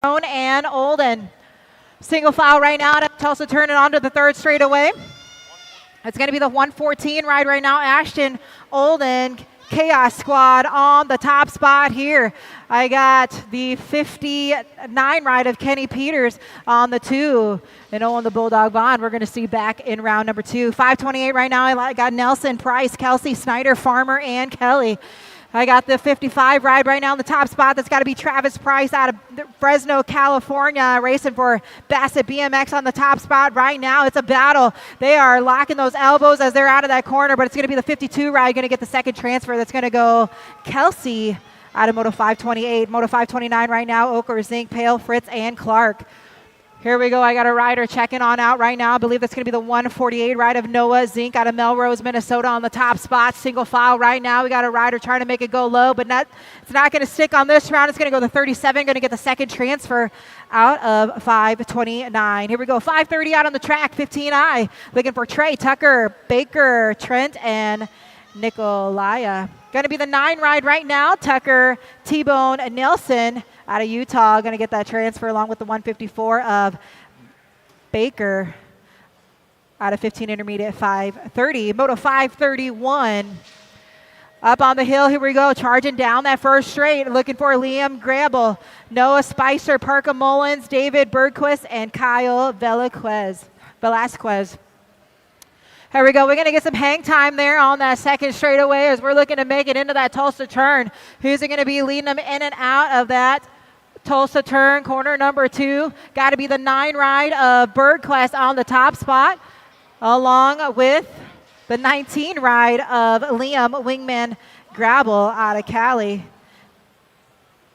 And Olden. Single file right now. Tulsa turning onto the third straightaway. It's going to be the 114 ride right now. Ashton, Olden, Chaos Squad on the top spot here. I got the 59 ride of Kenny Peters on the 2. And Owen the Bulldog Bond, we're going to see back in round number 2. 528 right now. I got Nelson, Price, Kelsey, Snyder, Farmer, and Kelly. I got the 55 ride right now in the top spot. That's got to be Travis Price out of Fresno, California, racing for Bassett BMX on the top spot right now. It's a battle. They are locking those elbows as they're out of that corner, but it's going to be the 52 ride going to get the second transfer. That's going to go Kelsey out of Moto 528. Moto 529 right now, Oker, Zink, Pale, Fritz, and Clark. Here we go. I got a rider checking on out right now. I believe that's going to be the 148 ride of Noah Zink out of Melrose, Minnesota on the top spot. Single file right now. We got a rider trying to make it go low, but it's not going to stick on this round. It's going to go to 37, going to get the second transfer out of 529. Here we go. 530 out on the track. 15I. Looking for Trey, Tucker, Baker, Trent, and Nikolaya. Going to be the 9 ride right now. Tucker, T-Bone, Nelson out of Utah. Going to get that transfer along with the 154 of Baker out of 15 intermediate 530. Moto 531. Up on the hill, here we go. Charging down that first straight. Looking for Liam Grabble, Noah Spicer, Parker Mullins, David Bergquist, and Kyle Velasquez. Here we go. We're going to get some hang time there on that second straightaway as we're looking to make it into that Tulsa turn. Who's it going to be leading them in and out of that Tulsa turn? Corner number 2. Got to be the 9 ride of Bergquist on the top spot, along with the 19 ride of Liam Wingman Grabble out of Cali.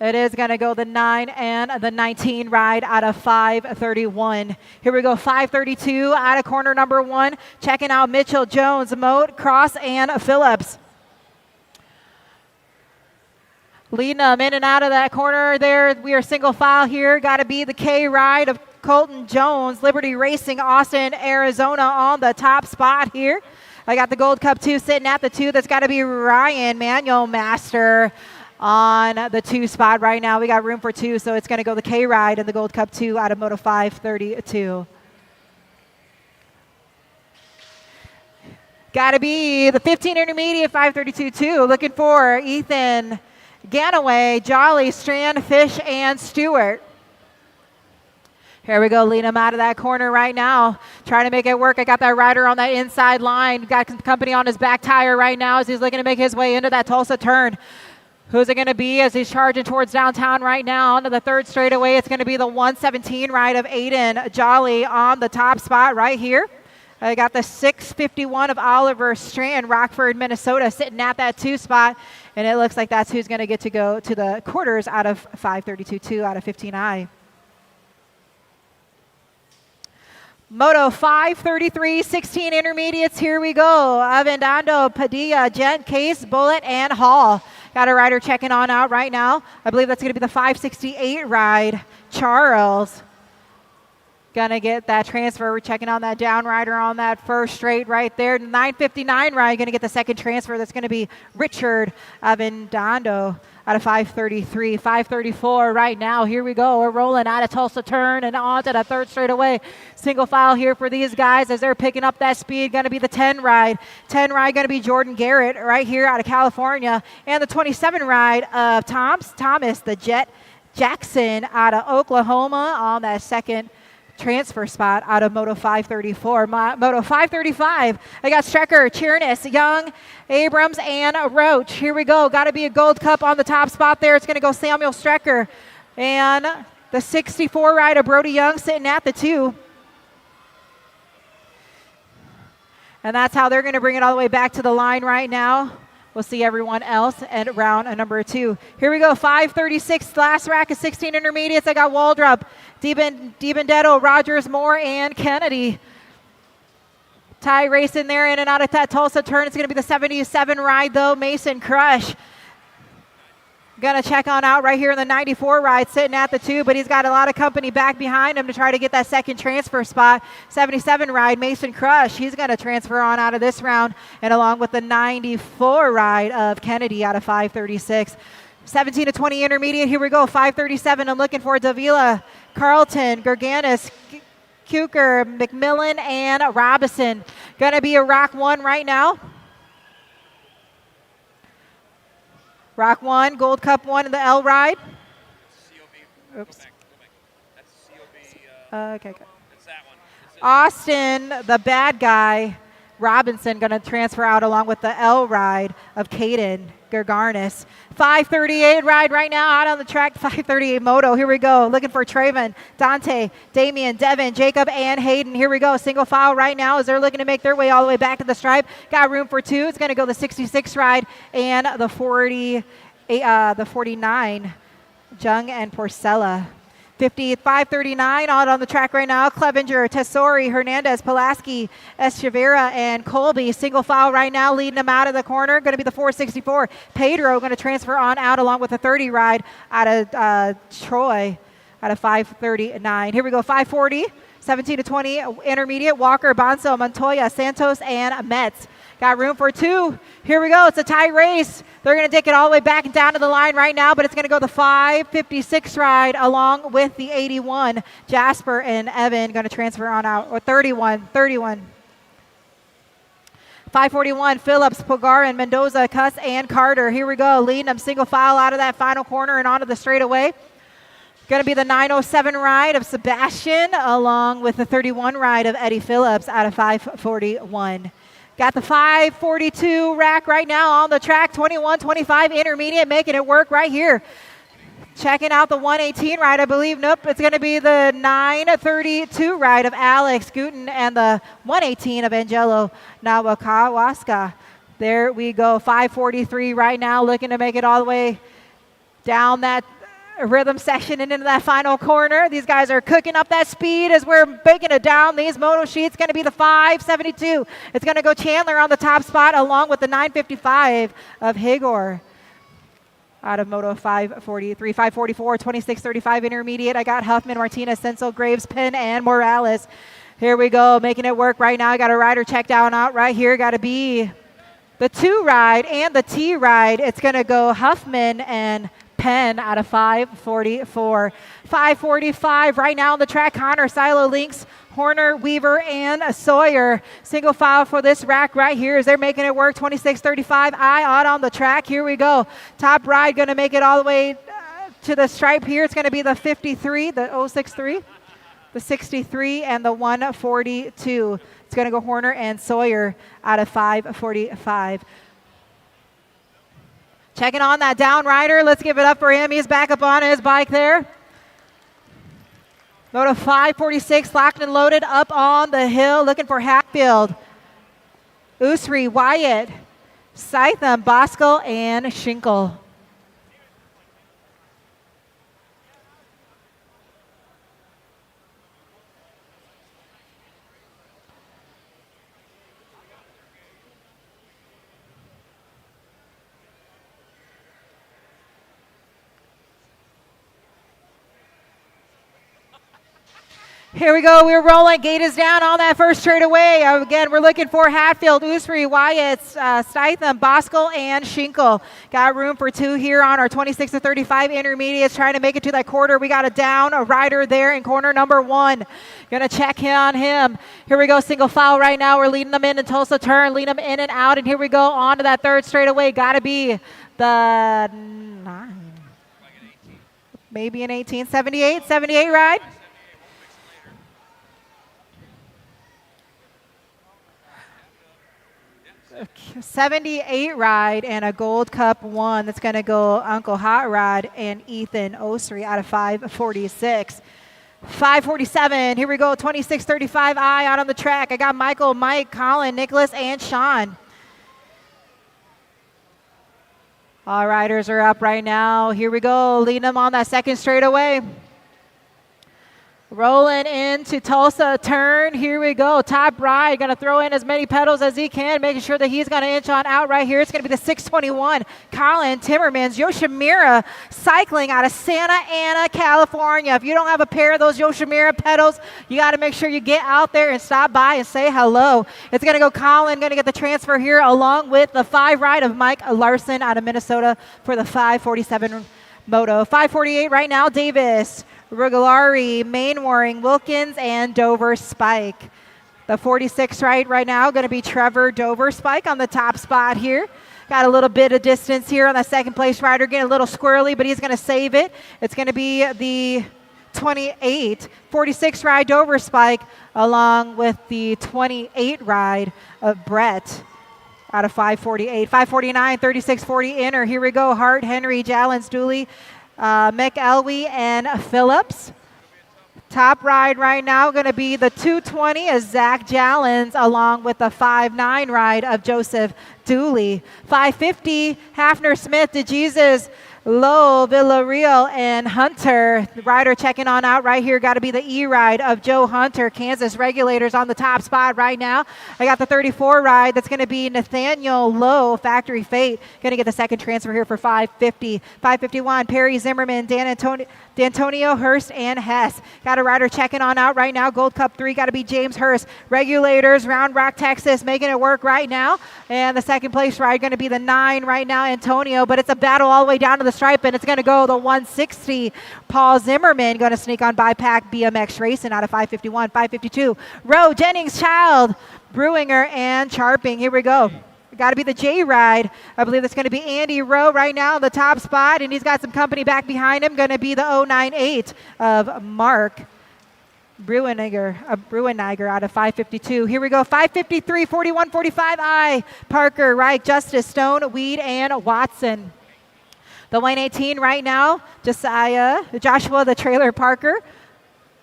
It is going to go the 9 and the 19 ride out of 531. Here we go, 532 out of corner number 1. Checking out Mitchell, Jones, Moat, Cross, and Phillips. Leading them in and out of that corner there. We are single file here. Got to be the K ride of Colton Jones, Liberty Racing, Austin, Arizona on the top spot here. I got the Gold Cup 2 sitting at the 2. That's got to be Ryan Manual Master on the 2 spot right now. We got room for 2, so it's going to go the K ride and the Gold Cup 2 out of Moto 532. Got to be the 15 intermediate 532-2. Looking for Ethan Ganaway, Jolly, Strand, Fish, and Stewart. Here we go, leading him out of that corner right now. Trying to make it work. I got that rider on that inside line. Got company on his back tire right now as he's looking to make his way into that Tulsa turn. Who's it going to be as he's charging towards downtown right now onto the third straightaway? It's going to be the 117 ride of Aiden Jolly on the top spot right here. I got the 651 of Oliver Strand, Rockford, Minnesota, sitting at that 2 spot. And it looks like that's who's going to get to go to the quarters out of 532-2 out of 15I. Moto 533, 16 intermediates. Here we go. Avendando, Padilla, Gent, Case, Bullet, and Hall. Got a rider checking on out right now. I believe that's going to be the 568 ride. Charles. Going to get that transfer. We're checking on that down rider on that first straight right there. 959 ride. Going to get the second transfer. That's going to be Richard Avendando out of 533. 534 right now. Here we go. We're rolling out of Tulsa turn and on to the third straightaway. Single file here for these guys as they're picking up that speed. Going to be the 10 ride. 10 ride going to be Jordan Garrett right here out of California. And the 27 ride of Thomas the Jet Jackson out of Oklahoma on that second transfer spot out of Moto 534. Moto 535, I got Strecker, Cheerness, Young, Abrams, and Roach. Here we go. Got to be a Gold Cup on the top spot there. It's going to go Samuel Strecker. And the 64 ride of Brody Young sitting at the 2. And that's how they're going to bring it all the way back to the line right now. We'll see everyone else at round number 2. Here we go, 536, last rack of 16 intermediates. I got Waldrop, DiBendetto, Rogers, Moore, and Kennedy. Tie racing there in and out of that Tulsa turn. It's going to be the 77 ride, though, Mason Crush. Going to check on out right here in the 94 ride, sitting at the 2, but he's got a lot of company back behind him to try to get that second transfer spot. 77 ride, Mason Crush. He's going to transfer on out of this round, and along with the 94 ride of Kennedy out of 536. 17 to 20 intermediate. Here we go. 5:37. I'm looking for Davila, Carlton, Gerganis, Kuker, McMillan, and Robinson. Going to be a Rock 1 right now. Rock 1, Gold Cup 1 in the L ride. Oops. That's COB. Okay, good. It's that one. Austin, the bad guy, Robinson, going to transfer out along with the L ride of Caden Gergarnis. 5:38 ride right now out on the track. 5:38 moto. Here we go. Looking for Traven, Dante, Damian, Devin, Jacob, and Hayden. Here we go. Single file right now as they're looking to make their way all the way back to the stripe. Got room for 2. It's going to go the 66 ride and the 49, Jung and Porcella. 5:39 out on the track right now. Clevenger, Tessori, Hernandez, Pulaski, Echeverria, and Colby. Single file right now, leading them out of the corner. Going to be the 464. Pedro going to transfer on out along with a 30 ride out of Troy out of 5:39. Here we go, 5:40. 17 to 20 intermediate. Walker, Bonso, Montoya, Santos, and Metz. Got room for 2. Here we go. It's a tie race. They're going to take it all the way back and down to the line right now, but it's going to go the 5:56 ride along with the 81. Jasper and Evan going to transfer on out. Or 31. 5:41, Phillips, Pogarin, Mendoza, Cuss, and Carter. Here we go. Leading them single file out of that final corner and onto the straightaway. Going to be the 9:07 ride of Sebastian along with the 31 ride of Eddie Phillips out of 5:41. Got the 5:42 rack right now on the track. 21:25 intermediate, making it work right here. Checking out the 1:18 ride, I believe. Nope, it's going to be the 9:32 ride of Alex Guten and the 1:18 of Angelo Nawakawaska. There we go. 5:43 right now, looking to make it all the way down that rhythm section and into that final corner. These guys are cooking up that speed as we're breaking it down. These moto sheets going to be the 5:72. It's going to go Chandler on the top spot along with the 9:55 of Higor out of moto 5:43. 5:44, 26:35 intermediate. I got Huffman, Martinez, Senso, Graves, Penn, and Morales. Here we go, making it work right now. I got a rider checked out right here. Got to be the 2 ride and the T ride. It's going to go Huffman and Penn out of 5:44. 5:45 right now on the track. Connor, Silo, Links, Horner, Weaver, and Sawyer. Single file for this rack right here as they're making it work. 26:35 out on the track. Here we go. Top ride going to make it all the way to the stripe here. It's going to be the 53, the 063, the 63, and the 142. It's going to go Horner and Sawyer out of 5:45. Checking on that down rider. Let's give it up for him. He's back up on his bike there. Moto 5:46, locked and loaded up on the hill, looking for Hatfield, Usri, Wyatt, Scytham, Bosco, and Schinkel. Here we go. We're rolling. Gate is down on that first straightaway. Again, we're looking for Hatfield, Usri, Wyatt, Scytham, Bosco, and Schinkel. Got room for 2 here on our 26 to 35 intermediates, trying to make it to that quarter. We got a rider there in corner number 1. Going to check on him. Here we go. Single file right now. We're leading them in Tulsa turn, leading them in and out. And here we go on to that third straightaway. Got to be the 9. Maybe an 18. 78 ride. 78 ride and a Gold Cup 1. That's going to go Uncle Hot Rod and Ethan Osri out of 5:46. 5:47. Here we go. 26:35 out on the track. I got Michael, Mike, Colin, Nicholas, and Sean. All riders are up right now. Here we go. Leading them on that second straightaway. Rolling into Tulsa turn. Here we go. Top ride. Going to throw in as many pedals as he can, making sure that he's going to inch on out right here. It's going to be the 621 Colin Timmermans. Yoshimura cycling out of Santa Ana, California. If you don't have a pair of those Yoshimura pedals, you got to make sure you get out there and stop by and say hello. It's going to go Colin, going to get the transfer here along with the 5 ride of Mike Larson out of Minnesota for the 547 Moto. 548 right now, Davis, Rugalari, Mainwaring, Wilkins, and Dover Spike. The 46 right now going to be Trevor Dover Spike on the top spot here. Got a little bit of distance here on the second place rider, getting a little squirrely, but he's going to save it. It's going to be the 28, 46 ride Dover Spike along with the 28 ride of Brett out of 548. 549, 3640 inner. Here we go. Hart, Henry, Jallens, Dooley, McElwee, and Phillips. Top ride right now going to be the 220 of Zach Jallens along with the 5-9 ride of Joseph Dooley. 550, Hafner Smith, DeJesus, Lowe, Villarreal, and Hunter. The rider checking on out right here. Got to be the E ride of Joe Hunter. Kansas Regulators on the top spot right now. I got the 34 ride. That's going to be Nathaniel Lowe, Factory Fate. Going to get the second transfer here for 550. 551, Perry Zimmerman, D'Antonio Hurst, and Hess. Got a rider checking on out right now. Gold Cup 3 got to be James Hurst. Regulators, Round Rock, Texas, making it work right now. And the second place ride going to be the 9 right now, Antonio. But it's a battle all the way down to the stripe, and it's going to go the 160. Paul Zimmerman going to sneak on by Pack BMX Racing out of 551. 552, Rowe, Jennings, Child, Brewinger, and Charping. Here we go. Got to be the J ride. I believe that's going to be Andy Rowe right now on the top spot, and he's got some company back behind him. Going to be the 098 of Mark Bruiniger out of 552. Here we go. 553, 41, 45 I. Parker, Reich, Justice, Stone, Weed, and Watson. The 118 right now, Joshua the Trailer Parker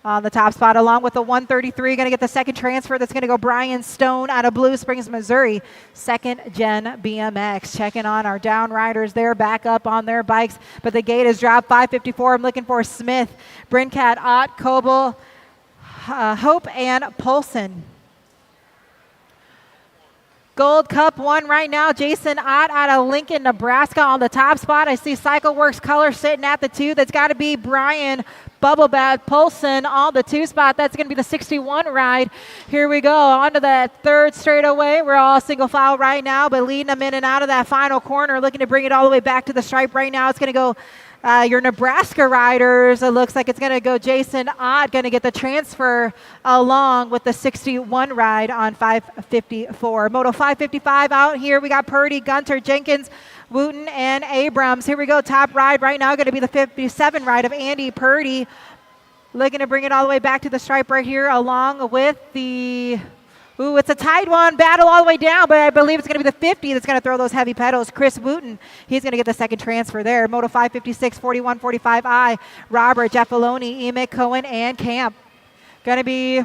on the top spot, along with the 133. Going to get the second transfer. That's going to go Brian Stone out of Blue Springs, Missouri. Second gen BMX. Checking on our down riders there, back up on their bikes. But the gate is dropped. 554. I'm looking for Smith, Brincat, Ott, Coble, Hope, and Polson. Gold Cup 1 right now, Jason Ott out of Lincoln, Nebraska on the top spot. I see CycleWorks Color sitting at the 2. That's got to be Brian Bubblebat Polson on the 2 spot. That's going to be the 61 ride. Here we go, onto that third straightaway. We're all single file right now, but leading them in and out of that final corner, looking to bring it all the way back to the stripe right now. It's going to go your Nebraska riders. It looks like it's going to go Jason Ott, going to get the transfer along with the 61 ride on 554. Moto 555 out here. We got Purdy, Gunter, Jenkins, Wooten, and Abrams. Here we go. Top ride right now going to be the 57 ride of Andy Purdy. Looking to bring it all the way back to the stripe right here along with the... Ooh, it's a tight one, battle all the way down, but I believe it's going to be the 50 that's going to throw those heavy pedals. Chris Wooten, he's going to get the second transfer there. Moto 556, 41, 45 I. Robert, Jeff Maloney, Emick, Cohen, and Camp. Going to be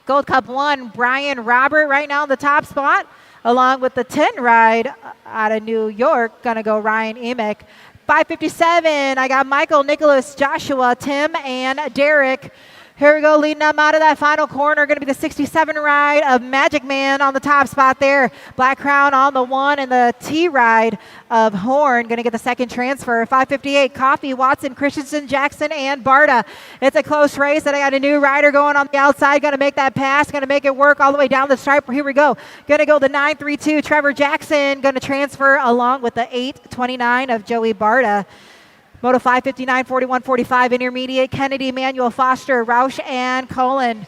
Gold Cup 1, Brian Robert right now in the top spot, along with the 10 ride out of New York. Going to go Ryan Emick. 557, I got Michael, Nicholas, Joshua, Tim, and Derek. Here we go, leading them out of that final corner. Going to be the 67 ride of Magic Man on the top spot there. Black Crown on the 1 and the T ride of Horn. Going to get the second transfer. 558, Coffee, Watson, Christensen, Jackson, and Barta. It's a close race, and I got a new rider going on the outside. Going to make that pass. Going to make it work all the way down the stripe. Here we go. Going to go the 932, Trevor Jackson. Going to transfer along with the 829 of Joey Barta. Moto 559, 41, 45, intermediate, Kennedy, Manuel, Foster, Roush, and Cullen.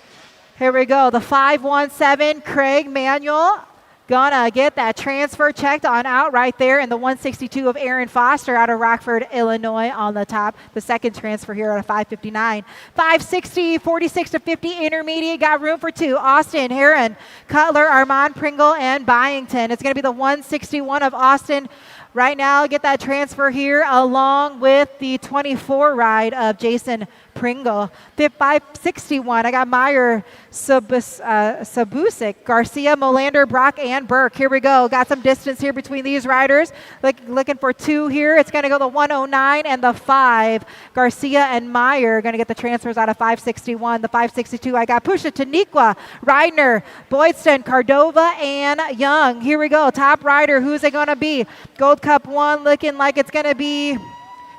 Here we go, the 517, Craig Manuel. Gonna get that transfer checked on out right there, and the 162 of Aaron Foster out of Rockford, Illinois on the top. The second transfer here out of 559. 560, 46 to 50, intermediate, got room for 2. Austin, Heron, Cutler, Armand, Pringle, and Byington. It's gonna be the 161 of Austin. Right now, get that transfer here along with the 24 ride of Jason Pringle. 561, I got Meyer, Sabusic, Garcia, Molander, Brock, and Burke. Here we go. Got some distance here between these riders. Looking for 2 here. It's going to go the 109 and the 5. Garcia and Meyer are going to get the transfers out of 561. The 562, I got Pusha, Taniqua, Reidner, Boydston, Cardova, and Young. Here we go. Top rider. Who's it going to be? Gold Cup 1 looking like it's going to be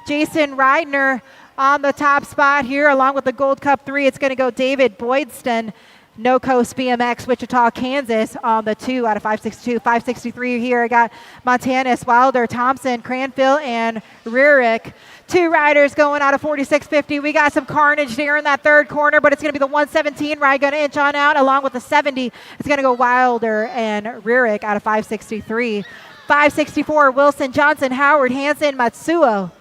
Jason Reidner on the top spot here, along with the Gold Cup 3. It's going to go David Boydston, No Coast BMX, Wichita, Kansas, on the 2 out of 562. 563 here, I got Montanus, Wilder, Thompson, Cranfield, and Rurick. 2 riders going out of 4650. We got some carnage there in that third corner, but it's going to be the 117 ride going to inch on out, along with the 70. It's going to go Wilder and Rurick out of 563. 564, Wilson, Johnson, Howard, Hansen, Matsuo.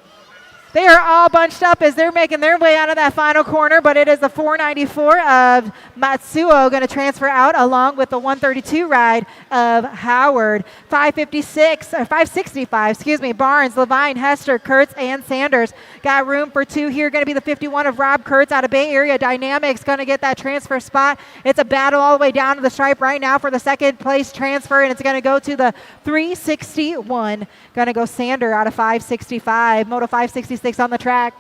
They are all bunched up as they're making their way out of that final corner, but it is the 494 of Matsuo going to transfer out, along with the 132 ride of Howard. 565, Barnes, Levine, Hester, Kurtz, and Sanders. Got room for 2 here. Going to be the 51 of Rob Kurtz out of Bay Area Dynamics. Going to get that transfer spot. It's a battle all the way down to the stripe right now for the second place transfer, and it's going to go to the 361. Going to go Sander out of 565. Moto 566 on the track.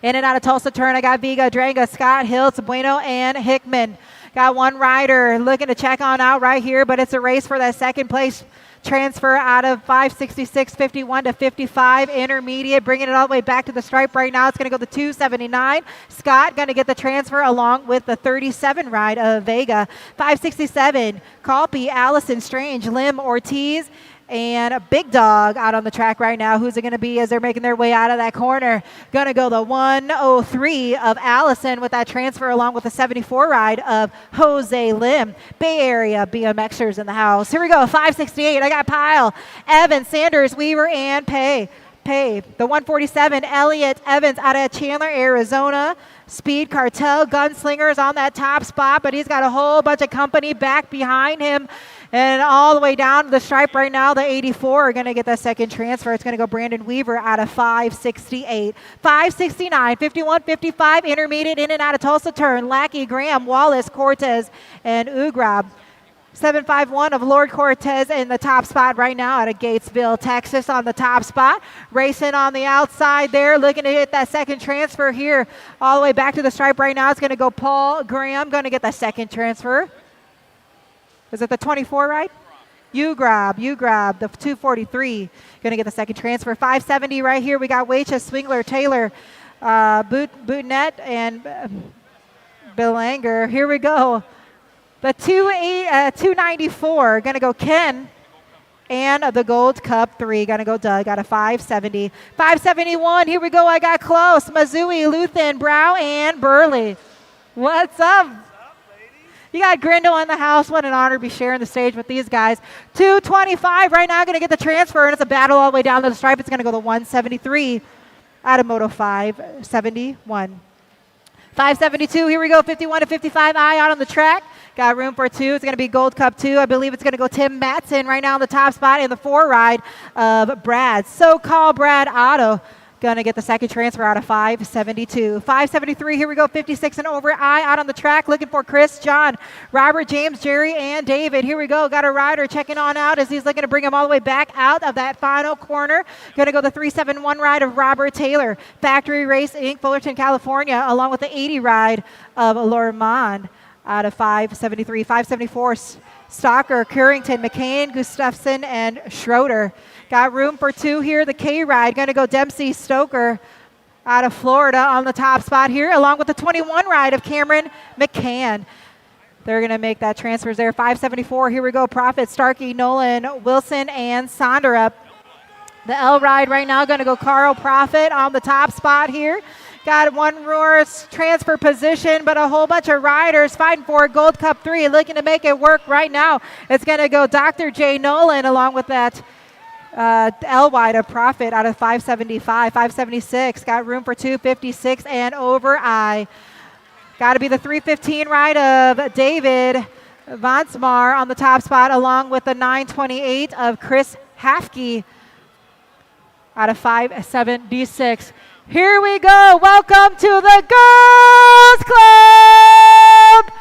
In and out of Tulsa turn, I got Viga, Dranга, Scott, Hiltz, Bueno, and Hickman. Got 1 rider looking to check on out right here, but it's a race for that second place transfer out of 566, 51 to 55. Intermediate, bringing it all the way back to the stripe right now. It's going to go the 279. Scott going to get the transfer, along with the 37 ride of Vega. 567, Calpe, Allison, Strange, Lim, Ortiz, and a Big Dog out on the track right now. Who's it going to be as they're making their way out of that corner? Going to go the 103 of Allison with that transfer, along with the 74 ride of Jose Lim. Bay Area BMXers in the house. Here we go, 568. I got Pyle, Evans, Sanders, Weaver, and Pay. The 147, Elliott Evans out of Chandler, Arizona. Speed Cartel, Gunslingers on that top spot, but he's got a whole bunch of company back behind him. And all the way down to the stripe right now, the 84 are going to get that second transfer. It's going to go Brandon Weaver out of 568. 569, 51, 55, intermediate in and out of Tulsa turn. Lackey, Graham, Wallace, Cortez, and Ugrab. 751 of Lord Cortez in the top spot right now out of Gatesville, Texas, on the top spot. Racing on the outside there, looking to hit that second transfer here. All the way back to the stripe right now, it's going to go Paul Graham, going to get the second transfer. Is it the 24 ride? You grab, the 243. Going to get the second transfer. 570 right here. We got Wacha, Swingler, Taylor, Bootnet, and Belanger. Here we go. The 294. Going to go Ken. And the Gold Cup 3. Going to go Doug out of 570. 571. Here we go. I got close. Mazui, Luthen, Brow, and Burley. What's up? You got Grindle in the house. What an honor to be sharing the stage with these guys. 225 right now, going to get the transfer, and it's a battle all the way down to the stripe. It's going to go to 173 out of Moto 571. 572, here we go, 51 to 55, out on the track. Got room for 2. It's going to be Gold Cup 2. I believe it's going to go Tim Matson right now on the top spot in the 4 ride of Brad. So-called Brad Otto. Going to get the second transfer out of 572. 573, here we go, 56 and over. Out on the track, looking for Chris, John, Robert, James, Jerry, and David. Here we go, got a rider checking on out as he's looking to bring him all the way back out of that final corner. Going to go the 371 ride of Robert Taylor. Factory Race Inc., Fullerton, California, along with the 80 ride of Lormond out of 573. 574, Stalker, Currington, McCain, Gustafson, and Schroeder. Got room for 2 here. The K ride going to go Dempsey, Stoker out of Florida on the top spot here, along with the 21 ride of Cameron McCann. They're going to make that transfers there. 574. Here we go. Profit, Starkey, Nolan, Wilson, and Sonderup. The L ride right now going to go Carl Profit on the top spot here. Got one Roar's transfer position, but a whole bunch of riders fighting for it. Gold Cup 3, looking to make it work right now. It's going to go Dr. J. Nolan along with that L wide of Profit out of 575. 576. Got room for 256 and over. Got to be the 315 ride of David Vansmar on the top spot, along with the 928 of Chris Hafke out of 576. Here we go. Welcome to the Girls Club.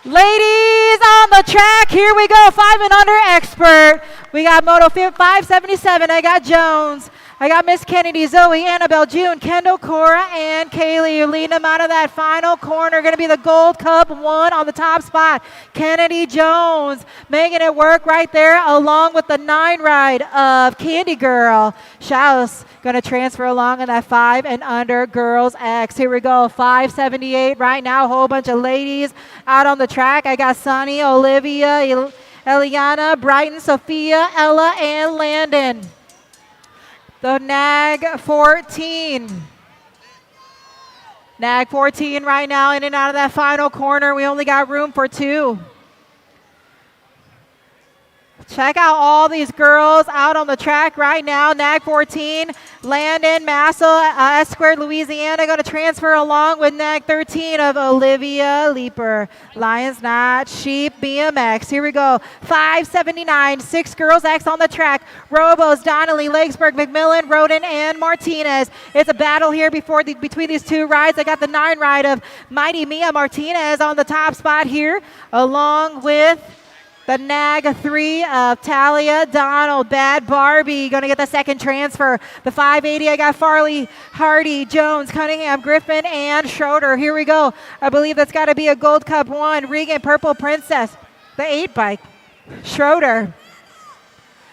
Ladies on the track. Here we go. 5 and under expert. We got Moto 577. I got Jones. I got Miss Kennedy, Zoe, Annabelle, June, Kendall, Cora, and Kaylee. Leading them out of that final corner. Going to be the Gold Cup 1 on the top spot. Kennedy Jones making it work right there along with the 9 ride of Candy Girl. Schaus going to transfer along in that 5 and under Girls X. Here we go. 578 right now. A whole bunch of ladies out on the track. I got Sunny, Olivia, Eliana, Brighton, Sophia, Ella, and Landon. The Nag 14. Nag 14 right now in and out of that final corner. We only got room for 2. Check out all these girls out on the track right now. Nag 14, Landon, Massel, S Squared, Louisiana going to transfer along with Nag 13 of Olivia Leaper. Lions Knot, Sheep, BMX. Here we go. 579, 6 girls X on the track. Robos, Donnelly, Lakesburg, McMillan, Roden, and Martinez. It's a battle here between these 2 rides. I got the 9 ride of Mighty Mia Martinez on the top spot here, along with the Nag 3 of Talia Donald. Bad Barbie going to get the second transfer. The 580, I got Farley, Hardy, Jones, Cunningham, Griffin, and Schroeder. Here we go. I believe that's got to be a Gold Cup 1. Regan, Purple Princess. The 8 bike. Schroeder.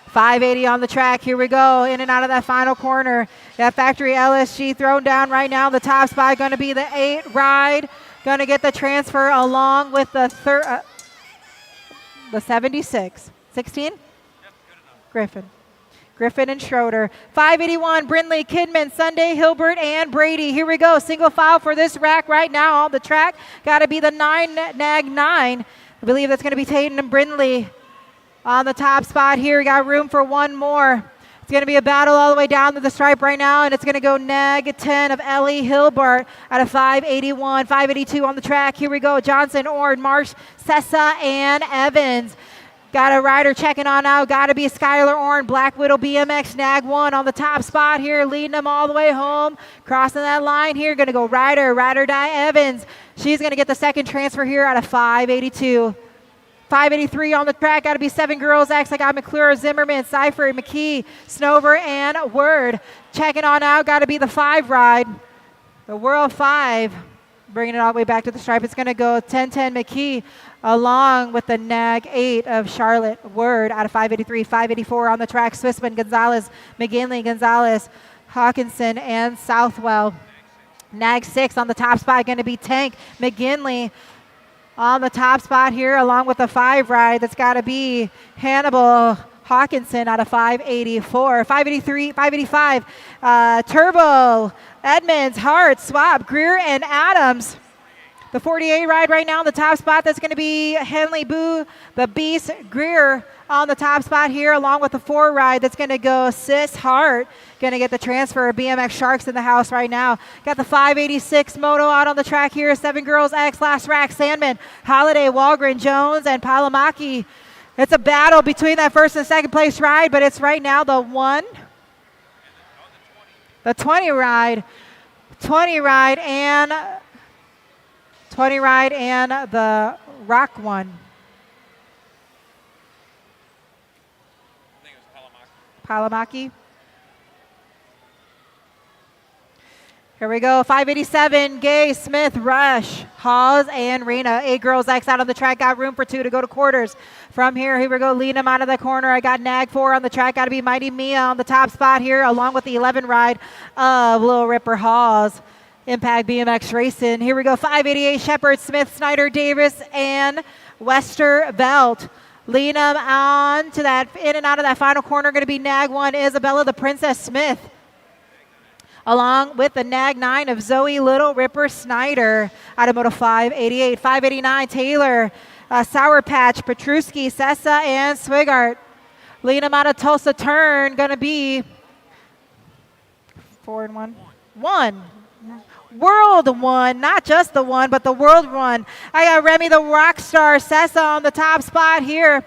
580 on the track. Here we go. In and out of that final corner. That Factory LSG thrown down right now. The top spot going to be the 8 ride. Going to get the transfer along with the the 76. 16? Yep, Griffin. Griffin and Schroeder. 581, Brindley, Kidman, Sunday, Hilbert, and Brady. Here we go. Single file for this rack right now on the track. Got to be the 9 Nag 9. I believe that's going to be Tatum and Brindley on the top spot here. We got room for 1 more. It's going to be a battle all the way down to the stripe right now, and it's going to go Nag 10 of Ellie Hilbert out of 581. 582 on the track. Here we go. Johnson, Ord, Marsh, Sessa, and Evans. Got a rider checking on out. Got to be Skylar Orn, Black Widow BMX, Nag 1 on the top spot here, leading them all the way home. Crossing that line here, going to go Ride or Die Evans. She's going to get the second transfer here out of 582. 583 on the track, got to be 7 girls X. I got McClure, Zimmerman, Cypher, McKee, Snover, and Word. Checking on out, got to be the 5 ride. The World 5, bringing it all the way back to the stripe. It's going to go 1010 McKee along with the Nag 8 of Charlotte Word out of 583. 584 on the track, Swissman, Gonzalez, McGinley, Gonzalez, Hawkinson, and Southwell. Nag 6 on the top spot, going to be Tank, McGinley. On the top spot here, along with the 5 ride, that's got to be Hannibal Hawkinson out of 584. 583, 585, Turbo, Edmonds, Hart, Swab, Greer, and Adams. The 48 ride right now on the top spot, that's going to be Henley Boo, the Beast, Greer on the top spot here, along with the 4 ride that's going to go Sis Hart. Going to get the transfer. BMX Sharks in the house right now. Got the 586 moto out on the track here. 7 girls X, last rack, Sandman, Holiday, Walgren, Jones, and Palamaki. It's a battle between that first and second place ride, but it's right now the 1. The 20 ride. 20 ride and the Rock 1. I think it was Palamaki. Here we go. 587, Gay, Smith, Rush, Hawes, and Rena. 8 girls X out on the track. Got room for 2 to go to quarters. From here we go. Lead them out of the corner. I got Nag 4 on the track. Got to be Mighty Mia on the top spot here, along with the 11 ride of Little Ripper Hawes. Impact BMX Racing. Here we go. 588, Shepard, Smith, Snyder, Davis, and Westervelt. Lead them on to that, in and out of that final corner. Going to be Nag 1, Isabella the Princess Smith, along with the Nag 9 of Zoe Little Ripper Snyder out of Moto 588. 589, Taylor, Sour Patch, Petruski, Sessa, and Swigart. Lead them out of Tulsa turn. Going to be 4 and 1. 1. World 1, not just the 1, but the World 1. I got Remy the Rockstar, Sessa on the top spot here.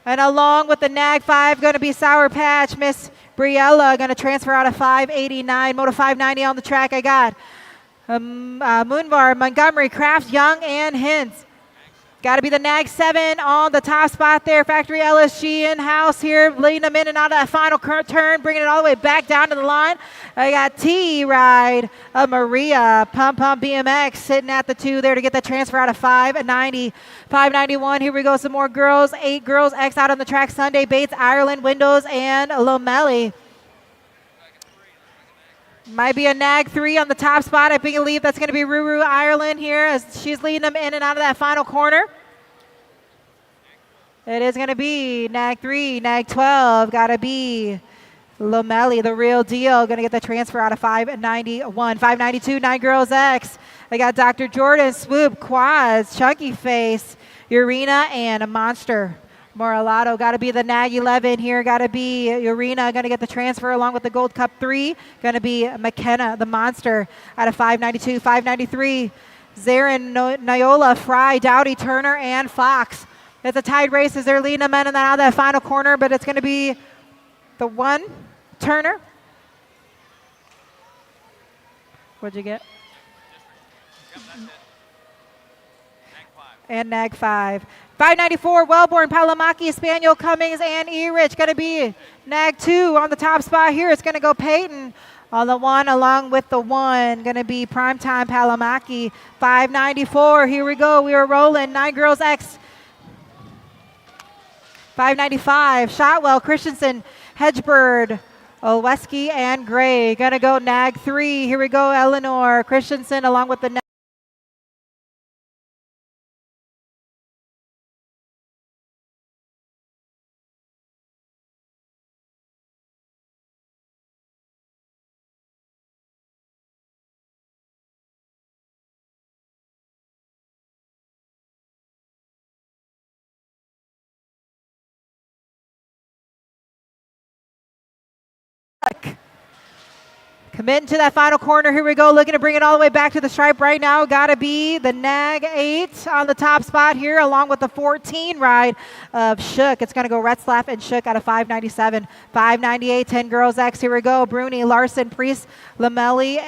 And along with the Nag 5, going to be Sour Patch, Miss Briella going to transfer out of 589. Moto 590 on the track. I got Moonvar, Montgomery, Kraft, Young, and Hintz. Got to be the Nag 7 on the top spot there. Factory LSG in-house here, leading them in and out of that final turn, bringing it all the way back down to the line. I got T-Ride, Maria, Pump BMX sitting at the 2 there to get the transfer out of 590. 591, here we go, some more girls. 8 girls, X out on the track. Sunday, Bates, Ireland, Windows, and Lomelli. Might be a Nag 3 on the top spot. I believe that's going to be Ruru Ireland here as she's leading them in and out of that final corner. It is going to be Nag 3, Nag 12. Got to be Lomelli, the real deal. Going to get the transfer out of 591. 592, 9 Girls X. I got Dr. Jordan, Swoop, Quads, Chunky Face, Urena, and a Monster. Moralato, got to be the Nag 11 here. Got to be Urena, going to get the transfer along with the Gold Cup 3. Going to be McKenna, the Monster, out of 592. 593, Zarin, Nyola, Fry, Dowdy, Turner, and Fox. It's a tied race as they're leading them in and out of that final corner, but it's going to be the 1, Turner. What'd you get? And Nag 5. 594, Wellborn, Palamaki, Spaniel, Cummings, and E-Rich. Going to be Nag 2 on the top spot here. It's going to go Peyton on the 1 along with the 1. Going to be Primetime Palamaki. 594, here we go. We are rolling. 9 Girls X. 595, Shotwell, Christensen, Hedgebird, Olweski, and Gray. Going to go Nag 3. Here we go, Eleanor, Christensen along with the committing to that final corner. Here we go, looking to bring it all the way back to the stripe right now. Got to be the Nag 8 on the top spot here, along with the 14 ride of Shook. It's going to go Retzlaff and Shook out of 597. 598, 10 Girls X. Here we go, Bruni, Larson, Priest, Lamelli,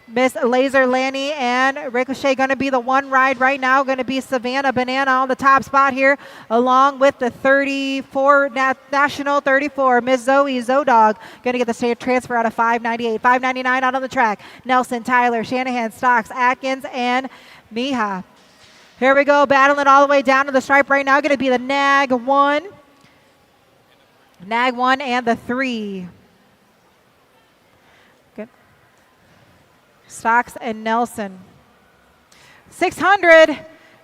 Miss Laser, Lanny, and Ricochet. Going to be the 1 ride right now. Going to be Savannah Banana on the top spot here, along with the 34, National 34, Miss Zoe, Zodog. Going to get the transfer out of 598. 599 out on the track. Nelson, Tyler, Shanahan, Stocks, Atkins, and Miha. Here we go, battling all the way down to the stripe right now. Going to be the Nag 1. Nag 1 and the 3. Stocks and Nelson. 600.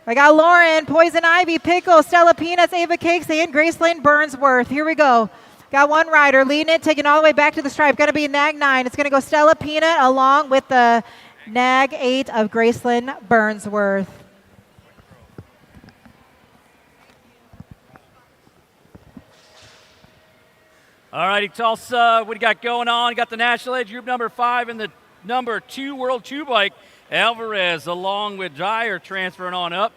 I got Lauren, Poison Ivy, Pickle, Stella Peanuts, Ava Cakes, and Graceland Burnsworth. Here we go. Got 1 rider leading it, taking all the way back to the stripe. Going to be Nag 9. It's going to go Stella Peanut along with the Nag 8 of Graceland Burnsworth. All righty, Tulsa, what do you got going on? Got the National Age Group number 5 and the number 2 World 2 bike. Alvarez along with Dyer transferring on up.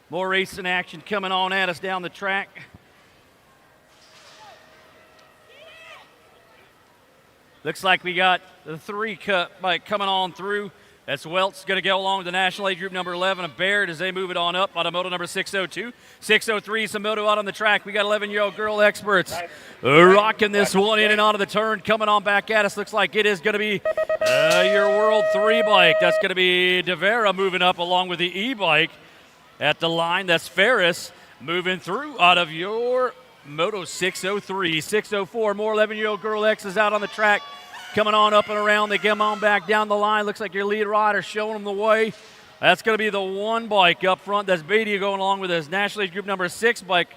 More racing action coming on at us down the track. Looks like we got the 3 cut bike coming on through. That's Welts going to go along with the National Age Group number 11 of Baird as they move it on up. Automoto number 602. 603, Samoto out on the track. We got 11-year-old girl experts rocking this one in and out of the turn. Coming on back at us. Looks like it is going to be your World 3 bike. That's going to be DeVera moving up along with the E-bike at the line. That's Ferris moving through out of your Moto 603. 604, more 11-year-old girl X is out on the track. Coming on up and around, they come on back down the line. Looks like your lead rider showing them the way. That's going to be the 1 bike up front. That's Beatty going along with his National Age Group number 6 bike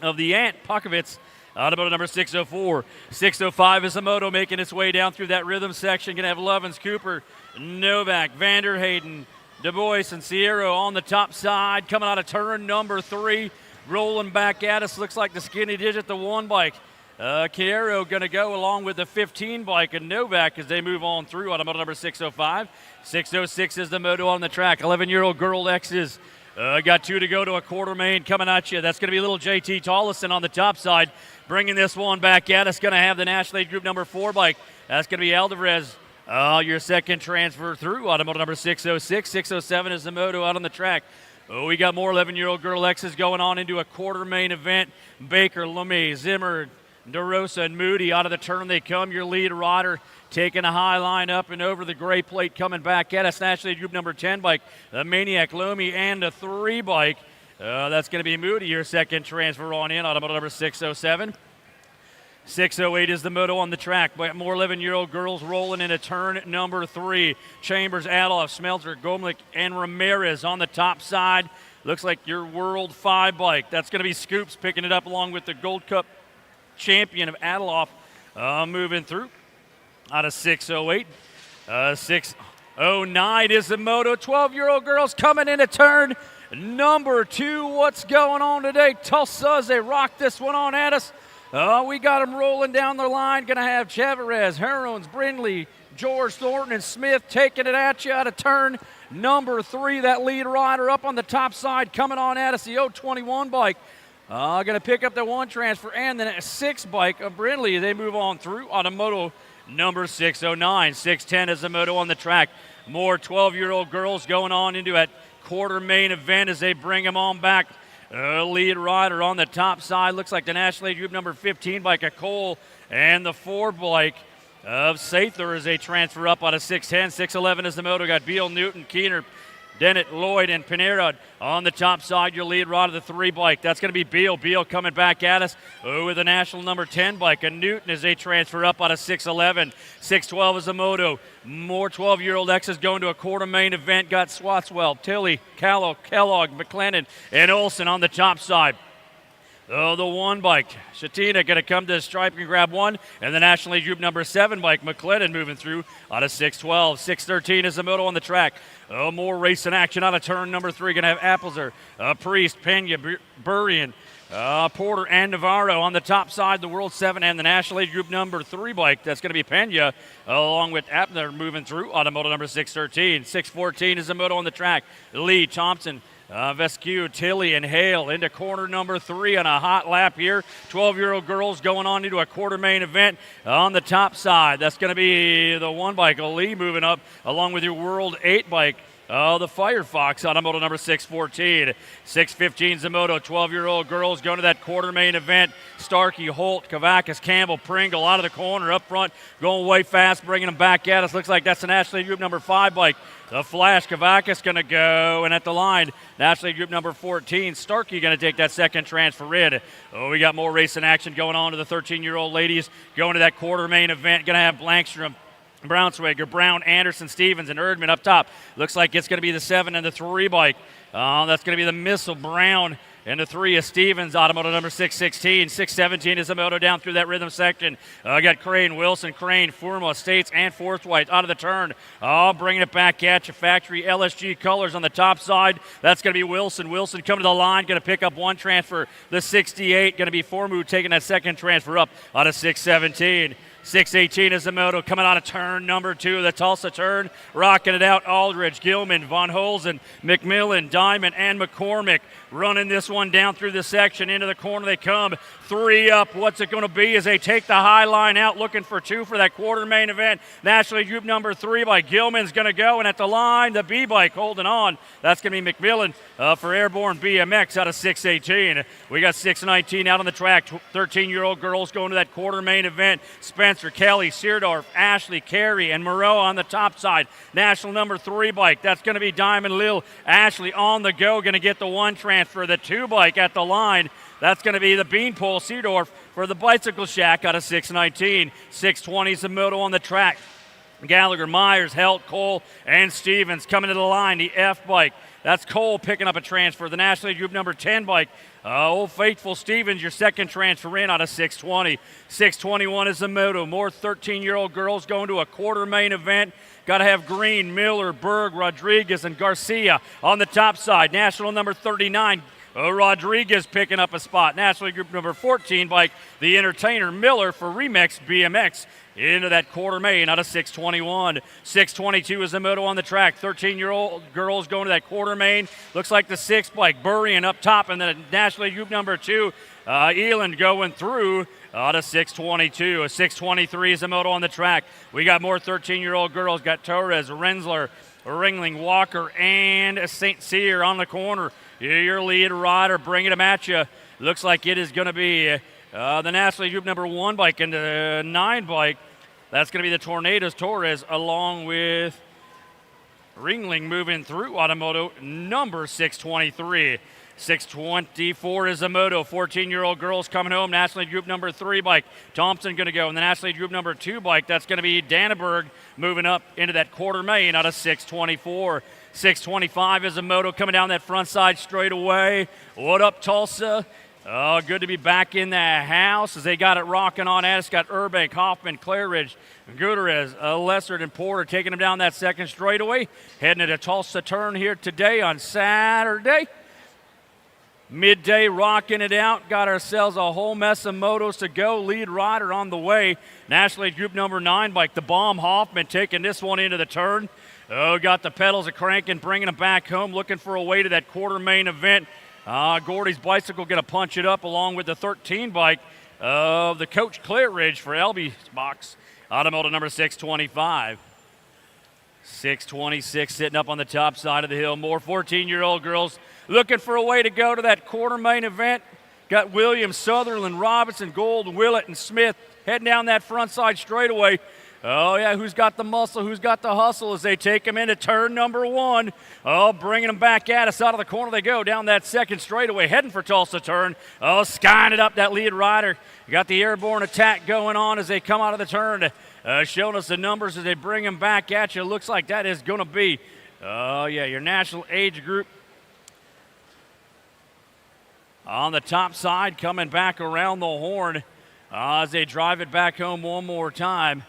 of the Ant Pukovitz. Automoto number 604. 605 is a moto making its way down through that rhythm section. Going to have Lovins, Cooper, Novak, Vanderhayden, Du Bois, and Sierra on the top side. Coming out of turn number 3. Rolling back at us. Looks like the Skinny Digit, the 1 bike. Chiaro going to go along with the 15 bike and Novak as they move on through. Automoto number 605. 606 is the moto on the track. 11-year-old girl X is Got 2 to go to a quarter main coming at you. That's going to be little JT Tollison on the top side. Bringing this one back at us. Going to have the National League Group number 4 bike. That's going to be Alvarez. Your second transfer through. Automotive number 606. 607 is the moto out on the track. We got more 11-year-old girl X's going on into a quarter main event. Baker, LeMay, Zimmer, DeRosa, and Moody out of the turn they come. Your lead rider taking a high line up and over the gray plate coming back at us. National League Group number 10 bike, the Maniac, Lomi, and a 3 bike. That's going to be Moody, your second transfer on in. Automotive number 607. 608 is the moto on the track. But more 11-year-old girls rolling into turn number 3. Chambers, Adolf, Smeltzer, Gomlich, and Ramirez on the top side. Looks like your World 5 bike. That's going to be Scoops picking it up along with the Gold Cup champion of Adolf moving through out of 608. 609 is the moto. 12-year-old girls coming into turn number 2. What's going on today? Tulsa, as they rock this one on at us. We got them rolling down the line. Going to have Chavez, Herons, Brindley, George Thornton, and Smith taking it at you out of turn number 3. That lead rider up on the top side coming on at us, the 021 bike. Going to pick up the 1 transfer and the 6 bike of Brindley. They move on through on a moto number 609. 610 is the moto on the track. More 12-year-old girls going on into that quarter main event as they bring them on back. Lead rider on the top side. Looks like the National League Group number 15 bike of Cole and the 4 bike of Sather as they transfer up out of 610. 611 is the moto. Got Beal, Newton, Keener, Dennett, Lloyd, and Panera on the top side. Your lead rider, the 3 bike. That's going to be Beal. Beal coming back at us with the national number 10 bike. And Newton as they transfer up out of 611. 612 is the moto. More 12-year-old X's going to a quarter main event. Got Swatswell, Tilley, Callow, Kellogg, McLennan, and Olson on the top side. The 1 bike. Shatina going to come to the stripe and grab 1. And the National League Group number 7 bike, McLennan, moving through out of 612. 613 is the moto on the track. More racing action out of turn number 3. Going to have Appleser, Priest, Pena, Burrian, Porter, and Navarro on the top side. The World 7 and the National League Group number 3 bike. That's going to be Pena along with Appler moving through automoto number 613. 614 is the moto on the track. Lee, Thompson, Vescu, Tilley, and Hale into corner number 3 on a hot lap here. 12-year-old girls going on into a quarter main event on the top side. That's going to be the 1 bike. Lee moving up along with your World 8 bike. The Firefox automoto number 614. 615 is the moto. 12-year-old girls going to that quarter main event. Starkey, Holt, Kavakis, Campbell, Pringle out of the corner up front, going way fast, bringing them back at us. Looks like that's the National League Group number 5 bike. The Flash, Kavakis going to go, and at the line, National League Group number 14, Starkey going to take that second transfer in. We got more racing action going on to the 13-year-old ladies going to that quarter main event. Going to have Blankstrom, Brownswager, Brown, Anderson, Stevens, and Erdman up top. Looks like it's going to be the 7 and the 3 bike. That's going to be the Missile, Brown, and the 3 is Stevens, automoto number 616. 617 is the moto down through that rhythm section. Got Crane, Wilson, Crane, Furma, States, and Forthwhite out of the turn. Bringing it back at you. Factory LSG colors on the top side. That's going to be Wilson. Wilson coming to the line, going to pick up 1 transfer. The 68 going to be Formu taking that second transfer up out of 617. 618 is the moto coming out of turn number 2, the Tulsa turn. Rocking it out, Aldridge, Gilman, Von Holzen, McMillan, Diamond, and McCormick running this one down through the section. Into the corner they come. 3 up. What's it going to be as they take the high line out, looking for 2 for that quarter main event. National League Group number 3 by Gilman's going to go, and at the line, the B bike holding on. That's going to be McMillan for Airborne BMX out of 618. We got 619 out on the track. 13-year-old girls going to that quarter main event. Spencer, Kelly, Seardorf, Ashley, Carey, and Moreau on the top side. National number 3 bike. That's going to be Diamond Lil. Ashley on the go, going to get the 1 transfer. The 2 bike at the line. That's going to be the Beanpole, Seardorf for the Bicycle Shack out of 619. 620 is the moto on the track. Gallagher, Myers, Helt, Cole, and Stevens coming to the line. The F bike. That's Cole picking up a transfer. The National League Group number 10 bike. Old Faithful Stevens, your second transfer in out of 620. 621 is the moto. More 13-year-old girls going to a quarter main event. Got to have Green, Miller, Berg, Rodriguez, and Garcia on the top side. National number 39. Rodriguez picking up a spot. National League Group number 14 bike, the Entertainer, Miller for Remix BMX into that quarter main out of 621. 622 is the moto on the track. 13-year-old girls going to that quarter main. Looks like the 6 bike burying up top in the National League Group number 2. Eland going through out of 622. A 623 is the moto on the track. We got more 13-year-old girls. Got Torres, Rensler, Ringling, Walker, and St. Cyr on the corner. Your lead rider bringing them at you. Looks like it is going to be the National League Group number 1 bike and the 9 bike. That's going to be the Tornadoes Torres along with Ringling moving through Automoto number 623. 624 is the moto. 14-year-old girls coming home. National League Group number 3 bike. Thompson going to go. And the National League Group number 2 bike, that's going to be Danneberg moving up into that quarter main out of 624. 625 is the moto coming down that front side straight away. What up, Tulsa? Oh, good to be back in the house as they got it rocking on at us. Got Urbank, Hoffman, Claridge, Gutierrez, Lessard, and Porter taking them down that second straightaway. Heading to the Tulsa turn here today on Saturday. Midday rocking it out. Got ourselves a whole mess of motos to go. Lead rider on the way. National League Group number 9 bike, the Bomb Hoffman taking this one into the turn. Oh, got the pedals a cranking, bringing them back home, looking for a way to that quarter main event. Gordy's Bicycle going to punch it up along with the 13 bike of the Coach Claridge for Elby's box. Automotive number 625. 626 sitting up on the top side of the hill. More 14-year-old girls looking for a way to go to that quarter main event. Got Williams, Sutherland, Robinson, Gold, Willett, and Smith heading down that front side straightaway. Oh, yeah, who's got the muscle, who's got the hustle as they take them into turn number 1. Oh, bringing them back at us. Out of the corner they go down that second straightaway, heading for Tulsa turn. Oh, skying it up, that lead rider. You got the airborne attack going on as they come out of the turn. Showing us the numbers as they bring them back at you. Looks like that is going to be, your national age group. On the top side, coming back around the horn as they drive it back home one more time.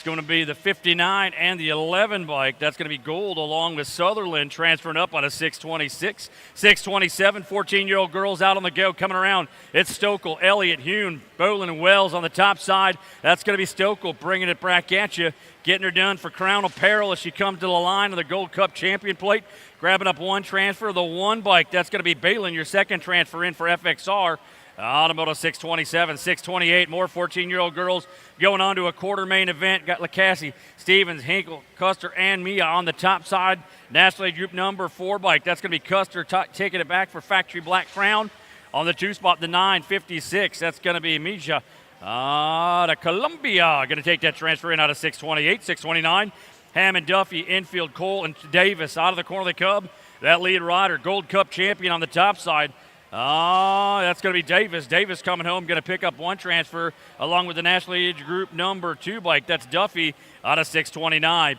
Going to be the 59 and the 11 bike. That's going to be Gold along with Sutherland transferring up on a 626. 627, 14-year-old girls out on the go coming around. It's Stokel, Elliott, Hune, Bolin, and Wells on the top side. That's going to be Stokel bringing it back at you. Getting her done for Crown Apparel as she comes to the line of the Gold Cup champion plate. Grabbing up one transfer. The 1 bike, that's going to be Balin, your second transfer in for FXR. Automoto 627, 628, more 14-year-old girls going on to a quarter main event. Got LaCassie, Stevens, Hinkle, Custer, and Mia on the top side. National League Group number 4 bike. That's going to be Custer taking it back for Factory Black Crown. On the 2 spot, the 956. That's going to be Misha to Columbia. Going to take that transfer in out of 628, 629. Hammond, Duffy, Infield, Cole, and Davis out of the corner of the Cub. That lead rider, Gold Cup champion on the top side. That's going to be Davis. Davis coming home, going to pick up 1 transfer along with the National Age Group number 2 bike. That's Duffy out of 629.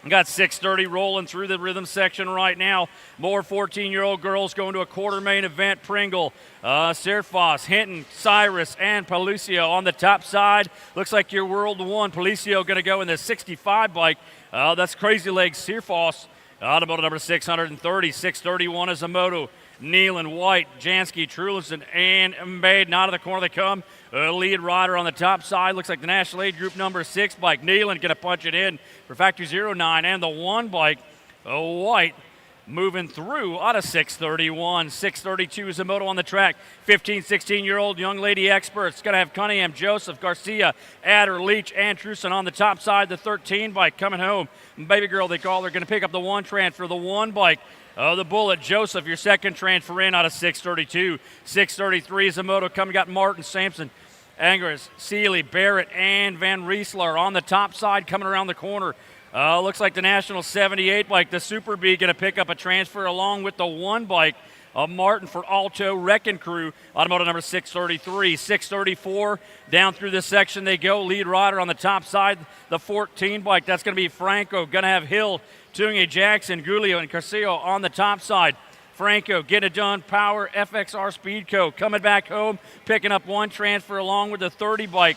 We got 630 rolling through the rhythm section right now. More 14-year-old girls going to a quarter main event. Pringle, Serfos, Hinton, Cyrus, and Palicio on the top side. Looks like your World 1. Palicio going to go in the 65 bike. That's Crazy Legs, Serfos. Automotive number 630. 631 is a moto. Nealon, White, Jansky, Trulinson, and Mbaden out of the corner they come. Lead rider on the top side. Looks like the National Aid Group number 6 bike. Nealon going to punch it in for Factory 09. And the 1 bike, White, moving through out of 631. 632 is the moto on the track. 15, 16-year-old young lady experts. Going to have Cunningham, Joseph, Garcia, Adder, Leach, and Truson on the top side. The 13 bike coming home. Baby girl, they call her, going to pick up the 1 transfer. The 1 bike. The Bullet, Joseph, your second transfer in out of 632. 633 is the moto coming. Got Martin, Sampson, Angers, Seeley, Barrett, and Van Riesler on the top side coming around the corner. Looks like the National 78 bike, the Super B, going to pick up a transfer along with the 1 bike of Martin for Alto Wrecking Crew. Automotive number 633. 634, down through this section they go. Lead rider on the top side, the 14 bike. That's going to be Franco. Going to have Hill, Tunge, Jackson, Gulio, and Carcillo on the top side. Franco, Get It Done, Power, FXR Speedco. Coming back home, picking up 1 transfer along with the 30 bike.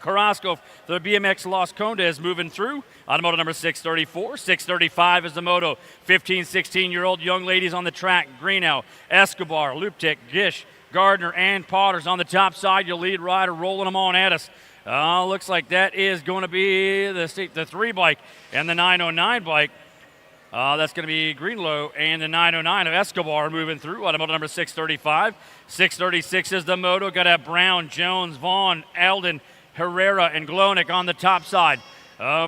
Carrasco, the BMX Los Condes moving through. Automotive number 634. 635 is the moto. 15, 16-year-old young ladies on the track. Greenow, Escobar, Luptic, Gish, Gardner, and Potters on the top side. Your lead rider rolling them on at us. Looks like that is going to be the 3 bike and the 909 bike. That's going to be Greenlow and the 909 of Escobar moving through. Automotive number 635. 636 is the moto. Got to have Brown, Jones, Vaughn, Eldon, Herrera, and Glonek on the top side.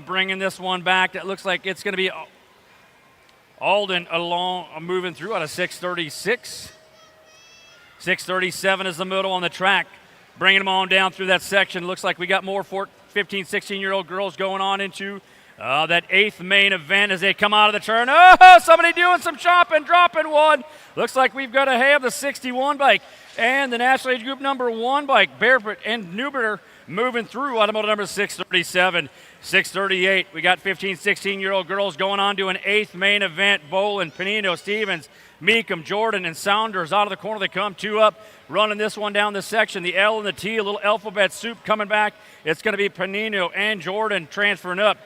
Bringing this one back. That looks like it's going to be Alden along moving through out of 636. 637 is the moto on the track. Bringing them on down through that section. Looks like we got more 15, 16-year-old girls going on into that 8th main event as they come out of the turn. Oh, somebody doing some chopping, dropping one. Looks like we've got to have the 61 bike and the National Age Group number 1 bike, Barefoot and Newberger, moving through automotive number 637. 638, we got 15, 16-year-old girls going on to an 8th main event. Boland, Panino, Stevens, Meekum, Jordan, and Saunders out of the corner. They come 2 up, running this one down the section. The L and the T, a little alphabet soup coming back. It's going to be Panino and Jordan transferring up.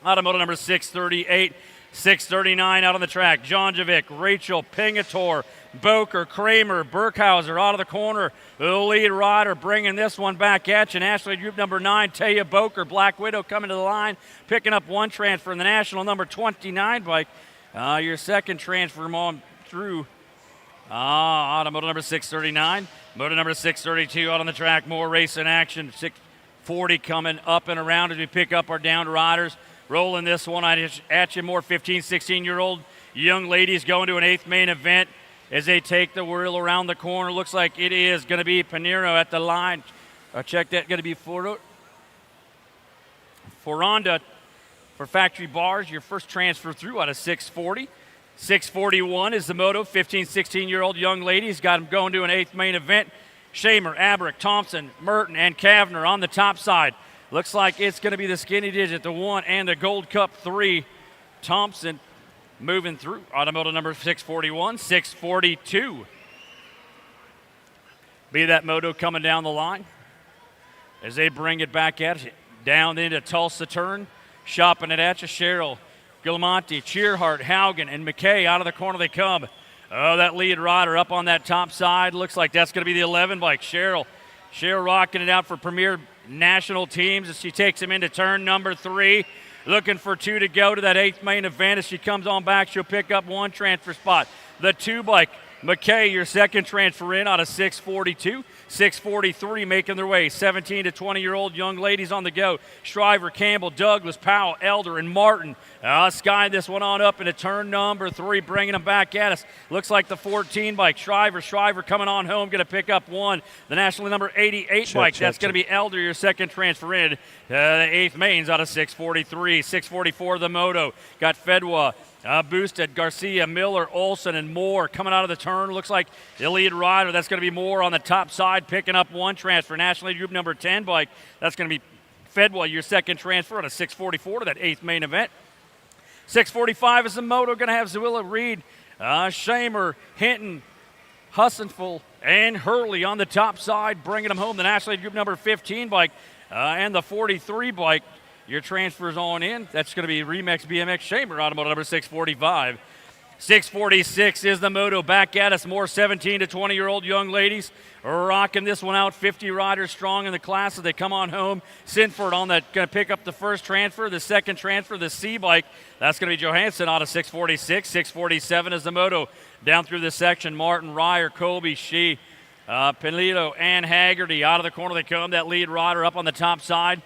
Automotive number 638, 639 out on the track. Jonjovic, Rachel, Pingator, Boker, Kramer, Burkhauser out of the corner. The lead rider bringing this one back at you. National Group number 9, Taya Boker, Black Widow coming to the line, picking up 1 transfer in the National number 29 bike. Your second transfer on through automotive number 639. Motor number 632 out on the track. More racing action. 640 coming up and around as we pick up our downed riders. Rolling this one at you. More 15, 16-year-old young ladies going to an 8th main event as they take the wheel around the corner. Looks like it is going to be Panero at the line. Check that. Going to be Foronda for Factory Bars. Your first transfer through out of 640. 641 is the moto. 15, 16-year-old young ladies. Got them going to an 8th main event. Shamer, Abrick, Thompson, Merton, and Kavner on the top side. Looks like it's going to be the skinny digit, the 1 and the Gold Cup 3. Thompson moving through. Automotive number 641, 642. Be that moto coming down the line as they bring it back at you. Down into Tulsa turn. Shopping it at you. Cheryl, Gilmonte, Cheerhart, Haugen, and McKay out of the corner they come. Oh, that lead rider up on that top side. Looks like that's going to be the 11 bike. Cheryl rocking it out for Premier National teams as she takes him into turn number 3. Looking for 2 to go to that 8th main event. As she comes on back, she'll pick up 1 transfer spot. The 2 bike, McKay, your second transfer in out of 642. 643 making their way. 17 to 20-year-old young ladies on the go. Shriver, Campbell, Douglas, Powell, Elder, and Martin. Skying this one on up into turn number 3, bringing them back at us. Looks like the 14 bike. Shriver coming on home, going to pick up 1. The national number 88 bike. That's going to be Elder, your second transfer in. The 8th mains out of 643. 644 the moto. Got Fedwa, Boosted, Garcia, Miller, Olson, and Moore coming out of the turn. Looks like the lead rider. That's going to be Moore on the top side, picking up 1 transfer. National League Group number 10 bike. That's going to be Fedwa, your second transfer at a 644 to that 8th main event. 645 is the moto. Going to have Zawilla, Reed, Shamer, Hinton, Hussenful, and Hurley on the top side, bringing them home. The National League Group number 15 bike and the 43 bike. Your transfers on in. That's going to be Remix BMX Shamer, automotive number 645. 646 is the moto. Back at us. More 17 to 20-year-old young ladies rocking this one out. 50 riders strong in the class as they come on home. Sinford on that, going to pick up the first transfer. The second transfer, the C bike. That's going to be Johansson out of 646. 647 is the moto. Down through this section, Martin, Ryer, Colby, Shee, Penlito, and Haggerty. Out of the corner they come. That lead rider up on the top side.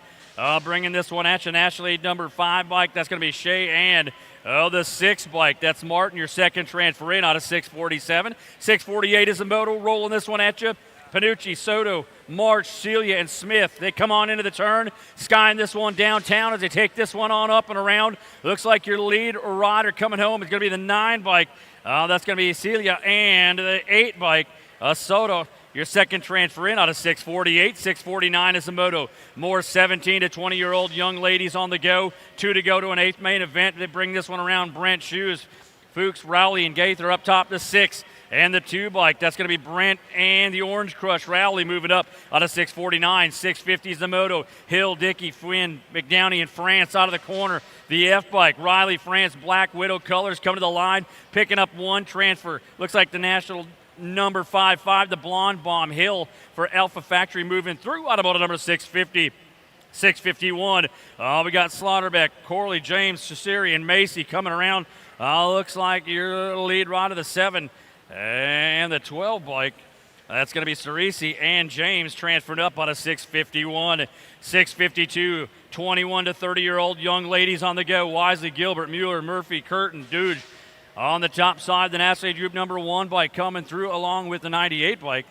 Bringing this one at you, National Lead number 5 bike. That's going to be Shea and the 6 bike. That's Martin, your second transfer in out of 647. 648 is the moto. Rolling this one at you. Panucci, Soto, March, Celia, and Smith. They come on into the turn, skying this one downtown as they take this one on up and around. Looks like your lead rider coming home is going to be the 9 bike. That's going to be Celia and the 8 bike, Soto. Your second transfer in out of 648. 649 is the moto. More 17 to 20-year-old young ladies on the go. 2 to go to an 8th main event. They bring this one around. Brent, Shoes, Fuchs, Rowley, and Gaither up top to 6. And the 2 bike, that's going to be Brent and the Orange Crush. Rowley moving up out of 649. 650 is the moto. Hill, Dickey, Flynn, McDowney, and France out of the corner. The F bike, Riley, France, Black Widow colors coming to the line. Picking up 1 transfer. Looks like the national number 5, the Blonde Bomb. Hill for Alpha Factory moving through. Automotive number 650. 651. We got Slaughterbeck, Corley, James, Shasiri, and Macy coming around. Looks like your lead right of the 7 and the 12 bike. That's going to be Cerisi and James transferred up on a 651. 652, 21 to 30-year-old young ladies on the go. Wisely, Gilbert, Mueller, Murphy, Curtin, Dude. On the top side, the National Group number 1 bike coming through along with the 98 bike.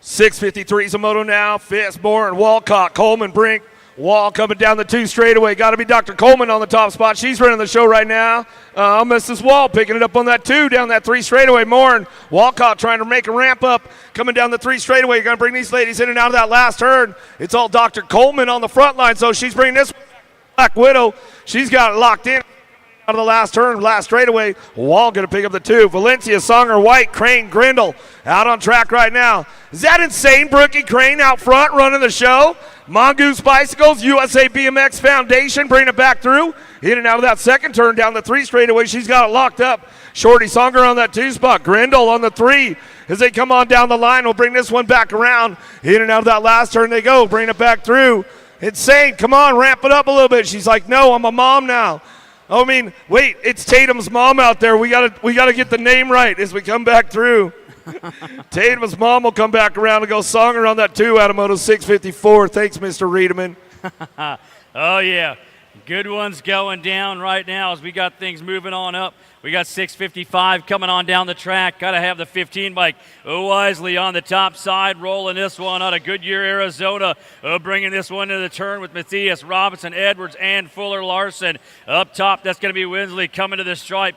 653 is a moto now. Fitzborn, Walcott, Coleman, Brink. Wall coming down the 2 straightaway. Got to be Dr. Coleman on the top spot. She's running the show right now. Mrs. Wall picking it up on that 2 down that 3 straightaway. Morin, Walcott trying to make a ramp up. Coming down the 3 straightaway. You're going to bring these ladies in and out of that last turn. It's all Dr. Coleman on the front line. So she's bringing this Black Widow. She's got it locked in. Out of the last turn, last straightaway. Wall going to pick up the 2. Valencia, Songer, White, Crane, Grindle out on track right now. Is that insane? Brookie Crane out front running the show. Mongoose Bicycles, USA BMX Foundation bringing it back through. In and out of that second turn down the 3 straightaway. She's got it locked up. Shorty Songer on that 2 spot. Grindle on the 3. As they come on down the line, we'll bring this one back around. In and out of that last turn they go. Bring it back through. Insane. Come on, ramp it up a little bit. She's like, no, I'm a mom now. I mean, wait, it's Tatum's mom out there. We gotta get the name right as we come back through. Tatum's mom will come back around and go Songer on that 2 out of Moto 654. Thanks, Mr. Riedemann. Oh, yeah. Good ones going down right now as we got things moving on up. We got 655 coming on down the track. Got to have the 15 bike. Wisely on the top side, rolling this one out of Goodyear, Arizona. Bringing this one to the turn with Matthias, Robinson, Edwards, and Fuller Larson. Up top, that's going to be Winsley coming to the stripe.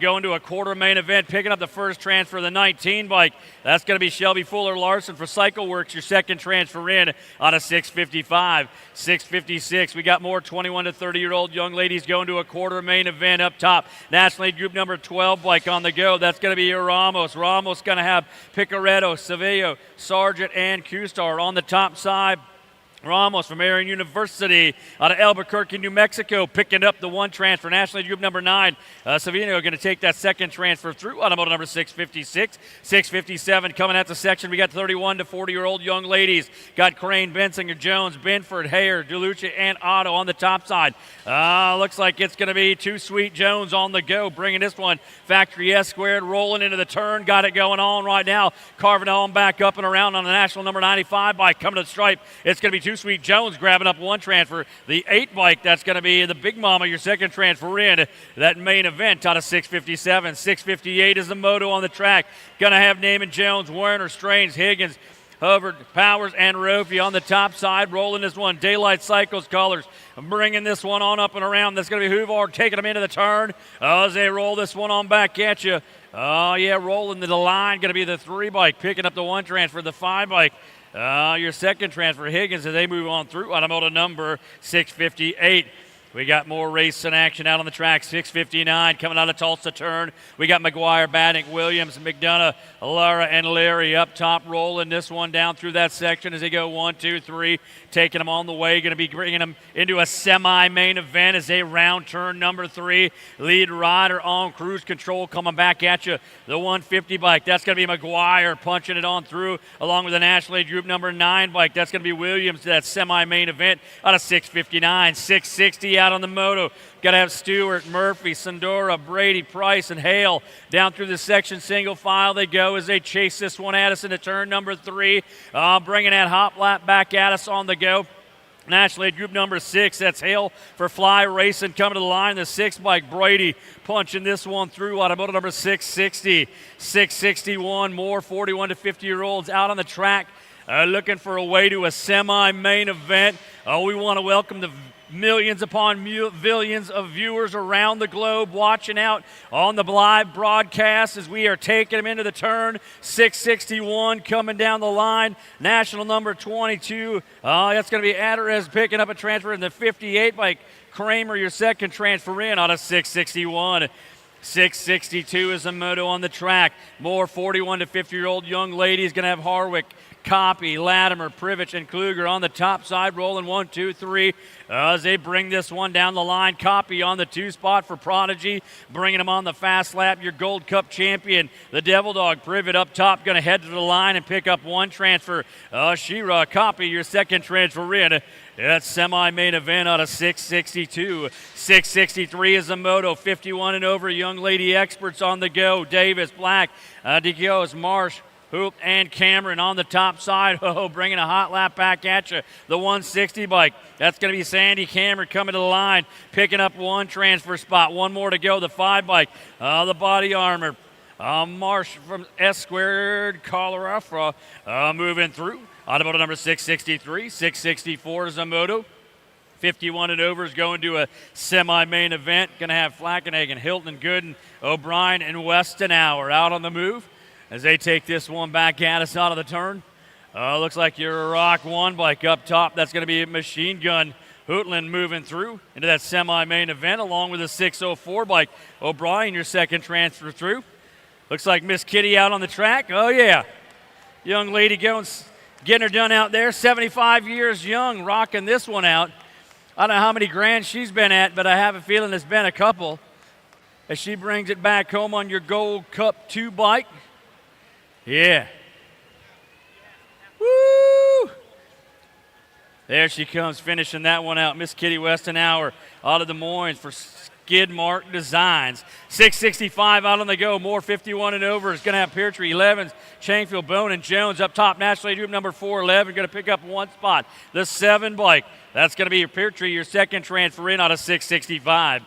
Going to a quarter main event, picking up the first transfer of the 19 bike. That's going to be Shelby Fuller Larson for CycleWorks, your second transfer in on a 655. 656, we got more 21 to 30-year-old young ladies going to a quarter main event up top. National League Group number 12 bike on the go. That's going to be Ramos. Ramos going to have Picaretto, Sevillo, Sargent, and Kustar on the top side. Ramos from Marion University out of Albuquerque, New Mexico, picking up the 1 transfer. National League Group number 9. Savino going to take that second transfer through automotive number 656. 657 coming at the section. We got 31 to 40-year-old young ladies. Got Crane, Bensinger, Jones, Benford, Hayer, DeLucia, and Otto on the top side. Looks like it's going to be 2 Sweet Jones on the go, bringing this one. Factory S squared, rolling into the turn. Got it going on right now. Carving on back up and around on the national number 95 bike. Coming to the stripe. It's going to be 2 Sweet Jones grabbing up 1 transfer. The 8 bike, that's going to be the Big Mama, your second transfer in that main event out of 657. 658 is the moto on the track. Going to have Naaman Jones, Werner, Strange, Higgins, Hubbard, Powers, and Rofi on the top side. Rolling this one. Daylight Cycles colors. Bringing this one on up and around. That's going to be Huvard taking them into the turn. As they roll this one on back at you. Oh, yeah, rolling to the line. Going to be the 3 bike. Picking up the 1 transfer. The 5 bike. Your second transfer, Higgins, as they move on through automotive number 658. We got more racing action out on the track. 6:59 coming out of Tulsa turn. We got McGuire, Bannock, Williams, McDonough, Lara, and Larry up top, rolling this one down through that section as they go 1, 2, 3, taking them on the way. Going to be bringing them into a semi-main event as they round turn number 3. Lead rider on cruise control coming back at you. The 150 bike, that's going to be McGuire punching it on through along with the National League Group number 9 bike. That's going to be Williams, that semi-main event out of 6:59. 6:60 out on the moto. Got to have Stewart, Murphy, Sandora, Brady, Price, and Hale down through the section. Single file they go as they chase this one at us into turn number 3. Bringing that hop lap back at us on the go. National League Group number 6, that's Hale for Fly Racing coming to the line. The 6 bike, Brady punching this one through. Automotive number 660. 661, more 41 to 50-year-olds out on the track looking for a way to a semi-main event. We want to welcome the millions upon millions of viewers around the globe watching out on the live broadcast as we are taking them into the turn. 661 coming down the line. National number 22. That's going to be Adderez picking up a transfer in the 58 by Kramer, your second transfer in out of 661. 662 is the moto on the track. More 41 to 50-year-old young ladies going to have Harwick, Copy, Latimer, Privich, and Kluger on the top side, rolling 1, 2, 3. As they bring this one down the line, Copy on the 2 spot for Prodigy, bringing him on the fast lap. Your Gold Cup champion, the Devil Dog, Privet up top, going to head to the line and pick up 1 transfer. Shira, Copy, your second transfer in. That's semi-main event out of 662. 663 is the moto. 51 and over, young lady experts on the go. Davis, Black, DeGios, Marsh, Hoop, and Cameron on the top side. Oh, bringing a hot lap back at you. The 160 bike. That's going to be Sandy Cameron coming to the line, picking up 1 transfer spot. 1 more to go. The 5 bike. The body armor. Marsh from S Squared, Colorado, moving through. Automoto number 663. 664 is a moto. 51 and over is going to a semi-main event. Going to have Flackenhagen, Hilton, Gooden, O'Brien, and Westenauer out on the move as they take this one back at us out of the turn. Looks like your Rock 1 bike up top. That's going to be a Machine Gun Hootland moving through into that semi-main event along with a 604 bike. O'Brien, your second transfer through. Looks like Miss Kitty out on the track. Oh, yeah. Young lady going, getting her done out there. 75 years young, rocking this one out. I don't know how many grands she's been at, but I have a feeling it's been a couple. As she brings it back home on your Gold Cup 2 bike. Yeah. Woo! There she comes, finishing that one out. Miss Kitty Westenauer out of Des Moines for Skidmark Designs. 665 out on the go. More 51 and over is going to have Peartree, 11s, Changfield, Bone, and Jones up top. National League Group number 411 going to pick up 1 spot. The 7 bike. That's going to be your Peartree, your second transfer in out of 665.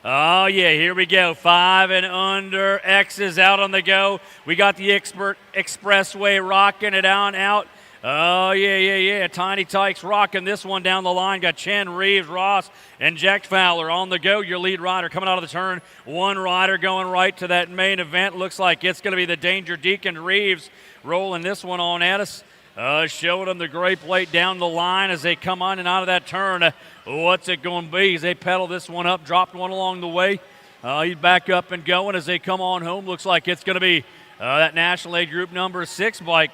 Oh, yeah, here we go. 5 and under. X's out on the go. We got the Expert Expressway rocking it on out. Oh, yeah. Tiny Tykes rocking this one down the line. Got Chen, Reeves, Ross, and Jack Fowler on the go. Your lead rider coming out of the turn. 1 rider going right to that main event. Looks like it's going to be the Danger Deacon Reeves rolling this one on at us. Showing them the gray plate down the line as they come on and out of that turn. What's it going to be as they pedal this one up, dropped one along the way. He's back up and going as they come on home. Looks like it's going to be that National League Group number 6 bike.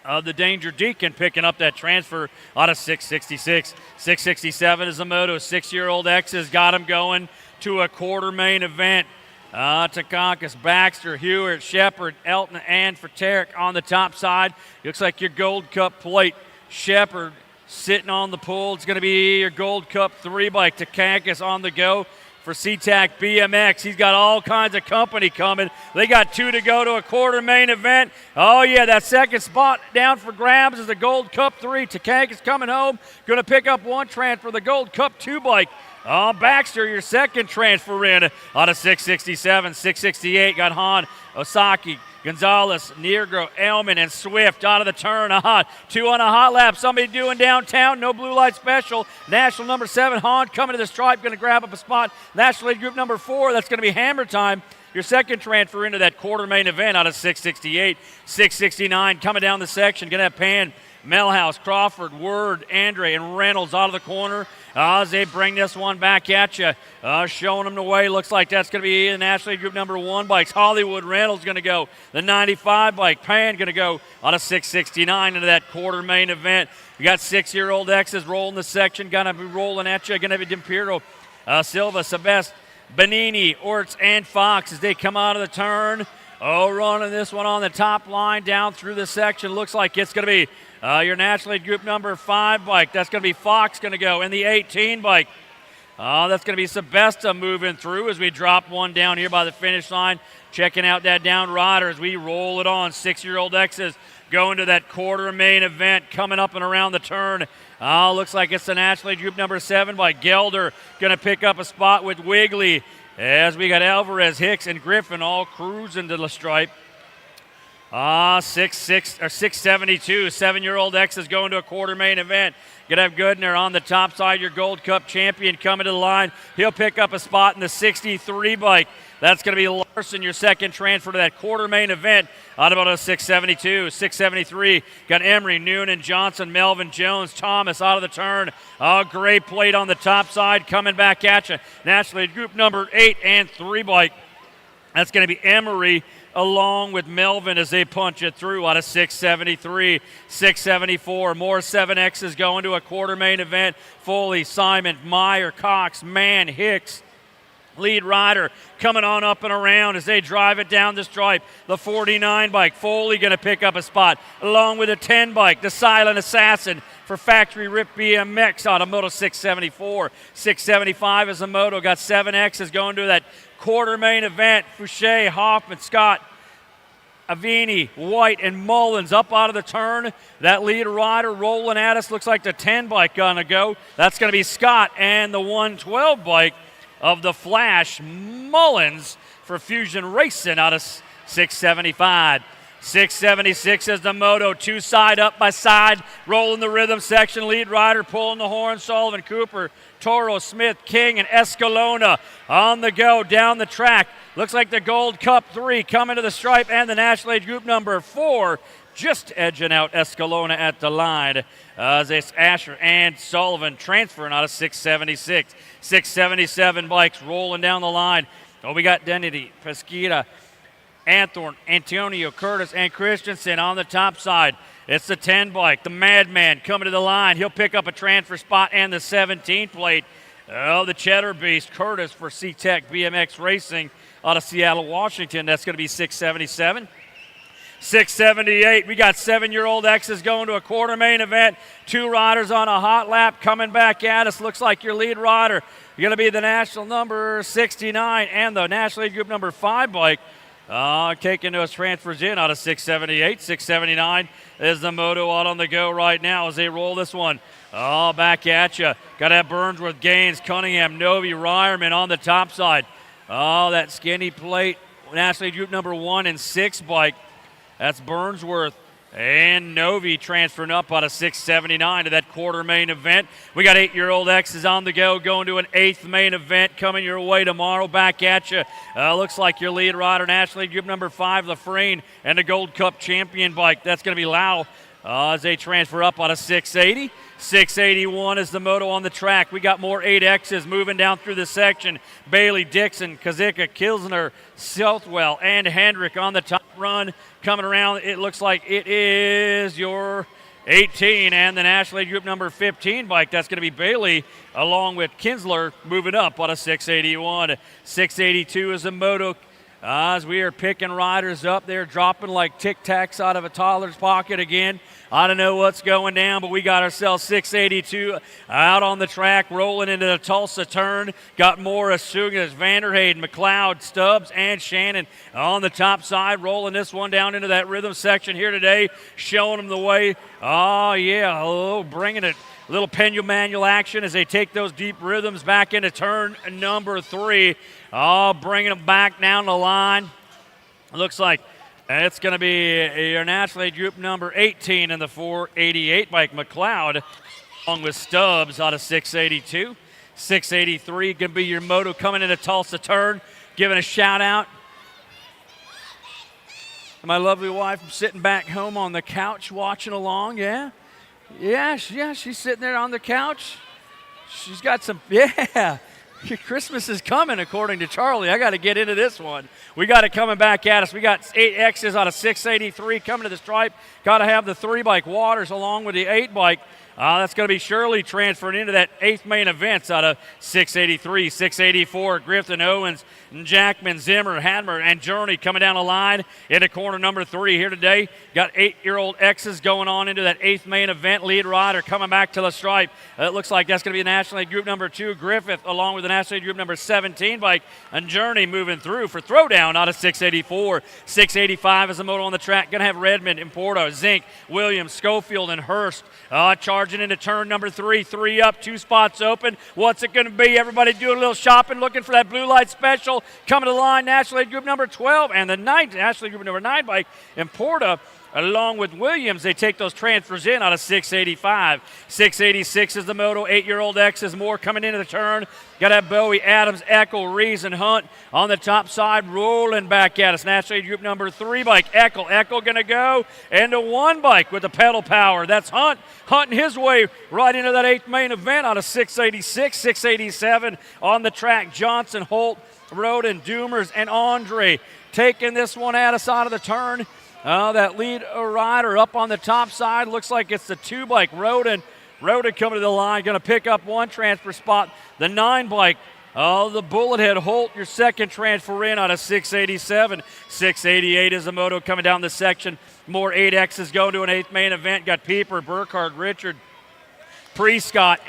The Danger Deacon picking up that transfer out of 666. 667 is the moto. 6-year-old X has got him going to a quarter main event. Takakis, Baxter, Hewitt, Shepard, Elton, and Frateric on the top side. Looks like your Gold Cup plate. Shepard sitting on the pole. It's going to be your Gold Cup 3 bike. Takakis on the go for SeaTac BMX. He's got all kinds of company coming. They got 2 to go to a quarter main event. Oh, yeah, that second spot down for grabs is the Gold Cup 3. Takakis coming home. Going to pick up 1 transfer, the Gold Cup 2 bike. Baxter, your second transfer in out of 667. 668 got Hahn, Osaki, Gonzalez, Negro, Elman, and Swift out of the turn. 2 on a hot lap. Somebody doing downtown. No blue light special. National number 7, Hahn coming to the stripe. Going to grab up a spot. National League Group number 4. That's going to be Hammer Time. Your second transfer into that quarter main event out of 668. 669 coming down the section. Going to have Pan, Melhouse, Crawford, Word, Andre, and Reynolds out of the corner. As they bring this one back at you, showing them the way. Looks like that's going to be the National League Group number 1 bikes. Hollywood Reynolds going to go. The 95 bike. Pan going to go out of 669 into that quarter main event. You got 6-year-old X's rolling the section. Going to be rolling at you. Going to be Dempiro, Silva, Sebest, Benini, Orts, and Fox as they come out of the turn. Running this one on the top line down through the section. Looks like it's going to be your National League Group number 5 bike. That's going to be Fox going to go. And the 18 bike. That's going to be Sebesta moving through as we drop one down here by the finish line. Checking out that down rider as we roll it on. 6-year-old X's going to that quarter main event coming up and around the turn. Looks like it's the National League Group number 7 by Gelder. Going to pick up a spot with Wiggly as we got Alvarez, Hicks, and Griffin all cruising to the stripe. 672. 7-year-old X is going to a quarter main event. Gonna have Goodner on the top side, your Gold Cup champion coming to the line. He'll pick up a spot in the 63 bike. That's going to be Larson, your second transfer to that quarter main event. Out about a 672, 673. Got Emery, Noonan, Johnson, Melvin, Jones, Thomas out of the turn. Great plate on the top side coming back at you. National League Group number 8 and 3 bike. That's going to be Emery, along with Melvin as they punch it through out of 673, 674. More 7Xs going to a quarter main event. Foley, Simon, Meyer, Cox, Mann, Hicks. Lead rider coming on up and around as they drive it down the stripe. The 49 bike, Foley going to pick up a spot, along with a 10 bike, the Silent Assassin for Factory Rip BMX out of Moto 674. 675 is a moto, got 7Xs going to that quarter main event. Fouché, Hoffman, Scott, Avini, White, and Mullins up out of the turn. That lead rider rolling at us. Looks like the 10 bike going to go. That's going to be Scott and the 112 bike of the Flash, Mullins for Fusion Racing out of 675. 676 is the moto, two side up by side, rolling the rhythm section. Lead rider pulling the horn, Sullivan, Cooper, Toro, Smith, King, and Escalona on the go down the track. Looks like the Gold Cup 3 coming to the stripe, and the National Age Group number 4 just edging out Escalona at the line. It's Asher and Sullivan transferring out of 676. 677 bikes rolling down the line. Oh, we got Denity, Pesquita, Anthorn, Antonio, Curtis, and Christensen on the top side. It's the 10 bike, the Madman coming to the line. He'll pick up a transfer spot and the 17 plate. Oh, the Cheddar Beast, Curtis for C-Tech BMX Racing out of Seattle, Washington. That's going to be 677. 678, we got 7-year-old X's going to a quarter main event. Two riders on a hot lap coming back at us. Looks like your lead rider, you're going to be the national number 69 and the National League Group number 5 bike. Taking those transfers in out of 678. 679 is the moto out on the go right now as they roll this one. Back at you. Got to have Burnsworth, Gaines, Cunningham, Novi, Ryerman on the top side. That skinny plate, National League Group number 1 and 6 bike. That's Burnsworth and Novi transferring up out of 679 to that quarter main event. We got 8-year-old X's on the go, going to an 8th main event coming your way tomorrow. Back at you. Looks like your lead rider, National League Group number 5, Lafrene, and the Gold Cup champion bike. That's going to be Lau as they transfer up out of 680. 681 is the moto on the track. We got more 8Xs moving down through the section. Bailey, Dixon, Kazika, Kilsner, Southwell, and Hendrick on the top run. Coming around, it looks like it is your 18 and the National League Group number 15 bike. That's going to be Bailey along with Kinsler moving up on a 681. 682 is a moto. As we are picking riders up, they're dropping like Tic Tacs out of a toddler's pocket again. I don't know what's going down, but we got ourselves 682 out on the track, rolling into the Tulsa turn. Got Morris, Sugas, Vanderhayden, McLeod, Stubbs, and Shannon on the top side, rolling this one down into that rhythm section here today, showing them the way. Bringing it. A little pendulum manual action as they take those deep rhythms back into turn number 3. Bringing them back down the line. Looks like it's going to be your National League Group number 18 in the 488 bike, McLeod, along with Stubbs out of 682. 683 going to be your moto coming into Tulsa turn. Giving a shout out to my lovely wife. I'm sitting back home on the couch watching along, yeah. Yeah, she's sitting there on the couch. She's got some, Christmas is coming, according to Charlie. I got to get into this one. We got it coming back at us. We got 8Xs out of 683 coming to the stripe. Got to have the 3 bike Waters along with the 8 bike. That's going to be Shirley transferring into that 8th main events out of 683, 684. Griffin, Owens, Jackman, Zimmer, Hadmer, and Journey coming down the line into corner number 3 here today. Got 8-year-old X's going on into that 8th main event. Lead rider coming back to the stripe. It looks like that's going to be the National League Group number 2, Griffith, along with the National League Group number 17 bike, and Journey moving through for throwdown out of 684. 685 is the moto on the track. Going to have Redmond, Importo, Zink, Williams, Schofield, and Hurst charging into turn number 3. 3 up, 2 spots open. What's it going to be? Everybody doing a little shopping, looking for that blue light special. Coming to the line, National League Group number 12 and the National League Group number 9 bike, Importa, along with Williams. They take those transfers in out of 685. 686 is the moto. 8-year-old X is more coming into the turn. Got to have Bowie, Adams, Eckel, Rees, and Hunt on the top side, rolling back at us. National League Group number 3 bike, Eckel. Eckel going to go into 1 bike with the pedal power. That's Hunt. Hunting his way right into that 8th main event out of 686. 687 on the track, Johnson, Holt, Roden, Doomers, and Andre. taking this one out of side of the turn. That lead rider up on the top side. Looks like it's the 2 bike, Roden. Roden coming to the line, going to pick up one transfer spot. The 9 bike, the Bullethead Holt, your second transfer in out of 687. 688 is the moto coming down the section. More 8Xs going to an 8th main event. Got Pieper, Burkhardt, Richard, Prescott,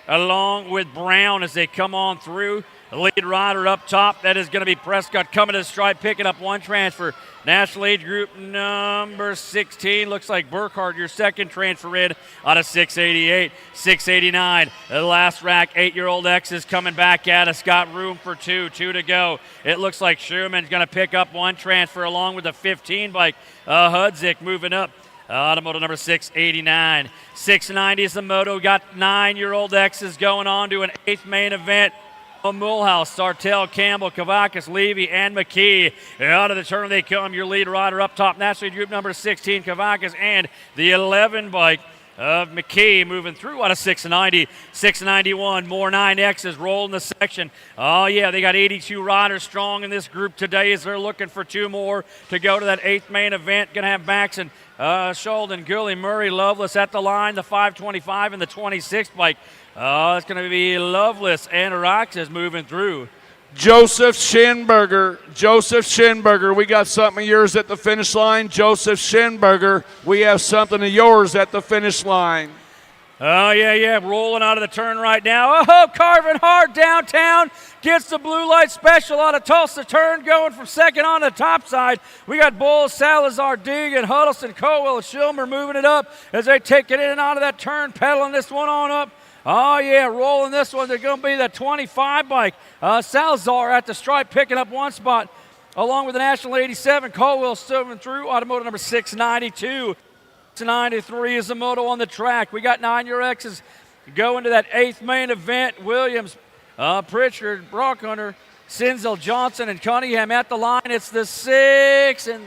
along with Brown as they come on through. The lead rider up top, that is going to be Prescott coming to the stripe, picking up one transfer. National Age Group number 16. Looks like Burkhardt, your second transfer in out of 688. 689, the last rack, 8-year-old X is coming back at us. Got room for 2 to go. It looks like Schumann's going to pick up one transfer along with the 15 bike. Hudzik moving up. Automoto number 689. 690 is the moto. Got 9-year-old X's going on to an 8th main event. Mulhouse, Sartell, Campbell, Kavakis, Levy, and McKee. Out of the turn they come. Your lead rider up top, National Group number 16, Kavakis, and the 11 bike of McKee moving through out of 690. 691, more 9Xs rolling the section. Oh, yeah, they got 82 riders strong in this group today as they're looking for 2 more to go to that 8th main event. Going to have Maxon, Sheldon, Gully, Murray, Loveless at the line, the 525 and the 26 bike. It's going to be Loveless and Roxas moving through. Joseph Schinberger, we got something of yours at the finish line. Joseph Schinberger, we have something of yours at the finish line. Oh, yeah, rolling out of the turn right now. Oh, carving hard downtown. Gets the blue light special out of Tulsa turn, going from second on the top side. We got Bowles, Salazar, Deegan, Huddleston, Colwell, and Schilmer moving it up as they take it in and out of that turn, pedaling this one on up. Oh, yeah, rolling this one. They're going to be the 25 bike. Salazar at the stripe picking up one spot along with the National 87. Colwell still through. Automotive number 692. 693 is the moto on the track. We got 9-year-X's going to that 8th main event. Williams, Pritchard, Brockhunter, Sinzel, Johnson, and Cunningham at the line. It's the 6, and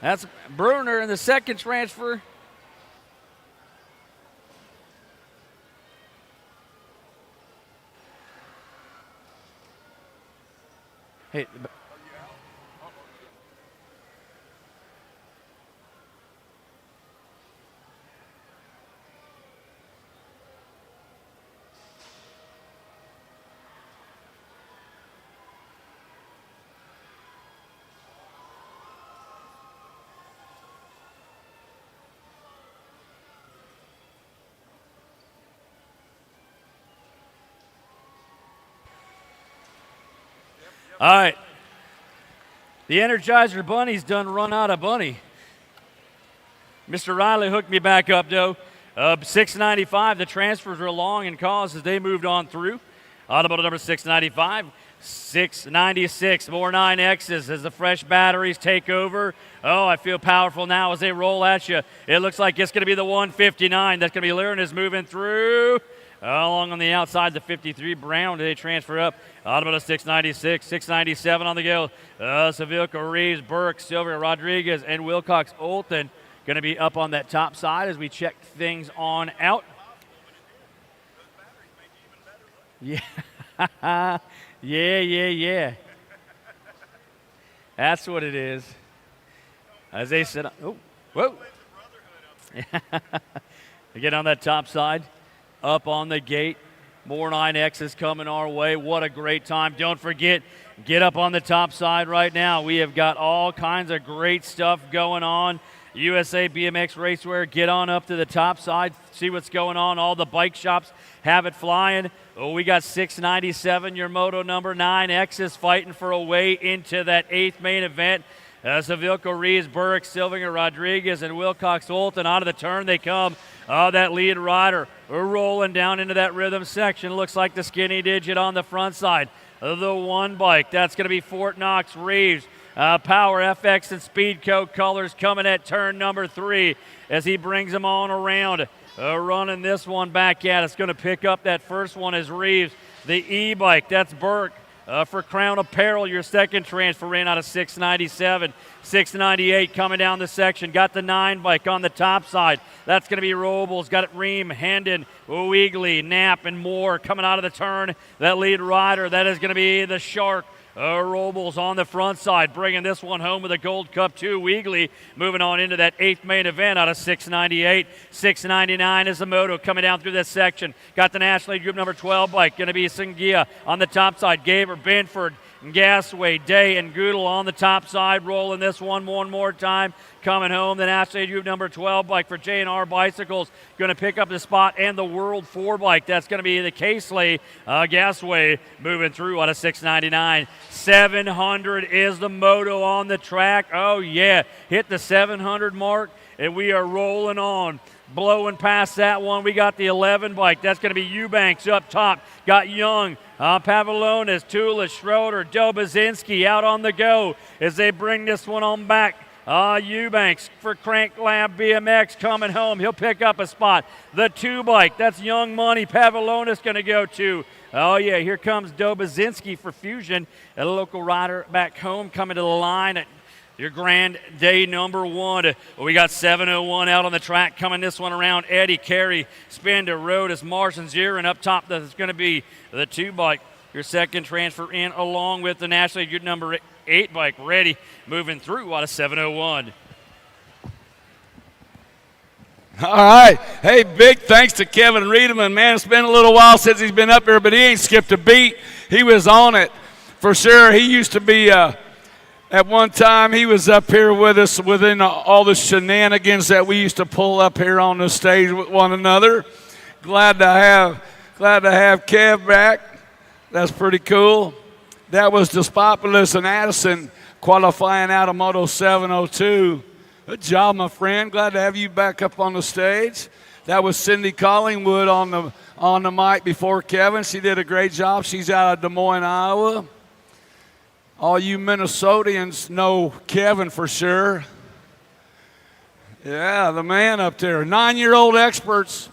that's Bruner in the second transfer. Hey, all right. The Energizer Bunny's done run out of bunny. Mr. Riley hooked me back up, though. 695, the transfers were long and caused as they moved on through. Automotive number 695. 696, more 9Xs as the fresh batteries take over. Oh, I feel powerful now as they roll at you. It looks like it's going to be the 159. That's going to be Liren is moving through. Along on the outside, the 53, Brown, they transfer up. Automotive 696, 697 on the go. Seville, Reeves, Burke, Silver, Rodriguez, and Wilcox Olton going to be up on that top side as we check things on out. Yeah. Yeah. That's what it is. As they sit, whoa. They get on that top side. Up on the gate. More 9Xs coming our way. What a great time. Don't forget, get up on the top side right now. We have got all kinds of great stuff going on. USA BMX Racewear, get on up to the top side. See what's going on. All the bike shops have it flying. Oh, we got 697, your moto number 9Xs fighting for a way into that 8th main event. Savilco, Reeves, Burke, Silvinger, Rodriguez, and Wilcox Olton out of the turn they come. That lead rider rolling down into that rhythm section. Looks like the skinny digit on the front side. The 1 bike, that's going to be Fort Knox, Reeves. Power FX and Speedco colors coming at turn number 3 as he brings them on around. Running this one back at us. Going to pick up that first one is Reeves. The E-bike, that's Burke. For Crown Apparel, your second transfer in out of 697. 698 coming down the section. Got the 9 bike on the top side. That's going to be Robles. Got it Ream, Hendon, Weegley, Knapp, and Moore coming out of the turn. That lead rider, that is going to be the Shark. Robles on the front side, bringing this one home with a Gold Cup 2. Weegley moving on into that 8th main event out of 698. 699 is the moto coming down through this section. Got the National League Group number 12 bike. Going to be Singia on the top side. Gaber, Benford, Gasway, Day, and Goodle on the top side. Rolling this one more time. Coming home, the National League Group number 12 bike for J&R Bicycles. Going to pick up the spot, and the World 4 bike. That's going to be the Casely Gasway moving through out of 699. 700 is the moto on the track. Oh, yeah. Hit the 700 mark, and we are rolling on. Blowing past that one, we got the 11 bike. That's going to be Eubanks up top. Got Young, Pavlonis, Tula, Schroeder, Dobazinski out on the go as they bring this one on back. Eubanks for Crank Lab BMX coming home. He'll pick up a spot. The 2 bike, that's Young Money. Pavlonis going to go to. Oh, yeah, here comes Dobazinski for Fusion. A local rider back home coming to the line at your grand day number 1. We got 701 out on the track coming this one around. Eddie Carey, spin to road as Martian Zirin up top. That's going to be the 2 bike. Your second transfer in along with the National League number 8 bike ready, moving through out of 701. All right. Hey, big thanks to Kevin Riedemann. Man, it's been a little while since he's been up here, but he ain't skipped a beat. He was on it for sure. He used to be, at one time, he was up here with us within all the shenanigans that we used to pull up here on the stage with one another. Glad to have Kev back. That's pretty cool. That was Despopoulos and Addison qualifying out of Moto 702. Good job, my friend. Glad to have you back up on the stage. That was Cindy Collingwood on the mic before Kevin. She did a great job. She's out of Des Moines, Iowa. All you Minnesotians know Kevin for sure. Yeah, the man up there. 9-year-old experts.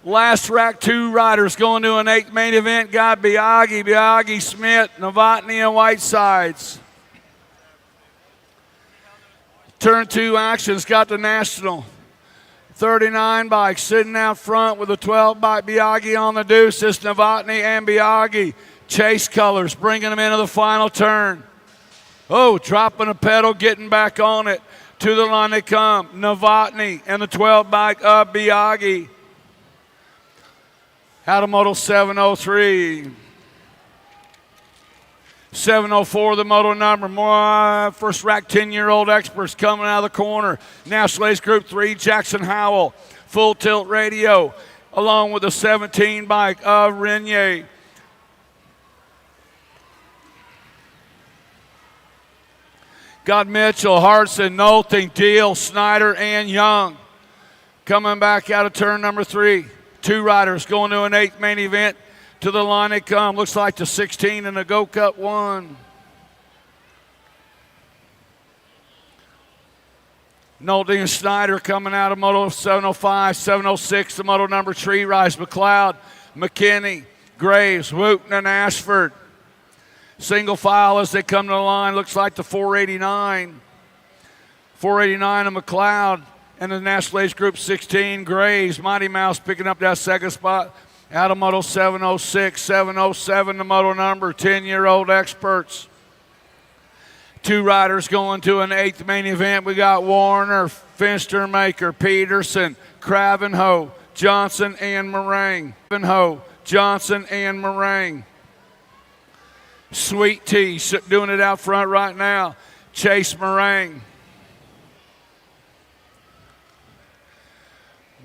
Last rack 2 riders going to an 8th main event. Got Biaggi, Smith, Novotny, and Whitesides. Turn 2 actions. Got the National 39 bike sitting out front with a 12 bike. Biaggi on the deuce. It's Novotny and Biaggi. Chase colors, bringing them into the final turn. Oh, dropping a pedal, getting back on it. To the line they come. Novotny and the 12 bike of Biaggi. Out of Moto 703. 704, the moto number. More first rack 10-year-old experts coming out of the corner. National Ace Group 3, Jackson Howell. Full tilt radio, along with the 17 bike of Renier. Got Mitchell, Hartson, Nothing, Deal, Snyder, and Young. Coming back out of turn number 3. 2 riders going to an 8th main event. To the line they come. Looks like the 16 and the Go Cup 1. Nolding and Snyder coming out of Moto 705, 706. The Moto number 3, Rise McLeod, McKinney, Graves, Wooten, and Ashford. Single file as they come to the line. Looks like the 489. 489 of McLeod. And the National Age Group 16, Graves, Mighty Mouse picking up that second spot. Out of Moto 706, 707, the moto number, 10-year-old experts. 2 riders going to an 8th main event. We got Warner, Finstermaker, Peterson, Cravenho, Johnson, and Meringue. Cravenho, Johnson, and Meringue. Sweet Tea doing it out front right now. Chase Meringue.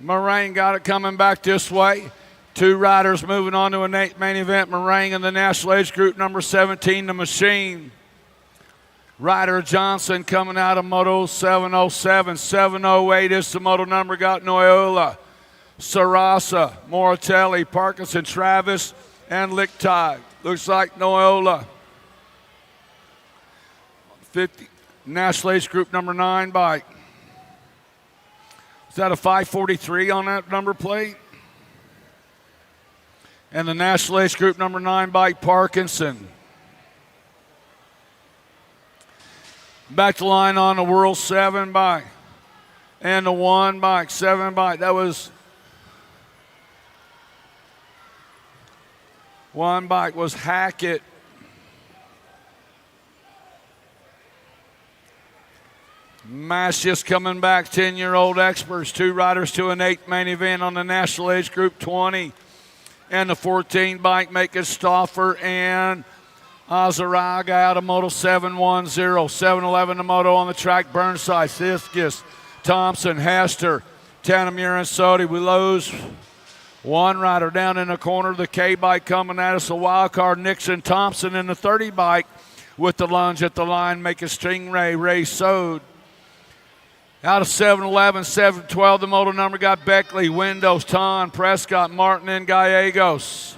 Meringue got it coming back this way. 2 riders moving on to an 8th main event. Meringue in the National Age Group number 17, the Machine. Ryder Johnson coming out of Moto 707. 708 is the moto number. Got Noyola, Sarasa, Moratelli, Parkinson, Travis, and Lichtag. Looks like Noyola. 50, National Age Group number 9 bike. Is that a 543 on that number plate? And the National Age Group number 9 bike, Parkinson. Back to line on the World 7 bike. And the 1 bike, 7 bike. That was 1 bike was Hackett. Macias coming back, 10-year-old experts. 2 riders to an 8th main event on the National Age Group 20. And the 14 bike making Stauffer and Azaraga out of Moto 710. 711 the Moto on the track. Burnside, Siskis, Thompson, Hester, Tanamir and Sodi. We lose one rider down in the corner. The K bike coming at us. A wild card, Nixon Thompson in the 30 bike with the lunge at the line making Stingray, Ray Sode. Out of 711, 712, the moto number got Beckley, Windows, Ton, Prescott, Martin, and Gallegos.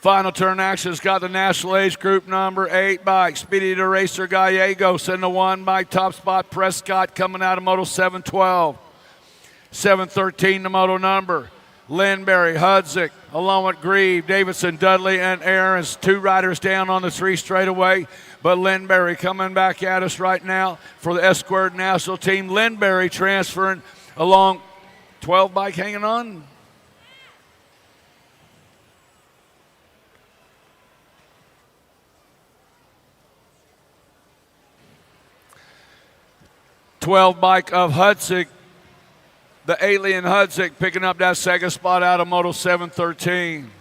Final turn action's got the National Age Group number 8 bike, Speedy the Racer, Gallegos, and the 1 bike, top spot, Prescott coming out of moto 712. 713, the moto number. Lindberry, Hudzik, along with Grieve, Davidson, Dudley, and Aarons. 2 riders down on the 3 straightaway. But Lindberry coming back at us right now for the S-Squared National Team. Lindberry transferring along 12 bike hanging on. #12 bike of Hudzik. The Alien Hudzik picking up that second spot out of Moto 713.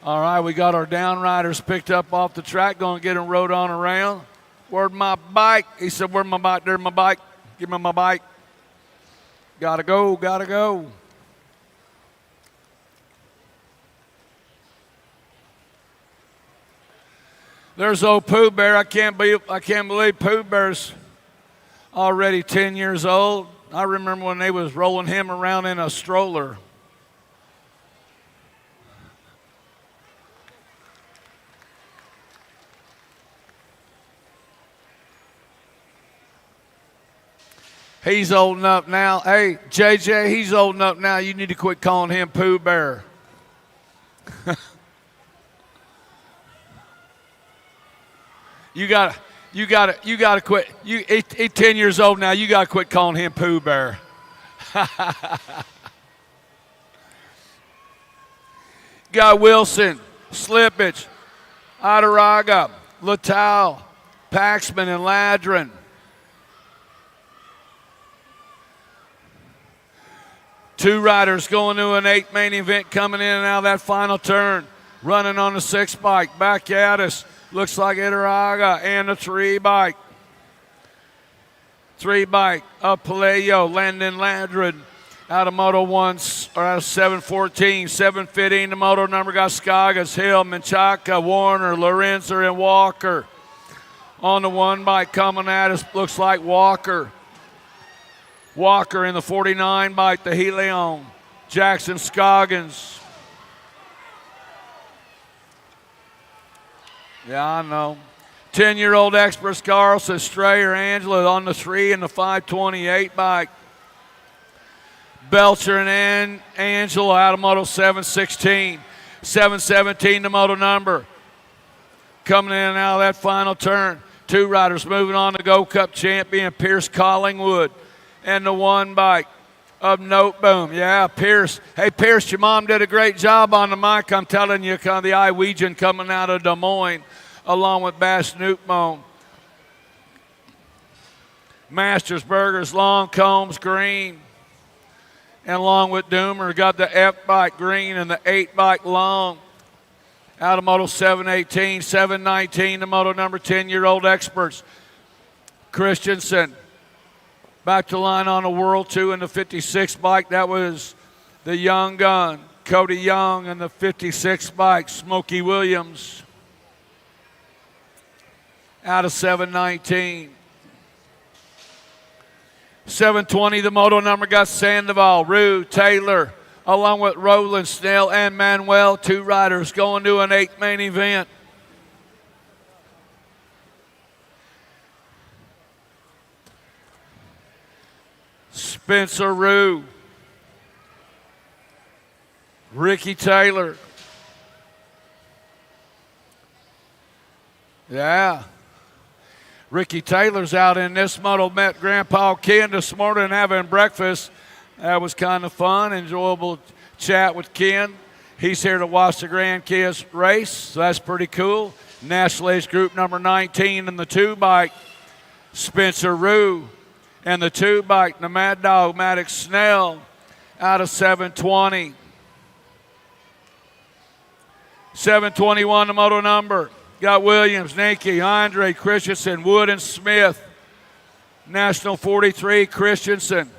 All right, we got our down riders picked up off the track, going to get them rode on around. Where's my bike? He said, where's my bike? There's my bike. Give me my bike. Gotta go, gotta go. There's old Pooh Bear. I can't believe Pooh Bear's already 10 years old. I remember when they was rolling him around in a stroller. He's old enough now. Hey, JJ, he's old enough now. You need to quit calling him Pooh Bear. You gotta quit. He's 10 years old now. You gotta quit calling him Pooh Bear. Got Wilson, Slippage, Adaraga, Latal, Paxman, and Ladrin. Two riders going to an 8th main event coming in and out of that final turn. Running on the 6 bike. Back at us. Looks like Itaraga and the 3 bike. 3 bike of Palayo, Landon Ladrid out of Moto 1, or out of 714. 715, the moto number got Skagas, Hill, Menchaca, Warner, Lorenzer, and Walker. On the 1 bike coming at us, looks like Walker. Walker in the 49 bike, the Helion. Jackson Scoggins. Yeah, I know. 10-year-old experts, Carlson, Strayer, Angela on the 3 and the 528 bike. Belcher and Angela out of Moto 716. 717, the moto number. Coming in and out of that final turn. 2 riders moving on to Go Cup champion, Pierce Collingwood. And the 1 bike of Note Boom. Yeah, Pierce. Hey, Pierce, your mom did a great job on the mic. I'm telling you, kind of the Iwegian coming out of Des Moines, along with Bass Newtmone. Masters, Burgers, Long, Combs, Green. And along with Doomer, got the F bike Green and the 8 bike Long. Out of Moto 718, 719, the moto number 10-year-old experts. Christensen. Back to line on the World 2 in the 56 bike. That was the young gun, Cody Young, and the 56 bike, Smokey Williams. Out of 719. 720, the moto number got Sandoval, Rue, Taylor, along with Roland, Snell, and Manuel. 2 riders going to an 8th main event. Spencer Rue, Ricky Taylor. Yeah. Ricky Taylor's out in this moto. Met Grandpa Ken this morning having breakfast. That was kind of fun, enjoyable chat with Ken. He's here to watch the grandkids race, so that's pretty cool. National Age Group number 19 in the 2 bike. Spencer Rue. And the 2 bike, the Mad Dog, Maddox Snell, out of 720. 721, the moto number. Got Williams, Nikki, Andre, Christensen, Wood, and Smith. National 43, Christensen.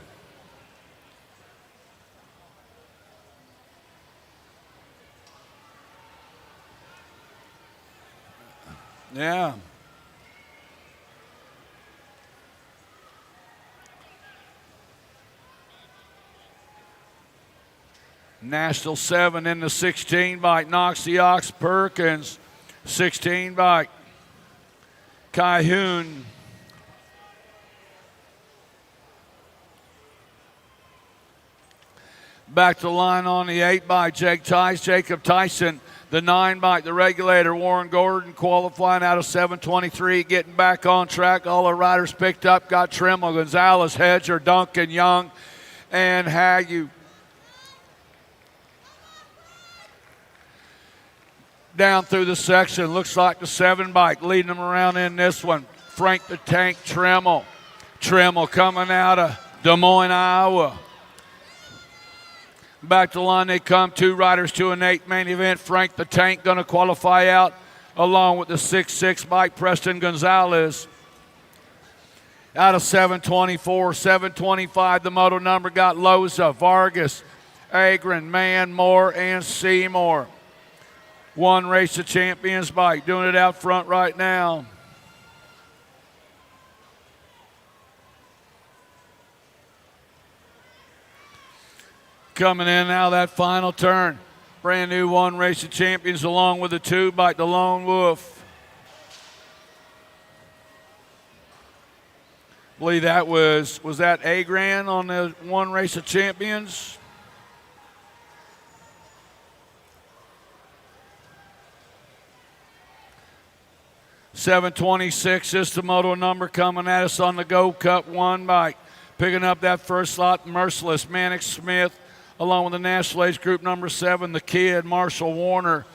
Yeah. National 7 in the 16 bike. Knox the Ox Perkins. 16 bike. Kai Hoon. Back to the line on the 8 bike. Jacob Tyson. The 9 bike, the regulator, Warren Gordon, qualifying out of 723, getting back on track. All the riders picked up, got Trimmel, Gonzalez, Hedger, Duncan, Young, and Hague. Down through the section, looks like the 7 bike leading them around in this one. Frank the Tank Trimmel. Trimmel coming out of Des Moines, Iowa. Back to the line they come, 2 riders to an 8 main event. Frank the Tank going to qualify out along with the 6'6 bike, Preston Gonzalez. Out of 724, 725, the moto number got Loza, Vargas, Agron, Mann, Moore, and Seymour. 1 Race of Champions bike, doing it out front right now. Coming in now, that final turn. Brand new 1 Race of Champions along with the 2 bike, the Lone Wolf. I believe that was that Agran on the 1 Race of Champions? $726 is the moto number coming at us on the Go Cup 1 bike. Picking up that first slot, Merciless, Mannix Smith, along with the National Age Group number 7, the Kid, Marshall Warner,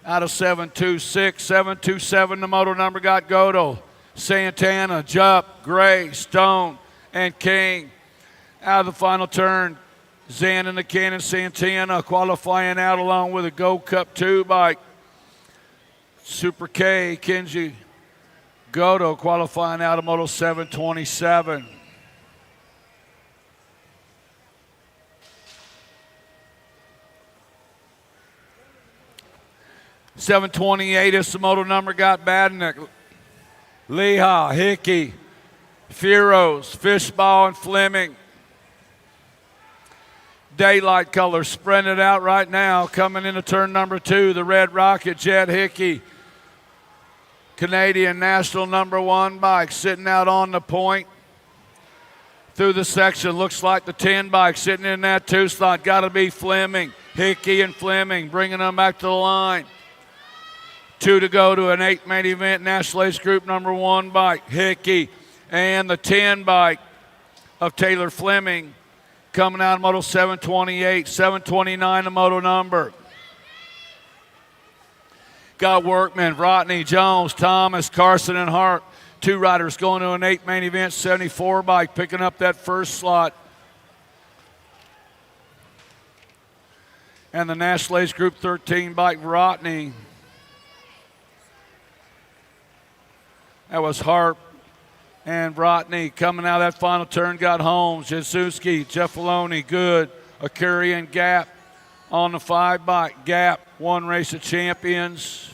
out of 726. 727, the moto number got Godo, Santana, Jupp, Gray, Stone, and King. Out of the final turn, Zan and the Cannon Santana qualifying out along with a Go Cup 2 bike. Super K, Kenji Godo qualifying out of Moto 727. $728 is the moto number got Badnick, Leha, Hickey, Firos, Fishball, and Fleming. Daylight colors spreading it out right now. Coming into turn number 2, the Red Rocket, Jed Hickey. Canadian National number 1 bike sitting out on the point. Through the section, looks like the 10 bike sitting in that 2 slot. Got to be Fleming, Hickey, and Fleming bringing them back to the line. 2 to go to an 8 main event, National Ace Group number 1 bike, Hickey, and the 10 bike of Taylor Fleming coming out of Moto 728, 729 the moto number. Got Workman, Rodney, Jones, Thomas, Carson, and Hart. 2 riders going to an 8 main event, 74 bike, picking up that first slot. And the National Ace Group 13 bike, Rodney. That was Harp and Rodney. Coming out of that final turn, got Holmes, Jazuski, Jeffaloni, Good, Akuri, and Gap on the 5 bike. Gap, 1 Race of Champions.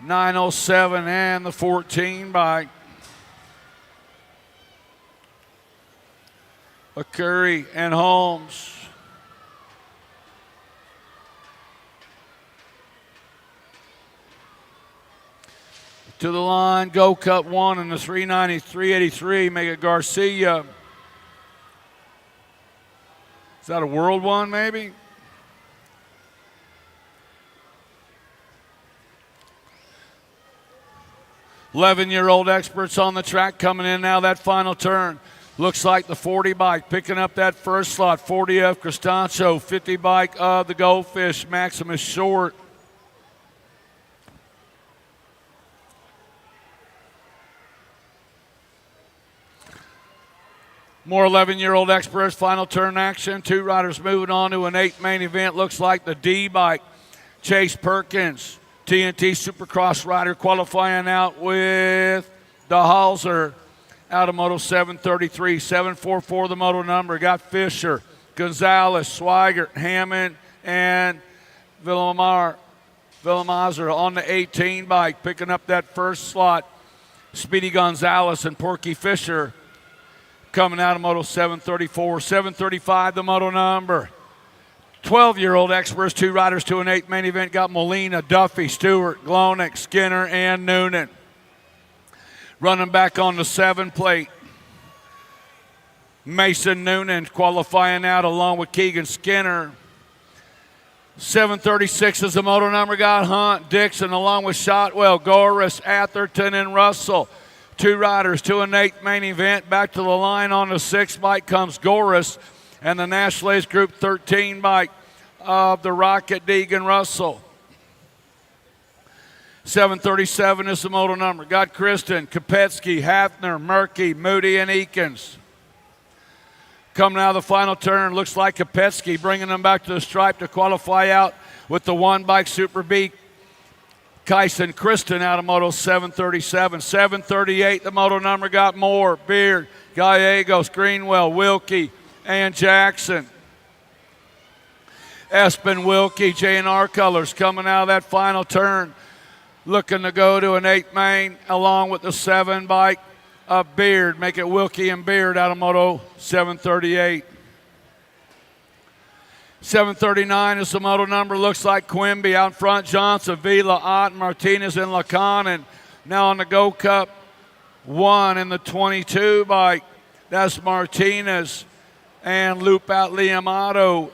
$907 and the 14 bike. Curry and Holmes. To the line, Go Cup 1 in the 390-383, Mega Garcia. Is that a World 1 maybe? $11-year-old experts on the track coming in now, that final turn. Looks like the 40 bike picking up that first slot. 40 of Cristancho, 50 bike of the Goldfish. Maximus Short. More 11-year-old experts, final turn action. 2 riders moving on to an 8 main event. Looks like the D bike. Chase Perkins, TNT Supercross rider, qualifying out with the Halser. Out of Moto 733, 744 the moto number. Got Fisher, Gonzalez, Swigert, Hammond, and Villamazer on the 18 bike, picking up that first slot. Speedy Gonzalez and Porky Fisher coming out of Moto 734, 735 the moto number. 12-year-old experts, 2 riders to an 8 main event. Got Molina, Duffy, Stewart, Glonick, Skinner, and Noonan. Running back on the 7 plate. Mason Noonan qualifying out along with Keegan Skinner. 736 is the moto number. Got Hunt, Dixon along with Shotwell, Goris, Atherton, and Russell. 2 riders to an 8 main event. Back to the line on the 6 bike comes Goris and the National Ace Group 13 bike of the Rocket, Deegan Russell. 737 is the moto number. Got Kristen, Kopetsky, Hafner, Murky, Moody, and Eakins. Coming out of the final turn, looks like Kopetsky bringing them back to the stripe to qualify out with the 1 bike Super B. Kyson Kristen out of Moto 737. 738, the moto number. Got Moore, Beard, Gallegos, Greenwell, Wilkie, and Jackson. Espen Wilkie, J&R Colors coming out of that final turn. Looking to go to an 8 main along with the 7 bike of Beard. Make it Wilkie and Beard out of Moto 738. 739 is the moto number. Looks like Quimby out front. Johnson, Vila, Ott, Martinez, and Laconin. Now on the Go Cup 1 in the 22 bike. That's Martinez and loop out Liam Otto.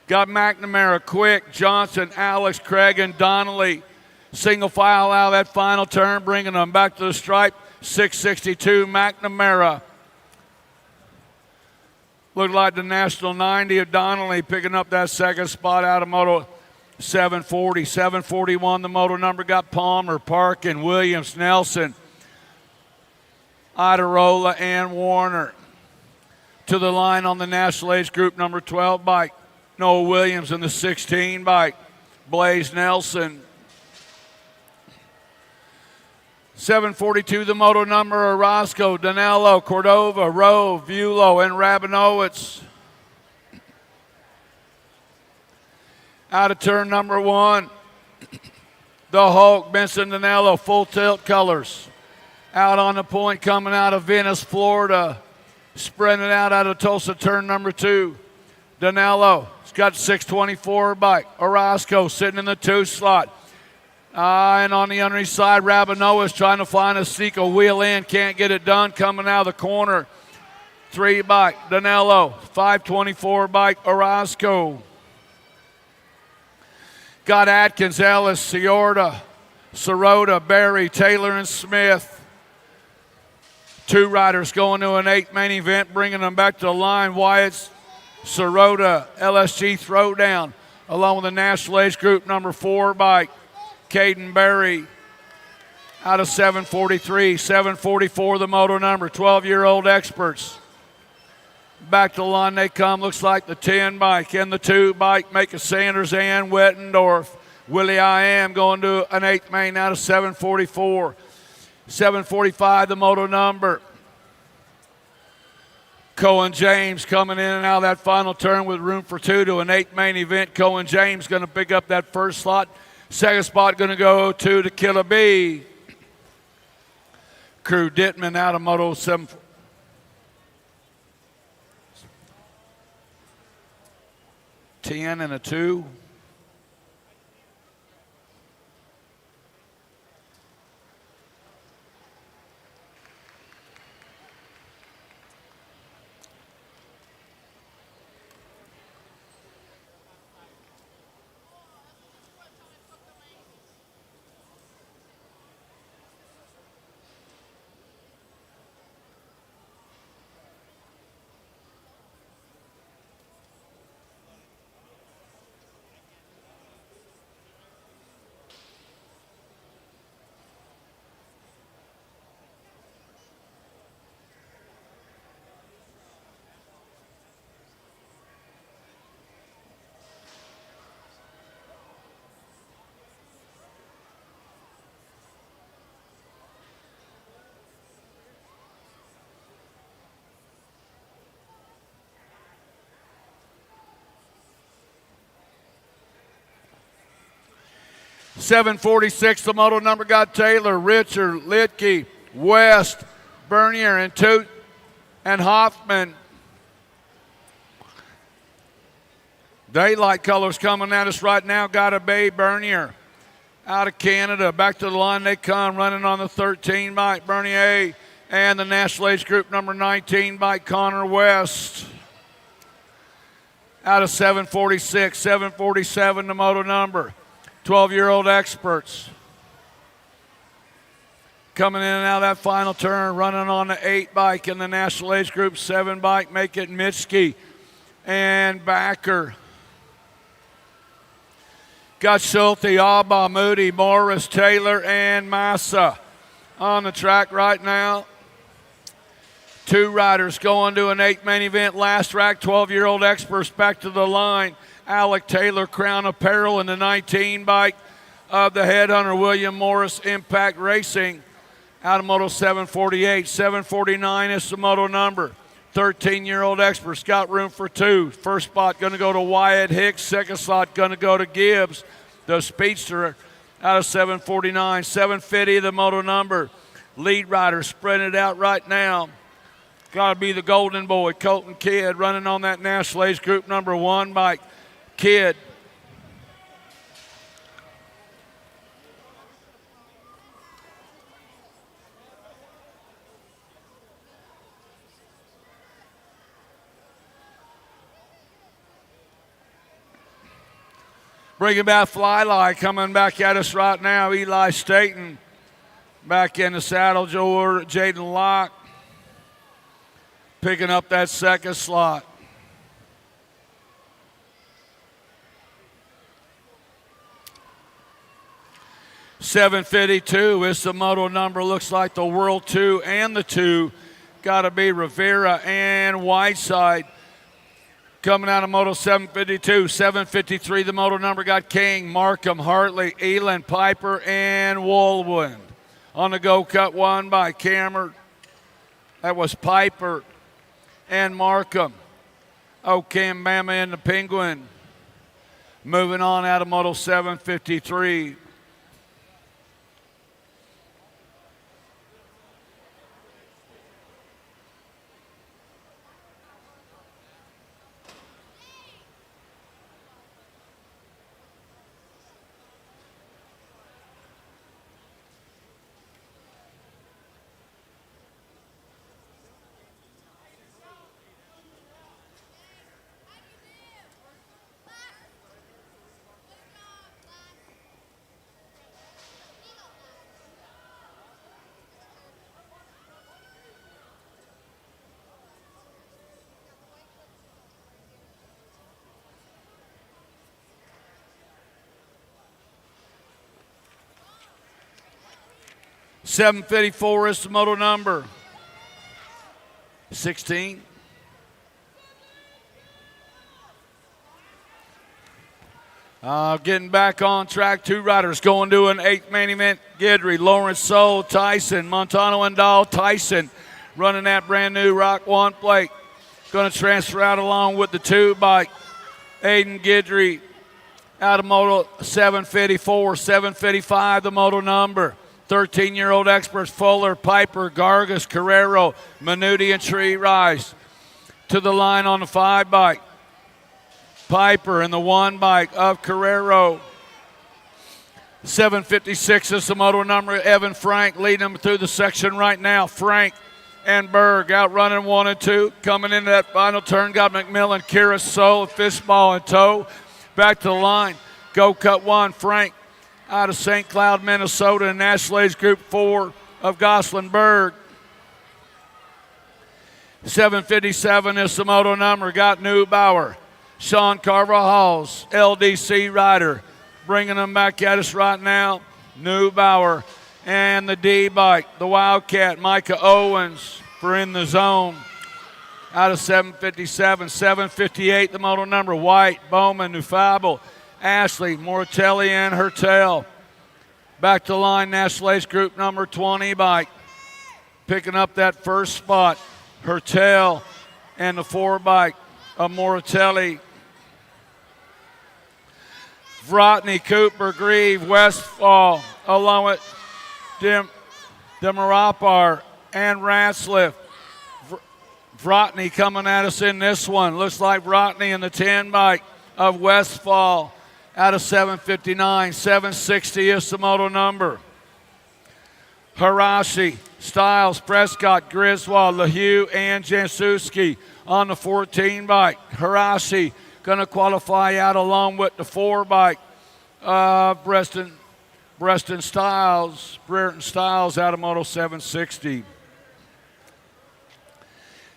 Got McNamara, Quick, Johnson, Alex, Craig, and Donnelly. Single file out of that final turn, bringing them back to the stripe. 662, McNamara. Looked like the National 90 of Donnelly picking up that second spot out of Moto 740. 741, the moto number. Got Palmer, Parkin, Williams, Nelson, Idarola, and Warner. To the line on the National Age Group number 12 bike. Noah Williams in the 16 bike. Blaze Nelson. 742, the moto number. Orozco, Danilo, Cordova, Rowe, Vulo, and Rabinowitz. Out of turn number 1. The Hulk, Benson Danilo, full tilt colors. Out on the point coming out of Venice, Florida. Spreading it out of Tulsa, turn number 2. Danilo, he's got 624 bike. Orozco sitting in the 2 slot. And on the underneath side, Rabinowitz trying to find a seek a wheel in. Can't get it done. Coming out of the corner. 3 bike, Danilo. 524 bike, Orozco. Got Atkins, Ellis, Ciorda, Sirota, Berry, Taylor, and Smith. 2 riders going to an 8 main event, bringing them back to the line. Wyatt's, Sirota, LSG Throwdown, along with the National Age Group number 4 bike. Caden Berry out of 743, 744 the moto number. 12-year-old experts. Back to the line they come. Looks like the 10 bike and the 2 bike. Making Sanders and Wettendorf. Willie I Am going to an 8 main out of 744. 745 the moto number. Cohen James coming in and out of that final turn with room for 2 to an 8 main event. Cohen James going to pick up that first slot. Second spot going to go to the Killer B. Crew Dittman out of Moto 7. 10 and a 2. 746, the moto number got Taylor, Richard, Litke, West, Bernier, and Toot, and Hoffman. Daylight colors coming at us right now. Got a Bay Bernier out of Canada. Back to the line they come, running on the 13 bike, Bernier, and the National Age Group number 19 bike, Connor West. Out of 746, 747, the moto number. 12-year-old experts. Coming in and out of that final turn, running on the 8 bike in the National Age Group 7 bike, make it Mitski and Backer. Got Schulte, Alba, Moody, Morris, Taylor, and Massa on the track right now. 2 riders going to an 8 main event last track. 12-year-old experts back to the line. Alec Taylor, Crown Apparel, in the 19 bike of the Headhunter, William Morris, Impact Racing. Out of Moto 748. 749 is the moto number. 13-year-old experts got room for 2. First spot going to go to Wyatt Hicks. Second slot going to go to Gibbs. The speedster out of 749. 750, the moto number. Lead rider spreading it out right now. Got to be the golden boy, Colton Kidd, running on that National Age Group number 1 bike. Kidd. Bringing back Flylie, coming back at us right now. Eli Staten back in the saddle. Jaden Locke picking up that second slot. $752 is the moto number. Looks like the World 2 and the 2. Got to be Rivera and Whiteside. Coming out of Moto 752, 753, the moto number got King, Markham, Hartley, Elin, Piper, and Woolwind. On the go, cut 1 by Cameron. That was Piper and Markham. Cam Bama and the Penguin. Moving on out of Moto 753. $754 is the moto number. 16. Getting back on track. 2 riders going to an 8 main event. Guidry, Lawrence Soul, Tyson, Montano and Dahl, Tyson running that brand new Rock 1 plate. Going to transfer out along with the 2 bike. Aiden Guidry out of Moto 754, 755 the moto number. 13-year-old experts Fuller, Piper, Gargas, Carrero, Minuti, and Tree Rice. To the line on the 5 bike. Piper and the 1 bike of Carrero. 756 is the moto number. Evan Frank leading them through the section right now. Frank and Berg out running 1 and 2. Coming into that final turn, got McMillan, Kira Soul, Fishball, and Toe. Back to the line. Go cut 1. Frank out of St. Cloud, Minnesota, and National Age Group 4 of Goslinberg. 757 is the moto number. Got Neubauer. Sean Carvajal's LDC rider. Bringing them back at us right now. Neubauer and the D bike. The Wildcat, Micah Owens for In the Zone. Out of 757. 758 the moto number. White, Bowman, Nufable, Ashley, Mortelli, and Hertel. Back to line, National Ace Group number 20 bike. Picking up that first spot, Hertel and the 4 bike of Mortelli. Vrotny, Cooper, Grieve, Westfall, along with Demarapar and Ratzliff. Vrotny coming at us in this one. Looks like Vrotny in the 10 bike of Westfall out of 759. 760 is the moto number. Harashi, Stiles, Prescott, Griswold, LaHue, and Jansuski on the 14 bike. Harashi going to qualify out along with the 4 bike. Brereton Stiles out of moto 760.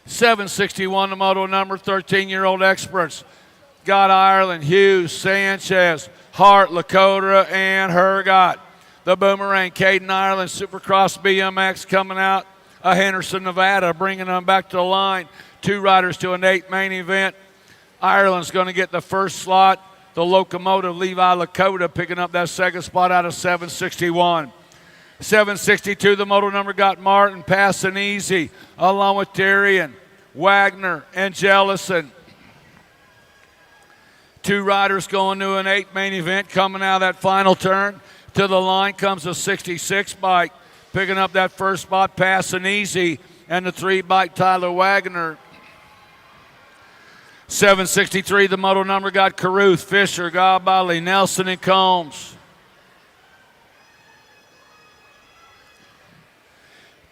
761, the moto number, 13-year-old experts. Got Ireland, Hughes, Sanchez, Hart, Lakota, and Hergott. The Boomerang, Caden Ireland, Supercross BMX coming out of Henderson, Nevada, bringing them back to the line. 2 riders to an 8 main event. Ireland's going to get the first slot. The locomotive, Levi Lakota, picking up that second spot out of 761. 762, the moto number got Martin, passing easy, along with Darian, Wagner, and Jellison. 2 riders going to an 8 main event, coming out of that final turn. To the line comes a 66 bike, picking up that first spot, passing easy, and the 3 bike, Tyler Wagner. 763, the moto number got Caruth, Fisher, Gabali, Nelson, and Combs.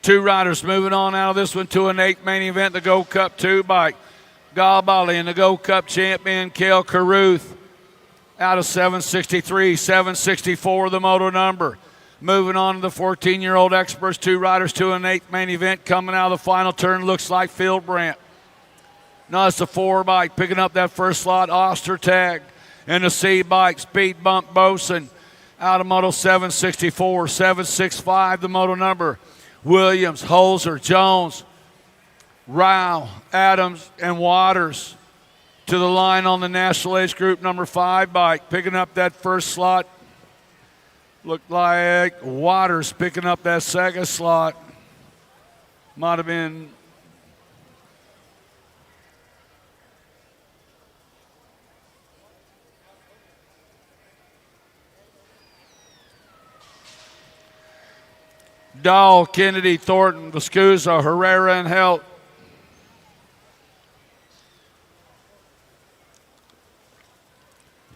2 riders moving on out of this one to an 8 main event, the Gold Cup 2 bike. Gabali and the Gold Cup champion, Cale Caruth, out of 763. 764, the moto number. Moving on to the 14-year-old experts, 2 riders to an 8 main event, coming out of the final turn, looks like Phil Brandt. Now it's the 4 bike, picking up that first slot, Ostertag. And the C bike, Speed Bump Boson, out of moto 764. 765, the moto number. Williams, Holzer, Jones, Rao, Adams, and Waters to the line on the National Age Group number 5 bike, picking up that first slot. Looked like Waters picking up that second slot. Might have been Dahl, Kennedy, Thornton, Viscuso, Herrera, and Helt.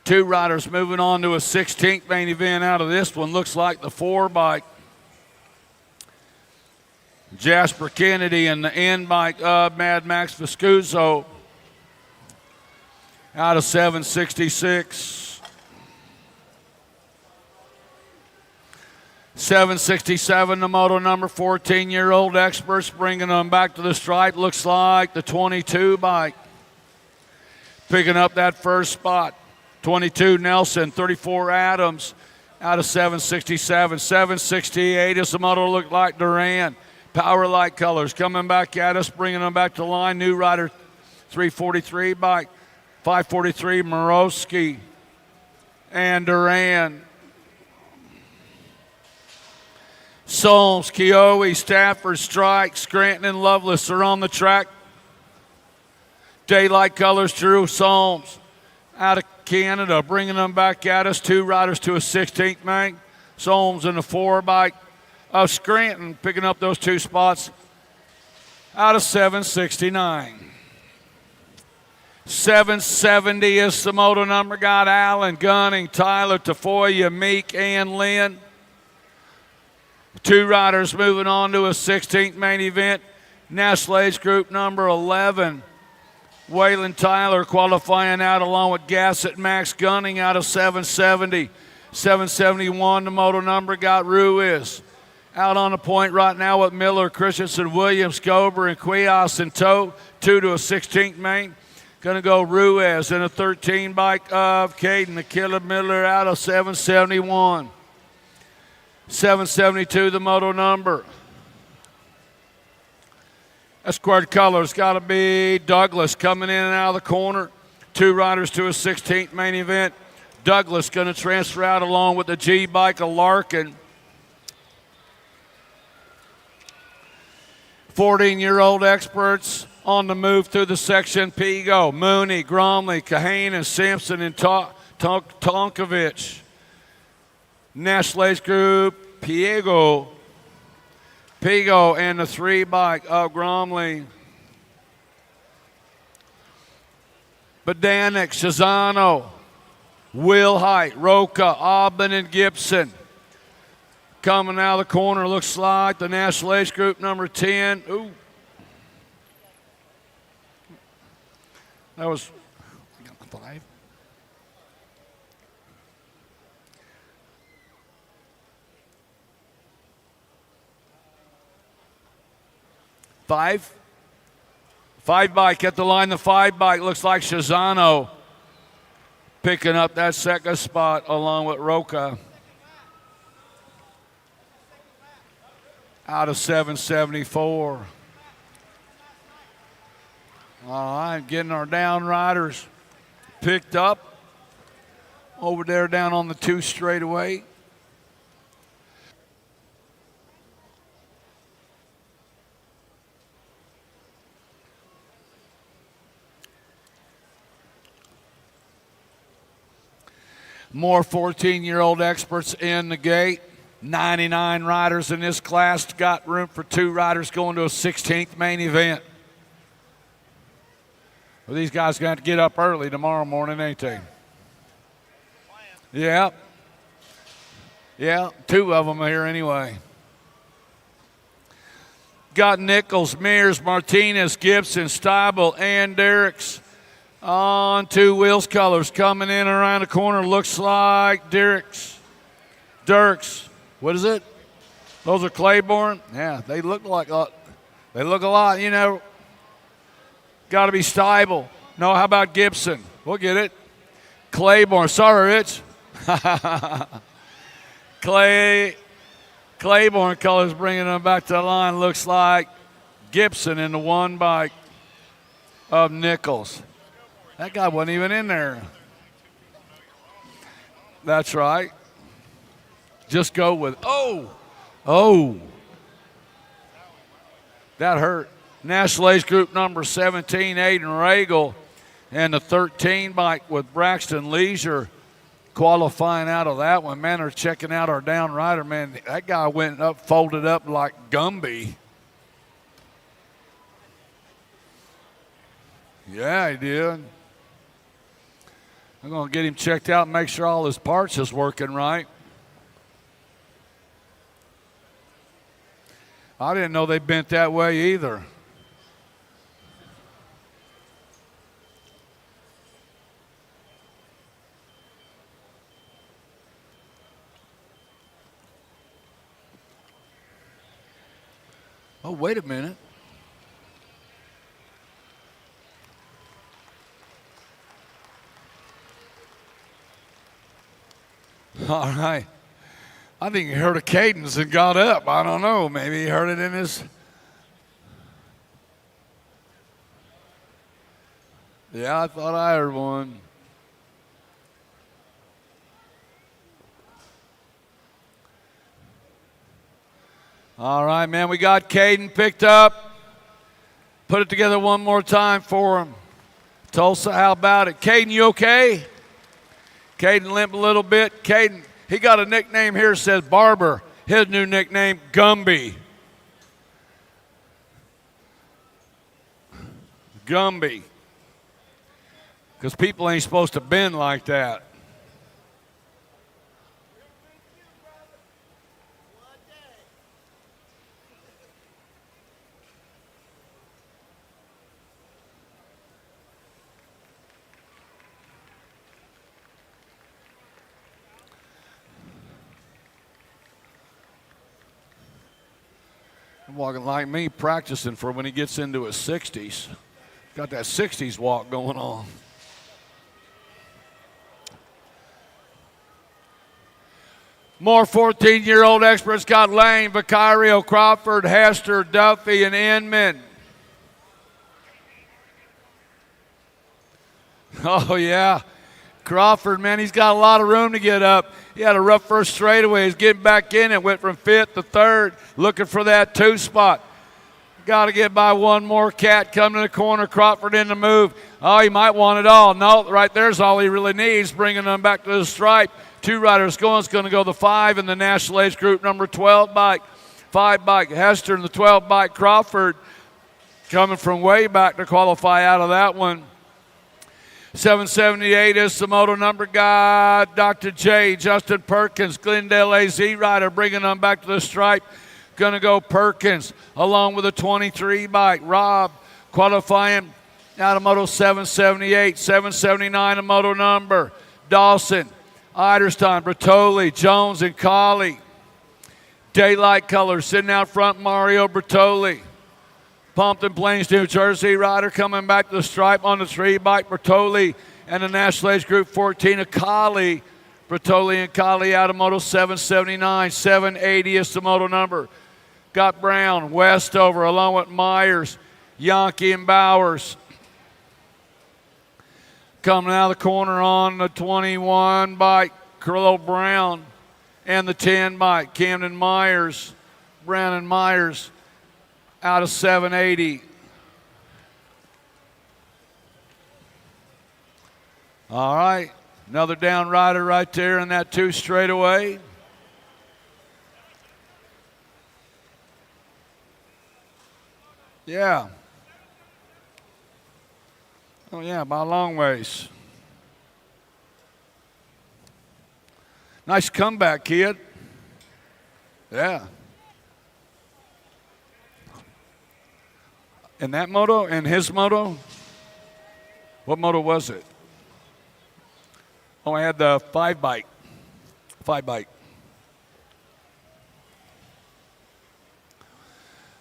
Two riders moving on to a 16th main event out of this one. Looks like the 4 bike. Jasper Kennedy and the N bike of Mad Max Viscuso out of 766. 767, the moto number, 14-year-old experts bringing them back to the stripe. Looks like the 22 bike picking up that first spot. 22 Nelson, 34 Adams out of 767. 768 is the moto look like Duran. Power Light Colors coming back at us, bringing them back to the line. New rider 343 bike, 543 Morosky and Duran. Solms, Keowe, Stafford, Strike, Scranton, and Lovelace are on the track. Daylight Colors, Drew Solms out of Canada, bringing them back at us. 2 riders to a 16th main. Solms in the 4 bike of Scranton, picking up those 2 spots out of 769. 770 is the moto number. Got Allen, Gunning, Tyler, Tafoya, Meek, and Lynn. 2 riders moving on to a 16th main event. National Age Group number 11. Waylon Tyler qualifying out along with Gassett Max Gunning out of 770. 771, the moto number got Ruiz. Out on the point right now with Miller, Christensen, Williams, Gober, and Quias in tow. 2 to a 16th main. Going to go Ruiz in a 13 bike of Caden, the Killer Miller out of 771. 772, the moto number. That's Squared Colors. Got to be Douglas coming in and out of the corner. 2 riders to a 16th main event. Douglas going to transfer out along with the G bike of Larkin. 14-year-old experts on the move through the section. Pigo, Mooney, Gromley, Kahane, and Simpson in top Tonkovich. National Age Group, Piego and the 3 bike of Gromley. Badanik, Shazano, Will Height, Roca, Aubin, and Gibson. Coming out of the corner, looks like the National Age Group number 10. Ooh. That was 5. Five bike at the line. The 5 bike looks like Shazano picking up that second spot along with Roca. Out of 774. All right, getting our down riders picked up over there down on the 2 straightaway. More 14-year-old experts in the gate. 99 riders in this class. Got room for 2 riders going to a 16th main event. Well, these guys got to get up early tomorrow morning, ain't they? Yeah. 2 of them are here anyway. Got Nichols, Mears, Martinez, Gibson, Steibel, and Derricks. On 2 wheels colors coming in around the corner. Looks like Dirks. What is it? Those are Claiborne. Yeah, they look like they look a lot. You know, got to be Steibel. No, how about Gibson? We'll get it. Claiborne. Sorry, Rich. Claiborne colors bringing them back to the line. Looks like Gibson in the 1 bike of Nichols. That guy wasn't even in there. That's right. Just go with, oh. That hurt. National Age Group number 17, Aiden Regal, and the 13 bike with Braxton Leisure qualifying out of that one. Man, they're checking out our down rider. Man, that guy went up, folded up like Gumby. Yeah, he did. I'm going to get him checked out and make sure all his parts is working right. I didn't know they bent that way either. Oh, wait a minute. All right. I think he heard a cadence and got up. I don't know. Maybe he heard it in his. Yeah, I thought I heard one. All right, man. We got Caden picked up. Put it together one more time for him. Tulsa, how about it? Caden, you okay? Caden limped a little bit. Caden, he got a nickname here, says Barber. His new nickname, Gumby. Gumby. Because people ain't supposed to bend like that. Walking like me, practicing for when he gets into his 60s. Got that 60s walk going on. More 14-year-old experts got Lane, Vicario, Crawford, Hester, Duffy, and Inman. Oh, yeah. Crawford, man, he's got a lot of room to get up. He had a rough first straightaway. He's getting back in it. Went from 5th to 3rd, looking for that 2 spot. Got to get by one more. Cat coming to the corner. Crawford in the move. Oh, he might want it all. No, right there's all he really needs. Bringing them back to the stripe. 2 riders going. It's going to go the 5 in the national age group. Number 12 bike. 5 bike Hester and the 12 bike Crawford. Coming from way back to qualify out of that one. 778 is the moto number guy. Dr. J. Justin Perkins. Glendale AZ rider bringing them back to the stripe. Going to go Perkins along with a 23 bike. Rob qualifying out of moto 778. 779 a moto number. Dawson, Eiderstein, Bertoli, Jones, and Colley. Daylight colors sitting out front, Mario Bertoli. Pompton Plains, New Jersey rider coming back to the stripe on the 3 bike. Bertoli and the national age group 14 of Colley. Bertoli and Colley out of moto 779. 780 is the moto number. Got Brown, Westover, along with Myers, Yankee, and Bowers. Coming out of the corner on the 21 bike, Carlo Brown, and the 10 bike, Camden Myers, Brown and Myers, out of 780. All right, another down rider right there in that 2 straightaway. Yeah. Oh, yeah, by a long ways. Nice comeback, kid. Yeah. And that moto and his moto, what moto was it? Oh, I had the 5 bike. 5 bike.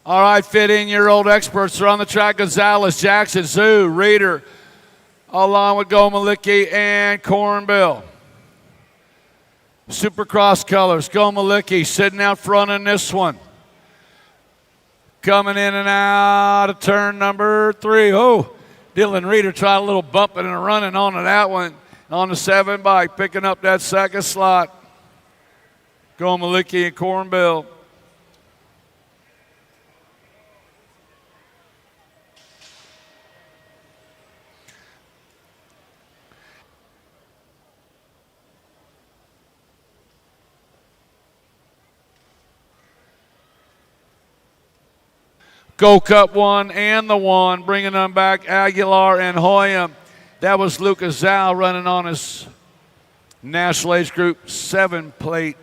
All right, 15-year-old experts are on the track. Gonzalez, Jackson, Zoo, Reeder, along with Gomalicki and Cornbill. Supercross colors, Gomalicki sitting out front in this one. Coming in and out of turn number 3. Oh, Dylan Reeder tried a little bumping and running onto that one. On the 7 bike, picking up that second slot. Gomalicki and Cornbill. Go Cup 1 and the 1, bringing them back, Aguilar and Hoyam. That was Lucas Zal running on his National Age Group 7 plate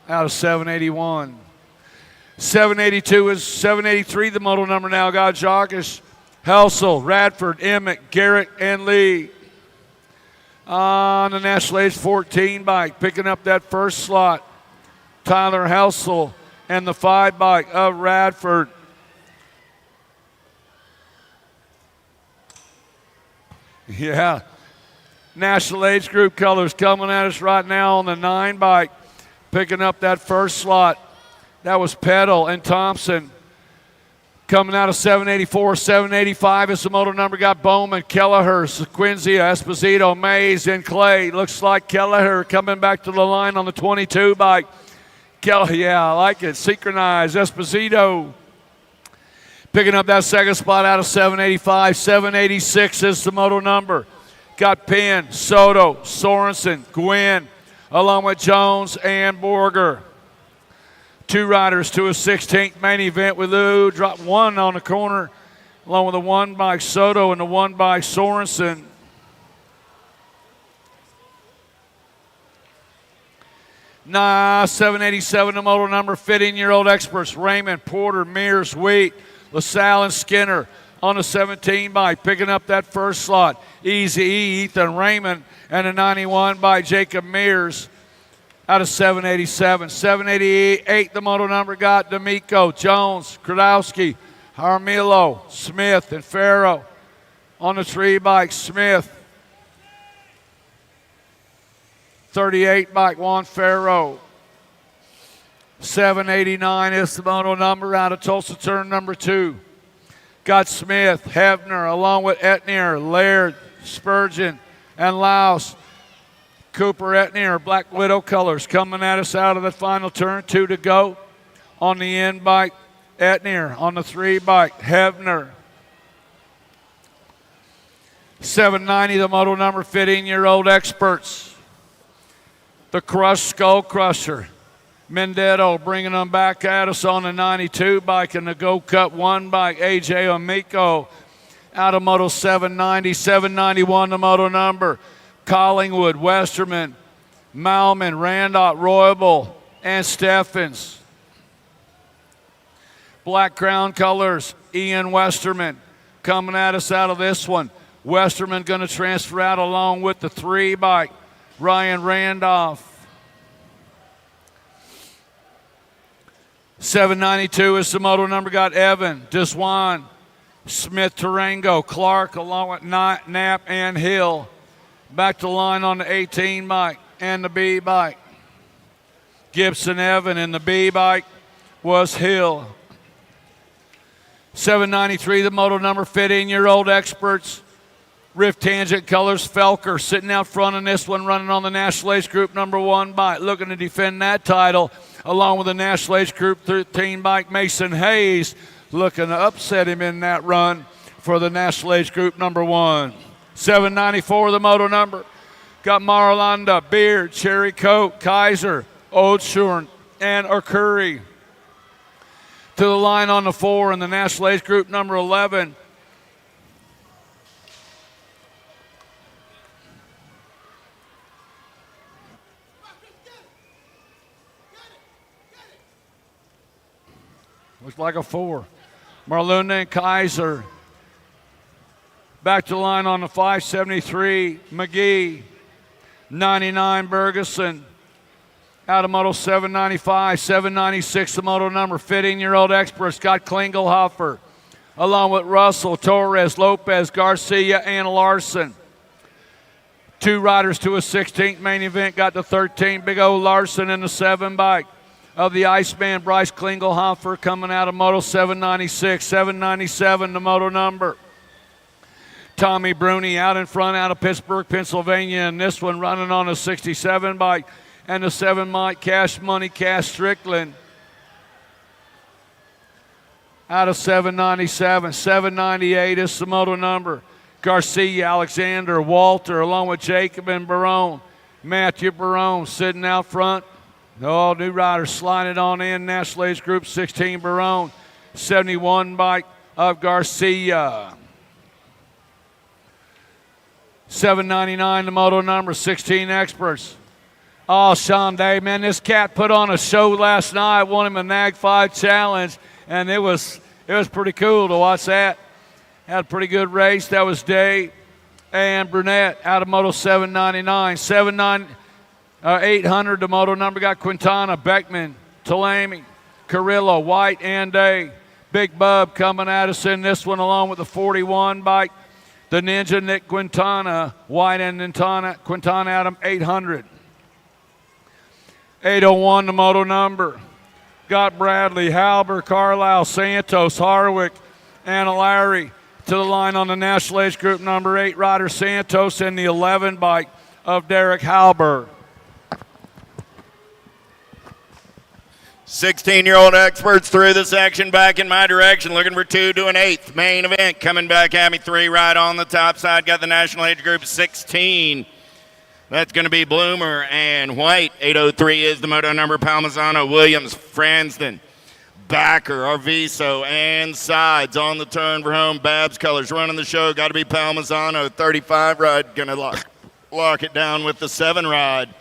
out of 781. 782 is 783, the moto number now. Got Jockish, Helsel, Radford, Emmett, Garrett, and Lee. On the National Age 14 bike, picking up that first slot, Tyler Helsel and the 5 bike of Radford. Yeah, National Age Group colors coming at us right now on the 9 bike, picking up that first slot. That was Peddle and Thompson. Coming out of 784, 785 is the moto number. Got Bowman, Kelleher, Sequenzia, Esposito, Mays, and Clay. Looks like Kelleher coming back to the line on the 22 bike. Yeah, I like it. Synchronized, Esposito. Picking up that second spot out of 785. 786 is the moto number. Got Penn, Soto, Sorensen, Gwynn, along with Jones and Borger. 2 riders to a 16th main event with Lou. Dropped 1 on the corner, along with the 1 by Soto and the 1 by Sorensen. Nah, 787 the moto number. 15-year-old experts, Raymond, Porter, Mears, Wheat, LaSalle and Skinner on the 17 by picking up that first slot. Easy E, Ethan Raymond, and a 91 by Jacob Mears out of 787. 788, the moto number got D'Amico, Jones, Kradowski, Harmilo, Smith, and Farrow on the 3 bike. Smith. 38 bike, Juan Farrow. 789 is the moto number out of Tulsa turn number 2. Got Smith, Hebner, along with Etnier, Laird, Spurgeon, and Laus. Cooper Etnier, Black Widow colors coming at us out of the final turn. 2 to go on the end bike. Etnier on the 3 bike. Hebner. 790, the model number, 15-year-old Experts. The Crush Skull Crusher. Mendetto bringing them back at us on the 92 bike and the Go Cut 1 bike. AJ Amico out of Moto 790, 791, the moto number. Collingwood, Westerman, Malman, Randolph, Royable, and Steffens. Black Crown colors, Ian Westerman coming at us out of this one. Westerman going to transfer out along with the 3 bike. Ryan Randolph. 792 is the moto number. Got Evan, Deswan, Smith, Tarango, Clark, along with Knapp and Hill. Back to line on the 18 bike and the B bike. Gibson, Evan, and the B bike was Hill. 793, the moto number, 15-year-old Experts. Rift Tangent colors, Felker sitting out front in this one, running on the National Age Group number 1 bike, looking to defend that title, along with the National Age Group 13 bike, Mason Hayes, looking to upset him in that run for the National Age Group number 1. 794, the moto number. Got Marlanda, Beard, Cherry Coat, Kaiser, Oldshorn, and Arcuri. To the line on the 4 in the National Age Group number 11. Looks like a 4. Marlunda and Kaiser. Back to the line on the 573, McGee. 99, Bergeson. Out of Moto 795, 796, the moto number. 15-year-old Experts. Got Klingelhofer. Along with Russell, Torres, Lopez, Garcia, and Larson. 2 riders to a 16th main event. Got the 13, Big O Larson in the 7 bike. Of the Iceman, Bryce Klingelhofer coming out of Moto 796, 797, the moto number. Tommy Bruni out in front out of Pittsburgh, Pennsylvania, and this one running on a 67 bike. And the 7 bike, Cash Money, Cash Strickland. Out of 797, 798 is the moto number. Garcia, Alexander, Walter, along with Jacob and Barone. Matthew Barone sitting out front. Oh, new rider sliding on in. National Age Group 16, Barone. 71 bike of Garcia. 799, the moto number, 16 Experts. Oh, Sean Day, man, this cat put on a show last night. Won him a NAG 5 challenge, and it was pretty cool to watch that. Had a pretty good race. That was Day and Brunette out of Moto 799. 800, the moto number. Got Quintana, Beckman, Talami, Carrillo, White, and Day. Big Bub coming at us in this one along with the 41 bike. The Ninja, Nick Quintana, White and Quintana out of 800. 801, the moto number. Got Bradley, Halber, Carlisle, Santos, Harwick, and Larry. To the line on the National Age Group number 8, rider Santos, and the 11 bike of Derek Halber. 16-year-old Experts through the section, back in my direction, looking for 2 to an 8th. Main event coming back at me, 3 right on the top side. Got the National Age Group 16. That's going to be Bloomer and White. 803 is the moto number. Palmisano, Williams, Franston, Backer, Arviso, and Sides on the turn for home. Babs colors running the show. Got to be Palmisano. 35 ride, going to lock it down with the 7 ride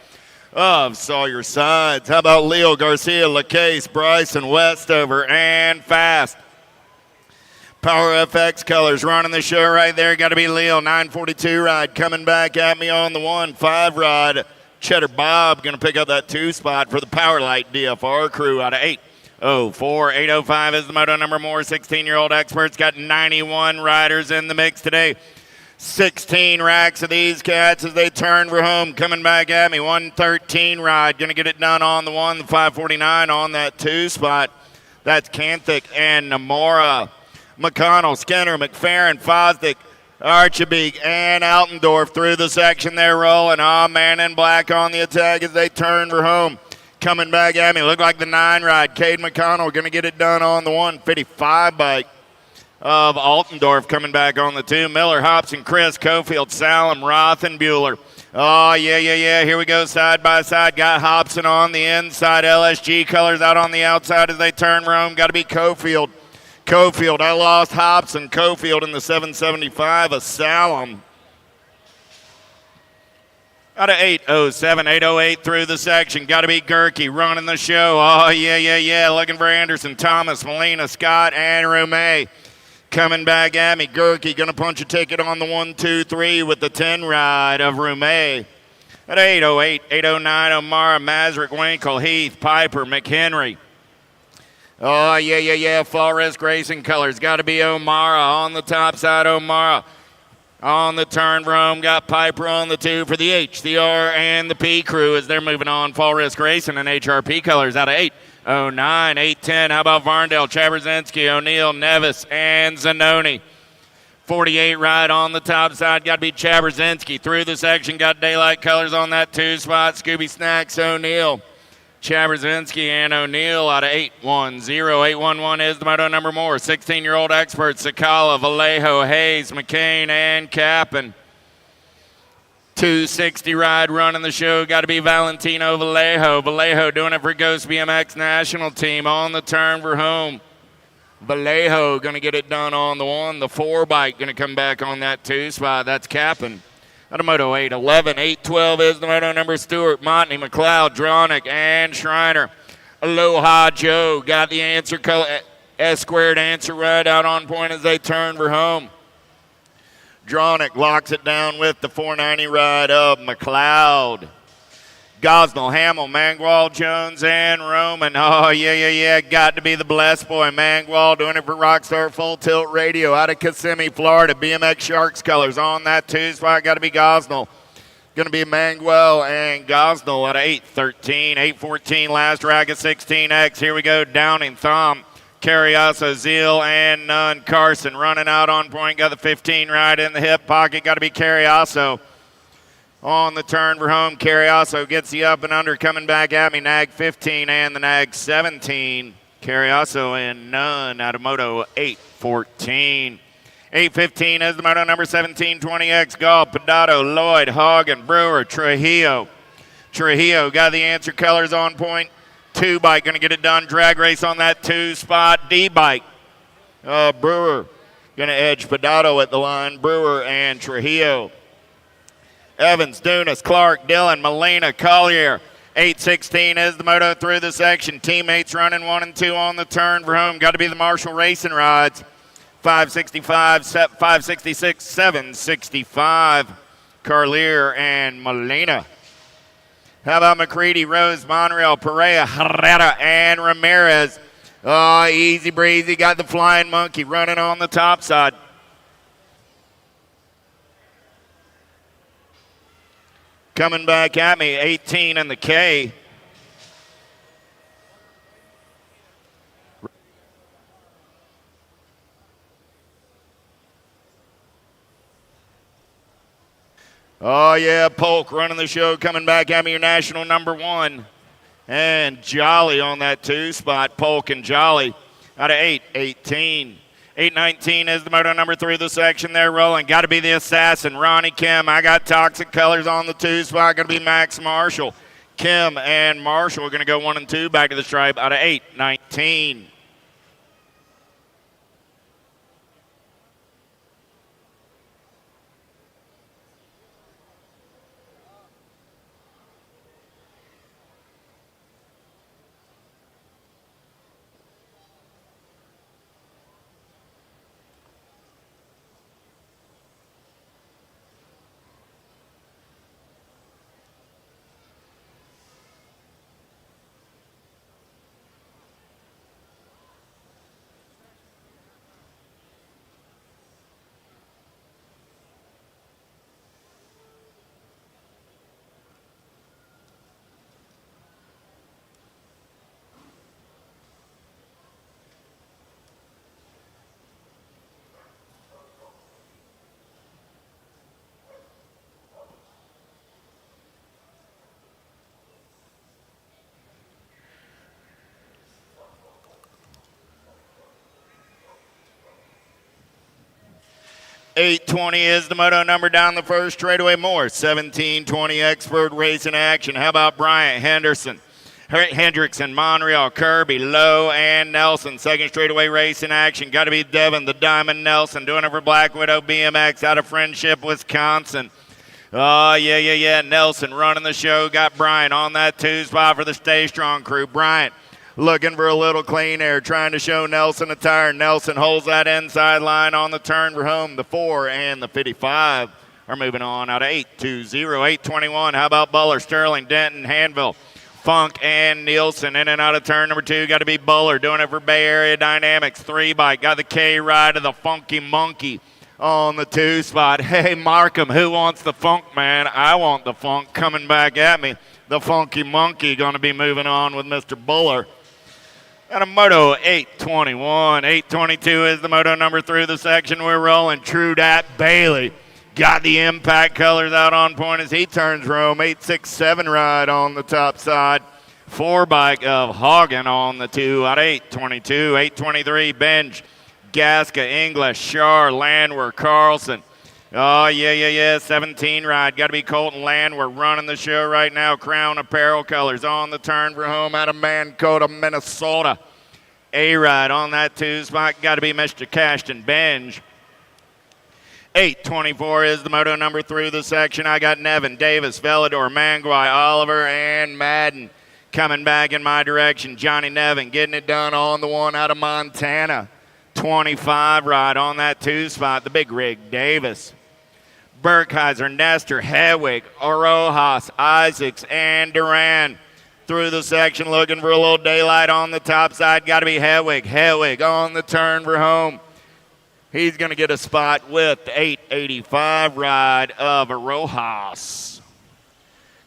of Sawyer Sides. How about Leo Garcia, LaCase, Bryson, Westover, and Fast? Power FX colors running the show right there. Got to be Leo. 942 ride coming back at me on the 1-5 ride. Cheddar Bob going to pick up that 2 spot for the Power Light DFR crew out of 804. 805 is the moto number. More 16-year-old Experts. Got 91 riders in the mix today. 16 racks of these cats as they turn for home. Coming back at me. 113 ride. Going to get it done on the 1. The 549 on that 2 spot. That's Kanthick and Namora. McConnell, Skinner, McFerrin, Fosdick, Archibald, and Altendorf through the section. They're rolling. Oh, man in black on the attack as they turn for home. Coming back at me, look like the 9 ride. Cade McConnell going to get it done on the 155 bike of Altendorf. Coming back on the 2. Miller, Hobson, Chris, Cofield, Salem, Rothenbuehler. Oh, yeah. Here we go side by side. Got Hobson on the inside. LSG colors out on the outside as they turn Rome. Got to be Cofield. I lost Hobson. Cofield in the 775 of Salem. Out of 807, 808 through the section. Got to be Gerke running the show. Oh, yeah. Looking for Anderson, Thomas, Molina, Scott, and Rumey. Coming back at me. Gerke going to punch a ticket on the 1, 2, 3 with the 10 ride of Rumey. At 808, 809, O'Mara, Mazrick, Winkle, Heath, Piper, McHenry. Oh, yeah. Fall Risk Racing colors. Got to be O'Mara on the top side. O'Mara. On the turn for home, got Piper on the 2 for the H, the R, and the P crew as they're moving on. Fall Risk Racing and HRP colors out of 809, 810. How about Varndale, Chaberzinski, O'Neill, Nevis, and Zanoni. 48 ride on the top side, got to be Chaberzinski. Through the section, got daylight colors on that 2 spot. Scooby Snacks, O'Neill. Chaberzinski and O'Neill out of 810. 811 is the moto number more. 16-year-old experts, Sakala, Vallejo, Hayes, McCain, and Kappen. 260 ride running the show. Got to be Valentino Vallejo. Vallejo doing it for Ghost BMX national team on the turn for home. Vallejo going to get it done on the 1. The 4 bike going to come back on that 2 spot. That's Kappen. Out of Moto 811, 812 is the moto number. Stewart, Montney, McLeod, Dronick, and Schreiner. Aloha Joe got the answer color, S-squared answer right out on point as they turn for home. Dronick locks it down with the 490 ride of McLeod. Gosnell, Hamill, Mangwall, Jones, and Roman. Oh, yeah. Got to be the blessed boy. Mangwall doing it for Rockstar Full Tilt Radio out of Kissimmee, Florida. BMX Sharks colors on that 2 spot. Got to be Gosnell. Going to be Mangwell and Gosnell out of 813, 814. Last rack of 16X. Here we go. Downing, Thom, Carriasso, Zeal, and Nunn. Carson running out on point. Got the 15 right in the hip pocket. Got to be Carriasso. On the turn for home, Carriasso gets the up and under. Coming back at me, Nag 15 and the Nag 17. Carriasso and Nunn out of Moto 814. 815 is the moto number 1720X. Gall, Pedato, Lloyd, Hagen, Brewer, Trujillo. Trujillo got the answer colors on point. 2 bike going to get it done. Drag race on that 2 spot. D bike. Brewer going to edge Pedato at the line. Brewer and Trujillo. Evans, Dunas, Clark, Dillon, Molina, Collier. 816 is the moto through the section. Teammates running 1 and 2 on the turn for home. Got to be the Marshall Racing rides. 565, 566, 765. Carlier and Molina. How about McCready, Rose, Monreal, Perea, Herrera, and Ramirez? Oh, easy breezy. Got the Flying Monkey running on the top side. Coming back at me, 18 in the K. Oh, yeah, Polk running the show, coming back at me, your national number 1. And Jolly on that 2 spot, Polk and Jolly out of 818. 819 is the moto number 3 of the section. They're rolling. Got to be the Assassin, Ronnie Kim. I got Toxic Colors on the 2 spot. Going to be Max Marshall. Kim and Marshall are going to go 1 and 2 back to the stripe out of 819. 8:20 is the moto number down the first straightaway. More 17:20 expert racing action. How about Bryant, Henderson, Hendrickson, Monreal, Kirby, Lowe, and Nelson? Second straightaway racing action. Got to be Devin, the Diamond Nelson, doing it for Black Widow BMX out of Friendship, Wisconsin. Oh, yeah. Nelson running the show. Got Bryant on that 2 spot for the Stay Strong crew. Bryant looking for a little clean air, trying to show Nelson a tire. Nelson holds that inside line on the turn for home. The 4 and the 55 are moving on out of 8:20, 8:21. How about Buller, Sterling, Denton, Hanville, Funk, and Nielsen in and out of turn number 2. Got to be Buller doing it for Bay Area Dynamics. 3 bike. Got the K ride of the Funky Monkey on the 2 spot. Hey, Markham, who wants the funk, man? I want the funk coming back at me. The Funky Monkey going to be moving on with Mr. Buller. And a moto 8:21. 8:22 is the moto number through the section. We're rolling. True Dat Bailey got the impact colors out on point as he turns Rome. 867 ride on the top side. 4 bike of Hagen on the 2 out of 8:22. 8:23 Benj, Gasca, English, Shar, Landwehr, Carlson. Oh, yeah. 17 ride. Got to be Colton Landwehr running the show right now. Crown Apparel colors on the turn for home out of Mancota, Minnesota. A-ride on that 2 spot. Got to be Mr. Cashton Benj. 8:24 is the moto number through the section. I got Nevin, Davis, Velador, Manguai, Oliver, and Madden coming back in my direction. Johnny Nevin getting it done on the 1 out of Montana. 25 ride on that 2 spot. The big rig, Davis. Burkheiser, Nestor, Hedwig, Orojas, Isaacs, and Duran through the section looking for a little daylight on the top side. Got to be Hedwig. Hedwig on the turn for home. He's going to get a spot with the 885 ride of Orojas.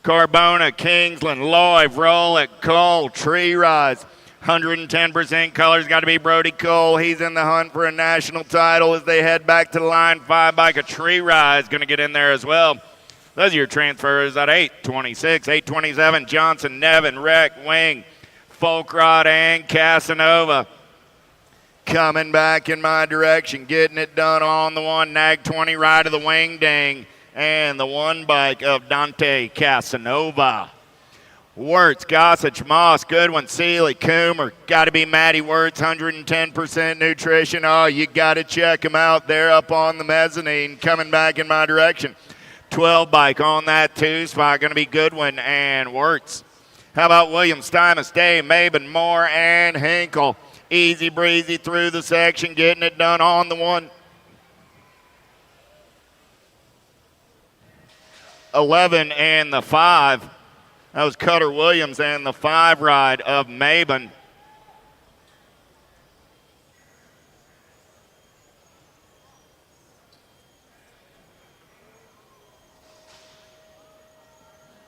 Carbona, Kingsland, Lloyd, Rowlett, Cole, Tree Rise. 110% colors. Got to be Brody Cole. He's in the hunt for a national title as they head back to the line. 5 bike, a Tree Rise going to get in there as well. Those are your transfers at 8:26, 8:27. Johnson, Nevin, Reck, Wing, Folkrod, and Casanova coming back in my direction, getting it done on the 1. Nag 20 ride of the Wing Ding and the 1 bike of Dante Casanova. Wirtz, Gossage, Moss, Goodwin, Seeley, Coomer. Got to be Matty Wirtz, 110% nutrition. Oh, you got to check him out. They're up on the mezzanine coming back in my direction. 12 bike on that 2 spot. Going to be Goodwin and Wirtz. How about Williams, Stymus, Day, Maben, Moore, and Hinkle? Easy breezy through the section, getting it done on the 1. 11 and the 5. That was Cutter Williams and the 5 ride of Maben.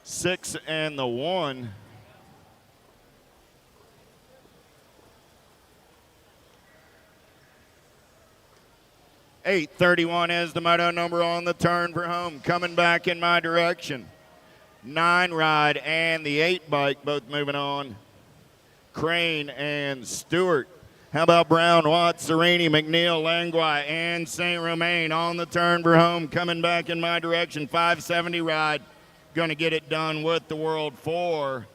Six and the 1. $831 is the moto number on the turn for home, coming back in my direction. 9 ride and the 8 bike both moving on. Crane and Stewart. How about Brown, Watts, Serini, McNeil, Languai, and St. Romain on the turn for home, coming back in my direction. 570 ride. Going to get it done with the World 4.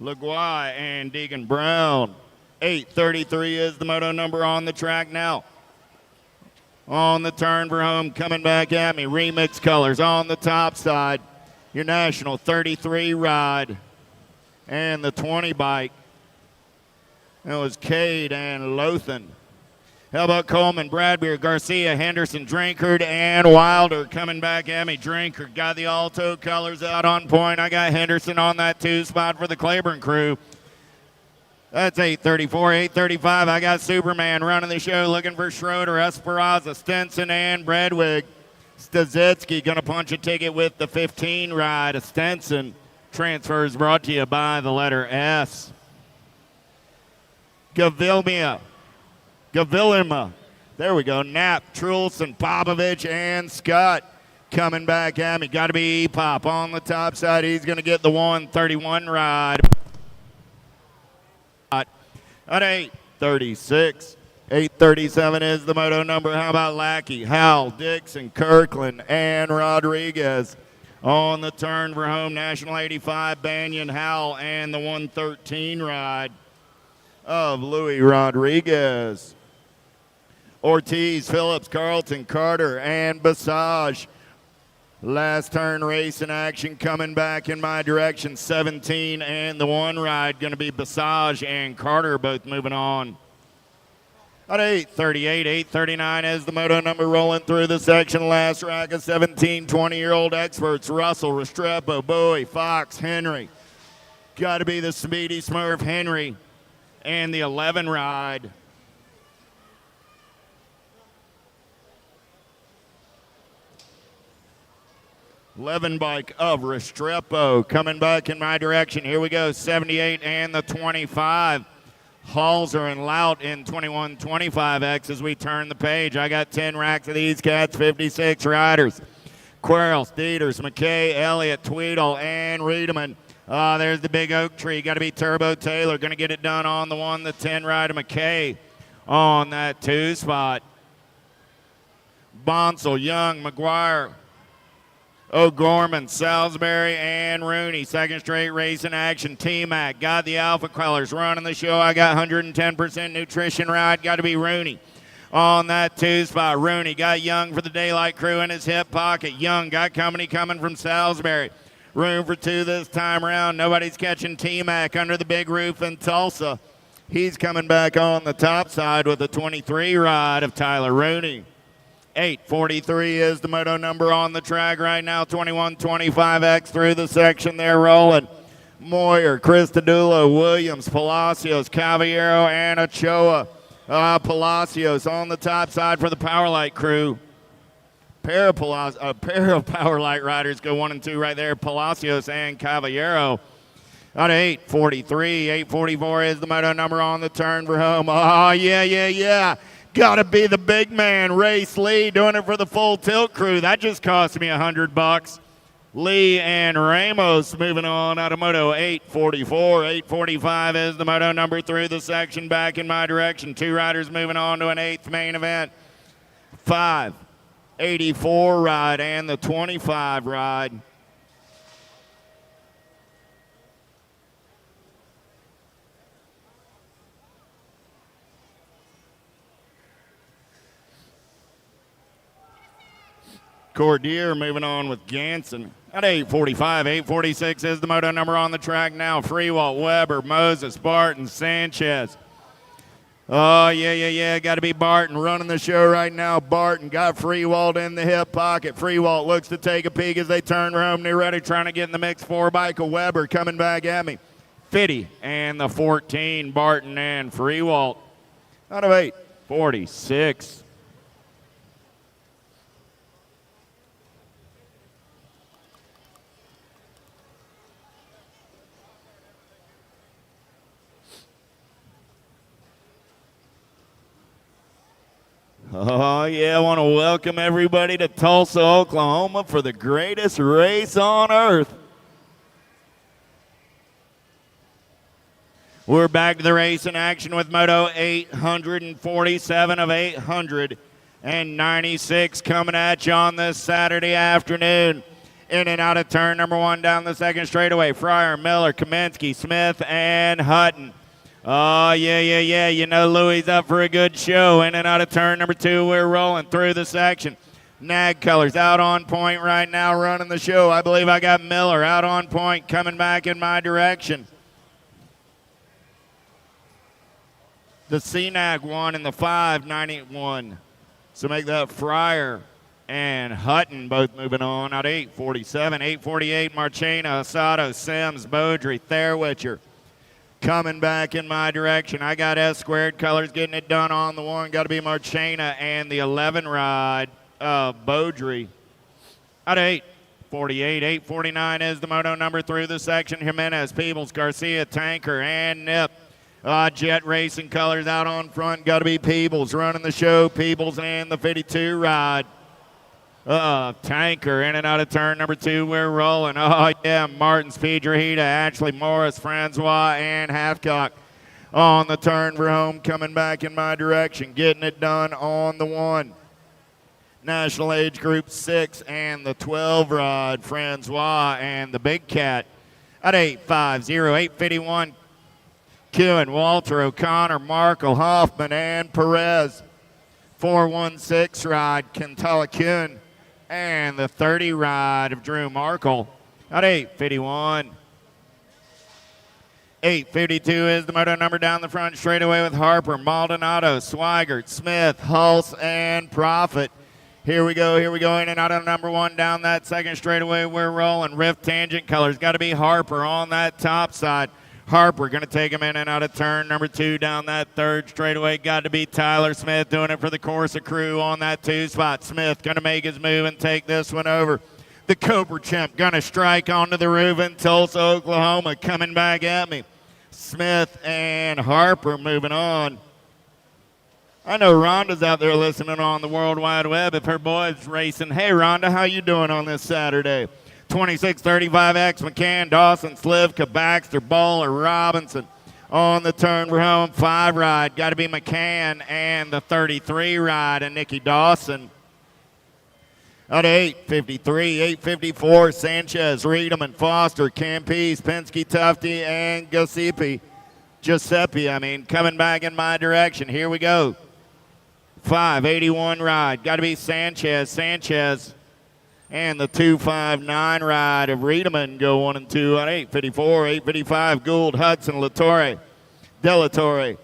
LaGuai and Deegan Brown. 833 is the moto number on the track now. On the turn for home, coming back at me. Remix colors on the top side. Your national 33 ride and the 20 bike. That was Cade and Lothan. How about Coleman, Bradbeer, Garcia, Henderson, Drinkard, and Wilder coming back at me. Drinkard got the Alto colors out on point. I got Henderson on that 2 spot for the Claiborne crew. That's 834, 835. I got Superman running the show, looking for Schroeder, Esperanza, Stenson, and Bradwig. Stazetsky going to punch a ticket with the 15 ride. A Stenson transfers brought to you by the letter S. Gavilima. There we go. Knapp, Trulson, Popovich, and Scott coming back at me. Got to be E-Pop on the top side. He's going to get the 131 ride. At 8:36. 837 is the moto number. How about Lackey, Howell, Dixon, Kirkland, and Rodriguez? On the turn for home, National 85, Banyan, Howell, and the 113 ride of Louis Rodriguez. Ortiz, Phillips, Carlton, Carter, and Basage. Last turn race in action coming back in my direction. 17 and the 1 ride going to be Basage and Carter both moving on. At 8:38, 8:39 as the moto number rolling through the section. Last rack of 17, 20-year-old experts. Russell, Restrepo, Bowie, Fox, Henry. Got to be the Speedy Smurf Henry and the 11 ride. Bike of Restrepo coming back in my direction. Here we go, 78 and the 25. Halser and Lout in 21-25X as we turn the page. I got 10 racks of these cats, 56 riders. Quarles, Dieters, McKay, Elliott, Tweedle, and Riedemann. There's the big oak tree. Got to be Turbo Taylor. Going to get it done on the 1, the 10 rider McKay on that 2 spot. Bonsall, Young, McGuire, O'Gorman, Salisbury, and Rooney. Second straight race in action. T-Mac got the Alpha Colors running the show. I got 110% nutrition ride. Got to be Rooney on that 2 spot. Rooney got Young for the Daylight Crew in his hip pocket. Young got company coming from Salisbury. Room for 2 this time around. Nobody's catching T-Mac under the big roof in Tulsa. He's coming back on the top side with a 23 ride of Tyler Rooney. 8:43 is the moto number on the track right now. 21-25X through the section. They're rolling. Moyer, Christodoulou, Williams, Palacios, Cavallero, and Ochoa. Palacios on the top side for the Powerlight crew. A pair of Powerlight riders go 1 and 2 right there. Palacios and Cavallero. At 8:43, 8:44 is the moto number on the turn for home. Oh, yeah. Gotta be the big man, Race Lee, doing it for the Full Tilt crew. That just cost me $100. Lee and Ramos moving on out of moto 8:44. 8:45 is the moto number through the section back in my direction. 2 riders moving on to an 8th main event. 5:84 ride and the 25 ride. Cordier moving on with Ganson at 8:45. 8:46 is the moto number on the track now. Freewalt, Weber, Moses, Barton, Sanchez. Oh, yeah. Got to be Barton running the show right now. Barton got Freewalt in the hip pocket. Freewalt looks to take a peek as they turn home. They're ready, trying to get in the mix 4 bike of Weber coming back at me. 50 and the 14, Barton and Freewalt. Out of 8:46. Oh, yeah, I want to welcome everybody to Tulsa, Oklahoma for the greatest race on earth. We're back to the race in action with Moto 847 of 896 coming at you on this Saturday afternoon. In and out of turn number 1 down the second straightaway. Fryer, Miller, Kaminsky, Smith, and Hutton. Oh, yeah. You know Louis up for a good show. In and out of turn number 2, we're rolling through the section. Nag Colors out on point right now running the show. I believe I got Miller out on point coming back in my direction. The CNAG 1 and the 591. So make that Fryer and Hutton both moving on at 8:47. 8:48, Marchena, Asado, Sims, Beaudry, Thairwitcher. Coming back in my direction. I got S squared colors getting it done on the 1. Got to be Marchena and the 11 ride of Beaudry. At 8:48, 8:49 is the moto number through the section. Jimenez, Peebles, Garcia, Tanker, and Nip. Jet Racing colors out on front. Got to be Peebles running the show. Peebles and the 52 ride. Tanker in and out of turn number 2. We're rolling. Oh, yeah. Martins, Piedrahita, Ashley Morris, Francois, and Halfcock. on the turn for home, coming back in my direction, getting it done on the 1. National Age Group 6 and the 12 rod, Francois and the Big Cat at 850, 851. Kewen, Walter, O'Connor, Markle, Hoffman, and Perez. 416 ride, Kentala Kewen and the 30 ride of Drew Markle at 851. 852 is the moto number down the front straightaway with Harper, Maldonado, Swigert, Smith, Hulse, and Profit. Here we go, in and out of number 1 down that second straightaway. We're rolling. Rift tangent colors. Got to be Harper on that top side. Harper going to take him in and out of turn number 2 down that third straightaway. Got to be Tyler Smith doing it for the Corsa crew on that 2 spot. Smith going to make his move and take this one over. The Cobra Chimp going to strike onto the roof in Tulsa, Oklahoma. Coming back at me. Smith and Harper moving on. I know Rhonda's out there listening on the World Wide Web if her boy's racing. Hey, Rhonda, how you doing on this Saturday? 2635X, McCann, Dawson, Slivka, Baxter, Bowler, Robinson. On the turn for home, 5 ride. Got to be McCann and the 33 ride and Nikki Dawson. At 853, 854, Sanchez, Riedemann, Foster, Campese, Penske, Tufty, and Giuseppe, coming back in my direction. Here we go. 581 ride. Got to be Sanchez, and the 259 ride of Riedemann go 1 and 2 on 854, 855, Gould, Hudson, Latore, Delatore,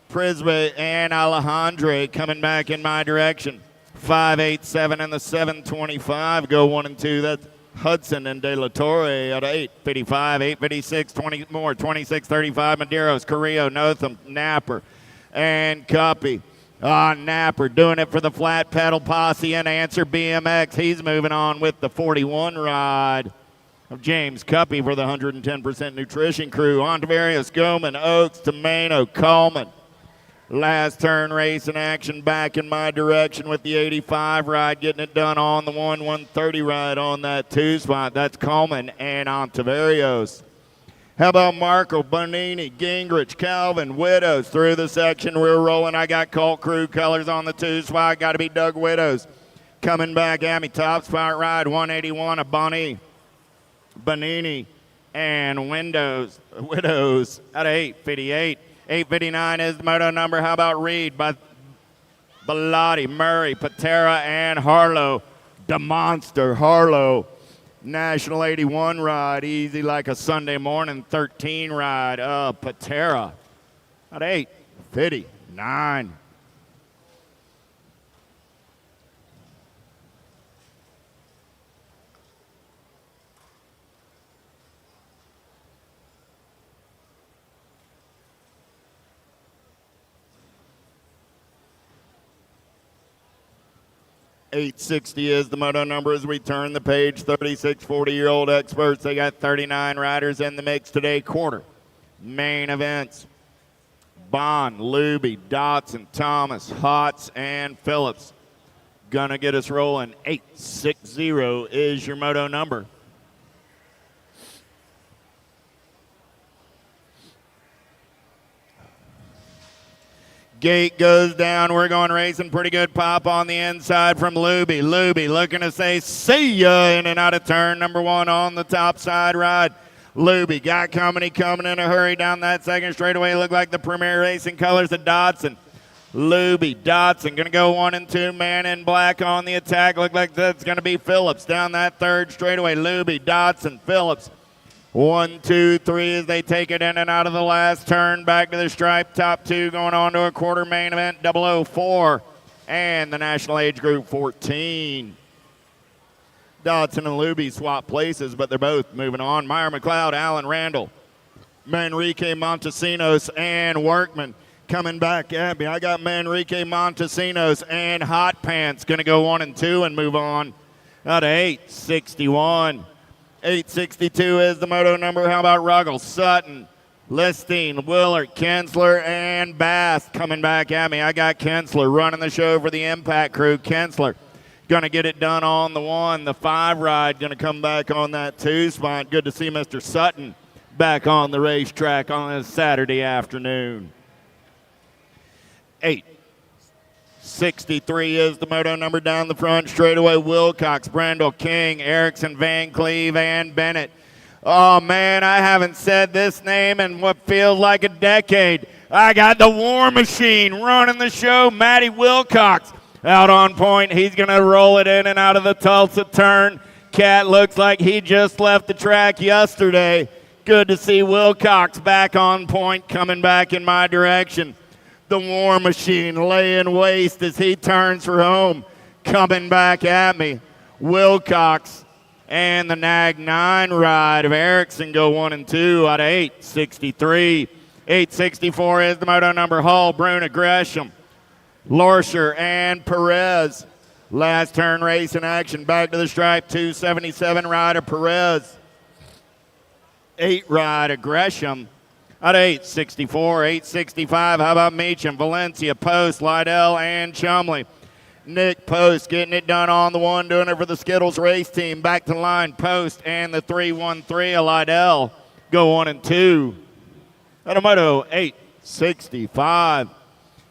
Prisbe, and Alejandre coming back in my direction. 587 and the 725 go 1 and 2. That's Hudson and De La Torre at 855, 856, 20 more, 2635, Medeiros, Carrillo, Notham, Napper, and Cuppy. Napper doing it for the flat pedal posse and Answer BMX. He's moving on with the 41 ride of James Cuppy for the 110% nutrition crew. On to Various, Goman, Oaks, Tomeno, Coleman. Last turn race in action back in my direction with the 85 ride, getting it done on the 130 ride on that 2 spot. That's Coleman and Ontiverios. How about Marco, Bonini, Gingrich, Calvin, Widows through the section. We're rolling. I got Colt Crew colors on the 2 spot. Got to be Doug Widows. Coming back at me, top spot ride, 181 of Bonini, and Widows at 858. 859 is the moto number. How about Reed, Bellotti, Murray, Patera, and Harlow. The monster, Harlow. National 81 ride, easy like a Sunday morning 13 ride of Patera at 859. $860 is the moto number as we turn the page. 36 40-year-old experts. They got 39 riders in the mix today. Quarter main events. Bond, Luby, Dotson, Thomas, Hotz, and Phillips. Gonna get us rolling. 860 is your moto number. Gate goes down. We're going racing. Pretty good pop on the inside from Luby. Luby looking to say see ya in and out of turn number 1 on the top side ride. Luby got company coming in a hurry down that second straightaway. Looked like the Premier Racing colors of Dodson. Luby, Dodson going to go 1 and 2. Man in black on the attack. Looked like that's going to be Phillips down that third straightaway. Luby, Dodson, Phillips. 1, 2, 3 as they take it in and out of the last turn. Back to the stripe. Top 2 going on to a quarter main event. 004 and the National Age Group 14. Dodson and Luby swap places, but they're both moving on. Meyer McLeod, Allen Randall, Manrique Montesinos, and Workman coming back at me. I got Manrique Montesinos and Hot Pants going to go 1 and 2 and move on. Out of 861. 862 is the moto number. How about Ruggles, Sutton, Listine, Willard, Kensler, and Bass coming back at me. I got Kensler running the show for the Impact crew. Kensler going to get it done on the 1. The 5 ride going to come back on that 2 spot. Good to see Mr. Sutton back on the racetrack on a Saturday afternoon. 863 is the moto number down the front straightaway. Wilcox, Brendel, King, Erickson, Van Cleve, and Bennett. Oh, man, I haven't said this name in what feels like a decade. I got the War Machine running the show, Matty Wilcox. Out on point, he's going to roll it in and out of the Tulsa turn. Cat looks like he just left the track yesterday. Good to see Wilcox back on point, coming back in my direction. The War Machine laying waste as he turns for home, coming back at me. Wilcox and the Nag 9 ride of Erickson go 1 and 2 out of 863. 864 is the moto number. Hall, Bruna, Gresham, Lorscher, and Perez. Last turn race in action. Back to the stripe. 277 ride of Perez. 8 ride of Gresham. Out of 864. 865. How about Meacham, Valencia, Post, Lydell, and Chumley? Nick Post getting it done on the one, doing it for the Skittles race team. Back to line. Post and the 313 of Lydell go 1 and 2. Out of moto 865.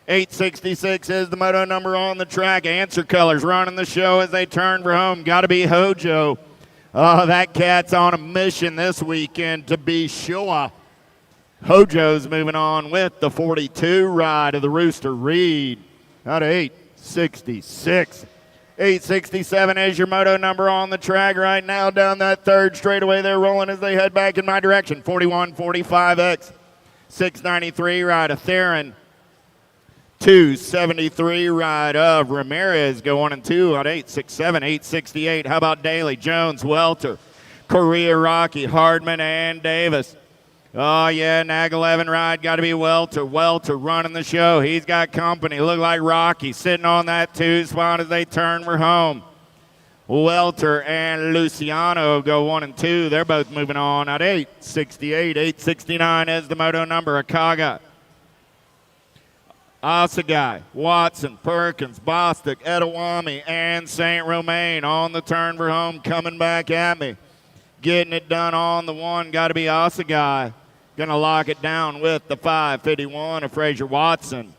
866 is the moto number on the track. Answer Colors running the show as they turn for home. Got to be Hojo. Oh, that cat's on a mission this weekend to be sure. Hojo's moving on with the 42 ride of the Rooster Reed. Out of 866. 867 is your moto number on the track right now. Down that third straightaway, they're rolling as they head back in my direction. 4145X. 693 ride of Theron. 273 ride of Ramirez go 1 and 2 on 867. 868. How about Daly, Jones, Welter, Correa, Rocky, Hardman, and Davis? Oh, yeah, Nag 11 ride got to be Welter. Welter running the show. He's got company. Look like Rocky sitting on that 2 spot as they turn for home. Welter and Luciano go 1 and 2. They're both moving on at 868. 869 is the moto number. Akaga, Asagai, Watson, Perkins, Bostic, Etowami, and St. Romain on the turn for home, coming back at me. Getting it done on the one, got to be Asagai. Going to lock it down with the 551 of Fraser Watson.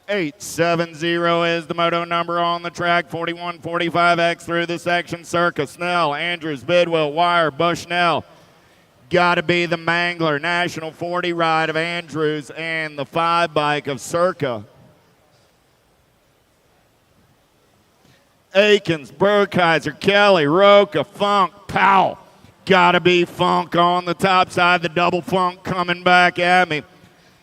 870 is the moto number on the track. 4145X through the section. Circa, Snell, Andrews, Bidwell, Wire, Bushnell. Got to be the Mangler National 40 ride of Andrews and the 5 bike of Circa. Akins, Burkheiser, Kelly, Roca, Funk, Powell. Got to be Funk on the top side. The double Funk coming back at me.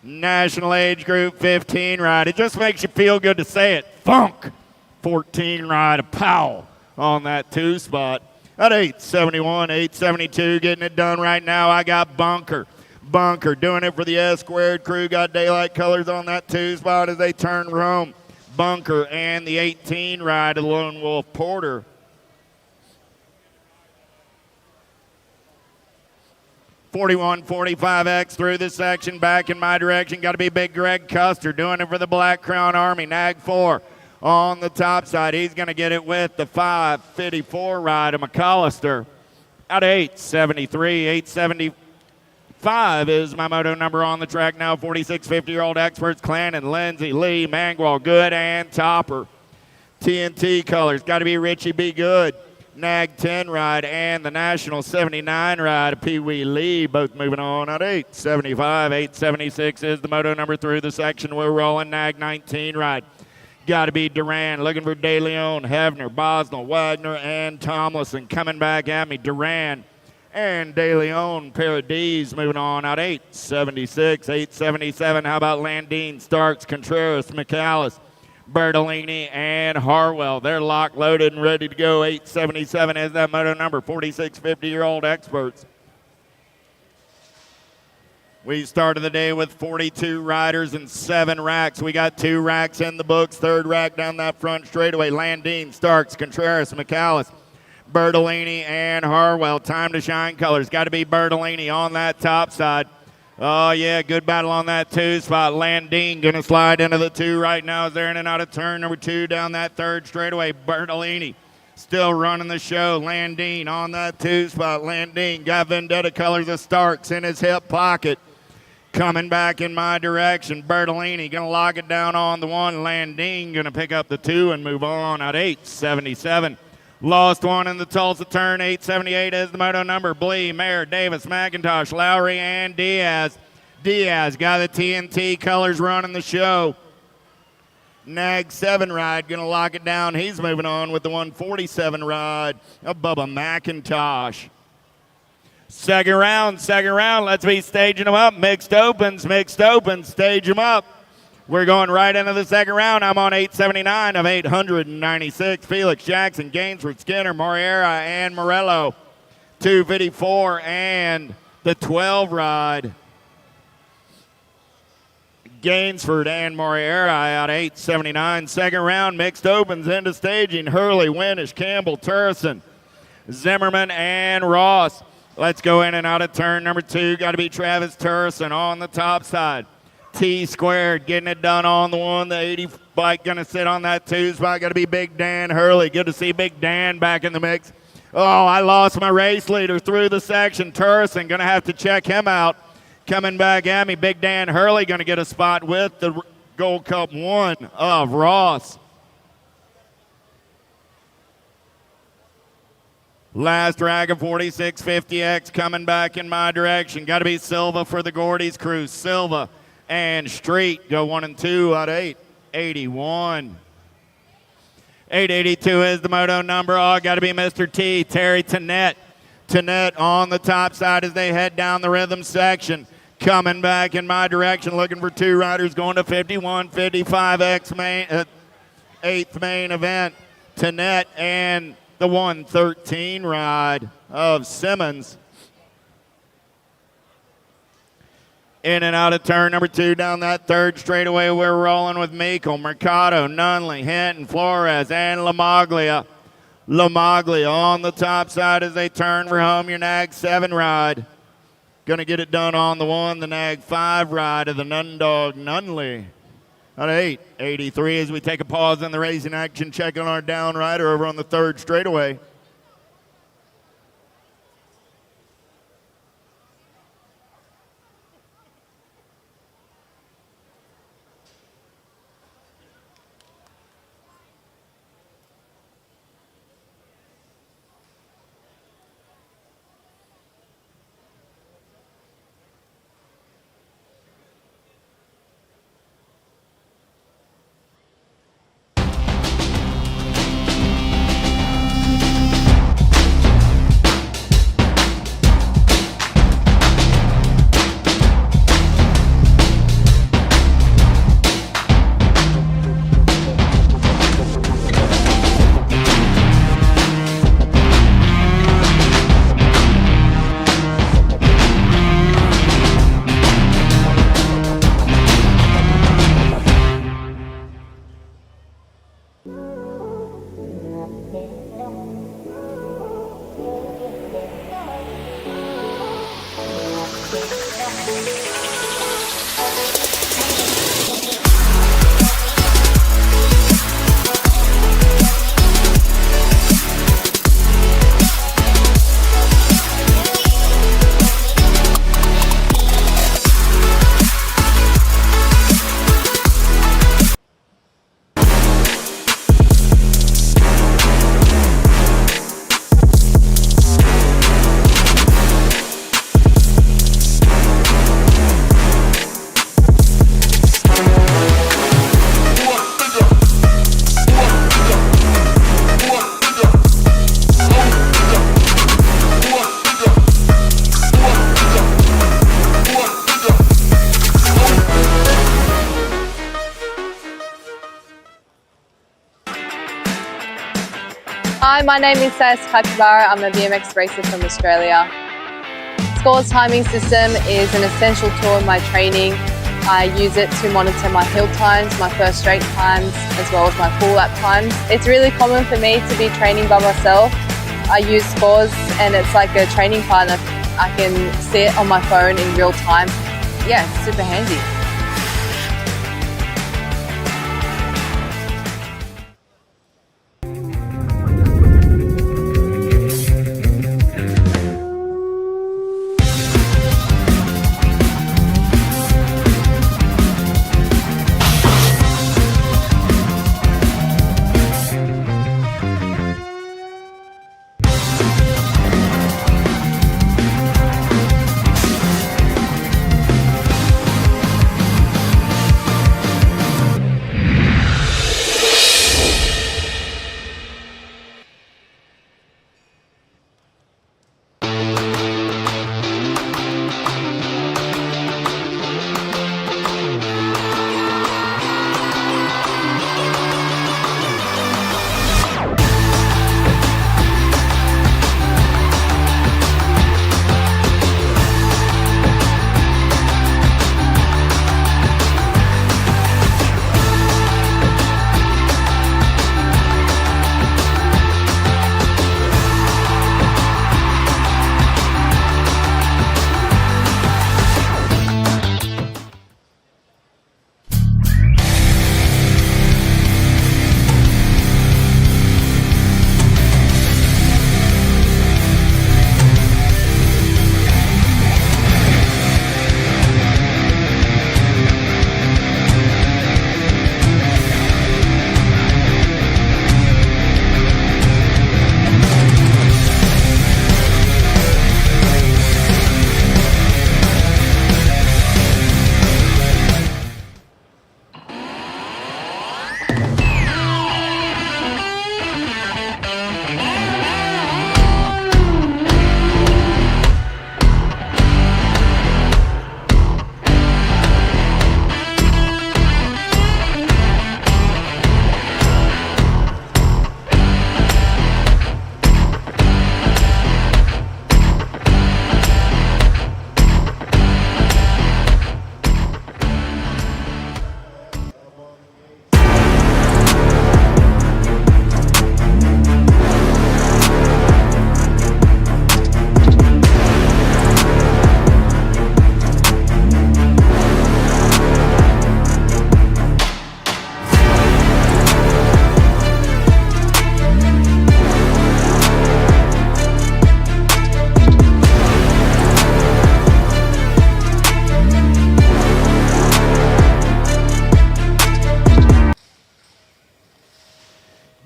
National Age Group 15 ride. It just makes you feel good to say it. Funk. 14 ride of Powell on that 2 spot. At 871, 872, getting it done right now. I got Bunker. Bunker doing it for the S Squared crew. Got Daylight Colors on that 2 spot as they turn home. Bunker and the 18 ride of Lone Wolf Porter. (4145X through this section, back in my direction. Got to be Big Greg Custer doing it for the Black Crown Army. Nag 4 on the top side. He's going to get it with the 554 ride of McAllister. Out of 873, 875 is my moto number on the track now. 4650-year-old experts, Clannon, Lindsay, Lee, Mangwell, Good, and Topper. TNT Colors, got to be Richie B. Good. Nag 10 ride and the National 79 ride of Pee Wee Lee, both moving on at 875. 876 is the moto number through the section. We're rolling. Nag 19 ride. Got to be Duran, looking for De Leon, Hefner, Bosnell, Wagner, and Tomlinson coming back at me. Duran and De Leon, pair of D's moving on at 876. 877, how about Landine, Starks, Contreras, McAllis, Bertolini, and Harwell. They're locked, loaded, and ready to go. 877 is that moto number. 4650-year-old experts. We started the day with 42 riders and 7 racks. We got 2 racks in the books. 3rd rack down that front straightaway. Landine, Starks, Contreras, McAllis, Bertolini, and Harwell. Time to shine colors. Got to be Bertolini on that top side. Oh, yeah, good battle on that 2 spot. Landine going to slide into the 2 right now as they're in and out of turn number 2 down that 3rd straightaway. Bertolini Still running the show. Landine on that 2 spot. Landine got Vendetta colors of Starks in his hip pocket. Coming back in my direction. Bertolini going to lock it down on the 1. Landine going to pick up the 2 and move on at 8.77. Lost 1 in the Tulsa turn. 8.78 is the moto number. Blee, Mayer, Davis, McIntosh, Lowry, and Diaz. Diaz got the TNT colors running the show. Nag 7 ride going to lock it down. He's moving on with the 147 ride of Bubba McIntosh. Second round. Let's be staging them up. Mixed opens. Stage them up. We're going right into the second round. I'm on 879 of 896. Felix Jackson, Gainsford, Skinner, Moriera, and Morello. 254 and the 12 ride. Gainsford and Moriera at 879. Second round, mixed opens into staging. Hurley, Winnish, Campbell, Turson, Zimmerman, and Ross. Let's go in and out of turn number 2. Got to be Travis Turson on the top side. T squared, getting it done on the 1. The 80 bike going to sit on that 2 spot. Got to be Big Dan Hurley. Good to see Big Dan back in the mix. Oh, I lost my race leader through the section. Turson going to have to check him out. Coming back at me, Big Dan Hurley going to get a spot with the Gold Cup 1 of Ross. Last drag of 4650X coming back in my direction. Got to be Silva for the Gordy's crew. Silva and Street go 1 and 2 at 881. 882 is the moto number. Oh, got to be Mr. T, Terry Tannett. Tannett on the top side as they head down the rhythm section. Coming back in my direction, looking for 2 riders going to 51, 55X main, 8th main event. Tannett and the 113 ride of Simmons. In and out of turn number 2 down that 3rd straightaway. We're rolling with Meikle, Mercado, Nunley, Hinton, Flores, and LaMaglia. LaMaglia on the top side as they turn for home. Your Nag 7 ride. Going to get it done on the 1. The Nag 5 ride of the Nundog Nunley. At 883 as we take a pause in the racing action. Checking our down rider over on the 3rd straightaway. Hi, my name is Sayas Kakibara. I'm a BMX racer from Australia. Scores timing system is an essential tool in my training. I use it to monitor my hill times, my first straight times, as well as my full lap times. It's really common for me to be training by myself. I use Scores and it's like a training partner. I can see it on my phone in real time. Yeah, it's super handy.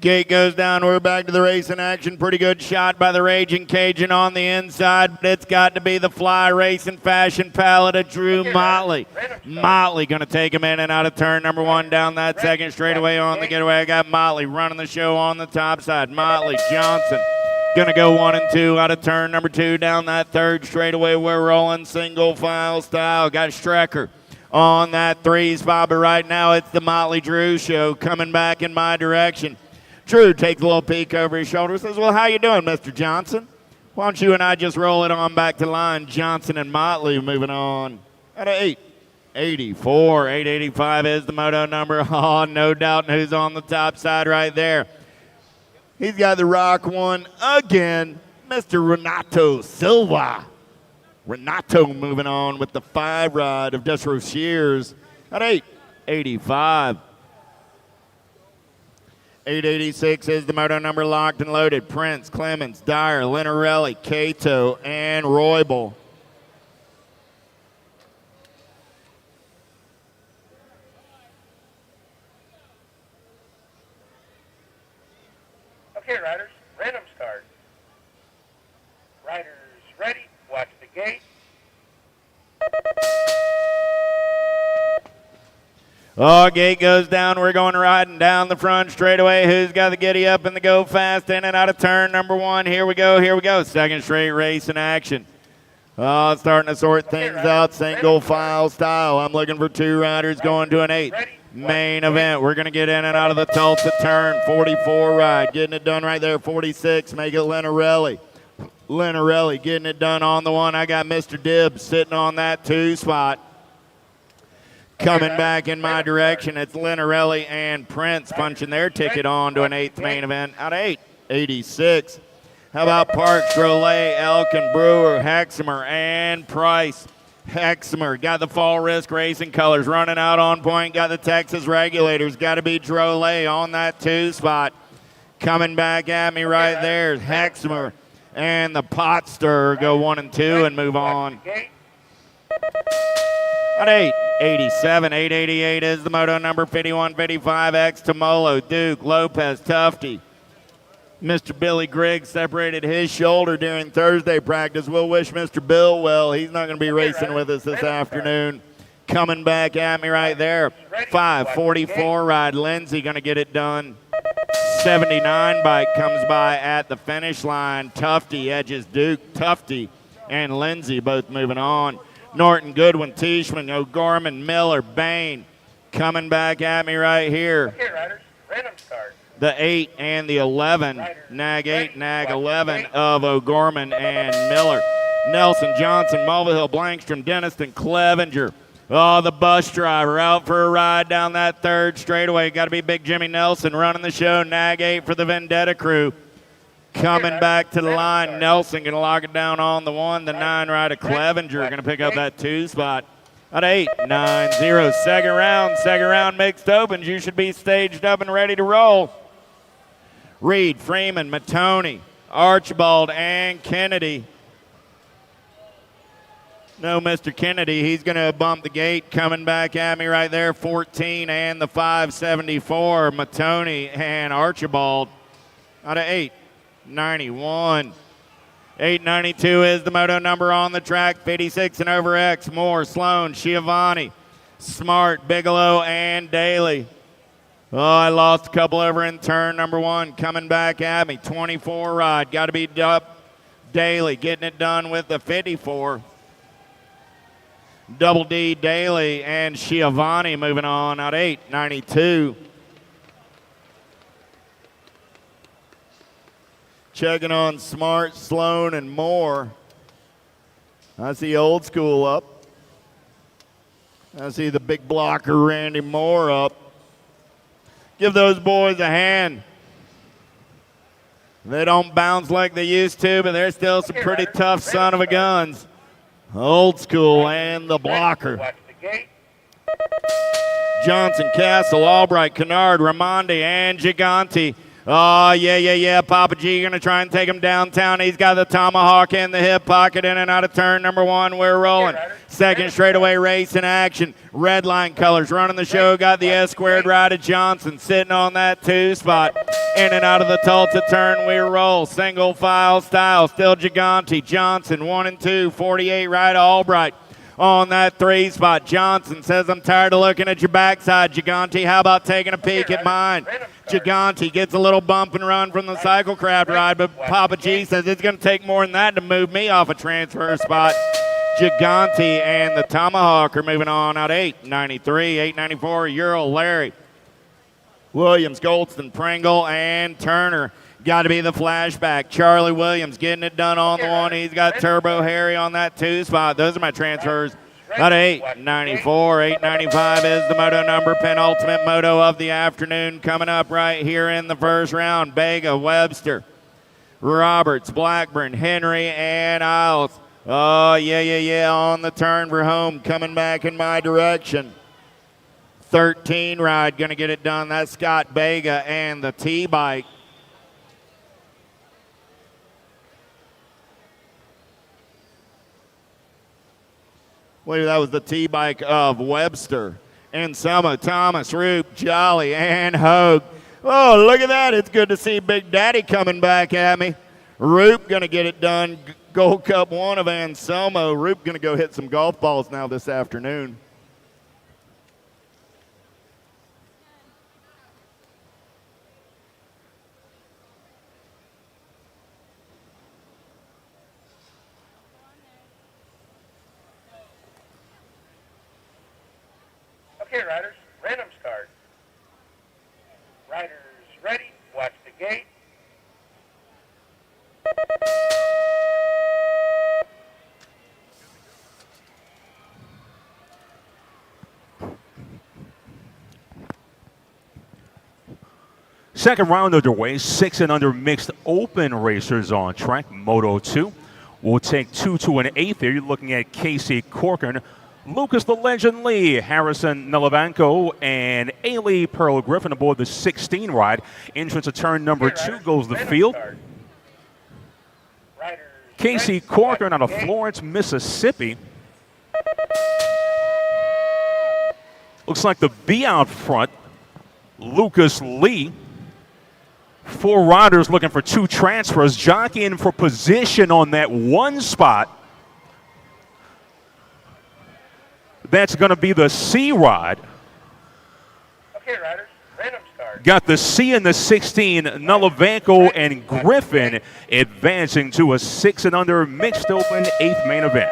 Gate goes down. We're back to the race in action. Pretty good shot by the Raging Cajun on the inside, but it's got to be the fly racing fashion palette of Drew Motley. Motley going to take him in and out of turn number 1 down that second straightaway on the getaway. I got Motley running the show on the top side. Motley, Johnson going to go 1 and 2 out of turn number 2 down that third straightaway. We're rolling single file style. Got Strecker on that 3 spot, but right now it's the Motley Drew show coming back in my direction. Drew takes a little peek over his shoulder, says, well, how you doing, Mr. Johnson? Why don't you and I just roll it on back to line? Johnson and Motley moving on at 884. 885 is the moto number. Oh, no doubt who's on the top side right there. He's got the rock one again, Mr. Renato Silva. Renato moving on with the 5 ride of Desro Shears at 885. 886 is the moto number locked and loaded. Prince, Clemens, Dyer, Linarelli, Cato, and Roybal. Okay, riders, random start. Riders ready, watch the gate. Oh, gate goes down. We're going riding down the front straightaway. Who's got the giddy up and the go fast in and out of turn number 1? Here we go. Second straight race in action. Oh, it's starting to sort things out single file style. I'm looking for 2 riders going to an 8th main event. We're going to get in and out of the Tulsa turn. 44 ride, getting it done right there. 46, make it Linarelli. Linarelli getting it done on the 1. I got Mr. Dibbs sitting on that 2 spot. Coming back in my direction, it's Linarelli and Prince punching their ticket on to an 8th main event out of 886. How about Parks, Rollet, Elkin, Brewer, Hexamer, and Price? Hexamer got the Fall Risk Racing colors running out on point, got the Texas Regulators, got to be Drolet on that 2 spot. Coming back at me right there, Hexamer and the Pot Stir go 1 and 2 and move on. At 887, 888 is the moto number. 51, 55, X Tomolo, Duke, Lopez, Tufty. Mr. Billy Griggs separated his shoulder during Thursday practice. We'll wish Mr. Bill well. He's not going to be racing with us this afternoon. Coming back at me right there. 544 ride. Lindsay going to get it done. 79 bike comes by at the finish line. Tufty edges Duke. Tufty and Lindsay both moving on. Norton, Goodwin, Tishman, O'Gorman, Miller, Bain coming back at me right here. Okay, riders, random start. The 8 and the 11, nag 8, nag 11 of O'Gorman and Miller. Nelson, Johnson, Mulvihill, Blankstrom, Denniston, Clevenger. Oh, the bus driver out for a ride down that third straightaway. Got to be Big Jimmy Nelson running the show. Nag 8 for the Vendetta crew. Coming back to the line, Nelson going to lock it down on the 1. The 9 rider Clevenger going to pick up that 2 spot. At 8-9-0, second round mixed opens. You should be staged up and ready to roll. Reed, Freeman, Matone, Archibald, and Kennedy. No, Mr. Kennedy, he's going to bump the gate. Coming back at me right there, 14 and the 574, Matone and Archibald. Out of 8-91. 892 is the moto number on the track. 56 and over X. Moore, Sloan, Schiavone, Smart, Bigelow, and Daly. Oh, I lost a couple over in turn number 1. Coming back at me. 24 ride. Got to be up. Daly getting it done with the 54. Double D, Daly, and Schiavone moving on out 892. Checking on Smart, Sloan, and Moore. I see Old School up. I see the big blocker Randy Moore up. Give those boys a hand. They don't bounce like they used to, but they're still some pretty tough son of a guns. Old School and the blocker. Watch the gate. Johnson, Castle, Albright, Kennard, Ramondi, and Gigante. Oh, yeah. Papa G going to try and take him downtown. He's got the tomahawk in the hip pocket, in and out of turn number 1. We're rolling. Second straightaway race in action. Red line colors running the show. Got the S squared ride of Johnson sitting on that 2 spot. In and out of the Tulsa turn, we roll. Single file style. Still Gigante. Johnson, 1 and 2. 48 right. Albright on that 3 spot. Johnson says, I'm tired of looking at your backside, Gigante. How about taking a peek at mine? Gigante gets a little bump and run from the Cyclecraft ride, but Papa G says it's going to take more than that to move me off a transfer spot. Gigante and the Tomahawk are moving on out 893, 894, Ural, Larry, Williams, Goldston, Pringle, and Turner. Got to be the flashback. Charlie Williams getting it done on the one. He's got Turbo Harry on that 2 spot. Those are my transfers. Out of 894, 895 is the moto number. Penultimate moto of the afternoon coming up right here in the first round. Vega, Webster, Roberts, Blackburn, Henry, and Isles. Oh, yeah, on the turn for home, coming back in my direction. 13 ride, going to get it done. That's Scott Vega and the T-Bike. Well, that was the T-Bike of Webster. And Selma, Thomas, Roop, Jolly, and Hogue. Oh, look at that. It's good to see Big Daddy coming back at me. Roop going to get it done. Gold Cup 1 of Anselmo. Roop going to go hit some golf balls now this afternoon. Okay, riders, random start. Riders ready, watch the gate. Second round underway, 6 and under mixed open racers on track. Moto 2 will take 2 to an 8th here. You're looking at Casey Corcoran, Lucas the Legend Lee, Harrison Nelevanko, and Ailey Pearl Griffin aboard the 16 ride. Entrance to turn number 2 goes the field. Casey Corcoran out of Florence, Mississippi. Looks like the B out front, Lucas Lee. 4 riders looking for 2 transfers, jockeying for position on that 1 spot. That's going to be the C ride. Okay, riders, random start. Got the C in the 16, Nelevanko and Griffin advancing to a 6 and under mixed open 8th main event.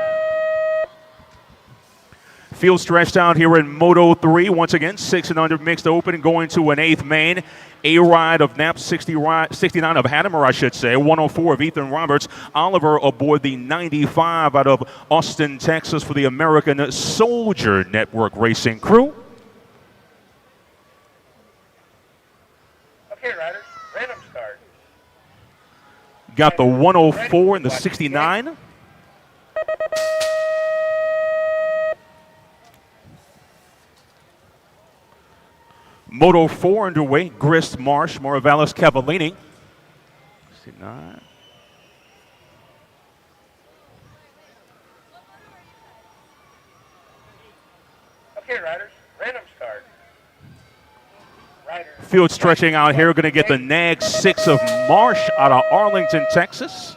Field stretched out here in Moto 3. Once again, 6 and under mixed open going to an 8th main. A ride of Knapp, 69 of Hattemer, I should say. 104 of Ethan Roberts. Oliver aboard the 95 out of Austin, Texas for the American Soldier Network Racing Crew. Okay, riders, random start. Got the 104 and the 69. Moto 4 underway. Grist, Marsh, Moravalis, Cavallini. 69. Okay, riders, random start. Riders, Field stretching out here. Going to get the Nag 6 of Marsh out of Arlington, Texas.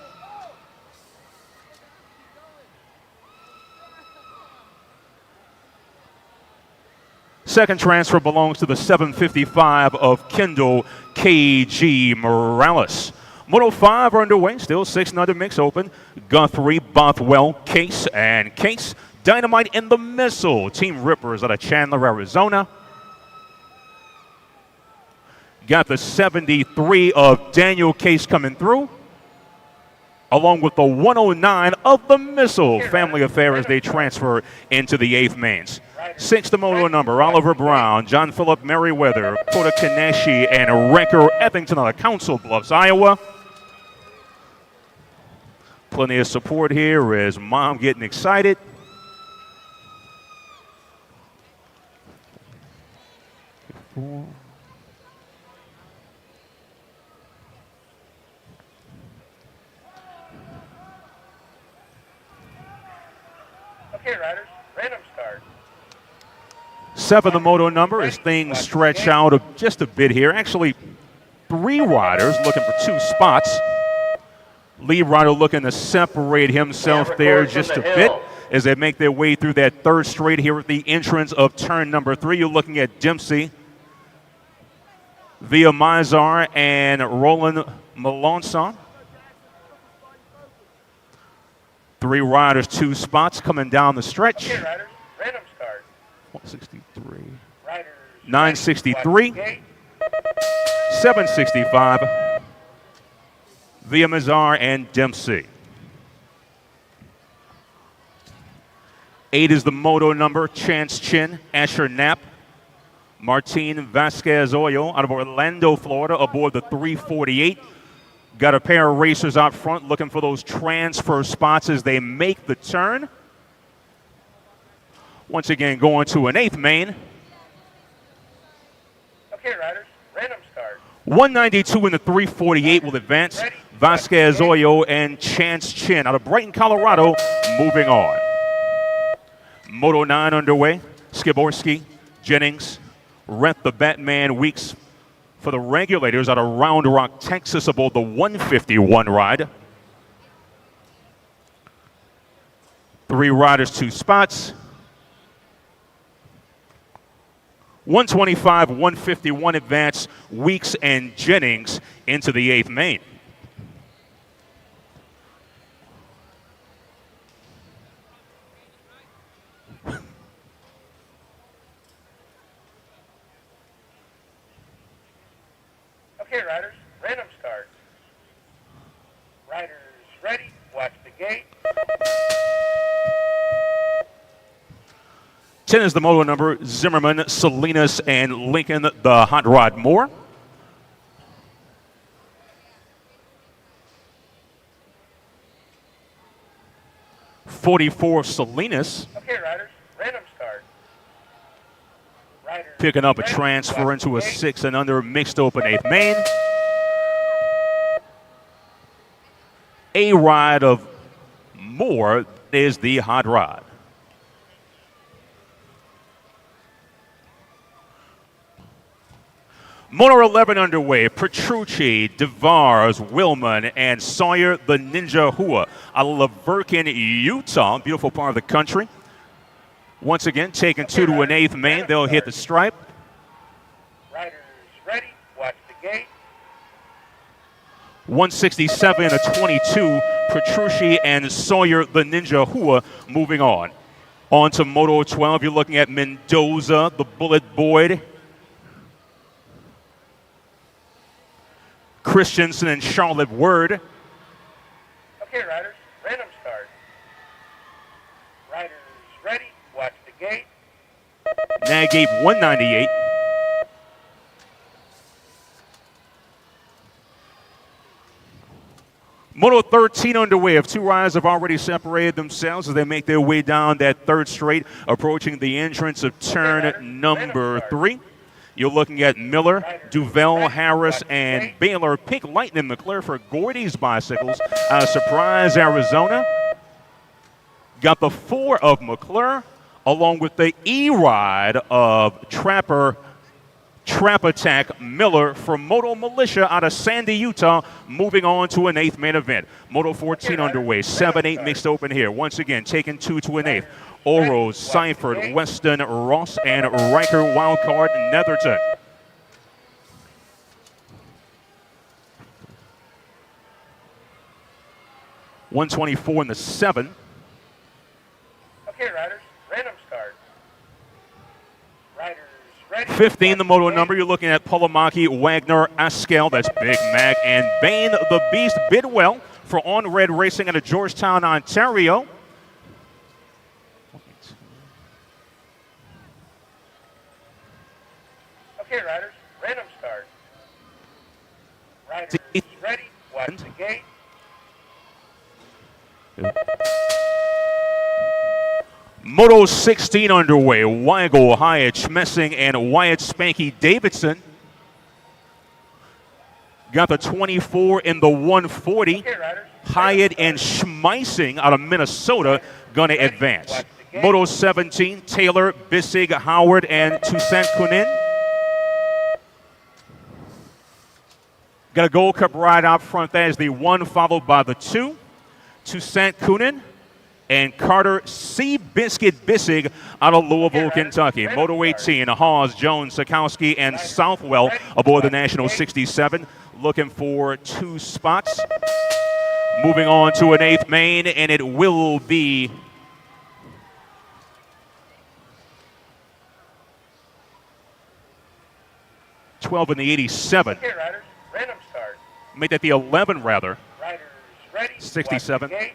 Second transfer belongs to the 755 of Kendall KG Morales. Moto 5 are underway, still 6 and under mix open. Guthrie, Bothwell, Case, and Case. Dynamite and the Missile. Team Rippers out of Chandler, Arizona. Got the 73 of Daniel Case coming through, along with the 109 of the Missile. Family affair as they transfer into the 8th mains. 6th the moto number, Oliver Brown, John Philip Merriweather, Kota Kaneshi, and Wrecker Eppington out of Council Bluffs, Iowa. Plenty of support here as Mom getting excited. okay, riders, random start. 7 the moto number as things stretch out just a bit here. Actually, 3 riders looking for 2 spots. Lead rider looking to separate himself there just a bit as they make their way through that 3rd straight here at the entrance of turn number 3. You're looking at Dempsey, Via Mizar, and Roland Melanson. 3 riders, 2 spots coming down the stretch. Okay, riders, random start. 163, Riders, 963, watch the gate. 765, Via Mizar and Dempsey. 8 is the moto number, Chance Chin, Asher Knapp, Martin Vasquez Oyo out of Orlando, Florida, aboard the 348. Got a pair of racers out front looking for those transfer spots as they make the turn. Once again, going to an 8th main. Okay, riders, random start. 192 in the 348 will advance. Vasquez Oyo and Chance Chin out of Brighton, Colorado, moving on. Moto 9 underway. Skiborski, Jennings, Rent the Batman Weeks for the regulators out of Round Rock, Texas, aboard the 151 ride. 3 riders, 2 spots. 125, 151 advance, Weeks and Jennings into the 8th main. Okay, riders, random start. Riders ready, watch the gate. 10 is the moto number, Zimmerman, Salinas, and Lincoln, the Hot Rod Moore. 44, Salinas. Okay, riders, random start. Riders Picking up a ready, transfer watch into the a gate. 6 and under mixed open 8th main. A ride of Moore is the Hot Rod. Motor 11 underway. Petrucci, DeVars, Willman, and Sawyer the Ninja Hua out of Laverkin, Utah. Beautiful part of the country. Once again, taking 2 to an 8th main. They'll hit the stripe. Riders ready, watch the gate. 167 and a 22. Petrucci and Sawyer the Ninja Hua moving on. On to Moto 12. You're looking at Mendoza, the Bullet Boyd, Christensen, and Charlotte Word. Okay, riders, random start. Riders ready, watch the gate. Nag gate 198. Moto 13 underway. Of 2 riders have already separated themselves as they make their way down that 3rd straight, approaching the entrance of turn number 3. You're looking at Miller, Duvel, Harris, and Baylor. Pink Lightning McClure for Gordy's Bicycles out of Surprise, Arizona. Got the 4 of McClure, along with the E-Ride of Trap Attack Miller from Moto Militia out of Sandy, Utah, moving on to an 8th main event. Moto 14 underway, 7-8 mixed open here. Once again, taking 2 to an 8th. Oro, Seifert, Weston, Ross, and Riker Wildcard Netherton. .124 in the 7. Okay, riders, random start. Riders ready. 15, the moto number. You're looking at Polomaki, Wagner, Askel, that's Big Mac, and Bane the Beast Bidwell for On Red Racing out of Georgetown, Ontario. Okay, riders, random start. Riders ready, watch the gate. Moto 16 underway. Weigel, Hyatt, Messing, and Wyatt Spanky Davidson. Got the 24 in the 140. Okay, riders. Hyatt and Schmeissing out of Minnesota going to advance. Moto 17, Taylor, Bissig, Howard, and Toussaint Kunin. Got a Gold Cup ride out front. That is the 1, followed by the 2. Toussaint Coonan and Carter C. Biscuit Bissig out of Louisville, Kentucky. Moto 18, Hawes, Jones, Sikowski, and Southwell aboard the National 67, looking for 2 spots. Moving on to an 8th main, and it will be '12 in the 87. Okay, riders, random start. Make that the 11, rather. Riders ready. 67. Watch the gate.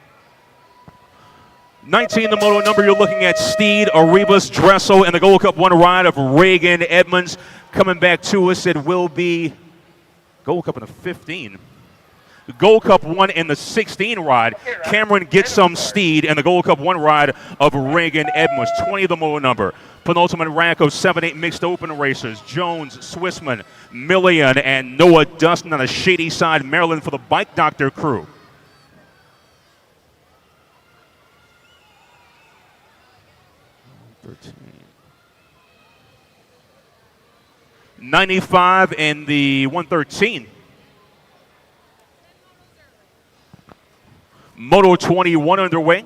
19, the moto number, you're looking at Steed, Arribas, Dressel, and the Gold Cup 1 ride of Reagan Edmonds. Coming back to us, it will be Gold Cup in the 15. The Gold Cup 1 in the 16 ride. Cameron gets some Steed, and the Gold Cup 1 ride of Reagan Edmonds. 20, the moto number. Penultimate rack of 7-8 mixed open racers. Jones, Swissman, Millian, and Noah Dustin on the Shady Side, Maryland for the Bike Doctor crew. $95 in the 113. Moto 21 underway.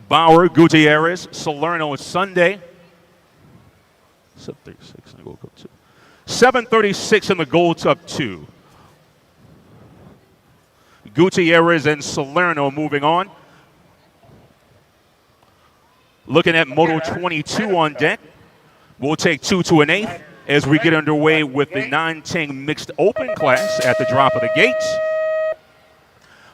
Bauer, Gutierrez, Salerno Sunday. 736 in the Gold Cup 2. 736 in the Gold Cup 2. Gutierrez and Salerno moving on. Looking at Moto 22 on deck. We'll take 2 to an 8th as we get underway with the 9-10 mixed open class at the drop of the gates.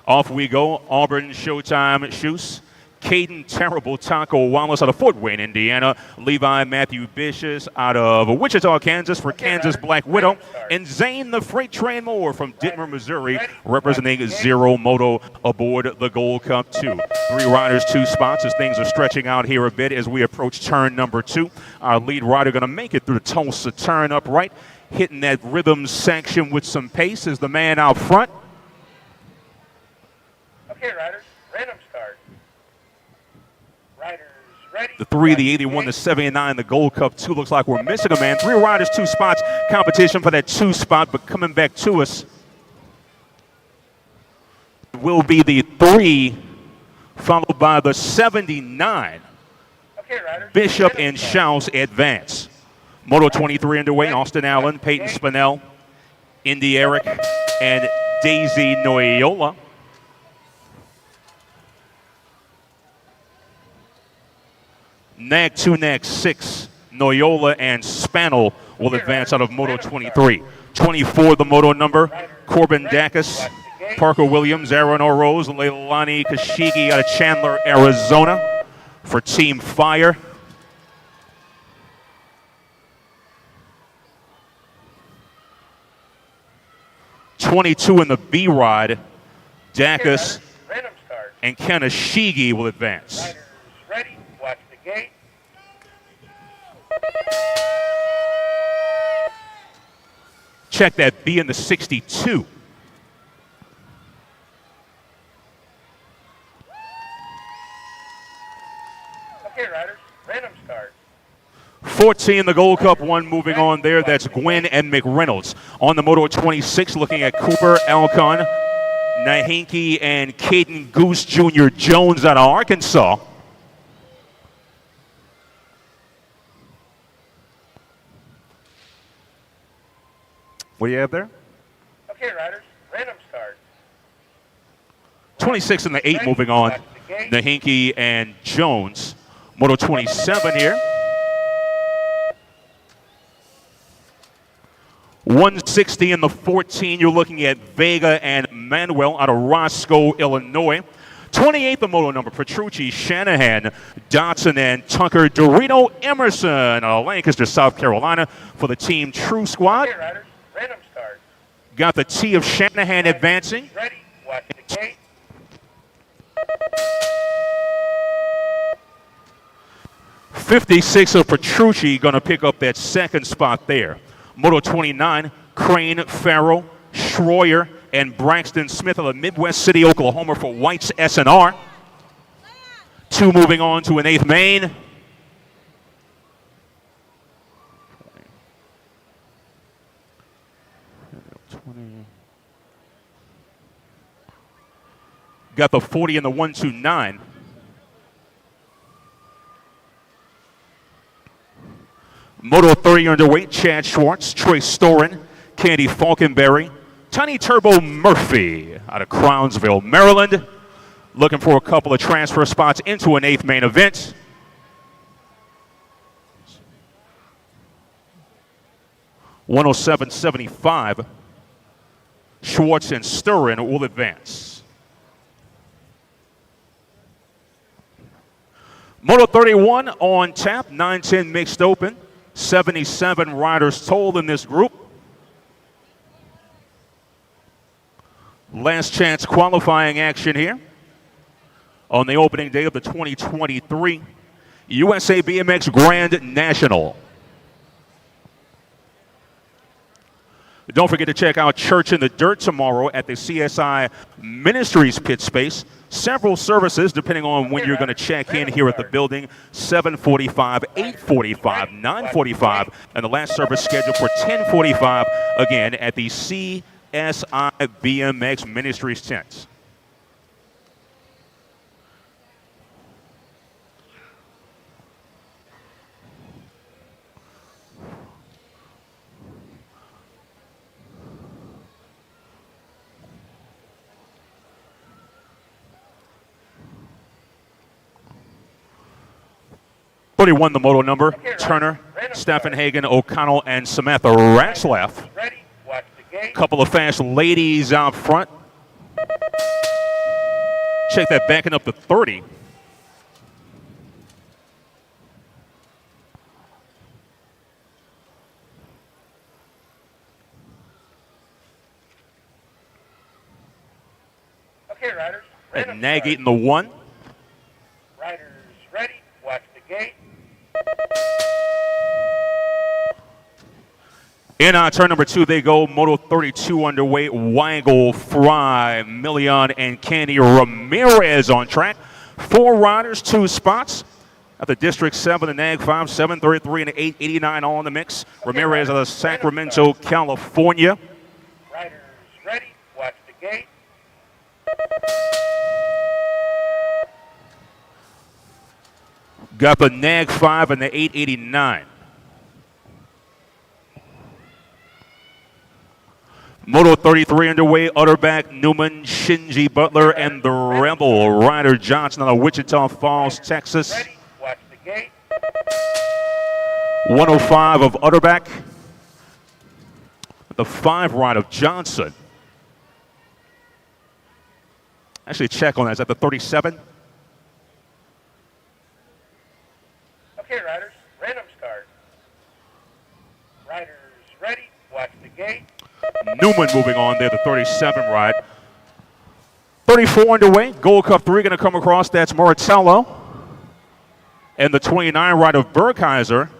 Off we go. Auburn, Showtime, Shoes. Caden Terrible, Taco Wallace out of Fort Wayne, Indiana. Levi Matthew Bishop out of Wichita, Kansas for Kansas Black Widow. And Zane the Freight Train Moore from Dittmer, Missouri, representing Zero Moto aboard the Gold Cup 2. 3 riders, 2 spots as things are stretching out here a bit as we approach turn number 2. Our lead rider going to make it through the Tulsa turn upright, hitting that rhythm section with some pace is the man out front. Okay, riders, random start. Riders ready. The 3, the 81, the 79, the Gold Cup 2. Looks like we're missing a man. 3 riders, 2 spots. Competition for that 2 spot, but coming back to us will be the 3, followed by the 79. Okay, riders. Bishop and Schaus advance. Moto 23 underway. Austin Allen, Peyton Spinell, Indy Eric, and Daisy Noyola. Nag 2, Nag 6, Noyola and Spannel will advance out of Moto 23. 24, the moto number, Corbin Dacus, Parker Williams, Aaron Oroz, Leilani Kashigi out of Chandler, Arizona for Team Fire. '22 in the B ride, Dacus Random start. and Kanashigi will advance. Riders ready. Watch the gate. Check that B in the 62. Okay, riders, random start. 14, the Gold Cup 1 moving on there. That's Gwynn and McReynolds. On the Moto 26, looking at Cooper, Alcon, Nahinki, and Caden Goose Jr. Jones out of Arkansas. What do you have there? Okay, riders, random start. 26 and the 8 moving on. Nahinki and Jones. Moto 27 here. 160 in the 14. You're looking at Vega and Manuel out of Roscoe, Illinois. 28, the moto number, Petrucci, Shanahan, Dotson, and Tucker, Dorito, Emerson out of Lancaster, South Carolina for the Team True Squad. Okay, riders, random start. Got the T of Shanahan advancing. Ready, watch the gate. 56 of Petrucci going to pick up that second spot there. Moto 29, Crane, Farrell, Schroyer, and Braxton Smith of the Midwest City, Oklahoma for White's S&R. 2 moving on to an 8th main. Got the 40 and the 129. Moto 30 underweight, Chad Schwartz, Troy Storin, Candy Falkenberry, Tiny Turbo Murphy out of Crownsville, Maryland. Looking for a couple of transfer spots into an 8th main event. $107.75. Schwartz and Storin will advance. Moto 31 on tap, 9-10 mixed open. 77 riders total in this group. Last chance qualifying action here on the opening day of the 2023 USA BMX Grand National. Don't forget to check out Church in the Dirt tomorrow at the CSI Ministries pit space. Several services depending on when you're going to check in here at the building. 7:45, 8:45, 9:45, and the last service scheduled for 10:45 again at the CSI BMX Ministries tents. Won the moto number. Turner, Stephen Hagen, O'Connell, and Samantha Ratzlaff. Couple of fast ladies out front. Check that backing up to 30. Okay, riders. And Nagy in the 1. Riders ready. Watch the gate. In turn number 2, they go. Moto 32 underway. Weigel, Fry, Million, and Candy Ramirez on track. 4 riders, 2 spots. At the District 7, the NAG 5, 733, and 889 all in the mix. Ramirez out of Sacramento, California. Riders ready. Watch the gate. Got the NAG 5 and the 889. Moto 33 underway. Utterback, Newman, Shinji Butler, and the Rebel Ryder Johnson out of Wichita Falls, Texas. Ready. Watch the gate. 105 of Utterback. The 5 ride of Johnson. Actually, check on that. Is that the 37? Okay, riders. Random start. Riders ready. Watch the gate. Newman moving on there, the 37 ride. 34 underway. Gold Cup 3 going to come across. That's Moratello. And the 29 ride of Burkheiser.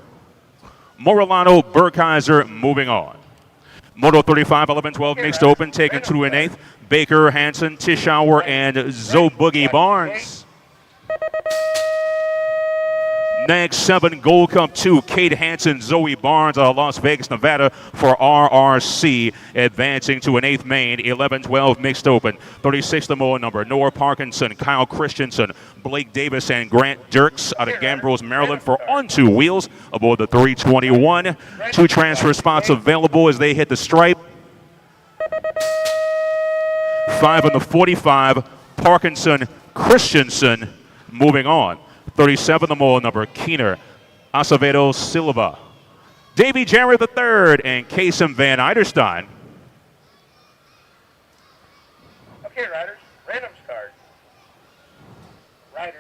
Morellano, Burkheiser moving on. Moto 35, 11-12 mixed open, taken 2 and 8th. Baker, Hansen, Tischauer, and Zoe Boogie Barnes. NAG 7, Gold Cup 2, Kate Hansen, Zoe Barnes out of Las Vegas, Nevada for RRC, advancing to an 8th main, 11-12 mixed open. 36 the moto number, Noah Parkinson, Kyle Christensen, Blake Davis, and Grant Dirks out of Gambros, Maryland for On Two Wheels aboard the 321. 2 transfer spots available as they hit the stripe. 5 on the 45, Parkinson, Christensen moving on. 37, the moto number, Keener, Acevedo Silva, Davy Jarrett III, and Kasem Van Eiderstein. Okay, riders. Random start. Riders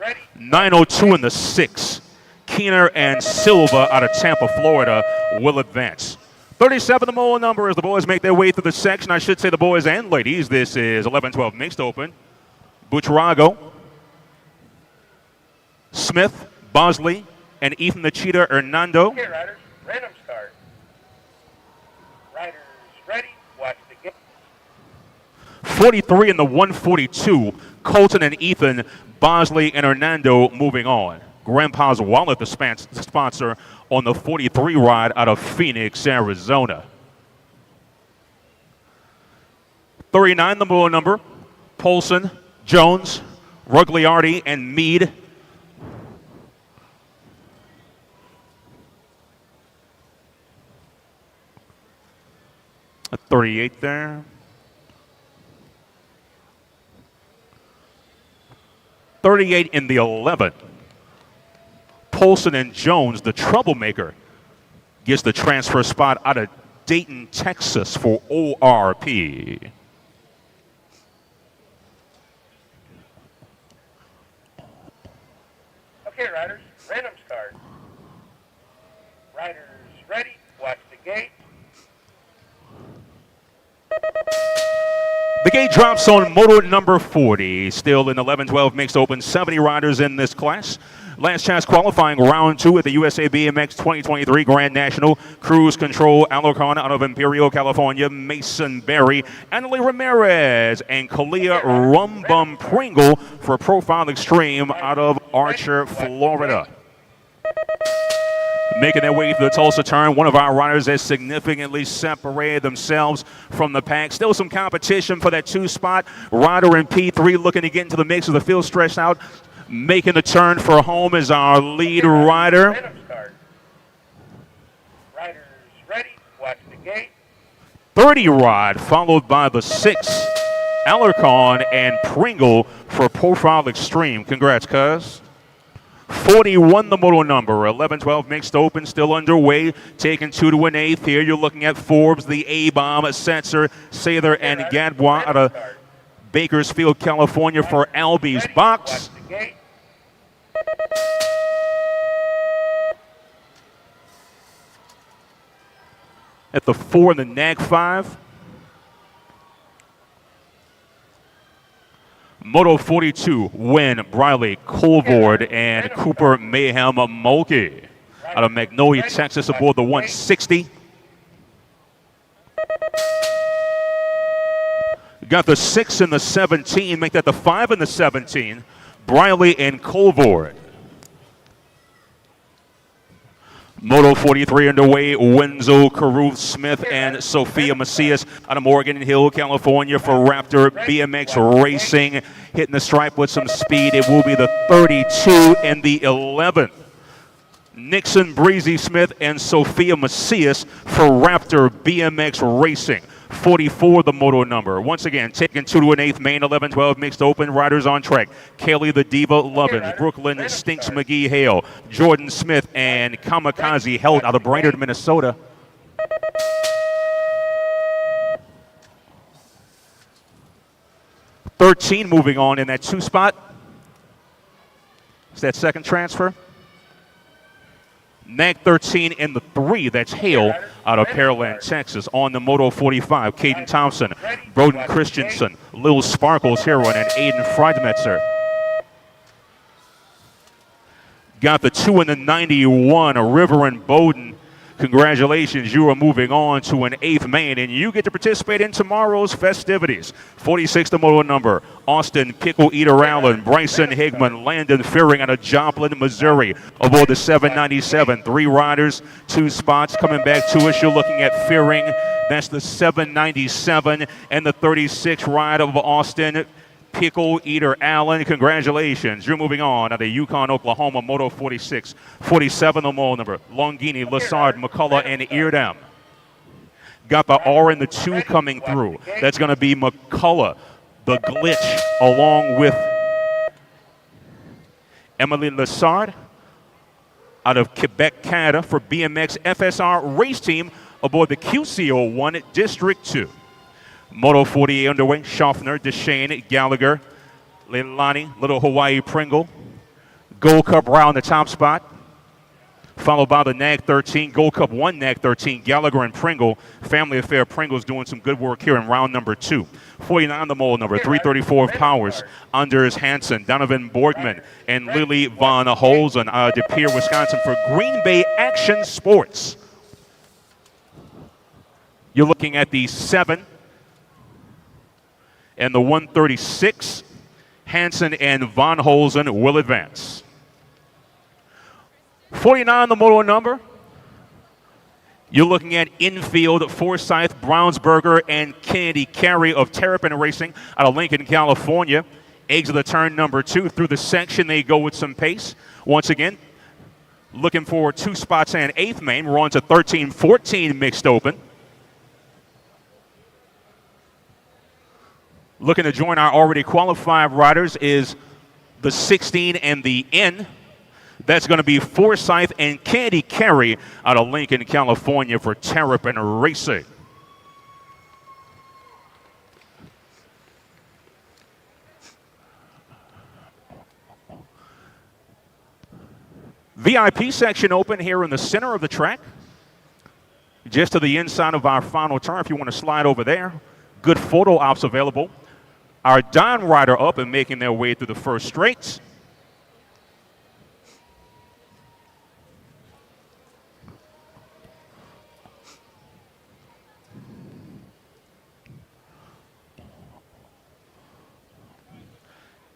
ready. 902 in the 6. Keener and Silva out of Tampa, Florida will advance. 37, the moto number, as the boys make their way through the section. I should say the boys and ladies. This is 11-12 mixed open. Buitrago, Smith, Bosley, and Ethan the Cheetah Hernando. Okay, riders. Random start. Riders ready. Watch the gate. 43 in the 142. Colton and Ethan, Bosley, and Hernando moving on. Grandpa's Wallet, the sponsor on the 43 ride out of Phoenix, Arizona. 39, the moto number, Polson, Jones, Rugliardi, and Mead. A 38 there. 38 in the 11. Polson and Jones, the troublemaker, gets the transfer spot out of Dayton, Texas for ORP. Okay, riders, random start. Riders ready, watch the gate. The gate drops on motor number 40. Still in 11-12 mixed open, 70 riders in this class. Last chance qualifying round 2 at the USA BMX 2023 Grand National. Cruise Control Alarcon out of Imperial, California. Mason Berry, Annalie Ramirez, and Kalia Rumbum Pringle for Profile Extreme out of Archer, Florida. Making their way to the Tulsa turn, one of our riders has significantly separated themselves from the pack. Still some competition for that 2 spot. Rider in P3 looking to get into the mix with the field stretched out. Making the turn for home is our lead rider. Random start. Riders ready, watch the gate. 30 rod, followed by the 6, Alarcon and Pringle for Profile Extreme. Congrats, cuz. 41 the motor number. 11-12 mixed open, still underway. Taking 2 to an 8th here. You're looking at Forbes, the A-Bomb, Setzer, Sather, and Gadbois out of Bakersfield, California for Albie's box. Watch the gate. At the 4 in the NAG 5. Moto 42, Wynn, Briley, Colvord, and Cooper Mayhem Mulkey out of Magnolia, Texas aboard the 160. Got the 6 and the 17, make that the 5 and the 17. Briley and Colvord. Moto 43 underway. Wenzel, Caruth, Smith, and Sophia Macias out of Morgan Hill, California for Raptor BMX Racing. Hitting the stripe with some speed. It will be the 32 and the 11. Nixon, Breezy Smith, and Sophia Macias for Raptor BMX Racing. 44 the moto number. Once again, taking 2 to an 8th main, 11-12 mixed open. Riders on track. Kaylee the Diva Lovins, Brooklyn Stinks McGee Hale, Jordan Smith, and Kamikaze Held out of Brainerd, Minnesota. $13 moving on in that 2 spot. It's that second transfer. NAG 13 in the 3, that's Hale out of Pearland, Texas. On the Moto 45, Caden Thompson, Broden Christensen, Lil Sparkles Heron, and Aiden Freidmetzer. Got the 2 in the 91, River and Bowden. Congratulations, you are moving on to an 8th main, and you get to participate in tomorrow's festivities. 46 the moto number, Austin Pickle Eater Allen, Bryson Higman, Landon Fearing out of Joplin, Missouri, aboard the 797. 3 riders, 2 spots. Coming back to us, you're looking at Fearing. That's the 797 and the 36 ride of Austin Pickle Eater Allen. Congratulations. You're moving on out of Yukon, Oklahoma, Moto 46. 47 the moto number, Longini, Lassard, McCullough, and Eardam. Got the R and the 2 coming through. That's going to be McCullough, the glitch, along with Emily Lassard out of Quebec, Canada for BMX FSR race team aboard the QC01 District 2. Moto 48 underway. Schaffner, Deshane, Gallagher, Leilani, Little Hawaii Pringle. Gold Cup round the top spot. Followed by the NAG 13. Gold Cup 1 NAG 13. Gallagher and Pringle. Family Affair Pringle's doing some good work here in round number 2. 49 the mold number. 334 of Powers. Anders Hansen, Donovan Borgman, and Lily Von Holzen out of De Pere, Wisconsin for Green Bay Action Sports. You're looking at the 7 and the 136, Hansen and Von Holzen will advance. 49 the moto number. You're looking at infield, Forsyth, Brownsburger, and Kennedy Carey of Terrapin Racing out of Lincoln, California. Exit the turn number 2 through the section. They go with some pace. Once again, looking for 2 spots and 8th main. We're on to 13-14 mixed open. Looking to join our already qualified riders is the 16 and the N. That's going to be Forsyth and Candy Carey out of Lincoln, California for Terrapin Racing. VIP section open here in the center of the track. Just to the inside of our final turn, if you want to slide over there. Good photo ops available. Our Don rider up and making their way through the first straight.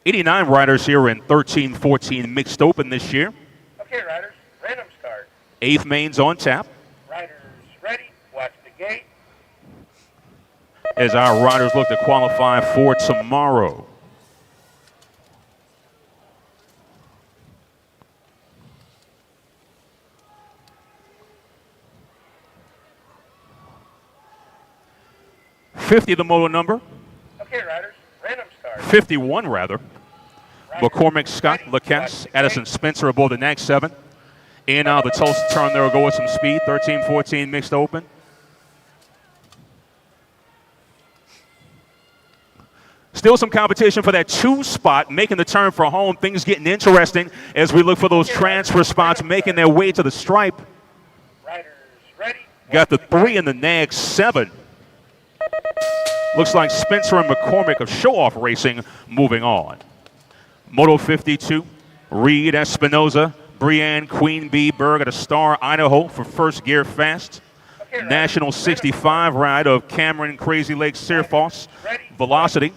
'89 riders here in 13-14 mixed open this year. Okay, riders, random start. 8th main's on tap. Riders ready, watch the gate. As our riders look to qualify for tomorrow. $50 the moto number. Okay, riders, random start. 51 rather. McCormick, Scott, LaCasse, Addison Spencer aboard the next 7. In the Tulsa turn, there will go with some speed. 13-14 mixed open. Still some competition for that 2 spot, making the turn for home. Things getting interesting as we look for those transfer spots making their way to the stripe. Riders ready. Got the 3 in the next 7. Looks like Spencer and McCormick of Show Off Racing moving on. Moto 52, Reed Espinoza, Brianne Queen Bee Berg at a Star, Idaho for First Gear Fast. Okay, National 65 ride of Cameron Crazy Lake Searfoss, Velocity.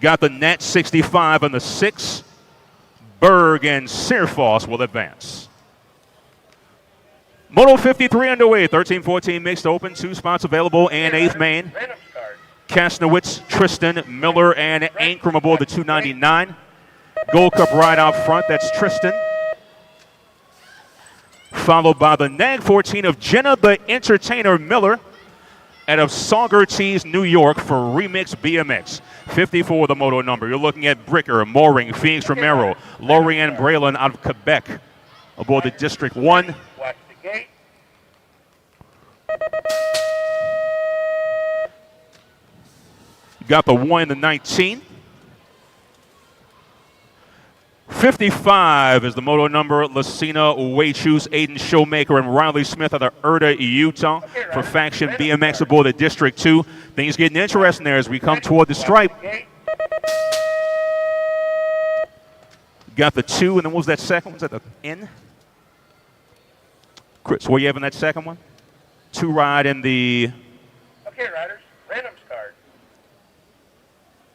Got the Nat 65 on the 6. Berg and Searfoss will advance. Moto 53 underway, 13-14 mixed open, 2 spots available and 8th main. Random start. Kasnowitz, Tristan, Miller, and Ankrum aboard the 299. Gold Cup ride out front, that's Tristan. Followed by the Nag 14 of Jenna the Entertainer Miller out of Saugerties, New York for Remix BMX. 54 the moto number. You're looking at Bricker, Mooring, Phoenix Romero, Lorianne Braylon out of Quebec aboard the District 1. Watch the gate. Got the 1 in the 19. 55 is the moto number. Lucina Waychus, Aiden Showmaker, and Riley Smith out of Erda, Utah for Faction BMX aboard the District 2. Things getting interesting there as we come toward the stripe. Got the 2, and then what was that second one? Was that the N? Chris, where you having that second one? 2 ride in the... Okay, riders, random start.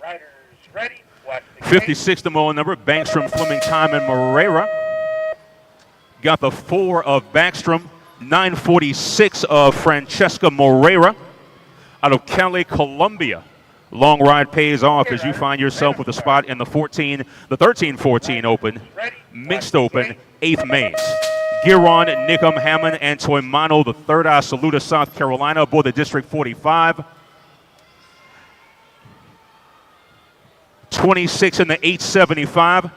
Riders ready, watch the gate. 56 the moto number. Bankstrom, Fleming, Time, and Moreira. Got the 4 of Backstrom. 946 of Francesca Moreira out of Cali, Colombia. Long ride pays off as you find yourself with a spot in the 13-14 open, mixed open, 8th mains. Giron, Nickham, Hammond, and Toymano, the 3rd out of Saluda, South Carolina, aboard the District 45. 26 in the 875.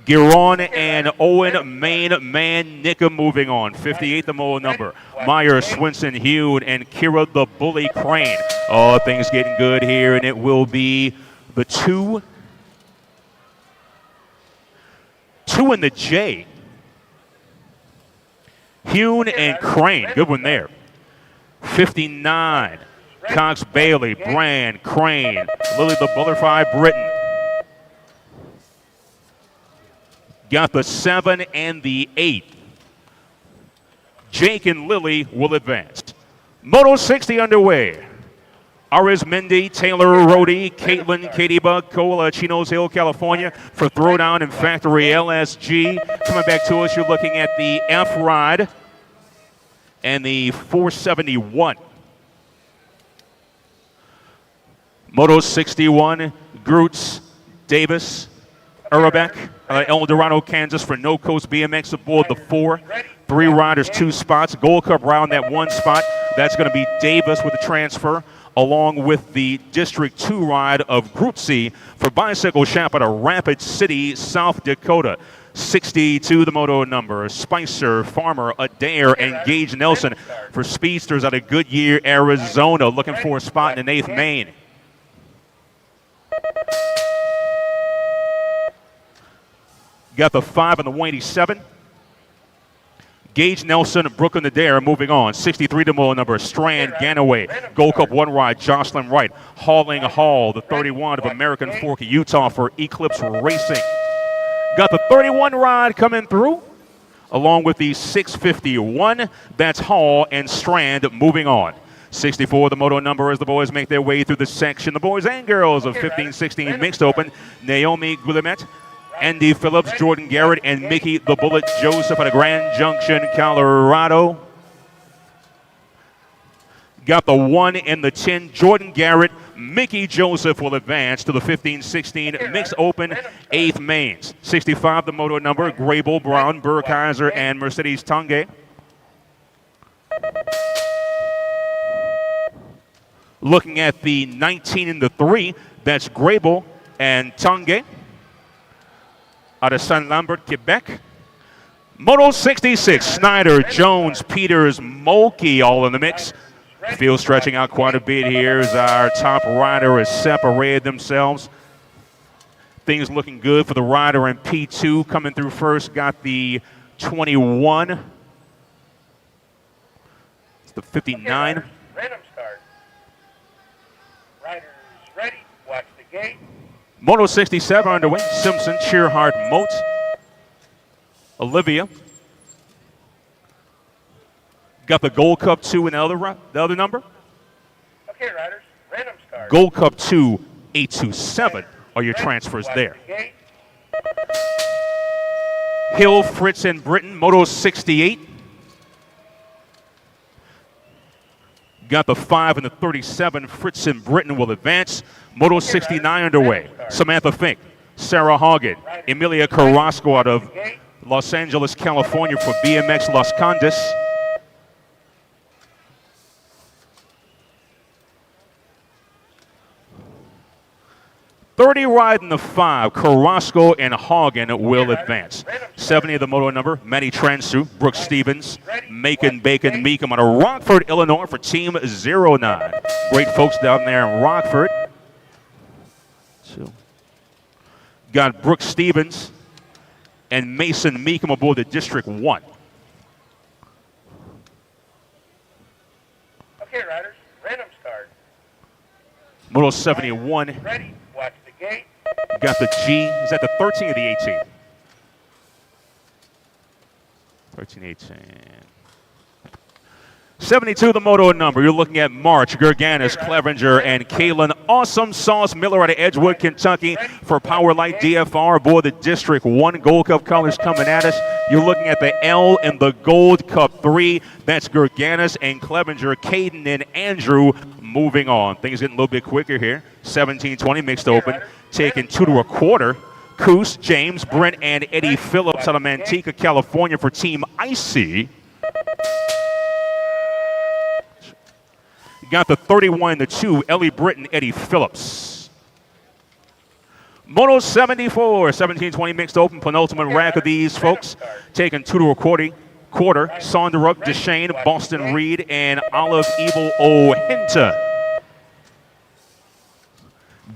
Giron and Owen, main man, Nickham moving on. 58 the moto number. Meyer, Swinson, Hune, and Kira the Bully Crane. Oh, things getting good here, and it will be the 2 in the J. Hune and Crane, good one there. 59, Cox Bailey, Brand, Crane, Lily the Butterfly, Britain. Got the 7 and the 8. Jake and Lily will advance. Moto 60 underway. Arizmendi, Taylor Rhodey, Caitlin, Katie Bug, Cola, Chinos Hill, California for Throwdown and Factory LSG. Coming back to us, you're looking at the F ride and the 471. Moto 61, Groots, Davis, Urbeck, El Dorado, Kansas for No Coast BMX aboard the 4. 3 riders, 2 spots. Gold Cup round that 1 spot. That's going to be Davis with the transfer, along with the District 2 ride of Grootsy for Bicycle Shop out of Rapid City, South Dakota. 62, the moto number. Spicer, Farmer, Adair, and Gage Nelson for Speedsters out of Goodyear, Arizona, looking for a spot in the 8th main. Got the 5 and the 187. Gage Nelson, Brooklyn Adair moving on. 63 to moto number. Strand, Ganaway. Gold Cup 1 ride, Jocelyn Wright. Hauling Hall, the 31 of American Fork, Utah for Eclipse Racing. Got the 31 ride coming through, along with the 651. That's Hall and Strand moving on. 64, the moto number, as the boys make their way through the section. The boys and girls of 15-16 mixed open. Naomi Guillemet, Andy Phillips, Jordan Garrett, and Mickey the Bullet Joseph out of Grand Junction, Colorado. Got the 1 and the 10. Jordan Garrett, Mickey Joseph will advance to the 15-16 mixed open 8th mains. 65, the moto number, Grable, Brown, Burkheiser, and Mercedes Tange. Looking at the 19 and the 3, that's Grable and Tange out of Saint Lambert, Quebec. Moto 66, Snyder, Jones, Peters, Mulkey all in the mix. Field stretching out quite a bit here as our top rider has separated themselves. Things looking good for the rider in P2. Coming through first, got the 21. It's the 59. Random start. Riders ready. Watch the gate. Moto 67 underway. Simpson, Shearhart, Moat, Olivia. Got the Gold Cup 2 and the other number. Okay, riders. Random start. Gold Cup 2, 827 are your transfers there. Hill, Fritz, and Britton, Moto 68. Got the 5 and the 37. Fritz and Britton will advance. Moto 69 underway. Samantha Fink, Sarah Hogan, Emilia Carrasco out of Los Angeles, California for BMX Los Condes. .30 ride in the 5. Carrasco and Hagen will advance. 70 of the moto number. Manny Transu, Brooke Stevens, Macon Bacon Meekum out of Rockford, Illinois for Team 09. Great folks down there in Rockford. So, got Brooke Stevens and Mason Meekum aboard the District 1. Okay, riders. Random start. Moto 71. Ready. Watch the gate. Got the G. Is that the 13 or the 18? 13, 18. 72, the moto number. You're looking at March, Gerganis, Clevenger, and Kalen Awesome Sauce Miller out of Edgewood, Kentucky for Powerlight DFR aboard the District 1. Gold Cup colors coming at us. You're looking at the L and the Gold Cup 3. That's Gerganis and Clevenger, Caden and Andrew moving on. Things getting a little bit quicker here. 17-20 mixed open. Taking 2 to a quarter. Coos, James, Brent, and Eddie Phillips out of Manteca, California for Team Icy. Got the 31 and the 2, Ellie Britton, Eddie Phillips. Moto 74, 17-20 mixed open, penultimate rack of these folks. Taking 2 to a quarter. Sonderup, Deshane, Boston Reed, and Olive Evil O'Hinta.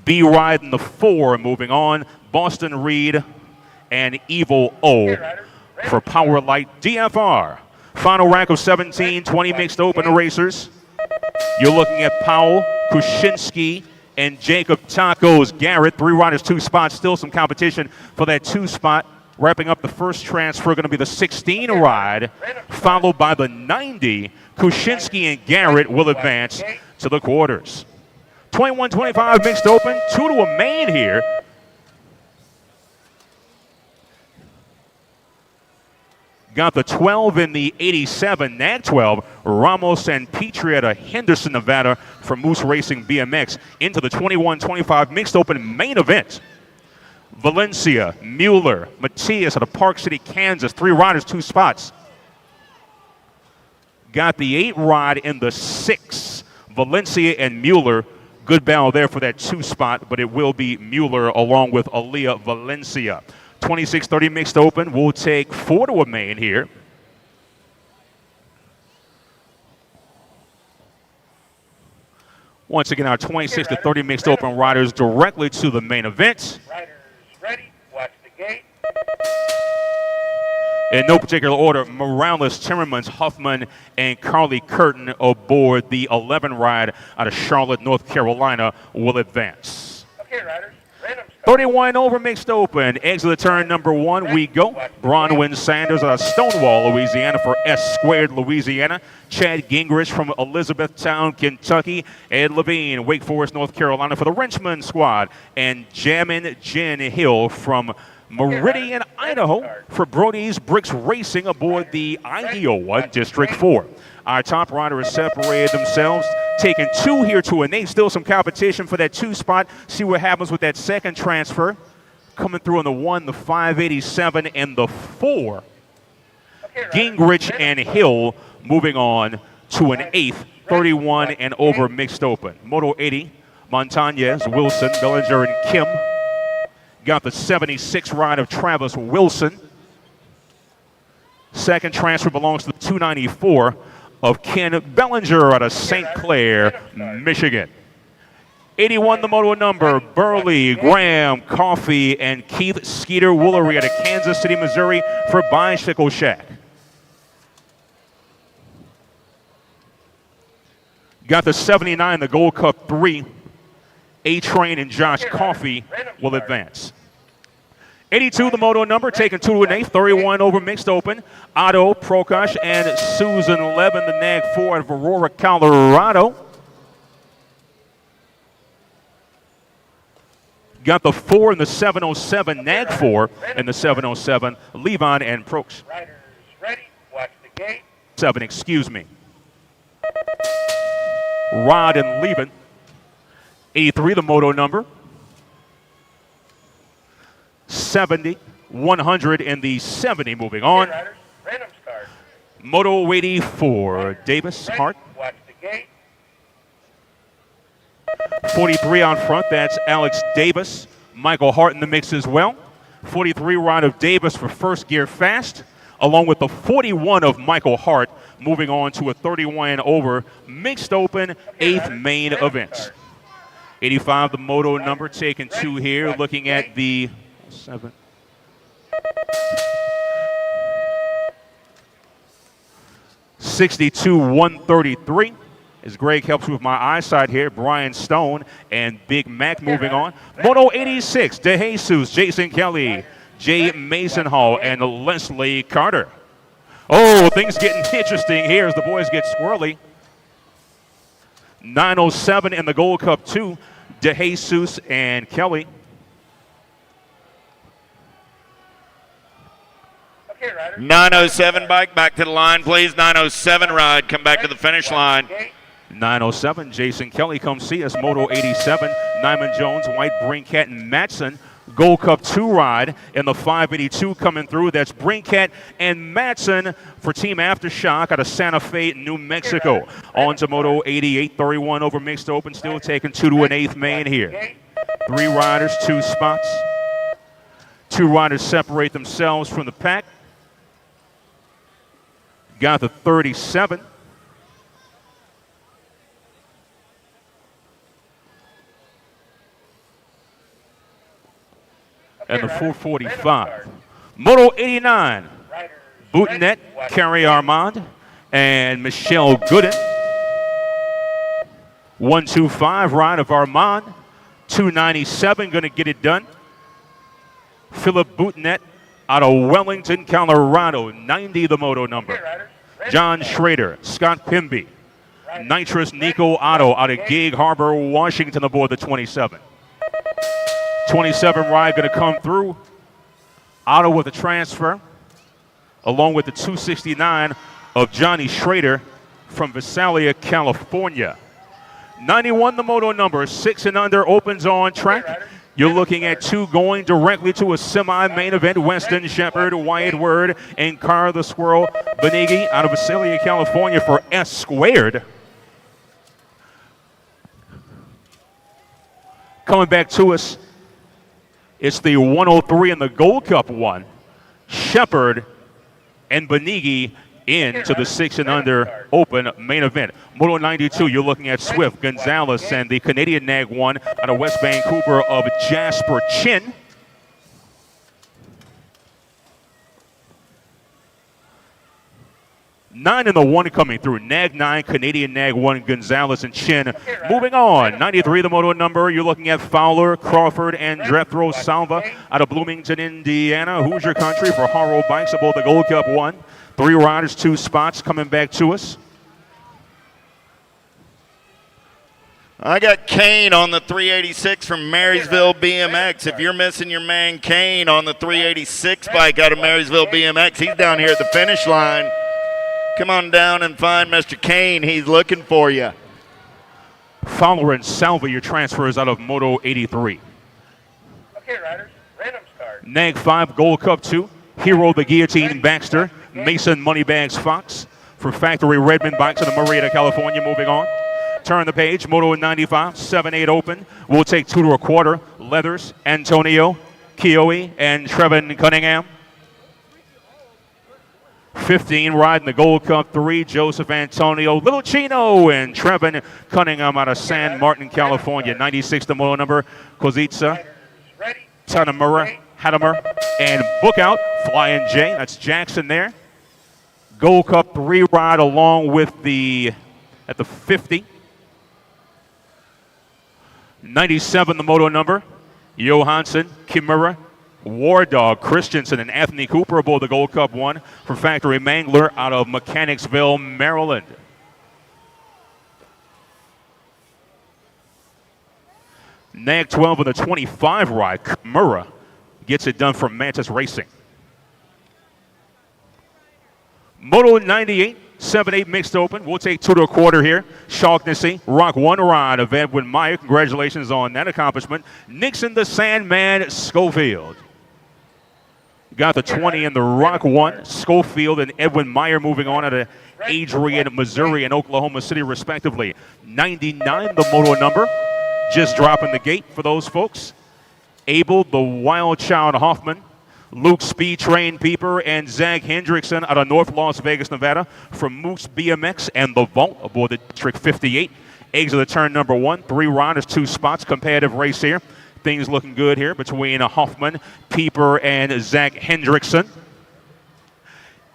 B ride in the 4 moving on. Boston Reed and Evil O for Powerlight DFR. Final rack of 17-20 mixed open racers. You're looking at Powell, Kuczynski, and Jacob Tacos Garrett. 3 riders, 2 spots. Still some competition for that 2 spot. Wrapping up the first transfer, going to be the 16 ride, followed by the 90. Kuczynski and Garrett will advance to the quarters. 21-25 mixed open. 2 to a main here. Got the 12 in the 87, NAG 12, Ramos and Petrie out of Henderson, Nevada for Moose Racing BMX into the 21-25 mixed open main event. Valencia, Mueller, Matias out of Park City, Kansas. 3 riders, 2 spots. Got the 8 ride in the 6. Valencia and Mueller. Good battle there for that 2 spot, but it will be Mueller along with Aaliyah Valencia. 26-30 mixed open. We'll take 4 to a main here. Once again, our 26-30 mixed open riders directly to the main event. Riders ready, watch the gate. In no particular order, Morales, Timmermans, Huffman, and Carly Curtin aboard the 11 ride out of Charlotte, North Carolina will advance. Okay, riders, random start. 31 over mixed open. Exit the turn number 1, we go. Bronwyn Sanders out of Stonewall, Louisiana for S Squared, Louisiana. Chad Gingrich from Elizabethtown, Kentucky. Ed Levine, Wake Forest, North Carolina for the Richmond squad. And Jammin' Jen Hill from Meridian, Idaho for Brody's Bricks Racing aboard the Ideal One, District 4. Our top riders separated themselves, taking 2 here to an 8. Still some competition for that 2 spot. See what happens with that second transfer. Coming through on the 1, the 587, and the 4. Gingrich and Hill moving on to an 8th, 31 and over mixed open. Moto 80, Montañez, Wilson, Bellinger, and Kim. Got the 76 ride of Travis Wilson. Second transfer belongs to the 294 of Ken Bellinger out of St. Clair, Michigan. 81 the moto number, Burley, Graham, Coffey, and Keith Skeeter Woolery out of Kansas City, Missouri for Bicycle Shack. Got the 79, the Gold Cup 3. A-Train and Josh Coffey will advance. 82, the moto number, taking 2 to an 8th, 31 over mixed open. Otto, Prokosh, and Susan Levin, the Nag 4 out of Aurora, Colorado. Got the 4 in the 707, Nag 4 in the 707, Levon and Proksch. Riders ready, watch the gate. 7, excuse me. Rod and Levin. 83, the moto number. 70, 100 in the 70 moving on. Riders, random start. Moto 84, Davis, Ready, Hart. watch the gate. 43 on front, that's Alex Davis. Michael Hart in the mix as well. 43 ride of Davis for first gear fast, along with the 41 of Michael Hart, moving on to a 31 over mixed open 8th main event. 85, the moto number, taking 2 here, looking at the 7. $62, 133. As Greg helps with my eyesight here, Brian Stone and Big Mac moving on. Moto 86, DeJesus, Jason Kelly, Jay Mason Hall, and Leslie Carter. Oh, things getting interesting here as the boys get squirrely. 907 in the Gold Cup 2, DeJesus and Kelly. Okay, riders. 907 bike, back to the line, please. 907 ride, come back to the finish line. 907, Jason Kelly, come see us. Moto 87, Nyman Jones, White, Brinket, and Matson. Gold Cup 2 ride in the 582 coming through. That's Brinket and Matson for Team Aftershock out of Santa Fe, New Mexico. On to Moto 88, 31 over mixed open, still taking 2 to an 8th main here. 3 riders, 2 spots. 2 riders separate themselves from the pack. Got the 37. And the 445. Moto 89, Boutonnet, Carrie Armand, and Michelle Gooden. 125 ride of Armand. 297 going to get it done. Philip Boutonnet out of Wellington, Colorado. 90 the moto number. John Schrader, Scott Pimby. Nitrous Nico Otto out of Gig Harbor, Washington aboard the 27. 27 ride going to come through. Otto with a transfer, along with the 269 of Johnny Schrader from Visalia, California. 91 the moto number, 6 and under, opens on track. You're looking at 2 going directly to a semi-main event. Weston Shepard, Wyatt Word, and Car the Squirrel Benigi out of Visalia, California for S Squared. Coming back to us, it's the 103 in the Gold Cup one. Shepard and Benigi into the 6 and under open main event. Moto 92, you're looking at Swift, Gonzalez, and the Canadian Nag 1 out of West Vancouver of Jasper Chin. Nine in the 1 coming through. Nag 9, Canadian Nag 1, Gonzalez and Chin. Moving on, 93 the moto number. You're looking at Fowler, Crawford, and Jethro Salva out of Bloomington, Indiana. Hoosier Country for Haro Bikes aboard the Gold Cup 1. 3 riders, 2 spots coming back to us. I got Kane on the 386 from Marysville BMX. If you're missing your man Kane on the 386 bike out of Marysville BMX, he's down here at the finish line. Come on down and find Mr. Kane. He's looking for you. Fowler and Salva, your transfers out of Moto 83. Okay, riders, random start. Nag 5, Gold Cup 2. Hero the Guillotine Baxter. Mason Moneybags Fox for Factory Redmond Bikes out of Marietta, California. Moving on. Turn the page. Moto 95, 7-8 open. We'll take 2 to a quarter. Leathers, Antonio, Kioe, and Trevin Cunningham. 15 riding the Gold Cup 3, Joseph Antonio, Little Chino, and Trevin Cunningham out of San Martin, California. 96 the moto number, Kozica, Tanamura, Hadamer, and Bookout, Flying J. That's Jackson there. Gold Cup 3 ride along with at the 50. 97 the moto number, Johansson, Kimura, War Dog, Christensen, and Anthony Cooper aboard the Gold Cup 1 for Factory Mangler out of Mechanicsville, Maryland. Nag 12 of the 25 ride, Kimura gets it done for Mantis Racing. Moto 98, 7-8 mixed open. We'll take 2 to a quarter here. Shaughnessy, Rock 1 ride of Edwin Meyer. Congratulations on that accomplishment. Nixon the Sandman Schofield. Got the 20 in the Rock 1. Schofield and Edwin Meyer moving on out of Adrian, Missouri, and Oklahoma City, respectively. 99 the moto number. Just dropping the gate for those folks. Abel, the Wild Child Hoffman. Luke Speed Train Pieper and Zach Hendrickson out of North Las Vegas, Nevada from Moose BMX and The Vault aboard the District 58. Eggs of the turn number 1. 3 riders, 2 spots. Competitive race here. Things looking good here between Hoffman, Pieper, and Zach Hendrickson.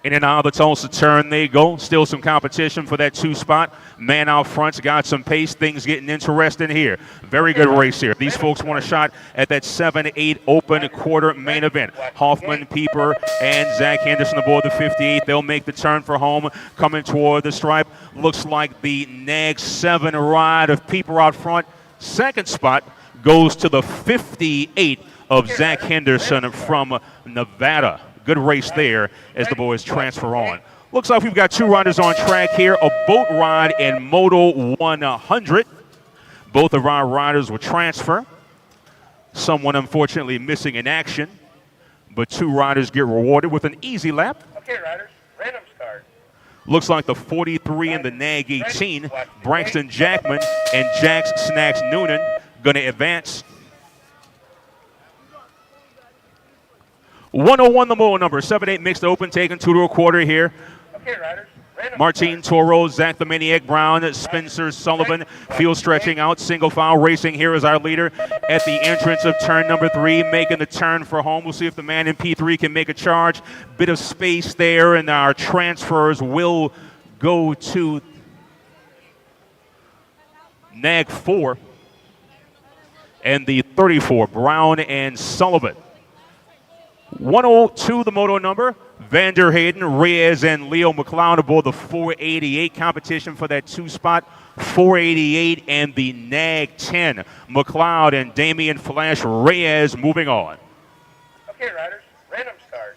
In and out of the Tulsa turn they go. Still some competition for that 2 spot. Man out front's got some pace. Things getting interesting here. Very good race here. These folks want a shot at that 7-8 open quarter main event. Hoffman, Pieper, and Zach Henderson aboard the 58. They'll make the turn for home. Coming toward the stripe. Looks like the Nag 7 ride of Pieper out front. Second spot goes to the 58 of Zach Henderson from Nevada. Good race there as the boys transfer on. Looks like we've got 2 riders on track here. A boat ride in Moto 100. Both of our riders will transfer. Someone unfortunately missing in action. But 2 riders get rewarded with an easy lap. Okay, riders, random start. Looks like the 43 and the Nag 18. Braxton Jackman and Jax Snacks Noonan going to advance. 101 the moto number, 7-8 mixed open, taking 2 to a quarter here. Okay, riders. Martin Toro, Zach the Maniac Brown, Spencer Sullivan, field stretching out, single file racing here is our leader at the entrance of turn number 3, making the turn for home. We'll see if the man in P3 can make a charge. Bit of space there, and our transfers will go to Nag 4 and the 34, Brown and Sullivan. 102 the moto number. Vander Hayden, Reyes, and Leo McLeod aboard the 488 competition for that 2 spot. 488 and the Nag 10. McLeod and Damian Flash Reyes moving on. Okay, riders, random start.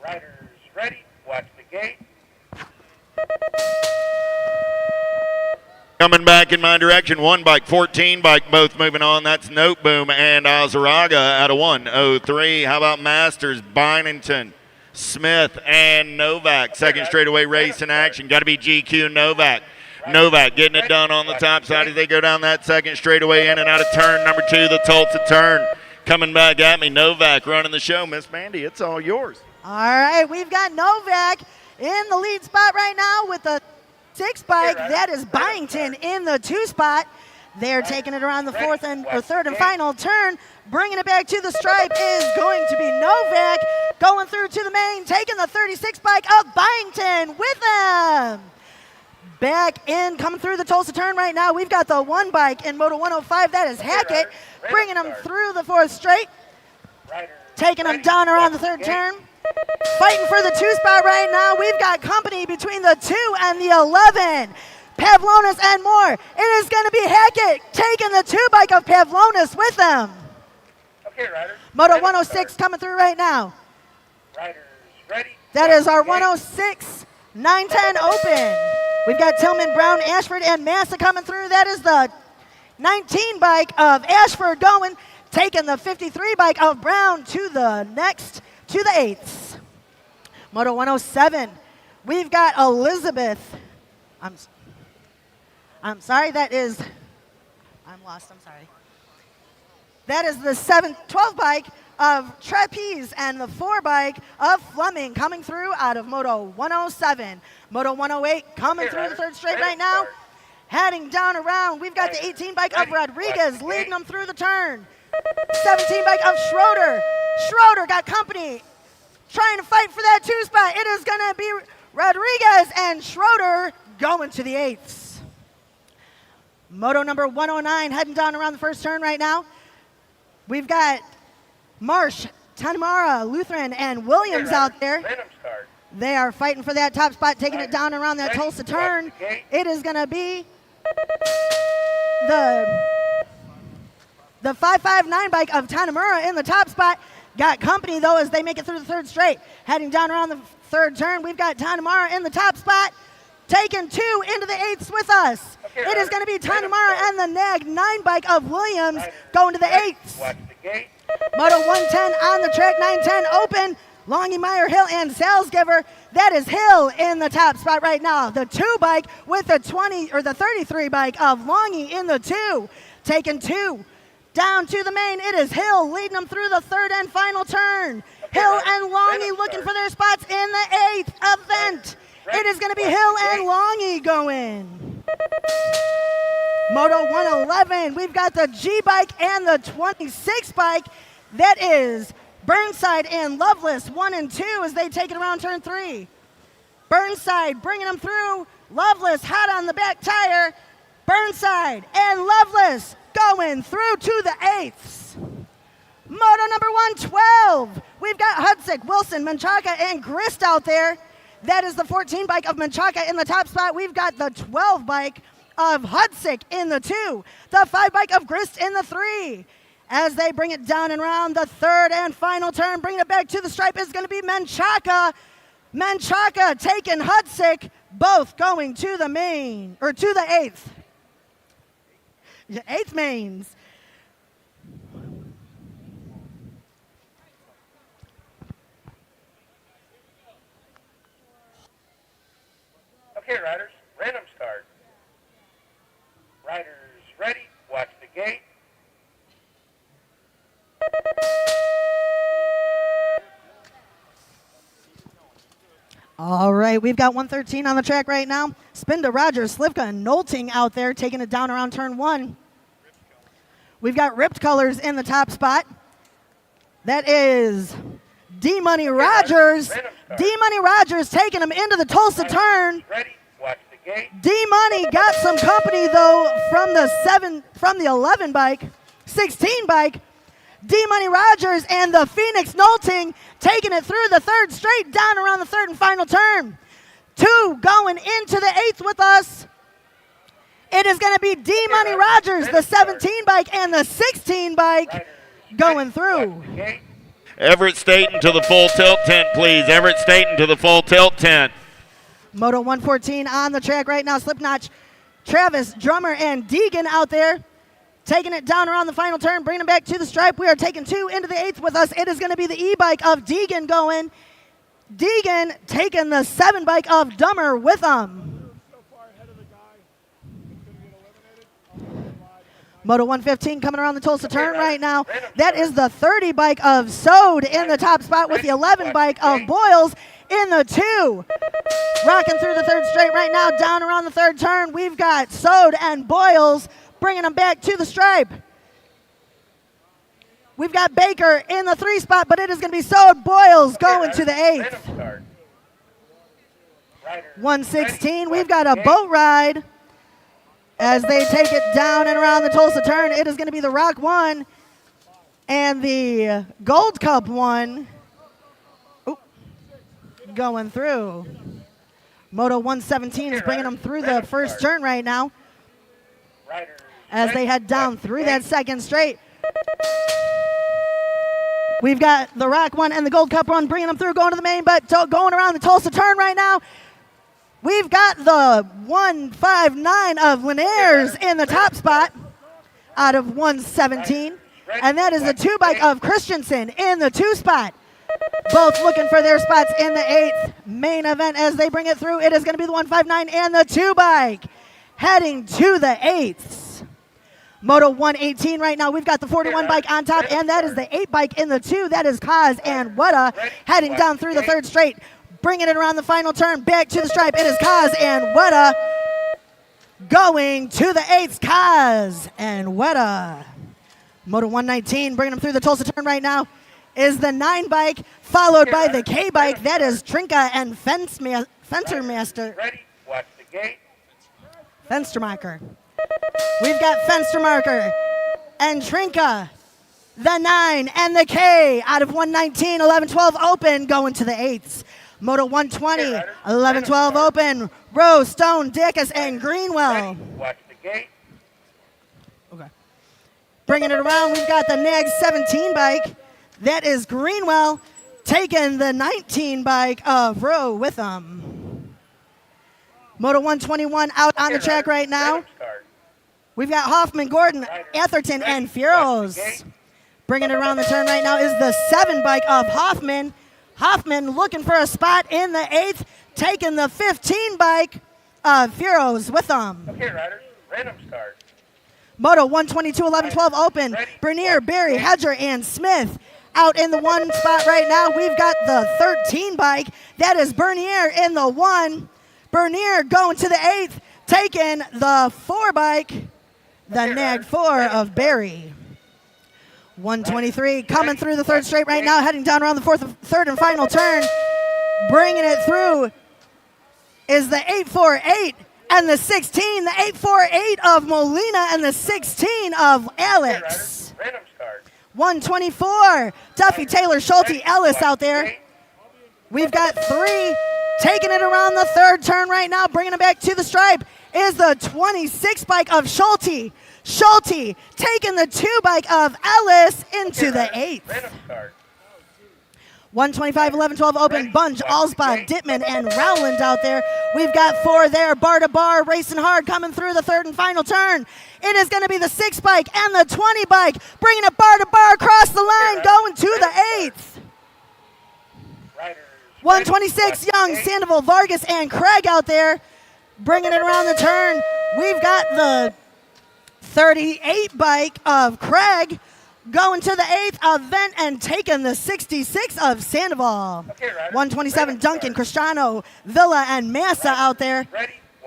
Riders ready, watch the gate. Coming back in my direction, 1 bike, 14 bike, both moving on. That's Note Boom and Azaraga out of 103. How about Masters, Bynington, Smith, and Novak? Second straightaway race in action. Got to be GQ Novak. Novak getting it done on the top side as they go down that second straightaway in and out of turn number 2, the Tulsa turn. Coming back at me, Novak running the show. Miss Mandy, it's all yours. All right, we've got Novak in the lead spot right now with the 6 bike. That is Byington in the 2 spot. They're taking it around the third and final turn. Bringing it back to the stripe is going to be Novak. Going through to the main, taking the 36 bike of Byington with them. Back in, coming through the Tulsa turn right now. We've got the 1 bike in Moto 105. That is Hackett. Bringing them through the 4th straight. Taking them down around the 3rd turn. Fighting for the 2 spot right now. We've got company between the 2 and the 11. Pavlonis and more. It is going to be Hackett taking the 2 bike of Pavlonis with them. Okay, riders. Moto 106 coming through right now. Riders ready. That is our 106 910 open. We've got Tillman, Brown, Ashford, and Massa coming through. That is the 19 bike of Ashford going, taking the 53 bike of Brown to the 8th. Moto 107, we've got Elizabeth. I'm sorry, I'm lost, I'm sorry. That is the 12 bike of Trapeze and the 4 bike of Fleming coming through out of Moto 107. Moto 108 coming through the 3rd straight right now. Heading down around, we've got the 18 bike of Rodriguez leading them through the turn. 17 bike of Schroeder. Schroeder got company trying to fight for that 2 spot. It is going to be Rodriguez and Schroeder going to the 8th. Moto number 109 heading down around the 1st turn right now. We've got Marsh, Tanamara, Lutheran, and Williams out there. They are fighting for that top spot, taking it down around that Tulsa turn. It is going to be the 559 bike of Tanamura in the top spot. Got company, though, as they make it through the 3rd straight. Heading down around the 3rd turn, we've got Tanamara in the top spot, taking 2 into the 8th with us. It is going to be Tanamara and the Nag 9 bike of Williams going to the 8th. Moto 110 on the track, 910 open. Longy, Meyer, Hill, and Salesgiver. That is Hill in the top spot right now. The 2 bike with the 33 bike of Longy in the 2. Taking 2 down to the main. It is Hill leading them through the 3rd and final turn. Hill and Longy looking for their spots in the 8th event. It is going to be Hill and Longy going. Moto 111, we've got the G bike and the 26 bike. That is Burnside and Loveless 1 and 2 as they take it around turn 3. Burnside bringing them through. Loveless hot on the back tire. Burnside and Loveless going through to the 8th. Moto number 112. We've got Hudsick, Wilson, Menchaca, and Grist out there. That is the 14 bike of Menchaca in the top spot. We've got the 12 bike of Hudsick in the 2. The 5 bike of Grist in the 3. As they bring it down and around the 3rd and final turn, bringing it back to the stripe is going to be Menchaca. Menchaca taking Hudsick, both going to the main, or to the 8th. 8th mains. Okay, riders, random start. Riders ready, watch the gate. All right, we've got 113 on the track right now. Spin to Rogers, Slivka, and Nolting out there taking it down around turn 1. We've got Ripped Colors in the top spot. That is D-Money Rogers. D-Money Rogers taking him into the Tulsa turn. Ready, watch the gate. D-Money got some company, though, from the 11 bike, 16 bike. D-Money Rogers and the Phoenix Nolting taking it through the 3rd straight, down around the 3rd and final turn. 2 going into the 8th with us. It is going to be D-Money Rogers, the 17 bike and the 16 bike going through. Everett Staten to the full tilt tent, please. Everett Staten to the full tilt tent. Moto 114 on the track right now. Slipknot Travis, Drummer, and Deegan out there. Taking it down around the final turn, bringing it back to the stripe. We are taking 2 into the 8th with us. It is going to be the e-bike of Deegan going. Deegan taking the 7 bike of Dummer with him. Moto 115 coming around the Tulsa turn right now. That is the 30 bike of Sode in the top spot with the 11 bike of Boyles in the 2. Rocking through the 3rd straight right now, down around the 3rd turn. We've got Sode and Boyles bringing them back to the stripe. We've got Baker in the 3 spot, but it is going to be Sode Boyles going to the 8th. 116, we've got a boat ride as they take it down and around the Tulsa turn. It is going to be the Rock 1 and the Gold Cup 1 going through. Moto 117 is bringing them through the 1st turn right now as they head down through that 2nd straight. We've got the Rock 1 and the Gold Cup 1 bringing them through, going to the main, but going around the Tulsa turn right now. We've got the 159 of Linares in the top spot out of 117. And that is the 2 bike of Christensen in the 2 spot. Both looking for their spots in the 8th main event as they bring it through. It is going to be the 159 and the 2 bike heading to the 8th. Moto 118 right now. We've got the 41 bike on top, and that is the 8 bike in the 2. That is Kaz and Weta heading down through the 3rd straight. Bringing it around the final turn, back to the stripe. It is Kaz and Weta going to the 8th. Kaz and Weta. Moto 119 bringing them through the Tulsa turn right now is the 9 bike, followed by the K bike. That is Trinka and Fenstermaster. Ready, watch the gate. Fenstermacher. We've got Fenstermacher and Trinka, the 9 and the K out of 119, 11-12 open going to the 8th. Moto 120, 11-12 open. Rose, Stone, Dickus, and Greenwell. Watch the gate. Okay. Bringing it around, we've got the Nag 17 bike. That is Greenwell taking the 19 bike of Rowe with them. Moto 121 out on the track right now. We've got Hoffman, Gordon, Atherton, and Furos. Bringing it around the turn right now is the 7 bike of Hoffman. Hoffman looking for a spot in the 8th, taking the 15 bike of Furos with them. Okay, riders, random start. Moto 122, 11-12 open. Bernier, Berry, Hedger, and Smith out in the 1 spot right now. We've got the 13 bike. That is Bernier in the 1. Bernier going to the 8th, taking the 4 bike, the Nag 4 of Berry. 123 coming through the 3rd straight right now, heading down around the 3rd and final turn. Bringing it through is the 848 and the 16, the 848 of Molina and the 16 of Alex. 124, Duffy, Taylor, Schulte, Ellis out there. We've got 3 taking it around the 3rd turn right now, bringing it back to the stripe is the 26 bike of Schulte. Schulte taking the 2 bike of Ellis into the 8th. 125, 11-12 open. Bunge, Allspot, Dittman, and Rowland out there. We've got 4 there. Bar to bar, racing hard, coming through the 3rd and final turn. It is going to be the 6 bike and the 20 bike, bringing it bar to bar across the line, going to the 8th. 126, Young, Sandoval, Vargas, and Craig out there, bringing it around the turn. We've got the 38 bike of Craig going to the 8th of Vent and taking the 66 of Sandoval. 127, Duncan, Cristiano, Villa, and Massa out there,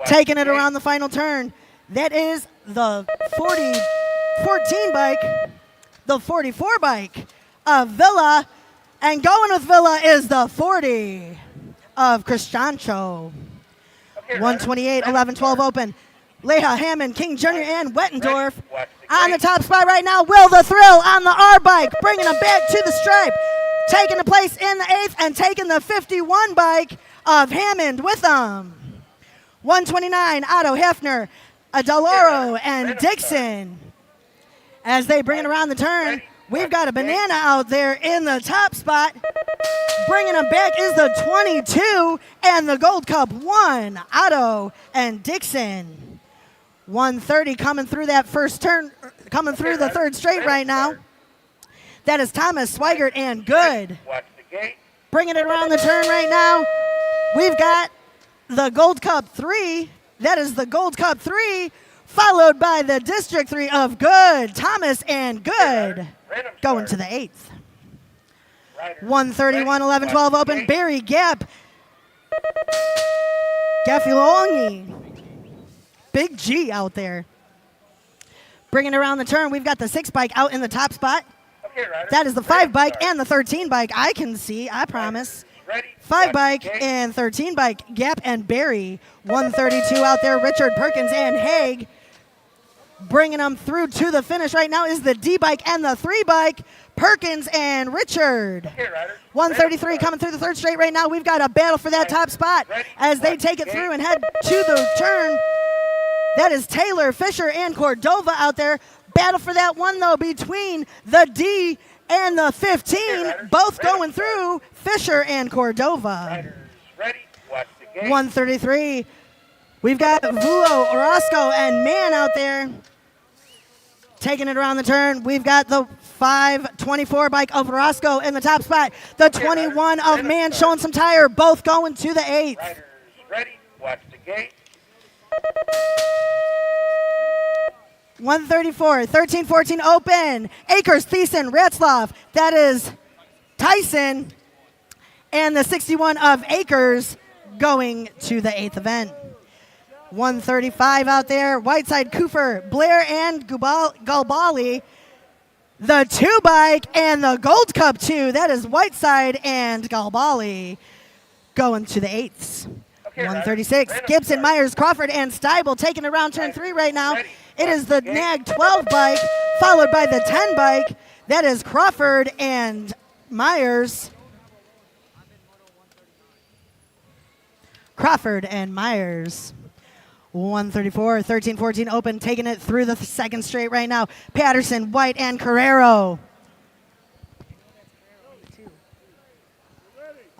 taking it around the final turn. That is the 14 bike, the 44 bike of Villa, and going with Villa is the 40 of Cristiancho. 128, 11-12 open. Leha, Hammond, King Jr., and Wettendorf on the top spot right now. Will the Thrill on the R bike, bringing them back to the stripe, taking the place in the 8th and taking the 51 bike of Hammond with them. 129, Otto Hefner, Adaloro, and Dixon. As they bring it around the turn, we've got a Banana out there in the top spot. Bringing them back is the 22 and the Gold Cup 1, Otto and Dixon. 130 coming through that first turn, coming through the third straight right now. That is Thomas, Swigert, and good. Watch the gate. Bringing it around the turn right now. We've got the Gold Cup 3. That is the Gold Cup 3, followed by the District 3 of good. Thomas and good going to the 8th. 131, 11, 12 open. Barry Gap. Gaffilongi. Big G out there. Bringing around the turn, we've got the 6 bike out in the top spot. That is the 5 bike and the 13 bike. I can see, I promise. 5 bike and 13 bike, Gap and Barry. 132 out there, Richard Perkins and Haig. Bringing them through to the finish right now is the D bike and the 3 bike, Perkins and Richard. 133 coming through the third straight right now. We've got a battle for that top spot as they take it through and head to the turn. That is Taylor, Fisher, and Cordova out there. Battle for that one, though, between the D and the 15, both going through, Fisher and Cordova. 133. We've got Vuo, Orozco, and Mann out there taking it around the turn. We've got the 524 bike of Orozco in the top spot. The 21 of Mann showing some tire, both going to the 8th. Riders ready. Watch the gate. 134, 13, 14 open. Akers, Thiessen, Ratzloff. That is Tyson. And the 61 of Akers going to the 8th event. 135 out there. Whiteside, Cooper, Blair, and Galbali. The 2 bike and the Gold Cup 2. That is Whiteside and Galbali going to the 8ths. 136, Gibson, Myers, Crawford, and Steibel taking around turn 3 right now. It is the Nag 12 bike, followed by the 10 bike. That is Crawford and Myers. Crawford and Myers. 134, 13, 14 open, taking it through the second straight right now. Patterson, White, and Carrero.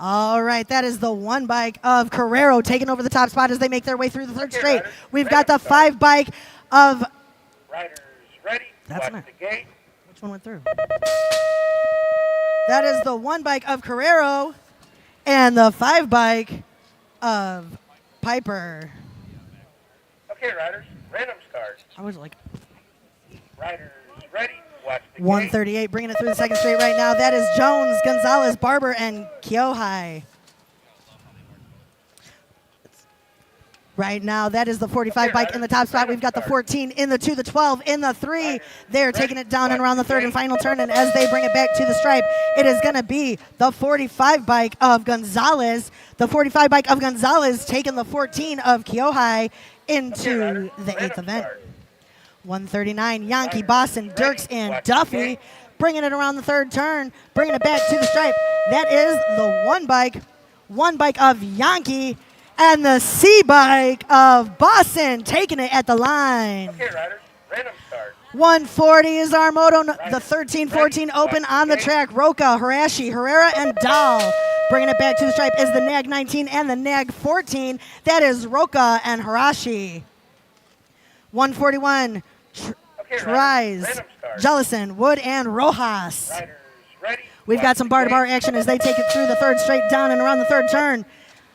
All right, that is the 1 bike of Carrero taking over the top spot as they make their way through the third straight. We've got the 5 bike of... Riders ready. That's Watch the gate. Which one went through? That is the 1 bike of Carrero and the 5 bike of Piper. Okay, riders. Random start. I was like... Riders ready. Watch the 138, bringing it through the second straight right now. That is Jones, Gonzalez, Barber, and Kyohai. Right now, that is the 45 bike in the top spot. We've got the 14 in the 2, the 12 in the 3. They're taking it down and around the third and final turn, and as they bring it back to the stripe, it is going to be the 45 bike of Gonzalez. The 45 bike of Gonzalez taking the 14 of Kyohai into the 8th event. 139, Yankee, Boston, Dirks, and Duffy bringing it around the third turn, bringing it back to the stripe. That is the 1 bike of Yankee, and the C bike of Boston taking it at the line. Okay, riders. Random start. 140 is our moto. The 13-14 open on the track. Roca, Harashi, Herrera, and Dahl. Bringing it back to the stripe is the Nag 19 and the Nag 14. That is Roca and Harashi. 141, Tries, Jellison, Wood, and Rojas. Riders ready. We've got some bar-to-bar action as they take it through the third straight down and around the third turn.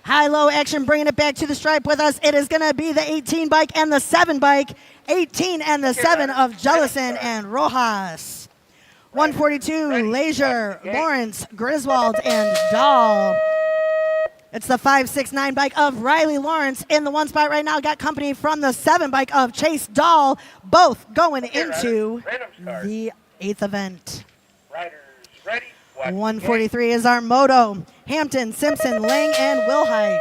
High-low action bringing it back to the stripe with us. It is going to be the 18 bike and the 7 bike. 18 and the 7 of Jellison and Rojas. 142, Leisure, Lawrence, Griswold, and Dahl. It's the 569 bike of Riley Lawrence in the 1 spot right now. Got company from the 7 bike of Chase Dahl, both going into the 8th event. Riders ready. 143 is our moto. Hampton, Simpson, Lang, and Wilhite.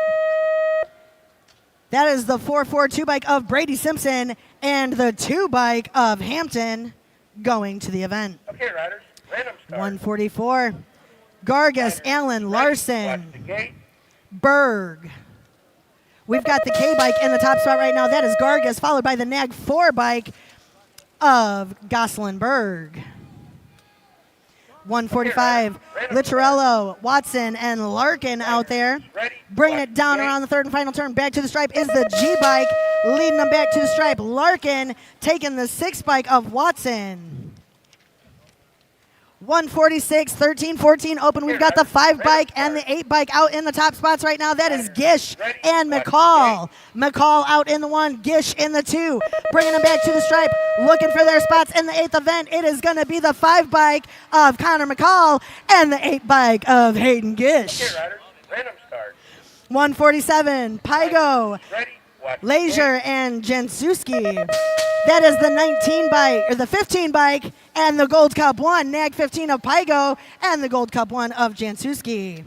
That is the 442 bike of Brady Simpson and the 2 bike of Hampton going to the event. Okay, riders. Random start. 144, Gargas, Allen, Larson, Watch the gate. Berg. We've got the K bike in the top spot right now. That is Gargas, followed by the Nag 4 bike of Gosselin Berg. 145, Littorello, Watson, and Larkin out there. Bringing it down around the third and final turn. Back to the stripe is the G bike, leading them back to the stripe. Larkin taking the 6 bike of Watson. 146, 13, 14 open. We've got the 5 bike and the 8 bike out in the top spots right now. That is Gish and McCall. McCall out in the 1, Gish in the 2. Bringing them back to the stripe, looking for their spots in the 8th event. It is going to be the 5 bike of Connor McCall and the 8 bike of Hayden Gish. 147, Pygo, Leisure, and Jensuski. That is the 19 bike, or the 15 bike, and the Gold Cup 1, Nag 15 of Pygo, and the Gold Cup 1 of Jansuski.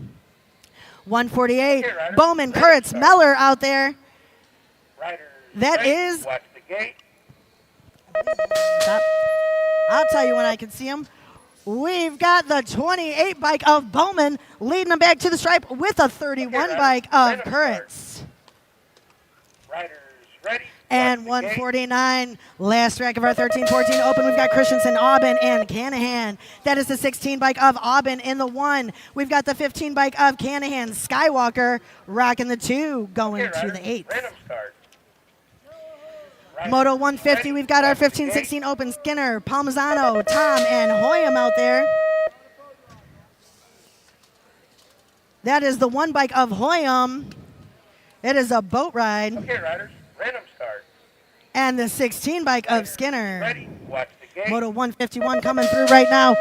148, Bowman, Kurtz, Meller out there. That is, I'll tell you when I can see him. We've got the 28 bike of Bowman leading them back to the stripe with a 31 bike of Kurtz. And 149, last track of our 13-14 open. We've got Christensen, Aubin, and Canahan. That is the 16 bike of Aubin in the 1. We've got the 15 bike of Canahan. Skywalker rocking the 2, going to the 8. Moto 150, we've got our 15-16 open. Skinner, Palmisano, Tom, and Hoyam out there. That is the 1 bike of Hoyam. It is a boat ride. And the 16 bike of Skinner. Moto 151 coming through right now.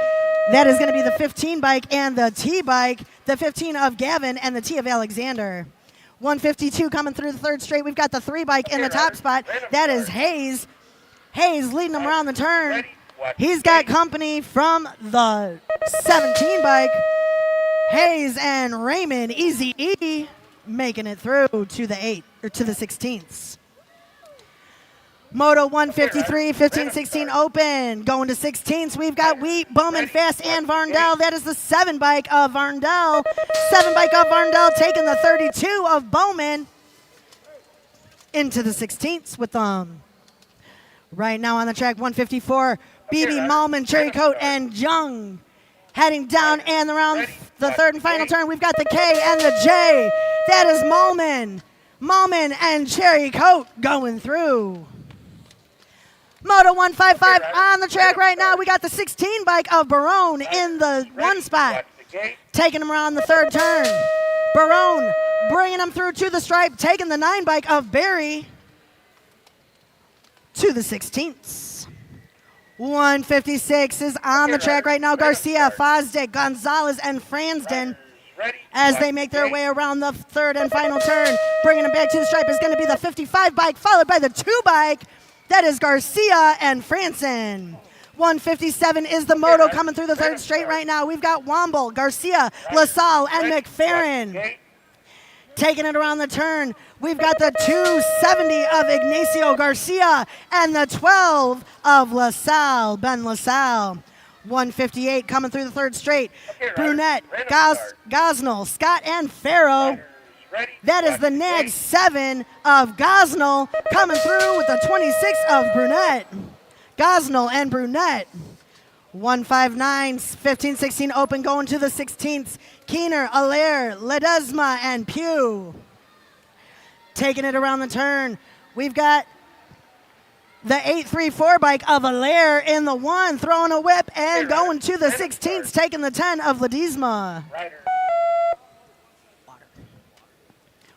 That is going to be the 15 bike and the T bike. The 15 of Gavin and the T of Alexander. 152 coming through the 3rd straight. We've got the 3 bike in the top spot. That is Hayes. Hayes leading them around the turn. He's got company from the 17 bike. Hayes and Raymond, Easy E, making it through to the 8 or to the 16ths. Moto 153, 15-16 open. Going to 16ths, we've got Wheat, Bowman, Fast, and Varndell. That is the 7 bike of Varndell. 7 bike of Varndell taking the 32 of Bowman into the 16ths with them. Right now on the track, 154, BB, Malman, Cherrycoat, and Jung. Heading down and around the 3rd and final turn, we've got the K and the J. That is Malman. Malman and Cherrycoat going through. Moto 155 on the track right now. We got the 16 bike of Barone in the 1 spot. Taking him around the 3rd turn. Barone bringing him through to the stripe. Taking the 9 bike of Barry to the 16ths. 156 is on the track right now. Garcia, Fosdick, Gonzalez, and Fransden as they make their way around the 3rd and final turn. Bringing him back to the stripe is going to be the 55 bike, followed by the 2 bike. That is Garcia and Franson. 157 is the moto coming through the 3rd straight right now. We've got Womble, Garcia, LaSalle, and McFerrin. Taking it around the turn, we've got the 270 of Ignacio Garcia and the 12 of LaSalle, Ben LaSalle. 158 coming through the 3rd straight. Brunette, Gosnell, Scott, and Farrow. That is the Nag 7 of Gosnell coming through with the 26 of Brunette. Gosnell and Brunette. 159, 15-16 open going to the 16th. Keener, Allaire, Ledesma, and Pugh. Taking it around the turn. We've got the 834 bike of Allaire in the 1, throwing a whip and going to the 16th, taking the 10 of Ledesma.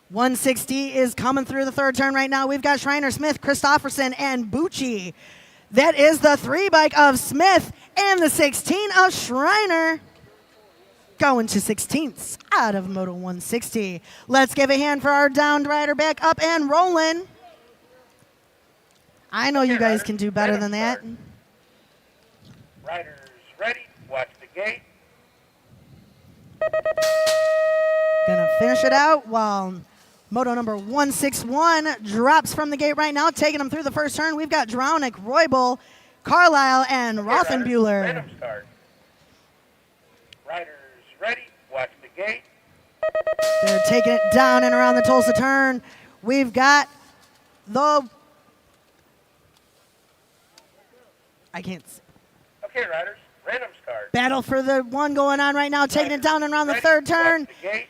160 is coming through the 3rd turn right now. We've got Schreiner, Smith, Christofferson, and Bucci. That is the 3 bike of Smith and the 16 of Schreiner. Going to 16ths out of Moto 160. Let's give a hand for our downed rider back up and rolling. I know you guys can do better than that. Riders ready, watch the gate. Gonna finish it out while moto number 161 drops from the gate right now, taking them through the 1st turn. We've got Drownick, Roybal, Carlisle, and Rothenbuehler. Riders ready, watch the gate. They're taking it down and around the Tulsa turn. We've got the... I can't see. Okay, riders, random start. Battle for the 1 going on right now, taking it down and around the 3rd turn. Watch the gate.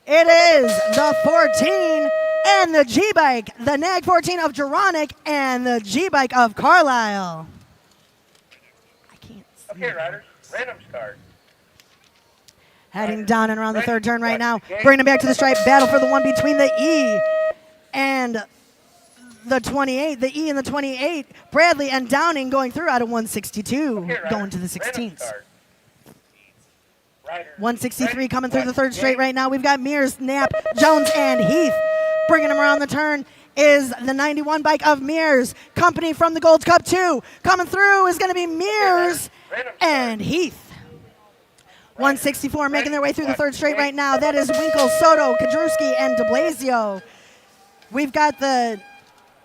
It is the 14, and the G-Bike, the Nag 14 of Geronik, and the G-Bike of Carlisle. I can't see. Okay, riders, random start. Heading down and around the third turn right now. Bringing it back to the stripe. Battle for the one between the E and the 28. The E and the 28. Bradley and Downing going through out of 162. Going to the 16th. 163 coming through the third straight right now. We've got Mears, Knapp, Jones, and Heath. Bringing them around the turn is the 91 bike of Mears. Company from the Gold Cup 2. Coming through is going to be Mears and Heath. 164 making their way through the third straight right now. That is Winkle, Soto, Kadrewski, and de Blasio. We've got the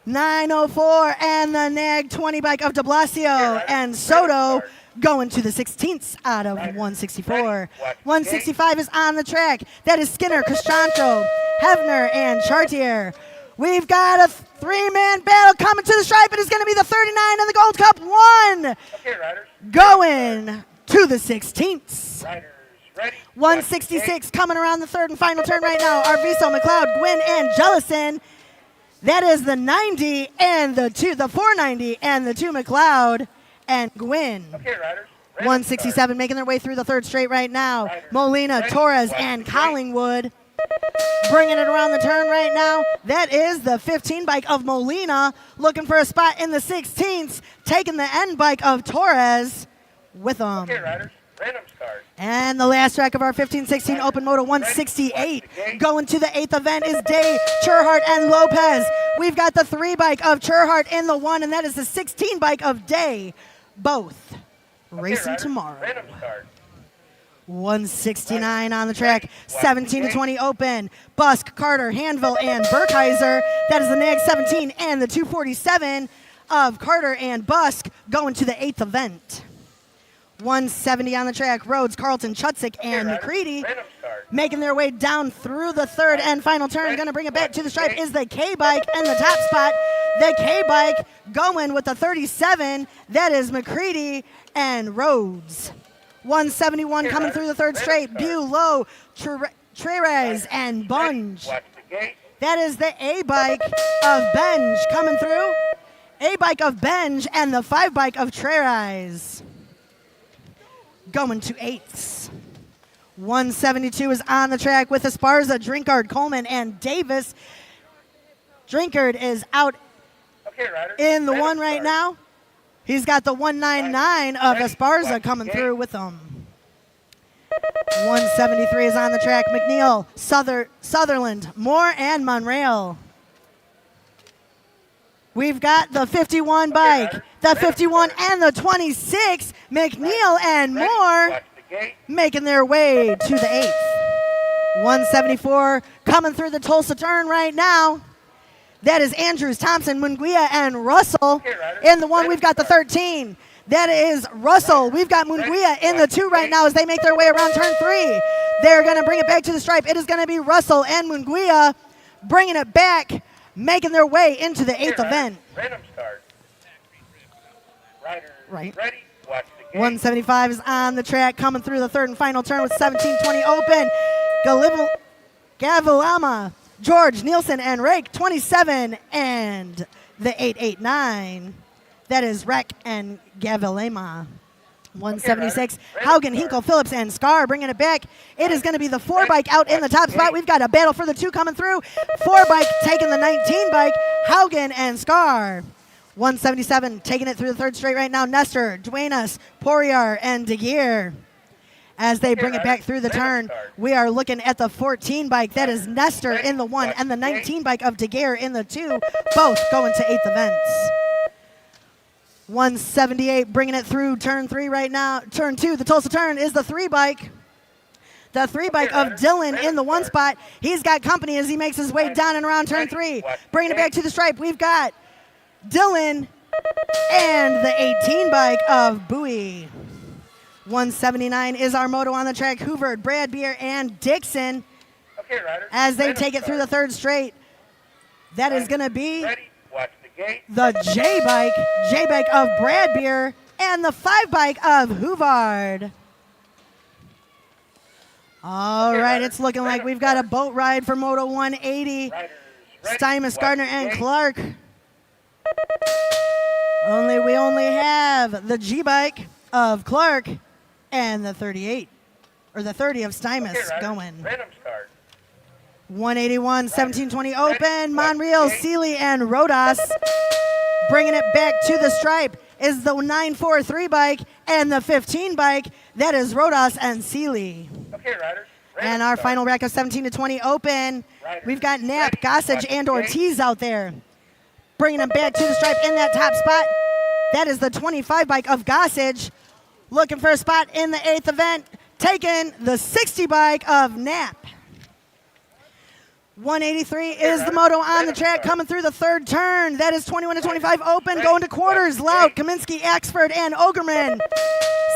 904 and the Nag 20 bike of de Blasio and Soto going to the 16th out of 164. 165 is on the track. That is Skinner, Castrancho, Hefner, and Chartier. We've got a three-man battle coming to the stripe. It is going to be the 39 and the Gold Cup 1 going to the 16th. 166 coming around the third and final turn right now. Arviso, McLeod, Gwynn, and Jellison. That is the 90 and the 490 and the 2 McLeod and Gwynn. 167 making their way through the third straight right now. Molina, Torres, and Collingwood. Bringing it around the turn right now. That is the 15 bike of Molina looking for a spot in the 16th. Taking the N bike of Torres with them. And the last track of our 15-16 Open Moto 168 going to the 8th event is Day, Churhart, and Lopez. We've got the 3 bike of Churhart in the 1, and that is the 16 bike of Day. Both racing tomorrow. 169 on the track, 17-20 Open. Busk, Carter, Hanville, and Burkheiser. That is the Nag 17 and the 247 of Carter and Busk going to the 8th event. 170 on the track. Rhodes, Carlton, Chutzik, and McCready making their way down through the third and final turn. Going to bring it back to the stripe is the K-Bike and the top spot. The K-Bike going with the 37. That is McCready and Rhodes. 171 coming through the third straight. Bulow, Trerez, and Bunge. That is the A-Bike of Benge coming through. A-Bike of Benge and the 5 bike of Trerez. Going to 8th. 172 is on the track with Esparza, Drinkard, Coleman, and Davis. Drinkard is out in the 1 right now. He's got the 199 of Esparza coming through with him. 173 is on the track. McNeil, Sutherland, Moore, and Monreal. We've got the 51 bike, the 51 and the 26. McNeil and Moore making their way to the 8th. 174 coming through the Tulsa turn right now. That is Andrews, Thompson, Munguia, and Russell. In the 1, we've got the 13. That is Russell. We've got Munguia in the 2 right now as they make their way around turn 3. They're going to bring it back to the stripe. It is going to be Russell and Munguia bringing it back, making their way into the 8th event. Random start. Riders Right. ready. Watch the game. 175 is on the track, coming through the third and final turn with 17-20 Open. Gavilama, George, Nielsen, and Rake, 27, and the 889. That is Rek and Gavilama. 176, Haugen, Hinkle, Phillips, and Scar bringing it back. It is going to be the 4 bike out in the top spot. We've got a battle for the 2 coming through. 4 bike taking the 19 bike, Haugen and Scar. 177 taking it through the third straight right now. Nestor, Duenas, Poirier, and DeGear. As they bring it back through the turn, we are looking at the 14 bike. That is Nestor in the 1 and the 19 bike of DeGear in the 2, both going to 8th events. 178 bringing it through turn 3 right now. Turn 2, the Tulsa turn, is the 3 bike. The 3 bike of Dylan in the 1 spot. He's got company as he makes his way down and around turn 3. Bringing it back to the stripe, we've got Dylan and the 18 bike of Bowie. 179 is our moto on the track. Hoover, Bradbeer, and Dixon as they take it through the third straight. That is going to be the J-Bike of Bradbeer, and the 5 bike of Hoovard. All right, it's looking like we've got a boat ride for Moto 180. Stymus, Gardner, and Clark. We only have the G bike of Clark and the 38, or the 30 of Stymus going. Random start. 181, 1720 open. Monreal, Seeley, and Rodas. Bringing it back to the stripe is the 943 bike and the 15 bike. That is Rodas and Seeley. Okay, riders. And our final rack of 17 to 20 open. We've got Knapp, Gossage, and Ortiz out there. Bringing them back to the stripe in that top spot. That is the 25 bike of Gossage. Looking for a spot in the 8th event. Taking the 60 bike of Knapp. 183 is the moto on the track coming through the 3rd turn. That is 21 to 25 open, going to quarters. Loud, Kaminsky, Axford, and Ogerman.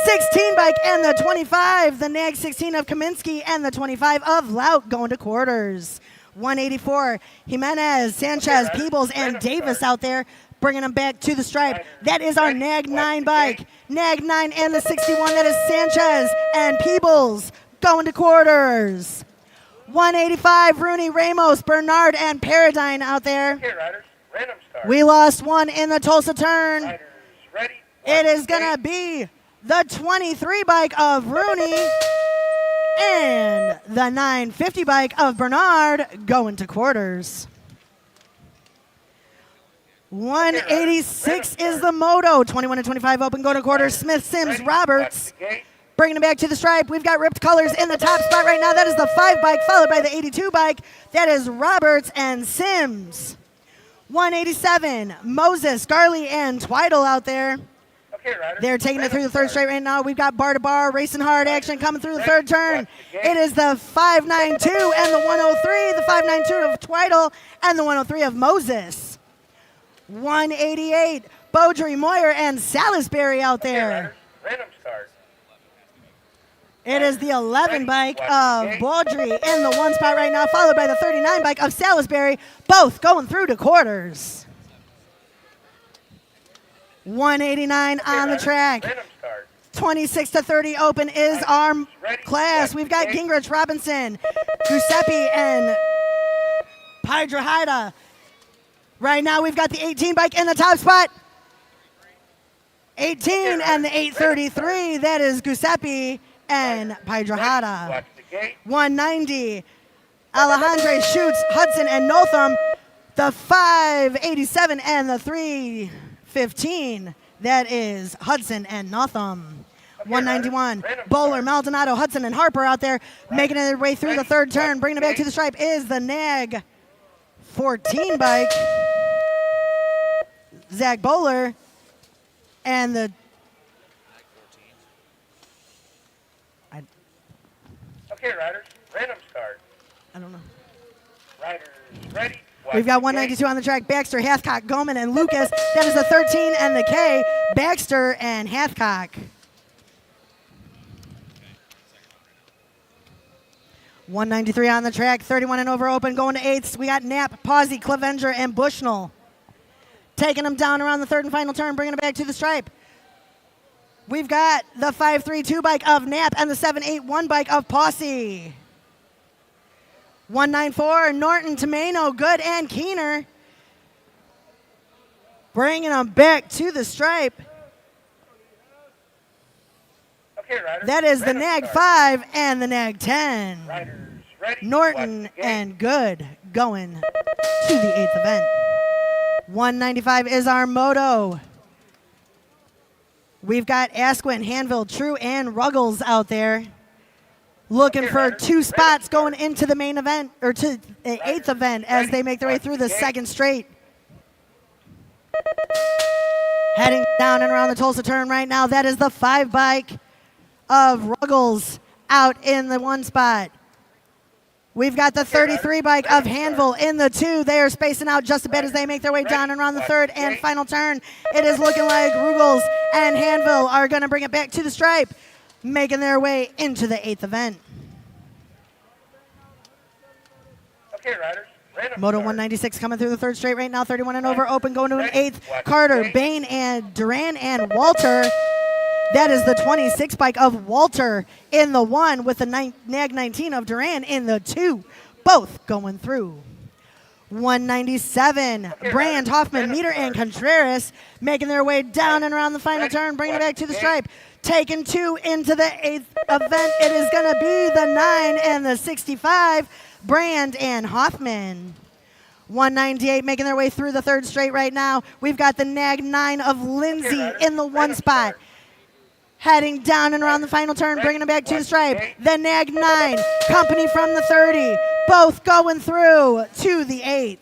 16 bike and the 25. The nag 16 of Kaminsky and the 25 of Lout going to quarters. 184, Jimenez, Sanchez, Peebles, and Davis out there, bringing them back to the stripe. That is our nag 9 bike. Nag 9 and the 61. That is Sanchez and Peebles going to quarters. 185, Rooney, Ramos, Bernard, and Paradine out there. Okay, riders. Random start. We lost one in the Tulsa turn. Riders ready. It is going to be the 23 bike of Rooney and the 950 bike of Bernard going to quarters. 186 is the moto. 21 to 25 open, going to quarters. Smith, Sims, Roberts. Bringing it back to the stripe. We've got ripped colors in the top spot right now. That is the 5 bike, followed by the 82 bike. That is Roberts and Sims. 187, Moses, Garley, and Twiddle out there. Okay, riders. They're taking it through the 3rd straight right now. We've got bar to bar, racing hard action coming through the 3rd turn. It is the 592 and the 103, the 592 of Twiddle and the 103 of Moses. 188, Beaudry, Moyer, and Salisbury out Okay, there. riders. Random start. It is the 11 bike of Baudry in the 1 spot right now, followed by the 39 bike of Salisbury, both going through to quarters. 189 on the track. Random start. 26 to 30 open is our class. We've got Gingrich, Robinson, Giuseppe, and Piedrahida. Right now we've got the 18 bike in the top spot. 18 and the 833, that is Giuseppe and Piedrahida. Watch the gate. 190, Alejandre, Schutz, Hudson, and Notham. The 587 and the 315, that is Hudson and Notham. 191, Bowler, Maldonado, Hudson, and Harper out there making their way through the 3rd turn. Bringing it back to the stripe is the nag 14 bike, Zach Bowler, and the Okay, riders. Random start. I don't know. Riders ready. Watch We've got the 192 on the track. Baxter, Hathcock, Goman, and Lucas. That is the 13 and the K. Baxter and Hathcock. 193 on the track. 31 and over open. Going to 8th. We got Knapp, Pawsey, Clevenger, and Bushnell. Taking them down around the 3rd and final turn. Bringing it back to the stripe. We've got the 532 bike of Knapp and the 781 bike of Posse. 194, Norton, Tomeno, Good, and Keener. Bringing them back to the stripe. Okay, riders. That is the Random nag start. 5 and the nag 10. Riders ready. Norton Watch the gate. and Good going to the 8th event. 195 is our moto. We've got Asquin, Hanville, True, and Ruggles out there. Looking for 2 spots going into the main event, or to the 8th event as they make their way through the 2nd straight. Heading down and around the Tulsa turn right now, that is the 5 bike of Ruggles out in the 1 spot. We've got the 33 bike of Hanville in the 2. They are spacing out just a bit as they make their way down and around the 3rd and final turn. It is looking like Ruggles and Hanville are going to bring it back to the stripe, making their way into the 8th event. Okay, riders. Random Moto start. 196 coming through the 3rd straight right now. 31 and over open, going to an 8th. Carter, Bain, and Duran, and Walter. That is the 26 bike of Walter in the 1 with the nag 19 of Duran in the 2. Both going through. 197, Brand, Hoffman, Meter, and Contreras making their way down and around the final turn, bringing it back to the stripe. Taking 2 into the 8th event. It is going to be the 9 and the 65, Brand and Hoffman. 198 making their way through the 3rd straight right now. We've got the Nag 9 of Lindsay in the 1 spot. Heading down and around the final turn, bringing it back to the stripe. The Nag 9, Company from the 30, both going through to the 8th.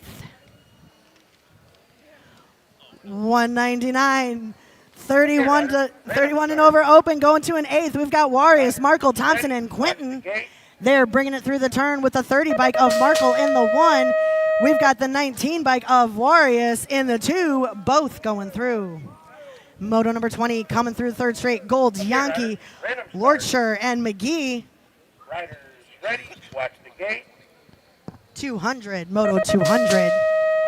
199, 31 and over open, going to an 8th. We've got Warriors, Markle, Thompson, and Quinton. They're bringing it through the turn with the 30 bike of Markle in the 1. We've got the 19 bike of Warriors in the 2, both going through. Moto number 20 coming through the 3rd straight. Golds, Yankee, Lordsher, and McGee. Riders ready. Watch the gate. 200, Moto 200.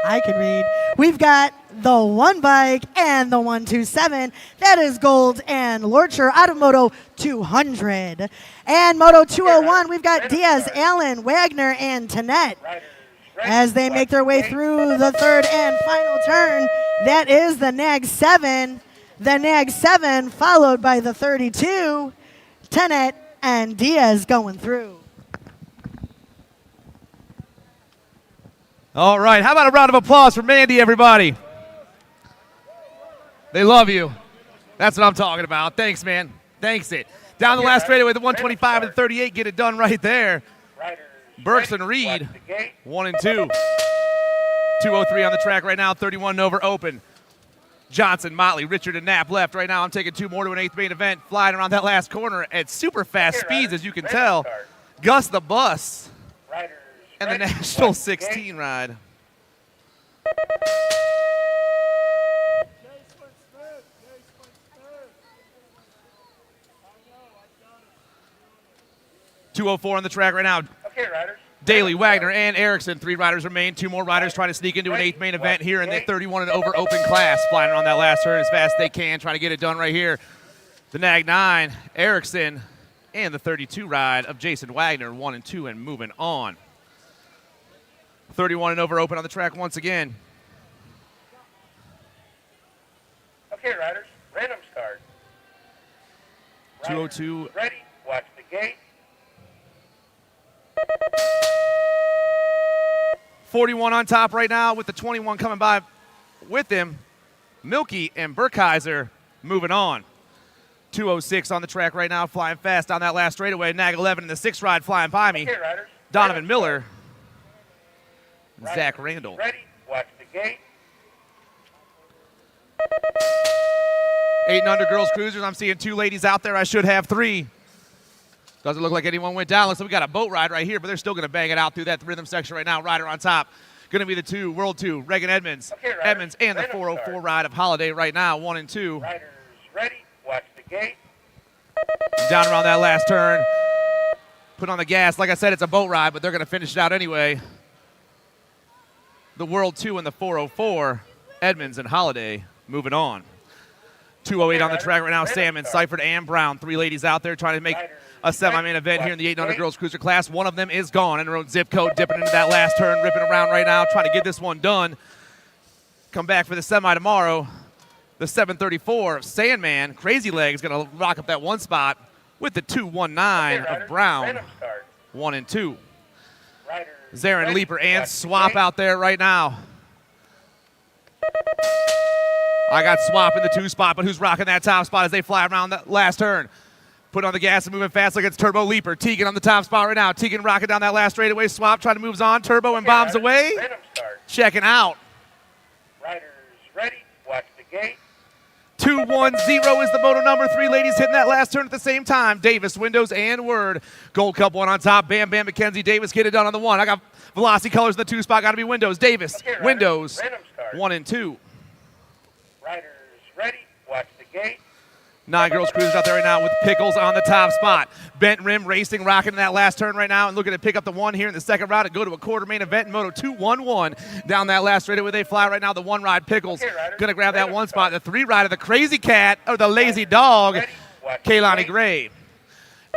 I can read. We've got the 1 bike and the 127. That is Gold and Lordsher out of Moto 200. And Moto 201, we've got Diaz, Allen, Wagner, and Tanet. As they make their way through the 3rd and final turn, that is the Nag 7. The Nag 7 followed by the 32, Tanet, and Diaz going through. All right, how about a round of applause for Mandy, everybody? They love you. That's what I'm talking about. Thanks, man. Thanks it. Down the last straightaway, the 125 and the 38 get it done right there. Burks and Reed, 1 and 2. 203 on the track right now, 31 and over open. Johnson, Motley, Richard, and Knapp left right now. I'm taking 2 more to an 8th main event, flying around that last corner at super fast speeds, as you can tell. Gus the Bus and the National 16 ride. .204 on the track right now. Okay, riders. Daly, Wagner, and Erickson. 3 riders remain. 2 more riders trying to sneak into an 8th main event here in the 31 and over open class. Flying around that last turn as fast as they can, trying to get it done right here. The Nag 9, Erickson, and the 32 ride of Jason Wagner, 1 and 2, and moving on. 31 and over open on the track once again. Okay, riders. Random start. 202. Ready. Watch the gate. 41 on top right now with the 21 coming by with him. Milky and Burkheiser moving on. 206 on the track right now, flying fast down that last straightaway. Nag 11 in the 6th ride flying by me. Okay, riders. Donovan Miller. Zach Randall. Ready. Watch the gate. 8 and under girls cruisers. I'm seeing 2 ladies out there. I should have 3. Doesn't look like anyone went down. Looks like we got a boat ride right here, but they're still going to bang it out through that rhythm section right now. Rider on top. Going to be the 2, World 2, Reagan Edmonds. Okay, riders. Edmonds and the Random 404 start. ride of Holiday right now, 1 and 2. Riders ready. Watch the gate. Down around that last turn. Put on the gas. Like I said, it's a boat ride, but they're going to finish it out anyway. The World 2 and the 404, Edmonds and Holiday moving on. 208 on the track right now. Salmon, Seifert, and Brown. 3 ladies out there trying to make a semi-main event here in the 8 and under girls cruiser class. One of them is gone in her own zip code, dipping into that last turn, ripping around right now, trying to get this one done. Come back for the semi tomorrow. The 734 Sandman, Crazy Legs, going to rock up that 1 spot with the 219 of Brown, 1 and 2. Zarin, Leaper, and Swap out there right now. I got Swap in the 2 spot, but who's rocking that top spot as they fly around that last turn? Put on the gas and moving fast like it's Turbo Leaper. Tegan on the top spot right now. Tegan rocking down that last straightaway. Swap trying to move on. Turbo and bombs away. Checking out. Riders ready. Watch the gate. 210 is the moto number. 3 ladies hitting that last turn at the same time. Davis, Windows, and Word. Gold Cup 1 on top. Bam Bam McKenzie. Davis get it done on the 1. I got Velocity Colors in the 2 spot. Got to be Windows. Davis, Okay, Windows, Random start. 1 and 2. Riders ready. Watch the gate. 9 girls cruisers out there right now with Pickles on the top spot. Bent Rim Racing rocking in that last turn right now and looking to pick up the 1 here in the 2nd round and go to a quarter main event in Moto 211. Down that last straightaway they fly right now. The 1 ride Pickles going to grab that 1 spot. The 3 ride of the Crazy Cat or the Lazy Dog, Kaylani Gray.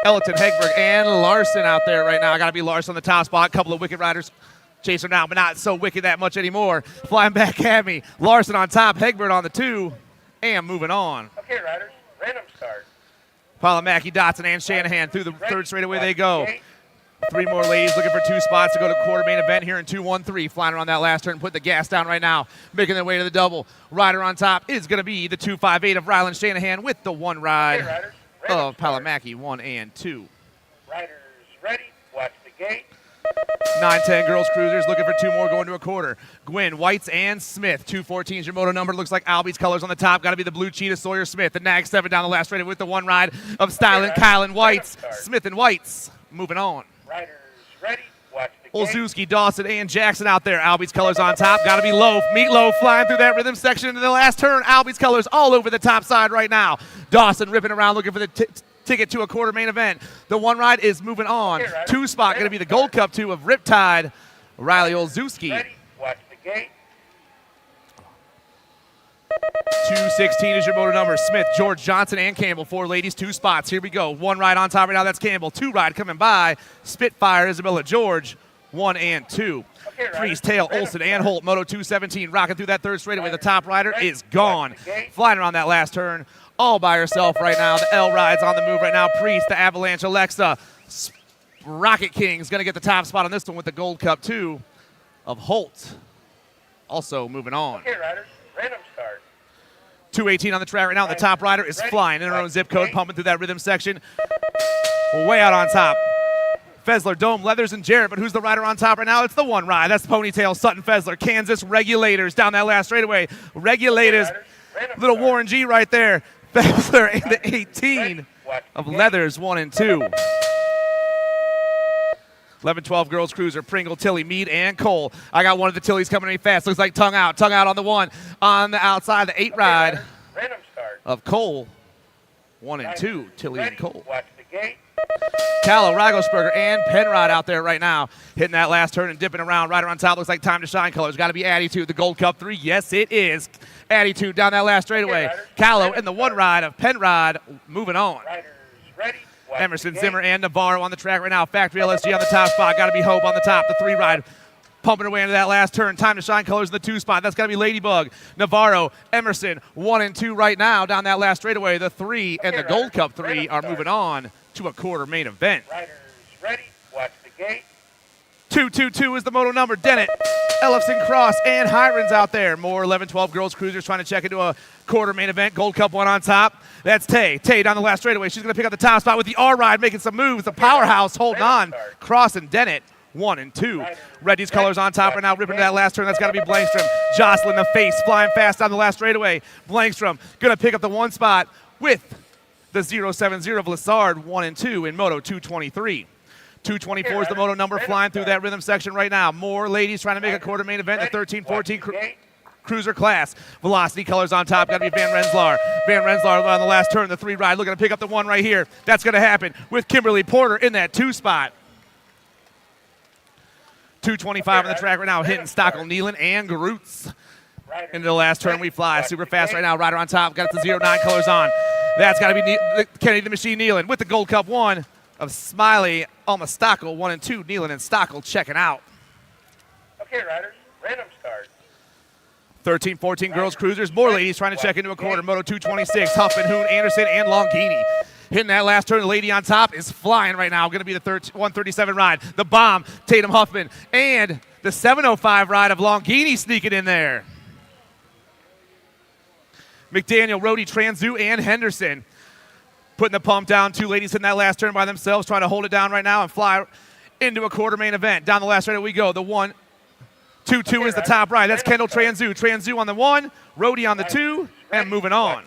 Ellerton, Hegberg, and Larson out there right now. Got to be Larson on the top spot. A couple of Wicked Riders Chaser now, but not so wicked that much anymore. Flying back at me. Larson on top, Hegbert on the 2, and moving on. Okay, riders, random start. Palomaki, Dotson, and Shanahan through the third straightaway they go. 3 more ladies looking for 2 spots to go to quarter main event here in 2-1-3. Flying around that last turn, put the gas down right now, making their way to the double. Rider on top is going to be the 258 of Ryland Shanahan with the 1 ride riders, of Palomaki, 1 and 2. Riders ready, watch the gate. 9-10 girls cruisers looking for 2 more going to a quarter. Gwynn, Whites, and Smith. 214 is your moto number. Looks like Albie's colors on the top. Got to be the blue cheetah, Sawyer Smith. The Nag 7 down the last straight with the 1 ride of Stylen, Kyle, and Whites. Smith and Whites moving on. Riders ready, watch the gate. Olszewski, Dawson, and Jackson out there. Albie's colors on top. Got to be Loaf. Meatloaf flying through that rhythm section into the last turn. Albie's colors all over the top side right now. Dawson ripping around looking for the ticket to a quarter main event. The 1 ride is moving on. 2 spot going to be the Gold Cup 2 of Riptide, Riley Olszewski. Ready, watch the gate. 216 is your motor number. Smith, George, Johnson, and Campbell. 4 ladies, 2 spots. Here we go. 1 ride on top right now. That's Campbell. 2 ride coming by. Spitfire, Isabella, George. 1 and 2. Priest, Tail, Olsen, and Holt. Moto 217 rocking through that third straightaway. The top rider is gone. Flying around that last turn all by herself right now. The L ride's on the move right now. Priest, the Avalanche, Alexa. Rocket King's going to get the top spot on this one with the Gold Cup 2 of Holt. Also moving on. Okay, riders, random start. 218 on the track right now. The top rider is flying in her own zip code, pumping through that rhythm section. Way out on top. Fessler, Dome, Leathers, and Jarrett. But who's the rider on top right now? It's the 1 ride. That's Ponytail, Sutton, Fessler. Kansas Regulators down that last straightaway. Regulators. Little Warren G right there. Fessler and the 18 of Leathers, 1 and 2. 11-12 girls cruiser, Pringle, Tilly, Mead, and Cole. I got one of the Tillys coming in fast. Looks like tongue out on the 1. On the outside, the 8 ride of Cole. 1 and 2, Tilly and Cole. Watch the gate. Callow, Ragosberger, and Penrod out there right now. Hitting that last turn and dipping around. Rider on top looks like Time to Shine colors. Got to be Attitude, the Gold Cup 3. Yes, it is. Attitude down that last straightaway. Callow and the 1 ride of Penrod moving on. Riders ready, watch Emerson, the Zimmer, gate. and Navarro on the track right now. Factory LSG on the top spot. Got to be Hope on the top. The 3 ride pumping her way into that last turn. Time to Shine colors in the 2 spot. That's got to be Ladybug. Navarro, Emerson, 1 and 2 right now down that last straightaway. The 3 and the Gold Cup 3 are moving on to a quarter main event. Riders ready, watch the gate. 222 is the moto number. Dennett, Ellefson, Cross, and Hiron's out there. More 11-12 girls cruisers trying to check into a quarter main event. Gold Cup 1 on top. That's Tay. Tay down the last straightaway. She's going to pick up the top spot with the R ride, making some moves. The powerhouse holding on. Cross and Dennett, 1 and 2. Reddy's colors on top right now, ripping to that last turn. That's got to be Blankstrom. Jocelyn, the face, flying fast down the last straightaway. Blankstrom going to pick up the 1 spot with the 070 of Lassard, 1 and 2 in Moto 223. 224 is the moto number, flying through that rhythm section right now. More ladies trying to make a quarter main event, the 13-14 cruiser class. Velocity colors on top, got to be Van Rensselaer. Van Rensselaer on the last turn, the 3 ride, looking to pick up the 1 right here. That's going to happen with Kimberly Porter in that 2 spot. 225 on the track right now, hitting Stockel, Nealon, and Garutz. Into the last turn we fly. Super fast right now, rider on top, got the 09 colors on. That's got to be Kennedy the Machine Nealon with the Gold Cup 1 of Smiley, almost Stockel, 1 and 2. Nealon and Stockel checking out. Okay, riders, random start. 13-14 girls cruisers. More ladies trying to check into a quarter. Moto 226, Huffman, Hoon, Anderson, and Longini. Hitting that last turn, the lady on top is flying right now. Going to be the 137 ride. The bomb, Tatum Huffman, and the 705 ride of Longini sneaking in there. McDaniel, Rhodey, Transu, and Henderson putting the pump down. 2 ladies in that last turn by themselves, trying to hold it down right now and fly into a quarter main event. Down the last turn we go. The 1, 2, 2 is the top ride. That's Kendall Transu. Transu on the 1, Rhodey on the 2, and moving on.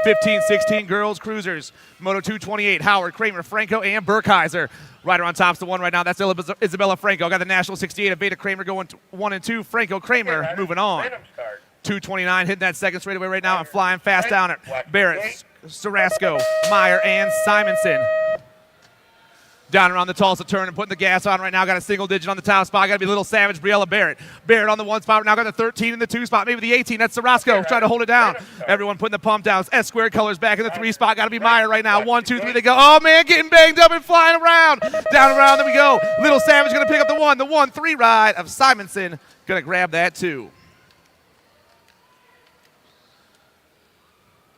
15-16 girls cruisers. Moto 228, Howard, Kramer, Franco, and Burkheiser. Rider on top's the 1 right now. That's Isabella Franco. Got the National 68 of Beta Kramer going 1 and 2. Franco, Kramer moving on. 229 hitting that second straightaway right now and flying fast down it. Barrett, Sarasco, Meyer, and Simonson. Down around the Tulsa turn and putting the gas on right now. Got a single digit on the top spot. Got to be Little Savage, Briella Barrett. Barrett on the 1 spot. Now got the 13 in the 2 spot. Maybe the 18. That's Sarasco trying to hold it down. Everyone putting the pump down. S squared colors back in the 3 spot. Got to be Meyer right now. 1, 2, 3. They go. Oh, man, getting banged up and flying around. Down around. There we go. Little Savage going to pick up the 1. The 1-3 ride of Simonson. Going to grab that 2.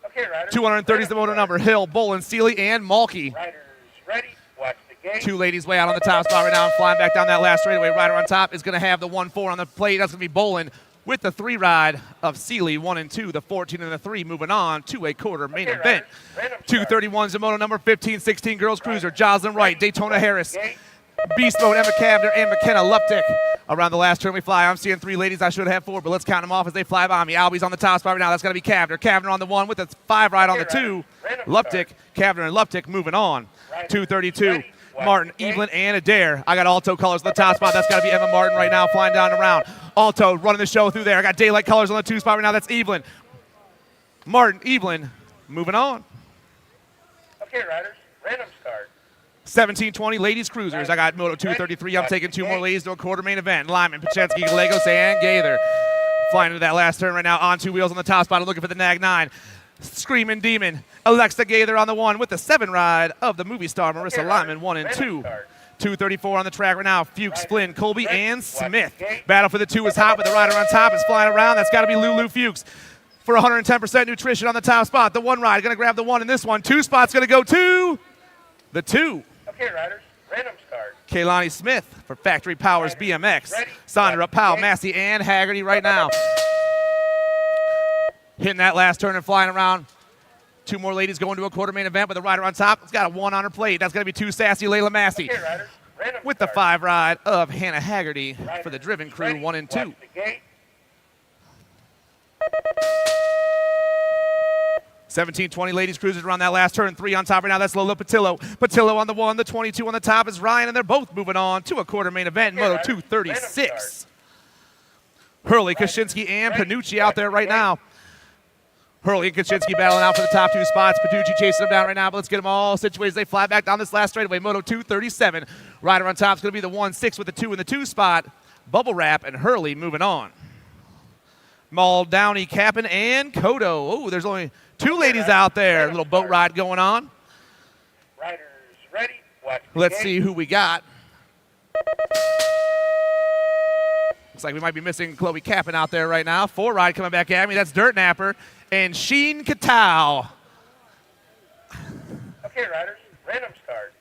Okay, riders. 230 is the motor number. Hill, Bolin, Seeley, and Malky. Riders ready. Watch the gate. 2 ladies way out on the top spot right now and flying back down that last straightaway. Rider on top is going to have the 1-4 on the plate. That's going to be Bolin with the 3 ride of Seeley, 1 and 2, the 14 and the 3, moving on to a quarter main event. 231 is the moto number 15-16 girls cruiser. Jocelyn Wright, Daytona Harris, Beast Mode, Emma Kavner, and McKenna Luptick. Around the last turn we fly. I'm seeing 3 ladies. I should have 4, but let's count them off as they fly by me. Albie's on the top spot right now. That's going to be Kavner. Kavner on the 1 with the 5 ride on the 2. Luptick, Kavner, and Luptick moving on. 232. Martin, Evelyn, and Adair. I got Alto colors on the top spot. That's got to be Emma Martin right now flying down and around. Alto running the show through there. I got Daylight colors on the 2 spot right now. That's Evelyn. Martin, Evelyn, moving on. Okay, riders. Random start. 1720 ladies cruisers. I got Moto 233. I'm taking 2 more ladies to a quarter main event. Lyman, Pachensky, Gallegos, and Gaither. Flying into that last turn right now on 2 wheels on the top spot. I'm looking for the Nag 9. Screaming Demon. Alexa Gaither on the 1 with the 7 ride of the movie star Marissa Lyman, 1 and 2. 234 on the track right now. Fuchs, Flynn, Colby, and Smith. Battle for the 2 is hot, but the rider on top is flying around. That's got to be Lulu Fuchs for 110% nutrition on the top spot. The 1 ride going to grab the 1 in this one. 2 spots going to go to the 2. Okay, riders. Random start. Kaylani Smith for Factory Powers BMX. Sandra Powell, Massey, and Haggerty right now. Hitting that last turn and flying around. 2 more ladies going to a quarter main event, but the rider on top has got a 1 on her plate. That's going to be 2 sassy Layla Massey. Okay, riders. Random With the start. 5 ride of Hannah Haggerty for the Driven Crew, Ready. 1 and 2. Watch the gate. 1720 ladies cruisers around that last turn. 3 on top right now. That's Lola Patillo. Patillo on the 1. The 22 on the top is Ryan, and they're both moving on to a quarter main event in Moto 236. Hurley, Kaczynski, and Panucci out there right now. Hurley and Kaczynski battling out for the top 2 spots. Panucci chasing them down right now, but let's get them all situated as they fly back down this last straightaway. Moto 237. Rider on top is going to be the 1-6 with the 2 in the 2 spot. Bubble Wrap and Hurley moving on. Maul, Downey, Cap'n, and Kodo. Oh, there's only 2 ladies out there. A little boat ride going on. Riders ready. Watch the Let's gate. see who we got. Looks like we might be missing Chloe Cap'n out there right now. 4 ride coming back at me. That's Dirt Napper and Sheen Katow. Okay, riders. Random start.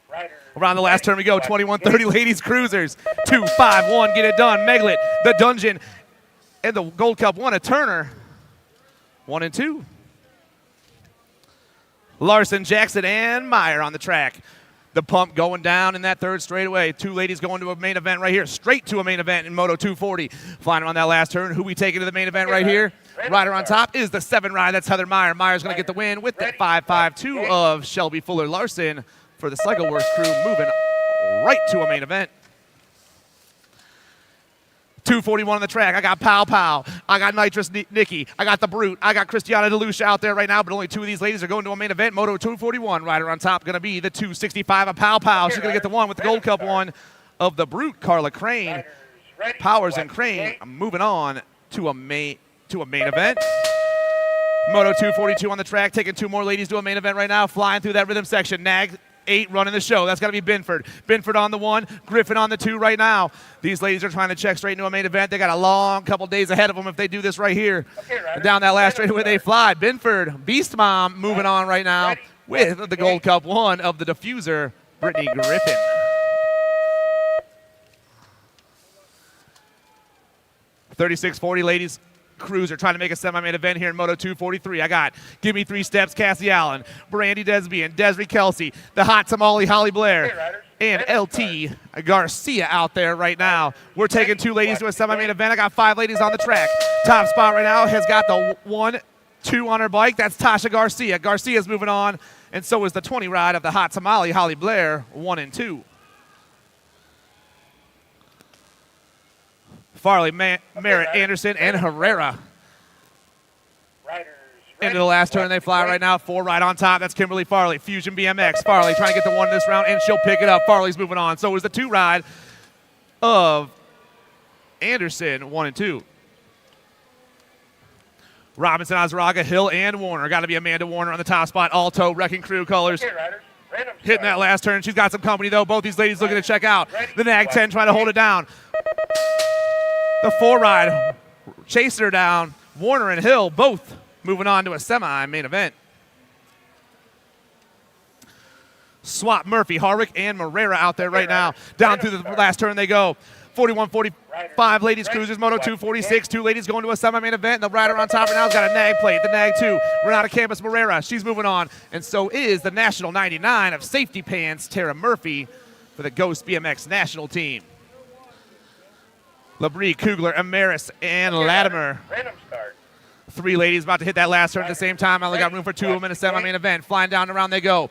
Riders. Around the last ready. turn we go. Watch the 2130 gate. ladies cruisers. 2, 5, 1. Get it done. Meglet, the Dungeon, and the Gold Cup 1 at Turner. 1 and 2. Larson, Jackson, and Meyer on the track. The pump going down in that 3rd straightaway. 2 ladies going to a main event right here. Straight to a main event in Moto 240. Flying around that last turn. Who we taking to the main event right here? Rider on top is the 7 ride. That's Heather Meyer. Meyer's going to get the win with the 5.52 of Shelby Fuller Larson for the Cycle Works crew, moving right to a main event. 241 on the track. I got Pow Pow. I got Nitrous Nikki. I got the Brute. I got Christiana DeLucia out there right now, but only 2 of these ladies are going to a main event. Moto 241. Rider on top going to be the 265 of Pow Pow. She's going to get the 1 with the Gold Cup 1 of the Brute. Carla Crane. Riders ready. Powers Watch and the Crane gate. moving on to a main event. Moto 242 on the track, taking 2 more ladies to a main event right now, flying through that rhythm section. Nag 8 running the show. That's got to be Binford. Binford on the 1, Griffin on the 2 right now. These ladies are trying to check straight into a main event. They got a long couple days ahead of them if they do this right here. Okay, riders. Down that last Random straightaway they start. fly. Binford, Beast Mom moving on right now Ready. with the Gold Cup 1 of the Diffuser, Brittany Griffin. 3640 ladies cruiser trying to make a semi-main event here in Moto 243. I got Give Me 3 Steps, Cassie Allen, Brandy Desbian, Desiree Kelsey, the hot tamale, Holly Blair, and LT Garcia out there right now. We're taking 2 ladies to a semi-main event. I got 5 ladies on the track. Top spot right now has got the 1-2 on her bike. That's Tasha Garcia. Garcia's moving on, and so is the 20 ride of the hot tamale, Holly Blair, 1 and 2. Farley, Merritt, Anderson, and Herrera. Riders Into the last turn, they fly right now. 4 right on top. That's Kimberly Farley. Fusion BMX. Farley trying to get the 1 this round, and she'll pick it up. Farley's moving on. So is the 2 ride of Anderson, 1 and 2. Robinson, Azaraga, Hill, and Warner. Got to be Amanda Warner on the top spot. Alto, Wrecking Crew colors. Okay, riders. Random Hitting that last turn. She's got some company, though. Both these ladies looking to check out. The Nag 10 trying to hold it down. The 4 ride chasing her down. Warner and Hill both moving on to a semi-main event. Swap Murphy, Harwick, and Morera out there right now. Down through the last turn they go. 41-45 ladies cruisers, Moto 246. 2 ladies going to a semi-main event. And the rider on top right now has got a Nag plate. The Nag 2, Renata Campos Morera. She's moving on. And so is the National 99 of safety pants, Tara Murphy, for the Ghost BMX national team. Labrie, Kugler, Amaris, and Latimer. Random start. 3 ladies about to hit that last turn at the same time. I only got room for 2 of them in a semi-main event. Flying down the round they go.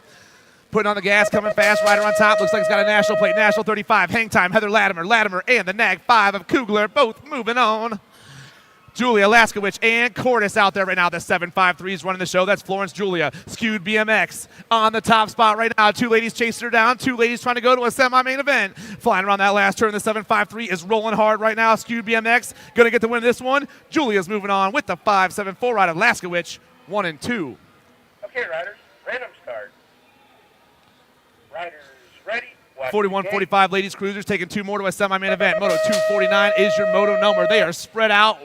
Putting on the gas, coming fast, rider on top. Looks like it's got a national plate, national 35. Hang time, Heather Latimer. Latimer and the Nag 5 of Kugler both moving on. Julia Laskowicz and Cordis out there right now. The 7.53 is running the show. That's Florence Julia. Skewed BMX on the top spot right now. 2 ladies chasing her down. 2 ladies trying to go to a semi-main event. Flying around that last turn. The 7.53 is rolling hard right now. Skewed BMX going to get the win this one. Julia's moving on with the 5.74 ride of Laskowicz, 1 and 2. Okay, riders. Random start. Riders ready. 41-45 ladies cruisers taking 2 more to a semi-main event. Moto 249 is your moto number. They are spread out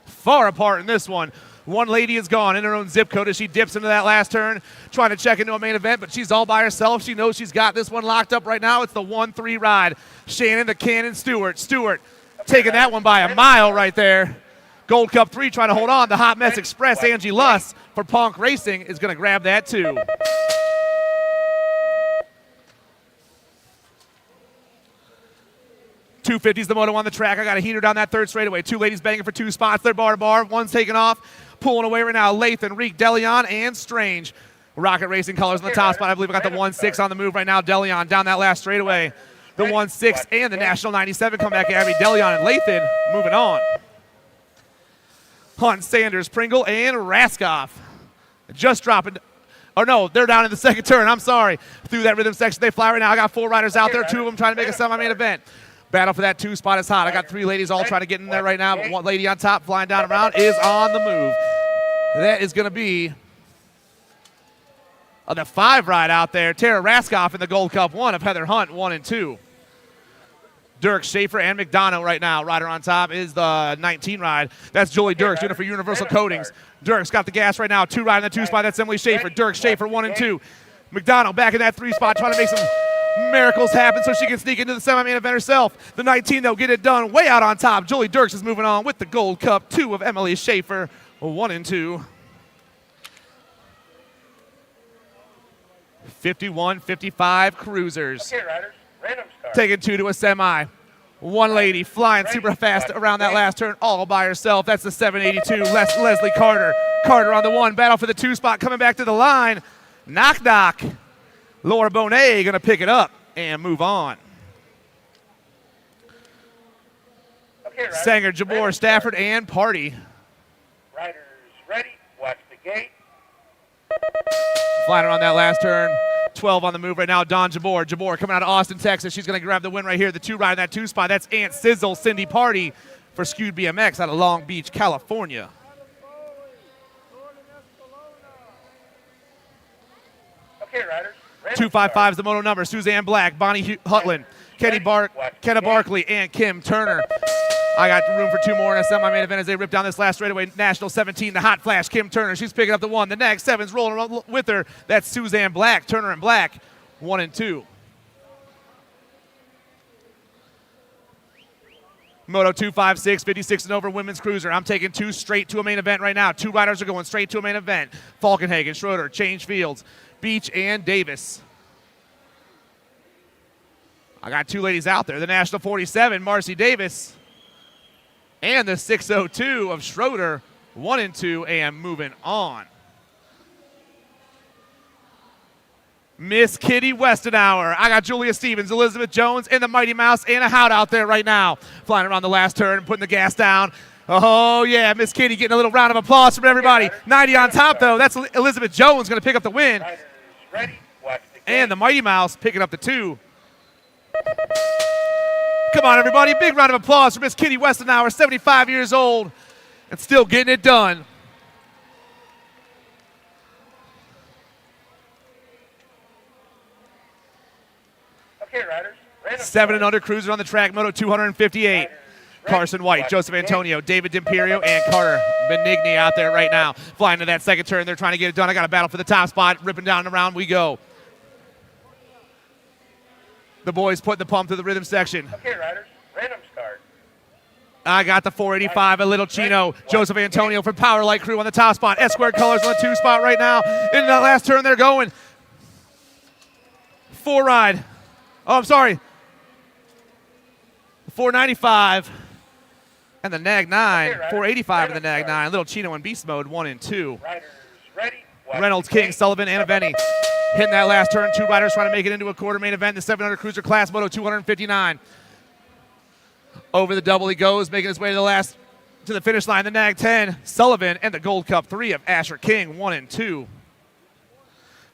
far apart in this one. 1 lady is gone in her own zip code as she dips into that last turn, trying to check into a main event, but she's all by herself. She knows she's got this one locked up right now. It's the 1-3 ride. Shannon the Cannon Stewart. Stewart taking that one by a mile right there. Gold Cup 3 trying to hold on. The Hot Mess Express, Angie Luss for Ponk Racing is going to grab that too. 250's the moto on the track. I got a heater down that 3rd straightaway. 2 ladies banging for 2 spots. They're bar to bar. 1's taking off. Pulling away right now. Lathan, Reek, Deleon, and Strange. Rocket Racing colors on the top spot. I believe I got the 1-6 on the move right now. Deleon down that last straightaway. The 1-6 and the National 97 come back at me. Deleon and Lathan moving on. Hunt, Sanders, Pringle, and Raskoff. Just dropping. Oh, no, they're down in the 2nd turn. I'm sorry. Through that rhythm section, they fly right now. I got 4 riders out there. 2 of them trying to make a semi-main event. Battle for that 2 spot is hot. I got 3 ladies all trying to get in there right now, but 1 lady on top flying down around is on the move. That is going to be the 5 ride out there. Tara Raskoff in the Gold Cup 1 of Heather Hunt, 1 and 2. Dirk, Schaefer, and McDonough right now. Rider on top is the 19 ride. That's Julie Dirks doing it for Universal Coatings. Dirks got the gas right now. 2 ride in the 2 spot. That's Emily Schaefer. Dirk, Schaefer, 1 and 2. McDonough back in that 3 spot trying to make some miracles happen so she can sneak into the semi-main event herself. The 19, though, get it done way out on top. Julie Dirks is moving on with the Gold Cup 2 of Emily Schaefer, 1 and 2. 51-55 cruisers. Okay, riders. Random start. Taking 2 to a semi. 1 lady flying super fast around that last turn all by herself. That's the 782, Leslie Carter. Carter on the 1. Battle for the 2 spot coming back to the line. Knock, knock. Laura Bonet going to pick it up and move on. Okay, riders. Sanger, Jabor, Stafford, and Party. Riders ready. Watch the gate. Flying around that last turn. 12 on the move right now. Dawn Jabor. Jabor coming out of Austin, Texas. She's going to grab the win right here. The 2 ride in that 2 spot. That's Aunt Sizzle, Cindy Party for Skewed BMX out of Long Beach, California. Okay, riders. 255 is the moto number. Suzanne Black, Bonnie Hutland, Kenna Barkley, and Kim Turner. I got room for 2 more in a semi-main event as they rip down this last straightaway. National 17, the hot flash, Kim Turner. She's picking up the 1. The Nag 7's rolling around with her. That's Suzanne Black, Turner and Black, 1 and 2. Moto 256, 56 and over women's cruiser. I'm taking 2 straight to a main event right now. 2 riders are going straight to a main event. Falkenhagen, Schroeder, Change Fields, Beach, and Davis. I got 2 ladies out there. The National 47, Marcy Davis, and the 602 of Schroeder, 1 and 2, and moving on. Miss Kitty Westenauer. I got Julia Stevens, Elizabeth Jones, and the Mighty Mouse, and a Hout out there right now. Flying around the last turn and putting the gas down. Oh, yeah, Miss Kitty getting a little round of applause from everybody. 90 on top, though. That's Elizabeth Jones going to pick up the win. Riders ready. Watch the gate. And the Mighty Mouse picking up the 2. Come on, everybody. Big round of applause for Miss Kitty Westenauer, 75 years old, and still getting it done. Okay, riders. Random 7 and start. under cruiser on the track, Moto 258. Carson White, Joseph Antonio, David D'Imperio, and Carter Benigni out there right now. Flying to that second turn. They're trying to get it done. I got a battle for the top spot. Ripping down the round we go. The boys put the pump through the rhythm section. Okay, riders. Random start. I got the 485, a little Chino. Joseph Antonio from Power Light Crew on the top spot. S-Squared Colors on the 2 spot right now. In that last turn, they're going. 4 ride. Oh, I'm sorry. 495. And the Nag 9, 485 in the Nag 9. Little Chino in beast mode, 1 and 2. Riders ready. Watch Reynolds, the gate. King, Sullivan, and Aveni hitting that last turn. 2 riders trying to make it into a quarter main event. The 700 cruiser class, Moto 259. Over the double he goes, making his way to the finish line. The Nag 10, Sullivan, and the Gold Cup 3 of Asher King, 1 and 2.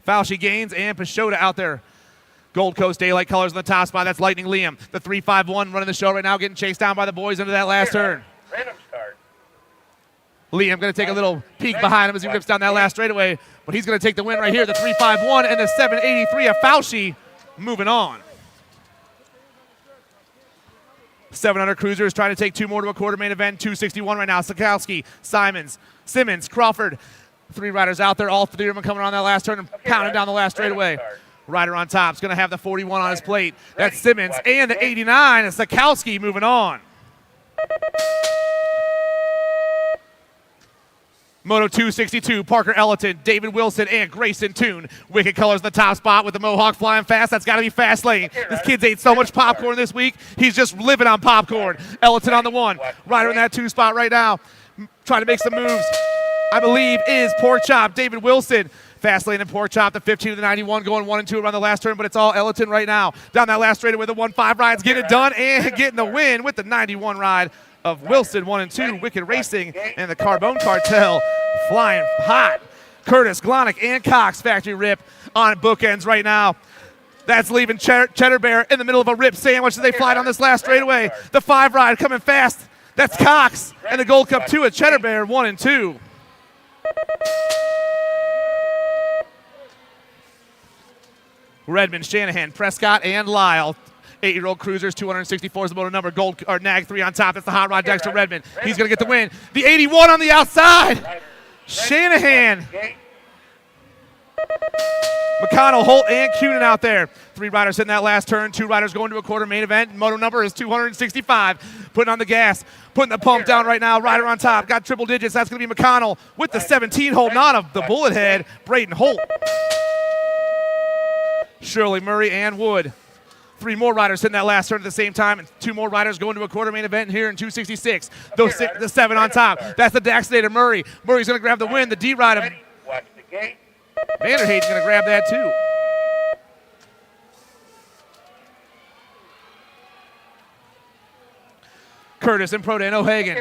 Fauci Gaines and Pashota out there. Gold Coast Daylight Colors on the top spot. That's Lightning Liam. The 351 running the show right now, getting chased down by the boys into that last turn. Random start. Liam going to take a little peek behind him as he rips down that last straightaway, but he's going to take the win right here. The 351 and the 783 of Fauci moving on. 700 cruisers trying to take 2 more to a quarter main event. 261 right now. Sikowski, Simmons, Crawford. 3 riders out there. All 3 of them coming on that last turn and pounding down the last straightaway. Rider on top is going to have the 41 on his plate. That's Simmons and the 89 is Sikowski moving on. Moto 262, Parker Ellerton, David Wilson, and Grayson Toon. Wicked Colors in the top spot with the Mohawk flying fast. That's got to be fast lane. This kid's ate so much popcorn this week. He's just living on popcorn. Ellerton on the 1. Rider in that 2 spot right now. Trying to make some moves. I believe is Pork Chop, David Wilson. Fast lane and Pork Chop, the 15 to the 91, going 1 and 2 around the last turn, but it's all Ellerton right now. Down that last straightaway, the 1-5 rides, get it done, and getting the win with the 91 ride of Wilson, 1 and 2. Wicked Racing and the Carbone Cartel flying hot. Curtis, Glonick, and Cox factory rip on bookends right now. That's leaving Cheddar Bear in the middle of a rip sandwich as they fly down this last straightaway. The 5 ride coming fast. That's Cox and the Gold Cup 2 at Cheddar Bear, 1 and 2. Redmond, Shanahan, Prescott, and Lyle. 8-year-old cruisers, 264 is the motor number. Gold or Nag 3 on top. That's the hot rod Dexter Redmond. He's going to get the win. The 81 on the outside. Shanahan. McConnell, Holt, and Cunin out there. 3 riders in that last turn. 2 riders going to a quarter main event. Moto number is 265. Putting on the gas. Putting the pump down right now. Rider on top. Got triple digits. That's going to be McConnell with the 17 holding on of the bullet head. Braden Holt. Shirley, Murray, and Wood. 3 more riders hitting that last turn at the same time, and 2 more riders going to a quarter main event here in 266. The 7 on top. That's the Daxinator Murray. Murray's going to grab the win. The D ride of Watch the gate. Vanderhagen's going to grab that too. Curtis and Proda and O'Hagan.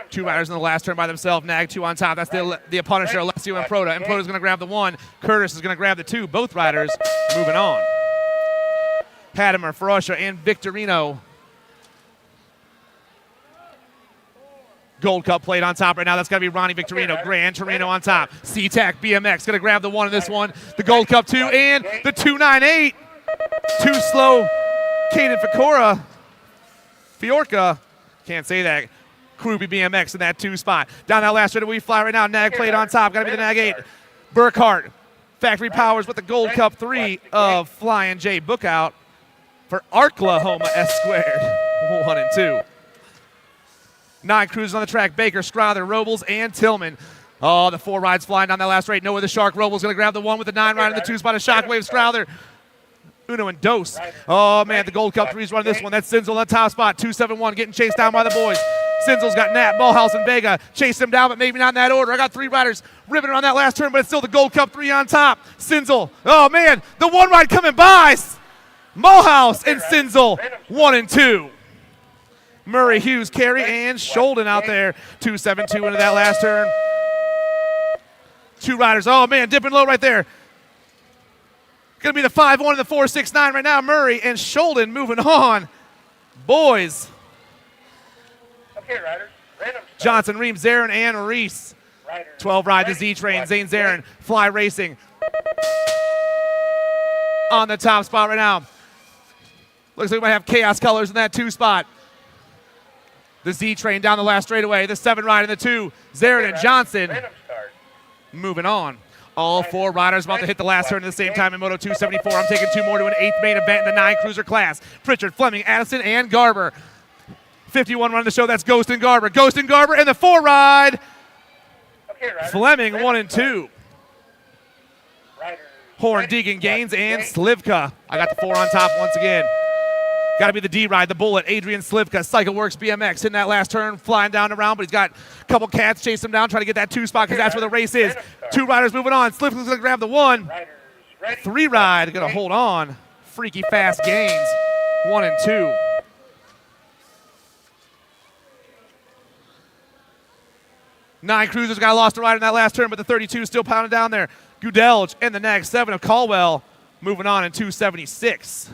2 riders in the last turn by themselves. Nag 2 on top. That's the Punisher, Alessio and Proda. And Proda's going to grab the 1. Curtis is going to grab the 2. Both riders moving on. Hadimer, Ferosha, and Victorino. Gold Cup plate on top right now. That's going to be Ronnie Victorino. Gran Torino on top. C-Tac BMX going to grab the 1 in this one. The Gold Cup 2 and the 298. Too slow. Caden Fiorca. Can't say that. Kruby BMX in that 2 spot. Down that last we fly right now. Nag plate on top. Got to be the Nag 8. Burkhart. Factory Powers with the Gold Cup 3 of Flying J Bookout for Arklahoma S-Squared. 1 and 2. 9 cruisers on the track. Baker, Strother, Robles, and Tillman. Oh, the 4 rides flying down that last straight. Noah the Shark. Robles going to grab the 1 with the 9 ride in the 2 spot of Shockwave. Strother. Uno and Dose. Oh, man, the Gold Cup 3's running this one. That's Sinzel on the top spot. 271 getting chased down by the boys. Sinzel's got Nat, Mulhouse, and Vega. Chase him down, but maybe not in that order. I got 3 riders ribbing around that last turn, but it's still the Gold Cup 3 on top. Sinzel. Oh, man, the 1 ride coming by. Mulhouse and Sinzel, 1 and 2. Murray, Hughes, Carey, and Sholden out there. 2-7-2 into that last turn. Two riders. Oh, man, dipping low right there. Going to be the 5-1 and the 4-6-9 right now. Murray and Sholden moving on. Boys. Okay, riders. Random start. Johnson, Reams, Zarin, and Reese. 12 ride the Z-Train. Zane Zarin, Fly Racing. On the top spot right now. Looks like we might have Chaos Colors in that 2 spot. The Z-Train down the last straightaway. The 7 ride in the 2. Zarin and Johnson moving on. All 4 riders about to hit the last turn at the same time in Moto 274. I'm taking 2 more to an 8th main event in the 9 cruiser class. Pritchard, Fleming, Addison, and Garber. 51 running the show. That's Ghost and Garber. Ghost and Garber in the 4 ride. Okay, riders. Fleming 1 and 2. Riders. Horn, Deegan, Gaines, and Slivka. I got the 4 on top once again. Got to be the D ride, the Bullet, Adrian Slivka, Cycle Works BMX in that last turn, flying down around, but he's got a couple cats chasing him down, trying to get that 2 spot because that's where the race is. 2 riders moving on. Slivka's going to grab the 1. 3 ride, going to hold on. Freaky fast Gaines, 1 and 2. Nine cruisers got lost a ride in that last turn, but the 32 still pounding down there. Gudelj in the next. 7 of Caldwell moving on in 276.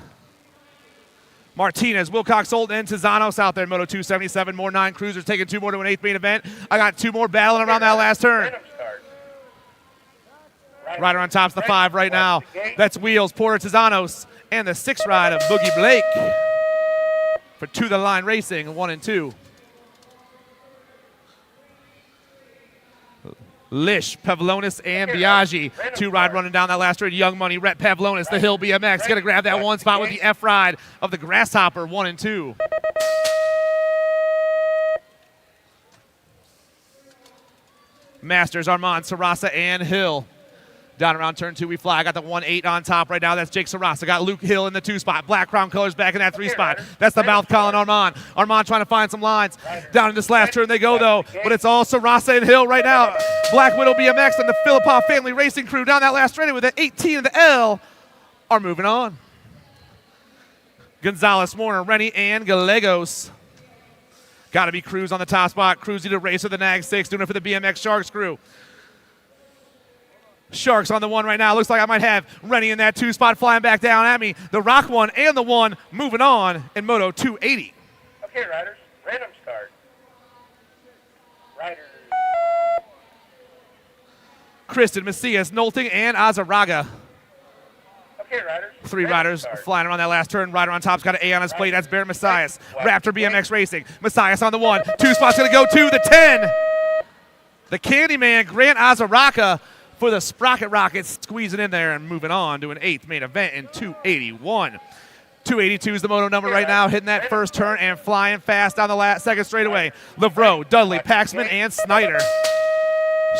Martinez, Wilcox, Olden, and Tizanos out there in Moto 277. More 9 cruisers taking 2 more to an 8th main event. I got 2 more battling around that last turn. Rider on top's the 5 right now. That's Wheels, Porter, Tizanos, and the 6 ride of Boogie Blake for To The Line Racing, 1 and 2. Lish, Pavlonis, and Biaggi. 2 ride running down that last turn. Young Money, Rhett Pavlonis, the Hill BMX. Going to grab that 1 spot with the F ride of the Grasshopper, 1 and 2. Masters, Armand, Sarasa, and Hill. Down around turn 2 we fly. I got the 1-8 on top right now. That's Jake Sarasa. Got Luke Hill in the 2 spot. Black Crown Colors back in that 3 spot. That's the mouth calling Armand. Armand trying to find some lines. Down in this last turn they go though. But it's all Sarasa and Hill right now. Black Widow BMX and the Philippov family racing crew down that last straight with an 18 and the L are moving on. Gonzalez, Warner, Rennie, and Gallegos. Got to be Cruz on the top spot. Cruzy to race with the Nag 6, doing it for the BMX Sharks crew. Sharks on the 1 right now. Looks like I might have Rennie in that 2 spot flying back down at me. The Rock 1 and the 1 moving on in Moto 280. Okay, riders. Random start. Riders. Kristen, Macias, Nolting, and Azaraga. Okay, riders. 3 riders flying around that last turn. Rider on top's got an A on his plate. That's Barrett Macias. Raptor BMX Racing. Macias on the 1. 2 spots going to go to the 10. The Candyman, Grant Azaraga, for the Sprocket Rockets, squeezing in there and moving on to an 8th main event in 281. 282 is the moto number right now, hitting that first turn and flying fast down the second straightaway. Lavreau, Dudley, Paxman, and Snyder.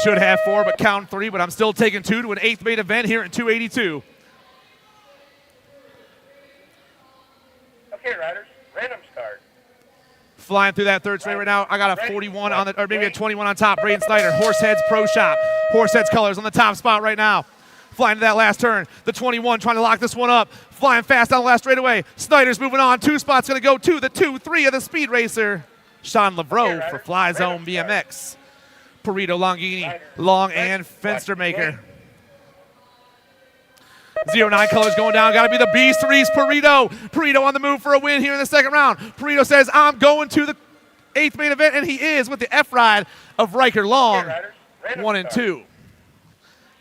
Should have 4, but count 3, but I'm still taking 2 to an 8th main event here in 282. Okay, riders. Random start. Flying through that third straight right now. I got a 41 on the, or maybe a 21 on top. Braden Snyder, Horseheads Pro Shop. Horseheads Colors on the top spot right now. Flying to that last turn. The 21 trying to lock this one up. Flying fast down the last straightaway. Snyder's moving on. 2 spots going to go to the 2-3 of the Speed Racer. Sean Lavreau for Fly Zone BMX. Perito, Longini, Long, and Fenstermaker. 09 Colors going down. Got to be the Beast, Reese Perito. Perito on the move for a win here in the second round. Perito says, I'm going to the 8th main event, and he is with the F ride of Riker Long. 1 and 2.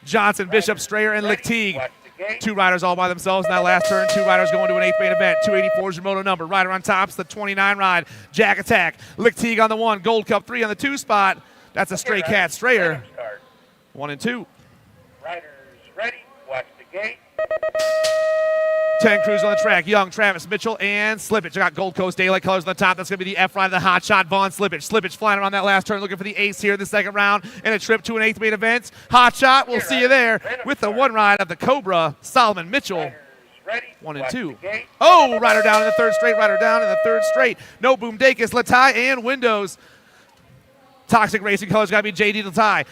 Johnson, Bishop, Strayer, and Lichtig. 2 riders all by themselves in that last turn. 2 riders going to an 8th main event. 284 is your moto number. Rider on top's the 29 ride. Jack Attack. Lichtig on the 1. Gold Cup 3 on the 2 spot. That's a Stray Cat Strayer. 1 and 2. Riders ready. Watch the gate. 10 crews on the track. Young, Travis, Mitchell, and Slippage. I got Gold Coast Daylight Colors on the top. That's going to be the F ride of the Hot Shot Vaughn Slippage. Slippage flying around that last turn, looking for the ace here in the second round, and a trip to an 8th main event. Hot Shot, we'll see you there with the 1 ride of the Cobra, Solomon Mitchell. 1 and 2. Oh, rider down in the third straight. Rider down in the third straight. No Boom Dacus, Latai, and Windows. Toxic Racing Colors got to be JD Latai.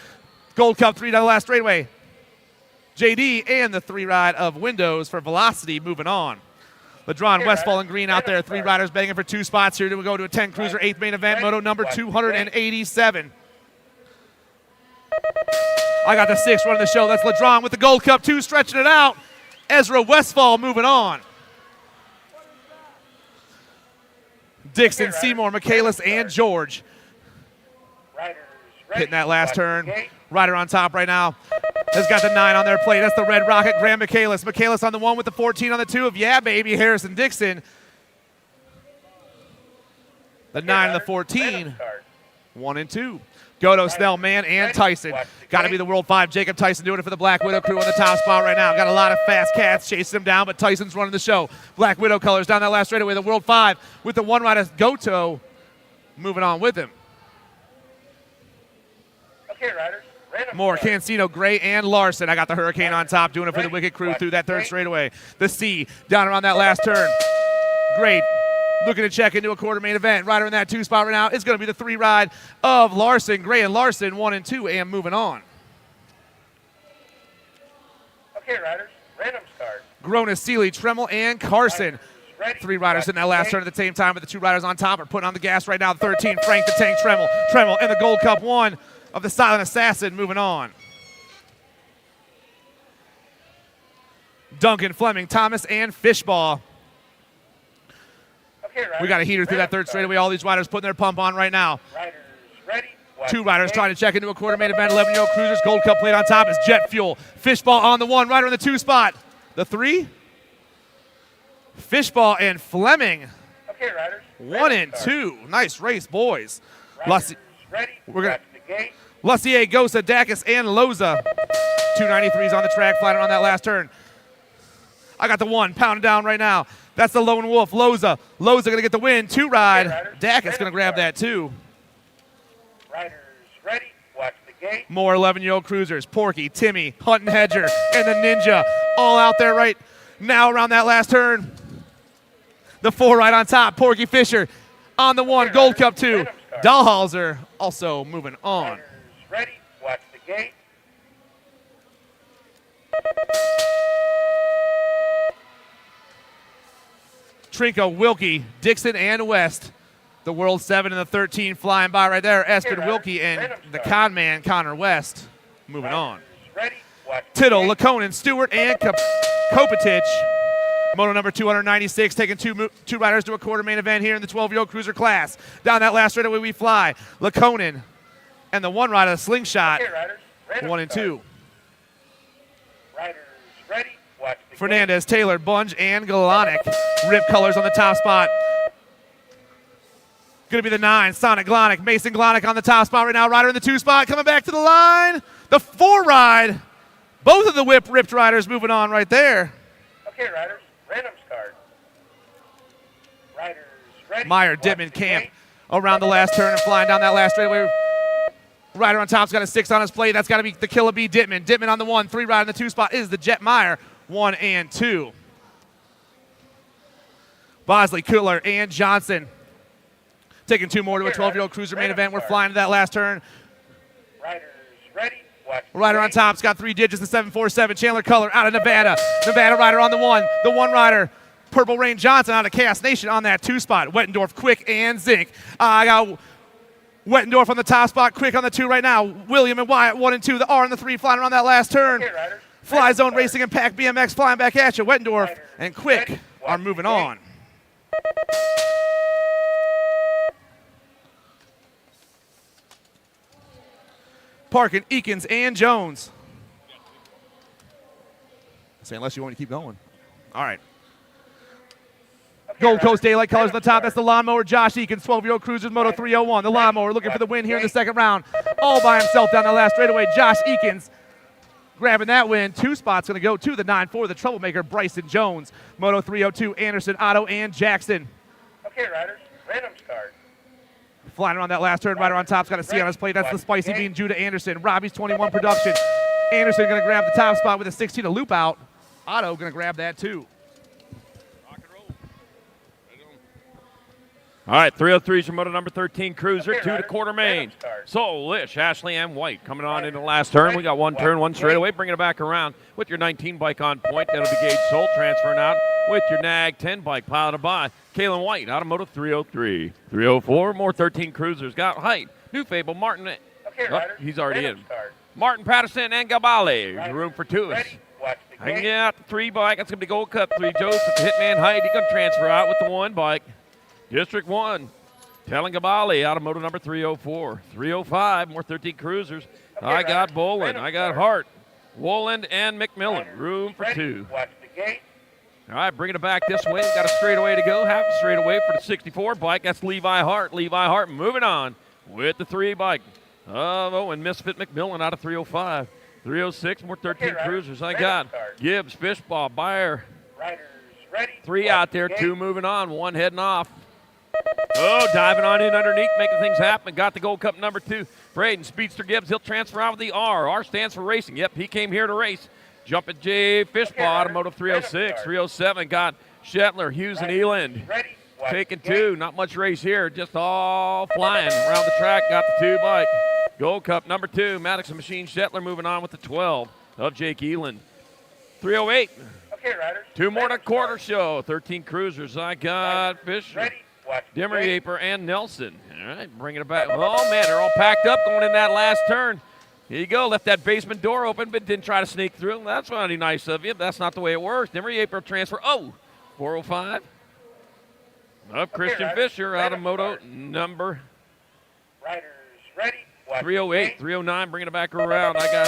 Gold Cup 3 down the last straightaway. JD and the 3 ride of Windows for Velocity moving on. LeDron, Westfall, and Green out there. 3 riders banging for 2 spots here. We go to a 10 cruiser 8th main event, moto number 287. I got the 6 running the show. That's LeDron with the Gold Cup 2, stretching it out. Ezra Westfall moving on. Dixon, Seymour, Michaelis, and George. Hitting that last turn. Rider on top right now has got the 9 on their plate. That's the Red Rocket, Graham Michaelis. Michaelis on the 1 with the 14 on the 2 of Yeah Baby, Harrison Dixon. The 9 and the 14. 1 and 2. Godo, Snell, Mann, and Tyson. Got to be the World 5. Jacob Tyson doing it for the Black Widow crew on the top spot right now. Got a lot of fast cats chasing him down, but Tyson's running the show. Black Widow colors down that last straightaway. The World 5 with the 1 rider, Goto, moving on with him. Okay, riders. More Cancino, Gray, and Larson. I got the Hurricane on top doing it for the Wicked crew through that 3rd straightaway. The C down around that last turn. Great. Looking to check into a quarter main event. Rider in that 2 spot right now is going to be the 3 ride of Larson, Gray, and Larson, 1 and 2, and moving on. Okay, riders. Random start. Gronis, Seeley, Tremmel, and Carson. 3 riders in that last turn at the same time, but the 2 riders on top are putting on the gas right now. The 13, Frank the Tank Tremmel. Tremmel in the Gold Cup 1 of the Silent Assassin, moving on. Duncan, Fleming, Thomas, and Fishball. We got a heater through that 3rd straightaway. All these riders putting their pump on right now. 2 riders trying to check into a quarter main event. 11-year-old cruisers. Gold Cup plate on top is Jet Fuel. Fishball on the 1. Rider in the 2 spot. The 3. Fishball and Fleming. Okay, riders. 1 and 2. Nice race, boys. We're gonna. Gate. Lussier, Gosa, Dacus, and Loza. 293s on the track, flying on that last turn. I got the 1 pounding down right now. That's the Lone Wolf, Loza. Loza going to get the win. 2 ride. Dacus going to grab that 2. Riders ready. Watch the gate. More 11-year-old cruisers. Porky, Timmy, Hunt and Hedger, and the Ninja all out there right now around that last turn. The 4 right on top. Porky Fisher on the 1. Gold Cup 2. Dahlhauser also moving on. Riders ready. Watch the gate. Trinko, Wilkie, Dixon, and West. The World 7 and the 13 flying by right there. Espen Wilkie and the con man, Connor West, moving on. Tittle, Laconin, Stewart, and Kopatich. Moto number 296, taking two riders to a quarter main event here in the 12-year-old cruiser class. Down that last straightaway we fly. Laconin and the 1 rider, the Slingshot, 1 and 2. Riders ready. Watch the Fernandez, Taylor, Bunge, and Galonic. Rip colors on the top spot. Going to be the 9, Sonic Glonic. Mason Glonic on the top spot right now. Rider in the 2 spot, coming back to the line. The 4 ride. Both of the ripped riders moving on right there. Okay, riders. Random start. Riders ready. Meyer, Dittman, Camp around the last turn and flying down that last straightaway. Rider on top's got a 6 on his plate. That's got to be the Killer Bee Dittman. Dittman on the 1. 3 rider in the 2 spot is the Jet Meyer. 1 and 2. Bosley, Cooler, and Johnson. Taking 2 more to a 12-year-old cruiser main event. We're flying to that last turn. Riders ready. Watch the Rider on gate. top's got 3 digits, the 747. Chandler Color out of Nevada. Nevada rider on the 1. The 1 rider, Purple Rain Johnson out of Chaos Nation on that 2 spot. Wettendorf, Quick, and Zink. I got Wettendorf on the top spot, Quick on the 2 right now. William and Wyatt 1 and 2. The R and the 3 flying around that last turn. Okay, riders. Fly Zone Racing and Pack BMX flying back at you. Wettendorf and Quick are moving on. Parkin, Eakins, and Jones. Say unless you want to keep going. All right. Gold Coast Daylight colors on the top. That's the Lawnmower, Josh Eakins, 12-year-old Cruisers, Moto 301. The Lawnmower looking for the win here in the second round. All by himself down the last straightaway. Josh Eakins grabbing that win. 2 spots going to go to the 9-4, the Troublemaker, Bryson Jones. Moto 302, Anderson, Otto, and Jackson. Okay, riders. Random start. Flying around that last turn, rider on top's got a C on his plate. That's the Spicy Bean, Judah Anderson. Robbie's 21 production. Anderson going to grab the top spot with a 16 to loop out. Otto going to grab that too. Rock and roll. All right, 303's your moto number 13 cruiser, 2 to quarter main. Soulish, Ashley M. White coming on into the last turn. We got 1 turn, 1 straightaway, bringing it back around with your 19 bike on point. That'll be Gage Soul transferring out with your nag 10 bike piloted by Kalen White, Automotive 303. 304, more 13 cruisers. Got height. New Fable, Martin. Okay, Oh, riders. he's already in. Random start. Martin Patterson and Gabale. There's room for two. Ready. Watch the Hanging gate. out the 3 bike. That's going to be Gold Cup 3. Joseph, the Hitman Height. He's going to transfer out with the 1 bike. District 1. Telling Gabale, Automotive number 304. 305, more 13 cruisers. Okay, I got riders. Bolin. Random I got start. Hart. Woland and McMillan. Riders. Room for Ready. 2. Watch the gate. All right, bringing it back this way. Got a straightaway to go. Half a straightaway for the 64 bike. That's Levi Hart. Levi Hart moving on with the 3 bike. And Misfit McMillan out of 305. 306, more 13 Okay, riders. cruisers. I Random got start. Gibbs, Fishball, Bayer. Riders ready. 3 Watch out the there, gate. 2 moving on, 1 heading off. Oh, diving on in underneath, making things happen. Got the Gold Cup number 2. Braden, Speedster Gibbs, he'll transfer out with the R. R stands for racing. Yep, he came here to race. Jumping J. Fishball, Okay, riders. Automotive Random 306. start. 307 got Shetler, Hughes, and Riders Eland. ready. Watch Taking the gate. 2, not much race here, just all flying around the track. Got the 2 bike. Gold Cup number 2, Maddox and Machine Shetler moving on with the 12 of Jake Eland. 308, Okay, riders. 2 more to Random quarter start. show. 13 cruisers. I got Fisher, Ready. Watch the Demery gate. Aper, and Nelson. All right, bringing it back. Oh, man, they're all packed up going in that last turn. Here you go. Left that basement door open, but didn't try to sneak through. That's really nice of you, but that's not the way it works. Demery Aper transfer. Oh, 405. Up Christian riders. Fisher out of Random Moto start. number Riders ready. Watch the 308, gate. 309, bringing it back around. I got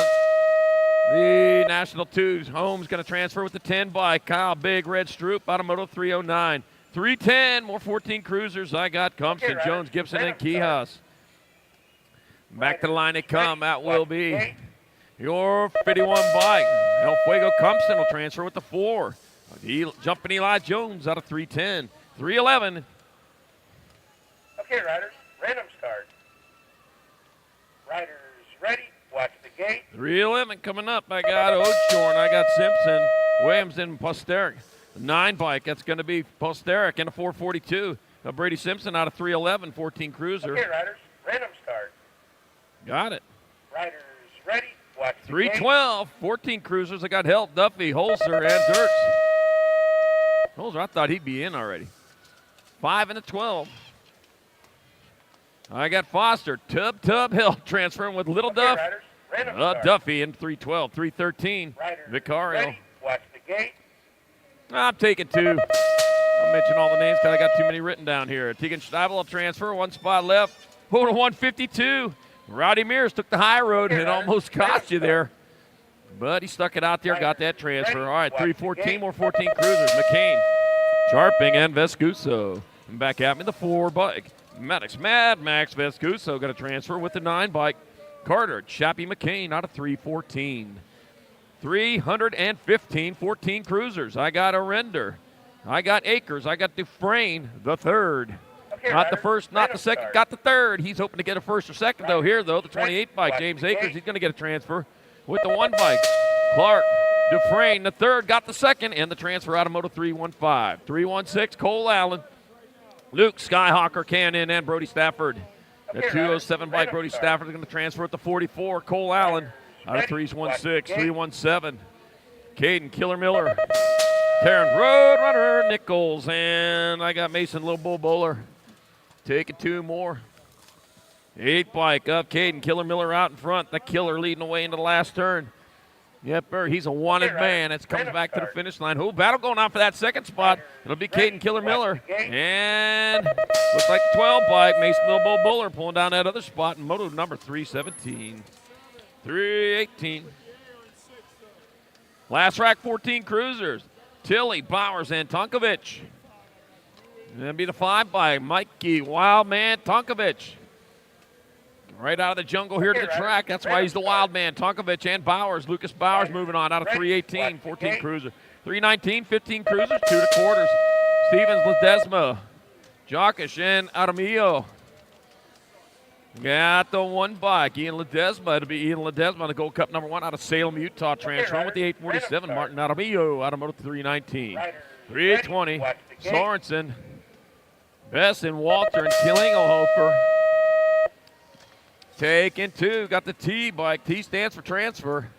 the National 2s. Holmes going to transfer with the 10 bike. Kyle Big, Red Stroop, Automotive 309. 310, more 14 cruisers. I got Compton, riders. Jones, Gibson, and Random start. Kihas. Back to the line they come. That will Watch the be gate. your 51 bike. El Fuego Compton will transfer with the 4. Jumping Eli Jones out of 310. 311. Okay, riders. Random start. Riders ready. Watch the gate. 311 coming up. I got Odeshorn. I got Simpson, Williams, and Posteric. 9 bike. That's going to be Posteric and a 442. Brady Simpson out of 311, 14 cruiser. Okay, riders. Random start. Got it. Riders ready. Watch the gate. 312, 14 cruisers. I got Help, Duffy, Holzer, and Dirks. Holzer, I thought he'd be in already. 5 and a 12. I got Foster, Tub Hill transferring with Little Okay, Duff. riders. Random start. Duffy in 312, 313. Riders Vicario. ready. Watch the gate. I'm taking 2. I'll mention all the names because I got too many written down here. Tegan Steibel will transfer, 1 spot left. Hold to 152. Rowdy Mears took the high road and it almost cost you there. But he stuck it out there, got that transfer. All right, 314, more 14 cruisers. McCain, Sharping, and Vescuso. And back at me, the 4 bike. Maddox, Mad Max Vescuso got a transfer with the 9 bike. Carter, Chappie McCain out of 314. 315, 14 cruisers. I got Arender. I got Akers. I got Dufresne, the 3rd. Okay, Not the riders. first, not the Random second, start. got the 3rd. He's hoping to get a first or second, though, here, though. The 28 bike, Watch James the Akers, gate. he's going to get a transfer with the 1 bike. Clark, Dufresne, the 3rd, got the 2nd, and the transfer out of Moto 315. 316, Cole Allen, Luke Skyhawker Cannon, and Brody Stafford. The Okay, 207 bike, riders. Brody Random Stafford is going to transfer with the 44. Cole Allen out of Ready. 316, Watch the gate. 317. Caden Killer Miller, Taryn Roadrunner Nichols, and I got Mason Little Bull Bowler. Taking 2 more. 8 bike up. Caden Killer Miller out in front. The Killer leading away into the last turn. Yep, he's a wanted Okay, man. It's coming random back to the start. finish line. Who battle going on for that 2nd spot? It'll be Ready. Caden Killer Watch Miller. the gate. And looks like the 12 bike. Mason Little Bull Bowler pulling down that other spot in moto number 317. 318. Last rack 14 cruisers. Tilly, Bowers, and Tonkovich. That'll be the 5 by Mikey Wildman Tonkovich. Right out of the jungle here to the Okay, track. riders. That's why he's the Random wild man. Tonkovich and Bowers. Lucas Bowers moving on out of Ready. 318, Watch 14 the gate. cruiser. 319, 15 cruisers, 2 to quarters. Stevens, Ledesma, Jockish, and Aramillo. Got the 1 bike. Ian Ledesma. It'll be Ian Ledesma, the Gold Cup number 1 out of Salem, Utah. Transferring with the 847. Martin Aramillo out of Moto 319. Riders 320. ready. Watch the gate. Sorensen, Bess, and Walter, and Killingelhofer. Taking 2. Got the T bike. T stands for transfer.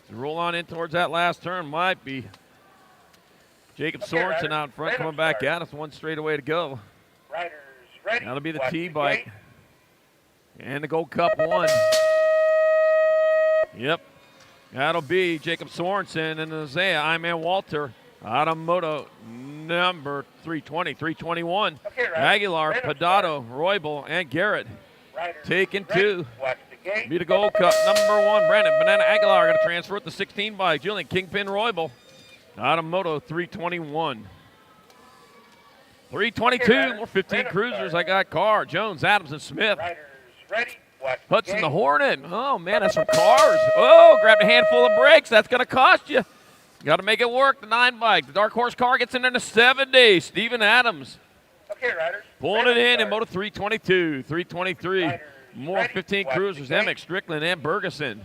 So roll on in towards that last turn. Might be Jacob Okay, Sorensen Ryder. out in front, Random coming back start. at us. One straightaway to go. Riders ready. That'll be the Watch T bike. gate. And the Gold Cup 1. Yep. That'll be Jacob Sorensen and Isaiah Iman Walter out of moto number 320, 321. Okay, Ryder. Aguilar, Random Padato, Roybal, and Garrett. Riders Taking ready. 2. Watch the gate. Be the Gold Cup number 1. Brandon Banana Aguilar going to transfer at the 16 bike. Julian Kingpin Roybal out of moto 321. 322, Okay, Ryder. more 15 Random cruisers. start. I got Carr, Jones, Adams, and Smith. Riders ready. Watch Hudson the the gate. Hornet. Oh, man, that's some cars. Oh, grabbed a handful of brakes. That's going to cost you. Got to make it work. The 9 bike. The Dark Horse car gets in there in the 70. Steven Adams Okay, Riders. pulling Random it in start. moto 322, 323. Riders More ready. 15 Watch cruisers. the gate. Emmett, Strickland, and Bergeson.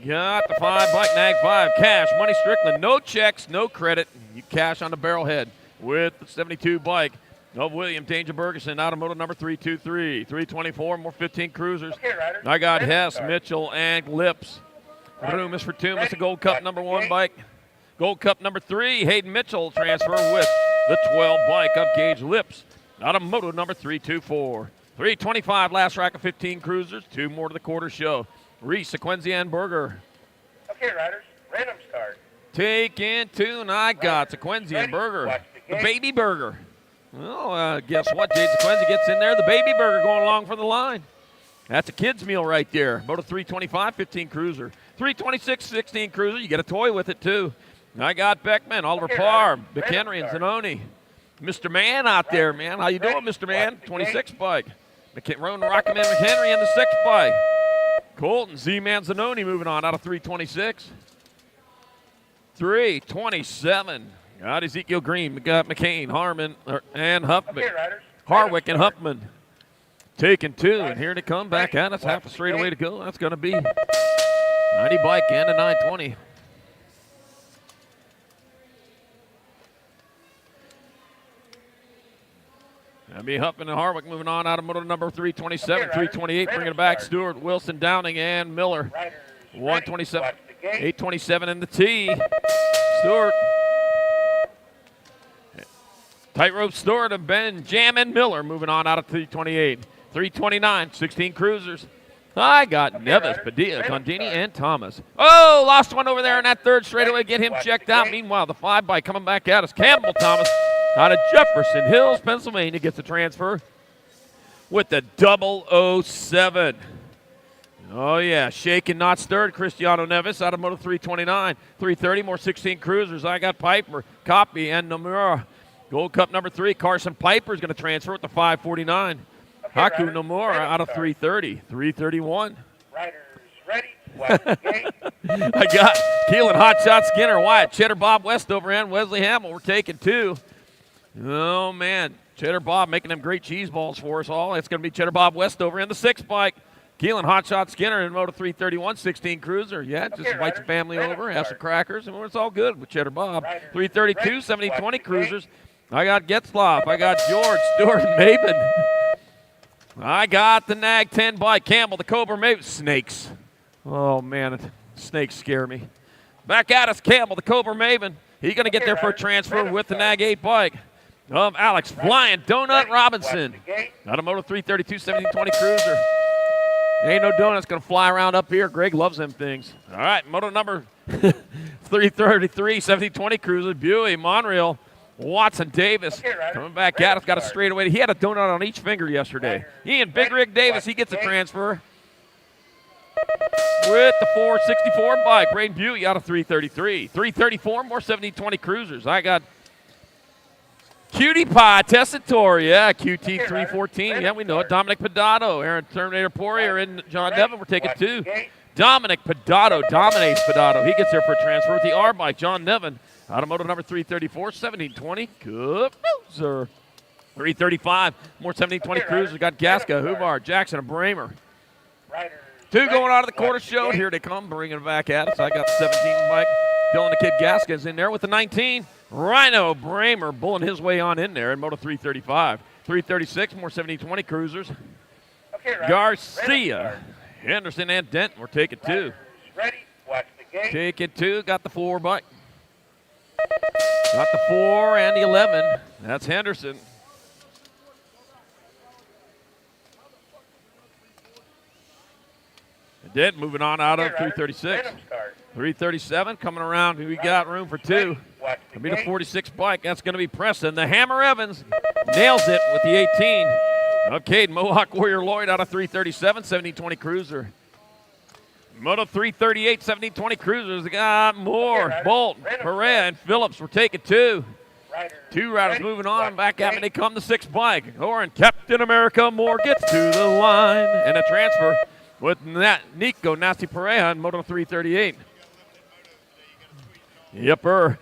Got the 5 bike, Nag 5. Cash, Money Strickland. No checks, no credit. You cash on the barrelhead with the 72 bike of William Danger Bergeson out of moto number 323. 324, more 15 cruisers. Okay, Riders. I got Random Hess, start. Mitchell, and Lips. Room is for 2. That's the Gold Cup Watch number the 1 gate. bike. Gold Cup number 3, Hayden Mitchell transfer with the 12 bike of Gage Lips out of moto number 324. 325, last rack of 15 cruisers. 2 more to the quarter show. Reese, Sequenzia, and Berger. Okay, Riders. Random start. Taking 2, and I got Sequenzia and Berger. Watch the The gate. baby burger. Well, guess what? Jade Sequenzia gets in there. The baby burger going along for the line. That's a kid's meal right there. Moto 325, 15 cruiser. 326, 16 cruiser. You get a toy with it, too. I got Beckman, Oliver Okay, Parr, Ryder. McHenry, and Random Zanoni. Mr. Man out there, man. How you doing, Ready. Mr. Man? Watch the 26 bike. Ronan Rockman, McHenry, and the 6 bike. Colton, Z-Man, Zanoni moving on out of 326. 327. Got Ezekiel Green, we got McCain, Harmon, and Huffman. Okay, Riders. Harwick and Random start. Huffman. Taking 2, and here they come back at us. Half a straight away to go. That's going to be 90 bike and a 920. That'll be Huffman and Harwick moving on out of motor number 327, Okay, Ryder. 328, bringing it Random back. start. Stewart, Wilson, Downing, and Miller. Riders ready. 127, Watch the gate. 827 in the T. Stewart. Tightrope Stewart and Benjamin Miller moving on out of 328. 329, 16 cruisers. I got Okay, Nevis, Ryder. Padilla, Random Condini, start. and Thomas. Oh, lost one over there in that 3rd straightaway. Ready. Get him Watch checked the out. gate. Meanwhile, the 5 bike coming back at us. Campbell Thomas out of Jefferson Hills, Pennsylvania gets the transfer with the 007. Oh, yeah, shaken, not stirred. Cristiano Nevis out of moto 329. 330, more 16 cruisers. I got Piper, Copy, and Nomura. Gold Cup number 3, Carson Piper is going to transfer with the 549. Okay, Haku Ryder. Nomura Random out of start. 330. 331. Riders ready. Watch the gate. I got Keelan Hotshot Skinner, Wyatt, Cheddar Bob Westover, and Wesley Hamill. We're taking 2. Oh, man. Cheddar Bob making them great cheese balls for us all. It's going to be Cheddar Bob Westover in the 6 bike. Keelan Hotshot Skinner in moto 331, 16 cruiser. Yeah, just Okay, invite the Ryder. family Random over, have some start. crackers, and it's all good with Cheddar Bob. Ryder. 332, Ready. 70, Watch 20 the gate. cruisers. I got Getzloff. I got George, Stewart, and Maven. I got the Nag 10 bike. Campbell, the Cobra Maven. Snakes. Oh, man, snakes scare me. Back at us, Campbell, the Cobra Maven. He's going to get Okay, there for a Ryder. transfer Random with the start. Nag 8 bike. Alex Flying Donut Ready. Robinson. Watch the gate. Out of moto 332, 1720 cruiser. Ain't no donuts going to fly around up here. Greg loves them things. All right, moto number 333, 1720 cruiser. Buey, Monreal, Watson Davis. Okay, Ryder. Coming back Random at us. Got a start. straightaway. He had a donut on each finger yesterday. Ryder. Ian Big Ready. Rig Davis, Watch he gets a the gate. transfer. With the 464 bike. Braden Buey out of 333. 334, more 1720 cruisers. I got Cutie Pie, Tessitore, yeah, QT 314, yeah, we know it. Dominic Padato, Aaron Terminator Poirier, and John Nevin, we're taking 2. Dominic Padato dominates Padato. He gets there for a transfer with the R bike. John Nevin, automotive number 334, 1720, good cruiser. 335, more 1720 cruisers. Got Gasca, Hubbard, Jackson, and Bramer. 2 going out of the quarter show. Here they come, bringing it back at us. I got the 17 bike. Dylan the Kid Gasca's in there with the 19. Rhino Bramer bulling his way on in there in Moto 335. 336, more 1720 cruisers. Garcia, Henderson, and Denton. We're taking 2. Ready. Watch the gate. Taking 2. Got the 4 bike. Got the 4 and the 11. That's Henderson. Did moving on out of 336. 337 coming around. We got room for 2. It'll be the 46 bike. That's going to be Preston. The Hammer Evans nails it with the 18. Okay, Mohawk Warrior Lloyd out of 337, 1720 Cruiser. Moto 338, 1720 Cruisers. Got more. Bolt, Perea, and Phillips. We're taking 2. 2 riders moving on, and back at me they come, the 6 bike. Oren, Captain America Moore gets to the line. And a transfer with Nico Nasty Perea on Moto 338. Yepper.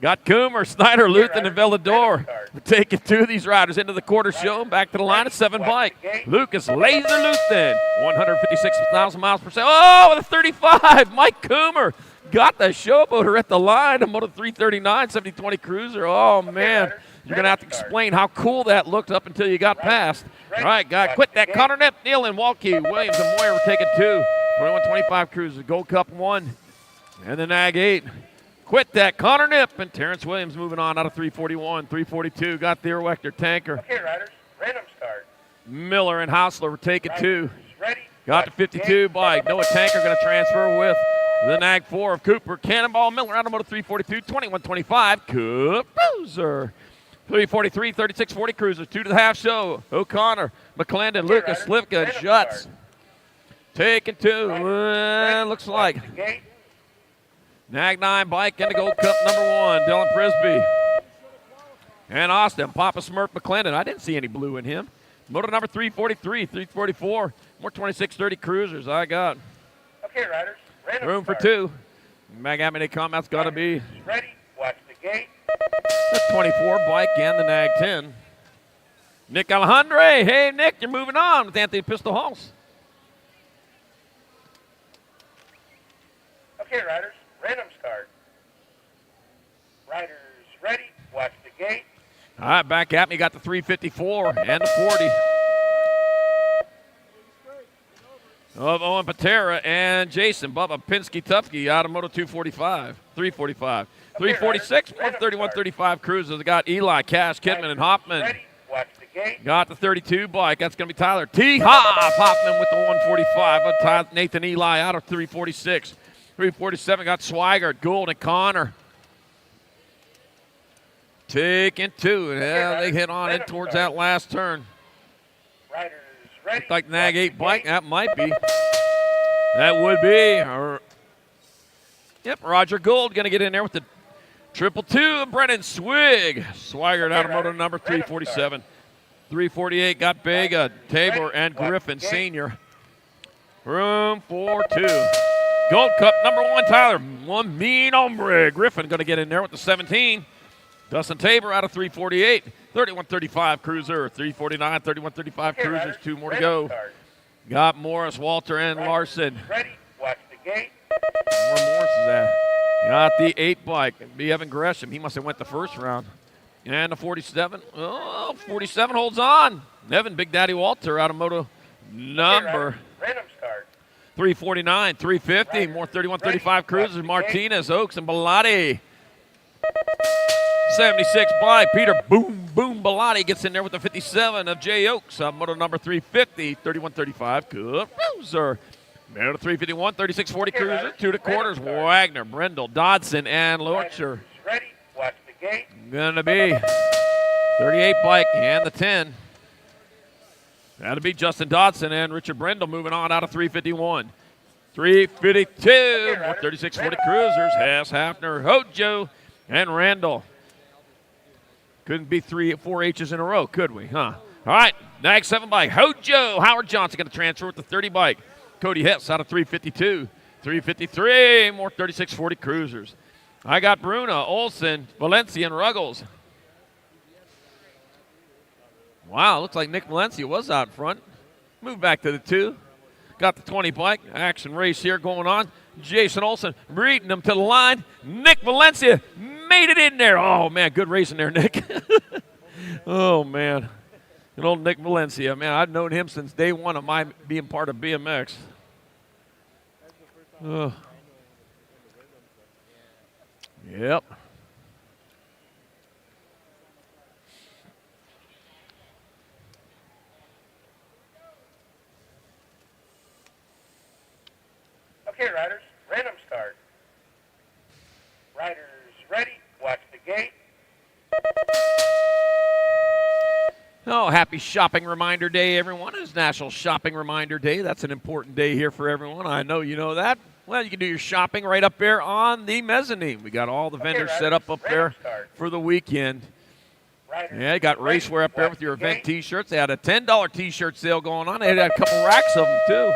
Got Coomer, Snyder, Luthen, and Velador. We're taking 2 of these riders into the quarter show. Back to the line at 7 bike. Lucas Laser Luthen, 156,000 miles per second. Oh, with a 35. Mike Coomer got the showboater at the line. A Moto 339, 7020 Cruiser. Oh, man. You're going to have to explain how cool that looked up until you got past. All right, got quit that. Connor Knepp, Neal, and Walke, Williams, and Moyer were taking 2. 2125 Cruiser. Gold Cup 1. And the NAG 8. Quit that. Connor Knepp and Terrence Williams moving on out of 341. 342 got the Wechter Tanker. Okay, riders, random start. Miller and Hausler were taking 2. Got the 52 bike. Noah Tanker going to transfer with the NAG 4 of Cooper. Cannonball Miller out of Moto 342. 2125 Cruiser. 343, 3640 Cruiser. 2 to the half show. O'Connor, McClendon, Lucas, Slivka, and Schutz. Taking 2. Looks like NAG 9 bike in the Gold Cup number 1, Dylan Frisbee. And Austin, Papa Smurf McClendon. I didn't see any blue in him. Moto number 343, 344, more 2630 Cruisers. I got Okay, riders, random room start. for 2. Mag Amity comments got to be Ready, watch the gate. the 24 bike and the NAG 10. Nick Alejandre. Hey, Nick, you're moving on with Anthony Pistol Halls. Okay, riders, random start. Riders ready, watch the gate. All right, back at me. Got the 354 and the 40. Of Owen Patera and Jason Bubba Pinsky Tufke out of Moto 245, 345. 346, 131.35 Cruisers. Got Eli, Cash, Kidman, and Hoffman. Ready, watch the gate. Got the 32 bike. That's going to be Tyler T. Hoffman with the 145. Nathan Eli out of 346. 347 got Swigert, Gould, and Connor. Taking 2. Yeah, they hit on in towards that last turn. Riders ready. Looks like NAG 8 bike. That might be. That would be. Yep, Roger Gould going to get in there with the 222. Brennan Swig. Swigert out of Moto number 347. 348 got Bega, Tabor, and Griffin Sr. Room for 2. Gold Cup number 1, Tyler. One mean hombre. Griffin going to get in there with the 17. Dustin Tabor out of 348. 31.35 Cruiser. 349, 31.35 Cruisers. 2 more to go. Got Morris, Walter, and Larson. Ready, watch the gate. Where Morris is at. Got the 8 bike. Be Evan Gresham. He must have went the first round. And the 47. Oh, 47 holds on. Evan Big Daddy Walter out of Moto number Random start. 349, 350. More 31.35 Cruisers. Martinez, Oaks, and Bellotti. 76 by Peter Boom Bellotti gets in there with the 57 of Jay Oaks on Moto number 350, 31.35 Cruiser. Moto 351, 36.40 Cruiser, 2 to quarters. Wagner, Brendel, Dodson, and Lorcher. Ready, watch the gate. Gonna be 38 bike and the 10. That'll be Justin Dodson and Richard Brendel moving on out of 351. 352, more 36.40 Cruisers. Hess, Hafner, Hojo, and Randall. Couldn't be 4 H's in a row, could we, huh? All right, NAG 7 bike. Hojo, Howard Johnson going to transfer with the 30 bike. Cody Hess out of 352. 353, more 36.40 Cruisers. I got Bruna, Olson, Valencia, and Ruggles. Wow, looks like Nick Valencia was out front. Move back to the 2. Got the 20 bike. Action race here going on. Jason Olson beating them to the line. Nick Valencia made it in there. Oh, man, good racing there, Nick. Oh, man. Good old Nick Valencia. Man, I've known him since day 1 of my being part of BMX. Yep. riders, random start. Riders ready, watch the gate. Oh, happy Shopping Reminder Day, everyone. It's National Shopping Reminder Day. That's an important day here for everyone. I know you know that. Well, you can do your shopping right up there on the mezzanine. We got all the vendors set up there for the weekend. Yeah, you got racewear up there with your event T-shirts. They had a $10 T-shirt sale going on. They had a couple racks of them, too.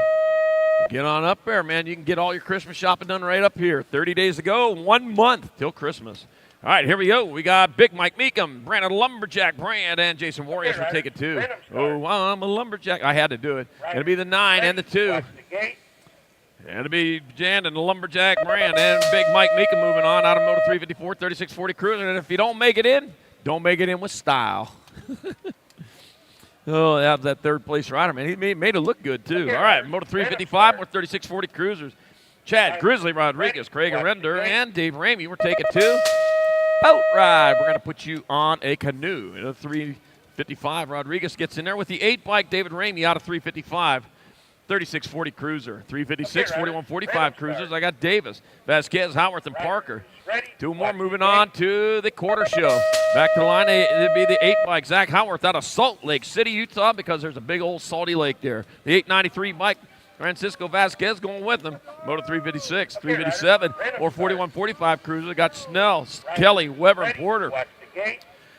Get on up there, man. You can get all your Christmas shopping done right up here. 30 days to go, 1 month till Christmas. All right, here we go. We got Big Mike Meekum, Brandon Lumberjack Brand, and Jason Warriors will take it, too. Oh, I'm a Lumberjack. I had to do it. It'll be the 9 and the 2. And it'll be Jan and the Lumberjack Brand and Big Mike Meekum moving on out of Moto 354, 3640 Cruiser. And if you don't make it in, don't make it in with style. Oh, that was that third place rider, man. He made it look good, too. All right, Moto 355 with 3640 Cruisers. Chad Grizzly Rodriguez, Craig Arender, and Dave Ramey. We're taking 2. Boat ride. We're going to put you on a canoe. In a 355, Rodriguez gets in there with the 8 bike. David Ramey out of 355. 3640 Cruiser. 356, 4145 Cruisers. I got Davis, Vasquez, Howarth, and Parker. 2 more moving on to the quarter show. Back to the line, it'd be the 8 bike. Zach Howarth out of Salt Lake City, Utah, because there's a big old salty lake there. The 893 bike. Francisco Vasquez going with them. Moto 356, 357, or 4145 Cruiser. Got Snell, Kelly, Weber, and Porter.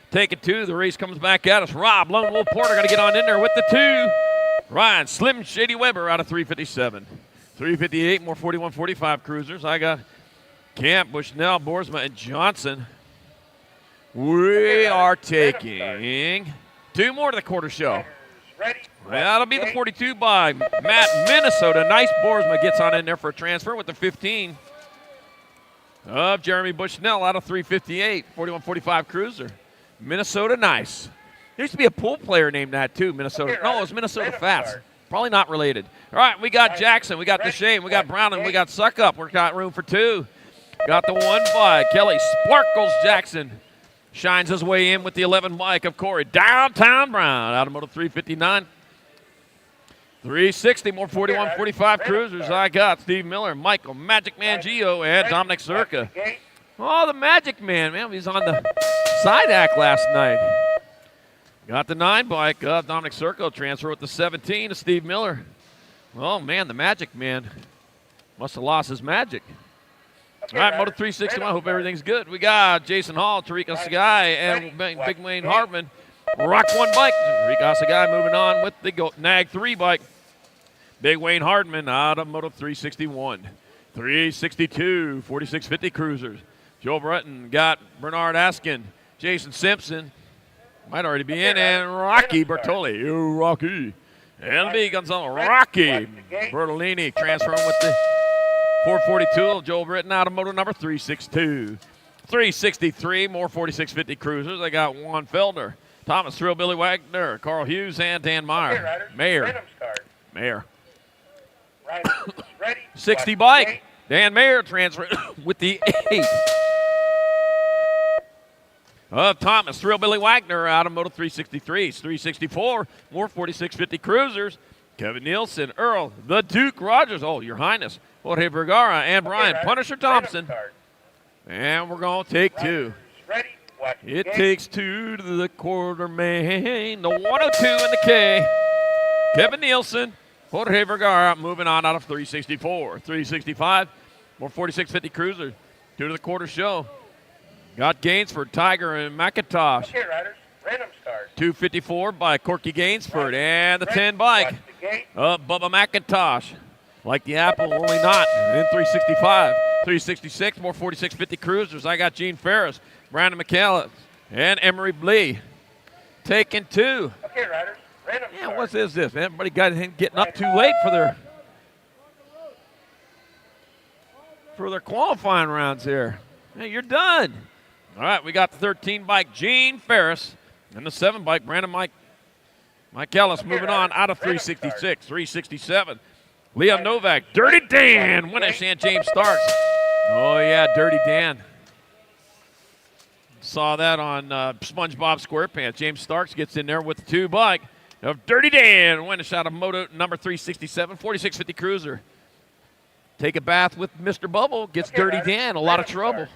Take it 2. The race comes back at us. Rob, Lone Wolf Porter going to get on in there with the 2. Ryan, Slim Shady Weber out of 357. 358, more 4145 Cruisers. I got Camp, Bushnell, Boersma, and Johnson. We are taking 2 more to the quarter show. That'll be the 42 by Matt, Minnesota. Nice Boersma gets on in there for a transfer with the 15 of Jeremy Bushnell out of 358, 4145 Cruiser. Minnesota, nice. There used to be a pool player named that, too, Minnesota. No, it was Minnesota Fats. Probably not related. All right, we got Jackson, we got DeShane, we got Brown, and we got Suckup. We've got room for 2. Got the 1 by Kelly Sparkles Jackson. Shines his way in with the 11 bike of Corey Downtown Brown out of Moto 359. 360, more 4145 Cruisers. I got Steve Miller, Michael, Magic Man Gio, and Dominic Circa. Oh, the Magic Man, man. He was on the side act last night. Got the 9 bike. Dominic Circa transfer with the 17 to Steve Miller. Oh, man, the Magic Man must have lost his magic. All right, Moto 361. I hope everything's good. We got Jason Hall, Tariq Sagai, and Big Wayne Hartman. Rock 1 bike. Tariq Sagai moving on with the Nag 3 bike. Big Wayne Hardman out of Moto 361. 362, 4650 Cruisers. Joe Breton got Bernard Askin, Jason Simpson. Might already be in, and Rocky Bertoli. Oh, Rocky. LB Gonzalo. Rocky Bertolini transferring with the 442. Joel Britton out of moto number 362. 363, more 4650 Cruisers. I got Juan Felder, Thomas Thrill, Billy Wagner, Carl Hughes, and Dan Meyer. Mayer. 60 bike. Dan Mayer transfer with the 8. Thomas Thrill, Billy Wagner out of Moto 363. 364, more 4650 Cruisers. Kevin Nielsen, Earl, the Duke Rogers. Oh, Your Highness. Jorge Vergara and Brian Punisher Thompson. And we're going to take 2. It takes 2 to the quarter main. The 102 and the K. Kevin Nielsen, Jorge Vergara moving on out of 364. 365, more 4650 Cruisers. 2 to the quarter show. Got Gainsford, Tiger, and McIntosh. 254 by Corky Gainsford. And the 10 bike of Bubba McIntosh. Like the apple, only not. In 365. 366, more 4650 Cruisers. I got Gene Ferris, Brandon McCallum, and Emery Blee. Taking 2. Yeah, what is this, man? Everybody got getting up too late for their qualifying rounds here. Hey, you're done. All right, we got the 13 bike, Gene Ferris, and the 7 bike, Brandon Mike Ellis moving on out of 366, 367. Leon Novak, Dirty Dan, Winnish, and James Starks. Oh, yeah, Dirty Dan. Saw that on SpongeBob SquarePants. James Starks gets in there with the 2 bike of Dirty Dan, Winnish out of moto number 367, 4650 Cruiser. take a bath with Mr. Bubble, gets Dirty Dan, a lot of trouble.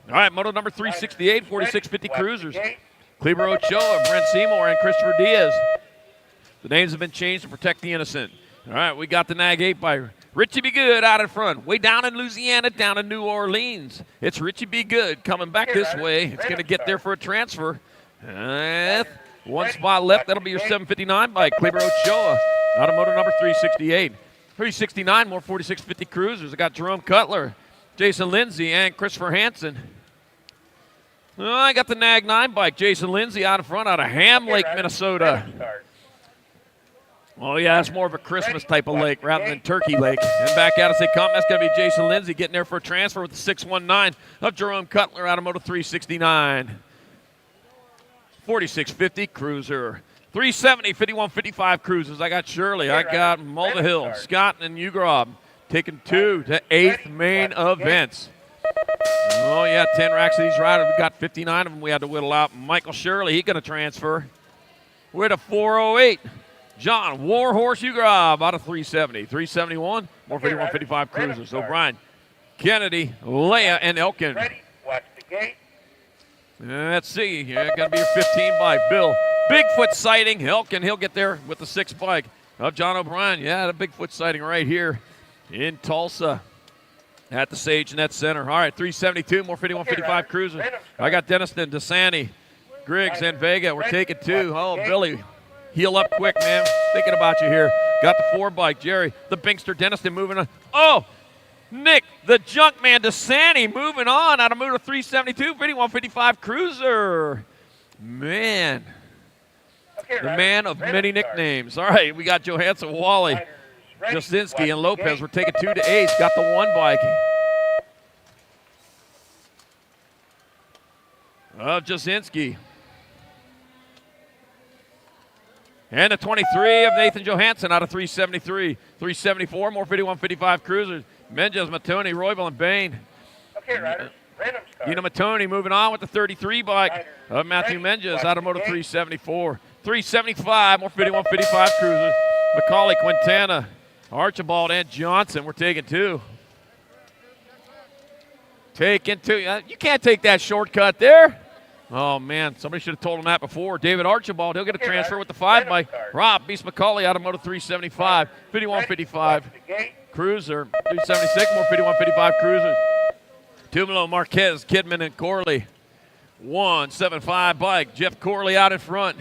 All right, moto number 368, 4650 Cruisers. Kleber Ochoa, Brent Seymour, and Christopher Diaz. The names have been changed to protect the innocent. All right, we got the Nag 8 by Richie Be Good out in front. Way down in Louisiana, down in New Orleans. It's Richie Be Good coming back this way. It's going to get there for a transfer. One spot left. That'll be your 759 bike. Kleber Ochoa out of moto number 368. 369, more 4650 Cruisers. I got Jerome Cutler, Jason Lindsay, and Christopher Hansen. I got the Nag 9 bike. Jason Lindsay out in front out of Ham Lake, Minnesota. Oh, yeah, that's more of a Christmas type of lake rather than Turkey Lake. And back out as they come, that's going to be Jason Lindsay getting there for a transfer with the 619 of Jerome Cutler out of moto 369. 4650 Cruiser. 370, 5155 Cruisers. I got Shirley. I got Mulvihill, Scott, and Ugrob taking 2 to 8th main events. Oh, yeah, 10 racks of these riders. We got 59 of them we had to whittle out. Michael Shirley, he's going to transfer. We're at a 408. John Warhorse Ugrob out of 370. 371, more 5155 Cruisers. O'Brien, Kennedy, Leah, and Elkin. Watch the gate. Let's see. Yeah, going to be your 15 by Bill. Bigfoot sighting. Elkin, he'll get there with the 6 bike of John O'Brien. Yeah, the Bigfoot sighting right here in Tulsa at the Sagenet Center. All right, 372, more 5155 Cruisers. I got Denniston, DeSanti, Griggs, and Vega. We're taking 2. Oh, Billy, heal up quick, man. Thinking about you here. Got the 4 bike. Jerry, the Binkster, Denniston moving on. Oh, Nick, the junk man, DeSanti moving on out of motor 372, 5155 Cruiser. Man, the man of many nicknames. All right, we got Johansson, Wally, Jasinski, and Lopez. We're taking 2 to 8. Got the 1 bike of Jasinski. And the 23 of Nathan Johansson out of 373. 374, more 5155 Cruisers. Menges, Matoni, Roybal, and Bain. Okay, riders. Random start. Nina Matoni moving on with the 33 bike of Matthew Menges out of motor 374. 375, more 5155 Cruisers. Macaulay, Quintana, Archibald, and Johnson. We're taking 2. Taking 2. You can't take that shortcut there. Oh, man, somebody should have told him that before. David Archibald, he'll get a transfer with the 5 bike. Rob beats Macaulay out of moto 375. 5155 Cruiser. 376, more 5155 Cruisers. Tumalo, Marquez, Kidman, and Corley. 175 bike. Jeff Corley out in front.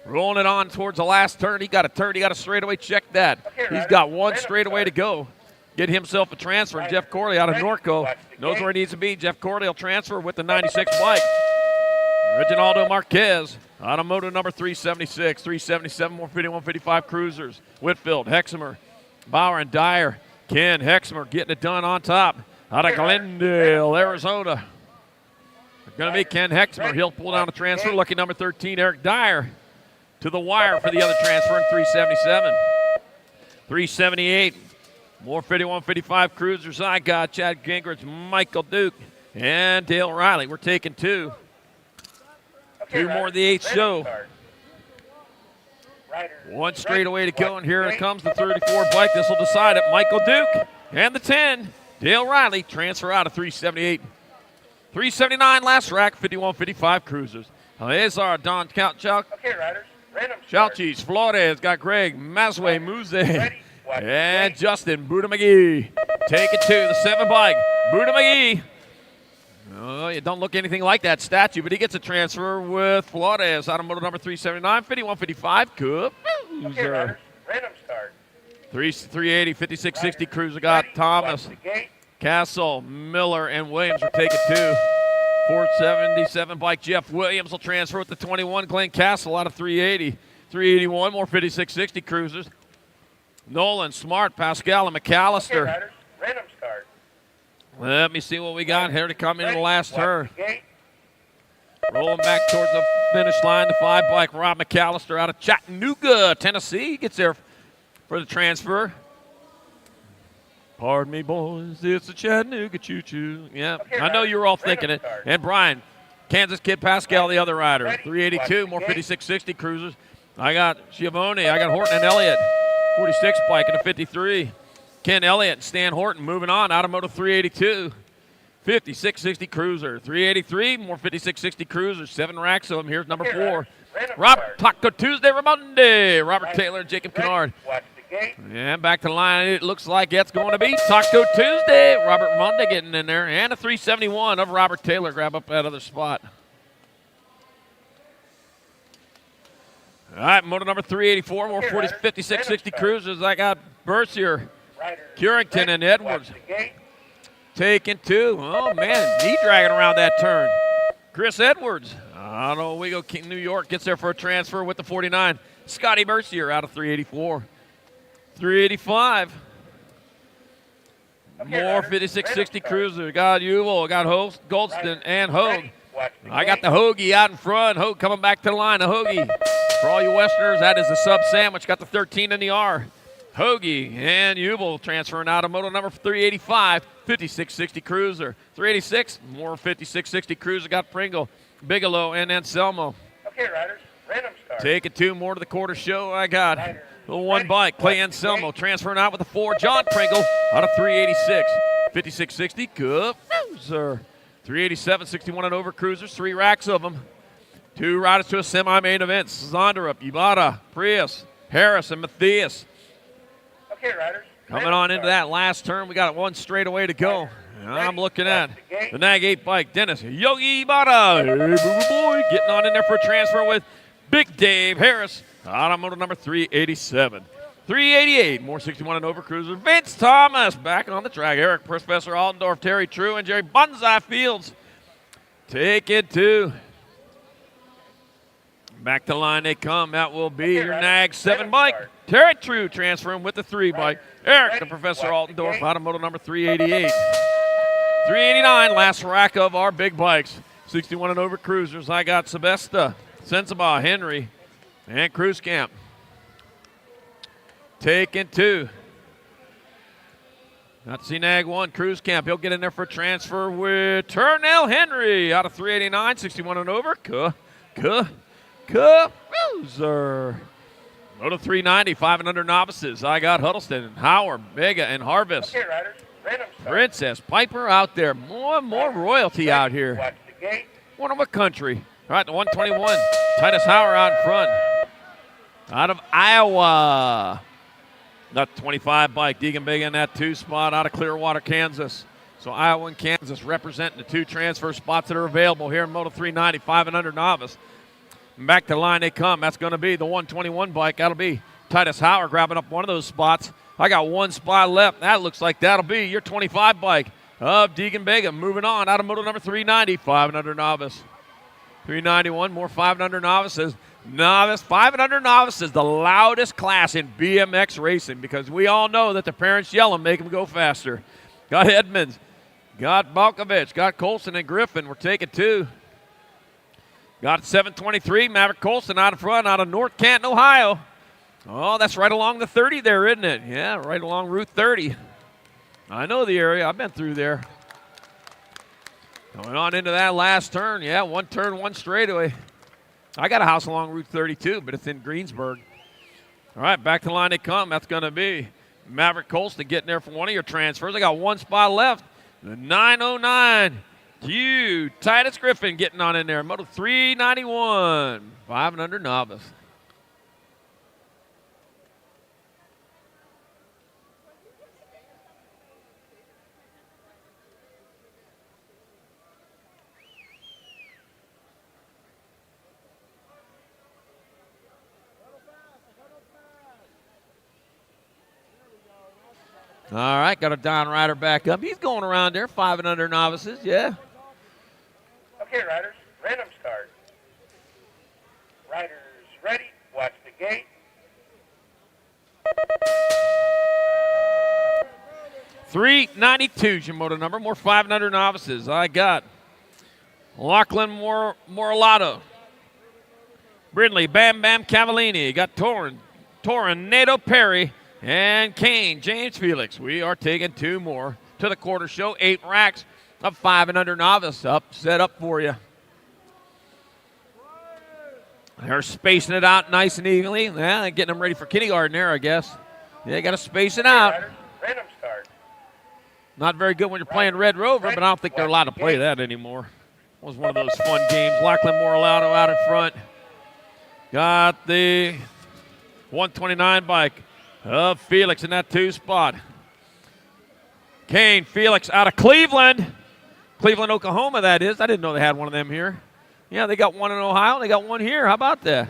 Rolling it on towards the last turn. He got a turn. He got a straightaway. Check that. He's got 1 straightaway to go. Get himself a transfer. And Jeff Corley out of Norco knows where he needs to be. Jeff Corley will transfer with the 96 bike. Reginaldo Marquez out of moto number 376. 377, more 5155 Cruisers. Whitfield, Hexamer, Bauer, and Dyer. Ken Hexamer getting it done on top. Out of Glendale, Arizona. Going to be Ken Hexamer. He'll pull down the transfer. Lucky number 13, Eric Dyer, to the wire for the other transfer in 377. 378, more 5155 Cruisers. I got Chad Gingrich, Michael Duke, and Dale Riley. We're taking 2. 2 more of the 8th show. 1 straightaway to go, and here it comes the 34 bike. This will decide it. Michael Duke and the 10. Dale Riley transfer out of 378. 379 last rack, 5155 Cruisers. Eleazar, Don Chuck. Okay, riders. Random start. Chalchis, Flores, got Greg, Mazwe, Muze, and Justin Buddha McGee. Take it to the 7 bike. Buddha McGee. Oh, it don't look anything like that statue, but he gets a transfer with Flores out of motor number 379, 5155 Cruiser. Okay, riders. Random start. 380, 5660 Cruiser got Thomas, Castle, Miller, and Williams are taking 2. 477 bike Jeff Williams will transfer with the 21. Glenn Castle out of 380. 381, more 5660 Cruisers. Nolan, Smart, Pascal, and McAllister. Okay, riders. Random start. Let me see what we got here to come in the last turn. Rolling back towards the finish line, the 5 bike Rob McAllister out of Chattanooga, Tennessee. He gets there for the transfer. Pardon me, boys, it's a Chattanooga choo-choo. Yeah, okay, I know you were all thinking it. And Brian, Kansas Kid Pascal, the other rider. 382, more 5660 Cruisers. I got Schiavone, I got Horton and Elliott. 46 bike and a 53. Ken Elliott and Stan Horton moving on out of Moto 382. 5660 Cruiser. 383, more 5660 Cruiser. 7 racks of them. Here's number 4. Robert Taco Tuesday, Ramondi. Robert Taylor and Jacob Kennard. And back to the line. It looks like it's going to be Taco Tuesday. Robert Ramondi getting in there. And a 371 of Robert Taylor. Grab up that other spot. All right, motor number 384, more 5660 Cruisers. I got Bercier, Curington, and Edwards. Taking 2. Oh, man, knee dragging around that turn. Chris Edwards. I don't know. We go King New York. Gets there for a transfer with the 49. Scotty Bercier out of 384. 385. More 5660 Cruiser. Got Uval, got Goldston, and Hogue. I got the Hoagie out in front. Hogue coming back to the line. The Hoagie. For all you Westerners, that is the sub sandwich. Got the 13 in the R. Hoagie and Ubel transferring out of moto number 385, 5660 Cruiser. 386, more 5660 Cruiser. Got Pringle, Bigelow, and Anselmo. Okay, riders, random start. Taking 2 more to the quarter show. I got the 1 bike. Clay Anselmo transferring out with the 4. John Pringle out of 386, 5660 Cruiser. 387, 61 and over Cruisers. 3 racks of them. 2 riders to a semi-main event. Zonderup, Ibarra, Prius, Harris, and Matthias. Okay, riders. Coming on into that last turn. We got 1 straightaway to go. And I'm looking at the Nag 8 bike. Dennis, Yogi Ibarra. Hey, boy, getting on in there for a transfer with Big Dave Harris. Out on motor number 387. 388, more 61 and over Cruiser. Vince Thomas back on the track. Eric Professor Aldendorf, Terry True, and Jerry Bonsai Fields. Take it 2. Back to line they come. That will be your Nag 7 bike. Terry True transferring with the 3 bike. Eric, the Professor Altendorf, out of moto number 388. 389, last rack of our big bikes. 61 and over Cruisers. I got Sebesta, Sensabaugh, Henry, and Cruise Camp. Taking 2. Not see Nag 1, Cruise Camp. He'll get in there for a transfer with Turnell Henry out of 389, 61 and over. Cruiser. Moto 390, 5 and under novices. I got Huddleston, Howard, Mega, and Harvest. Okay, riders, random start. Princess Piper out there. More royalty out here. Watch the gate. One of a country. All right, the 121. Titus Howard out in front. Out of Iowa. Got the 25 bike. Deegan Big in that 2 spot out of Clearwater, Kansas. So Iowa and Kansas representing the 2 transfer spots that are available here in Moto 390, 5 and under novice. And back to the line they come. That's going to be the 121 bike. That'll be Titus Howard grabbing up one of those spots. I got 1 spot left. That looks like that'll be your 25 bike of Deegan Begum. Moving on out of moto number 390, 5 and under novice. 391, more 5 and under novices. 5 and under novices, the loudest class in BMX racing because we all know that the parents yell and make them go faster. Got Edmonds, got Balkovich, got Colson and Griffin. We're taking 2. Got 723, Maverick Colson out in front, out of North Canton, Ohio. Oh, that's right along the 30 there, isn't it? Yeah, right along Route 30. I know the area. I've been through there. Going on into that last turn. Yeah, 1 turn, 1 straightaway. I got a house along Route 32, but it's in Greensburg. All right, back to the line they come. That's going to be Maverick Colston getting there for one of your transfers. I got 1 spot left. The 909. Titus Griffin getting on in there. Moto 391. 5 and under novice. All right, got a Don Ryder back up. He's going around there, 5 and under novices, yeah. Okay, riders, random start. Riders ready, watch the gate. 392 is your moto number, more 5 and under novices. I got Lachlan Moralato, Brindley, Bam Bam Cavallini, got Tornado Perry, and Kane, James Felix. We are taking 2 more to the quarter show. 8 racks of 5 and under novice set up for you. They're spacing it out nice and evenly. Yeah, getting them ready for kindergarten there, I guess. Yeah, got to space it out. Random start. Not very good when you're playing Red Rover, but I don't think they're allowed to play that anymore. It was one of those fun games. Lachlan Moralato out in front. Got the 129 bike of Felix in that 2 spot. Kane Felix out of Cleveland. Cleveland, Oklahoma, that is. I didn't know they had one of them here. Yeah, they got one in Ohio. They got one here. How about that?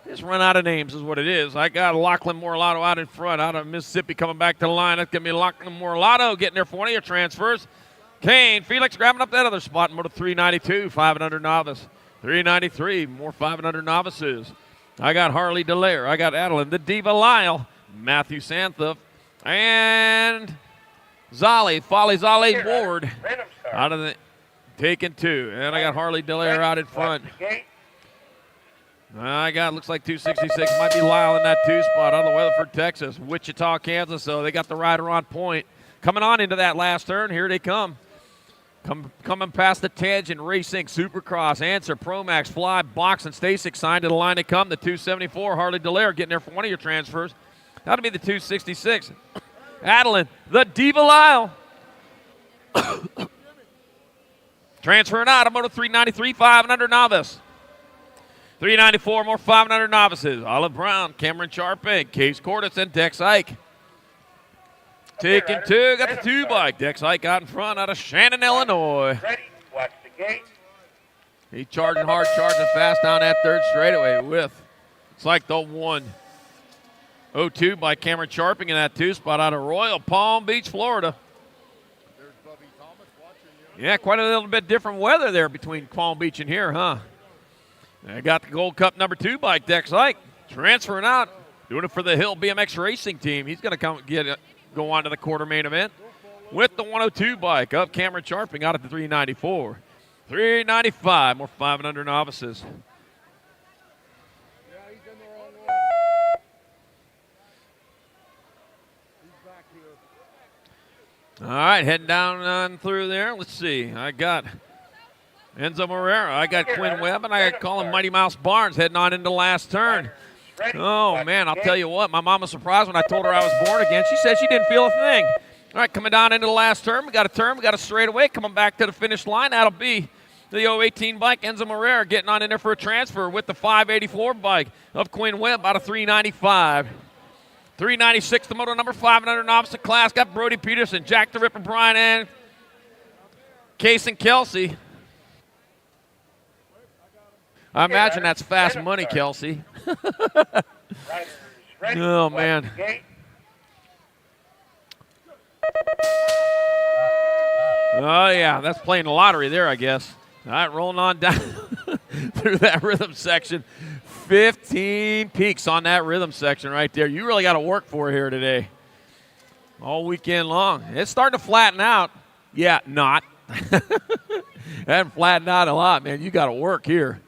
Just run out of names is what it is. I got Lachlan Moralato out in front, out of Mississippi, coming back to the line. That's going to be Lachlan Moralato getting there for one of your transfers. Kane Felix grabbing up that other spot in Moto 392, 5 and under novice. 393, more 5 and under novices. I got Harley Dallaire. I got Adeline, the Diva Lyle, Matthew Santhoff, and Folly Zolly Ward out of the taking 2. And I got Harley Dallaire out in front. I got, looks like 266, might be Lyle in that 2 spot out of Weatherford, Texas. Wichita, Kansas, so they got the rider on point. Coming on into that last turn, here they come. Coming past the Tangent, Racing, Supercross, Answer, Promax, Fly, Box, and Stasic signed to the line they come. The 274, Harley Dallaire getting there for one of your transfers. That'll be the 266. Adeline, the Diva Lyle. Transferring out of Moto 393, 5 and under novice. 394, more 5 and under novices. Olive Brown, Cameron Charping, Case Cordis, and Dex Ike. Taking 2, got the 2 bike. Dex Ike out in front out of Shannon, Illinois. Ready, watch the gate. He's charging hard, charging fast down that 3rd straightaway with, it's like the 102 by Cameron Charping in that 2 spot out of Royal Palm Beach, Florida. Yeah, quite a little bit different weather there between Palm Beach and here, huh? I got the Gold Cup number 2 bike, Dex Ike, transferring out, doing it for the Hill BMX Racing team. He's going to go on to the quarter main event with the 102 bike of Cameron Charping out at the 394. 395, more 5 and under novices. All right, heading down on through there. Let's see. I got Enzo Morera. I got Quinn Webb, and I got Colin Mighty Mouse Barnes heading on into the last turn. Oh, man, I'll tell you what. My mom was surprised when I told her I was born again. She said she didn't feel a thing. All right, coming down into the last turn. We got a straightaway coming back to the finish line. That'll be the 018 bike, Enzo Morera, getting on in there for a transfer with the 584 bike of Quinn Webb out of 395. 396, the moto number 5 and under novice class. Got Brody Peterson, Jack the Ripper, Brian, and Case and Kelsey. I imagine that's fast money, Kelsey. Oh, man. Oh, yeah, that's playing the lottery there, I guess. All right, rolling on down through that rhythm section. 15 peaks on that rhythm section right there. You really got to work for here today. All weekend long. It's starting to flatten out. Yeah, not. Hadn't flattened out a lot, man. You got to work here.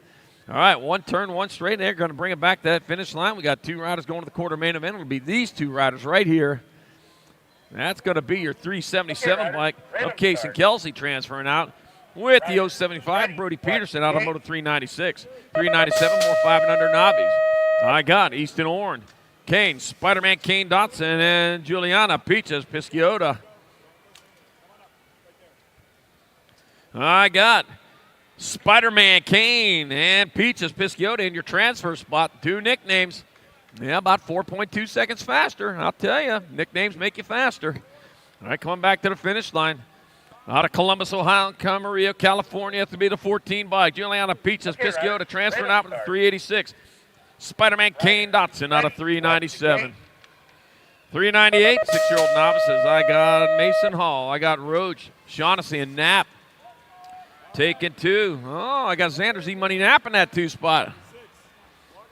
All right, 1 turn, 1 straight. They're going to bring it back to that finish line. We got 2 riders going to the quarter main event. It'll be these 2 riders right here. That's going to be your 377 bike of Case and Kelsey transferring out with the 075 Brody Peterson out of Moto 396. 397, more 5 and under nobbies. I got Easton Orn, Kane, Spider-Man Kane Dotson, and Juliana Peaches Pisciota. I got Spider-Man Kane and Peaches Pisciota in your transfer spot. 2 nicknames. Yeah, about 4.2 seconds faster. I'll tell you, nicknames make you faster. All right, coming back to the finish line. Out of Columbus, Ohio, Camarillo, California, has to be the 14 bike. Juliana Peaches Pisciota transferring out with the 386. Spider-Man Kane Dotson out of 397. 398, 6-year-old novices. I got Mason Hall. I got Roach, Shaughnessy, and Knapp. Taking 2. Oh, I got Xander Z Money Knapp in that 2 spot.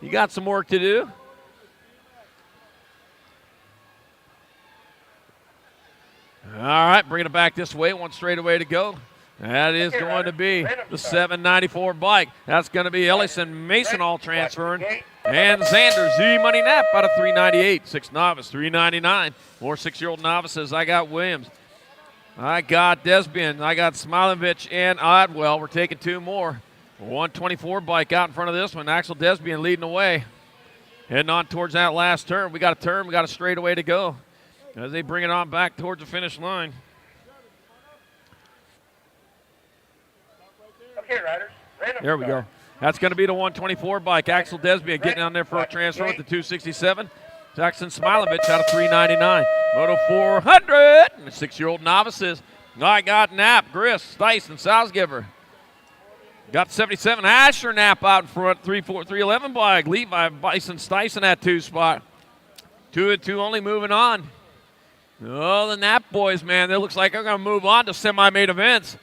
You got some work to do. All right, bringing it back this way. 1 straightaway to go. That is going to be the 794 bike. That's going to be Ellison Mason all transferring. And Xander Z Money Knapp out of 398. 6 novice, 399. More 6-year-old novices. I got Williams. I got Desbian. I got Smilovich and Odwell. We're taking 2 more. 124 bike out in front of this one. Axel Desbian leading the way. Heading on towards that last turn. We got a turn. We got a straightaway to go. as they bring it on back towards the finish line. Okay, riders. Random There we go. That's going to be the 124 bike. Axel Desby getting down there for a transfer with the 267. Jackson Smilovich out of 399. Moto 400. And the 6-year-old novices. I got Knapp, Griss, Stice, and Salzgiver. Got 77 Asher Knapp out in front. 311 bike. Levi, Bison, Stice in that 2 spot. 2-2 only moving on. Oh, the Knapp boys, man. It looks like they're going to move on to semi-main events.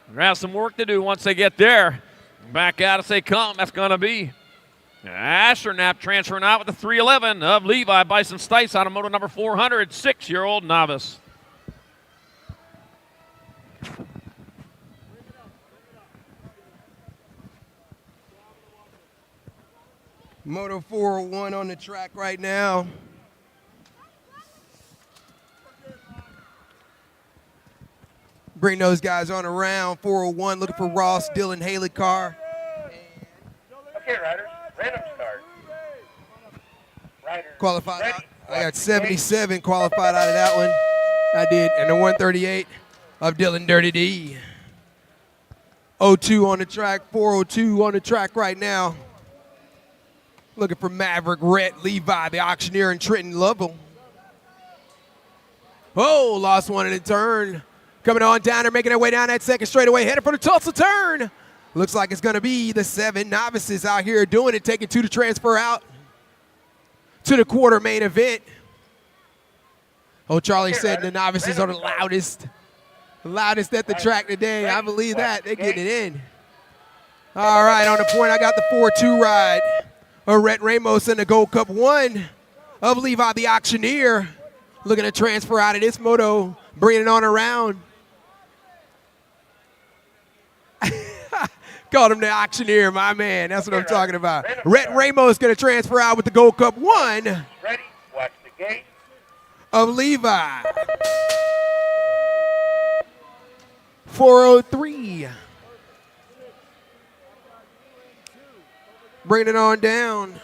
They're going to have some work to do once they get there. Back out as they come. That's going to be Asher Knapp transferring out with the 311 of Levi, Bison, Stice out of moto number 400. 6-year-old novice. Moto 401 on the track right now. Bring those guys on around. 401 looking for Ross, Dylan, Haley Carr. Okay, riders. Random start. Riders. Qualified ready. out. I got 77 qualified out of that one. I did. And the 138 of Dylan Dirty D. 02 on the track. 402 on the track right now. Looking for Maverick, Rhett, Levi, the auctioneer, and Trenton Lovell. Oh, lost one in the turn. Coming on down there, making their way down that second straightaway, headed for the Tulsa turn. Looks like it's going to be the 7 novices out here doing it, taking 2 to transfer out to the quarter main event. Oh, Charlie said the novices are the loudest at the track today. I believe that. They're getting it in. All right, on the point, I got the 4-2 ride of Rhett Ramos in the Gold Cup 1 of Levi the auctioneer. Looking to transfer out of this moto, bringing it on around. Called him the auctioneer, my man. That's what I'm talking about. Rhett Ramos going to transfer out with the Gold Cup 1 Ready. Watch the gate. of Levi. 403. Bringing it on down.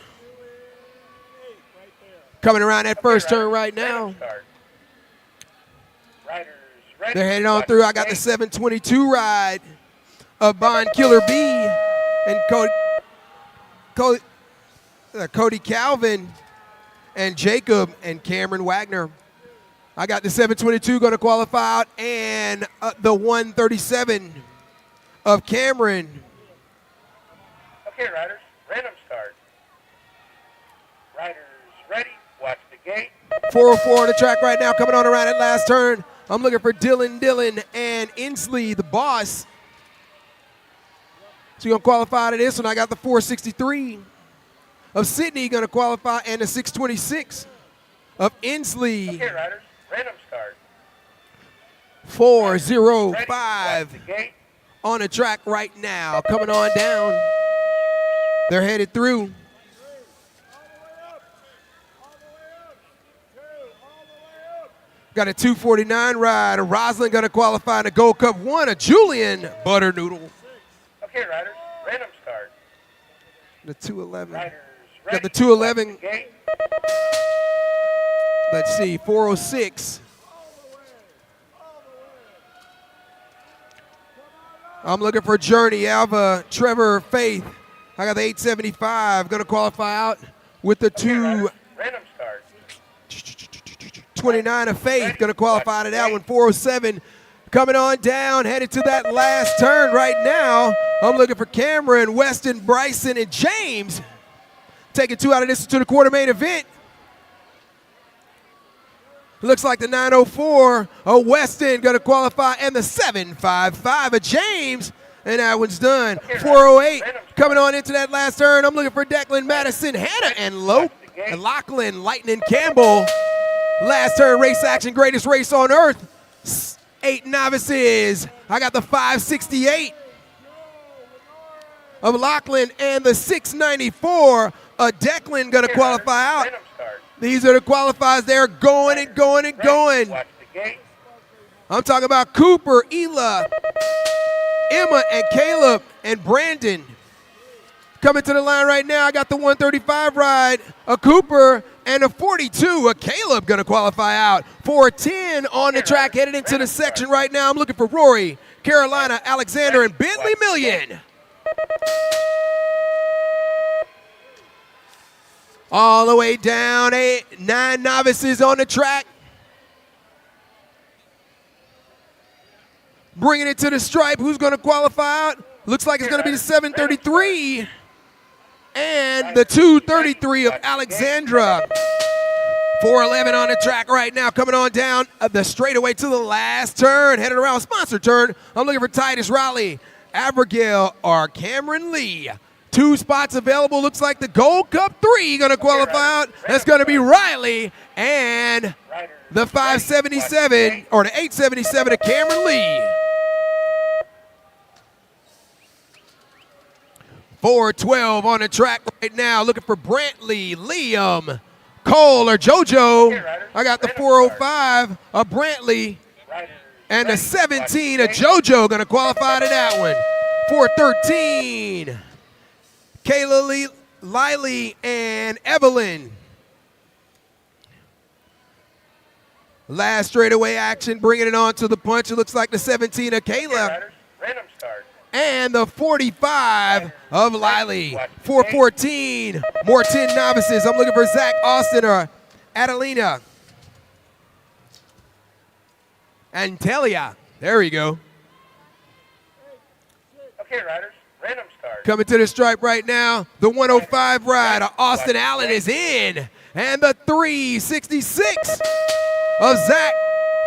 Coming around that first turn right now. Riders ready. They're heading on through. I got the 722 ride of Bond Killer B and Cody Calvin and Jacob and Cameron Wagner. I got the 722 going to qualify out and the 137 of Cameron. Okay, riders. Random start. Riders ready. Watch the gate. 404 on the track right now, coming on around that last turn. I'm looking for Dylan, and Inslee, the boss. So you're going to qualify to this one. I got the 463 of Sydney going to qualify and the 626 of Inslee. Okay, riders. Random start. 405 on the track right now, coming on down. They're headed through. Got a 249 ride. A Roslyn going to qualify in the Gold Cup 1. A Julian Butternoodle. Okay, riders. Random start. The 211. Riders Got ready. the 211. Watch the gate. Let's see, 406. I'm looking for Journey, Alva, Trevor, Faith. I got the 875. Going to qualify out with the Random start. 229 of Faith. Going to qualify to that one. 407 coming on down, headed to that last turn right now. I'm looking for Cameron, Weston, Bryson, and James. Taking 2 out of this to the quarter main event. Looks like the 904 of Weston going to qualify, and the 755 of James, and that one's done. 408 coming on into that last turn. I'm looking for Declan, Madison, Hannah, and Lachlan, Lightning Campbell. Last turn, race action, greatest race on earth. 8 novices. I got the 568 of Lachlan and the 694 of Declan going to qualify out. These are the qualifiers. They're going and going and going. I'm talking about Cooper, Ela, Emma, and Caleb, and Brandon. Coming to the line right now, I got the 135 ride of Cooper And a 42, a Caleb going to qualify out. 410 on the track, headed into the section right now. I'm looking for Rory, Carolina, Alexander, and Bentley Million. All the way down, 9 novices on the track. Bringing it to the stripe. Who's going to qualify out? Looks like it's going to be the 733 and the 233 of Alexandra. 411 on the track right now, coming on down the straightaway to the last turn, headed around sponsor turn. I'm looking for Titus Riley, Abigail, or Cameron Lee. 2 spots available. Looks like the Gold Cup 3 going to qualify out. That's going to be Riley and the 577 or the 877 of Cameron Lee. 412 on the track right now. Looking for Brantley, Liam, Cole, or JoJo. I got the 405 of Brantley and the 17 of JoJo going to qualify to that one. 413, Kayla Liley and Evelyn. Last straightaway action, bringing it on to the punch. It looks like the 17 of Kayla. And the 45 of Liley. 414, more 10 novices. I'm looking for Zach Austin or Adelina. And Telia. There we go. Okay, riders, random start. Coming to the stripe right now. The 105 rider, Austin Allen, is in. And the 366 of Zach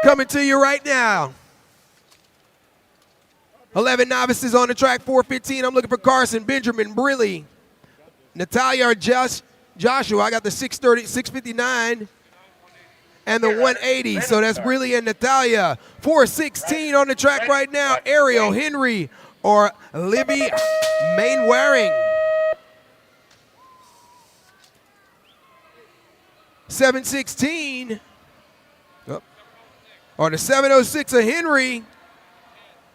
coming to you right now. 11 novices on the track, 415. I'm looking for Carson, Benjamin, Briley, Natalia, or Joshua. I got the 630, 659, and the 180. So that's Briley and Natalia. 416 on the track right now. Ariel, Henry, or Libby Mainwaring. 716. Or the 706 of Henry.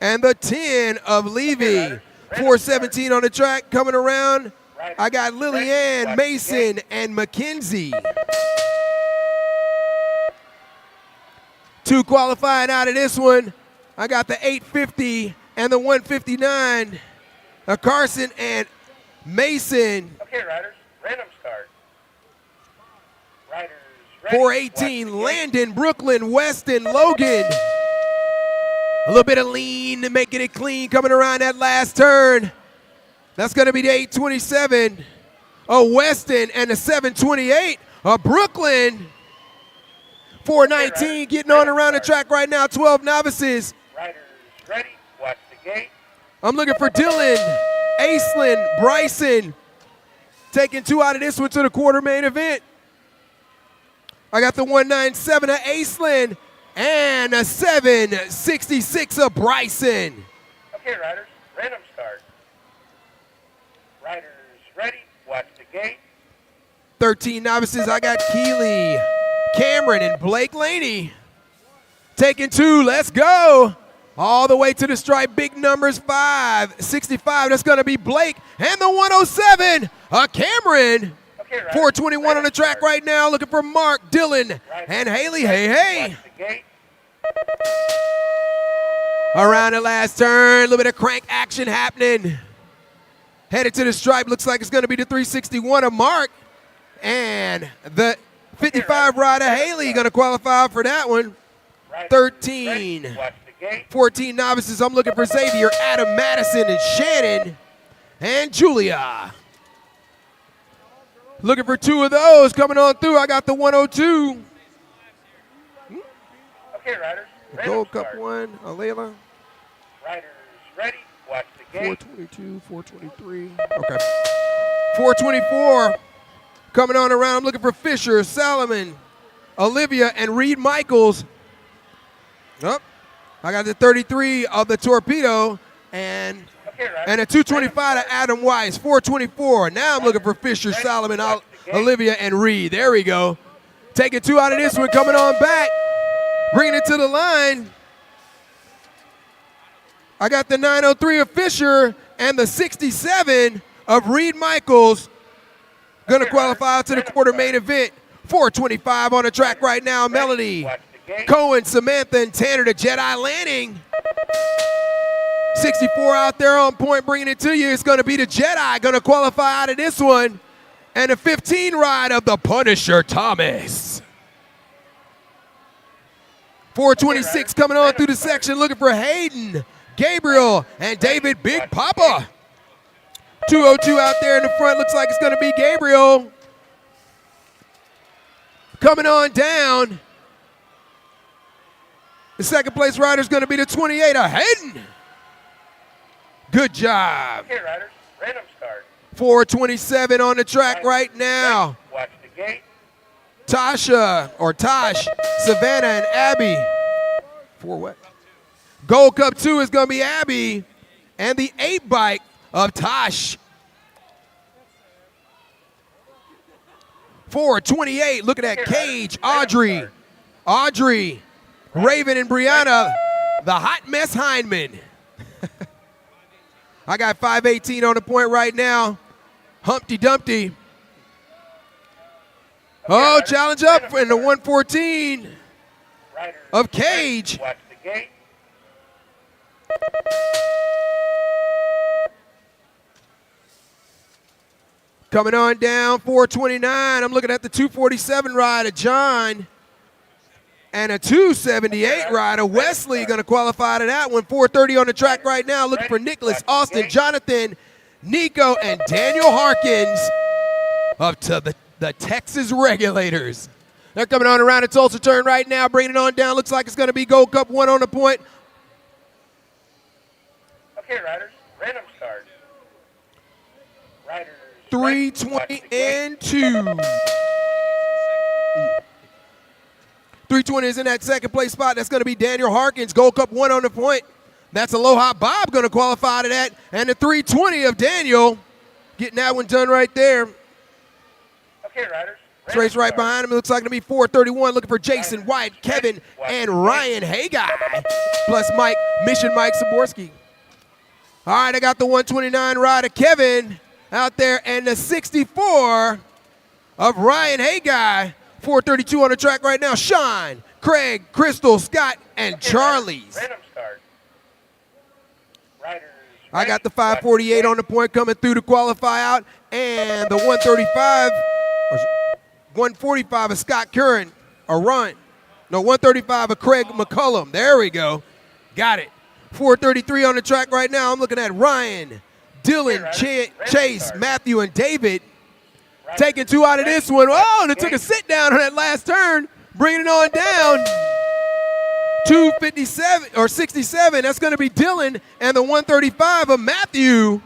And the 10 of Levy. 417 on the track, coming around. I got Lillian, Mason, and McKenzie. 2 qualifying out of this one. I got the 850 and the 159. Carson and Mason. Okay, riders, random start. Riders, ready. 418, Landon, Brooklyn, Weston, Logan. A little bit of lean, making it clean, coming around that last turn. That's going to be the 827 of Weston and the 728 of Brooklyn. 419 getting on around the track right now, 12 novices. Riders, ready, watch the gate. I'm looking for Dylan, Aislinn, Bryson. Taking 2 out of this one to the quarter main event. I got the 197 of Aislinn. And a 766 of Bryson. Okay, riders, random start. Riders, ready, watch the gate. 13 novices, I got Keeley, Cameron, and Blake Laney. Taking 2, let's go. All the way to the stripe, big numbers, 565, that's gonna be Blake. And the 107, Cameron. Okay, riders, 421 on the track right now, looking for Mark, Dylan, and Haley, hey. Around the last turn, a little bit of crank action happening. Headed to the stripe, looks like it's going to be the 361 of Mark. And the 55 rider Haley going to qualify for that one. 13, 14 novices. I'm looking for Xavier, Adam, Madison, and Shannon, and Julia. Looking for 2 of those coming on through. I got the 102. Okay, riders, the Gold Cup 1, Alayla. Riders, ready, watch the gate. 422, 423. Okay. 424 coming on around. I'm looking for Fisher, Salomon, Olivia, and Reed Michaels. Oh, I got the 33 of the Torpedo and a 225 to Adam Weiss. 424. Now I'm looking for Fisher, Salomon, Olivia, and Reed. There we go. Taking 2 out of this one, coming on back. Bringing it to the line. I got the 903 of Fisher and the 67 of Reed Michaels. Going to qualify to the quarter main event. 425 on the track right now. Melody, Cohen, Samantha, and Tanner, the Jedi Lanning. 64 out there on point, bringing it to you. It's going to be the Jedi going to qualify out of this one. And a 15 ride of the Punisher, Thomas. 426 coming on through the section, looking for Hayden, Gabriel, and David Big Papa. 202 out there in the front, looks like it's going to be Gabriel. Coming on down. The second place rider is going to be the 28 of Hayden. Good job. Okay, riders, random start. 427 on the track right now. Watch the gate. Tasha, or Tosh, Savannah, and Abby. For what? Gold Cup 2 is going to be Abby and the 8 bike of Tosh. 428, look at that cage. Audrey, Raven, and Brianna, the hot mess Hindman. I got 518 on the point right now. Humpty Dumpty. Oh, challenge up in the 114 of Cage. Watch the gate. Coming on down, 429. I'm looking at the 247 ride of John. And a 278 rider, Wesley, going to qualify to that one. 430 on the track right now. Looking for Nicholas, Austin, Jonathan, Nico, and Daniel Harkins up to the Texas Regulators. They're coming on around the Tulsa turn right now, bringing it on down. Looks like it's going to be Gold Cup 1 on the point. Okay, riders, random start. Riders. 320 and 2. 320 is in that second place spot. That's going to be Daniel Harkins. Gold Cup 1 on the point. That's Aloha Bob going to qualify to that. And the 320 of Daniel getting that one done right there. Okay, riders. This race right behind him. It looks like going to be 431. Looking for Jason White, Kevin, and Ryan Haggai. Plus Mike, Mission Mike Saborski. All right, I got the 129 rider, Kevin, out there. And the 64 of Ryan Haggai. 432 on the track right now. Sean, Craig, Crystal, Scott, and Charlie's. Random start. Riders. I got the 548 on the point coming through to qualify out. And the 135, or 145 of Scott Curran, or Run. No, 135 of Craig McCullum. There we go. Got it. 433 on the track right now. I'm looking at Ryan, Dylan, Chase, Matthew, and David. Taking 2 out of this one. Oh, and it took a sit down on that last turn. Bringing it on down. 257 or 67. That's going to be Dylan and the 135 of Matthew.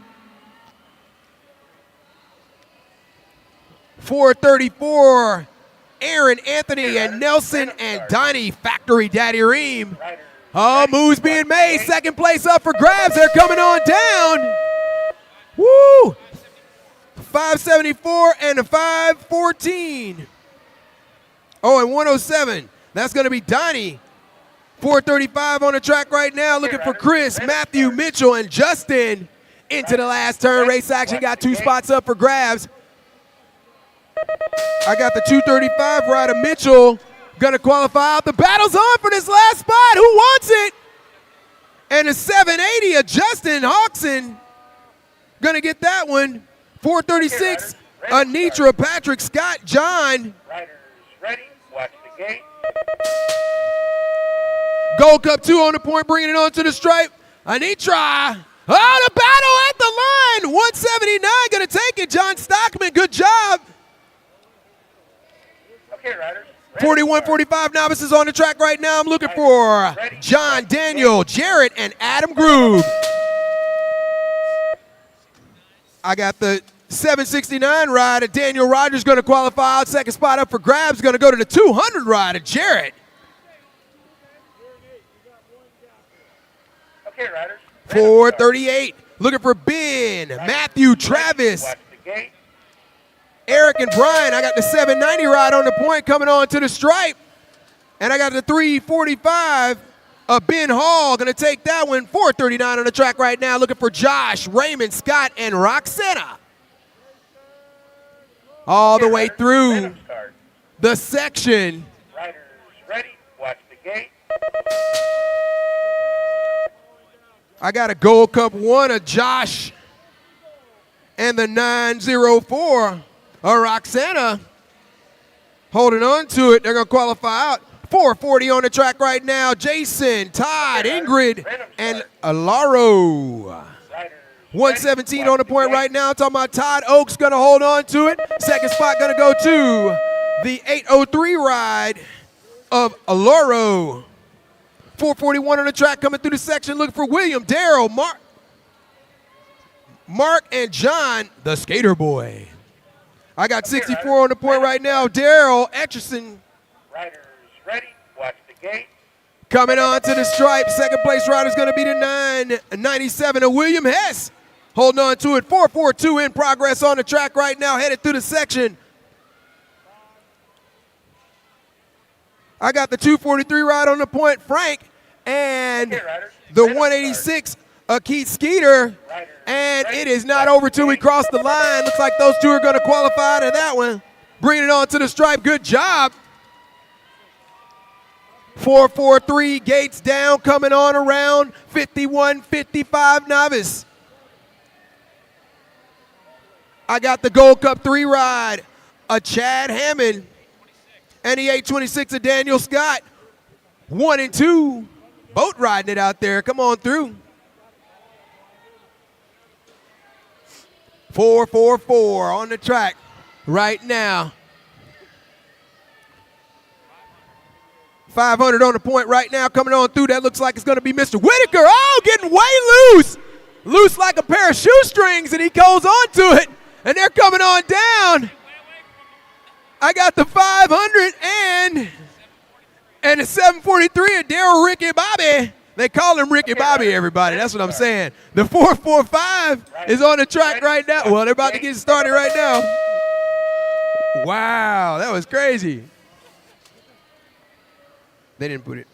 434. Aaron, Anthony, and Nelson and Donnie. Factory Daddy Ream. Oh, moves being made. Second place up for grabs. They're coming on down. Woo! 574 and a 514. Oh, and 107. That's going to be Donnie. 435 on the track right now. Looking for Chris, Matthew, Mitchell, and Justin into the last turn. Race Action got 2 spots up for grabs. I got the 235 rider, Mitchell, going to qualify out. The battle's on for this last spot. Who wants it? And the 780 of Justin Hawkson going to get that one. 436, Anitra, Patrick, Scott, John. Riders ready. Watch the gate. Gold Cup 2 on the point, bringing it onto the stripe. Anitra. Oh, the battle at the line. 179 going to take it. John Stockman, good job. Okay, riders. 41-45 novices on the track right now. I'm looking for John, Daniel, Jarrett, and Adam Groove. I got the 769 rider, Daniel Rogers, going to qualify out. Second spot up for grabs, going to go to the 200 rider, Jarrett. Okay, riders. 438, looking for Ben, Matthew, Travis, Eric, and Brian. I got the 790 ride on the point coming on to the stripe. And I got the 345 of Ben Hall, going to take that one. 439 on the track right now, looking for Josh, Raymond, Scott, and Roxana. All the way through. the section. Riders ready. Watch the gate. I got a Gold Cup 1 of Josh and the 904 of Roxana holding on to it. They're going to qualify out. 440 on the track right now. Jason, Todd, Ingrid, and Alaro. 117 on the point right now. Talking about Todd Oaks going to hold on to it. Second spot going to go to the 803 ride of Alaro. 441 on the track coming through the section, looking for William, Daryl, Mark, and John, the skater boy. I got 64 on the point right now. Daryl Etcherson. Riders ready. Watch the gate. Coming on to the stripe. Second place rider is going to be the 997 of William Hess. Holding on to it. 442 in progress on the track right now, headed through the section. I got the 243 ride on the point, Frank, and the 186 Keith Skeeter. And it is not over till we cross the line. Looks like those two are going to qualify out of that one. Bringing it on to the stripe. Good job. 443 gates down, coming on around 51-55 novice. I got the Gold Cup 3 ride, a Chad Hammond, and the 826 of Daniel Scott. 1 and 2, boat riding it out there. Come on through. 444 on the track right now. 500 on the point right now, coming on through. That looks like it's going to be Mr. Whitaker. Oh, getting way loose. Loose like a pair of shoestrings, and he goes on to it. And they're coming on down. I got the 500 and the 743 of Daryl Ricky Bobby. They call him Ricky Bobby, everybody. That's what I'm saying. The 445 is on the track right now. Well, they're about to get started right now. Wow, that was crazy. They didn't put it.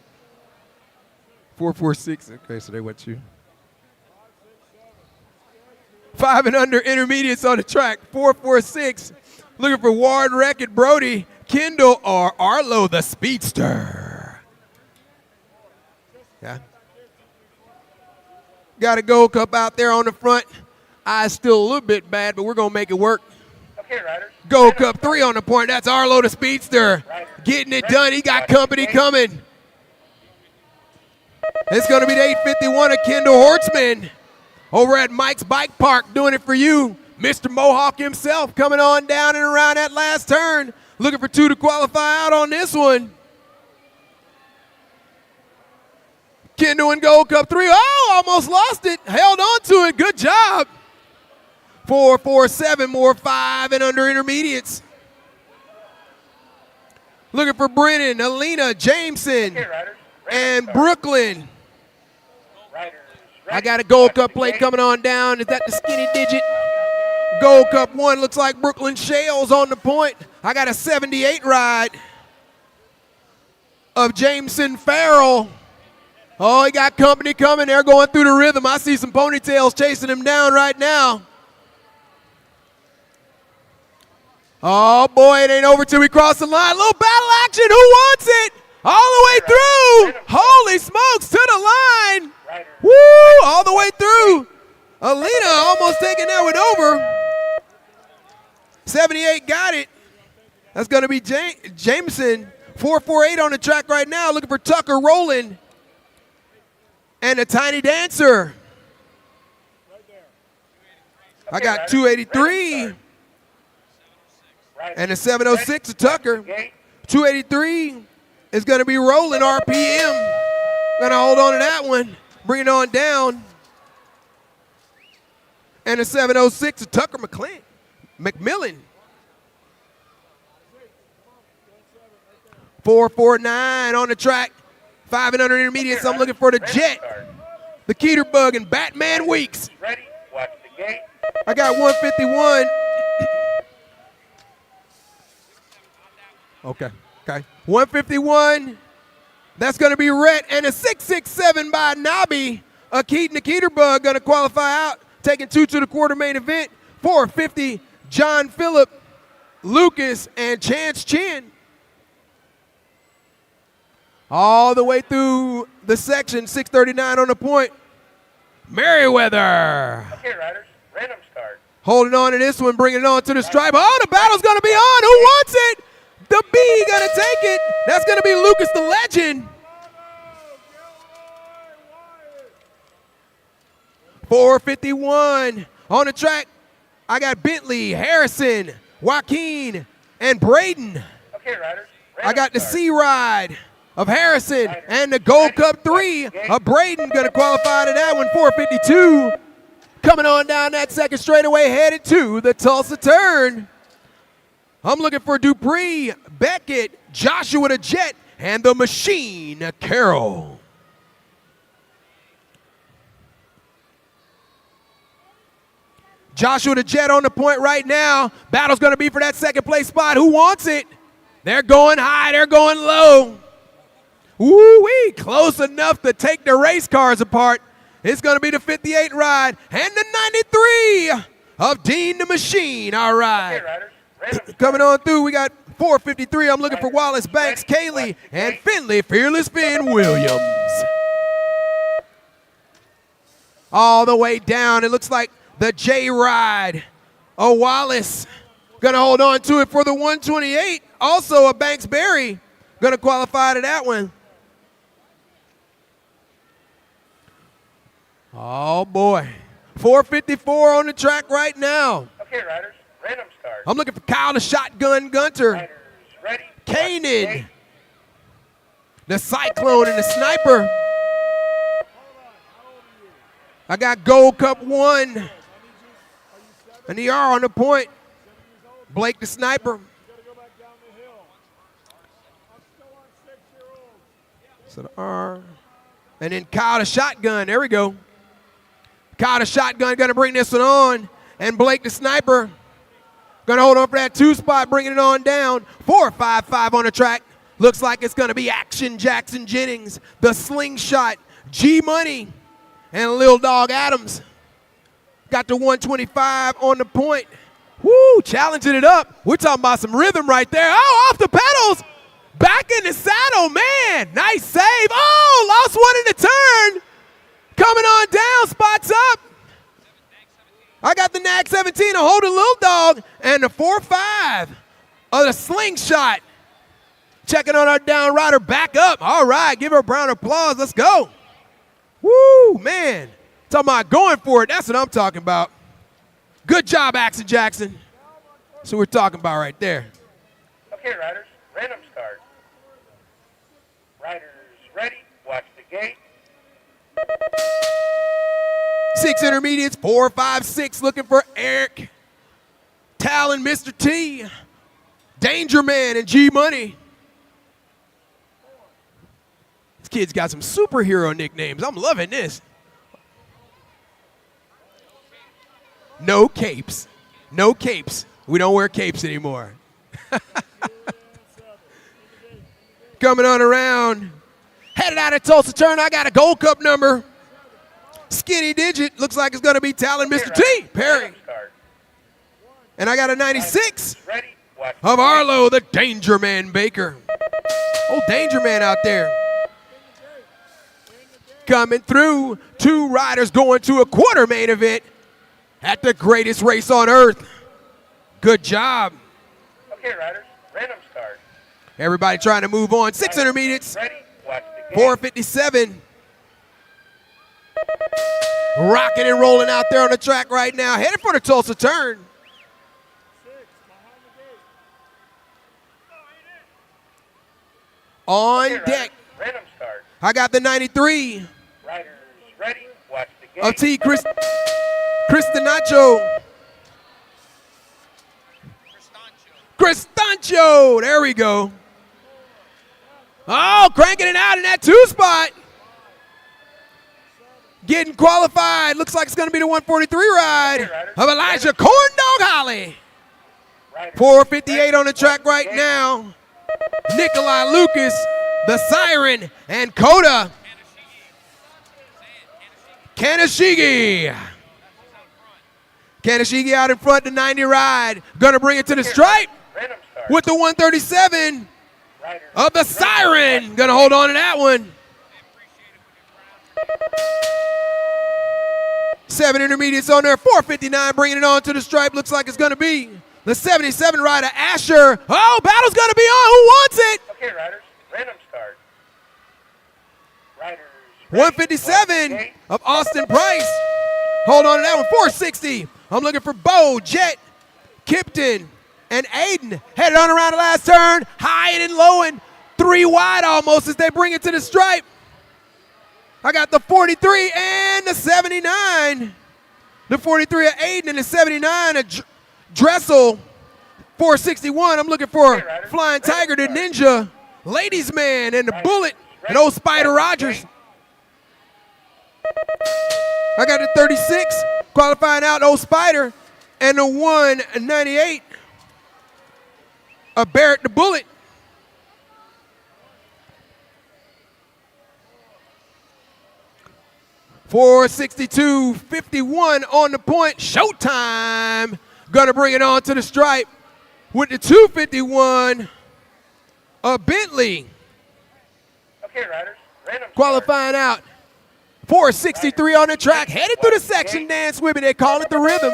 446. Okay, so they went you. 5 and under intermediates on the track. 446. Looking for Ward, Wreckett, Brody, Kendall, or Arlo, the speedster. Yeah. Got a Gold Cup out there on the front. Eyes still a little bit bad, but we're going to make it work. Okay, riders. Gold Cup 3 on the point. That's Arlo, the speedster. Getting it done. He got company coming. It's going to be the 851 of Kendall Hortzman over at Mike's Bike Park doing it for you. Mr. Mohawk himself coming on down and around that last turn. Looking for 2 to qualify out on this one. Kendall in Gold Cup 3. Oh, almost lost it. Held on to it. Good job. 447 more 5 and under intermediates. Looking for Brennan, Alina, Jameson, and Brooklyn. I got a Gold Cup plate coming on down. Is that the skinny digit? Gold Cup 1 looks like Brooklyn Shales on the point. I got a 78 ride of Jameson Farrell. Oh, he got company coming. They're going through the rhythm. I see some ponytails chasing him down right now. Oh, boy, it ain't over till we cross the line. Little battle action. Who wants it? All the way through. Holy smokes, to the line. Woo, all the way through. Alina almost taking that one over. 78 got it. That's going to be Jameson. 448 on the track right now. Looking for Tucker Rowland and a Tiny Dancer. I got 283 and a 706 of Tucker. 283 is going to be rolling RPM. Going to hold on to that one. Bring it on down. And a 706 of Tucker McMillan. 449 on the track. 5 and under intermediates. I'm looking for the Jet, the Keterbug, and Batman Weeks. Ready? Watch the gate. I got 151. Okay. 151. That's going to be Rhett, and a 667 by Nobby. Keaton, the Keterbug, going to qualify out. Taking 2 to the quarter main event. 450, John Phillip, Lucas, and Chance Chin. All the way through the section, 639 on the point. Merriweather. Okay, riders, random start. Holding on to this one, bringing it on to the stripe. Oh, the battle's going to be on. Who wants it? The B going to take it. That's going to be Lucas the Legend. 451 on the track. I got Bentley, Harrison, Joaquin, and Braden. Okay, riders, I got the C ride of Harrison and the Gold Cup 3 of Braden going to qualify to that one. 452 coming on down that second straightaway, headed to the Tulsa turn. I'm looking for Dupree, Beckett, Joshua the Jet, and the Machine Carroll. Joshua the Jet on the point right now. Battle's going to be for that second place spot. Who wants it? They're going high. They're going low. Woo-wee. Close enough to take the race cars apart. It's going to be the 58 ride and the 93 of Dean the Machine. All right. Coming on through, we got 453. I'm looking for Wallace Banks, Kaylee, and Finley, Fearless Finn Williams. All the way down, it looks like the J ride of Wallace. Gonna hold on to it for the 128. Also a Banks Berry. Gonna qualify to that one. Oh boy. 454 on the track right now. Okay, riders, random start. I'm looking for Kyle the Shotgun Gunter. Riders, ready. Kanan. The Cyclone and the Sniper. I got Gold Cup 1. And the R on the point. Blake the Sniper. So the R. And then Kyle the Shotgun. There we go. Kyle the Shotgun going to bring this one on. And Blake the Sniper going to hold on for that 2 spot, bringing it on down. 455 on the track. Looks like it's going to be Action Jackson Jennings, the Slingshot, G Money, and Lil Dog Adams. Got the 125 on the point. Woo, challenging it up. We're talking about some rhythm right there. Oh, off the pedals. Back in the saddle, man. Nice save. Oh, lost one in the turn. Coming on down, spots up. I got the NAG 17 holding Lil Dog and the 4-5 of the Slingshot. Checking on our down rider back up. All right, give her a round of applause. Let's go. Woo, man. Talking about going for it. That's what I'm talking about. Good job, Action Jackson. That's what we're talking about right there. Okay, riders, random start. Riders, ready. Watch the gate. 6 intermediates, 4, 5, 6, looking for Eric, Talon, Mr. T, Danger Man, and G Money. This kid's got some superhero nicknames. I'm loving this. No capes. No capes. We don't wear capes anymore. Coming on around. Headed out of Tulsa turn. I got a Gold Cup number. Skinny digit. Looks like it's going to be Talon Mr. T. Perry. And I got a 96 of Arlo, the Danger Man Baker. Oh, Danger Man out there. Coming through. 2 riders going to a quarter main event at the greatest race on earth. Good job. Okay, riders, random start. Everybody trying to move on. 6 intermediates. Ready. Watch the gate. 457. Rocking and rolling out there on the track right now. Headed for the Tulsa turn. On deck. Random start. I got the 93 Riders, ready. Watch the gate. of T. Cristanacho. Cristancho. There we go. Oh, cranking it out in that 2 spot. Getting qualified. Looks like it's going to be the 143 ride of Elijah Corn Dog Holly. 458 on the track right now. Nikolai Lucas, the Siren, and Coda. Kanashigi. Kanashigi out in front, the 90 ride. Going to bring it to the stripe with the 137 of the Siren. Gonna hold on to that one. 7 intermediates on there. 459 bringing it on to the stripe. Looks like it's gonna be the 77 rider, Asher. Oh, battle's gonna be on. Who wants it? Okay, riders, random start. Riders. 157 of Austin Price. Hold on to that one. 460. I'm looking for Bo, Jet, Kipton, and Aiden. Headed on around the last turn. High and low and 3 wide almost as they bring it to the stripe. I got the 43 and the 79. The 43 of Aiden and the 79 of Dressel. 461. I'm looking for Flying Tiger, the Ninja, Ladies Man, and the Bullet, and old Spider Rogers. I got the 36, qualifying out old Spider, and the 198 of Barrett the Bullet. $462.51 on the point. Showtime. Gonna bring it on to the stripe with the 251 of Bentley. Okay, riders, random Qualifying out. 463 on the track. Headed through the section dance with me. They call it the rhythm.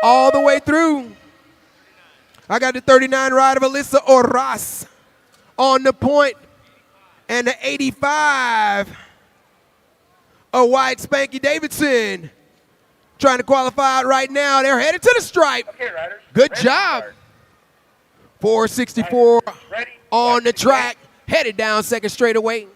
All the way through. I got the 39 ride of Alyssa Oras on the point. And the 85 of White Spanky Davidson. Trying to qualify out right now. They're headed to the stripe. Okay, riders. Good job. 464 on the track. Headed down second straightaway.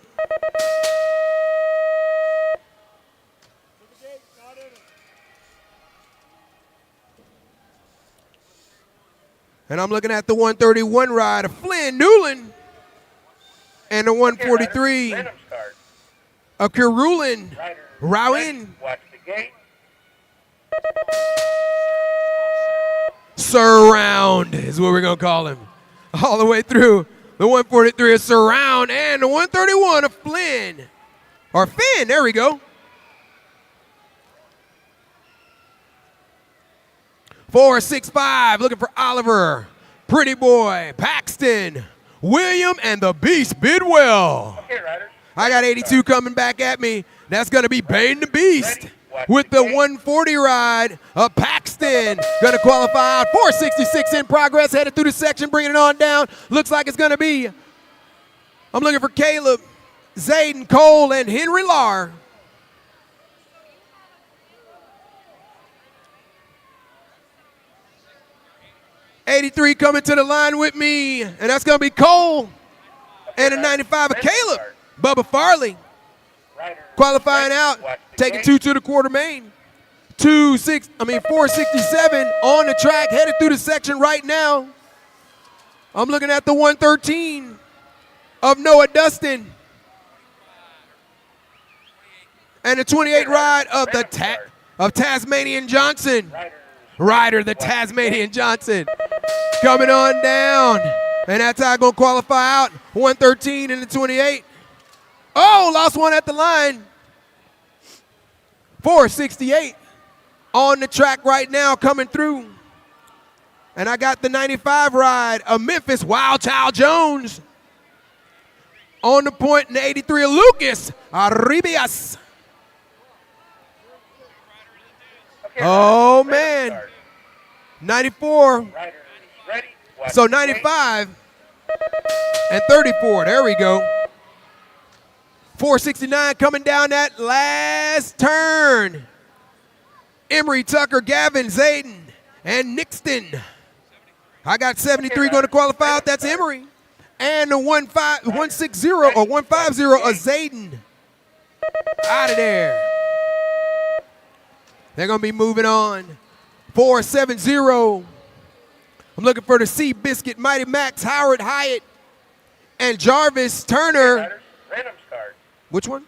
And I'm looking at the 131 ride of Flynn Newland. And the 143 of Kirulin Rowan. Watch the gate. Surround is what we're going to call him. All the way through. The 143 of Surround and the 131 of Flynn. Or Finn, there we go. 465, looking for Oliver, Pretty Boy, Paxton, William, and the Beast Bidwell. Okay, riders. I got 82 coming back at me. That's going to be Bane the Beast with the 140 ride of Paxton. Going to qualify out. 466 in progress, headed through the section, bringing it on down. Looks like it's going to be, I'm looking for Caleb, Zayden, Cole, and Henry Lahr. '83 coming to the line with me, and that's going to be Cole. And a 95 of Caleb, Bubba Farley. Qualifying out, taking 2 to the quarter main. 467 on the track, headed through the section right now. I'm looking at the 113 of Noah Dustin. And the 28 ride of the Tasmanian Johnson. Rider, the Tasmanian Johnson. Coming on down. And that's how I'm going to qualify out. 113 and the 28. Oh, lost one at the line. 468 on the track right now, coming through. And I got the 95 ride of Memphis Wild Child Jones. On the point in the 83 of Lucas Arribias. Oh, man. 94. So 95 and 34. There we go. 469 coming down that last turn. Emery, Tucker, Gavin, Zayden, and Nixton. I got 73 going to qualify out. That's Emery. And the 160 or 150 of Zayden. Out of there. They're going to be moving on. 470. I'm looking for the Sea Biscuit, Mighty Max, Howard Hyatt, and Jarvis Turner. Random start. Which one?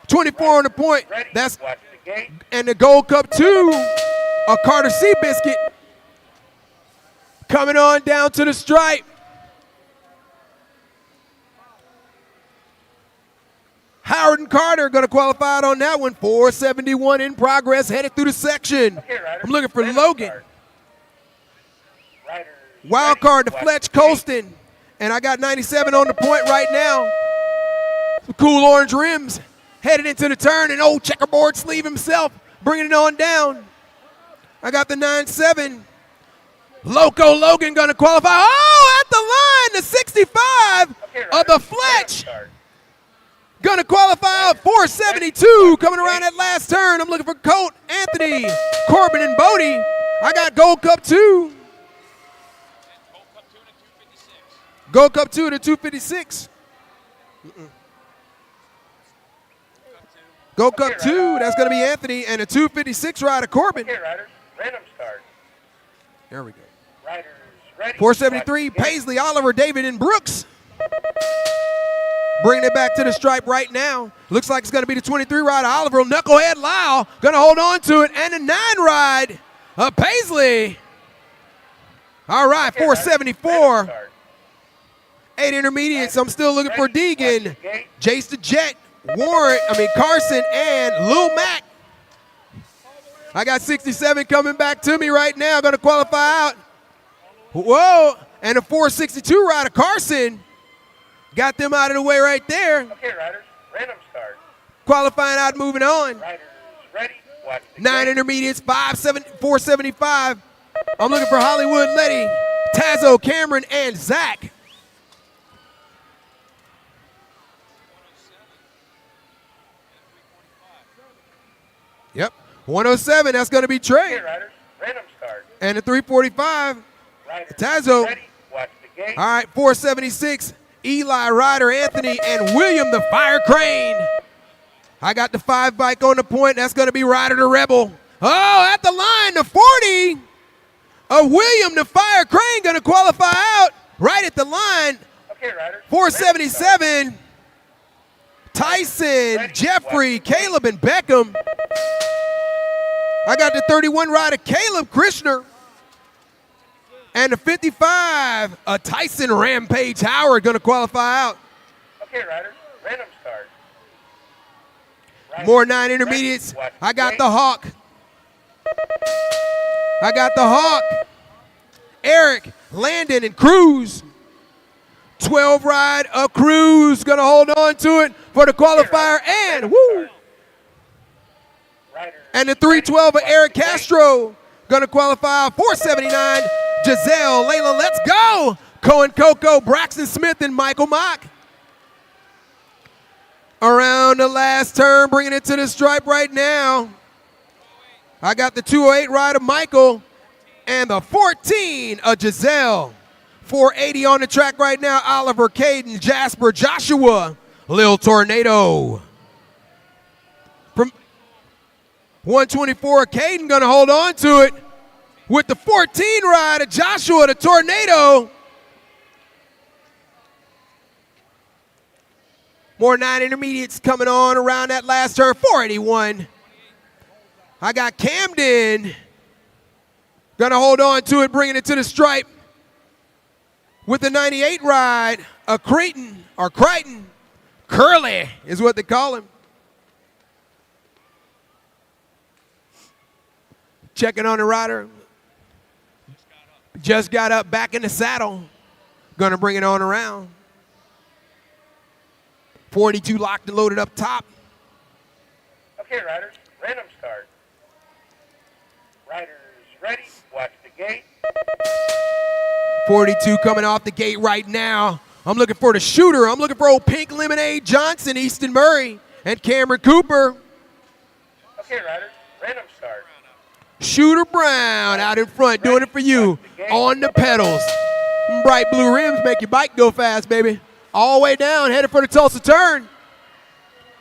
24 on the point. That's and the Gold Cup 2 of Carter Sea Biscuit. Coming on down to the stripe. Howard and Carter going to qualify out on that one. 471 in progress, headed through the section. I'm looking for Logan. Wild card to Fletch Colston And I got 97 on the point right now. Some cool orange rims. Headed into the turn, and old checkerboard sleeve himself, bringing it on down. I got the 9-7. Loco Logan gonna qualify. Oh, at the line, the 65 of the Fletch. Gonna qualify out 472 coming around that last turn. I'm looking for Colt, Anthony, Corbin, and Bodie. I got Gold Cup 2. Gold Cup 2 to 256. Gold Cup 2, that's going to be Anthony, and a 256 rider, Corbin. Okay, riders, random start. There we go. Riders ready. 473, Paisley, Oliver, David, and Brooks. Bringing it back to the stripe right now. Looks like it's going to be the 23 rider, Oliver. Knucklehead Lyle going to hold on to it, and the 9 ride of Paisley. All right, 474. 8 intermediates. I'm still looking for Deegan, Jace the Jet, Carson, and Lil Mac. I got 67 coming back to me right now. Going to qualify out. Whoa, and a 462 rider, Carson. Got them out of the way right there. Okay, riders, random start. Qualifying out, moving on. Riders ready. Watch the 9 gate. intermediates, 475. I'm looking for Hollywood Letty, Tazo, Cameron, and Zach. Yep, 107, that's going to be Trey. Okay, riders, random start. And the 345, Riders Tazo. ready. Watch the gate. All right, 476, Eli, Ryder, Anthony, and William the Fire Crane. I got the 5 bike on the point. That's going to be Ryder the Rebel. Oh, at the line, the 40 of William the Fire Crane going to qualify out right at the line. Okay, riders. 477, Tyson, Jeffrey, Caleb, and Beckham. I got the 31 rider, Caleb Krishner. And the 55, Tyson Rampage Howard going to qualify out. Okay, riders, random start. Riders More 9 intermediates. ready. Watch I got gate. the Hawk. I got the Hawk. Eric, Landon, and Cruz. 12 ride of Cruz. Going to hold on to it for the qualifier. And woo! Riders And the 312 of Eric Castro. Going to qualify out 479. Giselle, Layla, let's go. Cohen Coco, Braxton Smith, and Michael Mock. Around the last turn, bringing it to the stripe right now. I got the 208 rider, Michael, and the 14 of Giselle. 480 on the track right now, Oliver, Caden, Jasper, Joshua, Lil Tornado. From 124, Caden gonna hold on to it with the 14 rider, Joshua, the Tornado. More 9 intermediates coming on around that last turn, 481. I got Camden. Gonna hold on to it, bringing it to the stripe with the 98 ride, a Creighton, or Crichton. Curly is what they call him. Checking on the rider. Just got up, back in the saddle. Gonna bring it on around. 42 locked and loaded up top. Okay, riders, random start. Riders ready. Watch the gate. 42 coming off the gate right now. I'm looking for the shooter. I'm looking for old Pink Lemonade Johnson, Easton Murray, and Cameron Cooper. Okay, riders, random start. Shooter Brown out in front, doing it for you on the pedals. Bright blue rims make your bike go fast, baby. All the way down, headed for the Tulsa turn.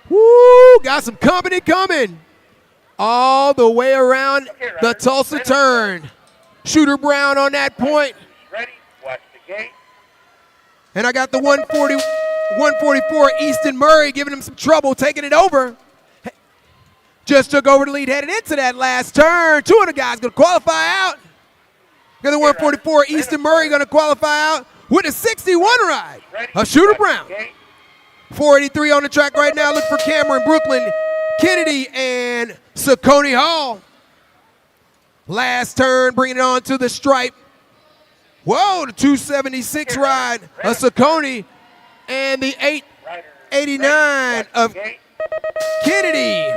Woo, got some company coming. All the way around the Tulsa turn. Shooter Brown on that point. Ready. Watch the gate. And I got the 144 Easton Murray giving him some trouble, taking it over. Just took over the lead, headed into that last turn. 2 of the guys going to qualify out. Got the 144 Easton Murray going to qualify out with a 61 ride of Shooter Brown. 483 on the track right now. Look for Cameron, Brooklyn, Kennedy, and Saucony Hall. Last turn, bringing it on to the stripe. Whoa, the 276 ride of Saccone and the 889 of Kennedy.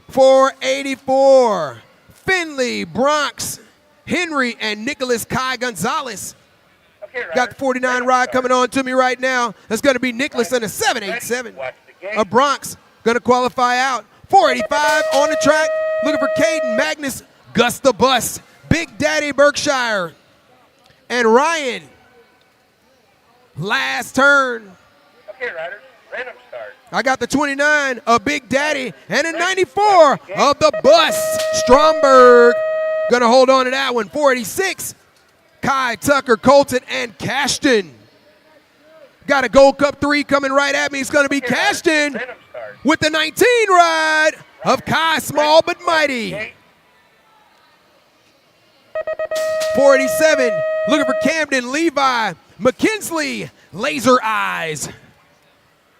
484, Finley, Bronx, Henry, and Nicholas Kai Gonzalez. Got the 49 ride coming on to me right now. That's going to be Nicholas and a 787. A Bronx going to qualify out. 485 on the track. Looking for Caden, Magnus, Gus the Bus, Big Daddy Berkshire, and Ryan. Last turn. Okay, riders, random start. I got the 29 of Big Daddy and a 94 of the Bus. Stromberg going to hold on to that one. 486. Kai, Tucker, Colton, and Cashton. Got a Gold Cup 3 coming right at me. It's going to be Cashton with the 19 ride of Kai, small but mighty. 487, looking for Camden, Levi, McKinsley, Laser Eyes.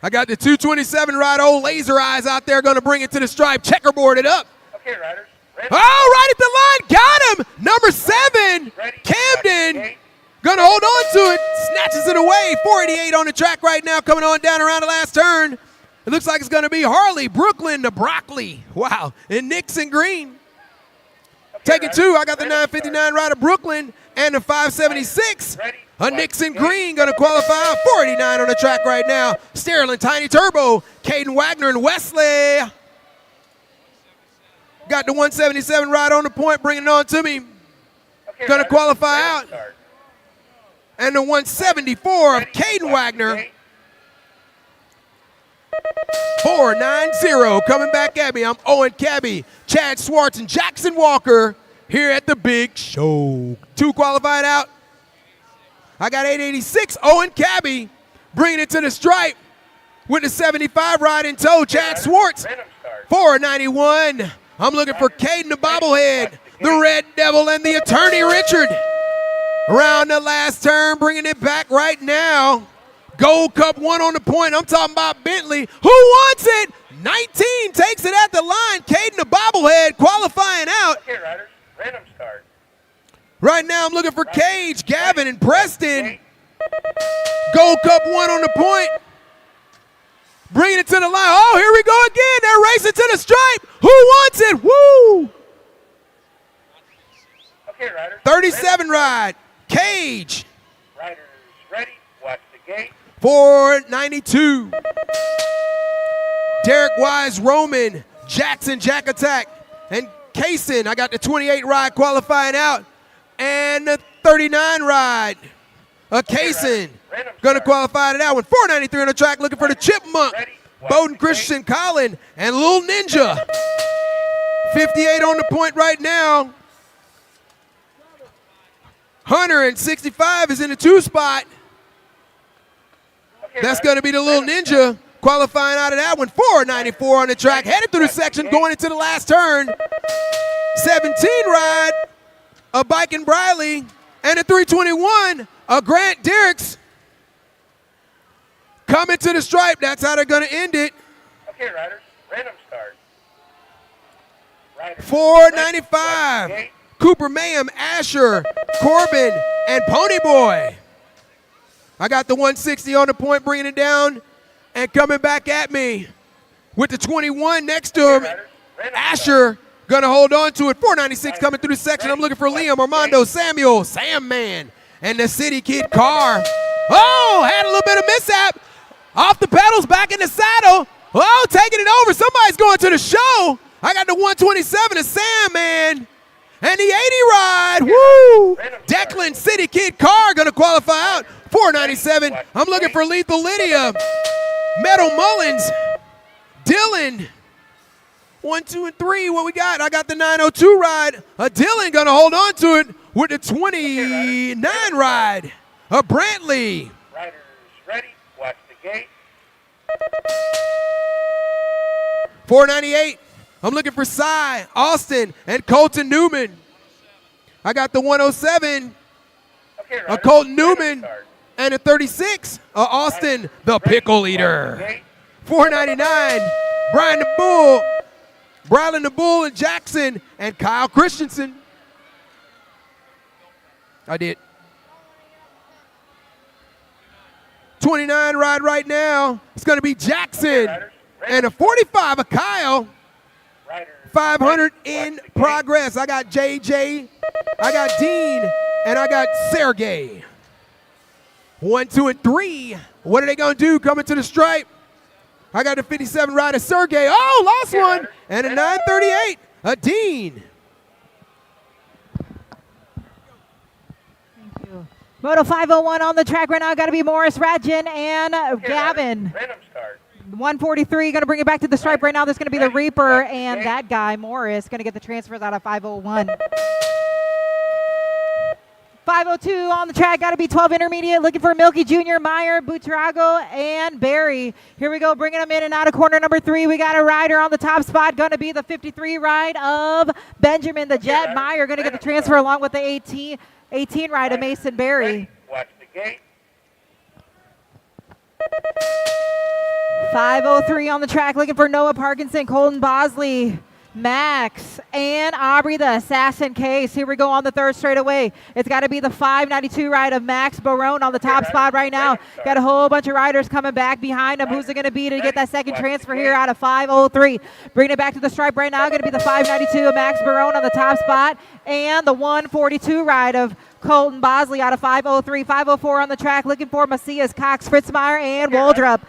I got the 227 ride, old Laser Eyes out there, going to bring it to the stripe, checkerboard it up. Okay, riders. Oh, right at the line, got him! Number 7, Camden, gonna hold on to it, snatches it away. 488 on the track right now, coming on down around the last turn. It looks like it's gonna be Harley, Brooklyn to Broccoli. Wow, and Nixon Green. Taking 2, I got the 959 ride of Brooklyn and the 576. A Nixon Green gonna qualify. 489 on the track right now. Sterling, Tiny Turbo, Caden Wagner, and Wesley. Got the 177 ride on the point, bringing it on to me. Gonna qualify out. And the 174 of Caden Wagner. 490 coming back at me. I'm Owen Cabby, Chad Swartz, and Jackson Walker here at the big show. 2 qualified out. I got 886, Owen Cabby, bringing it to the stripe with the 75 ride in tow. Chad Swartz, 491. I'm looking for Caden the bobblehead, the Red Devil, and the Attorney Richard. Around the last turn, bringing it back right now. Gold Cup 1 on the point. I'm talking about Bentley. Who wants it? 19 takes it at the line. Caden the bobblehead qualifying out. Okay, riders, random start. Right now, I'm looking for Cage, Gavin, and Preston. Gold Cup 1 on the point. Bringing it to the line. Oh, here we go again. They're racing to the stripe. Who wants it? Woo! Okay, riders. 37 ride. Cage. Riders ready. Watch the gate. 492. Derek Wise, Roman, Jackson, Jack Attack, and Kaysen. I got the 28 ride qualifying out. And the 39 ride. Kaysen. Going to qualify to that one. 493 on the track, looking for the Chipmunk. Bowden Christensen, Colin, and Lil Ninja. 58 on the point right now. Hunter and 65 is in the 2 spot. That's going to be the Lil Ninja qualifying out of that one. 494 on the track, headed through the section, going into the last turn. 17 ride, a Bike and Briley, and a 321, a Grant Derricks. Coming to the stripe, that's how they're going to end it. Okay, riders, random start. 495, Cooper Mayhem, Asher, Corbin, and Ponyboy. I got the 160 on the point, bringing it down, and coming back at me with the 21 next to him. Asher gonna hold on to it. 496 coming through the section. I'm looking for Liam, Armando, Samuel, Sam Man, and the City Kid car. Oh, had a little bit of mishap. Off the pedals, back in the saddle. Oh, taking it over. Somebody's going to the show. I got the 127 of Sam Man. And the 80 ride, woo! Declan City Kid car gonna qualify out. 497. I'm looking for Lethal Lydia, Metal Mullins, Dylan. 1, 2, and 3. What we got? I got the 902 ride. Dylan gonna hold on to it with the 29 ride. Brantley. Riders ready. Watch the gate. 498. I'm looking for Cy, Austin, and Colton Newman. I got the 107, a Colton Newman, and a 36, Austin, the Pickle Eater. 499, Brian the Bull, Brylan the Bull, and Jackson, and Kyle Christensen. I did. 29 ride right now. It's going to be Jackson. And a 45 of Kyle. 500 in progress. I got JJ, I got Dean, and I got Sergey. 1, 2, and 3. What are they going to do coming to the stripe? I got a 57 rider, Sergey. Oh, lost one. And a 938, a Dean. Thank you. Moto 501 on the track right now. Got to be Morris, Radjin, and Gavin. 143 going to bring it back to the stripe right now. There's going to be the Reaper and that guy, Morris, going to get the transfers out of 501. 502 on the track, got to be 12 intermediate, looking for Milky Jr., Meyer, Buitrago, and Barry. Here we go, bringing them in and out of corner number 3. We got a rider on the top spot, going to be the 53 ride of Benjamin the Jet. Meyer going to get the transfer along with the 18 ride of Mason Barry. Watch the gate. 503 on the track, looking for Noah Parkinson, Colton Bosley, Max, and Aubrey the Assassin Case. Here we go on the third straightaway. It's got to be the 592 ride of Max Barone on the top spot right now. Got a whole bunch of riders coming back behind him. Who's it going to be to get that second transfer here out of 503? Bringing it back to the stripe right now. Going to be the 592 of Max Barone on the top spot. And the 142 ride of Colton Bosley out of 503. 504 on the track, looking for Macias, Cox, Fritzmeyer, and Waldrop.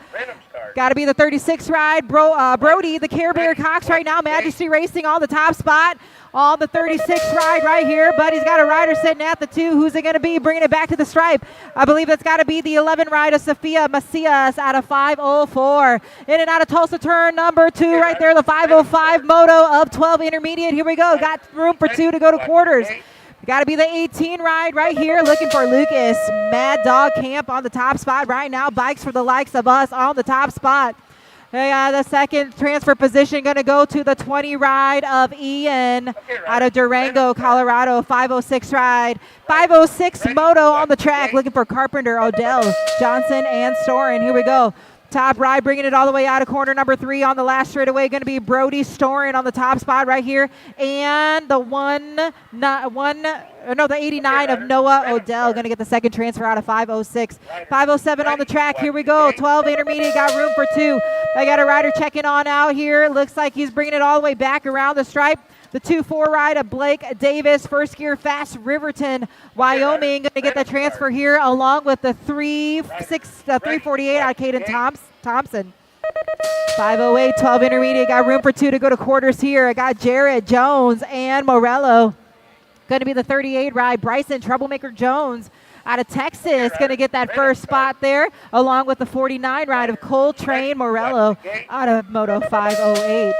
Got to be the 36 ride, Brody, the Care Bear Cox right now. Majesty Racing on the top spot on the 36 ride right here. But he's got a rider sitting at the 2. Who's it going to be? Bringing it back to the stripe. I believe it's got to be the 11 ride of Sophia Macias out of 504. In and out of Tulsa turn number 2 right there. The 505 moto of 12 intermediate. Here we go. Got room for 2 to go to quarters. Got to be the 18 ride right here, looking for Lucas Mad Dog Camp on the top spot right now. Bikes for the likes of us on the top spot. The second transfer position going to go to the 20 ride of Ian out of Durango, Colorado. 506 ride. 506 moto on the track, looking for Carpenter, Odell, Johnson, and Storin. Here we go. Top ride, bringing it all the way out of corner number 3 on the last straightaway. Going to be Brody Storin on the top spot right here. And the 89 of Noah Odell. Going to get the second transfer out of 506. 507 on the track. Here we go. 12 intermediate, got room for 2. I got a rider checking on out here. Looks like he's bringing it all the way back around the stripe. The 2-4 ride of Blake Davis, First Gear Fast, Riverton, Wyoming. Going to get the transfer here along with the 348 out of Caden Thompson. 508, 12 intermediate. Got room for 2 to go to quarters here. I got Jared Jones and Morello. Going to be the 38 ride. Bryson Troublemaker Jones out of Texas. Going to get that first spot there along with the 49 ride of Coltrane Morello out of Moto 508.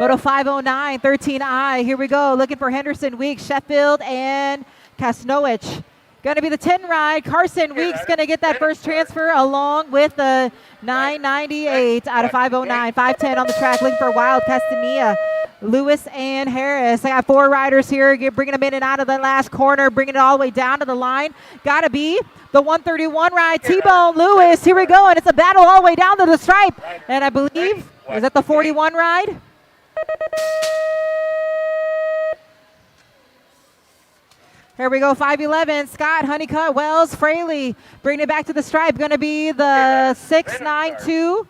Moto 509, 13I. Here we go. Looking for Henderson Weeks, Sheffield, and Kasnowich. Going to be the 10 ride. Carson Weeks going to get that first transfer along with the 998 out of 509. 510 on the track. Looking for Wild Castanilla, Lewis, and Harris. I got 4 riders here. Bringing them in and out of the last corner. Bringing it all the way down to the line. Got to be the 131 ride. T-Bone Lewis. Here we go. And it's a battle all the way down to the stripe. And I believe, is that the 41 ride? Here we go, 511, Scott, Honeycutt, Wells, Fraley. Bringing it back to the stripe, going to be the 692.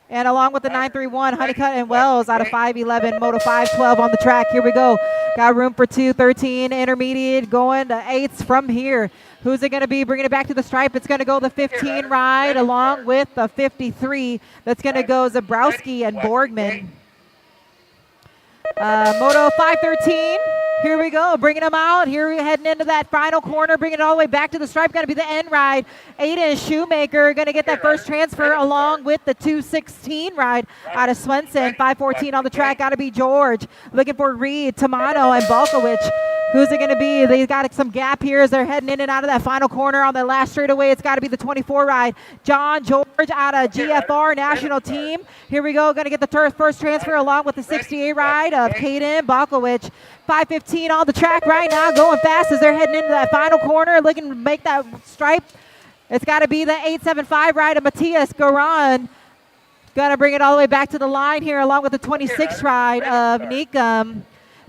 And along with the 931, Honeycutt and Wells out of 511, Moto 512 on the track. Here we go. Got room for 2, 13 intermediate, going to 8s from here. Who's it going to be? Bringing it back to the stripe. It's going to go the 15 ride along with the 53. That's going to go Zabrowski and Borgman. Moto 513. Here we go, bringing them out. Here we're heading into that final corner, bringing it all the way back to the stripe. Going to be the end ride. Aiden Shoemaker going to get that first transfer along with the 216 ride out of Swenson. 514 on the track. Got to be George. Looking for Reed, Tamano, and Balkowicz. Who's it going to be? They got some gap here as they're heading in and out of that final corner on the last straightaway. It's got to be the 24 ride. John George out of GFR National Team. Here we go. Going to get the first transfer along with the 68 ride of Caden Balkowicz. 515 on the track right now, going fast as they're heading into that final corner, looking to make that stripe. It's got to be the 875 ride of Matthias Garan. Going to bring it all the way back to the line here along with the 26 ride of Nikum.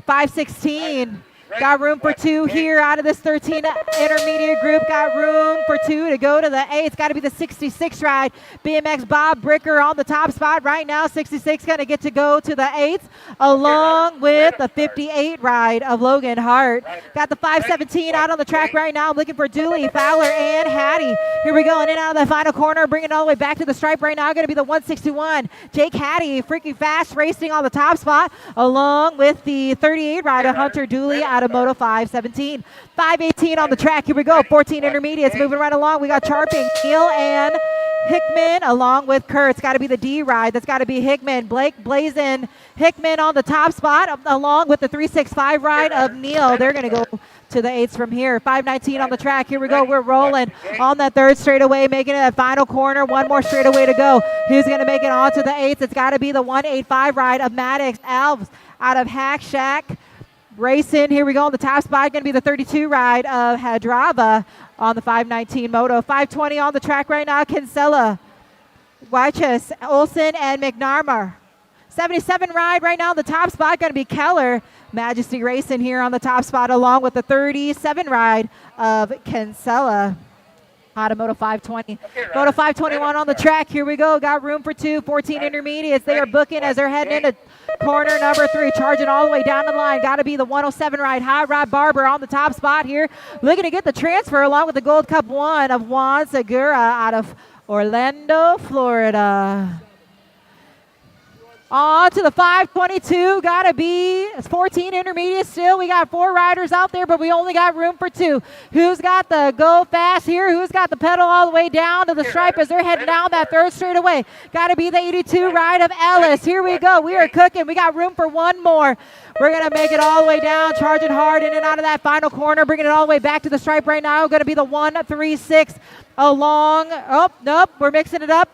516. Got room for 2 here out of this 13 intermediate group. Got room for 2 to go to the 8. It's got to be the 66 ride. BMX Bob Bricker on the top spot right now. 66 going to get to go to the 8th along with the 58 ride of Logan Hart. Got the 517 out on the track right now. I'm looking for Dooley, Fowler, and Hattie. Here we go, in and out of the final corner. Bringing it all the way back to the stripe right now. Going to be the 161. Jake Hattie, freaking fast racing on the top spot along with the 38 ride of Hunter Dooley out of Moto 517. 518 on the track. Here we go. 14 intermediates moving right along. We got Charping, Neal, and Hickman along with Kurt. It's got to be the D ride. That's got to be Hickman. Blake Blazin Hickman on the top spot along with the 365 ride of Neal. They're going to go to the 8s from here. 519 on the track. Here we go. We're rolling on that third straightaway, making it that final corner. One more straightaway to go. Who's going to make it onto the 8s? It's got to be the 185 ride of Maddox Alves out of Hack Shack Racing. Here we go on the top spot. Going to be the 32 ride of Hadrava on the 519 moto. 520 on the track right now. Kinsella, Weichus, Olson, and McNarmar. 77 ride right now on the top spot. Going to be Keller. Majesty Racing here on the top spot along with the 37 ride of Kinsella. Out of Moto 520. Moto 521 on the track. Here we go. Got room for 2. 14 intermediates. They are booking as they're heading into corner number 3. Charging all the way down the line. Got to be the 107 ride. Hot Rod Barber on the top spot here. Looking to get the transfer along with the Gold Cup 1 of Juan Segura out of Orlando, Florida. On to the 522, gotta be 14 intermediate still. We got 4 riders out there, but we only got room for 2. Who's got the go fast here? Who's got the pedal all the way down to the stripe as they're heading down that third straightaway? Gotta be the 82 ride of Ellis. Here we go. We are cooking. We got room for 1 more. We're gonna make it all the way down, charging hard in and out of that final corner, bringing it all the way back to the stripe right now. Gonna be the 136 along. Oh, nope, we're mixing it up.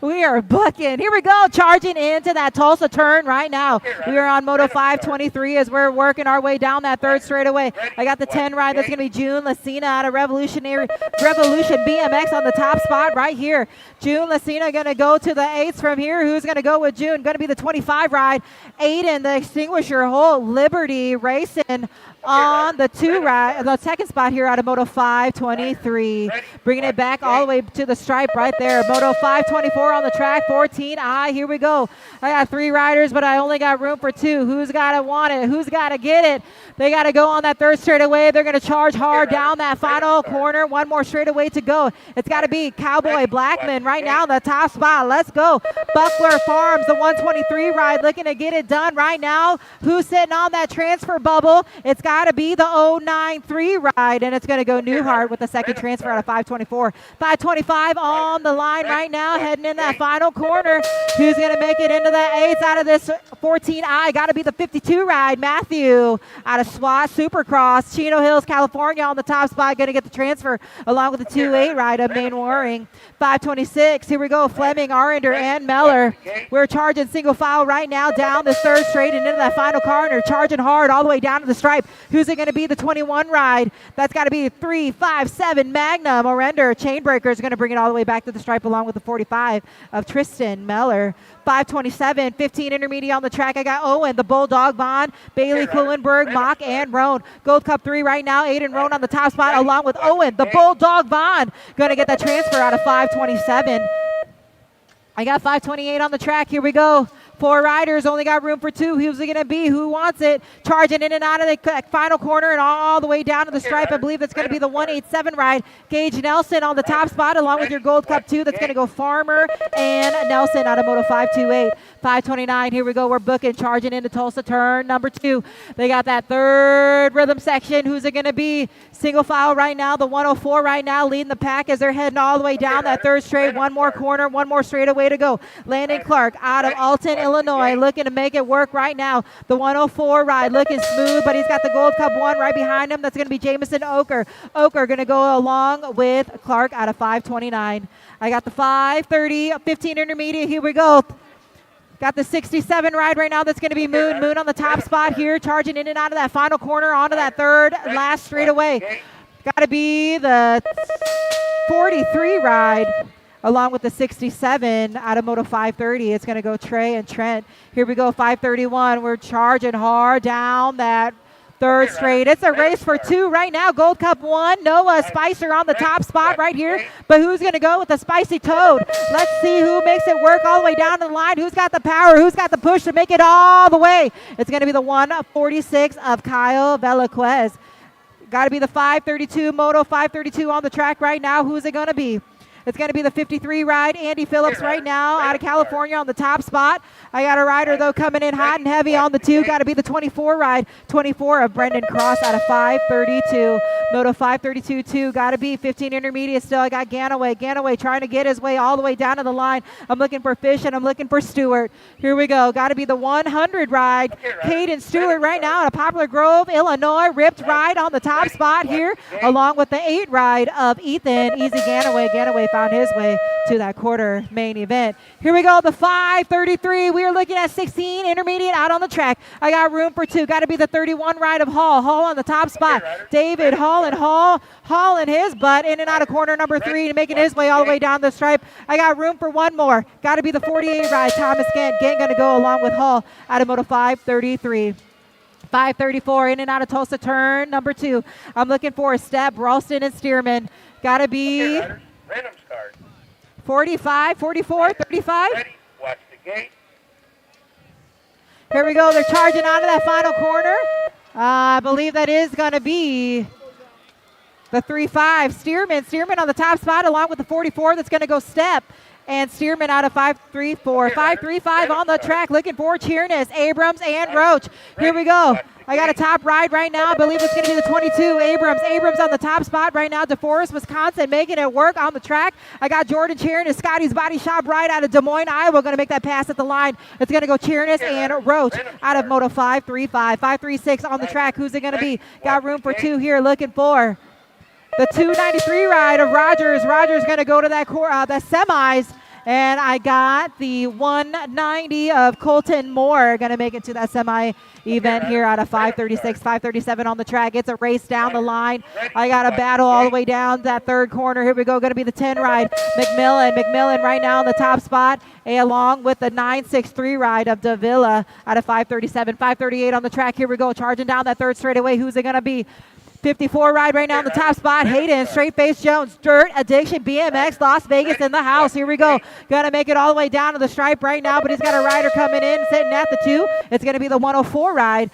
We are booking. Here we go, charging into that Tulsa turn right now. We are on Moto 523 as we're working our way down that third straightaway. I got the 10 ride. That's going to be June Lucina out of Revolution BMX on the top spot right here. June Lucina going to go to the 8s from here. Who's going to go with June? Going to be the 25 ride. Aiden, the Extinguisher Hole, Liberty Racing on the 2 ride, the second spot here out of Moto 523. Bringing it back all the way to the stripe right there. Moto 524 on the track, 14. Here we go. I got 3 riders, but I only got room for 2. Who's got to want it? Who's got to get it? They got to go on that third straightaway. They're going to charge hard down that final corner. 1 more straightaway to go. It's got to be Cowboy Blackman right now in the top spot. Let's go. Buckler Farms, the 123 ride, looking to get it done right now. Who's sitting on that transfer bubble? It's got to be the 093 ride, and it's going to go Newhart with the second transfer out of 524. 525 on the line right now, heading in that final corner. Who's going to make it into the 8s out of this 14I? Got to be the 52 ride. Matthew out of SWAT Supercross, Chino Hills, California on the top spot, going to get the transfer along with the 2-8 ride of Main Waring. 526, here we go, Fleming, Arender, and Meller. We're charging single file right now down this third straight and into that final corner, charging hard all the way down to the stripe. Who's it going to be? The 21 ride. That's got to be 357 Magnum. Arender, Chainbreaker is going to bring it all the way back to the stripe along with the 45 of Tristan Meller. 527, 15 intermediate on the track. I got Owen, the Bulldog Bond, Bailey Kuhlenberg, Mock, and Roan. Gold Cup 3 right now. Aiden Roan on the top spot along with Owen, the Bulldog Bond. Going to get that transfer out of 527. I got 528 on the track. Here we go. 4 riders, only got room for 2. Who's it going to be? Who wants it? Charging in and out of the final corner and all the way down to the stripe. I believe that's going to be the 187 ride. Gage Nelson on the top spot along with your Gold Cup 2. That's going to go Farmer and Nelson out of Moto 528. 529, here we go. We're booking, charging into Tulsa turn number 2. They got that third rhythm section. Who's it going to be? Single file right now. The 104 right now leading the pack as they're heading all the way down that third straight. 1 more corner, 1 more straightaway to go. Landon Clark out of Alton, Illinois, looking to make it work right now. The 104 ride looking smooth, but he's got the Gold Cup 1 right behind him. That's going to be Jamison Oker. Oker going to go along with Clark out of 529. I got the 530, 15 intermediate. Here we go. Got the 67 ride right now. That's going to be Moon. Moon on the top spot here, charging in and out of that final corner onto that third last straightaway. Got to be the 43 ride, along with the 67 out of Moto 530. It's going to go Trey and Trent. Here we go, 531. We're charging hard down that third straight. It's a race for two right now. Gold Cup 1. Noah Spicer on the top spot right here. But who's going to go with the Spicy Toad? Let's see who makes it work all the way down to the line. Who's got the power? Who's got the push to make it all the way? It's going to be the 146 of Kyle Velasquez. Got to be the 532, Moto 532 on the track right now. Who's it going to be? It's going to be the 53 ride, Andy Phillips right now out of California on the top spot. I got a rider, though, coming in hot and heavy on the 2. Got to be the 24 ride, 24 of Brendan Cross out of 532. Moto 532, 2. Got to be 15 intermediate still. I got Ganaway. Ganaway trying to get his way all the way down to the line. I'm looking for Fish, and I'm looking for Stewart. Here we go. Got to be the 100 ride, Caden Stewart right now out of Poplar Grove, Illinois. Ripped ride on the top spot here, along with the 8 ride of Ethan Easy Ganaway. Ganaway found his way to that quarter main event. Here we go, the 533. We are looking at 16 intermediate out on the track. I got room for 2. Got to be the 31 ride of Hall. Hall on the top spot. David Hall and Hall in his butt in and out of corner number 3, making his way all the way down the stripe. I got room for 1 more. Got to be the 48 ride. Thomas Gant. Gant going to go along with Hall out of Moto 533. 534 in and out of Tulsa turn number 2. I'm looking for a step. Ralston and Stearman. Got to be 45, 44, 35. Watch the gate. Here we go. They're charging onto that final corner. I believe that is going to be the 35. Stearman on the top spot along with the 44. That's going to go step. And Stearman out of 534. 535 on the track. Looking for Cheerness, Abrams, and Roach. Here we go. I got a top ride right now. I believe it's going to be the 22. Abrams on the top spot right now. DeForest, Wisconsin, making it work on the track. I got Jordan Cheerness, Scotty's Body Shop right out of Des Moines, Iowa. Going to make that pass at the line. It's going to go Cheerness and Roach out of Moto 535. 536 on the track. Who's it going to be? Got room for 2 here. Looking for the 293 ride of Rogers. Rogers going to go to that semis. And I got the 190 of Colton Moore going to make it to that semi event here out of 536, 537 on the track. It's a race down the line. I got a battle all the way down that third corner. Here we go. Going to be the 10 ride. McMillan right now in the top spot, along with the 963 ride of Davila out of 537, 538 on the track. Here we go. Charging down that third straightaway. Who's it going to be? 54 ride right now in the top spot. Hayden, Straight Face Jones, Dirt Addiction, BMX, Las Vegas in the house. Here we go. Got to make it all the way down to the stripe right now, but he's got a rider coming in, sitting at the 2. It's going to be the 104 ride.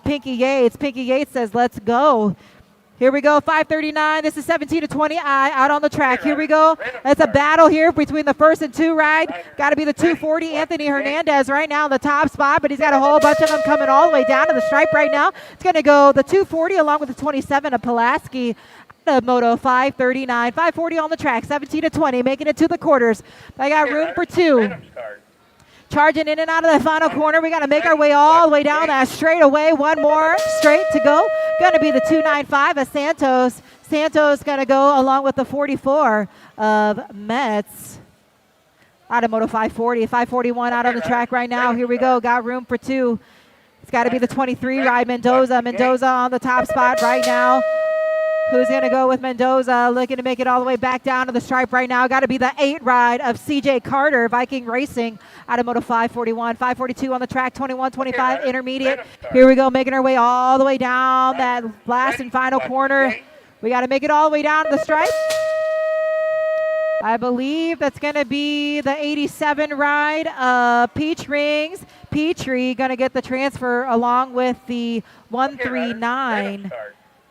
Pinky Yates. Pinky Yates says, let's go. Here we go, 539. This is 17 to 20 out on the track. Here we go. It's a battle here between the 1st and 2 ride. Got to be the 240, Anthony Hernandez right now in the top spot, but he's got a whole bunch of them coming all the way down to the stripe right now. It's going to go the 240 along with the 27 of Pulaski. Moto 539, 540 on the track, 17 to 20, making it to the quarters. I got room for 2. Charging in and out of the final corner. We got to make our way all the way down that straightaway. 1 more straight to go. Going to be the 295 of Santos. Santos going to go along with the 44 of Metz. Out of Moto 540. 541 out on the track right now. Here we go. Got room for 2. It's got to be the 23 ride, Mendoza. Mendoza on the top spot right now. Who's going to go with Mendoza? Looking to make it all the way back down to the stripe right now. Got to be the 8 ride of CJ Carter, Viking Racing, out of Moto 541. 542 on the track, 21, 25 intermediate. Here we go, making our way all the way down that last and final corner. We got to make it all the way down to the stripe. I believe that's going to be the 87 ride. Peach Rings. Petrie going to get the transfer along with the 139.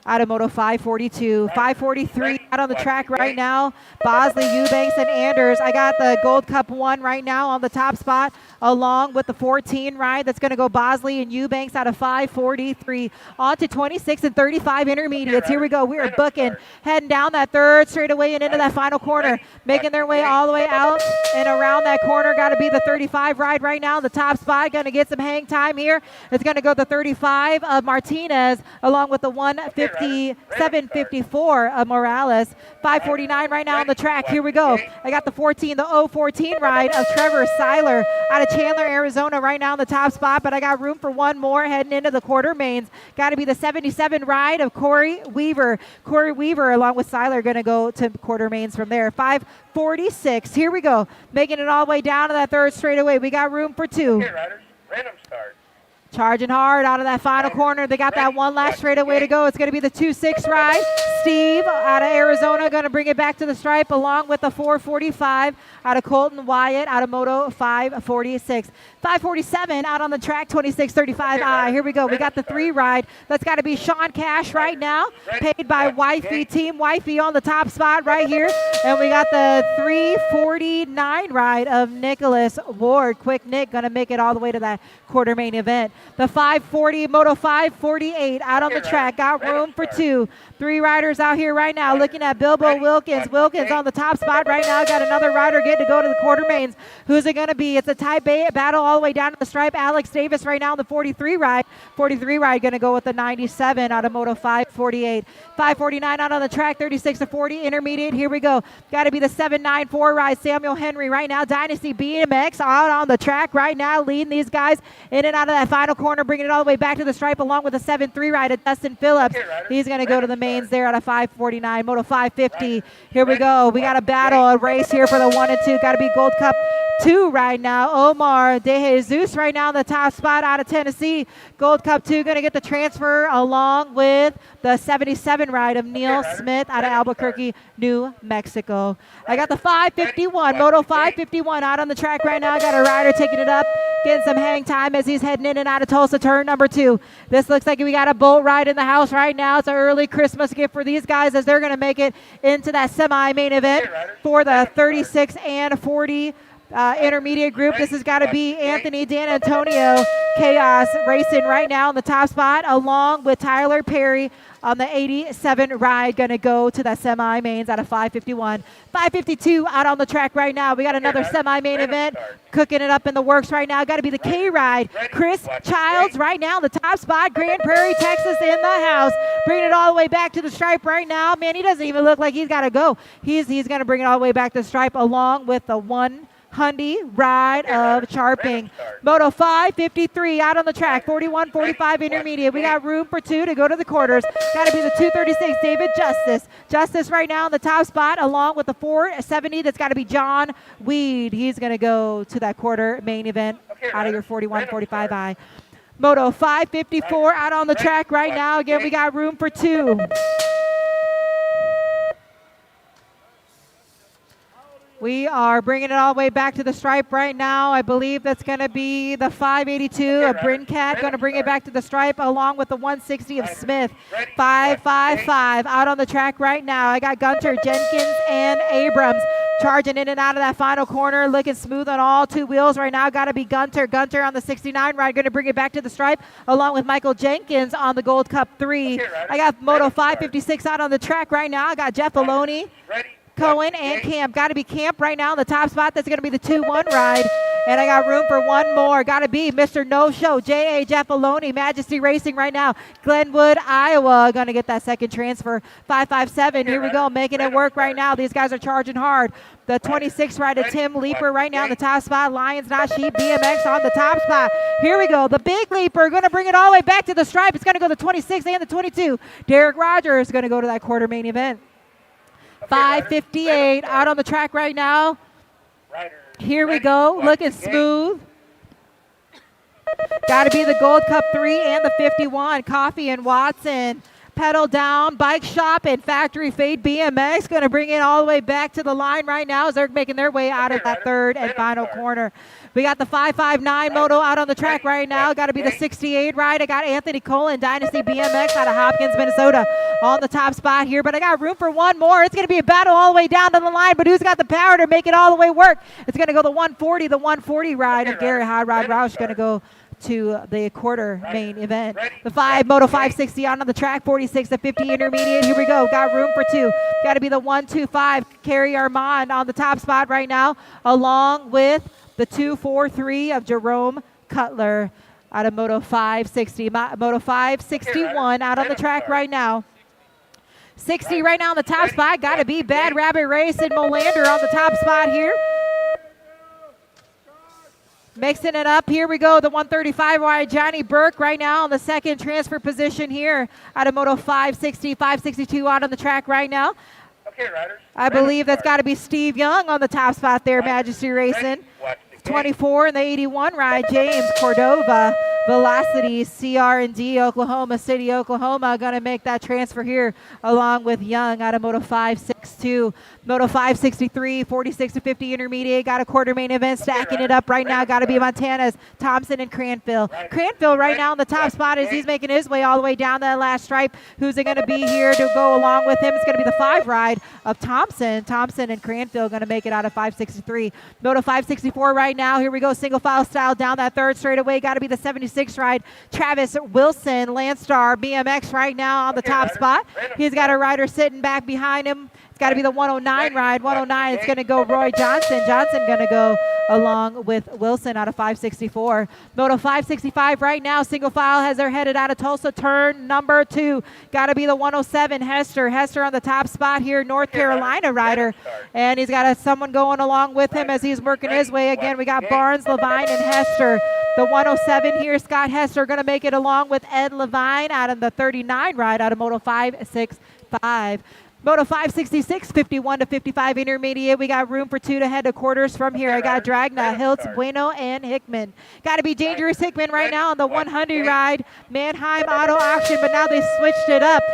Out of Moto 542. 543 out on the track right now. Bosley, Eubanks, and Anders. I got the Gold Cup 1 right now on the top spot, along with the 14 ride. That's going to go Bosley and Eubanks out of 543. On to 26 and 35 intermediates. Here we go. We are booking, heading down that third straightaway and into that final corner. Making their way all the way out and around that corner. Got to be the 35 ride right now on the top spot. Going to get some hang time here. It's going to go the 35 of Martinez, along with the 150. 754 of Morales. Nicholas. 5:49 right now on the track. Here we go. I got the 14, the 014 ride of Trevor Seiler out of Chandler, Arizona right now in the top spot, but I got room for one more heading into the quarter mains. Got to be the 77 ride of Corey Weaver. Corey Weaver along with Seiler going to go to quarter mains from there. 5:46. Here we go. Making it all the way down to that third straightaway. We got room for two. Okay, riders, random start. Charging hard out of that final corner. They got that one last straightaway to go. It's going to be the 2-6 ride. Steve out of Arizona going to bring it back to the stripe along with the 445 out of Colton Wyatt out of Moto 546. 547 out on the track, 2635I. Here we go. We got the 3 ride. That's got to be Sean Cash right now, paid by Wifey, Team Wifey on the top spot right here. And we got the 349 ride of Nicholas Ward. Quick Nick going to make it all the way to that quarter main event. The 540, Moto 548 out on the track. Got room for 2. 3 riders out here right now looking at Bilbo Wilkins. Wilkins on the top spot right now. Got another rider getting to go to the quarter mains. Who's it going to be? It's a tie battle all the way down to the stripe. Alex Davis right now on the 43 ride. 43 ride going to go with the 97 out of Moto 548. 549 out on the track. 36 to 40 intermediate. Here we go. Got to be the 794 ride. Samuel Henry right now. Dynasty BMX out on the track right now, leading these guys in and out of that final corner, bringing it all the way back to the stripe along with the 7-3 ride of Dustin Phillips. He's going to go to the mains there out of 549. Moto 550. Here we go. We got a battle, a race here for the 1 and 2. Got to be Gold Cup 2 right now. Omar De Jesus right now in the top spot out of Tennessee. Gold Cup 2 going to get the transfer along with the 77 ride of Neil Smith out of Albuquerque, New Mexico. I got the 551, Moto 551 out on the track right now. I got a rider taking it up, getting some hang time as he's heading in and out of Tulsa, turn number 2. This looks like we got a boat ride in the house right now. It's an early Christmas gift for these guys as they're going to make it into that semi-main event for the 36 and 40 intermediate group. This has got to be Anthony D'Antonio Chaos racing right now in the top spot along with Tyler Perry on the 87 ride, going to go to that semi-mains out of 551. 552 out on the track right now. We got another semi-main event cooking it up in the works right now. Got to be the K-Ride. Chris Childs right now in the top spot. Grand Prairie, Texas in the house. Bringing it all the way back to the stripe right now. Man, he doesn't even look like he's got to go. He's going to bring it all the way back to the stripe along with the 1 Hyundai ride of Charping. Moto 553 out on the track. 41-45 intermediate. We got room for 2 to go to the quarters. Got to be the 236 David Justice. Justice right now in the top spot along with the 470. That's got to be John Weed. He's going to go to that quarter main event out of your 41-45I. Moto 554 out on the track right now. Again, we got room for 2. We are bringing it all the way back to the stripe right now. I believe that's going to be the 582 of Brincat, going to bring it back to the stripe along with the 160 of Smith. 555 out on the track right now. I got Gunter, Jenkins, and Abrams charging in and out of that final corner, looking smooth on all 2 wheels right now. Got to be Gunter. Gunter on the 69 ride, going to bring it back to the stripe along with Michael Jenkins on the Gold Cup 3. I got Moto 556 out on the track right now. I got Jeff Aloni, Cohen, and Camp. Got to be Camp right now in the top spot. That's going to be the 2-1 ride. And I got room for one more. Got to be Mr. No Show, J.A. Jeffaloni, Majesty Racing right now. Glenwood, Iowa, going to get that second transfer. 557, here we go, making it work right now. These guys are charging hard. The 26 ride of Tim Leaper right now in the top spot. Lions Not Sheep BMX on the top spot. Here we go. The big leaper going to bring it all the way back to the stripe. It's going to go the 26 and the 22. Derek Rogers going to go to that quarter main event. 558 out on the track right now. Here we go, looking smooth. Got to be the Gold Cup 3 and the 51. Coffee and Watson. Pedal down, Bike Shop and Factory Fade BMX going to bring it all the way back to the line right now as they're making their way out of that third and final corner. We got the 559 moto out on the track right now. Got to be the 68 ride. I got Anthony Colin, Dynasty BMX out of Hopkins, Minnesota on the top spot here. But I got room for one more. It's going to be a battle all the way down to the line. But who's got the power to make it all the way work? It's going to go the 140 ride. And Gary Hot Rod Roush going to go to the quarter main event. The 5 Moto 560 on the track, 46 to 50 intermediate. Here we go. Got room for two. Got to be the 125 Kerry Armand on the top spot right now, along with the 243 of Jerome Cutler out of Moto 560. Moto 561 out on the track right now. 60 right now on the top spot. Got to be Bad Rabbit Racing Molander on the top spot here. Mixing it up. Here we go. The 135 wide Johnny Burke right now on the second transfer position here out of Moto 560, 562 out on the track right now. Okay, riders. I believe that's got to be Steve Young on the top spot there, Majesty Racing. 24 in the 81 ride, James Cordova, Velocity, CR&D, Oklahoma City, Oklahoma, going to make that transfer here along with Young out of Moto 562. Moto 563, 46 to 50 intermediate, got a quarter main event, stacking it up right now, got to be Montana's Thompson and Cranfield. Cranfield right now on the top spot as he's making his way all the way down that last stripe. Who's it going to be here to go along with him? It's going to be the 5 ride of Thompson. Thompson and Cranfield going to make it out of 563. Moto 564 right now. Here we go, single file style down that third straightaway. Got to be the 76 ride. Travis Wilson, Landstar BMX right now on the top spot. He's got a rider sitting back behind him. It's got to be the 109 ride. 109, it's going to go Roy Johnson. Johnson going to go along with Wilson out of 564. Moto 565 right now. Single file as they're headed out of Tulsa. Turn number 2. Got to be the 107 Hester. Hester on the top spot here. North Carolina rider. And he's got someone going along with him as he's working his way. Again, we got Barnes, Levine, and Hester. The 107 here, Scott Hester going to make it along with Ed Levine out of the 39 ride out of Moto 565. Moto 566, 51 to 55 intermediate. We got room for 2 to head to quarters from here. I got Dragna, Hiltz, Bueno, and Hickman. Got to be Dangerous Hickman right now on the 100 ride. Mannheim Auto Auction, but now they switched it up.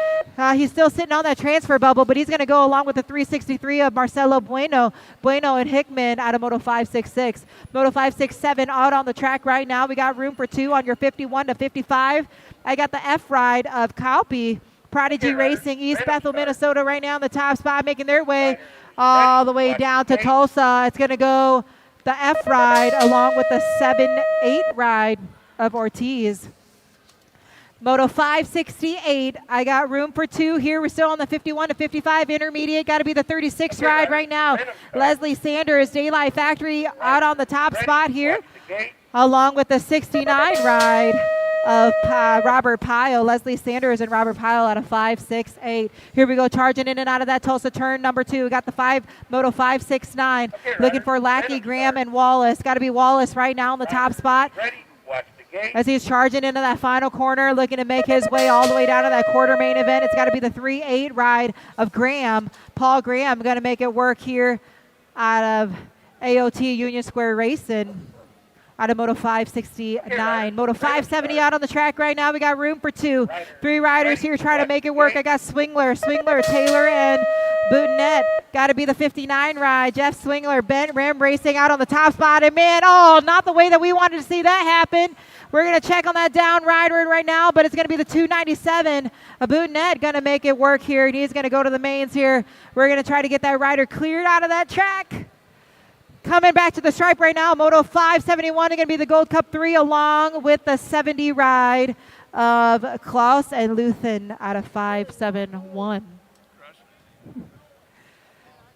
He's still sitting on that transfer bubble, but he's going to go along with the 363 of Marcelo Bueno. Bueno and Hickman out of Moto 566. Moto 567 out on the track right now. We got room for 2 on your 51 to 55. I got the F ride of Calpe. Prodigy Racing, East Bethel, Minnesota right now in the top spot, making their way all the way down to Tulsa. It's going to go the F ride along with the 7-8 ride of Ortiz. Moto 568, I got room for 2 here. We're still on the 51 to 55 intermediate. Got to be the 36 ride right now. Leslie Sanders, Daylight Factory out on the top spot here, along with the 69 ride of Robert Pyle. Leslie Sanders and Robert Pyle out of 568. Here we go, charging in and out of that Tulsa turn number 2. We got the Moto 569. Looking for Lackey, Graham, and Wallace. Got to be Wallace right now on the top spot. As he's charging into that final corner, looking to make his way all the way down to that quarter main event. It's got to be the 3-8 ride of Graham. Paul Graham going to make it work here out of AOT Union Square Racing. Out of Moto 569. Moto 570 out on the track right now. We got room for 2. 3 riders here trying to make it work. I got Swingler, Taylor, and Boutonette. Got to be the 59 ride. Jeff Swingler, Bent Rim Racing out on the top spot. And man, not the way that we wanted to see that happen. We're going to check on that down rider right now, but it's going to be the 297. Boutonette going to make it work here, and he's going to go to the mains here. We're going to try to get that rider cleared out of that track. Coming back to the stripe right now, Moto 571 is going to be the Gold Cup 3 along with the 70 ride of Klaus and Luthen out of 571.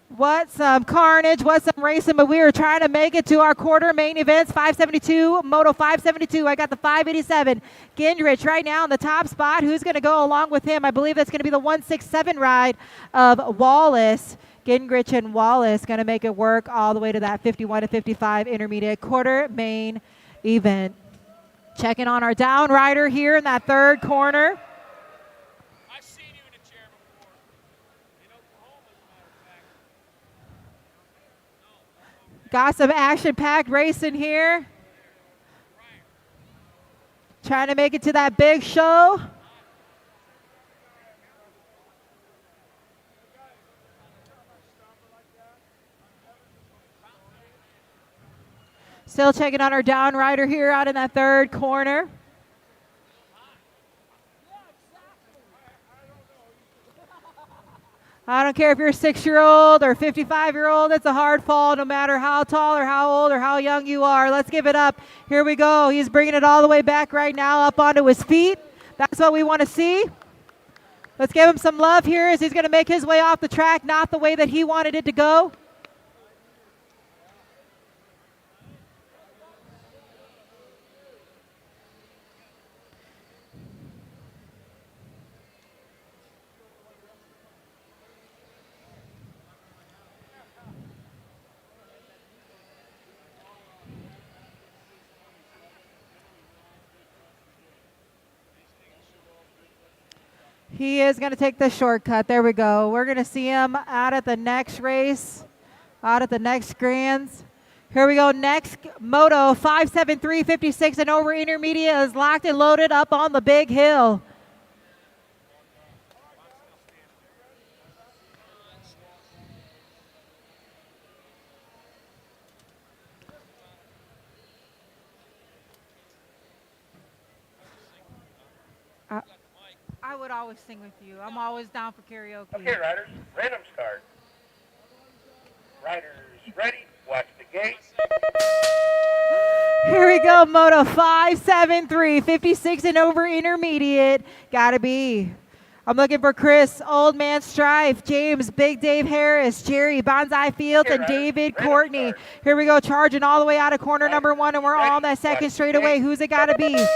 What some carnage, what some racing, but we were trying to make it to our quarter main events. 572, Moto 572. I got the 587. Gingrich right now in the top spot. Who's going to go along with him? I believe that's going to be the 167 ride of Wallace. Gingrich and Wallace going to make it work all the way to that 51 to 55 intermediate quarter main event. Checking on our down rider here in that third corner. I've seen you in a chair before. In Oklahoma, as a matter of fact. Got some action-packed racing here. Trying to make it to that big show. Still checking on our down rider here out in that third corner. I don't care if you're a 6-year-old or 55-year-old. It's a hard fall no matter how tall or how old or how young you are. Let's give it up. Here we go. He's bringing it all the way back right now up onto his feet. That's what we want to see. Let's give him some love here as he's going to make his way off the track, not the way that he wanted it to go. He is going to take the shortcut. There we go. We're going to see him out at the next race, out at the next Grands. Here we go. Next moto, 573, 56 and over intermediate is locked and loaded up on the big hill. I would always sing with you. I'm always down for karaoke. Okay, riders, random start. Riders ready, watch the gate. Here we go, moto 573, 56 and over intermediate. Gotta be. I'm looking for Chris, Old Man Strife, James, Big Dave Harris, Jerry, Bonsai Fields, and David Courtney. Here we go, charging all the way out of corner number 1, and we're on that second straightaway. Who's it gotta be?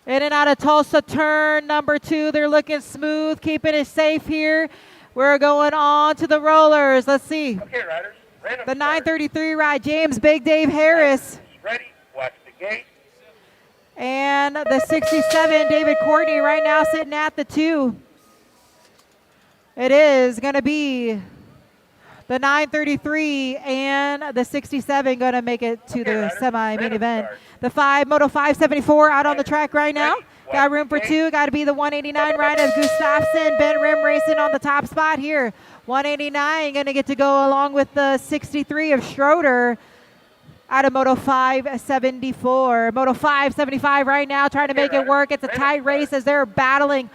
In and out of Tulsa, turn number 2. They're looking smooth, keeping it safe here. We're going on to the rollers. Let's see. Okay, riders, random The 933 ride, James Big Dave Harris. ready, watch the gate. And the 67, David Courtney, right now sitting at the 2. It is going to be the 933 and the 67 going to make it to the semi-main event. The Moto 574 out on the track right now. Got room for 2. Got to be the 189 ride of Gustafson. Bent Rim racing on the top spot here. 189 going to get to go along with the 63 of Schroeder out of Moto 574. Moto 575 right now trying to make it work. It's a tight race as they're battling.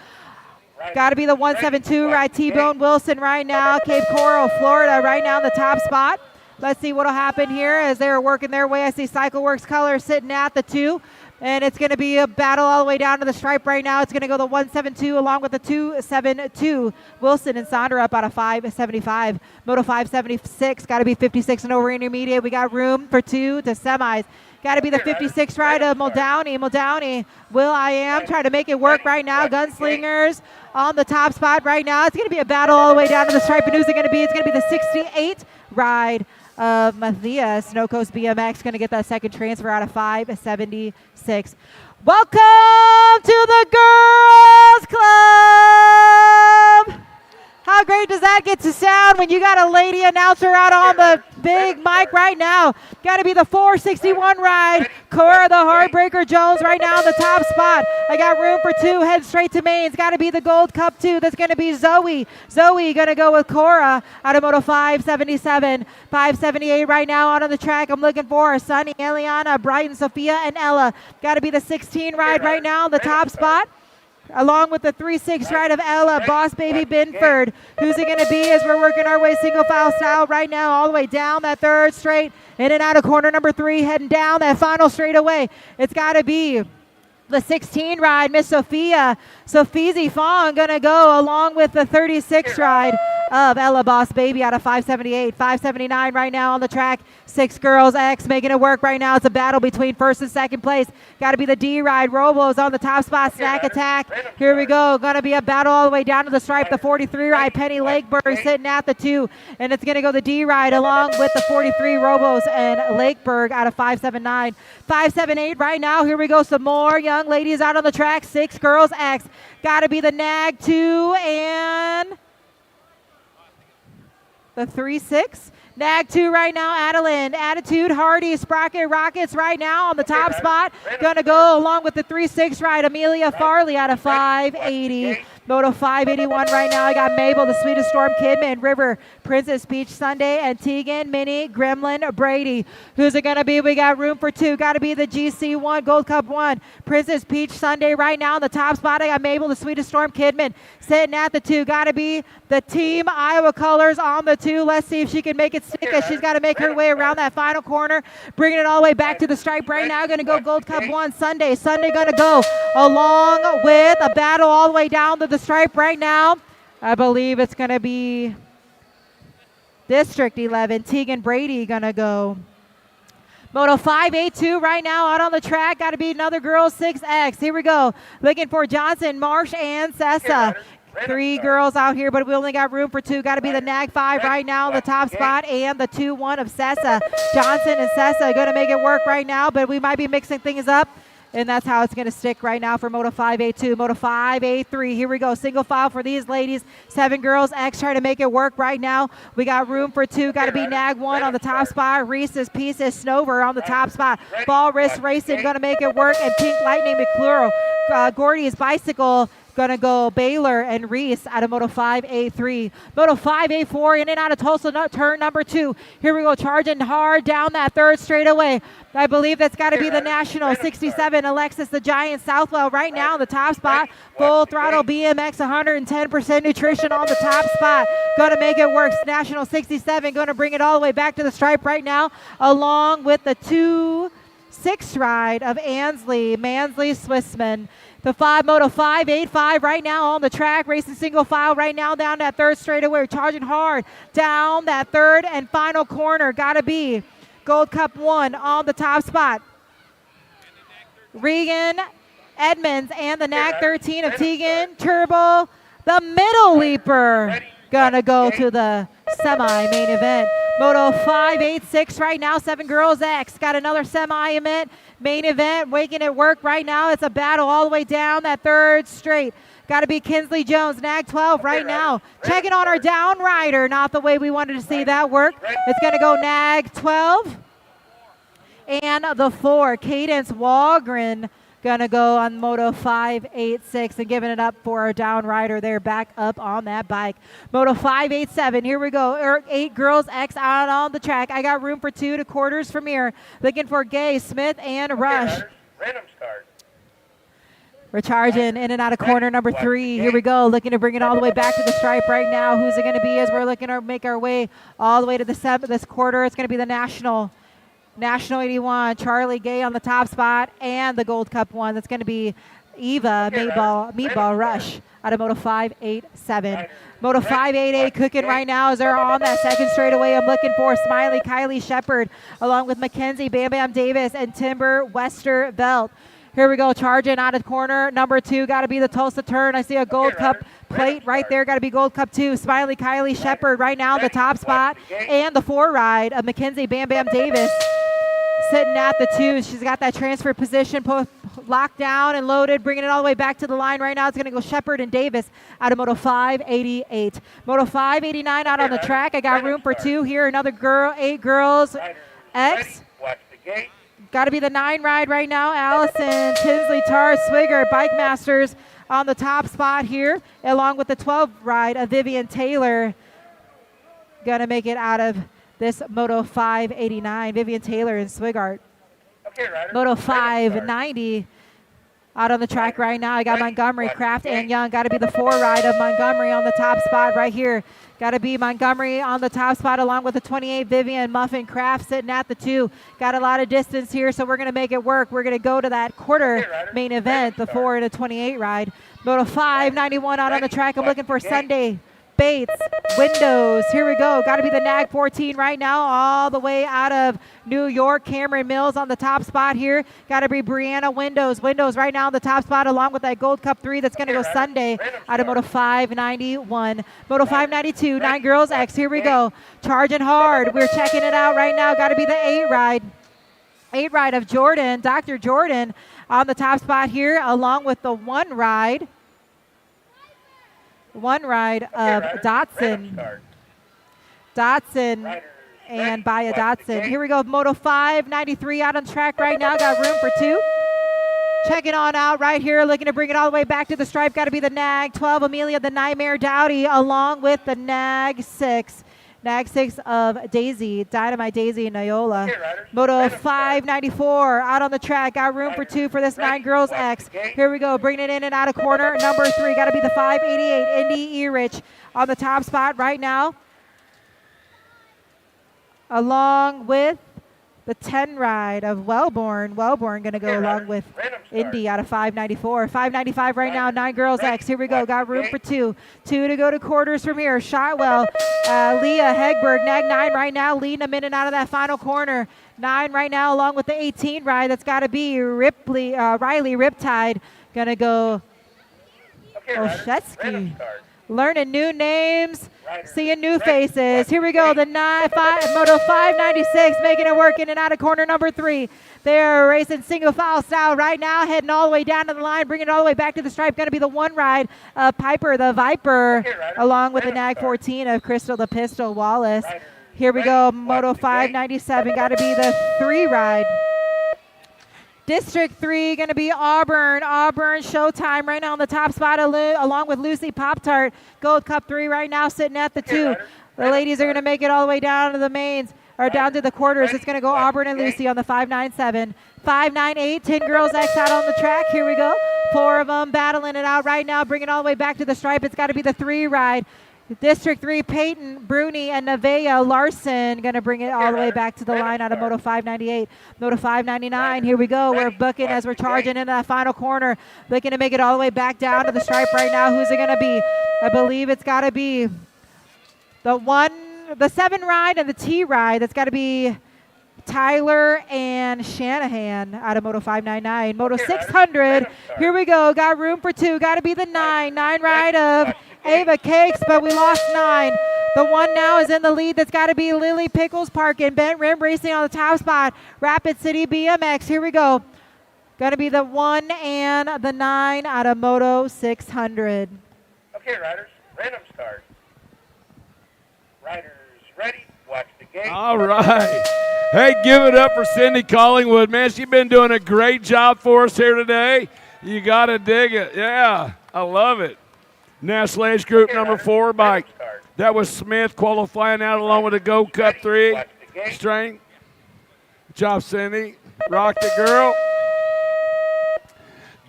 Got to be the 172 ride, T-Bone Wilson right now. Cape Coral, Florida right now in the top spot. Let's see what will happen here as they're working their way. I see CycleWorks Color sitting at the 2. And it's going to be a battle all the way down to the stripe right now. It's going to go the 172 along with the 272. Wilson and Sandra up out of 575. Moto 576, got to be 56 and over intermediate. We got room for 2 to semis. Got to be the 56 ride of Muldowney. Muldowney, Will I Am trying to make it work right now. Gunslingers on the top spot right now. It's going to be a battle all the way down to the stripe. And who's it going to be? It's going to be the 68 ride of Matthias. Snow Coast BMX going to get that second transfer out of 576. Welcome to the Girls Club. How great does that get to sound when you got a lady announcer out on the big mic right now? Got to be the 461 ride. Cora the Heartbreaker Jones right now in the top spot. I got room for 2. Head straight to mains. Got to be the Gold Cup 2. That's going to be Zoe. Zoe going to go with Cora out of Moto 577. 578 right now out on the track. I'm looking for Sunny, Eliana, Brighton, Sophia, and Ella. Got to be the 16 ride right now in the top spot. Along with the 3-6 ride of Ella, Boss Baby Binford. Who's it going to be as we're working our way single file style right now all the way down that third straight, in and out of corner number 3, heading down that final straightaway. It's got to be the 16 ride, Miss Sophia. Sophie Fong going to go along with the 36 ride of Ella Boss Baby out of 578. 579 right now on the track. 6 Girls X making it work right now. It's a battle between first and second place. Got to be the D ride. Robo's on the top spot. Snack Attack. Here we go. Going to be a battle all the way down to the stripe. The 43 ride, Penny Lakeberg sitting at the 2. And it's going to go the D ride along with the 43 Robos and Lakeberg out of 579. 578 right now. Here we go. Some more young ladies out on the track. 6 Girls X. Got to be the Nag 2 and the 3-6. Nag 2 right now, Adeline. Attitude, Hardy, Sprocket Rockets right now on the top spot. Going to go along with the 3-6 ride, Amelia Farley out of 580. Moto 581 right now. I got Mabel, the Sweetest Storm, Kidman, River, Princess Peach Sunday, and Tegan, Minnie, Gremlin, Brady. Who's it going to be? We got room for 2. Got to be the GC1, Gold Cup 1. Princess Peach Sunday right now in the top spot. I got Mabel, the Sweetest Storm, Kidman, sitting at the 2. Got to be the Team Iowa colors on the 2. Let's see if she can make it stick as she's got to make her way around that final corner. Bringing it all the way back to the stripe right now. Going to go Gold Cup 1 Sunday. Sunday going to go along with a battle all the way down to the stripe right now. I believe it's going to be District 11. Tegan Brady going to go. Moto 582 right now out on the track. Got to be another girl 6X. Here we go. Looking for Johnson, Marsh, and Sessa. 3 girls out here, but we only got room for 2. Got to be the Nag 5 right now, the top spot, and the 2-1 of Sessa. Johnson and Sessa going to make it work right now, but we might be mixing things up And that's how it's going to stick right now for Moto 5A2. Moto 5A3, here we go. Single file for these ladies. 7 girls. X trying to make it work right now. We got room for 2. Got to be Nag 1 on the top spot. Reese's Pieces Snover on the top spot. Ball Wrist Racing going to make it work. And Pink Lightning McClure. Gordy's Bicycle going to go Baylor and Reese out of Moto 5A3. Moto 5A4 in and out of Tulsa, turn number 2. Here we go, charging hard down that third straightaway. I believe that's got to be the National 67, Alexis the Giant Southwell right now in the top spot. Full throttle BMX, 110% nutrition on the top spot. Going to make it work. National 67 going to bring it all the way back to the stripe right now, along with the 2-6 ride of Mansley Swissman. The Moto 585 right now on the track, racing single file right now down that third straightaway, charging hard down that third and final corner. Got to be Gold Cup 1 on the top spot. Regan Edmonds and the NAC 13 of Tegan Turbo, the middle leaper, gonna go to the semi-main event. Moto 586 right now, 7 girls X. Got another semi-event, main event, making it work right now. It's a battle all the way down that third straight. Got to be Kinsley Jones, NAG 12 right now. Checking on our down rider, not the way we wanted to see that work. It's going to go NAG 12. And the 4, Cadence Walgren, going to go on Moto 586 and giving it up for our down rider there back up on that bike. Moto 587, here we go. 8 girls X out on the track. I got room for 2 to quarters from here. Looking for Gay, Smith, and Rush. Random start. We're charging in and out of corner number 3. Here we go, looking to bring it all the way back to the stripe right now. Who's it going to be as we're looking to make our way all the way to the 7th this quarter? It's going to be the National 81, Charlie Gay on the top spot, and the Gold Cup 1. That's going to be Eva Meatball Rush out of Moto 587. Moto 588 cooking right now as they're on that second straightaway. I'm looking for Smiley Kylie Shepard along with Mackenzie Bam Bam Davis and Timber Westervelt. Here we go, charging out of corner number 2. Got to be the Tulsa turn. I see a Gold Cup plate right there. Got to be Gold Cup 2. Smiley Kylie Shepard right now in the top spot. And the 4 ride of Mackenzie Bam Bam Davis sitting at the 2. She's got that transfer position locked down and loaded, bringing it all the way back to the line right now. It's going to go Shepard and Davis out of Moto 588. Moto 589 out on the track. I got room for 2 here. Another 8 girls X. Watch the gate. Got to be the 9 ride right now. Allison Tinsley Tar Swigger, Bike Masters on the top spot here, along with the 12 ride of Vivian Taylor. Going to make it out of this Moto 589. Vivian Taylor and Swigart. Okay, Ryder. Moto 590 out on the track right now. I got Montgomery, Kraft, and Young. Got to be the 4 ride of Montgomery on the top spot right here. Got to be Montgomery on the top spot along with the 28 Vivian Muffin Kraft sitting at the 2. Got a lot of distance here, so we're going to make it work. We're going to go to that quarter main event, the 4 and a 28 ride. Moto 591 out on the track. I'm looking for Sunday Bates Windows. Here we go. Got to be the NAG 14 right now, all the way out of New York. Cameron Mills on the top spot here. Got to be Brianna Windows. Windows right now on the top spot, along with that Gold Cup 3 that's going to go Sunday out of Moto 591. Moto 592, 9 girls X. Here we go. Charging hard. We're checking it out right now. Got to be the 8 ride. 8 ride of Jordan, Dr. Jordan on the top spot here, along with the 1 ride. 1 ride of Dotson and Baya Dotson. Here we go, Moto 593 out on track right now. Got room for 2. Checking on out right here, looking to bring it all the way back to the stripe. Got to be the NAG 12, Amelia the Nightmare Dowdy, along with the NAG 6. NAG 6 of Daisy, Dynamite Daisy and Nyola. Moto 594 out on the track. Got room for 2 for this 9 girls X. Here we go, bringing it in and out of corner. Number 3, got to be the 588 Indy Erich on the top spot right now, along with the 10 ride of Wellborn. Wellborn going to go along with Indy out of 594. 595 right now, 9 girls X. Here we go. Got room for 2. 2 to go to quarters from here. Shotwell, Leah Hegberg, NAG 9 right now, leading them in and out of that final corner. 9 right now, along with the 18 ride. That's got to be Riley Riptide. Going to go Oshetsky. Learning new names, seeing new faces. Here we go, the Moto 596 making it work in and out of corner number 3. They're racing single file style right now, heading all the way down to the line, bringing it all the way back to the stripe. Going to be the one ride of Piper the Viper, along with the Nag 14 of Crystal the Pistol Wallace. Here we go, Moto 597, got to be the 3 ride. District 3 going to be Auburn. Auburn Showtime right now on the top spot along with Lucy Pop-Tart. Gold Cup 3 right now sitting at the 2. The ladies are going to make it all the way down to the mains, or down to the quarters. It's going to go Auburn and Lucy on the 597. 598, 10 girls X out on the track. Here we go. 4 of them battling it out right now, bringing it all the way back to the stripe. It's got to be the 3 ride. District 3, Peyton, Bruni, and Nevaeh Larson going to bring it all the way back to the line out of Moto 598. Moto 599, here we go. We're booking as we're charging into that final corner. Looking to make it all the way back down to the stripe right now. Who's it going to be? I believe it's got to be the 7 ride and the T ride. That's got to be Tyler and Shanahan out of Moto 599. Moto 600, here we go. Got room for 2. Got to be the 9 ride of Ava Cakes, but we lost 9. The 1 now is in the lead. That's got to be Lily Pickles Park and Bent Rim racing on the top spot. Rapid City BMX, here we go. Going to be the 1 and the 9 out of Moto 600. Okay, riders, random start. Riders ready, watch the gate. All right. Hey, give it up for Cindy Collingwood. Man, she's been doing a great job for us here today. You got to dig it. Yeah, I love it. National Age Group number 4 bike. That was Smith qualifying out along with the Gold Cup 3. Strength. Good job, Cindy. Rock the girl.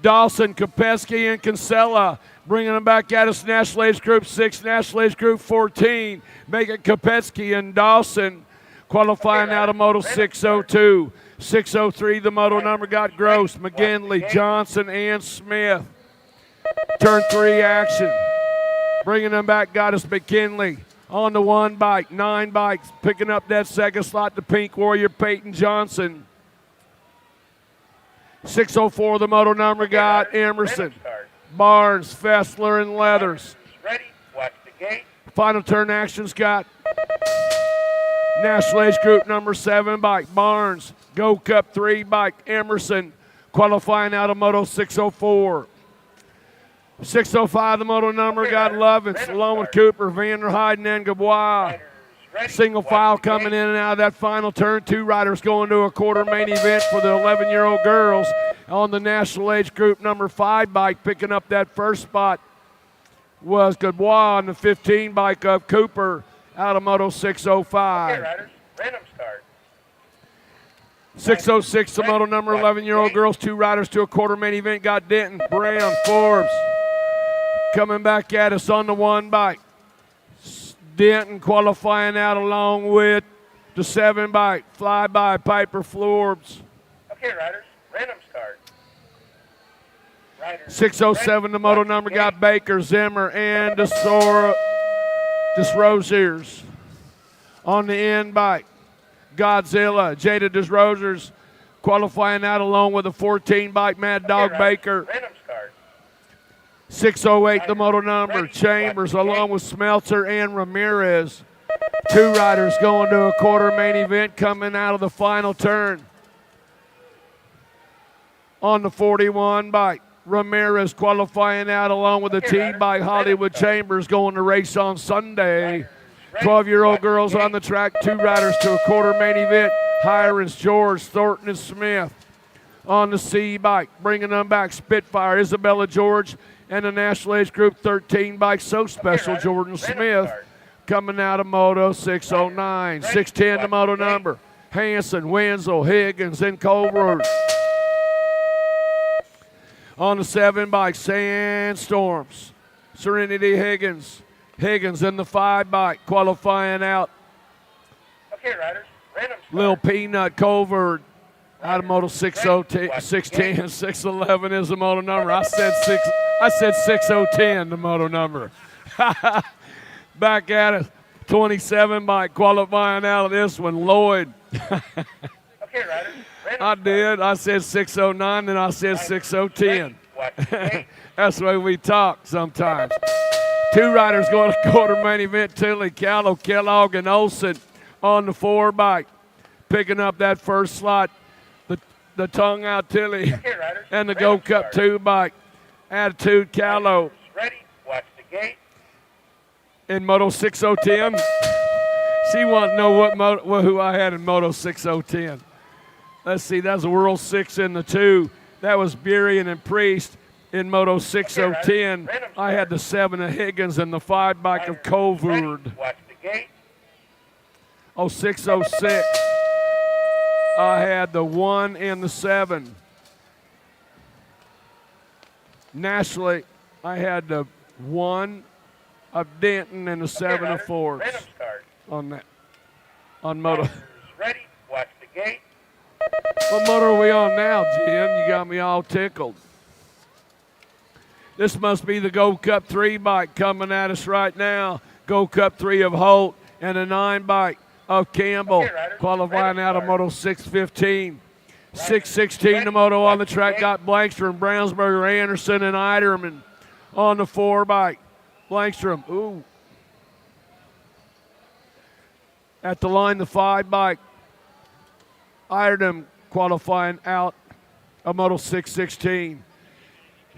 Dawson, Kopeski, and Kinsella bringing them back at us. National Age Group 6, National Age Group 14. Making Kopeski and Dawson qualifying out of Moto 602. 603, the moto number got Gross, McGinley, Johnson, and Smith. Turn 3 action. Bringing them back got us McKinley on the 1 bike, 9 bikes. Picking up that second slot, the Pink Warrior, Peyton Johnson. 604, the moto number got Emerson, Barnes, Fessler, and Leathers. Ready, watch the gate. Final turn actions got National Age Group number 7 bike, Barnes. Gold Cup 3 bike, Emerson. Qualifying out of Moto 604. 605, the moto number got Lovins, along with Cooper, Vanderheiden, and Gabois. Single file coming in and out of that final turn. 2 riders going to a quarter main event for the 11-year-old girls on the National Age Group number 5 bike. Picking up that first spot was Gabois on the 15 bike of Cooper out of Moto 605. Okay, riders, random start. 606, the moto number 11-year-old girls. 2 riders to a quarter main event got Denton, Brown, Forbes. Coming back at us on the 1 bike. Denton qualifying out along with the 7 bike. Flyby, Piper, Forbes. Okay, riders, random start. 607, the moto number got Baker, Zimmer, and Desrosiers. On the end bike, Godzilla, Jada Desrosiers qualifying out along with the 14 bike, Mad Dog Baker. 608, the moto number, Chambers, along with Smeltzer and Ramirez. 2 riders going to a quarter main event coming out of the final turn. On the 41 bike, Ramirez qualifying out along with the T bike, Hollywood Chambers going to race on Sunday. 12-year-old girls on the track, 2 riders to a quarter main event, Hirons, George, Thornton, and Smith. On the C bike, bringing them back, Spitfire, Isabella George, and the National Age Group 13 bike, So Special, Jordan Smith, coming out of Moto 609. 610, the moto number, Hanson, Wenzel, Higgins, and Colbert. On the 7 bike, Sandstorms, Serenity Higgins. Higgins in the 5 bike, qualifying out. Okay, riders, random start. Lil Peanut, Colbert. Out of Moto 610, 610, 611 is the moto number. I said 6010, the moto number. Back at it, 27 bike qualifying out of this one, Lloyd. Okay, riders. I did. I said 609, then I said 6010. That's the way we talk sometimes. Two riders going to quarter main event. Tilly, Callow, Kellogg, and Olson on the 4 bike. Picking up that first slot. The tongue out Tilly and the Go Cup 2 bike. Attitude Callow. Ready, watch the gate. In Moto 6010. She wants to know who I had in Moto 6010. Let's see, that's a World 6 in the 2. That was Burien and Priest in Moto 6010. I had the 7 of Higgins and the 5 bike of Covard. Watch the gate. 0606. I had the 1 and the 7. Nationally, I had the 1 of Denton and the 7 of Fords on that. On Moto. Ready, watch the gate. What motor are we on now, Jim? You got me all tickled. This must be the Go Cup 3 bike coming at us right now. Go Cup 3 of Holt and the 9 bike of Campbell, qualifying out of Moto 615. 616 the moto on the track got Blankstrom, Brownsburger, Anderson, and Eiderman on the 4 bike. Blankstrom, ooh. At the line, the 5 bike. Eiderman qualifying out of Moto 616.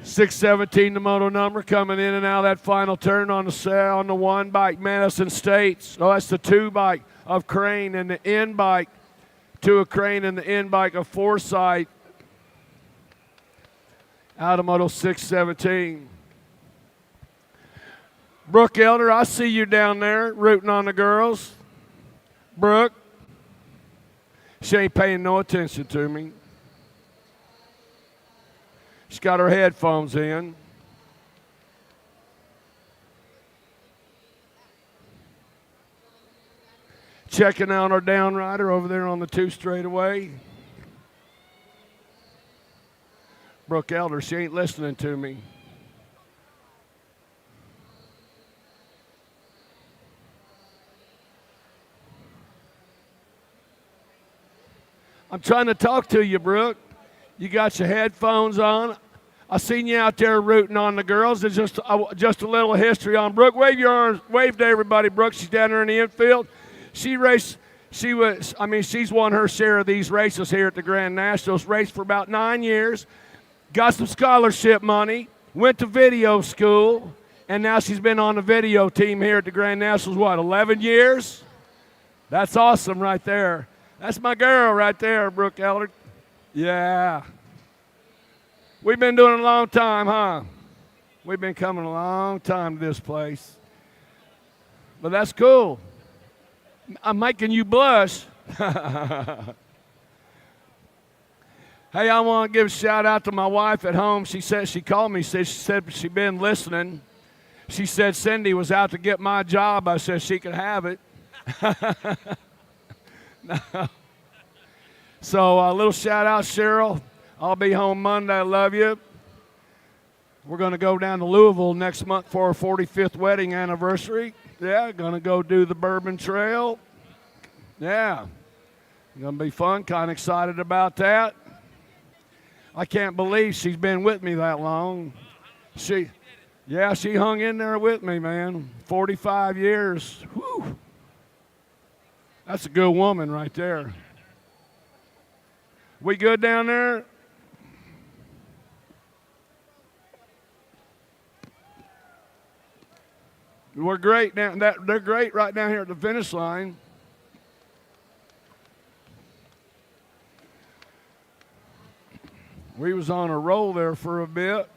617 the moto number coming in and out of that final turn on the 1 bike, Madison States. Oh, that's the 2 bike of Crane and the N bike. 2 of Crane and the N bike of Forsyth. Out of Moto 617. Brooke Elder, I see you down there rooting on the girls. Brooke, she ain't paying no attention to me. She's got her headphones in. Checking out our downrider over there on the 2 straightaway. Brooke Elder, she ain't listening to me. I'm trying to talk to you, Brooke. You got your headphones on. I seen you out there rooting on the girls. There's just a little history on Brooke. Wave your arms. Wave to everybody, Brooke. She's down there in the infield. She's won her share of these races here at the Grand Nationals. Raced for about 9 years. Got some scholarship money. Went to video school. And now she's been on the video team here at the Grand Nationals, 11 years? That's awesome right there. That's my girl right there, Brooke Elder. Yeah. We've been doing it a long time, huh? We've been coming a long time to this place. But that's cool. I'm making you blush. Hey, I want to give a shout out to my wife at home. She called me, she said she'd been listening. She said Cindy was out to get my job. I said she could have it. No. So a little shout out, Cheryl. I'll be home Monday. I love you. We're going to go down to Louisville next month for our 45th wedding anniversary. Yeah, going to go do the Bourbon Trail. Yeah, going to be fun. Kind of excited about that. I can't believe she's been with me that long. She hung in there with me, man. 45 years. Whew. That's a good woman right there. We good down there? We're great now. They're great right down here at the finish line. We was on a roll there for a bit.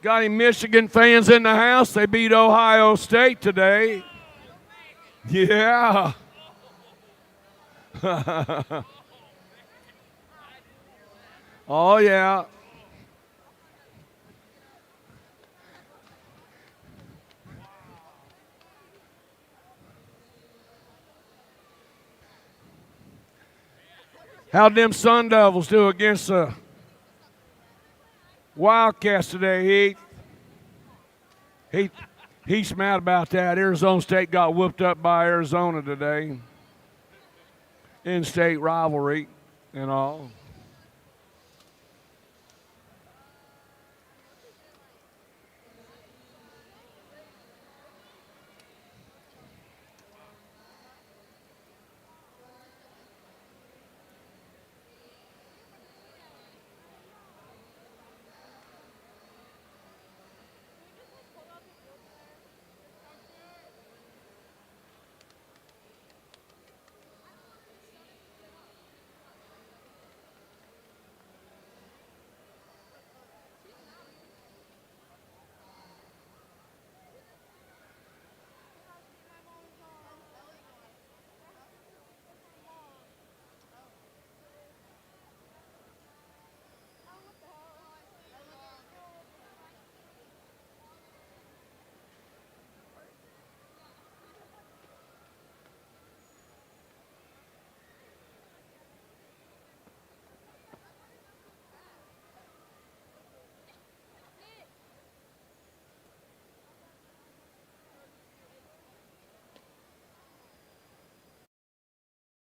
Got any Michigan fans in the house? They beat Ohio State today. Yeah. Oh, yeah. How'd them Sun Devils do against the Wildcats today, Heath? He's mad about that. Arizona State got whooped up by Arizona today. In-state rivalry and all.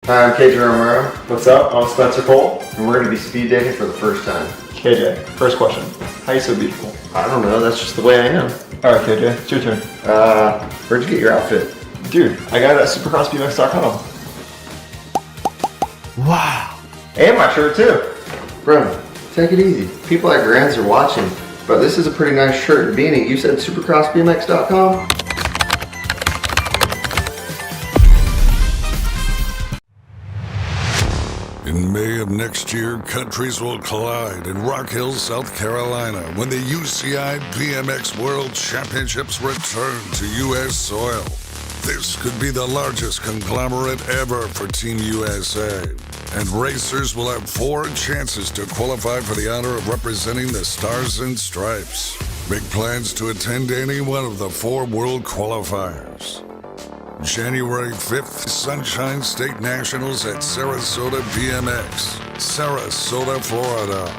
Hi, I'm KJ Romero. What's up? I'm Spencer Cole, and we're going to be speed dating for the first time. KJ, first question. How are you so beautiful? I don't know, that's just the way I am. Alright, KJ, it's your turn. Where'd you get your outfit? Dude, I got it at supercrossbmx.com. Wow. And my shirt too. Bro, take it easy. People at Grants are watching, but this is a pretty nice shirt and beanie. You said supercrossbmx.com? In May of next year, countries will collide in Rock Hill, South Carolina, when the UCI BMX World Championships return to U.S. soil. This could be the largest conglomerate ever for Team USA, and racers will have 4 chances to qualify for the honor of representing the Stars and Stripes. Make plans to attend any one of the 4 world qualifiers. January 5th, Sunshine State Nationals at Sarasota BMX, Sarasota, Florida.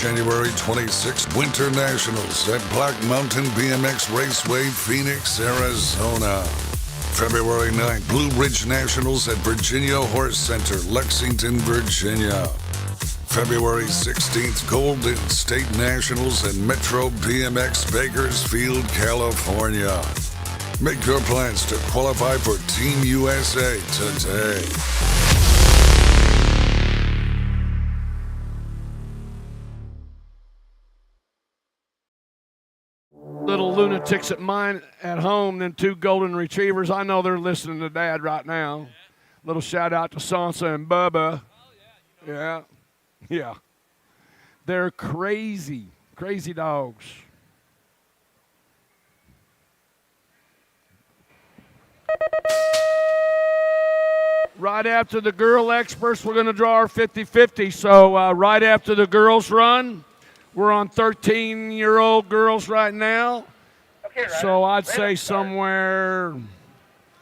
January 26th, Winter Nationals at Black Mountain BMX Raceway, Phoenix, Arizona. February 9th, Blue Ridge Nationals at Virginia Horse Center, Lexington, Virginia. February 16th, Golden State Nationals at Metro BMX Bakersfield, California. Make your plans to qualify for Team USA today. Little lunatics at mine at home, then 2 golden retrievers. I know they're listening to Dad right now. Little shout out to Sansa and Bubba. Yeah. Yeah. They're crazy, crazy dogs. Right after the girl experts, we're going to draw our 50-50. So right after the girls run, we're on 13-year-old girls right now. Okay, so I'd say somewhere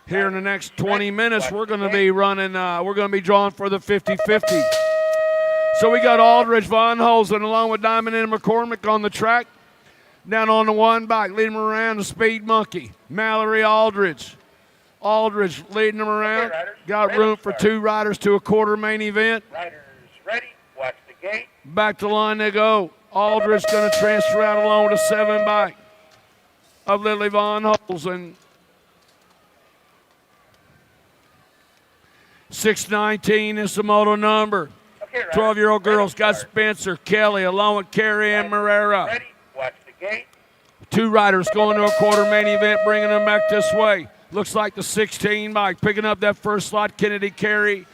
here in the next 20 minutes, we're going to be running, we're going to be drawing for the 50-50. So we got Aldridge, Von Holzen, along with Diamond and McCormick on the track. Down on the 1 bike, leading them around, the Speed Monkey, Mallory Aldridge. Aldridge leading them around. Got room for 2 riders to a quarter main event. Riders ready, watch the gate. Back to line they go. Aldridge going to transfer out along with a 7 bike of Lily Von Holzen. 619 is the moto number. 12-year-old girls got Spencer Kelly along with Carrie Ann Marrera. Ready, watch the gate. 2 riders going to a quarter main event, bringing them back this way. Looks like the 16 bike picking up that first slot. Kennedy Carey,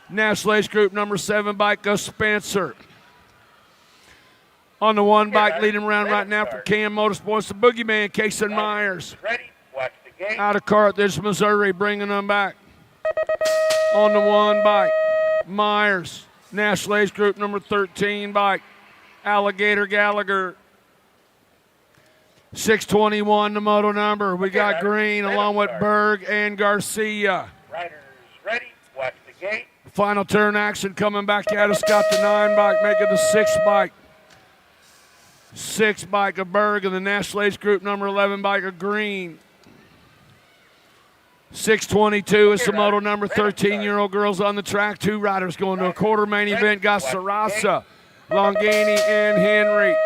National Age Group number 7 bike goes Spencer. On the 1 bike leading around right now for Cam Motorsports, the Boogeyman, Kason Myers. Ready, watch the gate. Out of Carthage, Missouri, bringing them back. On the 1 bike, Myers, National Age Group number 13 bike, Alligator Gallagher. 621 the moto number. We got Green along with Berg and Garcia. Riders ready, watch the gate. Final turn action coming back at us. Got the 9 bike, making the 6 bike. 6 bike of Berg and the National Age Group number 11 bike of Green. 622 is the moto number. 13-year-old girls on the track. 2 riders going to a quarter main event. Got Sarasa, Longini, and Henry.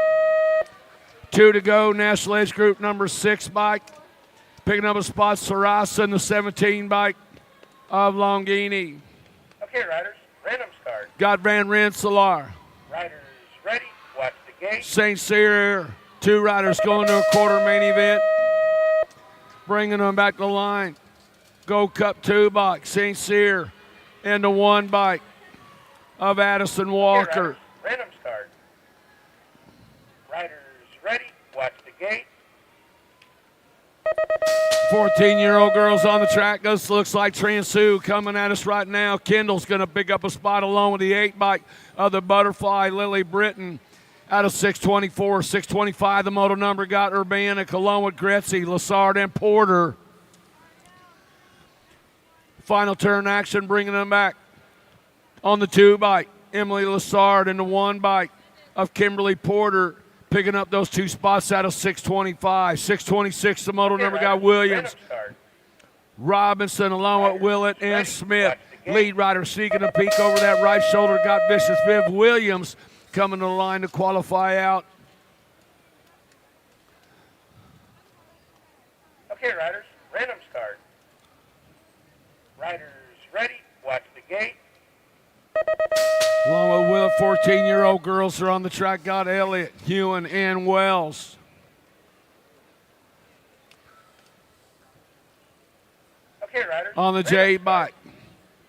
2 to go. National Age Group number 6 bike. Picking up a spot, Sarasa in the 17 bike of Longini. Okay, riders, random start. Got Van Rensselaer. Riders ready, watch the gate. St. Cyr, 2 riders going to a quarter main event. Bringing them back to the line. Gold Cup 2 bike, St. Cyr, and the 1 bike of Addison Walker. Okay, riders, random start. Riders ready, watch the gate. 14-year-old girls on the track. This looks like Transu coming at us right now. Kendall's going to pick up a spot along with the 8 bike of the Butterfly, Lily Britton, out of 624. 625, the moto number got Urbanic along with Gretzy, Lassard, and Porter. Final turn action, bringing them back on the 2 bike. Emily Lassard and the 1 bike of Kimberly Porter, picking up those 2 spots out of 625. 626, the moto number got Williams. Robinson along with Willett and Smith. Lead rider seeking a peek over that right shoulder, got Vicious Viv Williams coming to the line to qualify out. Okay, riders, random start. Riders ready, watch the gate. Along with Willett, 14-year-old girls are on the track. Got Elliott, Hewen, and Wells. Okay, riders. On the J bike,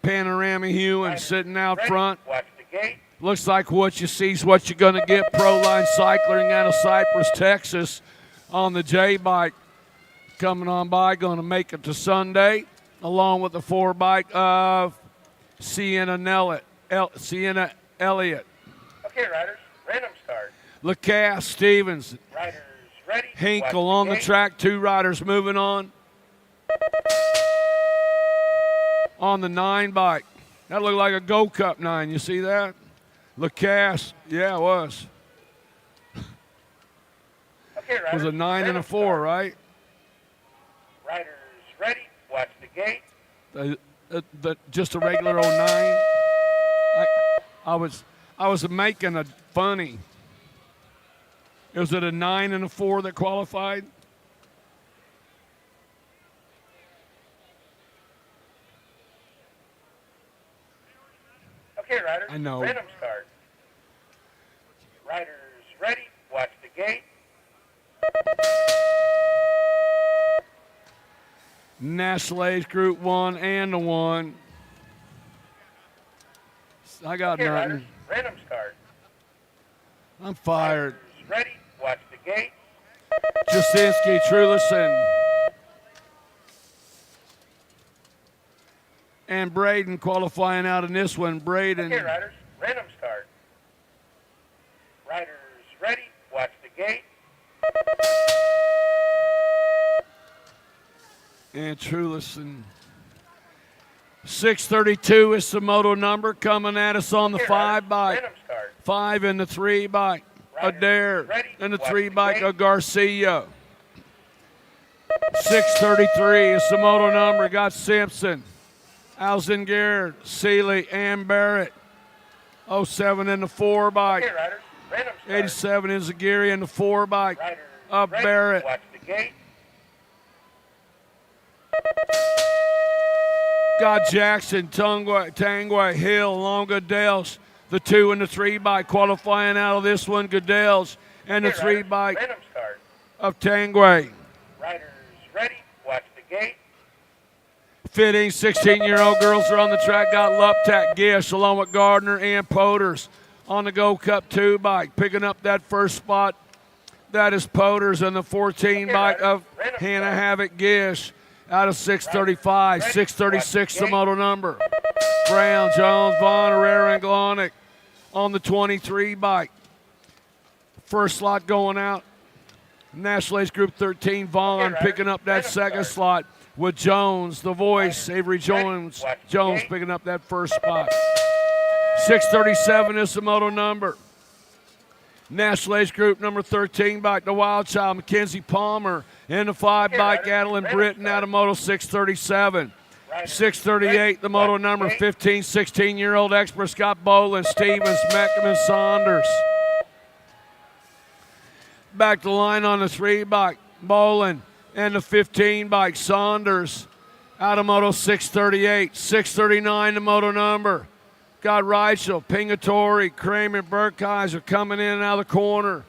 Panorama Hewen sitting out front. Watch the gate. Looks like what you see is what you're going to get. Proline Cycling out of Cypress, Texas, on the J bike. Coming on by, going to make it to Sunday, along with the 4 bike of Sienna Elliott. Okay, riders, random start. Lacasse, Stevens, Riders ready. Hinkle on the track. 2 riders moving on. On the 9 bike. That looked like a Gold Cup 9. You see that? Lacasse, yeah, it was. Okay, riders, It was a 9 and a 4, right? Riders ready, watch the gate. Just a regular 09. I was making a funny. Was it a 9 and a 4 that qualified? Okay, riders, I know. random start. Riders ready, watch the gate. National Age Group 1 and the 1. I got Okay, nothing. riders, random start. I'm fired. Riders ready, watch the gate. Jasinski, Trulison, and Braden qualifying out in this one. Braden. Okay, riders, random start. Riders ready, watch the gate. And Trulison. 632 is the moto number coming at us on the 5 bike. Random start. 5 in the 3 bike. Adair and the 3 bike of Garcia. 633 is the moto number. Got Simpson, Alzengaard, Seeley, and Barrett. 07 in the 4 bike. Okay, riders, random start. 87 is Aguirre in the 4 bike Riders of ready, Barrett. watch the gate. Got Jackson, Tangway, Hill, along Goodell's. The 2 and the 3 bike qualifying out of this one, Goodell's, and the Okay, 3 riders, bike random start. of Tangway. Riders ready, watch the gate. 15, 16-year-old girls are on the track. Got Luptak, Gish, along with Gardner and Poters on the Gold Cup 2 bike. Picking up that first spot, that is Poters, and the 14 bike of Hannah Havoc, Gish, out of 635. 636, the moto number. Brown, Jones, Vaughn, Herrera, and Glonick on the 23 bike. First slot going out. National Age Group 13, Vaughn picking up that second slot with Jones, the voice, Avery Jones. Jones picking up that first spot. 637 is the moto number. National Age Group number 13 bike, the Wild Child, Mackenzie Palmer. In the 5 bike, Adeline Britton out of Moto 637. 638, the Moto number 15, 16-year-old expert Scott Boland, Stevens, Meckerman, Saunders. Back to line on the 3 bike, Boland. And the 15 bike, Saunders out of Moto 638. 639, the Moto number. Got Reichel, Pingatori, Kramer, Burkheiser coming in and out of the corner.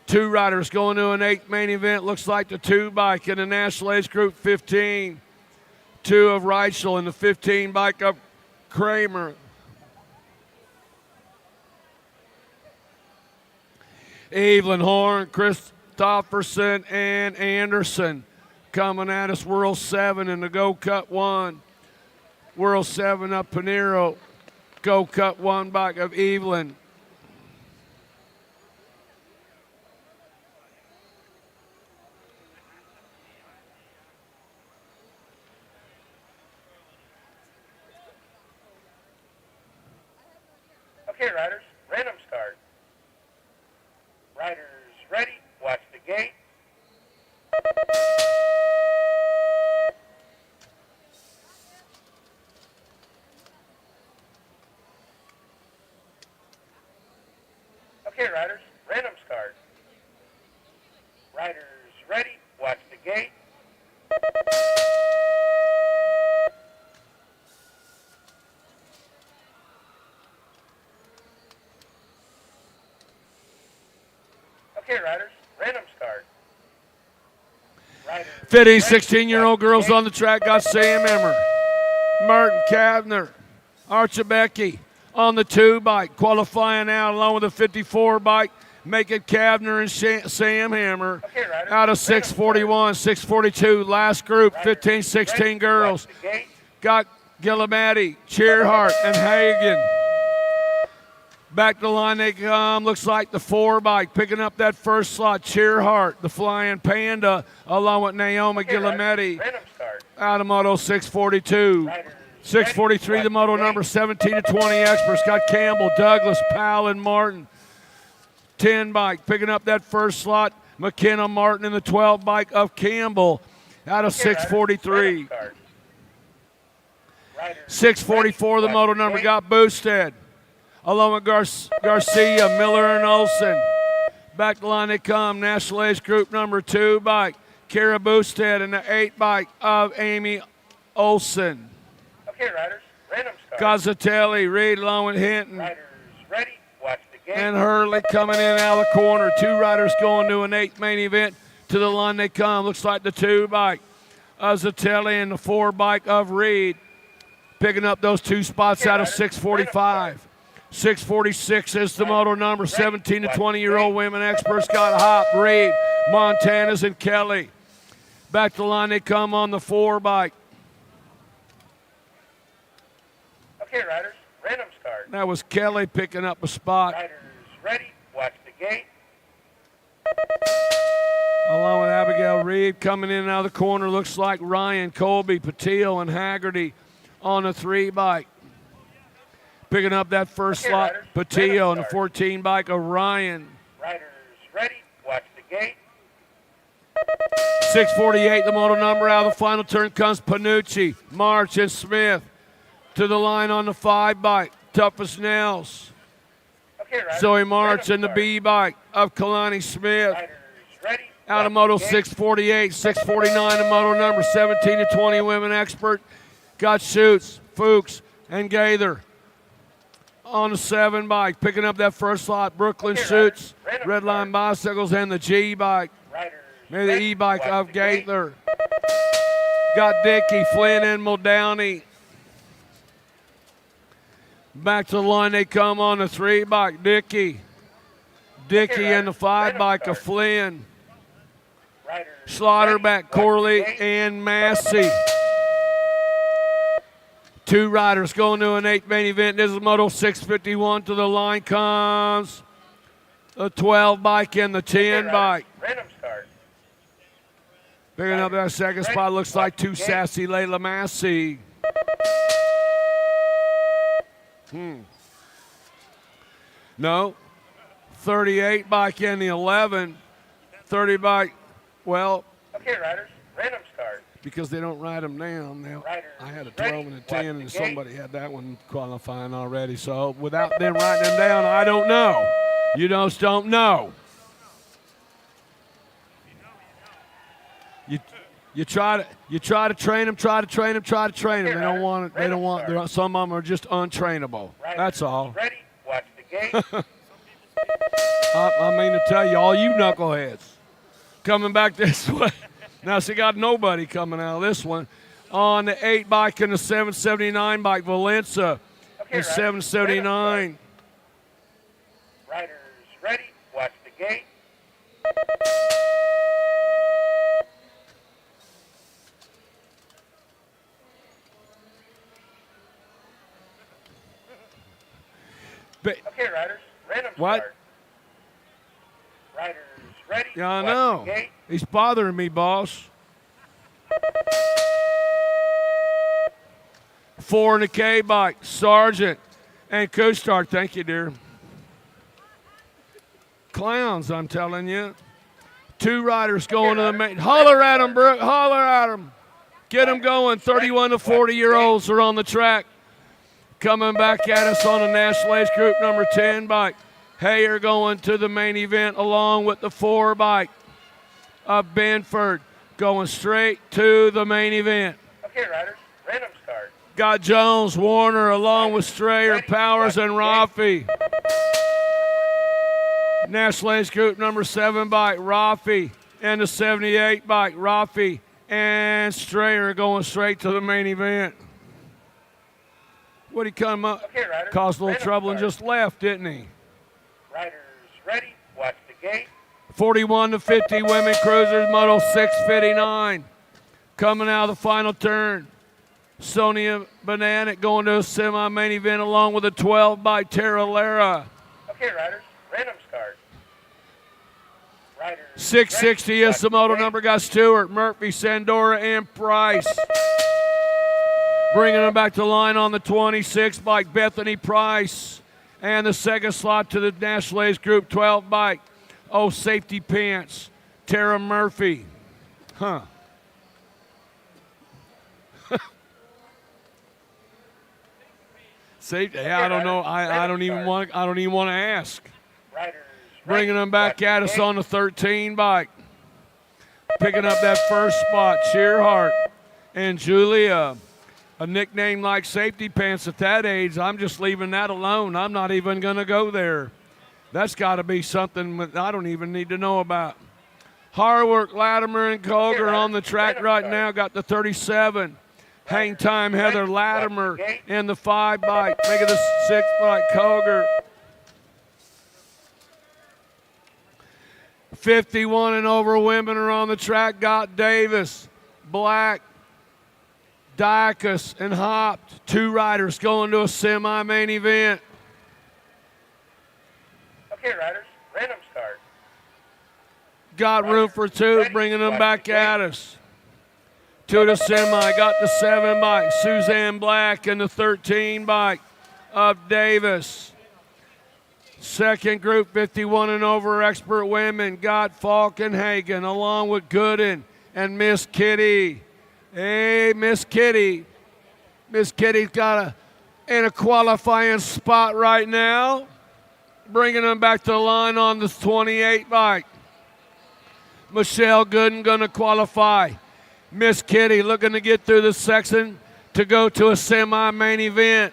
2 riders going to an 8th main event. Looks like the 2 bike in the National Age Group 15. 2 of Reichel and the 15 bike of Kramer. Evelyn Horn, Christopherson, and Anderson coming at us. World 7 in the Go Cut 1. World 7 of Panero. Go Cut 1 bike of Evelyn. Okay, riders, random start. Riders ready, watch the gate. Okay, riders, random start. Riders ready, watch the gate. Okay, riders, random start. 15, 16-year-old girls on the track got Sam Emmer, Merton Kavner, Archibecki on the 2 bike, qualifying out along with the 54 bike, making Kavner and Sam Hammer out of 641, 642. Last group, 15, 16 girls. Got Gilliamatti, Cheerhart, and Hagen. Back to the line they come. Looks like the 4 bike picking up that first slot. Cheerhart, the Flying Panda, along with Naomi Gilliamatti out of Moto 642. 643, the Moto number 17 to 20 experts. Got Campbell, Douglas, Powell, and Martin. 10 bike picking up that first slot. McKenna Martin in the 12 bike of Campbell out of 643. 644, the Moto number got Boosted. Along with Garcia, Miller, and Olsen. Back the line they come. National Age Group number 2 bike. Kara Boosted and the 8 bike of Amy Olsen. Okay, riders, random start. Gazzatelli, Reed along with Hinton. Riders ready, watch the gate. And Hurley coming in out of the corner. 2 riders going to an 8th main event. To the line they come. Looks like the 2 bike of Zatelli and the 4 bike of Reed. Picking up those 2 spots out of 645. 646 is the Moto number. 17 to 20-year-old women experts got Hop, Reed, Montanas, and Kelly. Back to the line they come on the 4 bike. Okay, riders, random start. That was Kelly picking up a spot. Riders ready, watch the gate. Along with Abigail Reed coming in and out of the corner. Looks like Ryan, Colby, Patil, and Haggerty on the 3 bike. Picking up that first slot, Patillo and the 14 bike of Ryan. Riders ready, watch the gate. 648, the Moto number. Out of the final turn comes Panucci, March, and Smith. To the line on the 5 bike, Toughest Nails. Zoe March and the B bike of Kalani Smith. Out of Moto 648, 649, the Moto number. 17 to 20 women expert. Got Schutz, Fuchs, and Gaither. On the 7 bike, picking up that first slot, Brooklyn Schutz, Redline Bicycles, and the G bike. Maybe the E bike of Gaither. Got Dickey, Flynn, and Muldowney. Back to the line they come on the 3 bike, Dickey. And the 5 bike of Flynn. Slaughterback, Corley, and Massey. 2 riders going to an 8th main event. This is Moto 651. To the line comes the 12 bike and the 10 bike. Random start. Picking up that second spot, looks like 2 Sassy Layla Massey. No. 38 bike in the 11. 30 bike, well. Okay, riders, random start. Because they don't write them down. Now, I had a 12 and a 10, and somebody had that one qualifying already. So without them writing them down, I don't know. You just don't know. You try to train them, try to train them. They don't want it. They don't want. Some of them are just untrainable. That's all. Ready, watch the gate. I mean to tell you, all you knuckleheads coming back this way. Now she got nobody coming out of this one. On the 8 bike and the 779 bike, Valenza and 779. Riders ready, watch the gate. Okay, riders, random what? start. Riders ready, Yeah, I watch know. the gate. He's bothering me, boss. 4 in the K bike, Sargent and Co-Star. Thank you, dear. Clowns, I'm telling you. 2 riders going to the main. Holler at them, Brooke. Holler at them. Get them going. 31 to 40-year-olds are on the track. Coming back at us on the National Age Group number 10 bike. Hayer going to the main event along with the 4 bike of Benford going straight to the main event. Okay, riders, random start. Got Jones, Warner along with Strayer, Powers, and Rafi. National Age Group number 7 bike, Rafi, and the 78 bike, Rafi and Strayer going straight to the main event. What'd he come up? Okay, riders, Caused a little random trouble and start. just left, didn't he? Riders ready, watch the gate. 41 to 50 women cruisers, Moto 659. Coming out of the final turn. Sonia Bananet going to a semi-main event along with a 12 by Tara Lara. Okay, riders, random start. Riders 660 is the moto number. Got Stewart, Murphy, Sandora, and Price. Bringing them back to line on the 26 bike, Bethany Price. And the second slot to the National Age Group 12 bike. Oh, safety pants, Tara Murphy. Huh. Safety. Yeah, I don't know. I don't even want. I don't even want to ask. Bringing them back at us on the 13 bike. Picking up that first spot, Shearhart and Julia. A nickname like safety pants at that age, I'm just leaving that alone. I'm not even going to go there. That's got to be something that I don't even need to know about. Harwork, Latimer, and Koger on the track right now. Got the 37. Hang time, Heather Latimer in the 5 bike. Making the 6 bike, Koger. 51 and over women are on the track. Got Davis, Black, Dicus, and Hopped. 2 riders going to a semi-main event. Okay, riders, random start. Got room for 2, bringing them back at us. 2 to semi, got the 7 bike, Suzanne Black, and the 13 bike of Davis. Second group, 51 and over expert women, got Falkenhagen along with Gooden and Miss Kitty. Hey, Miss Kitty. Miss Kitty's got in a qualifying spot right now. Bringing them back to the line on the 28 bike. Michelle Gooden going to qualify. Miss Kitty looking to get through the section to go to a semi-main event.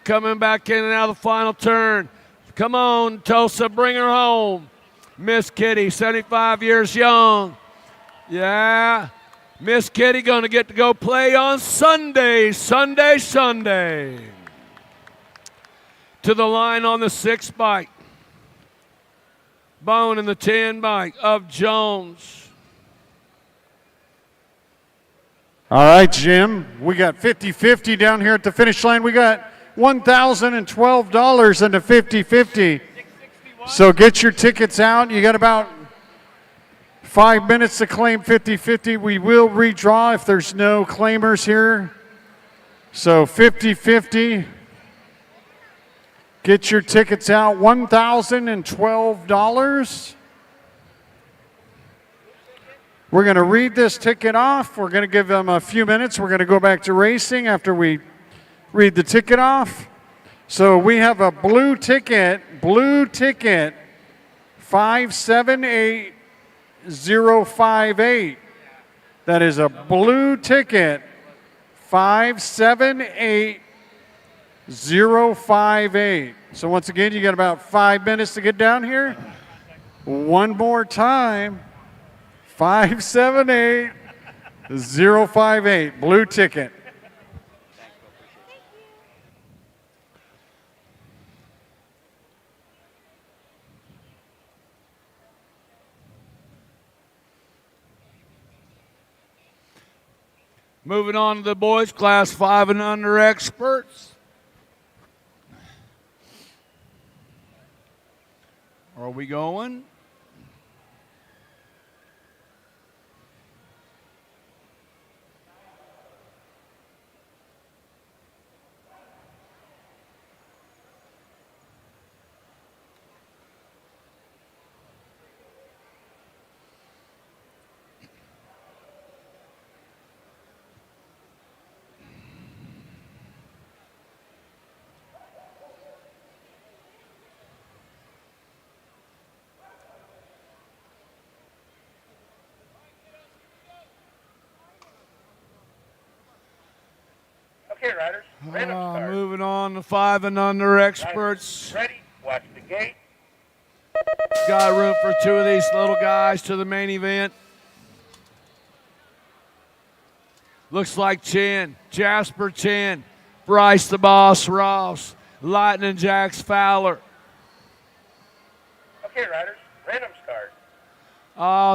Coming back in and out of the final turn. Come on, Tulsa, bring her home. Miss Kitty, 75 years young. Yeah. Miss Kitty going to get to go play on Sunday. To the line on the 6 bike. Bone in the 10 bike of Jones. All right, Jim, we got 50-50 down here at the finish line. We got $1,012 in the 50-50. So get your tickets out. You got about 5 minutes to claim 50-50. We will redraw if there's no claimers here. So 50-50. Get your tickets out, $1,012. We're going to read this ticket off. We're going to give them a few minutes. We're going to go back to racing after we read the ticket off. So we have a blue ticket, 578058. That is a blue ticket, 578058. So once again, you got about 5 minutes to get down here. One more time, 578058, blue ticket. Moving on to the boys, class 5 and under experts. Are we going? Okay, riders. Random start. Moving on to 5 and under experts. Ready? Watch the gate. Got room for 2 of these little guys to the main event. Looks like Jasper Chin, Bryce the Boss Ross, Lightning Jacks Fowler. Okay, riders. Random start.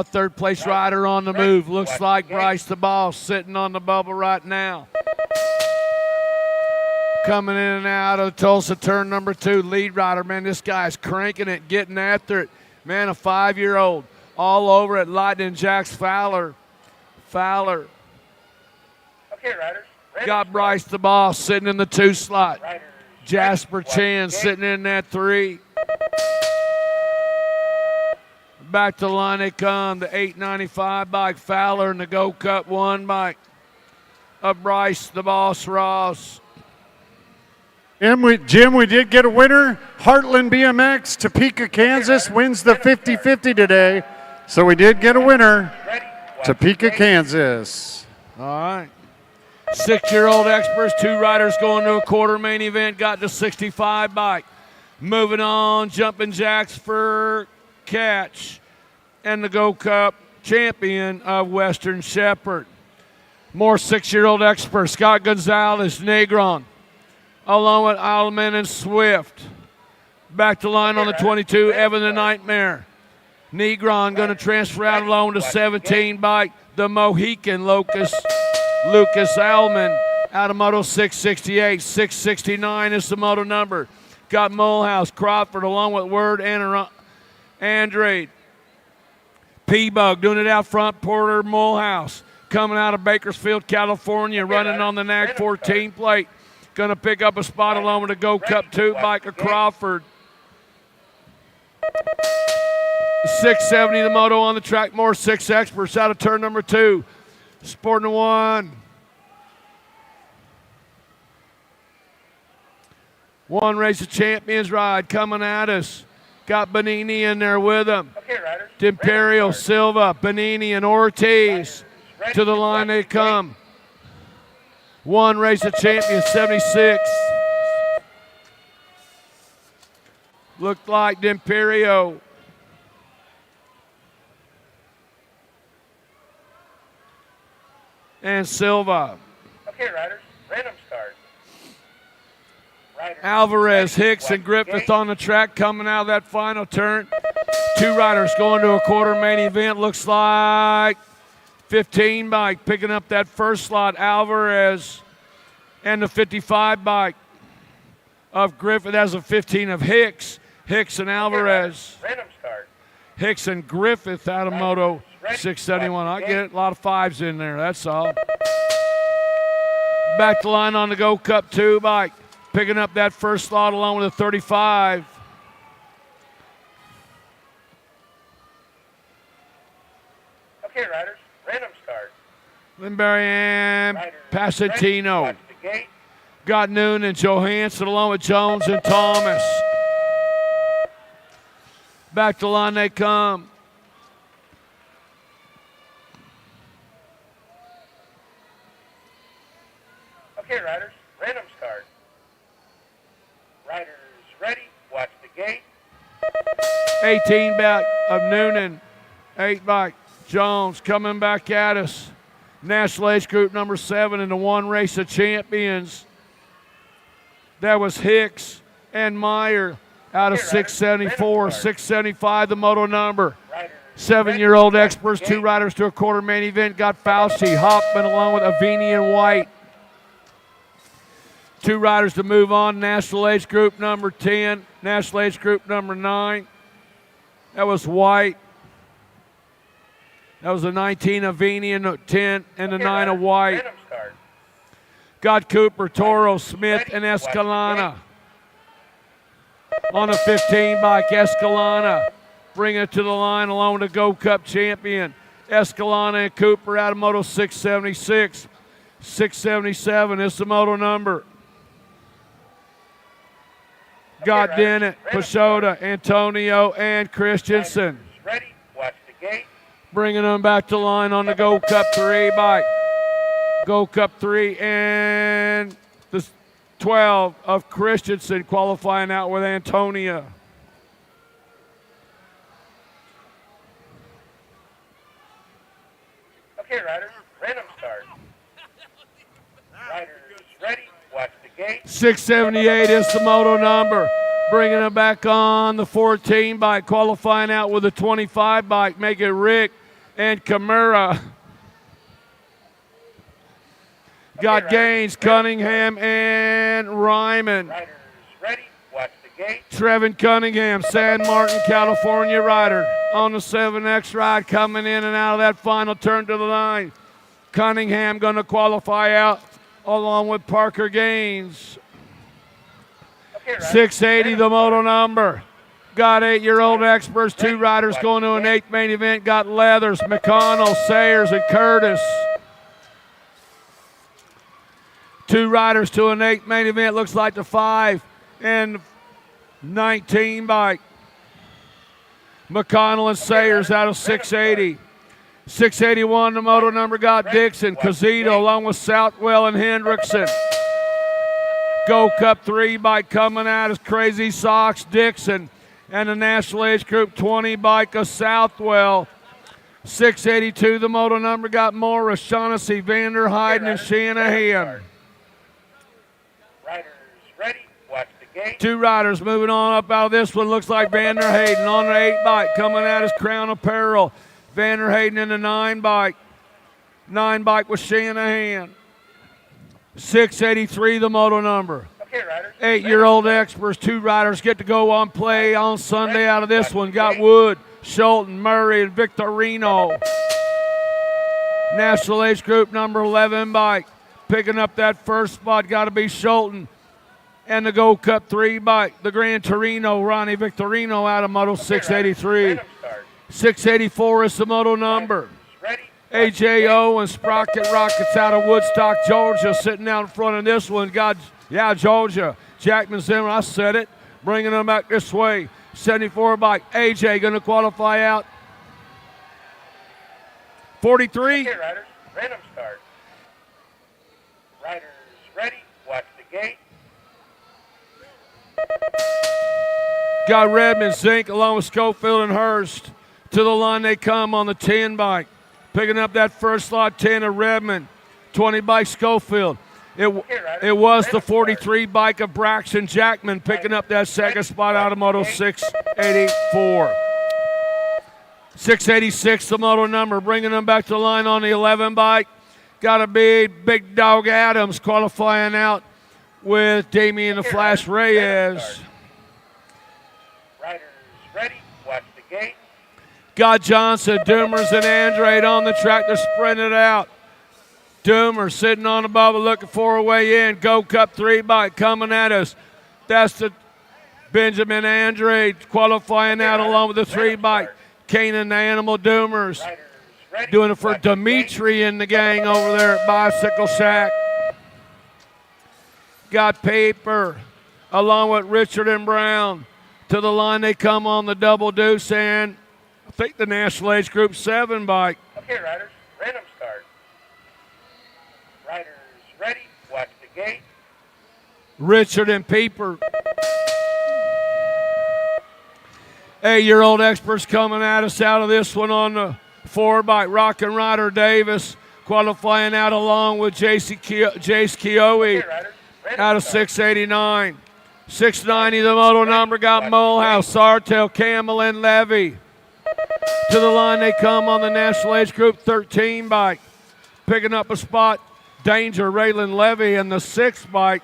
Third place rider on the move. Looks like Bryce the Boss sitting on the bubble right now. Coming in and out of Tulsa turn number 2, lead rider. Man, this guy's cranking it, getting after it. Man, a 5-year-old all over it. Lightning Jacks Fowler. Okay, riders. Got Bryce the Boss sitting in the 2 slot. Jasper Chan sitting in that 3. Back to the line they come. The 895 bike Fowler and the Go Cup 1 bike of Bryce the Boss Ross. Jim, we did get a winner. Heartland BMX, Topeka, Kansas, wins the 50-50 today. So we did get a winner, Topeka, Kansas. All right. 6-year-old experts, 2 riders going to a quarter main event, got the 65 bike. Moving on, Jumping Jacks for catch. And the Go Cup champion of Western Shepherd. More 6-year-old experts, Scott Gonzalez, Negron, along with Alman and Swift. Back to line on the 22, Evan the Nightmare. Negron going to transfer out along with the 17 bike, the Mohican Lucas Alman out of Moto 668. 669 is the moto number. Got Mulhouse, Crawford along with Word and Andrade. P-Bug doing it out front, Porter Mulhouse. Coming out of Bakersfield, California, running on the NAC 14 plate. Going to pick up a spot along with the Go Cup 2 bike of Crawford. 670 the moto on the track. More 6 experts out of turn number 2. Sporting the 1. 1 race of champions ride coming at us. Got Benini in there with them. D'Imperio, Silva, Benini, and Ortiz. To the line they come. 1 race of champions, 76. Looked like D'Imperio. And Silva. Okay, riders. Random start. Alvarez, Hicks, and Griffith on the track coming out of that final turn. 2 riders going to a quarter main event. Looks like 15 bike picking up that first slot. Alvarez and the 55 bike of Griffith. That's a 15 of Hicks. Hicks and Alvarez. Random start. Hicks and Griffith out of Moto 671. I get it. A lot of 5s in there. That's all. Back to line on the Go Cup 2 bike. picking up that first slot along with a 35. Okay, riders, random start. Linbury and Pasatino. Watch the gate. Got Noon and Johansson along with Jones and Thomas. Back to line they come. Okay, riders, random start. Riders ready, watch the gate. 18 back of Noonan. 8 back. Jones coming back at us. National Age Group number 7 in the one race of champions. That was Hicks and Meyer out of 674, 675 the moto number. 7-year-old experts, 2 riders to a quarter main event. Got Fauci, Hoffman along with Avini and White. 2 riders to move on. National Age Group number 10, National Age Group number 9. That was White. That was the 19 of Avini and the 10 and the 9 of White. Got Cooper, Toro, Smith, and Escalana. On a 15 bike, Escalana. Bring it to the line along with the Go Cup champion. Escalana and Cooper out of Moto 676. 677 is the moto number. Got Dennett, Pashota, Antonio, and Christensen. Ready, watch the gate. Bringing them back to line on the Go Cup 3 bike. Go Cup 3 and the 12 of Christensen qualifying out with Antonia. Okay, riders, random start. Riders ready, watch the gate. 678 is the moto number. Bringing them back on the 14 bike, qualifying out with the 25 bike. Make it Rick and Kimura. Got Gaines, Cunningham, and Ryman. Riders ready, watch the gate. Trevin Cunningham, San Martin, California rider on the 7X ride, coming in and out of that final turn to the line. Cunningham going to qualify out along with Parker Gaines. 680 the moto number. Got 8-year-old experts, 2 riders going to an 8th main event. Got Leathers, McConnell, Sayers, and Curtis. 2 riders to an 8th main event. Looks like the 5 and 19 bike. McConnell and Sayers out of 680. 681 the moto number. Got Dixon, Cazito along with Southwell and Hendrickson. Go Cup 3 bike coming out is Crazy Socks, Dixon, and the National Age Group 20 bike of Southwell. 682 the moto number. Got Morris, Shaughnessy, Vander Hayden, and Shanahan. Riders ready, watch the gate. 2 riders moving on up out of this one. Looks like Vander Hayden on the 8 bike coming out as Crown Apparel. Vander Hayden in the 9 bike. 9 bike with Shanahan. 683 the moto number. Okay, riders. 8-year-old experts, 2 riders get to go on play on Sunday out of this one. Got Wood, Schulten, Murray, and Victorino. National Age Group number 11 bike. Picking up that first spot, got to be Schulten. And the Go Cup 3 bike, the Gran Torino, Ronnie Victorino out of Moto 683. 684 is the moto number. AJO and Sprocket Rockets out of Woodstock, Georgia, sitting out in front of this one. Georgia. Jackman Zimmer, I said it. Bringing them back this way. 74 bike. AJ going to qualify out. 43. Okay, riders, random start. Riders ready, watch the gate. Got Redmond, Zink along with Schofield and Hurst. To the line they come on the 10 bike. Picking up that first slot, 10 of Redmond. 20 bike Schofield. It was the 43 bike of Braxton Jackman picking up that second spot out of Moto 684. 686 the moto number, bringing them back to the line on the 11 bike. Got to be Big Dog Adams qualifying out with Damian the Flash Reyes. Riders ready, watch the gate. Got Johnson, Doomers, and Andrade on the track to spread it out. Doomer sitting on the bubble looking for a way in. Go Cup 3 bike coming at us. That's the Benjamin Andre qualifying out along with the 3 bike. Kanan the Animal Doomers doing it for Dimitri and the gang over there at Bicycle Shack. Got Paper along with Richard and Brown. To the line they come on the double deuce and I think the National Age Group 7 bike. Okay, riders, random start. Riders ready, watch the gate. Richard and Paper. 8-year-old experts coming at us out of this one on the 4 bike. Rockin' Rider Davis qualifying out along with Jace Keoe out of 689. 690 the moto number got Molehouse, Sartell, Camel, and Levy. To the line they come on the National Age Group 13 bike. Picking up a spot, Danger, Raylan Levy, and the 6 bike,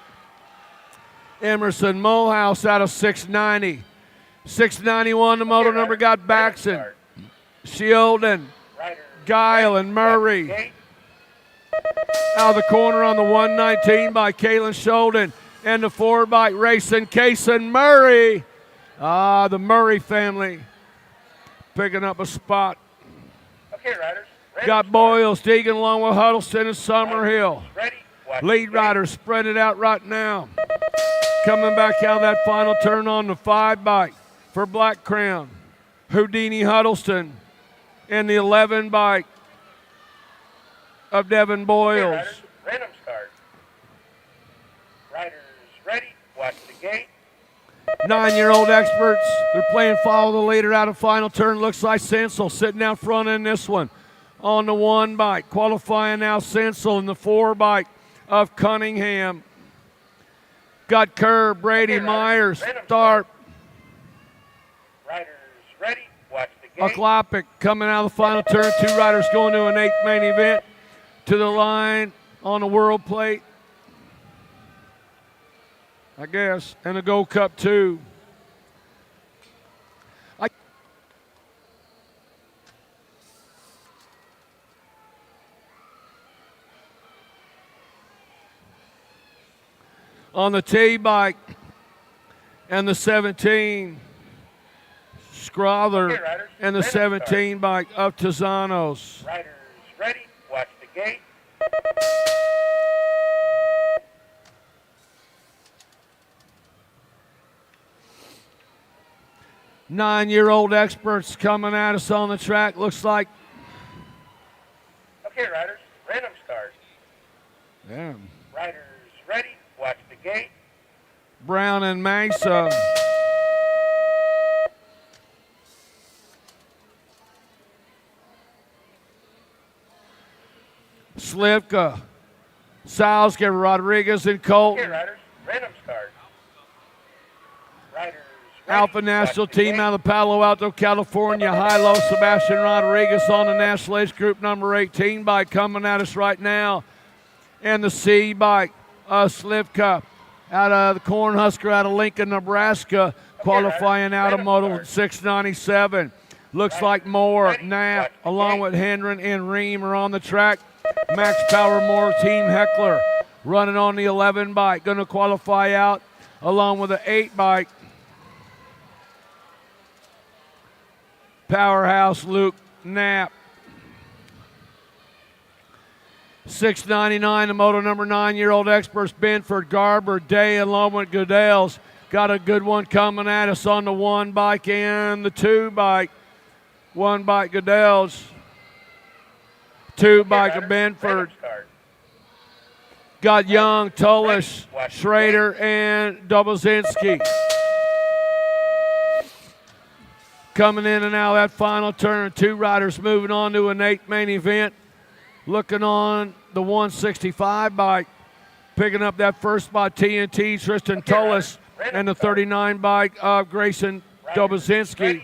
Emerson Molehouse out of 690. 691 the moto number got Baxton, Shieldon, Guile, and Murray. Out of the corner on the 119 by Kalen Sholden. And the 4 bike racing Kason Murray. The Murray family picking up a spot. Okay, riders. Got Boyles, Deegan along with Huddleston and Summerhill. Lead riders spread it out right now. Coming back out of that final turn on the 5 bike for Black Crown. Houdini Huddleston and the 11 bike of Devin Boyles. Okay, random start. Riders ready, watch the gate. 9-year-old experts, they're playing follow the leader out of final turn. Looks like Sensel sitting out front in this one on the 1 bike. Qualifying now Sensel in the 4 bike of Cunningham. Got Kerr, Brady, Myers, Tharp. Riders ready, watch the gate. Aklopic coming out of the final turn. 2 riders going to an 8th main event. To the line on the World Plate, I guess, and a Gold Cup 2. On the T bike and the 17, Scrother, and the 17 bike of Tizanos. Riders ready, watch the gate. Nine-year-old experts coming at us on the track. Looks like. Okay, riders, random start. Damn. Riders ready, watch the gate. Brown and Mesa. Slivka, Salzgiver, Rodriguez, and Colton. Okay, riders, random start. Riders Alpha National Team out of Palo Alto, California. High-low Sebastian Rodriguez on the National Age Group number 18 bike coming at us right now. And the C bike, Slivka out of the Cornhusker out of Lincoln, Nebraska, qualifying out of Moto 697. Looks like Moore, Knapp, along with Hendren and Ream are on the track. Max Power Moore Team Heckler running on the 11 bike, going to qualify out along with the 8 bike. Powerhouse Luke Knapp. 699, the moto number 9-year-old experts, Benford, Garber, Day, along with Goodell's. Got a good one coming at us on the 1 bike and the 2 bike. 1 bike Goodell's. 2 bike of Benford. Got Young, Tullish, Schrader, and Dobozinski. Coming in and out of that final turn. 2 riders moving on to an 8th main event. Looking on the 165 bike. Picking up that first spot, TNT, Tristan Tullis, and the 39 bike of Grayson Dobozinski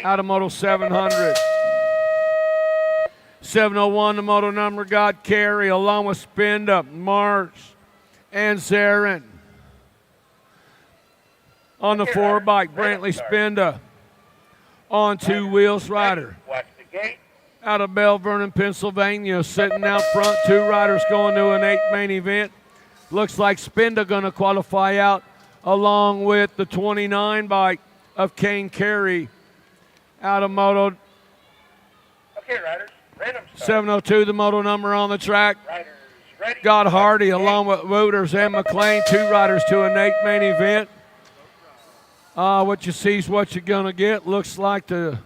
out of Moto 700. 701, the moto number got Carey, along with Spinda, Marsh, and Zarin. On the 4 bike, Brantley Spinda. On 2 wheels rider. out of Bell Vernon, Pennsylvania, sitting out front. 2 riders going to an 8th main event. Looks like Spinda going to qualify out along with the 29 bike of Kane Carey out of Moto. Okay, riders, random start. 702, the moto number on the track. Riders ready. God Hardy along with Wooters and McLean, 2 riders to an 8th main event. What you see is what you're going to get. Looks like the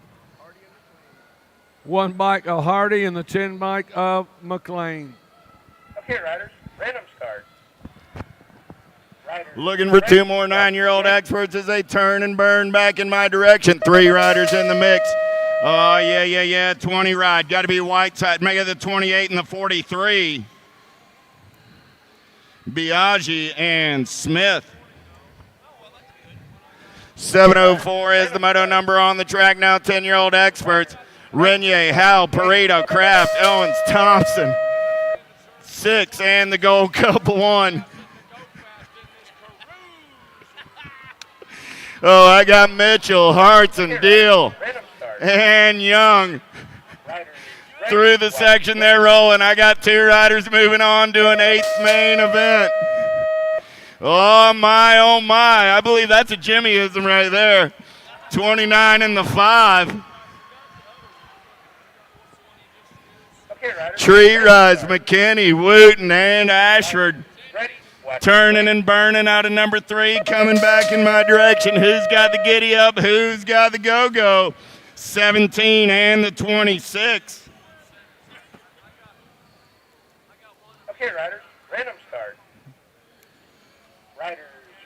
1 bike of Hardy and the 10 bike of McLean. Okay, riders, random start. Riders Looking for 2 more 9-year-old experts as they turn and burn back in my direction. 3 riders in the mix. Oh, yeah. 20 ride. Got to be Whiteside. Make it the 28 and the 43. Biaggi and Smith. 704 is the moto number on the track now. 10-year-old experts. Renier, Howell, Pareto, Kraft, Owens, Thompson. 6 and the Gold Cup 1. Oh, I got Mitchell, Hartz, and Deal, and Young through the section they're rolling. I got 2 riders moving on to an 8th main event. Oh, my. I believe that's a Jimmyism right there. 29 and the 5. Tree Rise, McKinney, Wooten, and Ashford. Turning and burning out of number 3, coming back in my direction. Who's got the giddy up? Who's got the go-go? 17 and the 26. Okay, riders, random start. Riders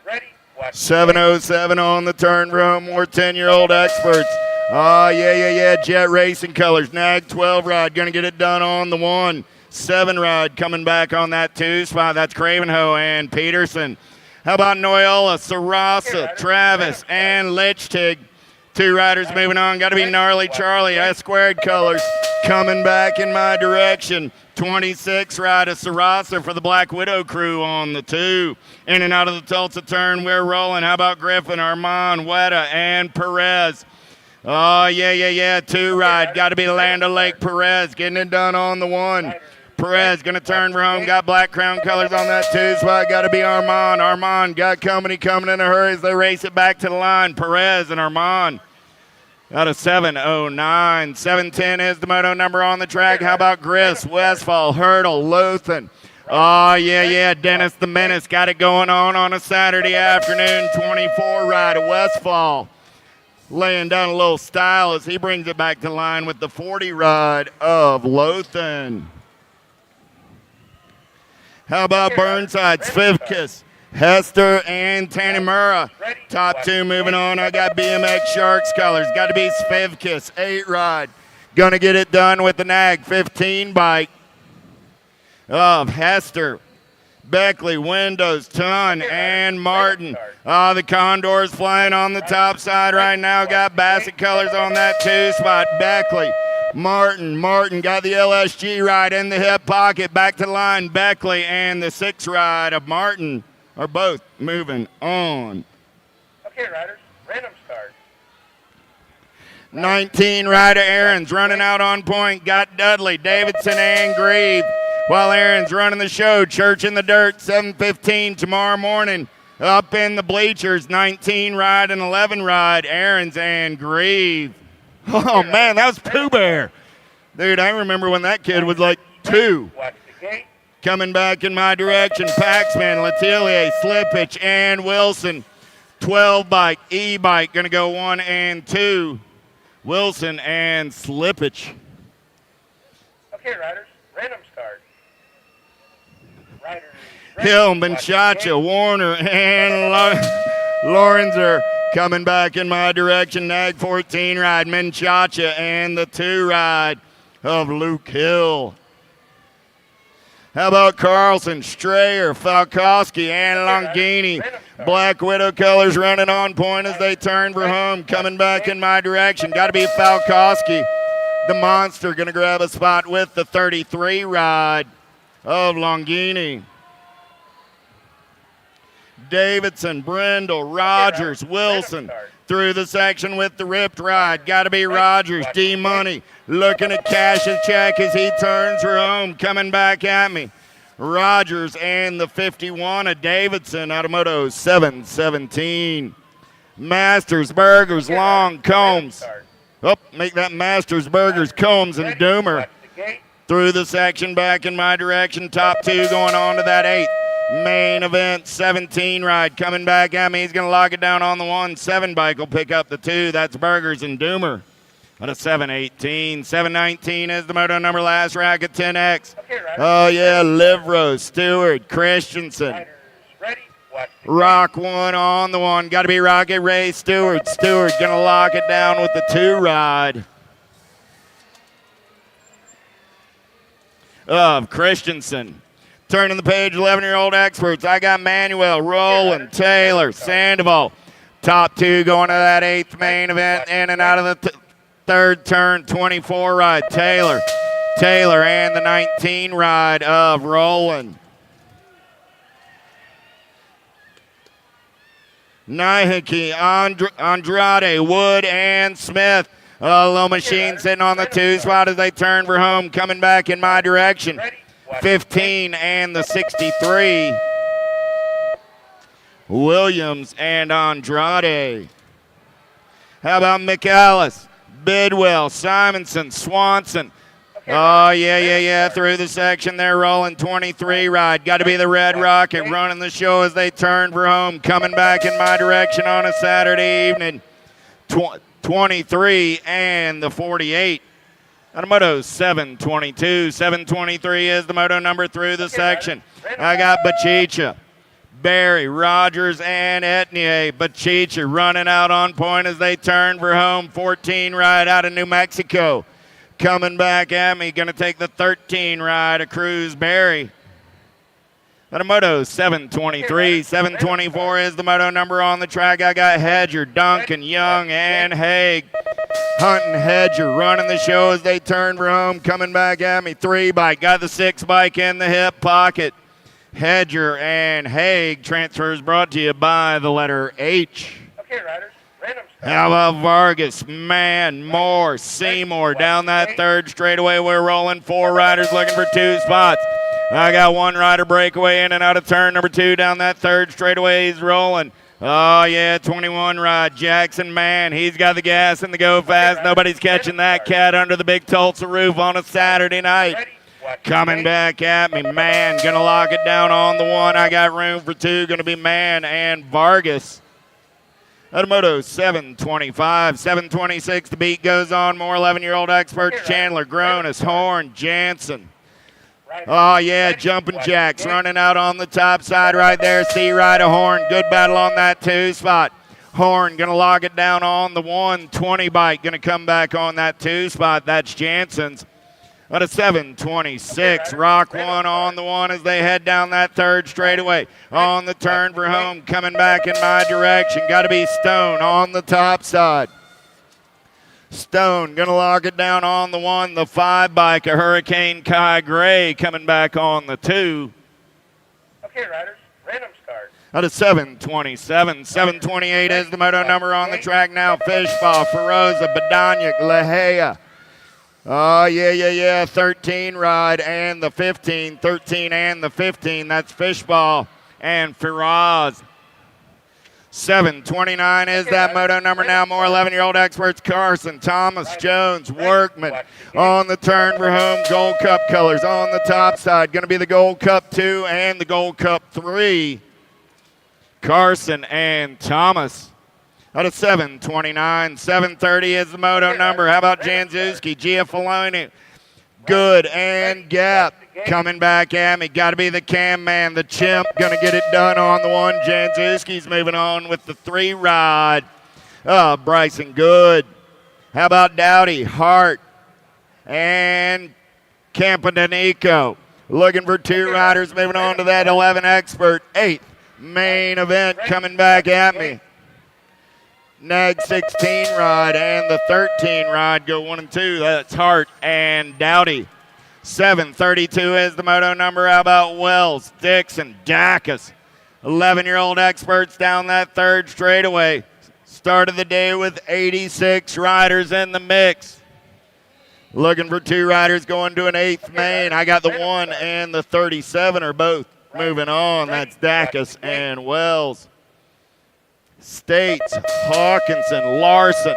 ready. Watch 707 on the turn room. More 10-year-old experts. Oh, yeah. Jet Racing colors. Nag 12 ride. Going to get it done on the 1. 7 ride coming back on that 2 spot. That's Cravenho and Peterson. How about Noyola, Sarasa, Travis, and Lichtig? 2 riders moving on. Got to be Gnarly Charlie. S-squared colors coming back in my direction. 26 ride of Sarasa for the Black Widow crew on the 2. In and out of the Tulsa turn, we're rolling. How about Griffin, Armand, Weta, and Perez? Oh, yeah. 2 ride. Got to be Lando Lake Perez getting it done on the 1. Perez going to turn for home. Got Black Crown colors on that 2 spot. Got to be Armand. Armand got company coming in a hurry as they race it back to the line. Perez and Armand out of 709. 710 is the moto number on the track. How about Griss, Westfall, Hurdle, Lothan? Oh, yeah. Dennis the Menace got it going on a Saturday afternoon. 24 ride of Westfall. Laying down a little style as he brings it back to line with the 40 ride of Lothan. How about Burnside, Svivkis, Hester, and Tanimura? Top 2 moving on. I got BMX Sharks colors. Got to be Svivkis, 8 ride. Going to get it done with the Nag 15 bike of Hester, Beckley, Windows, Ton, and Martin. The Condors flying on the top side right now. Got Bassett colors on that 2 spot. Beckley, Martin got the LSG ride in the hip pocket. Back to the line. Beckley and the 6 ride of Martin are both moving on. Okay, riders, random start. 19 rider Aaron's running out on point. Got Dudley, Davidson, and Grieve. While Aaron's running the show, Church in the Dirt, 7:15 tomorrow morning. Up in the bleachers, 19 ride and 11 ride, Aaron's and Grieve. Oh, man, that was Pooh Bear. Dude, I remember when that kid was like 2. Coming back in my direction, Paxman, Letelier, Slippage, and Wilson. 12 bike, E-bike, going to go 1 and 2. Wilson and Slippage. Okay, riders, random start. Riders Hill, Menchacha, Warner, and Lorenzer coming back in my direction. Nag 14 ride, Menchacha, and the 2 ride of Luke Hill. How about Carlson, Strayer, Falkowski, and Longini? Black Widow colors running on point as they turn for home. Coming back in my direction. Got to be Falkowski. The monster going to grab a spot with the 33 ride of Longini. Davidson, Brindle, Rogers, Wilson, Through the section with the ripped ride. Got to be Rogers. D-Money looking to cash a check as he turns her home. Coming back at me. Rogers and the 51 of Davidson out of Moto 717. Masters, Burgers, Long, Combs. Oh, make that Masters, Burgers, Combs, and Doomer. Through the section back in my direction. Top two going on to that 8th. Main event 17 ride coming back at me. He's going to lock it down on the 1. 7 bike will pick up the 2. That's Burgers and Doomer. On a 718. 719 is the moto number last rack at 10X. Oh, yeah, Livro, Stewart, Christensen. Rock 1 on the 1. Got to be Rocket Ray Stewart. Stewart going to lock it down with the 2 ride of Christensen. Turning the page, 11-year-old experts. I got Manuel, Roland, Taylor, Sandoval. Top 2 going to that 8th main event. In and out of the third turn, 24 ride. Taylor and the 19 ride of Roland. Nihiki, Andrade, Wood, and Smith. Low Machine sitting on the 2 spot as they turn for home. Coming back in my direction. 15 and the 63. Williams and Andrade. How about McAllis, Bidwell, Simonson, Swanson? Oh, yeah. Through the section, they're rolling 23 ride. Got to be the Red Rocket running the show as they turn for home. Coming back in my direction on a Saturday evening. 23 and the 48. On a Moto 722. 723 is the moto number through the section. I got Bachicha, Barry, Rogers, and Etnier. Bachicha running out on point as they turn for home. 14 ride out of New Mexico. Coming back at me, going to take the 13 ride of Cruz Barry. On a Moto 723. 724 is the moto number on the track. I got Hedger, Duncan, Young, and Haig. Hunt and Hedger running the show as they turn for home. Coming back at me. 3 bike. Got the 6 bike in the hip pocket. Hedger and Haig. Transfers brought to you by the letter H. Okay, riders. How about Vargas, Mann, Moore, Seymour down that third straightaway? We're rolling 4 riders looking for 2 spots. I got 1 rider breakaway in and out of turn number 2 down that third straightaway. He's rolling. Oh, yeah, 21 ride. Jackson Mann, he's got the gas and the go fast. Nobody's catching that cat under the big Tulsa roof on a Saturday night. Coming back at me, Mann, going to lock it down on the 1. I got room for 2, going to be Mann and Vargas. At Moto 725, 726, the beat goes on. More 11-year-old experts, Chandler, Gronis, Horn, Jansen. Oh, yeah, Jumping Jacks running out on the top side right there. C-Ride of Horn. Good battle on that 2 spot. Horn going to lock it down on the 120 bike. Going to come back on that 2 spot. That's Jansen's. At a 726, Rock 1 on the 1 as they head down that third straightaway. On the turn for home, coming back in my direction. Got to be Stone on the top side. Stone going to lock it down on the 1, the 5 bike, a Hurricane Kai Gray coming back on the 2. Okay, riders, random start. At a 727, 728 is the moto number on the track now. Fishball, Feroza, Badanyuk, Lahea. Oh, yeah, 13 ride and the 15, 13 and the 15. That's Fishball and Firaz. 729 is that moto number now. More 11-year-old experts, Carson, Thomas, Jones, Workman. On the turn for home, Gold Cup colors on the top side. Going to be the Gold Cup 2 and the Gold Cup 3. Carson and Thomas. Out of 729, 730 is the moto number. How about Janzuski, Giafalone, Good and Gap coming back at me. Got to be the Cam Man, the Chimp, going to get it done on the 1. Janzuski's moving on with the 3 ride. Bryson Good. How about Dowdy, Hart, and Campadanico. Looking for 2 riders, moving on to that 11 expert. 8th main event coming back at me. Nag 16 ride and the 13 ride go 1 and 2. That's Hart and Dowdy. 732 is the moto number. How about Wells, Dixon, Dacus? 11-year-old experts down that third straightaway. Started the day with 86 riders in the mix. Looking for 2 riders going to an 8th main. I got the 1 and the 37 are both moving on. That's Dacus and Wells. States, Hawkinson, Larson.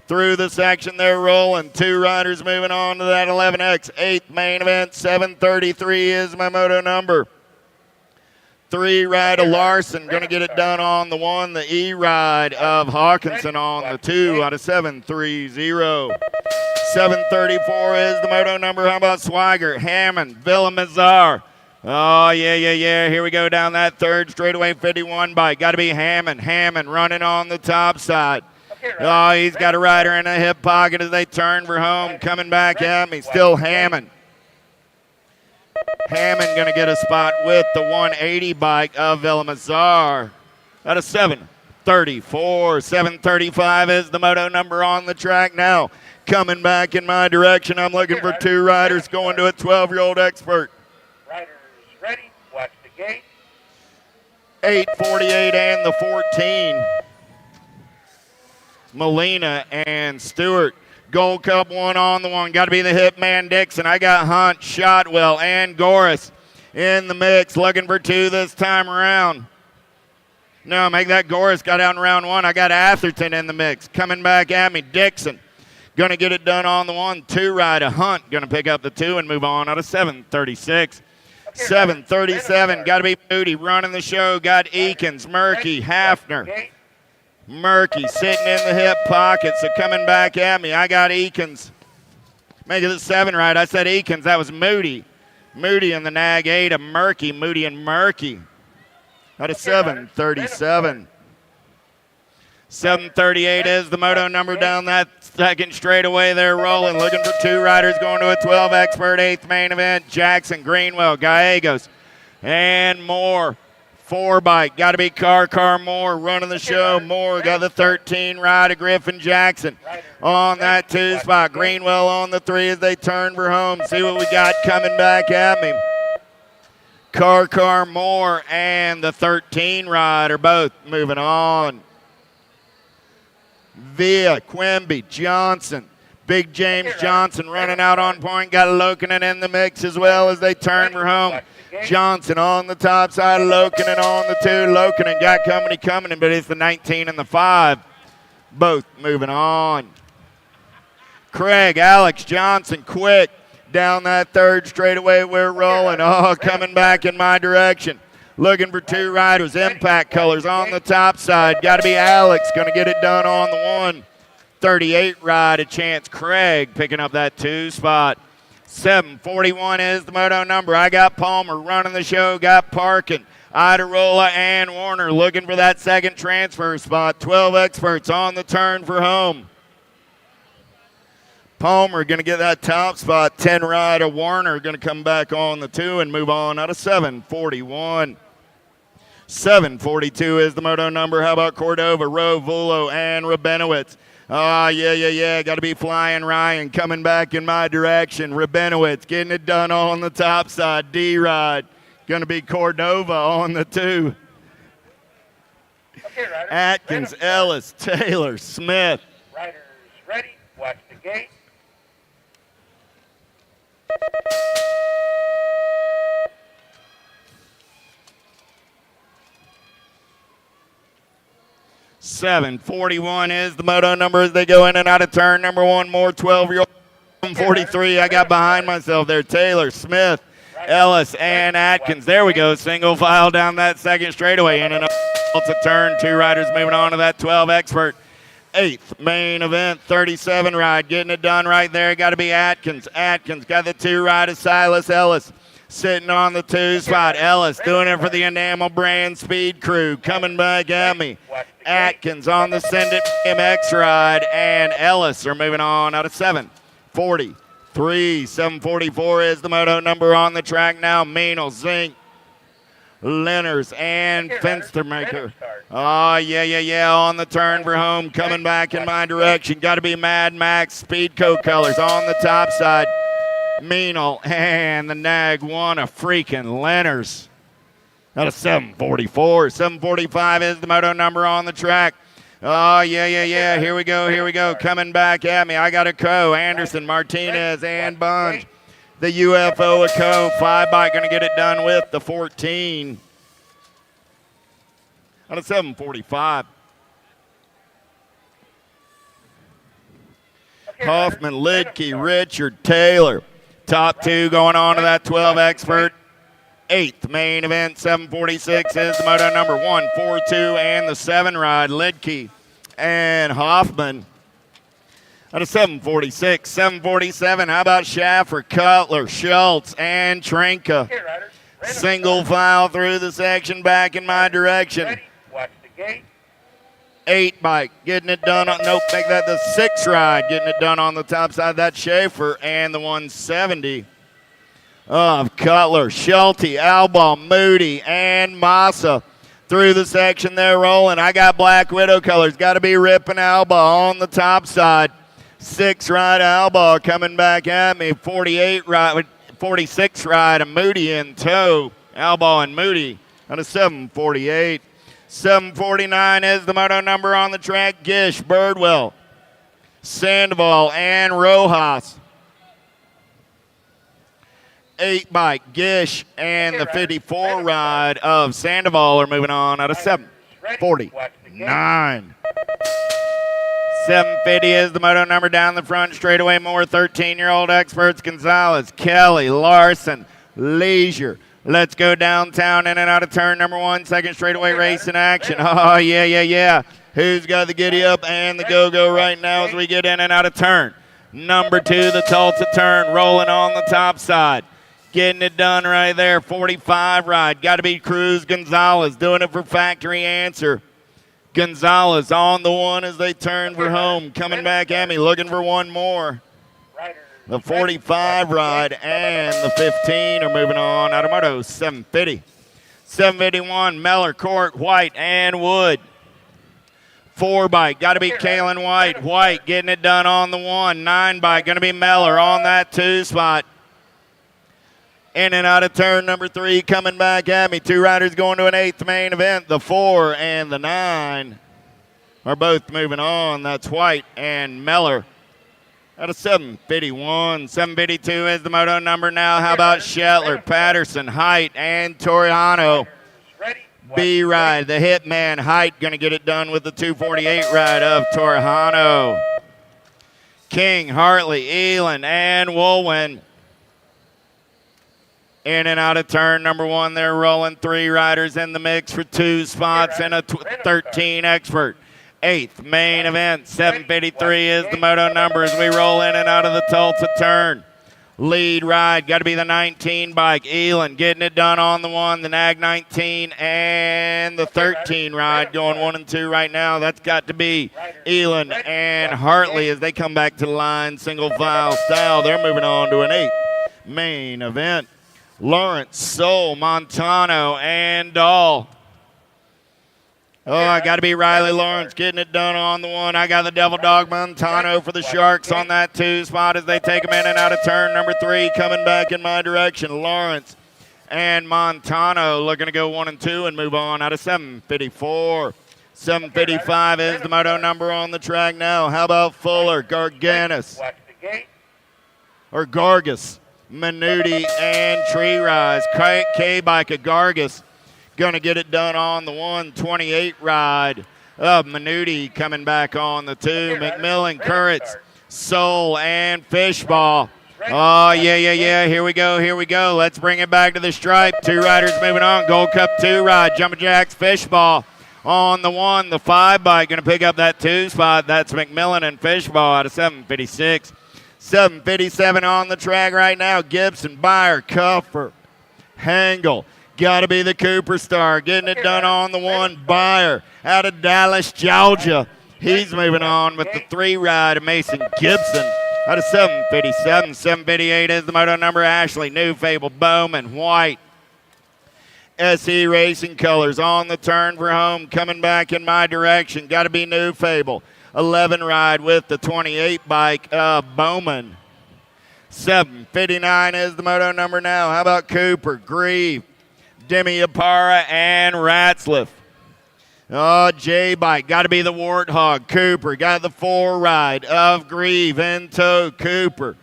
Through the section, they're rolling. 2 riders moving on to that 11X. 8th main event, 733 is my moto number. 3 ride of Larson, going to get it done on the 1. The E ride of Hawkinson on the 2 out of 730. 734 is the moto number. How about Swigert, Hammond, Villamizar? Oh, yeah. Here we go down that 3rd straightaway 51 bike. Got to be Hammond. Hammond running on the top side. Oh, he's got a rider in a hip pocket as they turn for home. Coming back at me. Still Hammond. Hammond going to get a spot with the 180 bike of Villamizar. Out of 734. 735 is the moto number on the track now. Coming back in my direction, I'm looking for 2 riders going to a 12-year-old expert. Riders ready, watch the gate. 848 and the 14. Molina and Stewart. Gold Cup 1 on the 1. Got to be the Hitman Dixon. I got Hunt, Shotwell, and Goris in the mix. Looking for 2 this time around. No, make that Goris got out in round 1. I got Atherton in the mix. Coming back at me, Dixon. Going to get it done on the 1. 2 ride of Hunt. Going to pick up the 2 and move on out of 736. 737. Got to be Moody running the show. Got Eakins, Murky, Hafner. Murky sitting in the hip pocket, so coming back at me. I got Eakins. Make it the 7 right. I said Eakins. That was Moody. Moody in the Nag 8 of Murky. Moody and Murky. Out of 737. 738 is the moto number down that 2nd straightaway. They're rolling. Looking for 2 riders going to a 12 expert 8th main event. Jackson, Greenwell, Gallegos, and Moore. 4 bike. Got to be Car Moore running the show. Moore got the 13 ride of Griffin Jackson on that 2 spot. Greenwell on the 3 as they turn for home. See what we got coming back at me. Car Moore and the 13 ride are both moving on. Via, Quimby, Johnson. Big James Johnson running out on point. Got Lokinen in the mix as well as they turn for home. Johnson on the top side, Lokinen on the 2. Lokinen got company coming, but it's the 19 and the 5. Both moving on. Craig, Alex Johnson, quick. Down that 3rd straightaway, we're rolling. Oh, coming back in my direction. Looking for 2 riders. Impact colors on the top side. Got to be Alex. Going to get it done on the 1. 38 ride a chance. Craig picking up that 2 spot. 741 is the moto number. I got Palmer running the show. Got Parkin, Iderola, and Warner looking for that 2nd transfer spot. 12 experts on the turn for home. Palmer going to get that top spot. 10 ride of Warner going to come back on the 2 and move on out of 741. 742 is the moto number. How about Cordova, Rowe, Vulo, and Rabinowitz? Oh, yeah. Got to be Flying Ryan coming back in my direction. Rabinowitz getting it done on the top side. D-Ride. Going to be Cordova on the 2. Atkins, Ellis, Taylor, Smith. Riders ready, watch the gate. $741 is the moto number as they go in and out of turn number 1. More 12-year-old. 43. I got behind myself there. Taylor, Smith, Ellis, and Atkins. There we go. Single file down that 2nd straightaway. In and out to turn. 2 riders moving on to that 12 expert. 8th main event, 37 ride. Getting it done right there. Got to be Atkins. Atkins got the 2 ride of Silas Ellis. Sitting on the 2 spot. Ellis doing it for the Enamel Brand Speed Crew. Coming back at me. Atkins on the Send It MX ride. And Ellis are moving on out of 743. 744 is the moto number on the track now. Meanel, Zink, Lenners, and Fenstermaker. Oh, yeah. On the turn for home. Coming back in my direction. Got to be Mad Max Speedco colors on the top side. Meanel and the Nag 1 of freaking Lenners. Out of 744. 745 is the moto number on the track. Oh, yeah. Here we go. Coming back at me. I got a Co. Anderson, Martinez, and Bunge. The UFO, a Co. 5 bike going to get it done with the 14. Out of 7:45. Hoffman, Lidke, Richard, Taylor. Top 2 going on to that 12 expert. 8th main event, 7:46 is the moto number 142 and the 7 ride. Lidke and Hoffman. Out of 7:46, 7:47. How about Schaffer, Cutler, Schultz, and Trenka? Single file through the section back in my direction. Watch the gate. 8 bike getting it done on, nope, make that the 6 ride, getting it done on the top side. That's Schaefer and the 170 of Cutler, Schulte, Alba, Moody, and Massa through the section there rolling. I got Black Widow colors. Got to be ripping Alba on the top side. 6 ride Alba coming back at me. 48 ride, 46 ride, and Moody in tow. Alba and Moody on a 7:48. 7:49 is the moto number on the track. Gish, Birdwell, Sandoval, and Rojas. 8 bike, Gish, and the 54 ride of Sandoval are moving on out of 7:49. 750 is the moto number down the front straightaway. More 13-year-old experts. Gonzalez, Kelly, Larson, Leisure. Let's go downtown in and out of turn number 1. Second straightaway race in action. Oh, yeah. Who's got the giddy up and the go-go right now as we get in and out of turn? Number 2, the Tulsa turn, rolling on the top side. Getting it done right there. 45 ride. Got to be Cruz Gonzalez doing it for Factory Answer. Gonzalez on the 1 as they turn for home. Coming back at me, looking for one more. The 45 ride and the 15 are moving on out of moto. 750. 751, Meller, Court, White, and Wood. 4 bike, got to be Kalen White. White getting it done on the 1. 9 bike, going to be Meller on that 2 spot. In and out of turn number 3, coming back at me. 2 riders going to an 8th main event. The 4 and the 9 are both moving on. That's White and Meller. Out of 751. 752 is the moto number now. How about Shetler, Patterson, Height, and Toriano? B ride, the hitman, Height, going to get it done with the 248 ride of Toriano. King, Hartley, Elon, and Woolwin. In and out of turn number 1, they're rolling 3 riders in the mix for 2 spots and a 13 expert. 8th main event, 753 is the moto number as we roll in and out of the Tulsa turn. Lead ride, got to be the 19 bike. Elon getting it done on the 1, the Nag 19, and the 13 ride going 1 and 2 right now. That's got to be Elon and Hartley as they come back to the line, single file style. They're moving on to an 8th main event. Lawrence, Soul, Montano, and Dahl. Oh, I got to be Riley Lawrence getting it done on the 1. I got the Devil Dog Montano for the Sharks on that 2 spot as they take them in and out of turn number 3. Coming back in my direction, Lawrence and Montano looking to go 1 and 2 and move on out of 754. 755 is the moto number on the track now. How about Fuller, Garganus, or Gargus, Minuti, and Tree Rise. K-Bike of Gargus going to get it done on the 128 ride of Minuti coming back on the 2. McMillan, Kurtz, Soul, and Fishball. Oh, yeah. Here we go. Let's bring it back to the stripe. 2 riders moving on. Gold Cup 2 ride. Jumpin' Jacks, Fishball on the 1. The 5 bike going to pick up that 2 spot. That's McMillan and Fishball out of 756. 757 on the track right now. Gibson, Byer, Cuffer, Hengel. Got to be the Cooper Star. Getting it done on the 1. Byer out of Dallas, Georgia. He's moving on with the 3 ride of Mason Gibson out of 757. 758 is the moto number. Ashley, New Fable, Bowman, White. SE Racing Colors on the turn for home. Coming back in my direction. Got to be New Fable. 11 ride with the 28 bike Bowman. 759 is the moto number now. How about Cooper, Grieve, Demi Apara, and Ratzliff? Oh, J-Bike, got to be the Warthog. Cooper got the 4 ride of Grieve in tow. Cooper,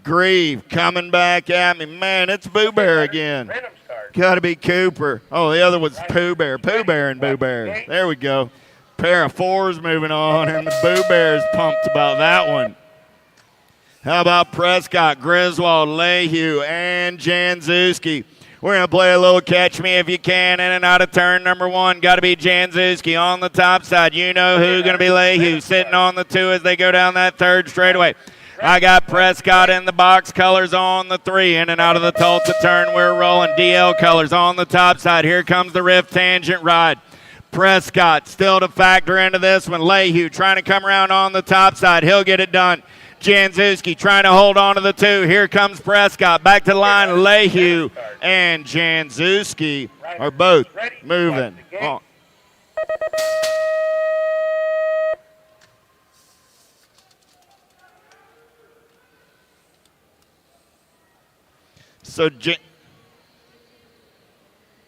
Grieve coming back at me. Man, it's Boo Bear again. Got to be Cooper. Oh, the other was Pooh Bear. Pooh Bear and Boo Bear. There we go. Pair of 4s moving on, and the Boo Bear's pumped about that one. How about Prescott, Griswold, Lehue, and Janzuski? We're going to play a little Catch Me If You Can in and out of turn number 1. Got to be Janzuski on the top side. You know who's going to be Lehue sitting on the 2 as they go down that 3rd straightaway. I got Prescott in the box colors on the 3. In and out of the Tulsa turn, we're rolling. DL colors on the top side. Here comes the Rift Tangent ride. Prescott still to factor into this one. Lehue trying to come around on the top side. He'll get it done. Janzuski trying to hold on to the 2. Here comes Prescott. Back to the line. Lehue and Janzuski are both moving on. So,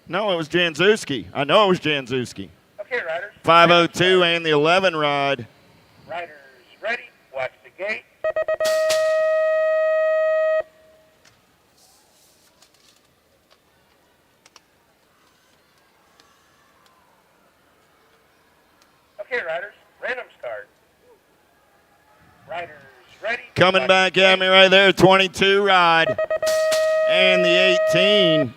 no, it was Janzuski. I know it was Janzuski. Okay, riders. 502 and the 11 ride. Riders ready. Watch the gate. Okay, riders. Random start. Riders ready. Coming back at me right there, 22 ride. And the 18.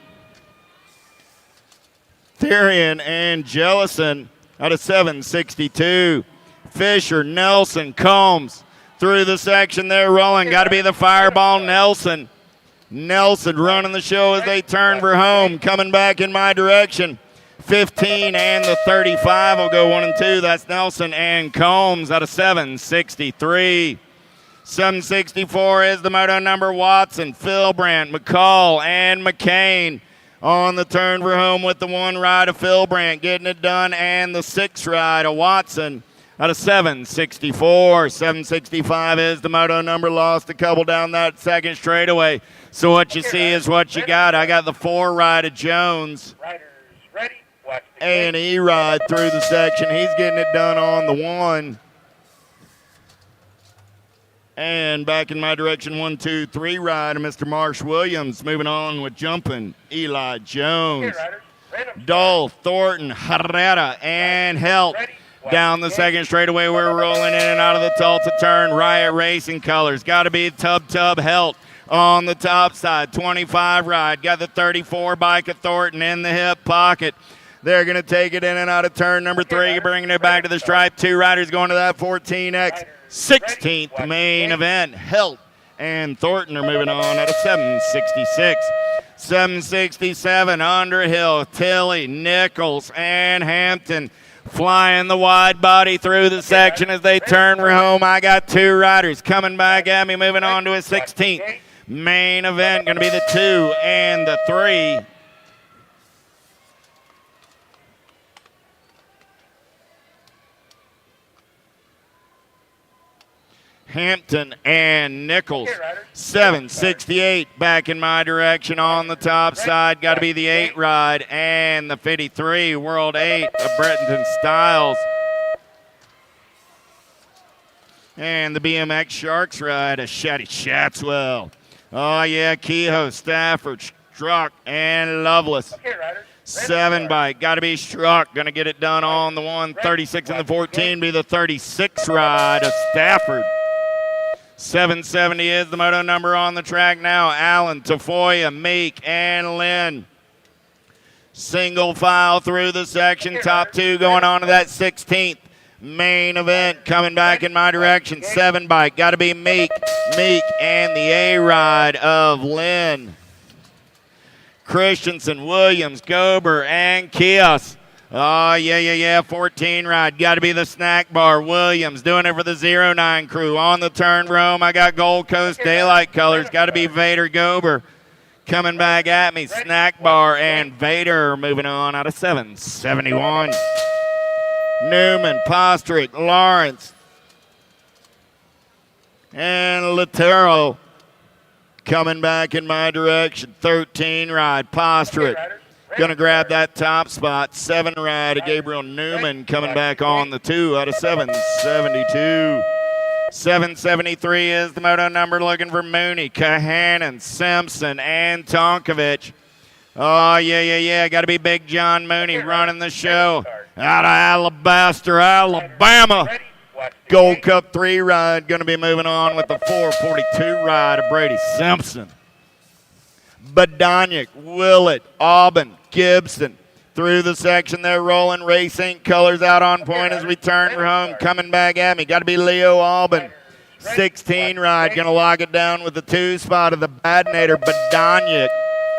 Therian and Jellison out of 762. Fisher, Nelson, Combs through the section there rolling. Got to be the Fireball Nelson. Nelson running the show as they turn for home. Coming back in my direction. 15 and the 35 will go 1 and 2. That's Nelson and Combs out of 763. 764 is the moto number. Watson, Philbrandt, McCall, and McCain on the turn for home with the 1 ride of Philbrandt getting it done, and the 6 ride of Watson out of 764. 765 is the moto number. Lost a couple down that 2nd straightaway. So what you see is what you got. I got the 4 ride of Jones. Riders ready. Watch the A&E ride through the section. He's getting it done on the 1. And back in my direction, 1, 2, 3 ride of Mr. Marsh Williams. Moving on with jumping. Eli Jones. Dole, Thornton, Herrera, and Helt. Down the 2nd straightaway, we're rolling in and out of the Tulsa turn. Riot Racing colors. Got to be Tub Helt on the top side. 25 ride. Got the 34 bike of Thornton in the hip pocket. They're going to take it in and out of turn number 3, bringing it back to the stripe. 2 riders going to that 14X. 16th main event. Helt and Thornton are moving on at a 766. 767, Underhill, Tilley, Nichols, and Hampton flying the wide body through the section as they turn for home. I got 2 riders coming back at me, moving on to a 16th main event. Going to be the 2 and the 3. Hampton and Nichols. 768 back in my direction on the top side. Got to be the 8 ride and the 53 World 8 of Bretton Styles. And the BMX Sharks ride of Shaddy Shatswell. Oh, yeah, Kehoe, Stafford, Struck, and Loveless. 7 bike. Got to be Struck. Going to get it done on the 1. 36 and the 14 be the 36 ride of Stafford. 770 is the moto number on the track now. Allen, Tafoya, Meek, and Lynn. Single file through the section. Top 2 going on to that 16th main event. Coming back in my direction. 7 bike. Got to be Meek, and the A-ride of Lynn. Christensen, Williams, Gober, and Kios. Oh, yeah. 14 ride. Got to be the Snack Bar. Williams doing it for the 09 crew. On the turn for home, I got Gold Coast Daylight colors. Got to be Vader Gober. Coming back at me, Snack Bar and Vader moving on out of 771. Newman, Postrick, Lawrence, and Latero coming back in my direction. 13 ride, Postrick Going to grab that top spot. 7 ride of Gabriel Newman coming back on the 2 out of 772. 773 is the moto number, looking for Mooney, Kahanen, Simpson, and Tonkovich. Oh, yeah. Got to be Big John Mooney running the show out of Alabaster, Alabama. Gold Cup 3 ride. Going to be moving on with the 442 ride of Brady Simpson. Badonic, Willett, Aubin, Gibson. Through the section, they're rolling. Race Inc. colors out on point as we turn for home. Coming back at me. Got to be Leo Aubin. 16 ride. Going to lock it down with the 2 spot of the Badnator, Badonic.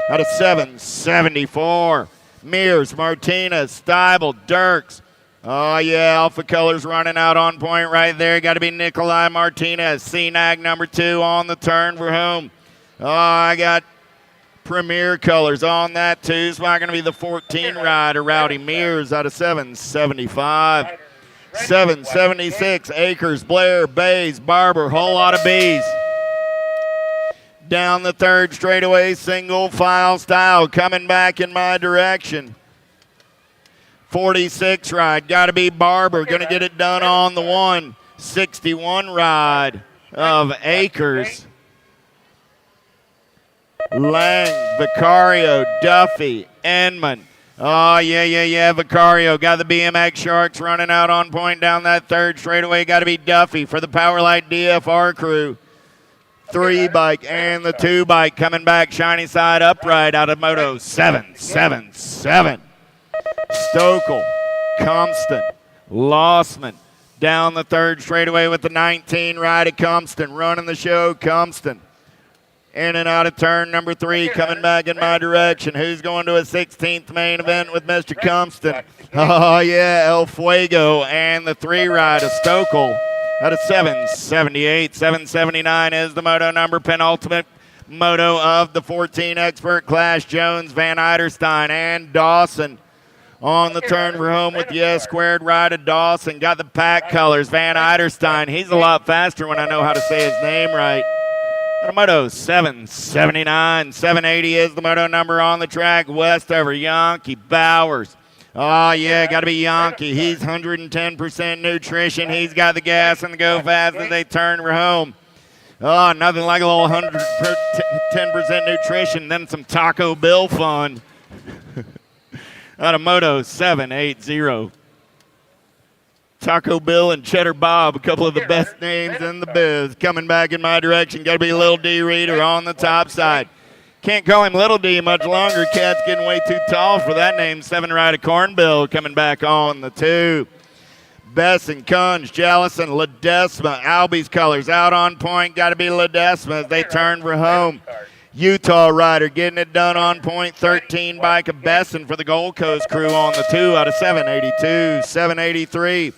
Out of 774. Mears, Martinez, Steibel, Dirks. Oh, yeah, Alpha Colors running out on point right there. Got to be Nikolai Martinez. CNAG number 2 on the turn for home. Oh, I got Premier Colors on that too. It's not going to be the 14 rider, Rowdy Mears, out of 775. 776, Akers, Blair, Bays, Barber, whole lot of B's. Down the 3rd straightaway, single file style, coming back in my direction. 46 ride, got to be Barber, going to get it done on the 1. 61 ride of Akers. Lang, Vicario, Duffy, Enman. Oh, yeah. Vicario got the BMX Sharks running out on point down that 3rd straightaway. Got to be Duffy for the Powerlight DFR crew. 3 bike and the 2 bike coming back shiny side upright out of Moto 777. Stokel, Compston, Lossman. Down the 3rd straightaway with the 19 ride at Compston. Running the show, Compston. In and out of turn number 3, coming back in my direction. Who's going to a 16th main event with Mr. Compston? Oh, yeah, El Fuego and the 3 ride of Stokel out of 778. 779 is the moto number, penultimate moto of the 14 expert class. Jones, Van Eiderstein, and Dawson on the turn for home with the S-squared ride of Dawson. Got the pack colors, Van Eiderstein. He's a lot faster when I know how to say his name right. Moto 779. 780 is the moto number on the track. Westover, Yankee, Bowers. Oh, yeah, got to be Yankee. He's 110% nutrition. He's got the gas and the go fast as they turn for home. Oh, nothing like a little 110% nutrition, then some Taco Bill fun. Out of Moto 780. Taco Bill and Cheddar Bob, a couple of the best names in the biz. Coming back in my direction, got to be Little D Reader on the top side. Can't call him Little D much longer. Cat's getting way too tall for that name. 7 ride of Cornbill coming back on the 2. Besson, Kunz, Jellison, Ledesma, Albie's colors out on point. Got to be Ledesma as they turn for home. Utah rider getting it done on point. 13 bike of Besson for the Gold Coast crew on the 2 out of 782. 783.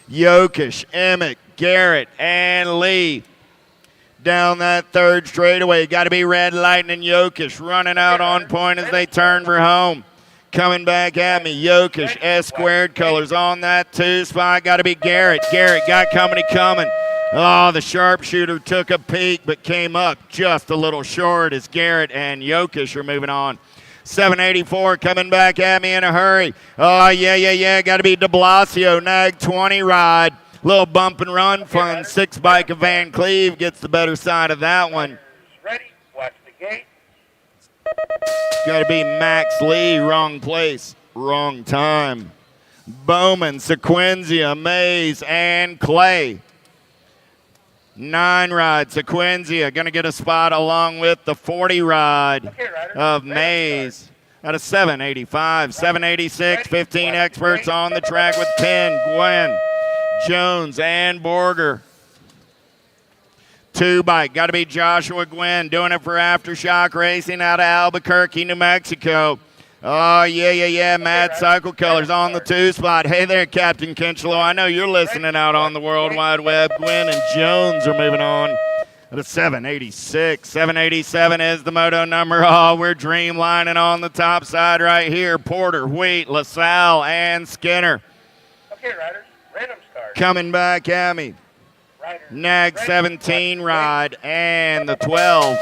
Yokish, Emmett, Garrett, and Lee. Down that 3rd straightaway. Got to be Red Lightning Yokish running out on point as they turn for home. Coming back at me, Yokish, S-squared colors on that 2 spot. Got to be Garrett. Garrett got company coming. Oh, the sharpshooter took a peek but came up just a little short as Garrett and Yokish are moving on. 784 coming back at me in a hurry. Oh, yeah. Got to be de Blasio, Nag 20 ride. Little bump and run fun. 6 bike of Van Cleve gets the better side of that one. Ready, watch the gate. Got to be Max Lee, wrong place, wrong time. Bowman, Sequenzia, Mays, and Clay. 9 ride, Sequenzia, going to get a spot along with the 40 ride of Mays. Out of 785, 786, 15 experts on the track with Penn, Gwen, Jones, and Borger. 2 bike, got to be Joshua Gwynn, doing it for Aftershock Racing out of Albuquerque, New Mexico. Oh, yeah. Mad Cycle Colors on the 2 spot. Hey there, Captain Kinchlow. I know you're listening out on the World Wide Web. Gwynn and Jones are moving on. At a 786. 787 is the moto number. Oh, we're dreamlining on the top side right here. Porter, Wheat, LaSalle, and Skinner. Okay, riders, random start. Coming back at me. Nag 17 ride and the 12.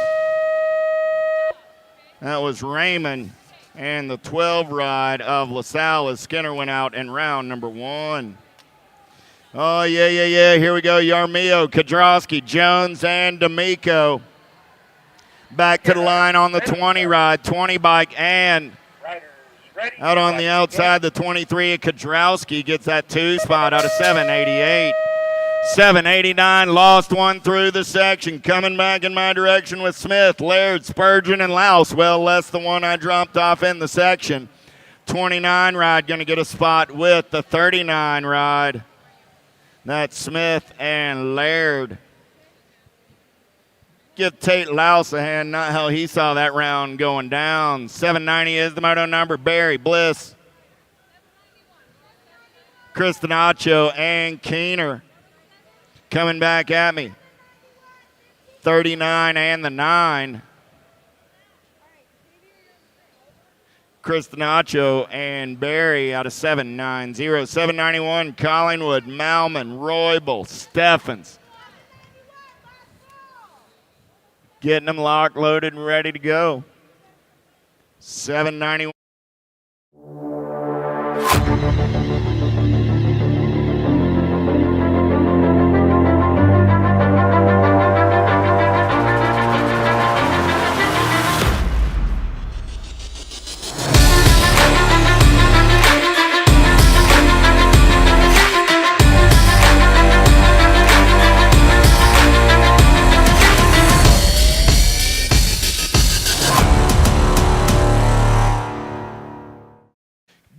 That was Raymond and the 12 ride of LaSalle as Skinner went out in round number 1. Oh, yeah. Here we go. Yarmio, Kodrowski, Jones, and D'Amico. Back to the line on the 20 ride, 20 bike, and out on the outside, the 23 of Kodrowski gets that 2 spot out of 788. 789, lost one through the section. Coming back in my direction with Smith, Laird, Spurgeon, and Louse. Well, less the one I dropped off in the section. 29 ride going to get a spot with the 39 ride. That's Smith and Laird. Give Tate Louse a hand, not how he saw that round going down. 790 is the moto number. Barry, Bliss, Cristinacho, and Keener coming back at me. 39 and the 9. Cristinacho and Barry out of 790. 791, Collingwood, Malman, Roybal, Steffens. Getting them locked, loaded, and ready to go. 791.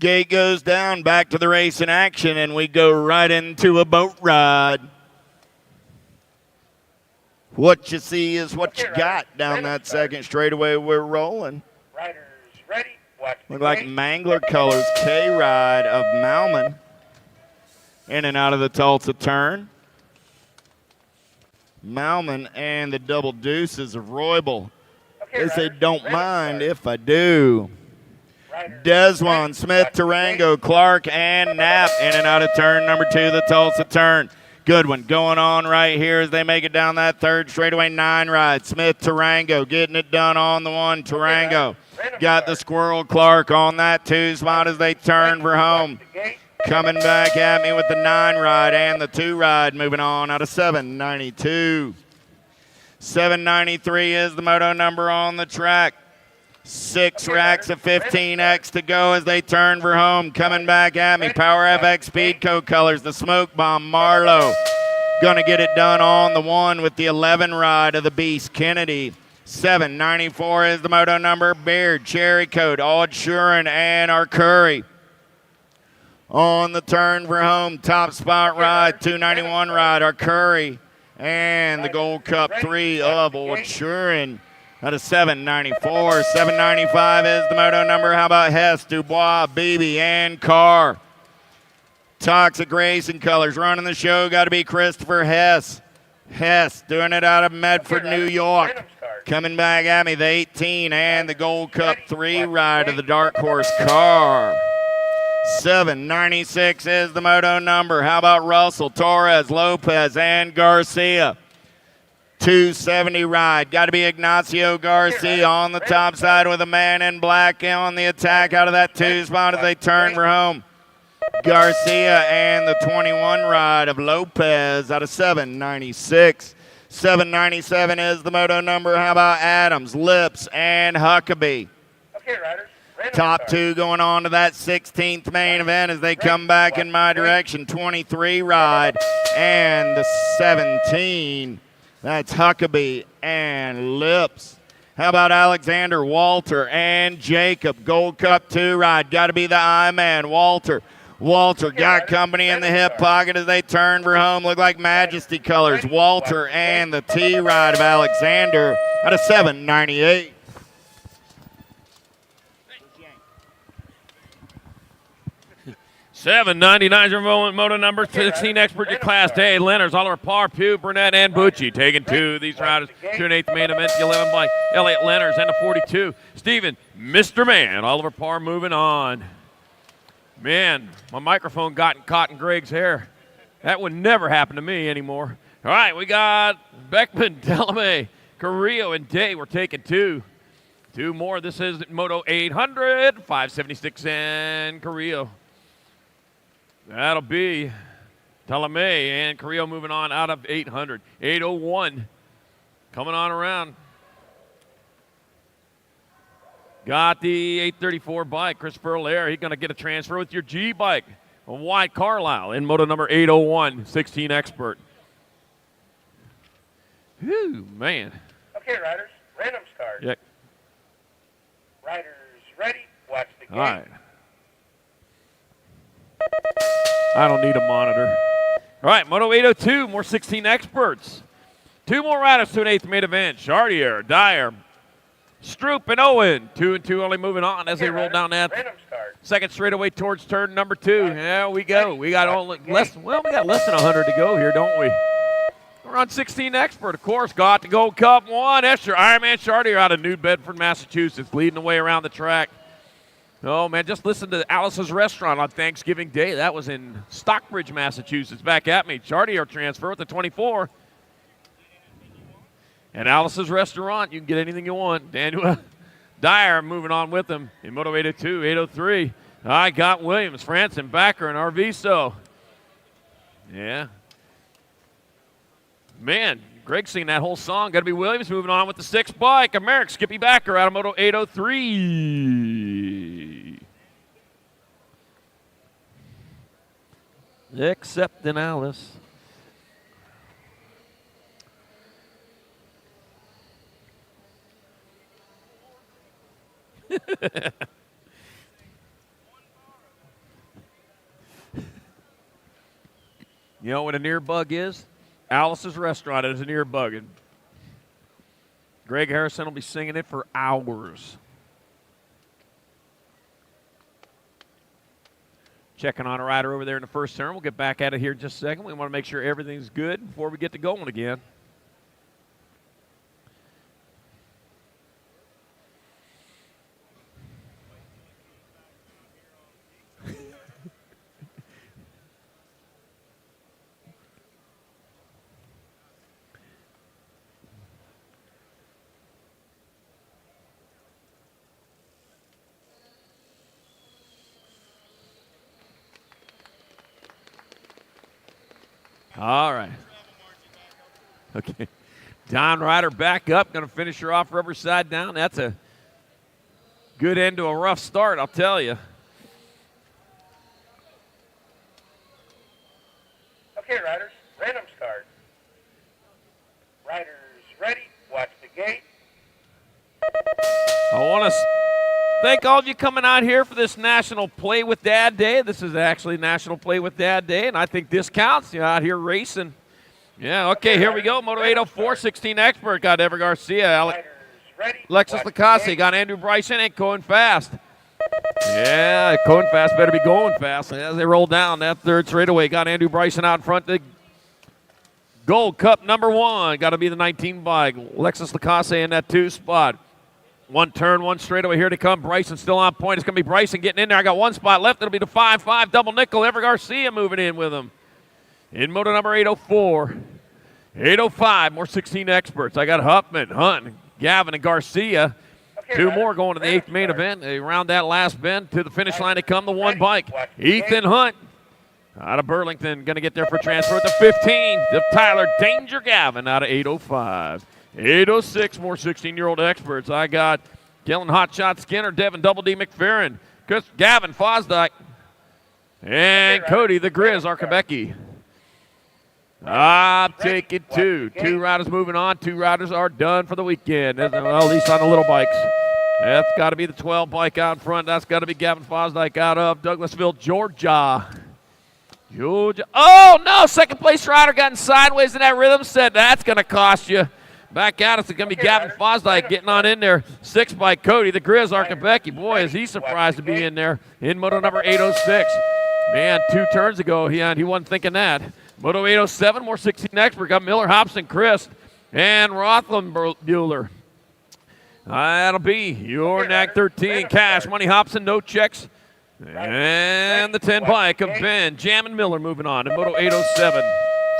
Gate goes down, back to the race in action, and we go right into a boat ride. What you see is what you got down that second straightaway. We're rolling. Riders ready. Watch the Look like gate. Mangler colors, K-Ride of Malman. In and out of the Tulsa turn. Malman and the double deuces of Roybal. They say don't mind if I do. Deswan, Smith, Tarango, Clark, and Knapp in and out of turn number 2, the Tulsa turn. Good one going on right here as they make it down that third straightaway. 9 ride. Smith, Tarango getting it done on the 1. Tarango got the squirrel Clark on that 2 spot as they turn for home. Coming back at me with the 9 ride and the 2 ride moving on out of 792. 793 is the moto number on the track. 6 racks of 15X to go as they turn for home. Coming back at me, Power FX Speedco colors, the Smoke Bomb, Marlowe. Gonna get it done on the 1 with the 11 ride of the Beast, Kennedy. 794 is the moto number, Beard, Cherry Coat, Odd Shuren, and Arcuri. On the turn for home, top spot ride, 291 ride, Arcuri. And the Gold Cup 3 of Odd Shuren. Out of 794. 795 is the moto number. How about Hess, Dubois, Beebe, and Carr? Toxic Racing colors running the show. Got to be Christopher Hess. Hess doing it out of Medford, New York. Coming back at me, the 18 and the Gold Cup 3 ride of the Dark Horse Carr. 796 is the moto number. How about Russell, Torres, Lopez, and Garcia? 270 ride. Got to be Ignacio Garcia on the top side with a man in black on the attack out of that 2 spot as they turn for home. Garcia and the 21 ride of Lopez out of 796. 797 is the moto number. How about Adams, Lips, and Huckabee? Okay, riders. Top 2 going on to that 16th main event as they come back in my direction. 23 ride and the 17. That's Huckabee and Lips. How about Alexander, Walter, and Jacob? Gold Cup 2 ride. Got to be the I-Man, Walter. Walter got company in the hip pocket as they turn for home. Look like Majesty colors. Walter and the T ride of Alexander out of 798. 799 is moto number 16 expert to Class A. Leonard's, Oliver Parr, Pugh, Burnett, and Bucci taking 2. These riders 2 and 8th main event. The 11 by Elliott Leonard's and the 42. Stephen, Mr. Man, Oliver Parr moving on. Man, my microphone got caught in Greg's hair. That would never happen to me anymore. All right, we got Beckman, Delamay, Carrillo, and Day. We're taking 2. Two more. This is Moto 800, 576 and Carrillo. That'll be Talame and Carrillo moving on out of 800. 801 coming on around. Got the 834 bike. Christopher Allaire, he's going to get a transfer with your G bike. Wyatt Carlisle in moto number 801, 16 expert. Whew, man. Okay, riders, random start. Yeah. Riders ready, watch the game. All right. I don't need a monitor. All right, moto 802, more 16 experts. Two more riders to an eighth main event. Chartier, Dyer, Stroop, and Owen. 2 and 2 only moving on as they roll down that second straightaway towards turn number 2. There we go. We got only less than 100 to go here, don't we? We're on 16 expert, of course. Got the Gold Cup 1. Esther Ironman Chartier out of New Bedford, Massachusetts, leading the way around the track. Oh, man, just listen to Alice's Restaurant on Thanksgiving Day. That was in Stockbridge, Massachusetts. Back at me. Chartier transfer with the 24. And Alice's Restaurant, you can get anything you want. Daniel Dyer moving on with them in Moto 802, 803. I got Williams, Franson, Backer, and Arviso. Yeah. Man, Greg's singing that whole song. Got to be Williams moving on with the 6 bike. American Skippy Backer out of Moto 803. Except in Alice. You know what an ear bug is? Alice's Restaurant is an ear bug. And Greg Harrison will be singing it for hours. Checking on a rider over there in the first turn. We'll get back at it here in just a second. We want to make sure everything's good before we get to going again. All right. Okay. Don Ryder back up. Going to finish her off rubber side down. That's a good end to a rough start, I'll tell you. Okay, riders, random start. Riders ready, watch the gate. I want to thank all of you coming out here for this National Play with Dad Day. This is actually National Play with Dad Day, and I think this counts. You're out here racing. Yeah, okay, here we go. Moto 804, 16 expert. Got Ever Garcia, Alexis Lacasse. Got Andrew Bryson and Cohen Fast. Yeah, Cohen Fast better be going fast. As they roll down that third straightaway, got Andrew Bryson out in front. The Gold Cup number 1. Got to be the 19 bike. Alexis Lacasse in that 2 spot. One turn, one straightaway here to come. Bryson still on point. It's going to be Bryson getting in there. I got 1 spot left. It'll be the 5-5 double nickel. Ever Garcia moving in with him. In moto number 804. 805, more 16 experts. I got Huffman, Hunt, Gavin, and Garcia. Okay, 2 more going to the 8th main event. They round that last bend. To the finish line they come, the 1 bike. Ethan Hunt out of Burlington. Going to get there for transfer at the 15. The Tyler Danger Gavin out of 805. 806, more 16-year-old experts. I got Kellen Hotshot Skinner, Devin Double D McFerrin, Gavin Fosdyke, and Cody the Grizz Arkabecki. I'm taking 2. 2 riders moving on. 2 riders are done for the weekend. Well, at least on the little bikes. That's got to be the 12 bike out in front. That's got to be Gavin Fosdyke out of Douglasville, Georgia. Oh, no. Second place rider gotten sideways in that rhythm set. That's going to cost you. Back out, it's going to be Gavin Fosdyke getting on in there. 6 by Cody, the Grizz Arkabecki. Boy, is he surprised to be in there in moto number 806. Man, 2 turns ago, he wasn't thinking that. Moto 807, more 16 expert. Got Miller, Hobson, Christ, and Rothenbuehler. That'll be your NAG 13. Cash, Money, Hobson, no checks. And the 10 bike of Ben, Jam, and Miller moving on to Moto 807.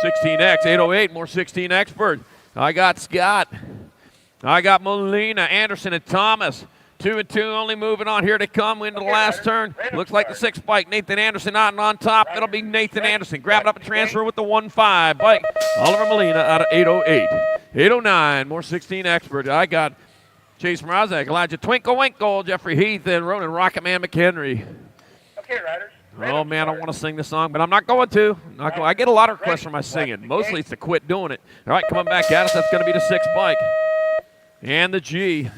16X, 808, more 16 expert. I got Scott I got Molina, Anderson, and Thomas. 2 and 2 only moving on. Here they come into the last turn. Looks like the 6 bike. Nathan Anderson out and on top. It'll be Nathan Anderson. Grab it up and transfer with the 1-5 bike. Oliver Molina out of 808. 809, more 16 expert. I got Chase Mrazek, Elijah Twinkle Winkle, Jeffrey Heath, and Ronan Rocketman McHenry. Okay, riders. Oh, man, I want to sing this song, but I'm not going to. I get a lot of requests for my singing. Mostly it's to quit doing it. All right, coming back at us. That's going to be the 6 bike. And the G.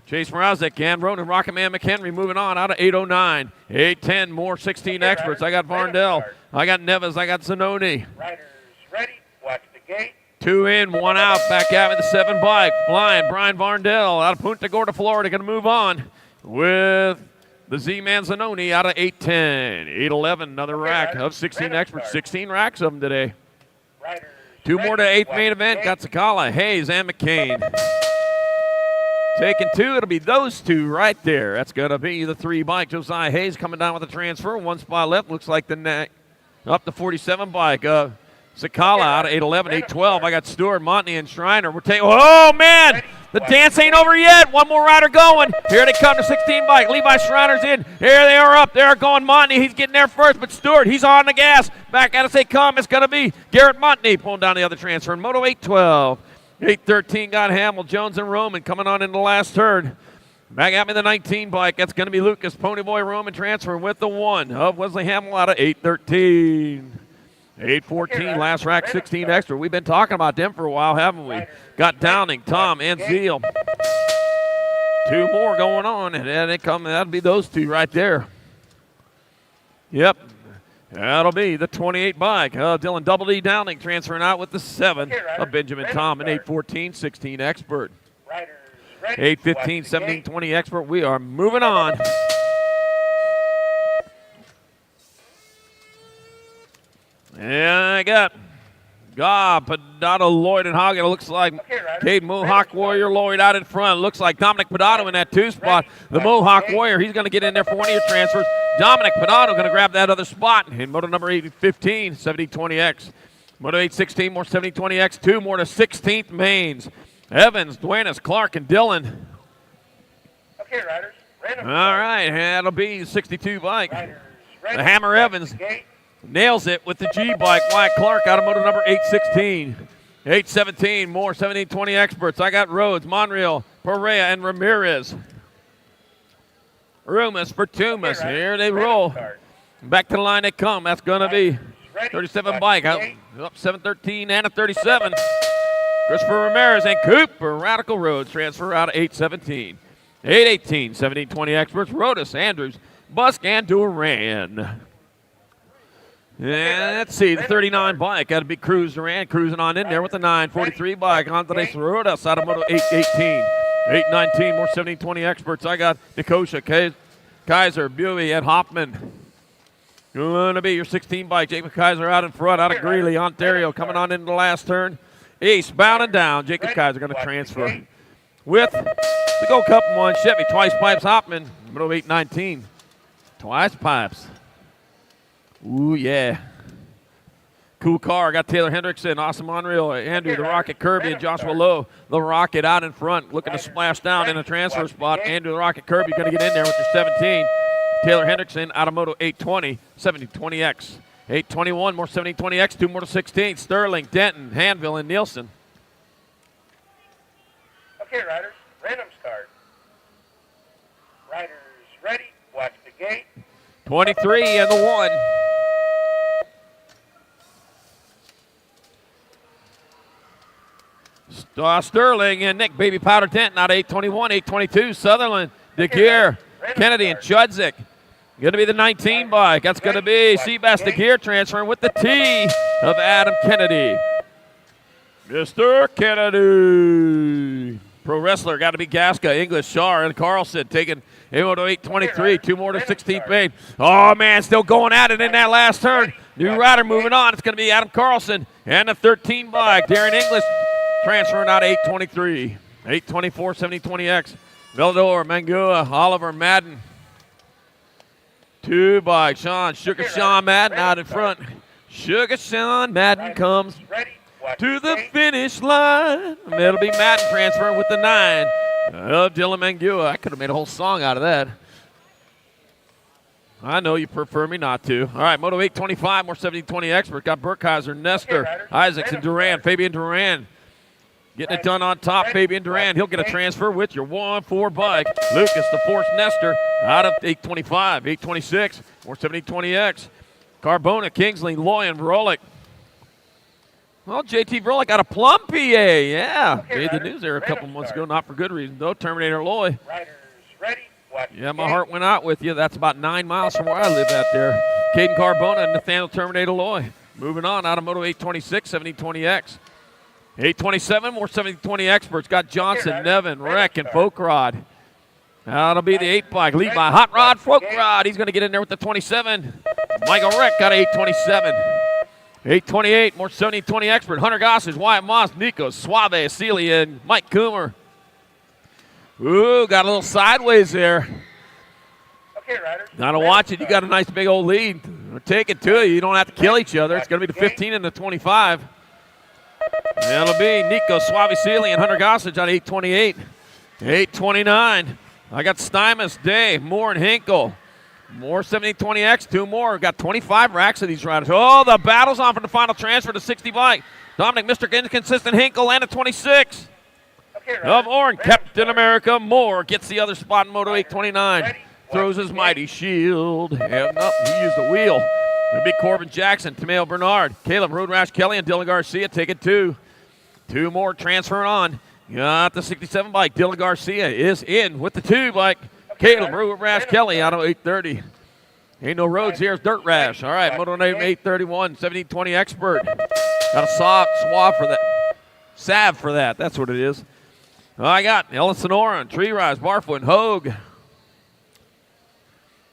Chase Mrazek and Ronan Rocketman McHenry moving on out of 809. 810, more 16 experts. I got Varndell. I got Neves. I got Zanoni. Riders ready. Watch the gate. 2 in, 1 out. Back at me, the 7 bike. Flying Brian Varndell out of Punta Gorda, Florida. Going to move on with the Z-Man Zanoni out of 810. 811, another rack of 16 experts. 16 racks of them today. 2 more to 8th main event. Got Sakala, Hayes, and McCain. Taking 2, it'll be those 2 right there. That's going to be the 3 bike. Josiah Hayes coming down with the transfer. 1 spot left. Looks like the neck up the 47 bike. Sakala out of 811, 812. I got Stewart, Montney, and Schreiner. We're taking. Oh, man! The dance ain't over yet. 1 more rider going. Here they come, the 16 bike. Levi Schreiner's in. Here they are up there going Montney. He's getting there first, but Stewart, he's on the gas. Back at us they come. It's going to be Garrett Montney pulling down the other transfer. In Moto 812. 813 got Hamill, Jones, and Roman coming on in the last turn. Back at me, the 19 bike. That's going to be Lucas, Ponyboy, Roman transferring with the 1 of Wesley Hamill out of 813. 814, last rack, 16 extra. We've been talking about them for a while, haven't we? Got Downing, Tom, and Zeal. 2 more going on, and then they come. That'll be those 2 right there. Yep. That'll be the 28 bike. Dylan Double D Downing transferring out with the 7 of Benjamin Tom, and 814, 16 expert. 815, 17, 20 expert. We are moving on. And I got Pedato, Lloyd, and Hagen. It looks like Cade Mohawk Warrior Lloyd out in front. Looks like Dominic Pedato in that 2 spot. The Mohawk Warrior, he's going to get in there for one of your transfers. Dominic Pedato going to grab that other spot. In moto number 815, 7020X. Moto 816, more 7020X. 2 more to 16th mains. Evans, Duenas, Clark, and Dillon. Okay, riders. All right, that'll be 62 bike. The Hammer Evans nails it with the G bike. Wyatt Clark out of moto number 816. 817, more 1720 experts. I got Rhodes, Monreal, Perea, and Ramirez. Rumas for Tumas. Here they roll. Back to the line they come. That's going to be 37 bike. Up 713 and a 37. Christopher Ramirez and Cooper. Radical Roads transfer out of 817. 818, 1720 experts. Rodas, Andrews, Busk, and Duran. And let's see, the 39 bike. Got to be Cruz Duran cruising on in there with the 943 bike. Andres Rodas out of moto 818. 819, more 1720 experts. I got Nikosha, Kaiser, Buey, and Hoffman. Going to be your 16 bike. Jacob Kaiser out in front, out of Greeley, Ontario, coming on into the last turn. East, bound and down. Jacob Kaiser going to transfer with the Gold Cup 1 Chevy. Twice Pipes Hoffman, moto 819. Twice Pipes. Ooh, yeah. Cool car. Got Taylor Hendrickson, Austin Monreal, Andrew the Rocket Kirby, and Joshua Lowe. The Rocket out in front, looking to splash down in a transfer spot. Andrew the Rocket Kirby going to get in there with your 17. Taylor Hendrickson out of moto 820, 7020X. 821, more 7020X, 2 more to 16. Sterling, Denton, Hanville, and Nielsen. Okay, riders, random start. Riders ready, watch the gate. 23 and the 1. Sterling and Nick Baby Powder Denton out of 821, 822. Sutherland, DeGear, Kennedy, and Chudzik. Going to be the 19 bike. That's going to be Seabass DeGear transferring with the T of Adam Kennedy. Mr. Kennedy. Pro wrestler got to be Gasca, English, Shar, and Carlson taking moto 823. 2 more to 16th main. Oh, man, still going at it in that last turn. New rider moving on. It's going to be Adam Carlson and the 13 bike. Darren English transferring out 823. 824, 7020X. Velador, Mangua, Oliver, Madden. 2 bikes. Sugar Sean Madden out in front. Sugar Sean Madden comes to the finish line. And it'll be Madden transferring with the 9 of Dylan Mangua. I could have made a whole song out of that. I know you prefer me not to. All right, Moto 825, more 70-20 expert. Got Burkheiser, Nestor, Isaacs, and Duran. Fabian Duran getting it done on top. Fabian Duran, he'll get a transfer with your 1-4 bike. Lucas, the Force Nestor, out of 825, 826, more 70-20X. Carbona, Kingsley, Loy, and Vrolik. Well, JT Vrolik got a plum PA, yeah. Made the news there a couple months ago, not for good reason, though. Terminator Loy. Yeah, my heart went out with you. That's about 9 miles from where I live out there. Caden Carbona and Nathaniel Terminator Loy. Moving on, out of Moto 826, 70-20X. 827, more 70-20 experts. Got Johnson, Nevin, Reck, and Folkrod. That'll be the 8 bike. Lead by Hot Rod Folkrod. He's going to get in there with the 27. Michael Reck got an 827. 828, more 70-20 expert. Hunter Gossage, Wyatt Moss, Nico, Suave, Celia, and Mike Coomer. Ooh, got a little sideways there. Now to watch it, you got a nice big old lead. Take it to you. You don't have to kill each other. It's going to be the 15 and the 25. That'll be Nico, Suave, Celia, and Hunter Gossage on 828. 829. I got Stymus, Day, Moore, and Hinkle. More 70-20X, 2 more. Got 25 racks of these riders. Oh, the battle's on for the final transfer to 60 bike. Dominic, Mr. Inconsistent, Hinkle, and a 26. Of Orin, Captain America, Moore gets the other spot in Moto 829. Throws his mighty shield. And up, he used the wheel. It'll be Corbin Jackson, Tameo Bernard, Caleb Road Rash Kelly, and Dylan Garcia taking 2. 2 more transferring on. Got the 67 bike. Dylan Garcia is in with the 2 bike. Caleb Road Rash Kelly out of 830. Ain't no roads here. It's Dirt Rash. All right, Moto 831, 70-20 expert. Got a swab for that. Salve for that. That's what it is. I got Ellen Sonoran, Tree Rise, Barfoot, and Hogue.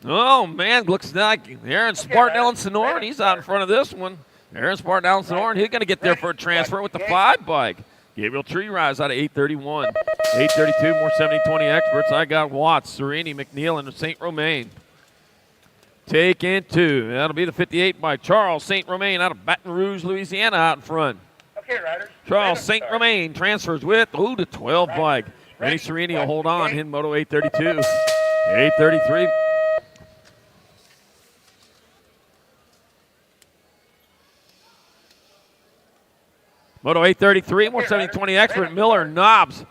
Oh, man, looks like Aaron Spartan, Ellen Sonoran. He's out in front of this one. Aaron Spartan, Ellen Sonoran. He's going to get there for a transfer with the 5 bike. Gabriel Tree Rise out of 831. 832, more 70-20 experts. I got Watts, Serini, McNeil, and St. Romain. Taking 2. That'll be the 58 bike. Charles St. Romain out of Baton Rouge, Louisiana out in front. Charles St. Romain transfers with, the 12 bike. Rennie Serini will hold on in Moto 832. 833. Moto 833, more 70-20 expert. Miller, Knobs,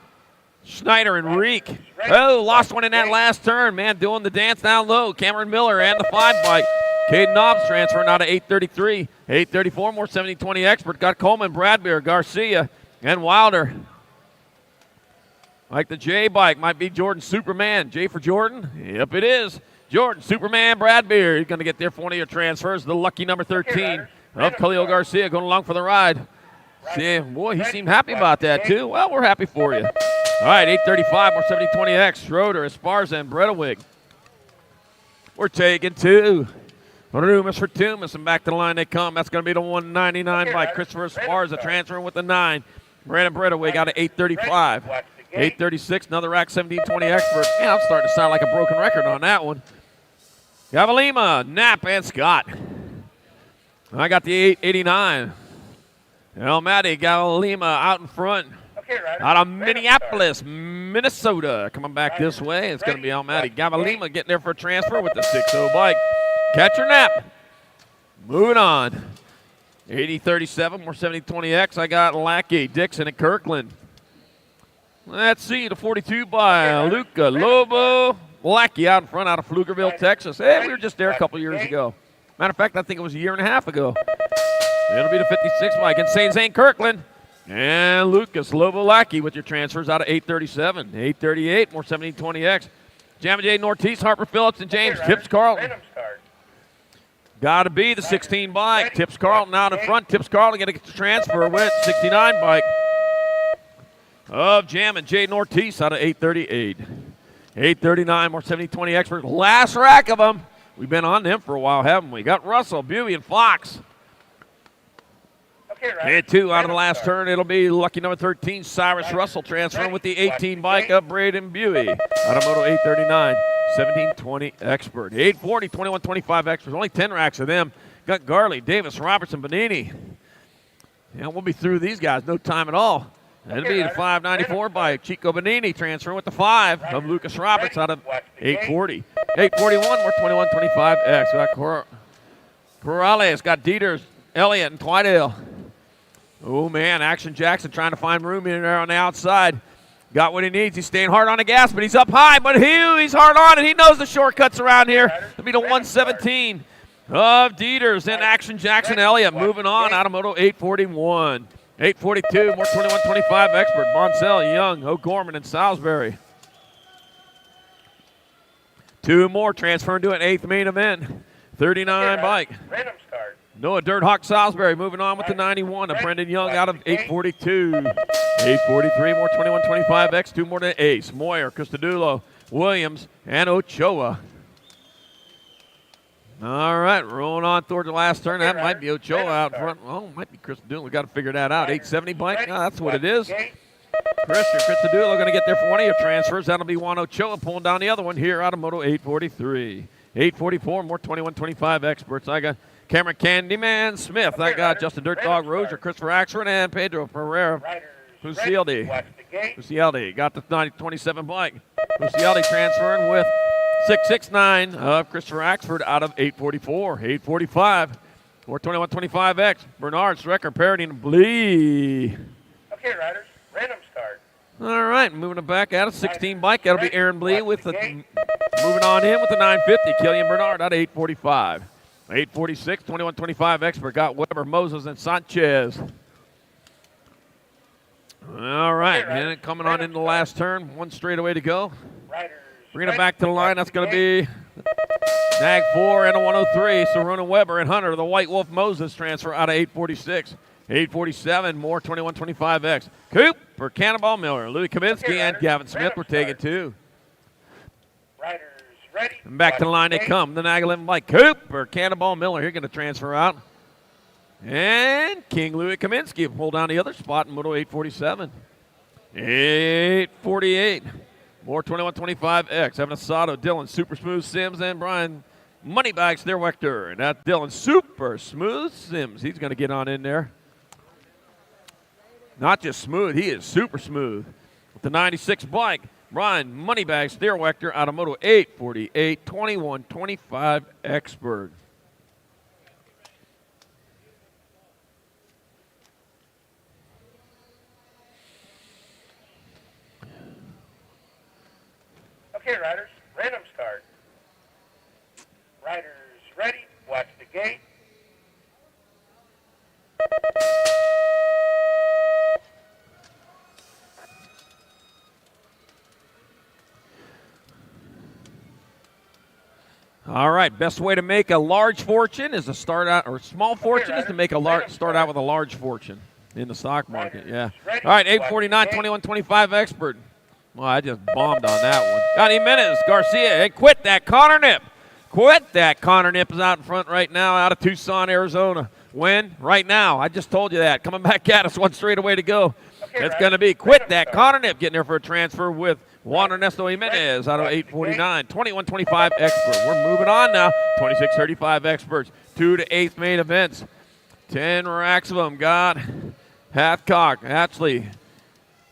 Schneider, and Reek. Oh, lost one in that last turn, man, doing the dance down low. Cameron Miller and the 5 bike. Caden Knobs transferring out of 833. 834, more 70-20 expert. Got Coleman, Bradbeer, Garcia, and Wilder. Like the J bike, might be Jordan Superman. J for Jordan? Yep, it is. Jordan Superman Bradbeer. He's going to get there for one of your transfers. The lucky number 13 of Khalil Garcia going along for the ride. See, boy, he seemed happy about that, too. Well, we're happy for you. All right, 835, more 70-20X. Schroeder, Esparza, and Bredewig. We're taking 2. Rumus for Tumas, and back to the line they come. That's going to be the 199 by Christopher Esparza, transferring with the 9. Brandon Bredewig out of 835. 836, another rack 17-20 expert. Man, I'm starting to sound like a broken record on that one. Gavalima, Knapp, and Scott. I got the 889. Almaty, Gavalima out in front. Out of Minneapolis, Minnesota. Coming back this way, it's going to be Almaty. Gavalima getting there for a transfer with the 6-0 bike. Catcher Knapp. Moving on. 80-37, more 70-20X. I got Lackey, Dixon, and Kirkland. Let's see, the 42 by Luca Lobo. Lackey out in front out of Pflugerville, Texas. Hey, we were just there a couple years ago. Matter of fact, I think it was a year and a half ago. It'll be the 56 bike. Insane Zane Kirkland. And Lucas Lobo Lackey with your transfers out of 837. 838, more 70-20X. Jamma J. Northeast, Harper Phillips, and James Tips Carlton. Got to be the 16 bike. Tips Carlton out in front. Tips Carlton going to get the transfer with 69 bike of Jamma J. Northeast out of 838. 839, more 70-20 experts. Last rack of them. We've been on them for a while, haven't we? Got Russell, Buey, and Fox. And 2 out of the last turn. It'll be lucky number 13, Cyrus Russell, transferring with the 18 bike of Braden Buey out of Moto 839. 17-20 expert. 840, 21-25 experts. Only 10 racks of them. Got Garley, Davis, Robertson, Bonini. And we'll be through these guys, no time at all. It'll be the 594 by Chico Bonini, transferring with the 5 of Lucas Roberts out of 840. 841, more 2125X. Corrales got Dieters, Elliott, and Twydale. Oh, man, Action Jackson trying to find room in there on the outside. Got what he needs. He's staying hard on the gas, but he's up high. But he's hard on it. He knows the shortcuts around here. It'll be the 117 of Dieters and Action Jackson Elliott. Moving on out of Moto 841. 842, more 2125 expert. Bonsell, Young, O'Gorman, and Salisbury. 2 more transferring to an 8th main event. 39 bike. Noah Dirt Hawk Salisbury moving on with the 91 of Brendan Young out of 842. 843, more 2125X, 2 more to Ace, Moyer, Cristodulo, Williams, and Ochoa. All right, rolling on toward the last turn. That might be Ochoa out front. Oh, might be Cristodulo. We got to figure that out. 870 bike. No, that's what it is. Cristodulo going to get there for one of your transfers. That'll be Juan Ochoa pulling down the other one here out of Moto 843. 844, more 2125 experts. I got Cameron Candyman Smith. I got Justin Dirt Dog Rozier, Christopher Axford, and Pedro Pereira. Fusialdi got the 27 bike. Fusialdi transferring with 669 of Christopher Axford out of 844. 845, or 2125X. Bernard Strecker parodying Blee. Okay, riders, random start. All right, moving it back out of 16 bike. That'll be Aaron Blee with the moving on in with the 950. Killian Bernard out of 845. 846, 2125 expert got Weber, Moses, and Sanchez. All right, and then coming on into the last turn, 1 straightaway to go. Bringing it back to the line, that's going to be Nag 4 and a 103. Saruna Weber and Hunter, the White Wolf Moses transfer out of 846. 847, more 2125X. Coop for Cannonball Miller. Louis Kaminsky and Gavin Smith were taking 2. And back to the line they come. The Nag 11 bike. Coop for Cannonball Miller. Here going to transfer out. And King Louis Kaminsky will pull down the other spot in Moto 847. 848. More 2125X. Evan Asado, Dylan, Super Smooth Sims, and Brian Moneybags their Wechter. And that's Dylan Super Smooth Sims. He's going to get on in there. Not just smooth, he is super smooth. With the 96 bike, Brian Moneybags their Wechter out of Moto 848, 2125 expert. Okay, riders, random start. Riders ready, watch the gate. All right, best way to make a large fortune is to start out, or small fortune is to make a large, start out with a large fortune in the stock market, yeah. All right, 849, 2125 expert. Well, I just bombed on that one. Got Jimenez, Garcia, and quit that Connor Nip. Quit that. Connor Nip is out in front right now out of Tucson, Arizona. When? Right now. I just told you that. Coming back at us, 1 straightaway to go. It's going to be quit that. Connor Nip getting there for a transfer with Juan Ernesto Jimenez out of 849. 2125 expert. We're moving on now. 2635 experts. 2 to 8th main events. 10 racks of them. Got Hathcock, Hatchley,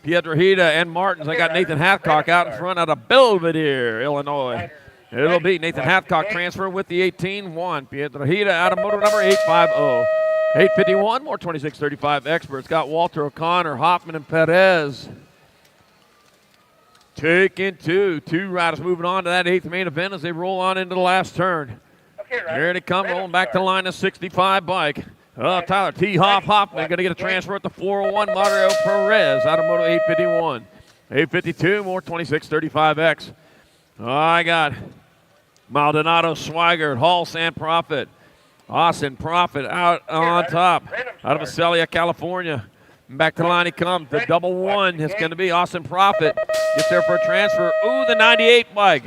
Piedrahita, and Martins. I got Nathan Hathcock out in front out of Belvedere, Illinois. It'll be Nathan Hathcock transfer with the 18-1. Piedrahita out of motor number 850. 851, more 2635 experts. Got Walter O'Connor, Hoffman, and Perez. Taking 2. 2 riders moving on to that 8th main event as they roll on into the last turn. Here they come, rolling back to line of 65 bike. Tyler T. Hoffman going to get a transfer at the 401. Mario Perez out of Moto 851. 852, more 2635X. I got Maldonado, Swigert, Hall, San Prophet. Austin Prophet out on top. Out of Visalia, California. Back to the line he comes. The double 1 is going to be Austin Prophet. Gets there for a transfer. Ooh, the 98 bike.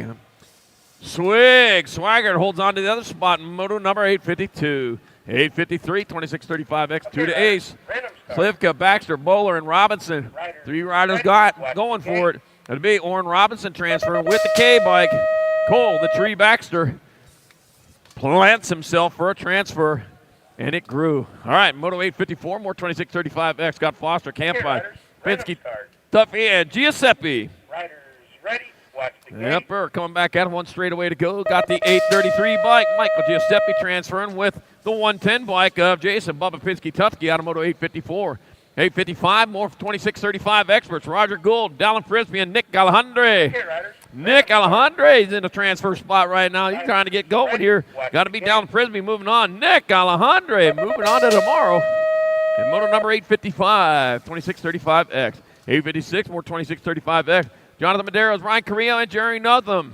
Swigert holds on to the other spot in Moto number 852. 853, 2635X, 2 to Ace. Slivka, Baxter, Bowler, and Robinson. 3 riders going for it. It'll be Orrin Robinson transferring with the K bike. Cole, the Tree Baxter, plants himself for a transfer. And it grew. All right, Moto 854, more 2635X. Got Foster, Campbell, Pinsky, Tuffy, and Giuseppe. Riders ready. Watch the gate. Yep, coming back at one straightaway to go. Got the 833 bike. Michael Giuseppe transferring with the 110 bike of Jason Bubba Pinsky Tufke out of Moto 854. 855, more 2635 experts. Roger Gould, Dallin Frisbee, and Nick Alejandre. Nick Alejandre is in the transfer spot right now. He's trying to get going here. Got to be Dallin Frisbee moving on. Nick Alejandre moving on to tomorrow. And moto number 855, 2635X. 856, more 2635X. Jonathan Medeiros, Ryan Carrillo, and Jerry Notham.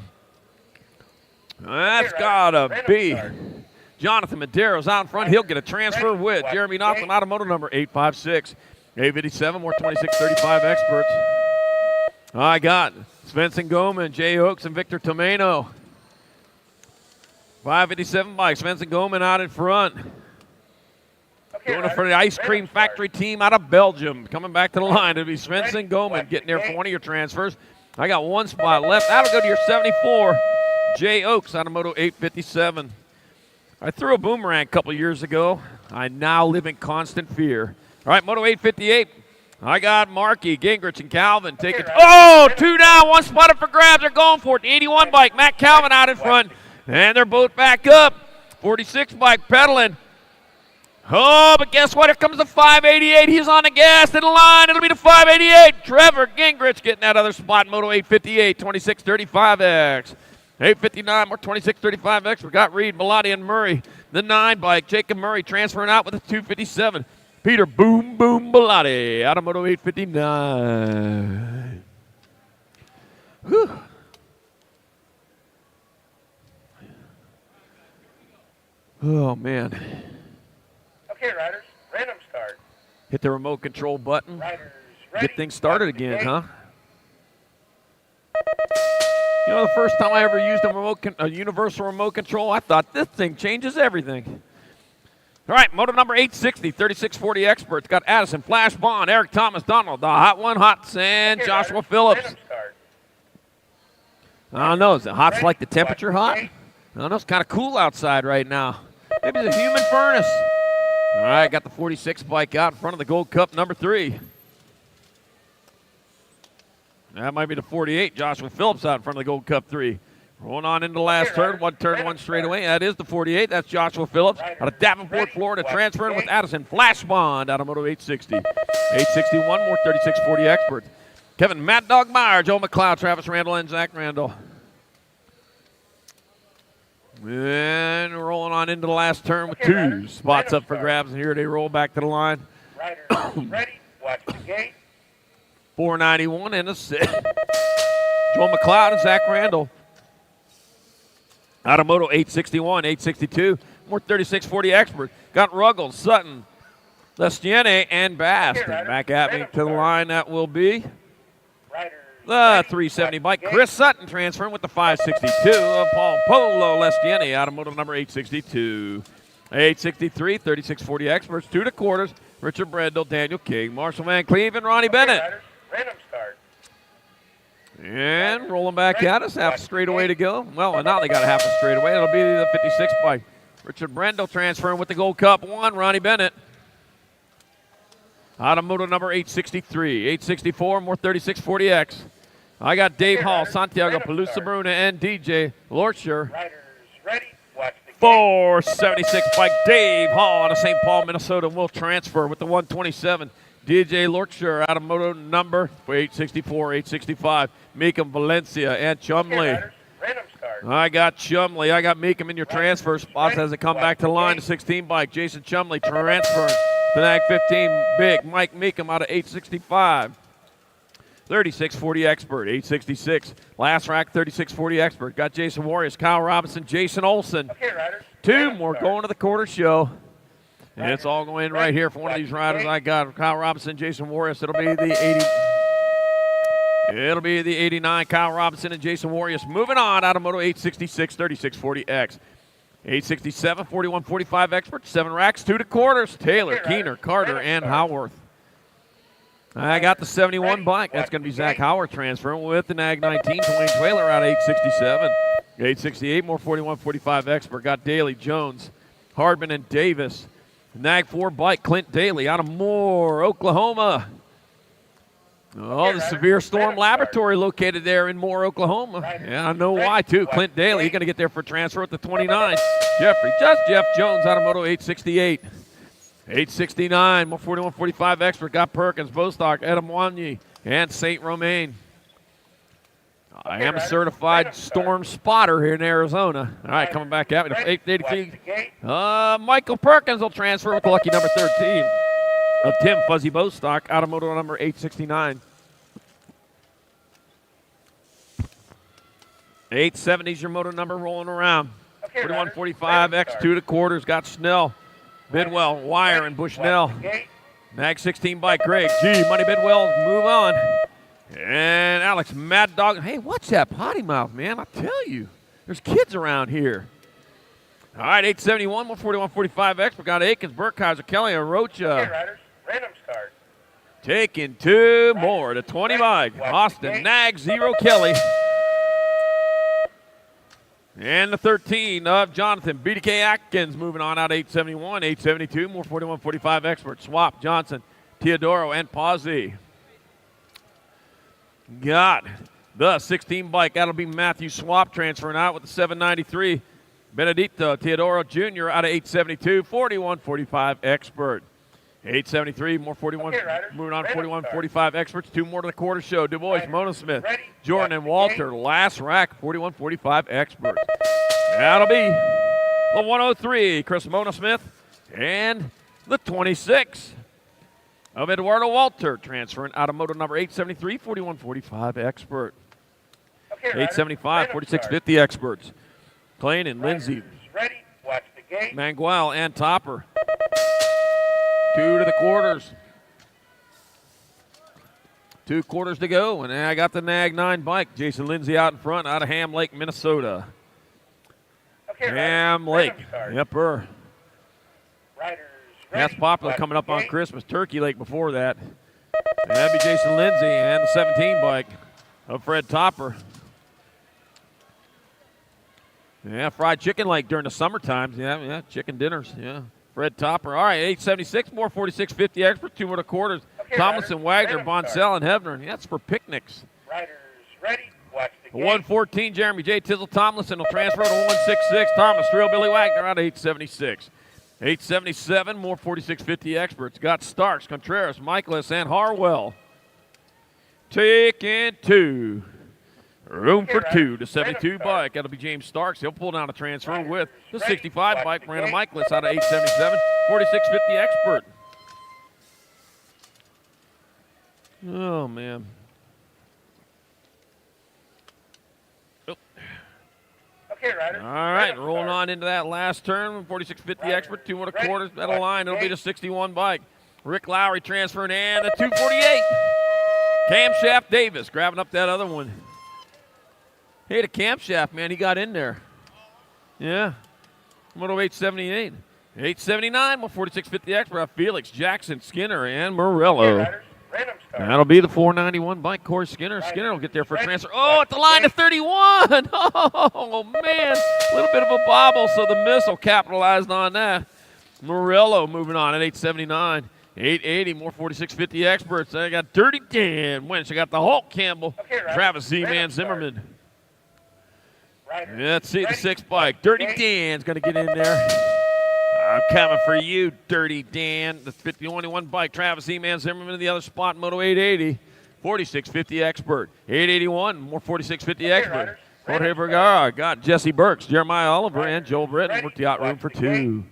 That's got to be Jonathan Medeiros out in front. He'll get a transfer with Jeremy Notham out of moto number 856. 857, more 2635 experts. I got Svensson Goman, Jay Oaks, and Victor Tomeno. 557 bike. Svensson Goman out in front. Doing it for the Ice Cream Factory team out of Belgium. Coming back to the line. It'll be Svensson Goman getting there for one of your transfers. I got one spot left. That'll go to your 74. Jay Oaks out of Moto 857. I threw a boomerang a couple years ago. I now live in constant fear. All right, Moto 858. I got Markey, Gingrich, and Calvin taking. Oh, two down, one spot up for grabs. They're going for it. The 81 bike, Matt Calvin out in front. And they're both back up. 46 bike pedaling. Oh, but guess what? Here comes the 588. He's on the gas to the line. It'll be the 588. Trevor Gingrich getting that other spot. Moto 858, 2635X. 859, more 2635X. We got Reed, Bellotti, and Murray. The 9 bike, Jacob Murray transferring out with a 257. Peter Boom Boom Bellotti out of Moto 859. Whew. Oh, man. Okay, riders, random start. Hit the remote control button. Riders ready. Get things started again, huh? You know, the first time I ever used a universal remote control, I thought this thing changes everything. All right, moto number 860, 3640 experts. Got Addison, Flash Bond, Eric Thomas, Donald, the Hot One, Hots, and Joshua Phillips. I don't know. Is it hot's like the temperature hot? I don't know. It's kind of cool outside right now. Maybe it's a human furnace. All right, got the 46 bike out in front of the Gold Cup number 3. That might be the 48. Joshua Phillips out in front of the Gold Cup 3. Rolling on into the last turn, one straightaway. That is the 48. That's Joshua Phillips out of Davenport, Florida, transferring with Addison Flash Bond out of Moto 860. 861, more 3640 experts. Kevin Mad Dog Meyer, Joe McLeod, Travis Randall, and Zach Randall. And rolling on into the last turn with 2 spots up for grabs, and here they roll back to the line. Riders ready. Watch the gate. 491 and a 6. Joe McLeod and Zach Randall. Out of Moto 861, 862, more 3640 experts. Got Ruggles, Sutton, Lestienne, and Bass. And back at me to the line, that will be the 370 bike. Chris Sutton transferring with the 562 of Paul Polo Lestienne out of Moto number 862. 863, 3640 experts, 2 2/4. Richard Brendel, Daniel King, Marshall Van Cleve, and Ronnie Bennett. Random start. And rolling back at us, half a straightaway to go. Well, now they got a half a straightaway. It'll be the 56 bike. Richard Brendel transferring with the Gold Cup 1, Ronnie Bennett. Out of moto number 863, 864, more 3640X. I got Dave Hall, Santiago Pelusa Bruna, and DJ Lorcher. Riders ready. Watch the 476 bike, Dave Hall out of St. Paul, Minnesota, will transfer with the 127. DJ Lorcher out of moto number 864, 865. Meekum, Valencia, and Chumley. I got Chumley. I got Meekum in your transfer spots as they come back to the line. The 16 bike, Jason Chumley transferring to NAG 15. Big Mike Meekum out of 865. 3640 expert, 866. Last rack, 3640 expert. Got Jason Warriors, Kyle Robinson, Jason Olson. 2 more going to the quarter show. And it's all going in right here for one of these riders I got. Kyle Robinson, Jason Warriors. It'll be the 80. It'll be the 89, Kyle Robinson and Jason Warriors. Moving on out of Moto 866, 3640X. 867, 4145 expert. 7 racks, 2 2/4. Taylor, Keener, Carter, and Howarth. I got the 71 bike. That's going to be Zach Howard transferring with the NAG 19, Dwayne Twailer out of 867. 868, more 4145 expert. Got Daly, Jones, Hardman, and Davis. Nag 4 bike, Clint Daly out of Moore, Oklahoma. Oh, the Severe Storm Laboratory located there in Moore, Oklahoma. Yeah, I know why, too. Clint Daly, he's going to get there for transfer at the 29. Jeff Jones out of Moto 868. 869, more 41-45 expert. Got Perkins, Bostock, Edamwani, and St. Romain. I am a certified storm spotter here in Arizona. All right, coming back at me to 883. Michael Perkins will transfer with the lucky number 13 of Tim Fuzzy Bostock out of moto number 869. 870 is your moto number rolling around. 41-45 X2 to quarters. Got Snell, Bidwell, Wire, and Bushnell. Mag 16 by Greg G. Money Bidwell, move on. And Alex Mad Dog. Hey, what's that potty mouth, man? I tell you, there's kids around here. All right, 871, 141-45 X. We got Aikens, Burkheiser, Kelly, and Rocha. Taking 2 more to 20 bike. Austin, Nag, 0, Kelly. And the 13 of Jonathan, BDK Atkins, moving on out 871, 872, more 41-45 expert. Swap, Johnson, Teodoro, and Pazzi. Got the 16 bike. That'll be Matthew Swap transferring out with the 793. Benedito Teodoro Jr. out of 872, 41-45 expert. 873, more 41, moving on 41-45 experts. 2 more to the quarter show. Du Bois, Mona Smith, Jordan, and Walter. Last rack, 41-45 experts. That'll be the 103, Chris Mona Smith, and the 26 of Eduardo Walter, transferring out of moto number 873, 41-45 expert. 875, 46-50 experts. Klein and Lindsay, Manguel, and Topper. 2 to the quarters. 2 quarters to go, and I got the Nag 9 bike. Jason Lindsay out in front, out of Ham Lake, Minnesota. Ham Lake, yepper. That's popular coming up on Christmas. Turkey Lake before that. And that'd be Jason Lindsay and the 17 bike of Fred Topper. Yeah, fried chicken lake during the summer times. Yeah, chicken dinners. Yeah, Fred Topper. All right, 876 more, 46-50 experts, 2 more to quarters. Tomlinson, Wagner, Bonsell, and Hebner. Yeah, that's for picnics. Riders ready. Watch the gate. 114, Jeremy J. Tizzle Tomlinson will transfer to 166. Thomas, Real Billy Wagner out of 876. 877, more 46-50 experts. Got Starks, Contreras, Michaelis, and Harwell. Taking 2. Room for 2 to 72 bike. That'll be James Starks. He'll pull down a transfer with the 65 bike. Brandon Michaelis out of 877. 46-50 expert. Oh, man. All right, rolling on into that last turn. 46-50 expert, 2 more to quarters. That'll line. It'll be the 61 bike. Rick Lowry transferring, and the 248. Camshaft Davis grabbing up that other one. Hey, the Camshaft, man, he got in there. Yeah. Moto 878. 879, 146-50 expert. Felix, Jackson, Skinner, and Morello. That'll be the 491 bike. Corey Skinner. Skinner will get there for a transfer. Oh, at the line of 31. Oh, man. A little bit of a bobble, so the missile capitalized on that. Morello moving on at 879. 880, more 46-50 experts. I got Dirty Dan Winch. I got the Hulk Campbell. Travis Z-Man Zimmerman. Let's see the 6 bike. Dirty Dan's going to get in there. I'm coming for you, Dirty Dan. The 51 bike, Travis E-Man Zimmerman in the other spot, Moto 880. 46-50 expert. 881, more 46-50 expert. Jorge Vergara got Jesse Burks, Jeremiah Oliver, and Joel Britton. Worked the out room for 2.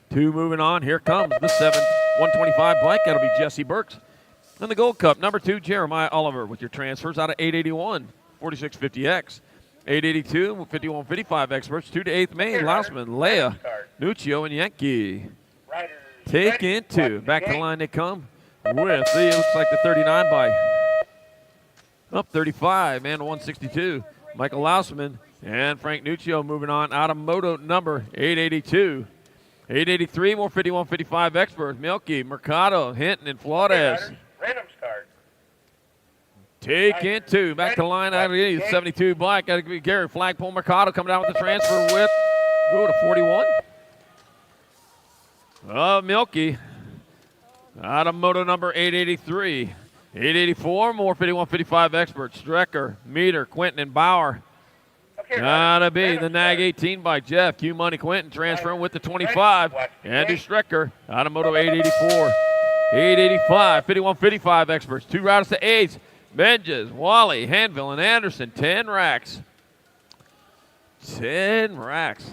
2 moving on. Here comes the 125 bike. That'll be Jesse Burks. And the Gold Cup, number 2, Jeremiah Oliver with your transfers out of 881, 46-50X. 882, 51-55 experts, 2 to 8th Main, Lausman, Leia, Nuccio, and Yankee. Taking 2. Back to the line they come with it looks like the 39 bike. Up 35, man, to 162. Michael Lausman and Frank Nuccio moving on out of moto number 882. 883, more 51-55 experts, Milky, Mercado, Hinton, and Flores. Taking 2. Back to the line out of the 72 black. Got to be Gary Flagpole Mercado coming out with the transfer with, to 41. Milky. Out of moto number 883. 884, more 51-55 experts. Strecker, Meter, Quentin, and Bauer. Gotta be the Nag 18 by Jeff. Q Money Quentin transferring with the 25. Andrew Strecker out of moto 884. 885, 51-55 experts. 2 riders to 8s. Benjes, Wally, Hanville, and Anderson. 10 racks. 10 racks.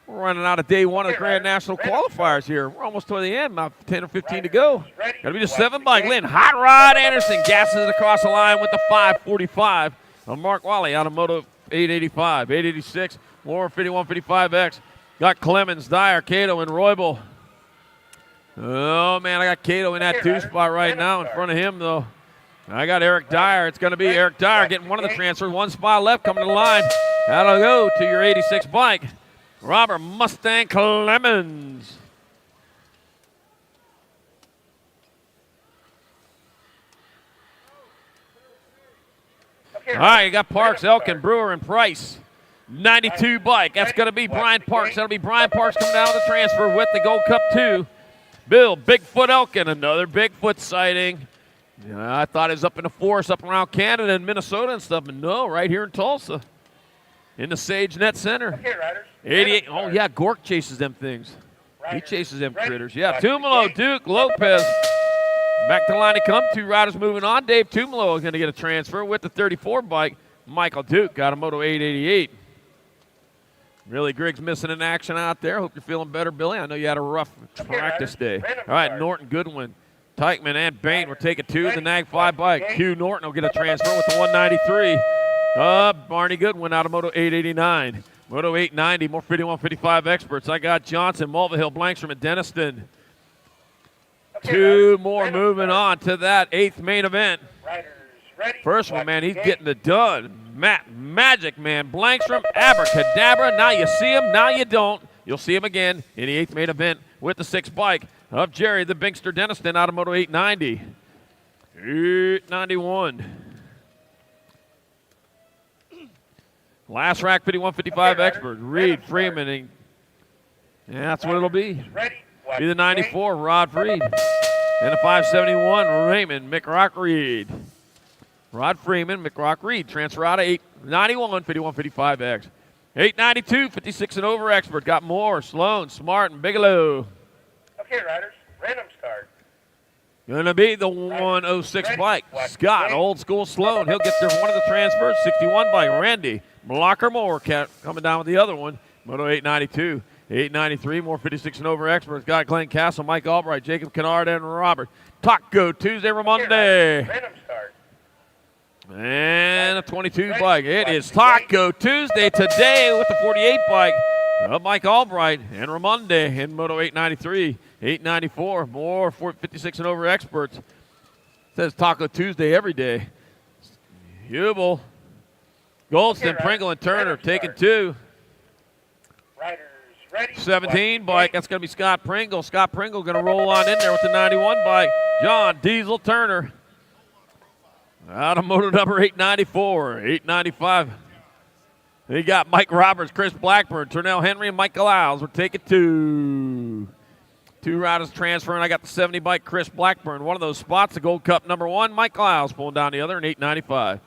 We're running out of day 1 of the Grand National qualifiers here. We're almost to the end, about 10 or 15 to go. Got to be the 7 bike. Lynn, Hot Rod Anderson gasses it across the line with the 545. Mark Wally out of moto 885. 886, more 51-55X. Got Clemens, Dyer, Cato, and Roybal. Oh, man, I got Cato in that 2 spot right now in front of him, though. I got Eric Dyer. It's going to be Eric Dyer getting one of the transfers. 1 spot left coming to the line. That'll go to your 86 bike. Robert Mustang Clemens. All right, you got Parks, Elkin, Brewer, and Price. 92 bike. That's going to be Brian Parks. That'll be Brian Parks coming down with the transfer with the Gold Cup 2. Bill, Bigfoot Elkin, another Bigfoot sighting. I thought it was up in the forest up around Canada and Minnesota and stuff, but no, right here in Tulsa. In the Sagenet Center. 88. Oh, yeah, Gork chases them things. He chases them critters. Yeah, Tumalo, Duke, Lopez. Back to the line to come. 2 riders moving on. Dave Tumalo is going to get a transfer with the 34 bike. Michael Duke got a moto 888. Billy Griggs missing in action out there. Hope you're feeling better, Billy. I know you had a rough practice day. All right, Norton, Goodwin, Teichman, and Bain. We're taking 2. The Nag 5 bike. Q Norton will get a transfer with the 193. Barney Goodwin out of moto 889. Moto 890, more 51-55 experts. I got Johnson, Mulvihill, Blankstrom, and Denniston. 2 more moving on to that 8th main event. First one, man, he's getting it done. Magic Man, Blankstrom, Abracadabra. Now you see him, now you don't. You'll see him again in the 8th main event with the 6th bike of Jerry, the Binkster Denniston out of moto 890. 891. Last rack, 51-55 expert. Reed, Freeman, and that's what it'll be. Be the 94, Rod Freed. And the 571, Raymond McRock Reed. Rod Freeman, McRock Reed. Transfer out of 891, 51-55X. 892, 56 and over expert. Got Moore, Sloan, Smart, and Bigelow. Okay, riders, randoms card. Gonna be the 106 bike. Scott, old school Sloan. He'll get there one of the transfers. 61 bike, Randy. Blocker Moore coming down with the other one. Moto 892. 893, more 56 and over experts. Got Glenn Castle, Mike Albright, Jacob Kennard, and Robert. Taco Tuesday, Ramonde. And a 22 bike. It is Taco Tuesday today with the 48 bike of Mike Albright and Ramonde in Moto 893. 894, more 56 and over experts. Says Taco Tuesday every day. Hubel, Goldston, Pringle, and Turner taking 2. 17 bike, that's going to be Scott Pringle. Scott Pringle going to roll on in there with the 91 bike. John Diesel Turner. Out of moto number 894, 895. They got Mike Roberts, Chris Blackburn, Turnell Henry, and Mike Lyles. We're taking 2. 2 riders transferring. I got the 70 bike, Chris Blackburn. One of those spots, the Gold Cup number 1. Mike Lyles pulling down the other in 895.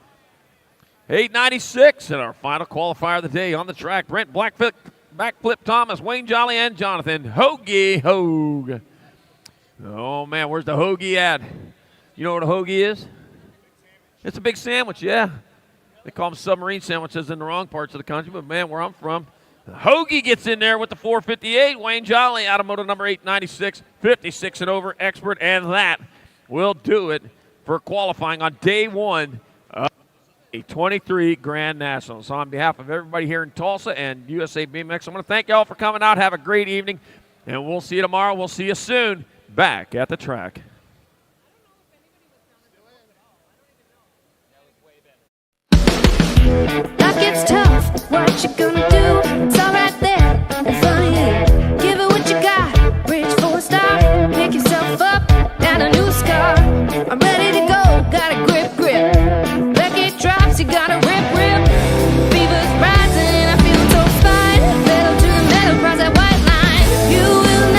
896 and our final qualifier of the day on the track. Brent Backflip Thomas, Wayne Jolly, and Jonathan Hoagie Hogue. Oh, man, where's the Hoagie at? You know what a Hoagie is? It's a big sandwich, yeah. They call them submarine sandwiches in the wrong parts of the country, but, man, where I'm from, Hoagie gets in there with the 458. Wayne Jolly out of moto number 896, 56 and over expert, and that will do it for qualifying on day 1 of a 23 Grand National. So on behalf of everybody here in Tulsa and USA BMX, I want to thank you all for coming out. Have a great evening, and we'll see you tomorrow. We'll see you soon back at the track. Life gets tough, what you gonna do? It's all right there in front of you. Give it what you got, reach for a star, pick yourself up, down a new scar. I'm ready to go, got a grip. Back it drops, you gotta rip. Fever's rising, I feel so fine. Pedal to the metal, cross that white line. You will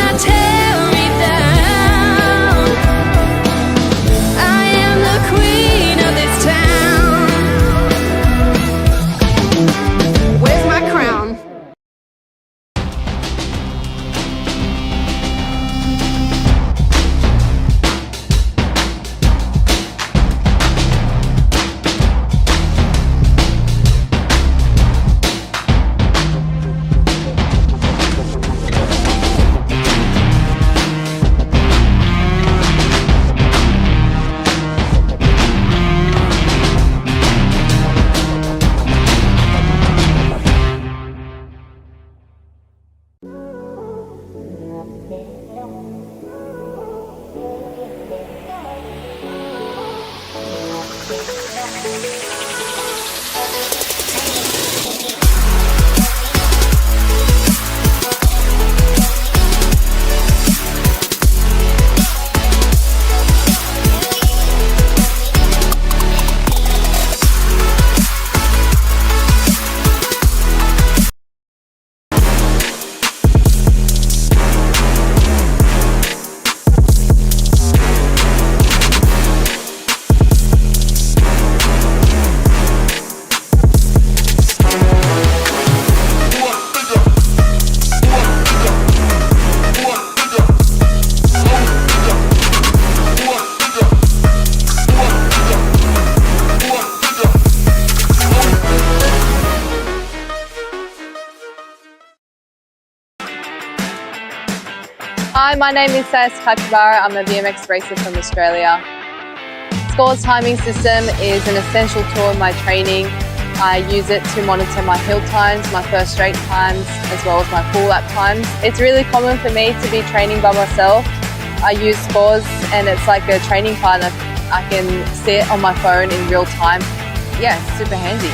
Hi, my name is Sagenet. I'm a BMX racer from Australia. Scores timing system is an essential tool in my training. I use it to monitor my hill times, my first straight times, as well as my full lap times. It's really common for me to be training by myself. I use Scores and it's like a training partner. I can see it on my phone in real time. Yeah, it's super handy.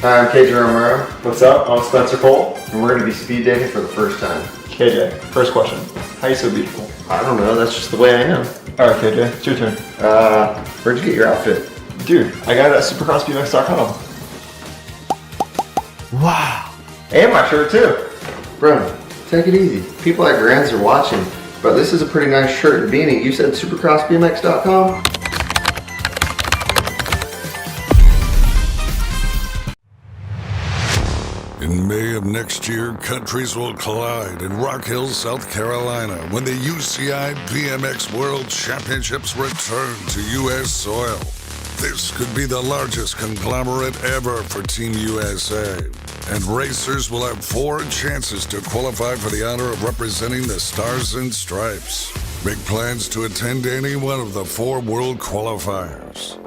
Hi, I'm KJ Romero. What's up? I'm Spencer Cole, and we're going to be speed dating for the first time. KJ, first question. How are you so beautiful? I don't know, that's just the way I am. Alright, KJ, it's your turn. Where'd you get your outfit? Dude, I got it at supercrossbmx.com. Wow. And my shirt too. Bro, take it easy. People at Grants are watching, but this is a pretty nice shirt and beanie. You said supercrossbmx.com? In May of next year, countries will collide in Rock Hill, South Carolina, when the UCI BMX World Championships return to U.S. soil. This could be the largest conglomerate ever for Team USA, and racers will have 4 chances to qualify for the honor of representing the Stars and Stripes. Make plans to attend any one of the 4 world qualifiers.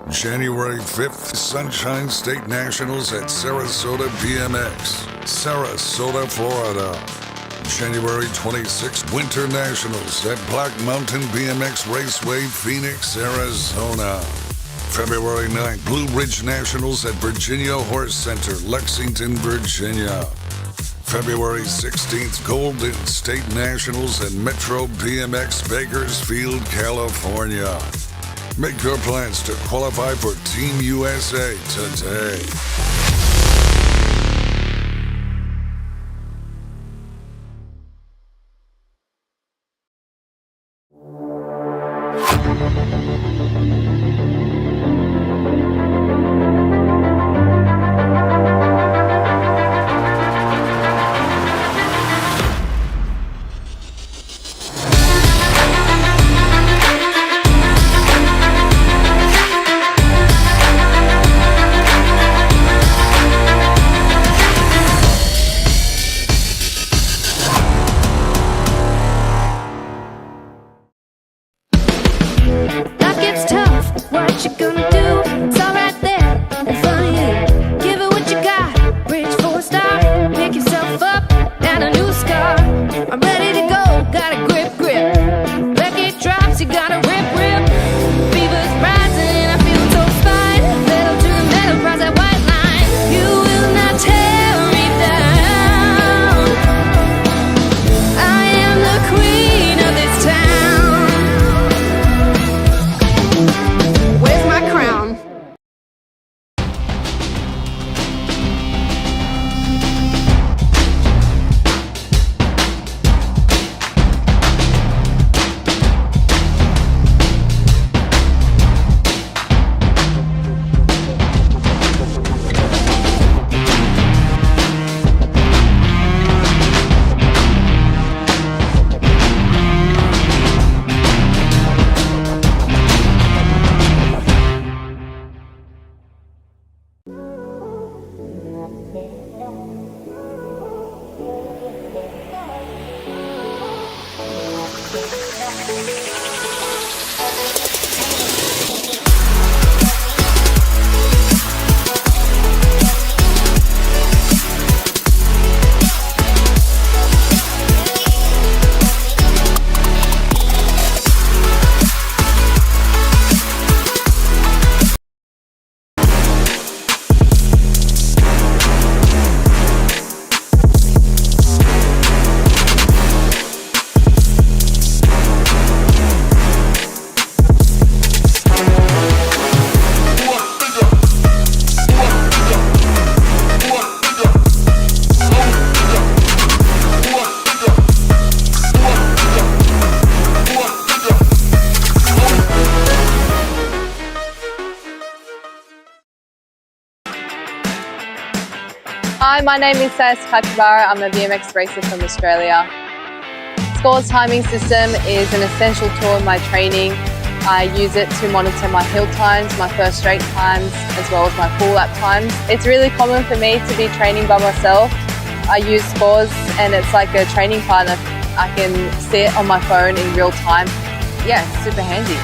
January 5th, Sunshine State Nationals at Sarasota BMX, Sarasota, Florida. January 26th, Winter Nationals at Black Mountain BMX Raceway, Phoenix, Arizona. February 9th, Blue Ridge Nationals at Virginia Horse Center, Lexington, Virginia. February 16th, Golden State Nationals at Metro BMX Bakersfield, California. Make your plans to qualify for Team USA today. what you gonna do? It's all right there in front of you. Give it what you got, reach for a star. Pick yourself up, down a new scar. I'm ready to go, got a grip, grip. Record drops, you got a rip, rip. Fever's rising, I feel so fine. Metal to the metal, cross that white line. You will not tear me down. I am the queen of this town. Where's my crown? Hi, my name is Sagenet. I'm a BMX racer from Australia. Scores timing system is an essential tool in my training. I use it to monitor my hill times, my first straight times, as well as my full lap times. It's really common for me to be training by myself. I use Scores and it's like a training partner. I can see it on my phone in real time. Yeah, it's super handy.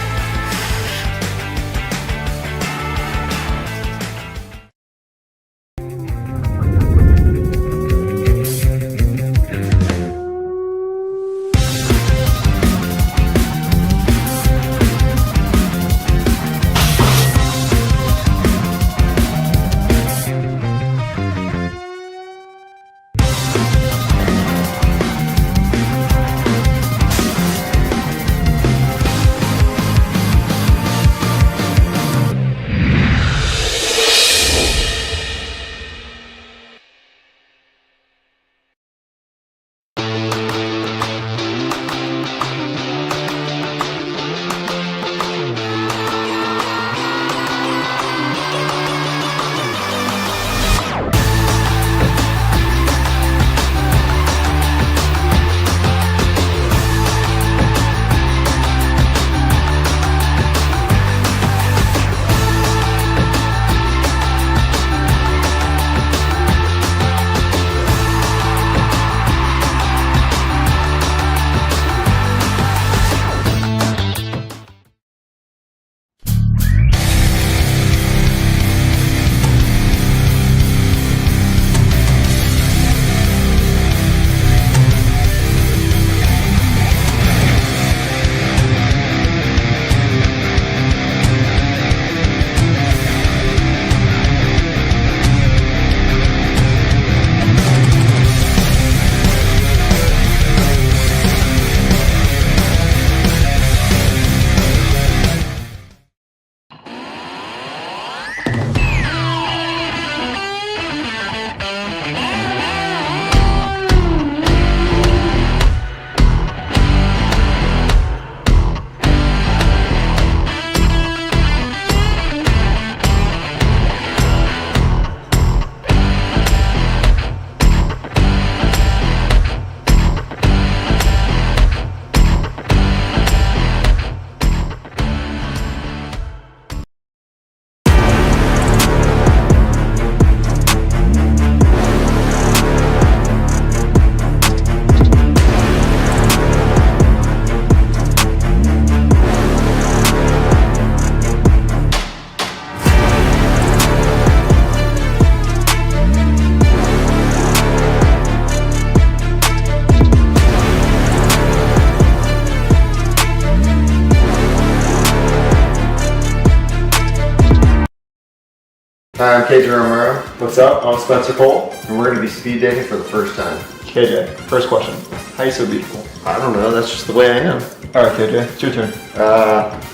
Hi, I'm KJ Romero. What's up? I'm Spencer Cole, and we're going to be speed dating for the first time. KJ, first question. How are you so beautiful? I don't know, that's just the way I am. Alright, KJ, it's your turn.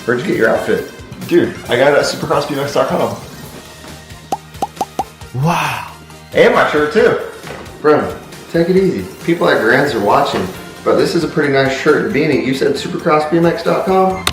Where'd you get your outfit? Dude, I got it at supercrossbmx.com. Wow. And my shirt too. Bro, take it easy. People at Grands are watching, but this is a pretty nice shirt and beanie. You said supercrossbmx.com?